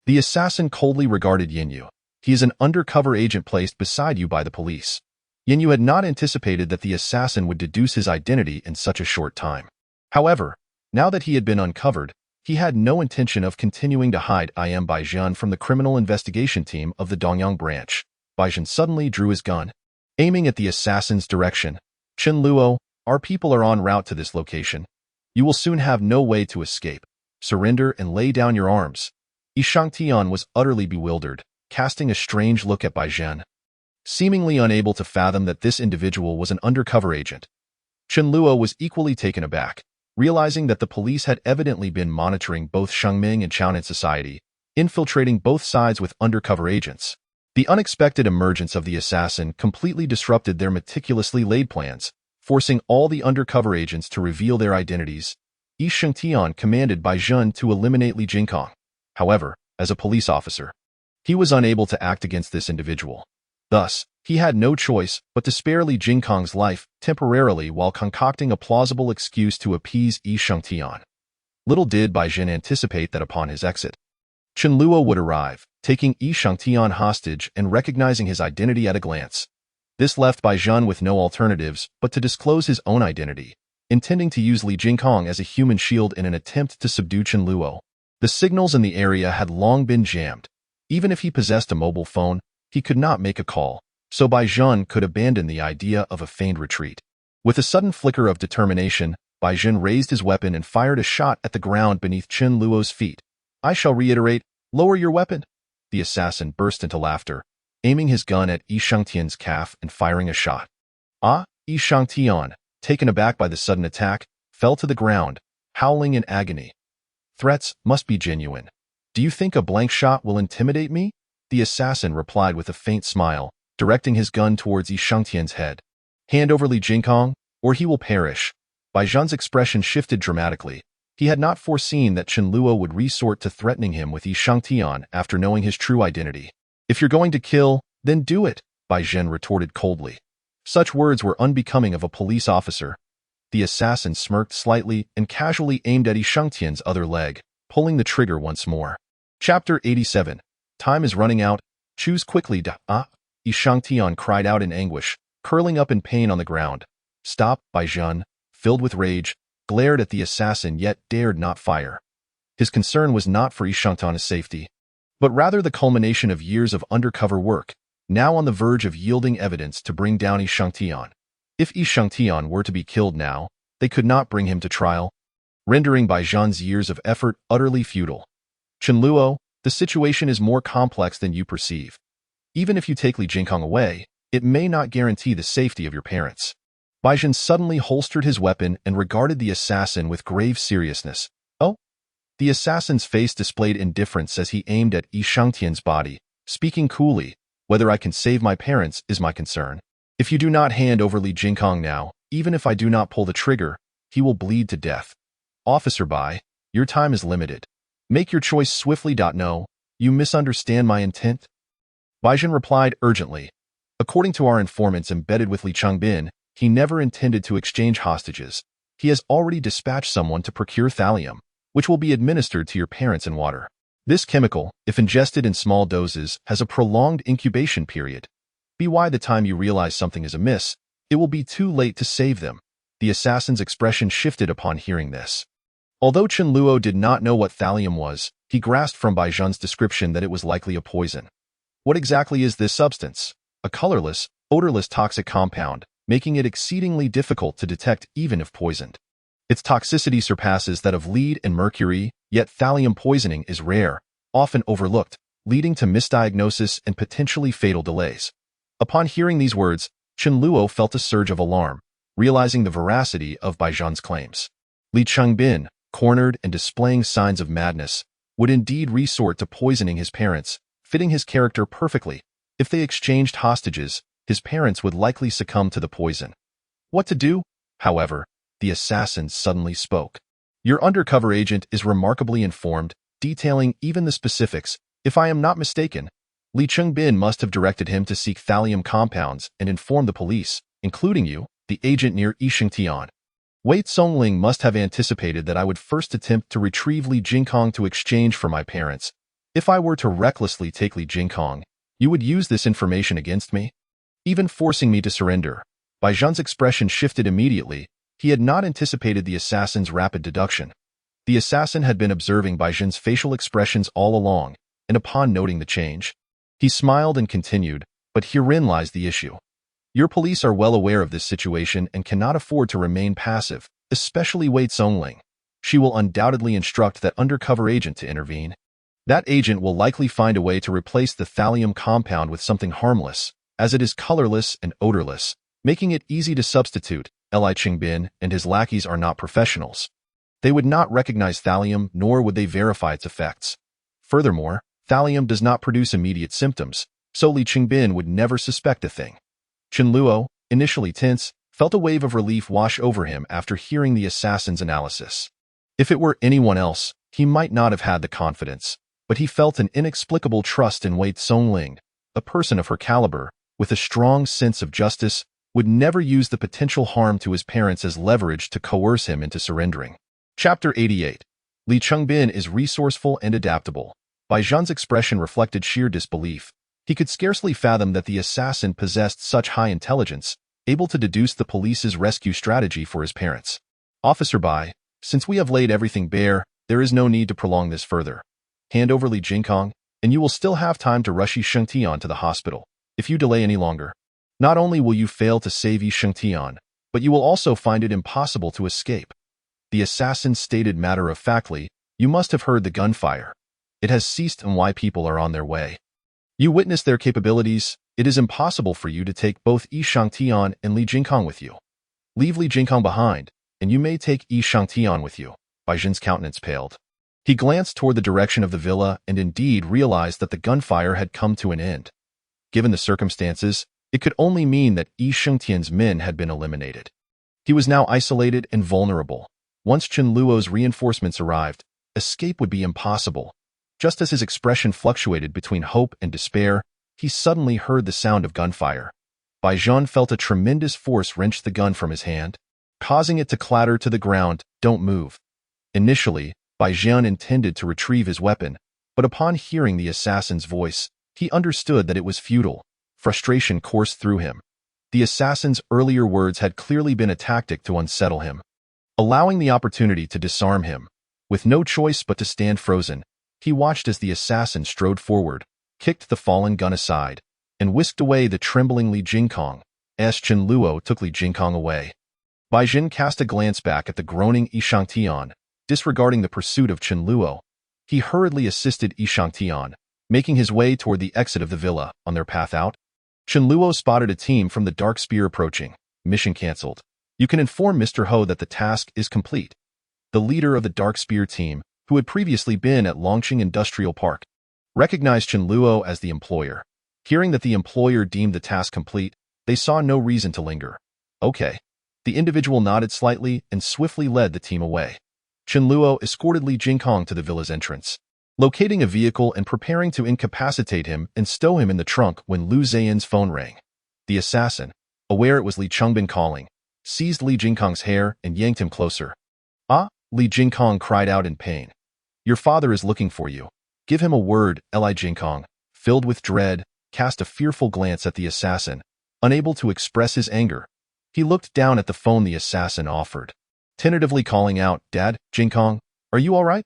The assassin coldly regarded Yinyu. "He is an undercover agent placed beside you by the police." Yinyu had not anticipated that the assassin would deduce his identity in such a short time. However, now that he had been uncovered, he had no intention of continuing to hide. "I am Baizhen from the criminal investigation team of the Dongyang branch." Baizhen suddenly drew his gun, aiming at the assassin's direction. "Chen Luo, our people are en route to this location. You will soon have no way to escape. Surrender and lay down your arms." Yi Shangtian was utterly bewildered, casting a strange look at Baizhen, seemingly unable to fathom that this individual was an undercover agent. Chen Luo was equally taken aback, realizing that the police had evidently been monitoring both Shengming and Chaonan society, infiltrating both sides with undercover agents. The unexpected emergence of the assassin completely disrupted their meticulously laid plans, forcing all the undercover agents to reveal their identities. Yi Shangtian commanded Baizhen to eliminate Li Jingkong. However, as a police officer, he was unable to act against this individual. Thus, he had no choice but to spare Li Jingkong's life temporarily while concocting a plausible excuse to appease Yi Shangtian. Little did Baizhen anticipate that upon his exit, Chen Luo would arrive, taking Yi Shangtian hostage and recognizing his identity at a glance. This left Baizhen with no alternatives but to disclose his own identity, intending to use Li Jingkong as a human shield in an attempt to subdue Chen Luo. The signals in the area had long been jammed. Even if he possessed a mobile phone, he could not make a call, so Bai Zhen could abandon the idea of a feigned retreat. With a sudden flicker of determination, Bai Zhen raised his weapon and fired a shot at the ground beneath Chen Luo's feet. I shall reiterate, lower your weapon. The assassin burst into laughter, aiming his gun at Yi Shangtian's calf and firing a shot. Yi Shangtian, taken aback by the sudden attack, fell to the ground, howling in agony. Threats must be genuine. Do you think a blank shot will intimidate me? The assassin replied with a faint smile, directing his gun towards Yi Shangtian's head. Hand over Li Jingkong, or he will perish. Bai Zhen's expression shifted dramatically. He had not foreseen that Chen Luo would resort to threatening him with Yi Shangtian after knowing his true identity. If you're going to kill, then do it, Bai Zhen retorted coldly. Such words were unbecoming of a police officer. The assassin smirked slightly and casually aimed at Yi Shangtian's other leg, pulling the trigger once more. Chapter 87. Time is running out. Choose quickly. Yi Shangtian cried out in anguish, curling up in pain on the ground. Stop, Bai Zhen, filled with rage, glared at the assassin yet dared not fire. His concern was not for Yi Shangtian's safety, but rather the culmination of years of undercover work, now on the verge of yielding evidence to bring down Yi Shangtian. If Yi Shangtian were to be killed now, they could not bring him to trial, rendering Bai Zhen's years of effort utterly futile. Chen Luo, the situation is more complex than you perceive. Even if you take Li Jingkong away, it may not guarantee the safety of your parents. Bai Zhen suddenly holstered his weapon and regarded the assassin with grave seriousness. Oh? The assassin's face displayed indifference as he aimed at Yi Shangtian's body, speaking coolly, whether I can save my parents is my concern. If you do not hand over Li Jingkong now, even if I do not pull the trigger, he will bleed to death. Officer Bai, your time is limited. Make your choice swiftly. No, you misunderstand my intent. Bai Zhen replied urgently. According to our informants embedded with Li Changbin, he never intended to exchange hostages. He has already dispatched someone to procure thallium, which will be administered to your parents in water. This chemical, if ingested in small doses, has a prolonged incubation period. By the time you realize something is amiss, it will be too late to save them. The assassin's expression shifted upon hearing this. Although Chen Luo did not know what thallium was, he grasped from Bai Zhen's description that it was likely a poison. What exactly is this substance? A colorless, odorless toxic compound, making it exceedingly difficult to detect even if poisoned. Its toxicity surpasses that of lead and mercury, yet thallium poisoning is rare, often overlooked, leading to misdiagnosis and potentially fatal delays. Upon hearing these words, Chen Luo felt a surge of alarm, realizing the veracity of Bai Zhen's claims. Li Changbin, cornered and displaying signs of madness, would indeed resort to poisoning his parents, fitting his character perfectly. If they exchanged hostages, his parents would likely succumb to the poison. What to do? However, the assassin suddenly spoke. Your undercover agent is remarkably informed, detailing even the specifics. If I am not mistaken, Li Changbin must have directed him to seek thallium compounds and inform the police, including you, the agent near Yi Shangtian. Wei Songling must have anticipated that I would first attempt to retrieve Li Jingkong to exchange for my parents. If I were to recklessly take Li Jingkong, you would use this information against me, even forcing me to surrender. Bai Zhen's expression shifted immediately. He had not anticipated the assassin's rapid deduction. The assassin had been observing Bai Zhen's facial expressions all along, and upon noting the change, he smiled and continued, but herein lies the issue. Your police are well aware of this situation and cannot afford to remain passive, especially Wei Songling. She will undoubtedly instruct that undercover agent to intervene. That agent will likely find a way to replace the thallium compound with something harmless, as it is colorless and odorless, making it easy to substitute. Li Changbin and his lackeys are not professionals. They would not recognize thallium, nor would they verify its effects. Furthermore, thallium does not produce immediate symptoms, so Li Changbin would never suspect a thing. Chen Luo, initially tense, felt a wave of relief wash over him after hearing the assassin's analysis. If it were anyone else, he might not have had the confidence, but he felt an inexplicable trust in Wei Songling. A person of her caliber, with a strong sense of justice, would never use the potential harm to his parents as leverage to coerce him into surrendering. Chapter 88. Li Changbin is resourceful and adaptable. Bai Zhen's expression reflected sheer disbelief. He could scarcely fathom that the assassin possessed such high intelligence, able to deduce the police's rescue strategy for his parents. Officer Bai, since we have laid everything bare, there is no need to prolong this further. Hand over Li Jingkong, and you will still have time to rush Yi Shengtian to the hospital. If you delay any longer, not only will you fail to save Yi Shengtian, but you will also find it impossible to escape. The assassin stated matter-of-factly, you must have heard the gunfire. It has ceased and why people are on their way. You witnessed their capabilities. It is impossible for you to take both Yi Shengtian and Li Jingkong with you. Leave Li Jingkong behind, and you may take Yi Shengtian with you. Bai Zhen's countenance paled. He glanced toward the direction of the villa and indeed realized that the gunfire had come to an end. Given the circumstances, it could only mean that Yi Shengtian's men had been eliminated. He was now isolated and vulnerable. Once Chen Luo's reinforcements arrived, escape would be impossible. Just as his expression fluctuated between hope and despair, he suddenly heard the sound of gunfire. Bai Zhen felt a tremendous force wrench the gun from his hand, causing it to clatter to the ground. Don't move. Initially, Bai Zhen intended to retrieve his weapon, but upon hearing the assassin's voice, he understood that it was futile. Frustration coursed through him. The assassin's earlier words had clearly been a tactic to unsettle him, allowing the opportunity to disarm him. With no choice but to stand frozen, he watched as the assassin strode forward, kicked the fallen gun aside, and whisked away the trembling Li Jingkong. As Chen Luo took Li Jingkong away, Bai Zhen cast a glance back at the groaning Yi Shengtian. Disregarding the pursuit of Chen Luo, he hurriedly assisted Yi Shengtian, making his way toward the exit of the villa. On their path out, Chen Luo spotted a team from the Dark Spear approaching. Mission cancelled. You can inform Mr. Ho that the task is complete. The leader of the Dark Spear team, who had previously been at Longqing Industrial Park, recognized Chen Luo as the employer. Hearing that the employer deemed the task complete, they saw no reason to linger. Okay. The individual nodded slightly and swiftly led the team away. Chen Luo escorted Li Jingkong to the villa's entrance, locating a vehicle and preparing to incapacitate him and stow him in the trunk when Lu Zayin's phone rang. The assassin, aware it was Li Chengbin calling, seized Li Jingkong's hair and yanked him closer. Ah, Li Jingkong cried out in pain. Your father is looking for you. Give him a word. Li Jingkong, filled with dread, cast a fearful glance at the assassin, unable to express his anger. He looked down at the phone the assassin offered, tentatively calling out, Dad, Jingkong, are you all right?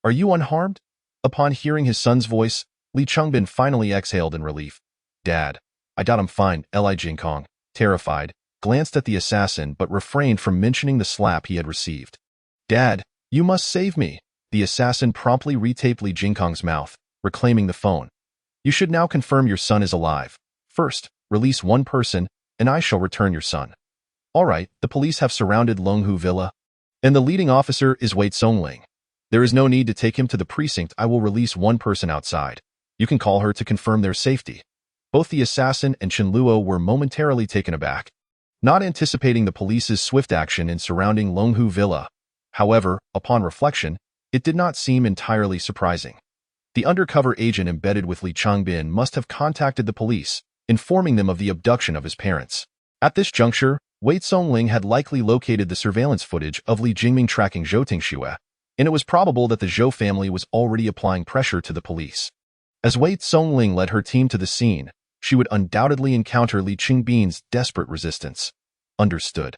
Are you unharmed? Upon hearing his son's voice, Li Chengbin finally exhaled in relief. Dad, I doubt I'm fine. Li Jingkong, terrified, glanced at the assassin but refrained from mentioning the slap he had received. Dad, you must save me. The assassin promptly retaped Li Jingkong's mouth, reclaiming the phone. You should now confirm your son is alive. First, release one person, and I shall return your son. All right, the police have surrounded Longhu Villa, and the leading officer is Wei Songling. There is no need to take him to the precinct. I will release one person outside. You can call her to confirm their safety. Both the assassin and Chen Luo were momentarily taken aback, not anticipating the police's swift action in surrounding Longhu Villa. However, upon reflection, it did not seem entirely surprising. The undercover agent embedded with Li Chengbin must have contacted the police, informing them of the abduction of his parents. At this juncture, Wei Songling had likely located the surveillance footage of Li Jingming tracking Zhou Tingxue, and it was probable that the Zhou family was already applying pressure to the police. As Wei Songling led her team to the scene, she would undoubtedly encounter Li Qingbin's desperate resistance. Understood.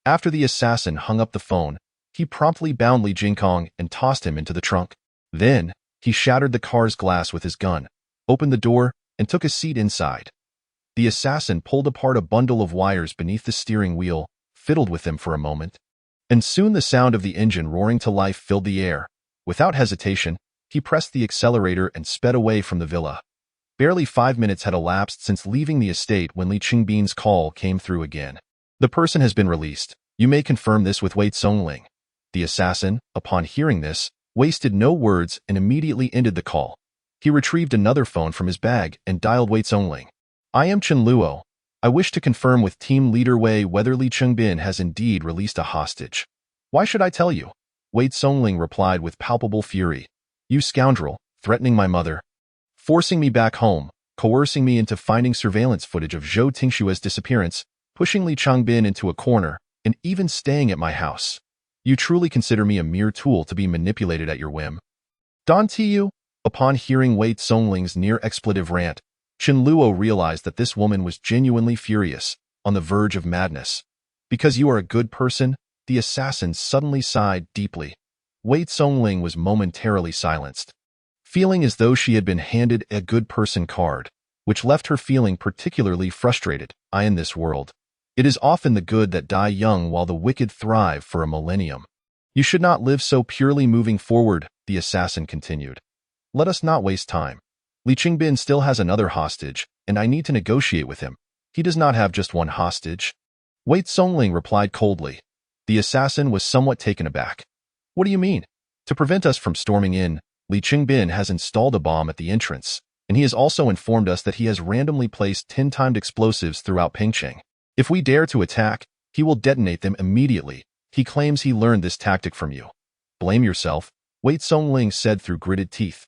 After the assassin hung up the phone, he promptly bound Li Jingkong and tossed him into the trunk. Then, he shattered the car's glass with his gun, opened the door, and took a seat inside. The assassin pulled apart a bundle of wires beneath the steering wheel, fiddled with them for a moment, and soon the sound of the engine roaring to life filled the air. Without hesitation, he pressed the accelerator and sped away from the villa. Barely 5 minutes had elapsed since leaving the estate when Li Qingbin's call came through again. The person has been released. You may confirm this with Wei Songling. The assassin, upon hearing this, wasted no words and immediately ended the call. He retrieved another phone from his bag and dialed Wei Songling. I am Chen Luo. I wish to confirm with team leader Wei whether Li Chengbin has indeed released a hostage. Why should I tell you? Wei Songling replied with palpable fury. You scoundrel, threatening my mother, forcing me back home, coercing me into finding surveillance footage of Zhou Tingxue's disappearance, pushing Li Chengbin into a corner, and even staying at my house. You truly consider me a mere tool to be manipulated at your whim. Don Tiu? Upon hearing Wei Songling's near-expletive rant, Chen Luo realized that this woman was genuinely furious, on the verge of madness. Because you are a good person, the assassin suddenly sighed deeply. Wei Zhongling was momentarily silenced, feeling as though she had been handed a good person card, which left her feeling particularly frustrated. In this world, it is often the good that die young while the wicked thrive for a millennium. You should not live so purely. Moving forward, the assassin continued. Let us not waste time. Li Qingbin still has another hostage, and I need to negotiate with him. He does not have just one hostage. Wei Zhongling replied coldly. The assassin was somewhat taken aback. What do you mean? To prevent us from storming in, Li Qingbin has installed a bomb at the entrance, and he has also informed us that he has randomly placed 10-timed explosives throughout Pingcheng. If we dare to attack, he will detonate them immediately. He claims he learned this tactic from you. Blame yourself, Wei Zhongling said through gritted teeth.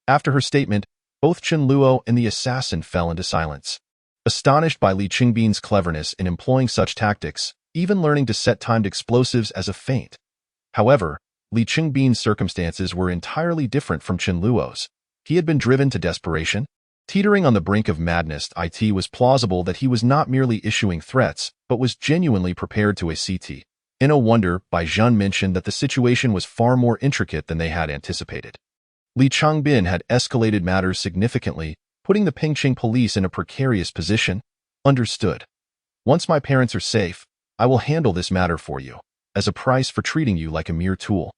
After her statement, both Chen Luo and the assassin fell into silence. Astonished by Li Qingbin's cleverness in employing such tactics, even learning to set timed explosives as a feint. However, Li Qingbin's circumstances were entirely different from Chen Luo's. He had been driven to desperation. Teetering on the brink of madness, it was plausible that he was not merely issuing threats, but was genuinely prepared to ACT. In a wonder, Bai Zhan mentioned that the situation was far more intricate than they had anticipated. Li Qingbin had escalated matters significantly, putting the Pingcheng police in a precarious position. Understood. Once my parents are safe, I will handle this matter for you, as a price for treating you like a mere tool.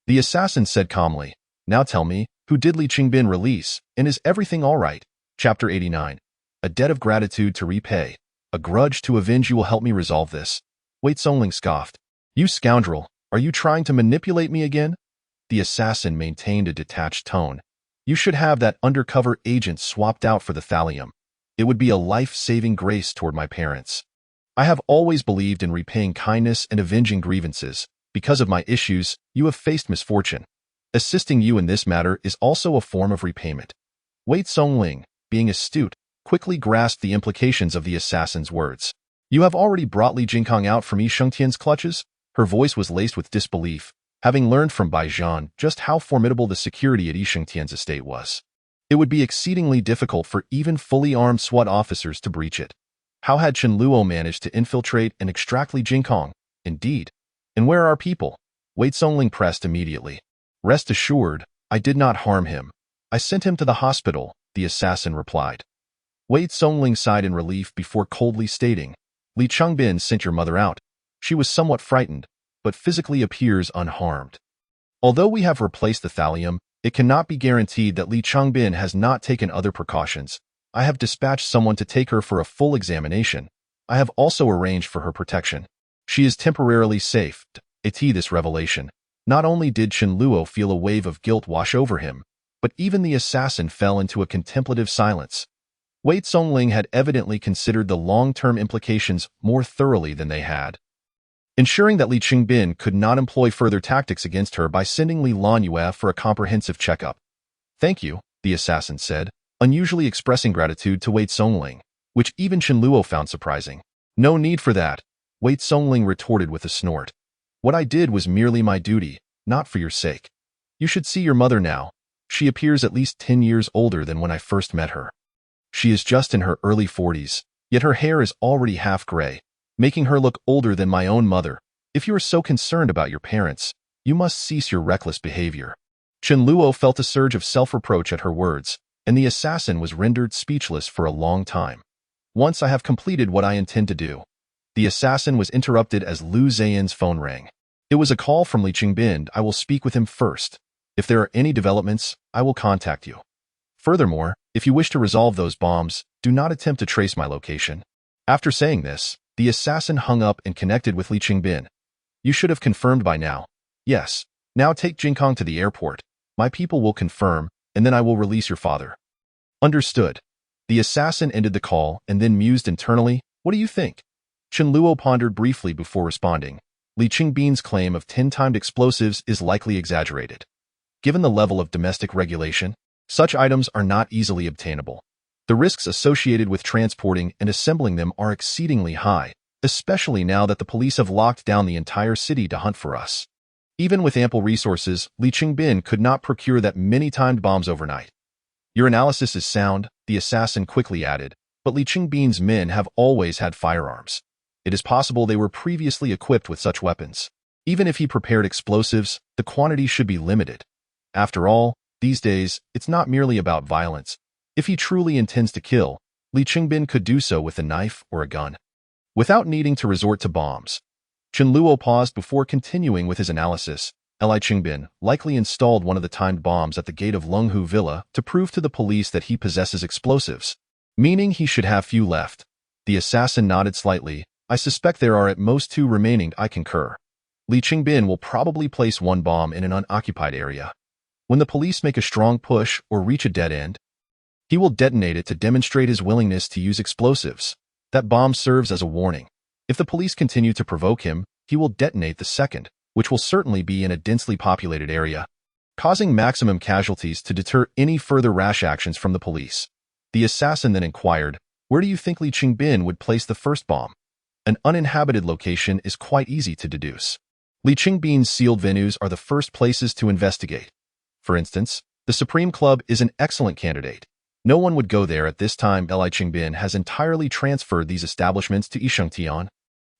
The assassin said calmly. Now tell me, who did Li Qingbin release, and is everything all right? Chapter 89. A debt of gratitude to repay, a grudge to avenge. You will help me resolve this. Wei Zhongling scoffed. You scoundrel, are you trying to manipulate me again? The assassin maintained a detached tone. You should have that undercover agent swapped out for the thallium. It would be a life-saving grace toward my parents. I have always believed in repaying kindness and avenging grievances. Because of my issues, you have faced misfortune. Assisting you in this matter is also a form of repayment. Wei Zhongling, being astute, quickly grasped the implications of the assassin's words. You have already brought Li Jingkong out from Yi Shengtian's clutches? Her voice was laced with disbelief, having learned from Bai Zhan just how formidable the security at Yi Shengtian's estate was. It would be exceedingly difficult for even fully armed SWAT officers to breach it. How had Chen Luo managed to infiltrate and extract Li Jingkong? Indeed. And where are our people? Wei Zhongling pressed immediately. Rest assured, I did not harm him. I sent him to the hospital, the assassin replied. Wei Zhongling sighed in relief before coldly stating, Li Qingbin sent your mother out. She was somewhat frightened, but physically appears unharmed. Although we have replaced the thallium, it cannot be guaranteed that Li Qingbin has not taken other precautions. I have dispatched someone to take her for a full examination. I have also arranged for her protection. She is temporarily safe. This revelation. Not only did Chen Luo feel a wave of guilt wash over him, but even the assassin fell into a contemplative silence. Wei Zhongling had evidently considered the long-term implications more thoroughly than they had, ensuring that Li Qingbin could not employ further tactics against her by sending Li Lunyue for a comprehensive checkup. Thank you, the assassin said, unusually expressing gratitude to Wei Zhongling, which even Chen Luo found surprising. No need for that, Wei Zhongling retorted with a snort. What I did was merely my duty, not for your sake. You should see your mother now. She appears at least 10 years older than when I first met her. She is just in her early 40s, yet her hair is already half gray, making her look older than my own mother. If you are so concerned about your parents, you must cease your reckless behavior. Chen Luo felt a surge of self-reproach at her words, and the assassin was rendered speechless for a long time. Once I have completed what I intend to do. The assassin was interrupted as Lu Zayin's phone rang. It was a call from Li Qingbin. I will speak with him first. If there are any developments, I will contact you. Furthermore, if you wish to resolve those bombs, do not attempt to trace my location. After saying this, the assassin hung up and connected with Li Qingbin. You should have confirmed by now. Yes. Now take Jingkong to the airport. My people will confirm, and then I will release your father. Understood. The assassin ended the call and then mused internally. What do you think? Chen Luo pondered briefly before responding. Li Qingbin's claim of 10-timed explosives is likely exaggerated. Given the level of domestic regulation, such items are not easily obtainable. The risks associated with transporting and assembling them are exceedingly high, especially now that the police have locked down the entire city to hunt for us. Even with ample resources, Li Qingbin could not procure that many timed bombs overnight. Your analysis is sound, the assassin quickly added, but Li Qingbin's men have always had firearms. It is possible they were previously equipped with such weapons. Even if he prepared explosives, the quantity should be limited. After all, these days, it's not merely about violence. If he truly intends to kill, Li Qingbin could do so with a knife or a gun, without needing to resort to bombs. Chen Luo paused before continuing with his analysis. Li Qingbin likely installed one of the timed bombs at the gate of Lenghu Villa to prove to the police that he possesses explosives, meaning he should have few left. The assassin nodded slightly. I suspect there are at most 2 remaining. I concur. Li Qingbin will probably place 1 bomb in an unoccupied area. When the police make a strong push or reach a dead end, he will detonate it to demonstrate his willingness to use explosives. That bomb serves as a warning. If the police continue to provoke him, he will detonate the second, which will certainly be in a densely populated area, causing maximum casualties to deter any further rash actions from the police. The assassin then inquired, where do you think Li Qingbin would place the first bomb? An uninhabited location is quite easy to deduce. Li Qingbin's sealed venues are the first places to investigate. For instance, the Supreme Club is an excellent candidate. No one would go there at this time. Li Qingbin has entirely transferred these establishments to Yishengtian,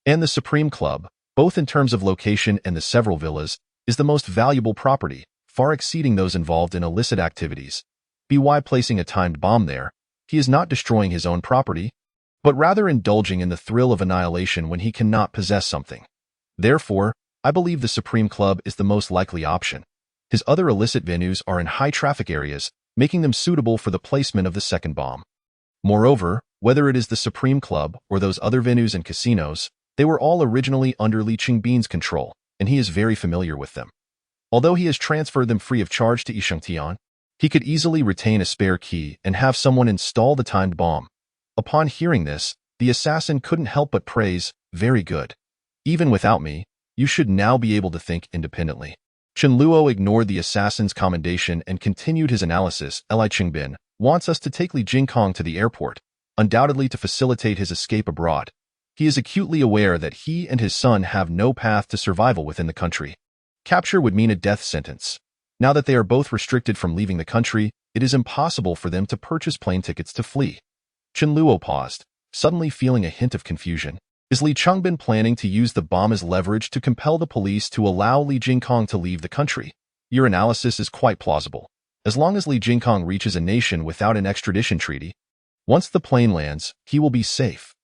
and the Supreme Club, both in terms of location and the several villas, is the most valuable property, far exceeding those involved in illicit activities. By placing a timed bomb there, he is not destroying his own property, but rather indulging in the thrill of annihilation when he cannot possess something. Therefore, I believe the Supreme Club is the most likely option. His other illicit venues are in high-traffic areas, making them suitable for the placement of the second bomb. Moreover, whether it is the Supreme Club or those other venues and casinos, they were all originally under Li Qingbin's control, and he is very familiar with them. Although he has transferred them free of charge to Yishengtian, he could easily retain a spare key and have someone install the timed bomb. Upon hearing this, the assassin couldn't help but praise, very good. Even without me, you should now be able to think independently. Chen Luo ignored the assassin's commendation and continued his analysis. Li Qingbin wants us to take Li Jingkong to the airport, undoubtedly to facilitate his escape abroad. He is acutely aware that he and his son have no path to survival within the country. Capture would mean a death sentence. Now that they are both restricted from leaving the country, it is impossible for them to purchase plane tickets to flee. Chen Luo paused, suddenly feeling a hint of confusion. Is Li Qingbin planning to use the bomb as leverage to compel the police to allow Li Jingkong to leave the country? Your analysis is quite plausible. As long as Li Jingkong reaches a nation without an extradition treaty, once the plane lands, he will be safe.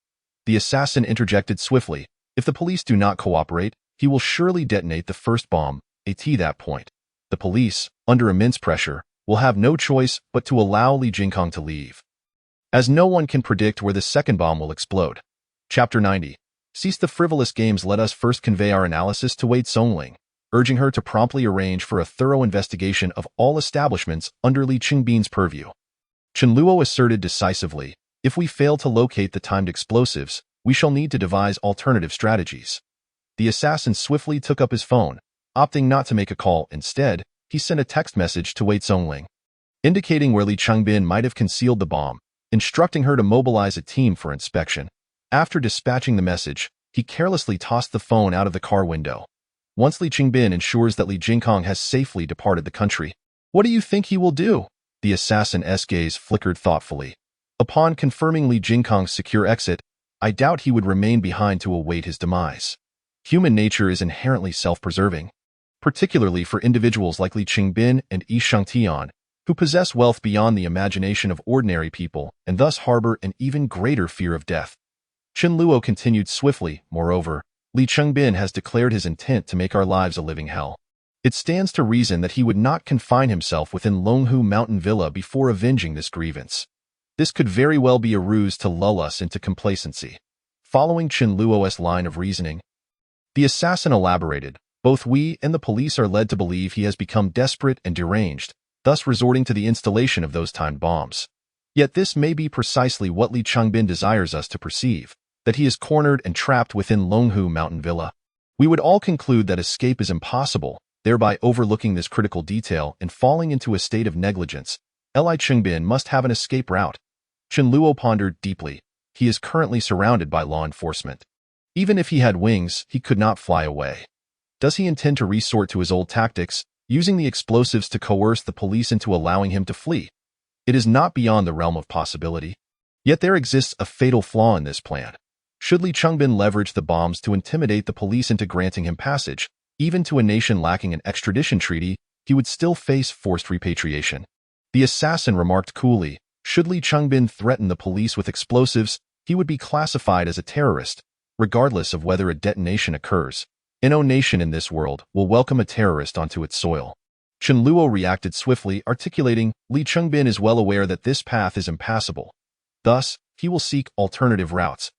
The assassin interjected swiftly. If the police do not cooperate, he will surely detonate the first bomb. At that point, the police, under immense pressure, will have no choice but to allow Li Jingkong to leave, as no one can predict where the second bomb will explode. Chapter 90. Cease the frivolous games. Let us first convey our analysis to Wei Songling, urging her to promptly arrange for a thorough investigation of all establishments under Li Qingbin's purview. Chen Luo asserted decisively, if we fail to locate the timed explosives, we shall need to devise alternative strategies. The assassin swiftly took up his phone, opting not to make a call. Instead, he sent a text message to Wei Songling, indicating where Li Qingbin might have concealed the bomb, instructing her to mobilize a team for inspection. After dispatching the message, he carelessly tossed the phone out of the car window. Once Li Qingbin ensures that Li Jingkong has safely departed the country, what do you think he will do? The assassin's gaze flickered thoughtfully. Upon confirming Li Jingkong's secure exit, I doubt he would remain behind to await his demise. Human nature is inherently self-preserving, particularly for individuals like Li Qingbin and Yi Shangtian, who possess wealth beyond the imagination of ordinary people and thus harbor an even greater fear of death. Chen Luo continued swiftly. Moreover, Li Qingbin has declared his intent to make our lives a living hell. It stands to reason that he would not confine himself within Lenghu Mountain Villa before avenging this grievance. This could very well be a ruse to lull us into complacency. Following Chen Luo's line of reasoning, the assassin elaborated, both we and the police are led to believe he has become desperate and deranged, thus resorting to the installation of those timed bombs. Yet this may be precisely what Li Qingbin desires us to perceive, that he is cornered and trapped within Lenghu Mountain Villa. We would all conclude that escape is impossible, thereby overlooking this critical detail and falling into a state of negligence. Li Qingbin must have an escape route. Chen Luo pondered deeply. He is currently surrounded by law enforcement. Even if he had wings, he could not fly away. Does he intend to resort to his old tactics, using the explosives to coerce the police into allowing him to flee? It is not beyond the realm of possibility. Yet there exists a fatal flaw in this plan. Should Li Qingbin leverage the bombs to intimidate the police into granting him passage, Even to a nation lacking an extradition treaty, he would still face forced repatriation. The assassin remarked coolly, should Li Chengbin threaten the police with explosives, he would be classified as a terrorist, regardless of whether a detonation occurs. No nation in this world will welcome a terrorist onto its soil. Chen Luo reacted swiftly, articulating, Li Chengbin is well aware that this path is impassable. Thus, he will seek alternative routes.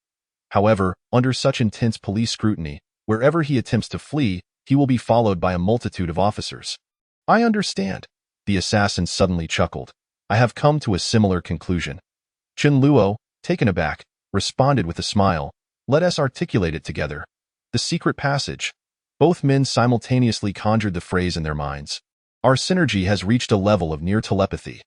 However, under such intense police scrutiny, wherever he attempts to flee, he will be followed by a multitude of officers. I understand. The assassin suddenly chuckled. I have come to a similar conclusion. Chen Luo, taken aback, responded with a smile. Let us articulate it together. The secret passage. Both men simultaneously conjured the phrase in their minds. Our synergy has reached a level of near telepathy.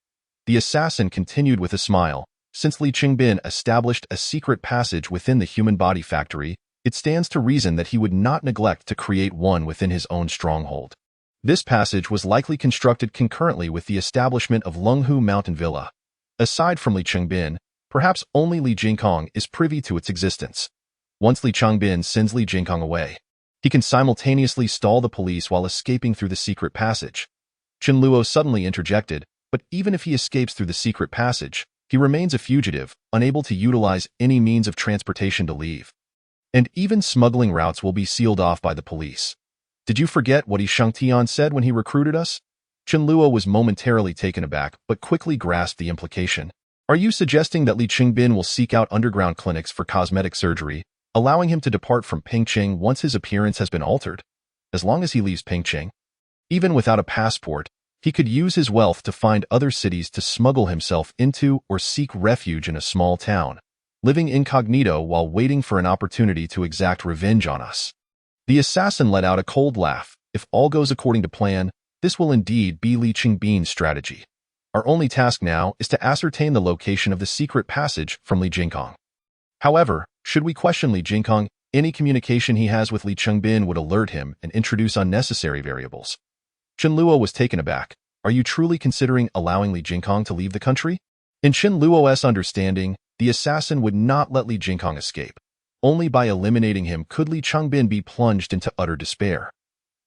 The assassin continued with a smile. Since Li Chengbin established a secret passage within the human body factory, it stands to reason that he would not neglect to create one within his own stronghold. This passage was likely constructed concurrently with the establishment of Lunghu Mountain Villa. Aside from Li Chengbin, perhaps only Li Jingkong is privy to its existence. Once Li Chengbin sends Li Jingkong away, he can simultaneously stall the police while escaping through the secret passage. Chen Luo suddenly interjected, but even if he escapes through the secret passage, he remains a fugitive, unable to utilize any means of transportation to leave. And even smuggling routes will be sealed off by the police. Did you forget what Yi Shangtian said when he recruited us? Chen Luo was momentarily taken aback, but quickly grasped the implication. Are you suggesting that Li Chengbin will seek out underground clinics for cosmetic surgery, allowing him to depart from Pingqing once his appearance has been altered? As long as he leaves Pingqing, even without a passport, he could use his wealth to find other cities to smuggle himself into or seek refuge in a small town, living incognito while waiting for an opportunity to exact revenge on us. The assassin let out a cold laugh. If all goes according to plan, this will indeed be Li Chengbin's strategy. Our only task now is to ascertain the location of the secret passage from Li Jingkong. However, should we question Li Jingkong, any communication he has with Li Chengbin would alert him and introduce unnecessary variables. Chen Luo was taken aback. Are you truly considering allowing Li Jingkong to leave the country? In Chen Luo's understanding, the assassin would not let Li Jingkong escape. Only by eliminating him could Li Chengbin be plunged into utter despair.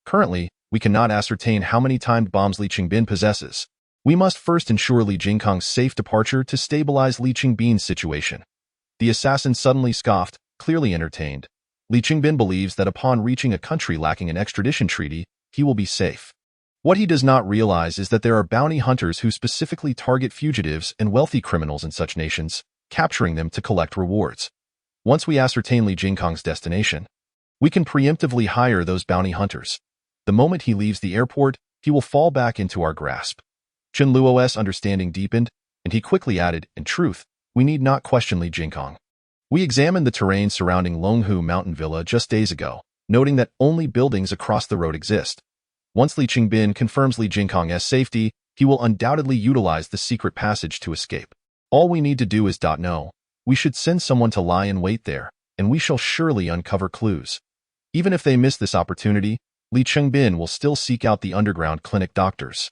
Currently, we cannot ascertain how many timed bombs Li Chengbin possesses. We must first ensure Li Jingkong's safe departure to stabilize Li Chengbin's situation. The assassin suddenly scoffed, clearly entertained. Li Chengbin believes that upon reaching a country lacking an extradition treaty, he will be safe. What he does not realize is that there are bounty hunters who specifically target fugitives and wealthy criminals in such nations, capturing them to collect rewards. Once we ascertain Li Jingkong's destination, we can preemptively hire those bounty hunters. The moment he leaves the airport, he will fall back into our grasp. Chen Luo's understanding deepened, and he quickly added, in truth, we need not question Li Jingkong. We examined the terrain surrounding Lunghu Mountain Villa just days ago, noting that only buildings across the road exist. Once Li Chengbin confirms Li Jingkong's safety, he will undoubtedly utilize the secret passage to escape. All we need to do is know. We should send someone to lie in wait there, and we shall surely uncover clues. Even if they miss this opportunity, Li Chengbin will still seek out the underground clinic doctors.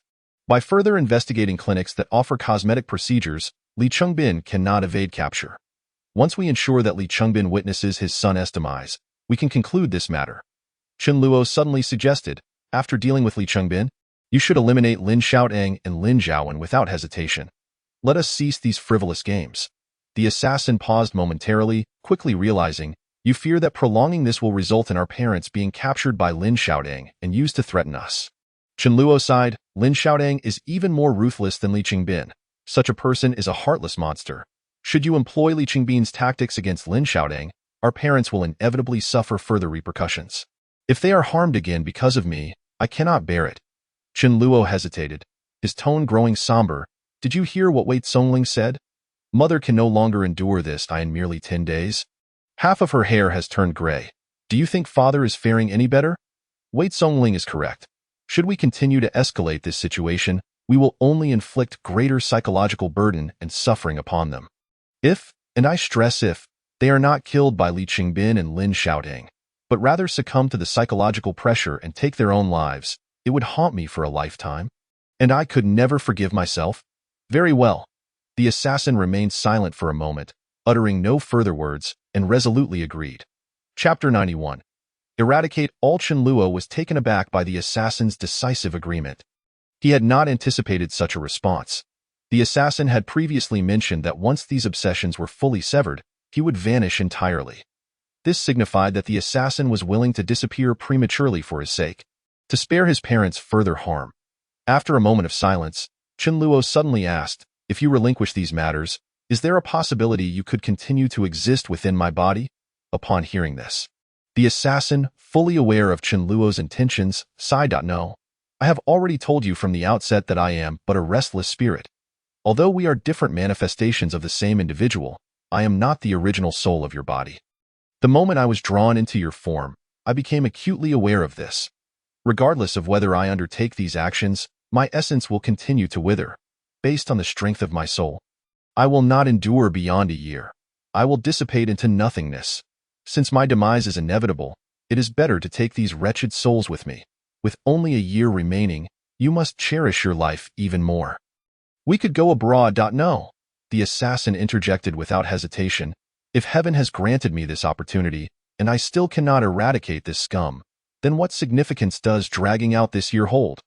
By further investigating clinics that offer cosmetic procedures, Li Chengbin cannot evade capture. Once we ensure that Li Chengbin witnesses his son's demise, we can conclude this matter. Chen Luo suddenly suggested, after dealing with Li Chengbin, you should eliminate Lin Xiaoteng and Lin Zhaowen without hesitation. Let us cease these frivolous games. The assassin paused momentarily, quickly realizing, you fear that prolonging this will result in our parents being captured by Lin Xiaoteng and used to threaten us. Chen Luo sighed, Lin Xiaoteng is even more ruthless than Li Chengbin. Such a person is a heartless monster. Should you employ Li Chengbin's tactics against Lin Xiaoteng, our parents will inevitably suffer further repercussions. If they are harmed again because of me, I cannot bear it. Chen Luo hesitated, his tone growing somber. Did you hear what Wei Zongling said? Mother can no longer endure this in merely 10 days. Half of her hair has turned gray. Do you think father is faring any better? Wei Zongling is correct. Should we continue to escalate this situation, we will only inflict greater psychological burden and suffering upon them. If, and I stress if, they are not killed by Li Chengbin and Lin Xiaoteng, but rather succumb to the psychological pressure and take their own lives, it would haunt me for a lifetime. And I could never forgive myself. Very well. The assassin remained silent for a moment, uttering no further words, and resolutely agreed. Chapter 91. Eradicate all. Chen Luo was taken aback by the assassin's decisive agreement. He had not anticipated such a response. The assassin had previously mentioned that once these obsessions were fully severed, he would vanish entirely. This signified that the assassin was willing to disappear prematurely for his sake, to spare his parents further harm. After a moment of silence, Chen Luo suddenly asked, "If you relinquish these matters, is there a possibility you could continue to exist within my body?" Upon hearing this, the assassin, fully aware of Chen Luo's intentions, sighed. "No. I have already told you from the outset that I am but a restless spirit. Although we are different manifestations of the same individual, I am not the original soul of your body. The moment I was drawn into your form, I became acutely aware of this. Regardless of whether I undertake these actions, my essence will continue to wither, based on the strength of my soul. I will not endure beyond a year. I will dissipate into nothingness. Since my demise is inevitable, it is better to take these wretched souls with me. With only a year remaining, you must cherish your life even more. We could go abroad. No, the assassin interjected without hesitation. If heaven has granted me this opportunity, and I still cannot eradicate this scum, then what significance does dragging out this year hold?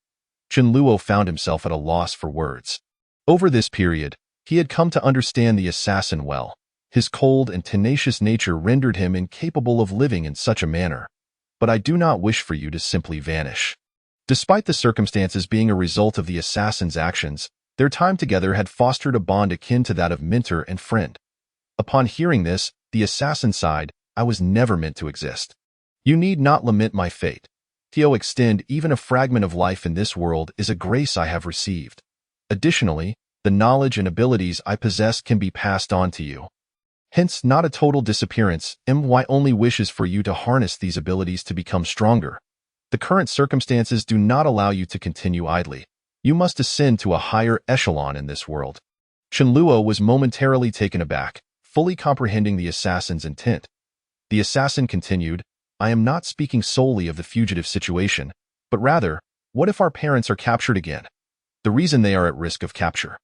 Chen Luo found himself at a loss for words. Over this period, he had come to understand the assassin well. His cold and tenacious nature rendered him incapable of living in such a manner. But I do not wish for you to simply vanish. Despite the circumstances being a result of the assassin's actions, their time together had fostered a bond akin to that of mentor and friend. Upon hearing this, the assassin sighed, "I was never meant to exist. You need not lament my fate. To extend even a fragment of life in this world is a grace I have received. Additionally, the knowledge and abilities I possess can be passed on to you. Hence, not a total disappearance. My only wish is for you to harness these abilities to become stronger. The current circumstances do not allow you to continue idly. You must ascend to a higher echelon in this world." Chen Luo was momentarily taken aback, fully comprehending the assassin's intent. The assassin continued, "I am not speaking solely of the fugitive situation, but rather, what if our parents are captured again? The reason they are at risk of capture,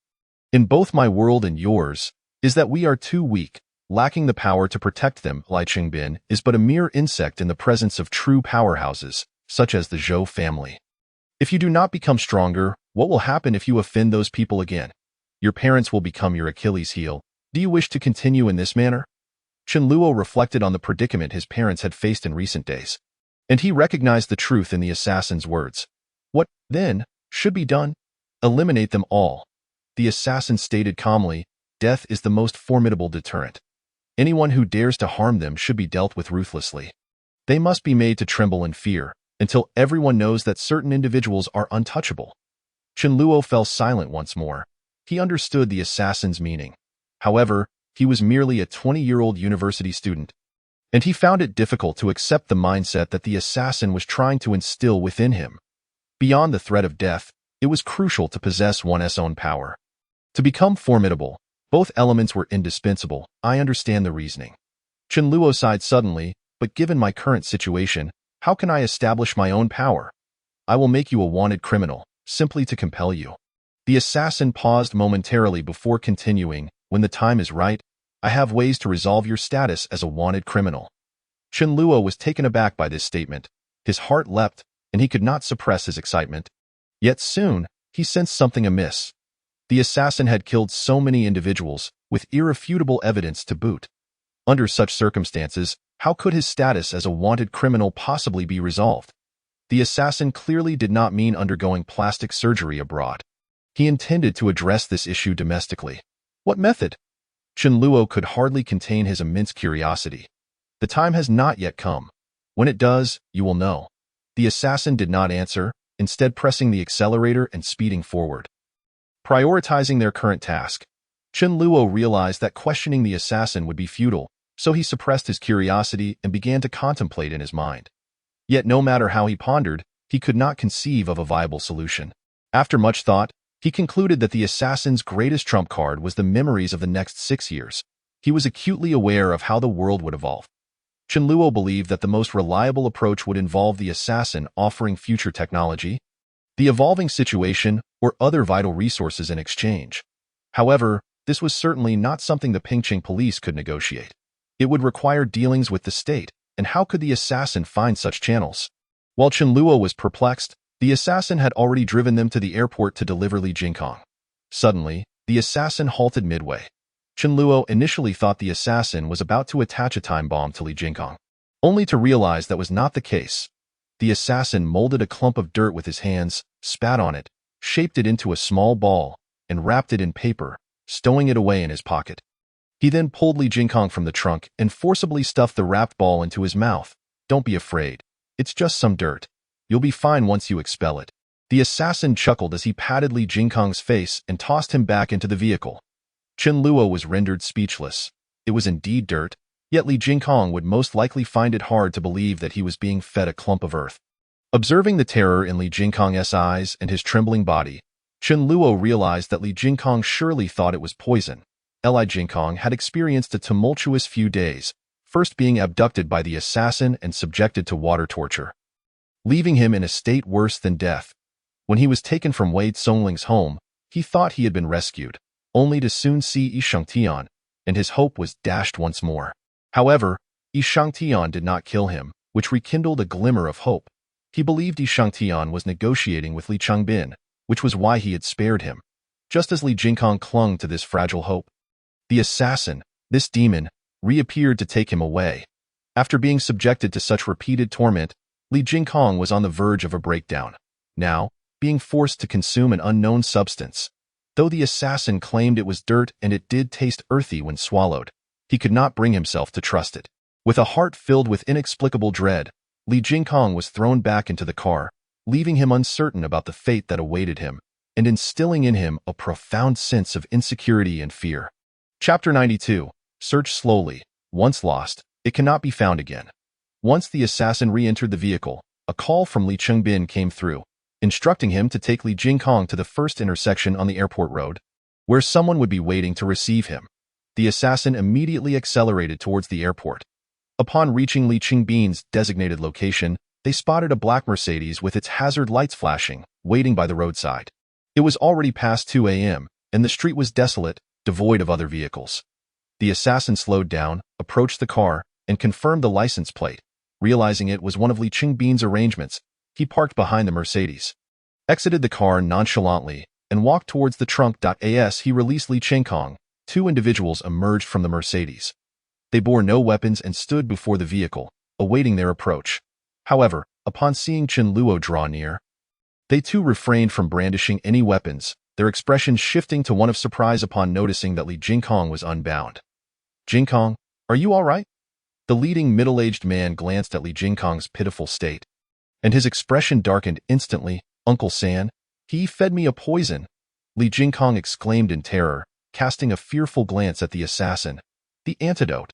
in both my world and yours, is that we are too weak, lacking the power to protect them. Lai Qingbin is but a mere insect in the presence of true powerhouses, such as the Zhou family. If you do not become stronger, what will happen if you offend those people again? Your parents will become your Achilles heel. Do you wish to continue in this manner?" Chen Luo reflected on the predicament his parents had faced in recent days, and he recognized the truth in the assassin's words. "What, then, should be done? Eliminate them all." The assassin stated calmly, "Death is the most formidable deterrent. Anyone who dares to harm them should be dealt with ruthlessly. They must be made to tremble in fear, until everyone knows that certain individuals are untouchable." Chen Luo fell silent once more. He understood the assassin's meaning. However, he was merely a 20-year-old university student, and he found it difficult to accept the mindset that the assassin was trying to instill within him. Beyond the threat of death, it was crucial to possess one's own power. To become formidable, both elements were indispensable. I understand the reasoning. Chen Luo sighed suddenly, but given my current situation, how can I establish my own power? I will make you a wanted criminal, simply to compel you. The assassin paused momentarily before continuing, "When the time is right, I have ways to resolve your status as a wanted criminal." Chen Luo was taken aback by this statement. His heart leapt, and he could not suppress his excitement. Yet soon, he sensed something amiss. The assassin had killed so many individuals, with irrefutable evidence to boot. Under such circumstances, how could his status as a wanted criminal possibly be resolved? The assassin clearly did not mean undergoing plastic surgery abroad. He intended to address this issue domestically. What method? Chen Luo could hardly contain his immense curiosity. The time has not yet come. When it does, you will know. The assassin did not answer, instead pressing the accelerator and speeding forward. Prioritizing their current task, Chen Luo realized that questioning the assassin would be futile, so he suppressed his curiosity and began to contemplate in his mind. Yet no matter how he pondered, he could not conceive of a viable solution. After much thought, he concluded that the assassin's greatest trump card was the memories of the next 6 years. He was acutely aware of how the world would evolve. Chen Luo believed that the most reliable approach would involve the assassin offering future technology, the evolving situation, or other vital resources in exchange. However, this was certainly not something the Pingqing police could negotiate. It would require dealings with the state, and how could the assassin find such channels? While Chen Luo was perplexed, the assassin had already driven them to the airport to deliver Li Jingkong. Suddenly, the assassin halted midway. Chen Luo initially thought the assassin was about to attach a time bomb to Li Jingkong, only to realize that was not the case. The assassin molded a clump of dirt with his hands, spat on it, shaped it into a small ball, and wrapped it in paper, stowing it away in his pocket. He then pulled Li Jingkong from the trunk and forcibly stuffed the wrapped ball into his mouth. "Don't be afraid. It's just some dirt. You'll be fine once you expel it." The assassin chuckled as he patted Li Jingkong's face and tossed him back into the vehicle. Chen Luo was rendered speechless. It was indeed dirt, yet Li Jingkong would most likely find it hard to believe that he was being fed a clump of earth. Observing the terror in Li Jingkong's eyes and his trembling body, Chen Luo realized that Li Jingkong surely thought it was poison. Li Jingkong had experienced a tumultuous few days, first being abducted by the assassin and subjected to water torture, leaving him in a state worse than death. When he was taken from Wei Songling's home, he thought he had been rescued, only to soon see Yi Shangtian, and his hope was dashed once more. However, Yi Shangtian did not kill him, which rekindled a glimmer of hope. He believed Yi Shangtian was negotiating with Li Changbin, which was why he had spared him. Just as Li Jingkong clung to this fragile hope, the assassin, this demon, reappeared to take him away. After being subjected to such repeated torment, Li Jingkong was on the verge of a breakdown, now being forced to consume an unknown substance. Though the assassin claimed it was dirt and it did taste earthy when swallowed, he could not bring himself to trust it. With a heart filled with inexplicable dread, Li Jingkong was thrown back into the car, leaving him uncertain about the fate that awaited him, and instilling in him a profound sense of insecurity and fear. Chapter 92. Search slowly. Once lost, it cannot be found again. Once the assassin re-entered the vehicle, a call from Li Changbin came through, instructing him to take Li Jingkong to the first intersection on the airport road, where someone would be waiting to receive him. The assassin immediately accelerated towards the airport. Upon reaching Li Changbin's designated location, they spotted a black Mercedes with its hazard lights flashing, waiting by the roadside. It was already past 2 a.m., and the street was desolate, devoid of other vehicles. The assassin slowed down, approached the car, and confirmed the license plate. Realizing it was one of Li Changbin's arrangements, he parked behind the Mercedes, exited the car nonchalantly, and walked towards the trunk. As he released Li Jingkong, two individuals emerged from the Mercedes. They bore no weapons and stood before the vehicle, awaiting their approach. However, upon seeing Chen Luo draw near, they too refrained from brandishing any weapons, their expressions shifting to one of surprise upon noticing that Li Jingkong was unbound. "Jingkong, are you all right?" The leading middle-aged man glanced at Li Jingkong's pitiful state, and his expression darkened instantly. "Uncle San, he fed me a poison," Li Jingkong exclaimed in terror, casting a fearful glance at the assassin. "The antidote."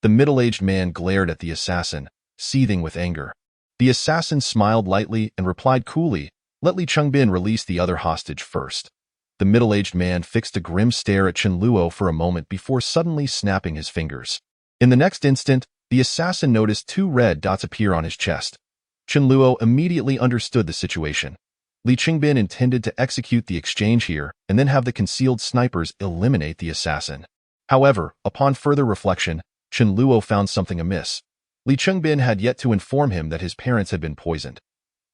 The middle-aged man glared at the assassin, seething with anger. The assassin smiled lightly and replied coolly, "Let Li Changbin release the other hostage first." The middle-aged man fixed a grim stare at Chen Luo for a moment before suddenly snapping his fingers. In the next instant, the assassin noticed two red dots appear on his chest. Chen Luo immediately understood the situation. Li Changbin intended to execute the exchange here and then have the concealed snipers eliminate the assassin. However, upon further reflection, Chen Luo found something amiss. Li Changbin had yet to inform him that his parents had been poisoned.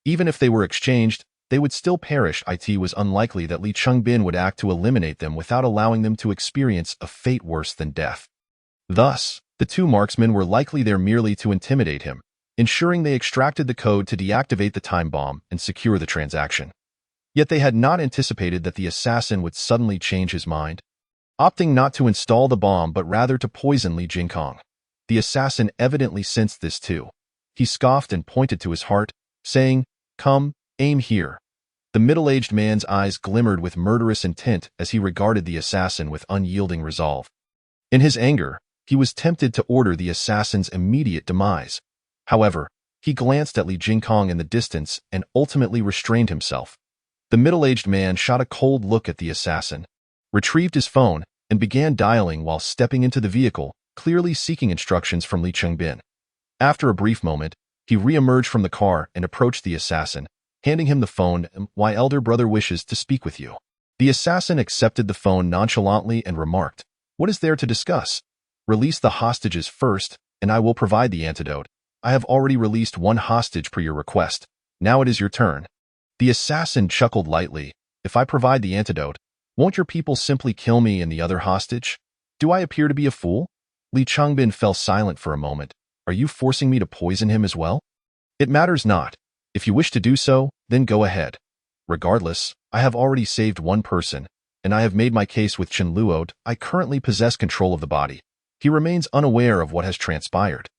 Even if they were exchanged, they would still perish. It was unlikely that Li Changbin would act to eliminate them without allowing them to experience a fate worse than death. Thus, the two marksmen were likely there merely to intimidate him, ensuring they extracted the code to deactivate the time bomb and secure the transaction. Yet they had not anticipated that the assassin would suddenly change his mind, opting not to install the bomb but rather to poison Li Jingkong. The assassin evidently sensed this too. He scoffed and pointed to his heart, saying, "Come, aim here." The middle-aged man's eyes glimmered with murderous intent as he regarded the assassin with unyielding resolve. In his anger, he was tempted to order the assassin's immediate demise. However, he glanced at Li Jingkong in the distance and ultimately restrained himself. The middle-aged man shot a cold look at the assassin, retrieved his phone, and began dialing while stepping into the vehicle, clearly seeking instructions from Li Changbin. After a brief moment, he re-emerged from the car and approached the assassin, handing him the phone. "My elder brother wishes to speak with you." The assassin accepted the phone nonchalantly and remarked, "What is there to discuss? Release the hostages first, and I will provide the antidote." I have already released one hostage per your request. Now it is your turn." The assassin chuckled lightly. "If I provide the antidote, won't your people simply kill me and the other hostage? Do I appear to be a fool?" Li Changbin fell silent for a moment. "Are you forcing me to poison him as well?" "It matters not. If you wish to do so, then go ahead. Regardless, I have already saved one person, and I have made my case with Chen Luo. I currently possess control of the body. He remains unaware of what has transpired.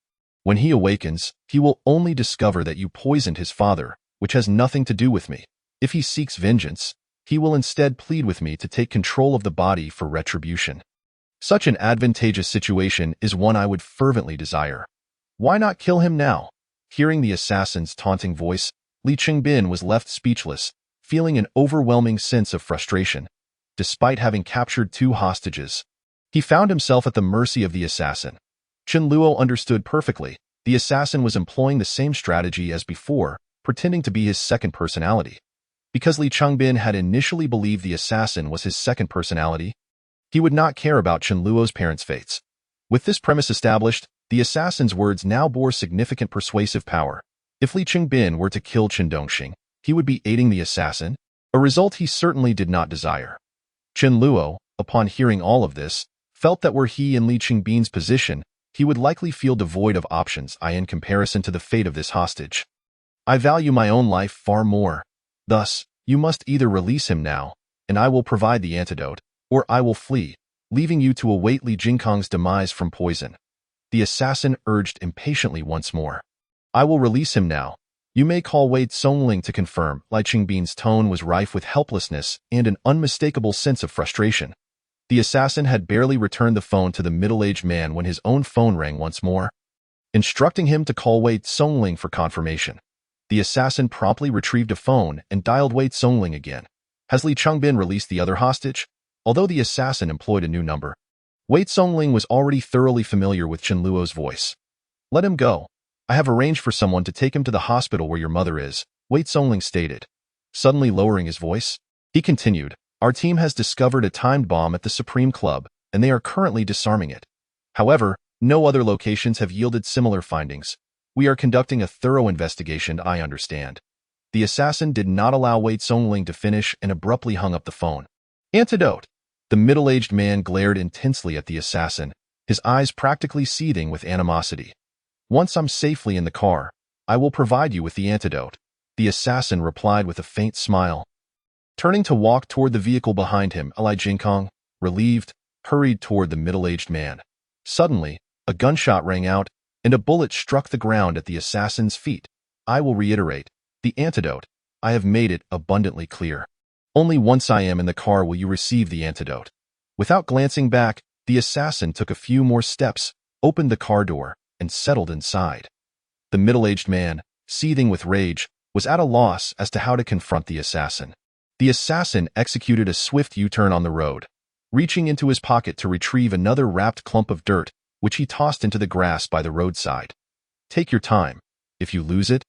When he awakens, he will only discover that you poisoned his father, which has nothing to do with me. If he seeks vengeance, he will instead plead with me to take control of the body for retribution. Such an advantageous situation is one I would fervently desire. Why not kill him now?" Hearing the assassin's taunting voice, Li Changbin was left speechless, feeling an overwhelming sense of frustration. Despite having captured 2 hostages, he found himself at the mercy of the assassin. Chen Luo understood perfectly. The assassin was employing the same strategy as before, pretending to be his second personality. Because Li Changbin had initially believed the assassin was his second personality, he would not care about Chen Luo's parents' fates. With this premise established, the assassin's words now bore significant persuasive power. If Li Changbin were to kill Chen Dongxing, he would be aiding the assassin, a result he certainly did not desire. Chen Luo, upon hearing all of this, felt that were he in Li Changbin's position, he would likely feel devoid of options in comparison to the fate of this hostage. "I value my own life far more. Thus, you must either release him now, and I will provide the antidote, or I will flee, leaving you to await Li Jingkong's demise from poison." The assassin urged impatiently once more. "I will release him now. You may call Wei Songling to confirm." Li Changbin's tone was rife with helplessness and an unmistakable sense of frustration. The assassin had barely returned the phone to the middle-aged man when his own phone rang once more, instructing him to call Wei Songling for confirmation. The assassin promptly retrieved a phone and dialed Wei Songling again. "Has Li Changbin released the other hostage?" Although the assassin employed a new number, Wei Songling was already thoroughly familiar with Chen Luo's voice. "Let him go. I have arranged for someone to take him to the hospital where your mother is," Wei Songling stated. Suddenly lowering his voice, he continued, "Our team has discovered a timed bomb at the Supreme Club, and they are currently disarming it. However, no other locations have yielded similar findings. We are conducting a thorough investigation, I understand." The assassin did not allow Wei Songling to finish and abruptly hung up the phone. "Antidote!" The middle-aged man glared intensely at the assassin, his eyes practically seething with animosity. "Once I'm safely in the car, I will provide you with the antidote," the assassin replied with a faint smile. Turning to walk toward the vehicle behind him, Li Jingkong, relieved, hurried toward the middle-aged man. Suddenly, a gunshot rang out, and a bullet struck the ground at the assassin's feet. "I will reiterate, the antidote. I have made it abundantly clear. Only once I am in the car will you receive the antidote." Without glancing back, the assassin took a few more steps, opened the car door, and settled inside. The middle-aged man, seething with rage, was at a loss as to how to confront the assassin. The assassin executed a swift U-turn on the road, reaching into his pocket to retrieve another wrapped clump of dirt, which he tossed into the grass by the roadside. "Take your time. If you lose it,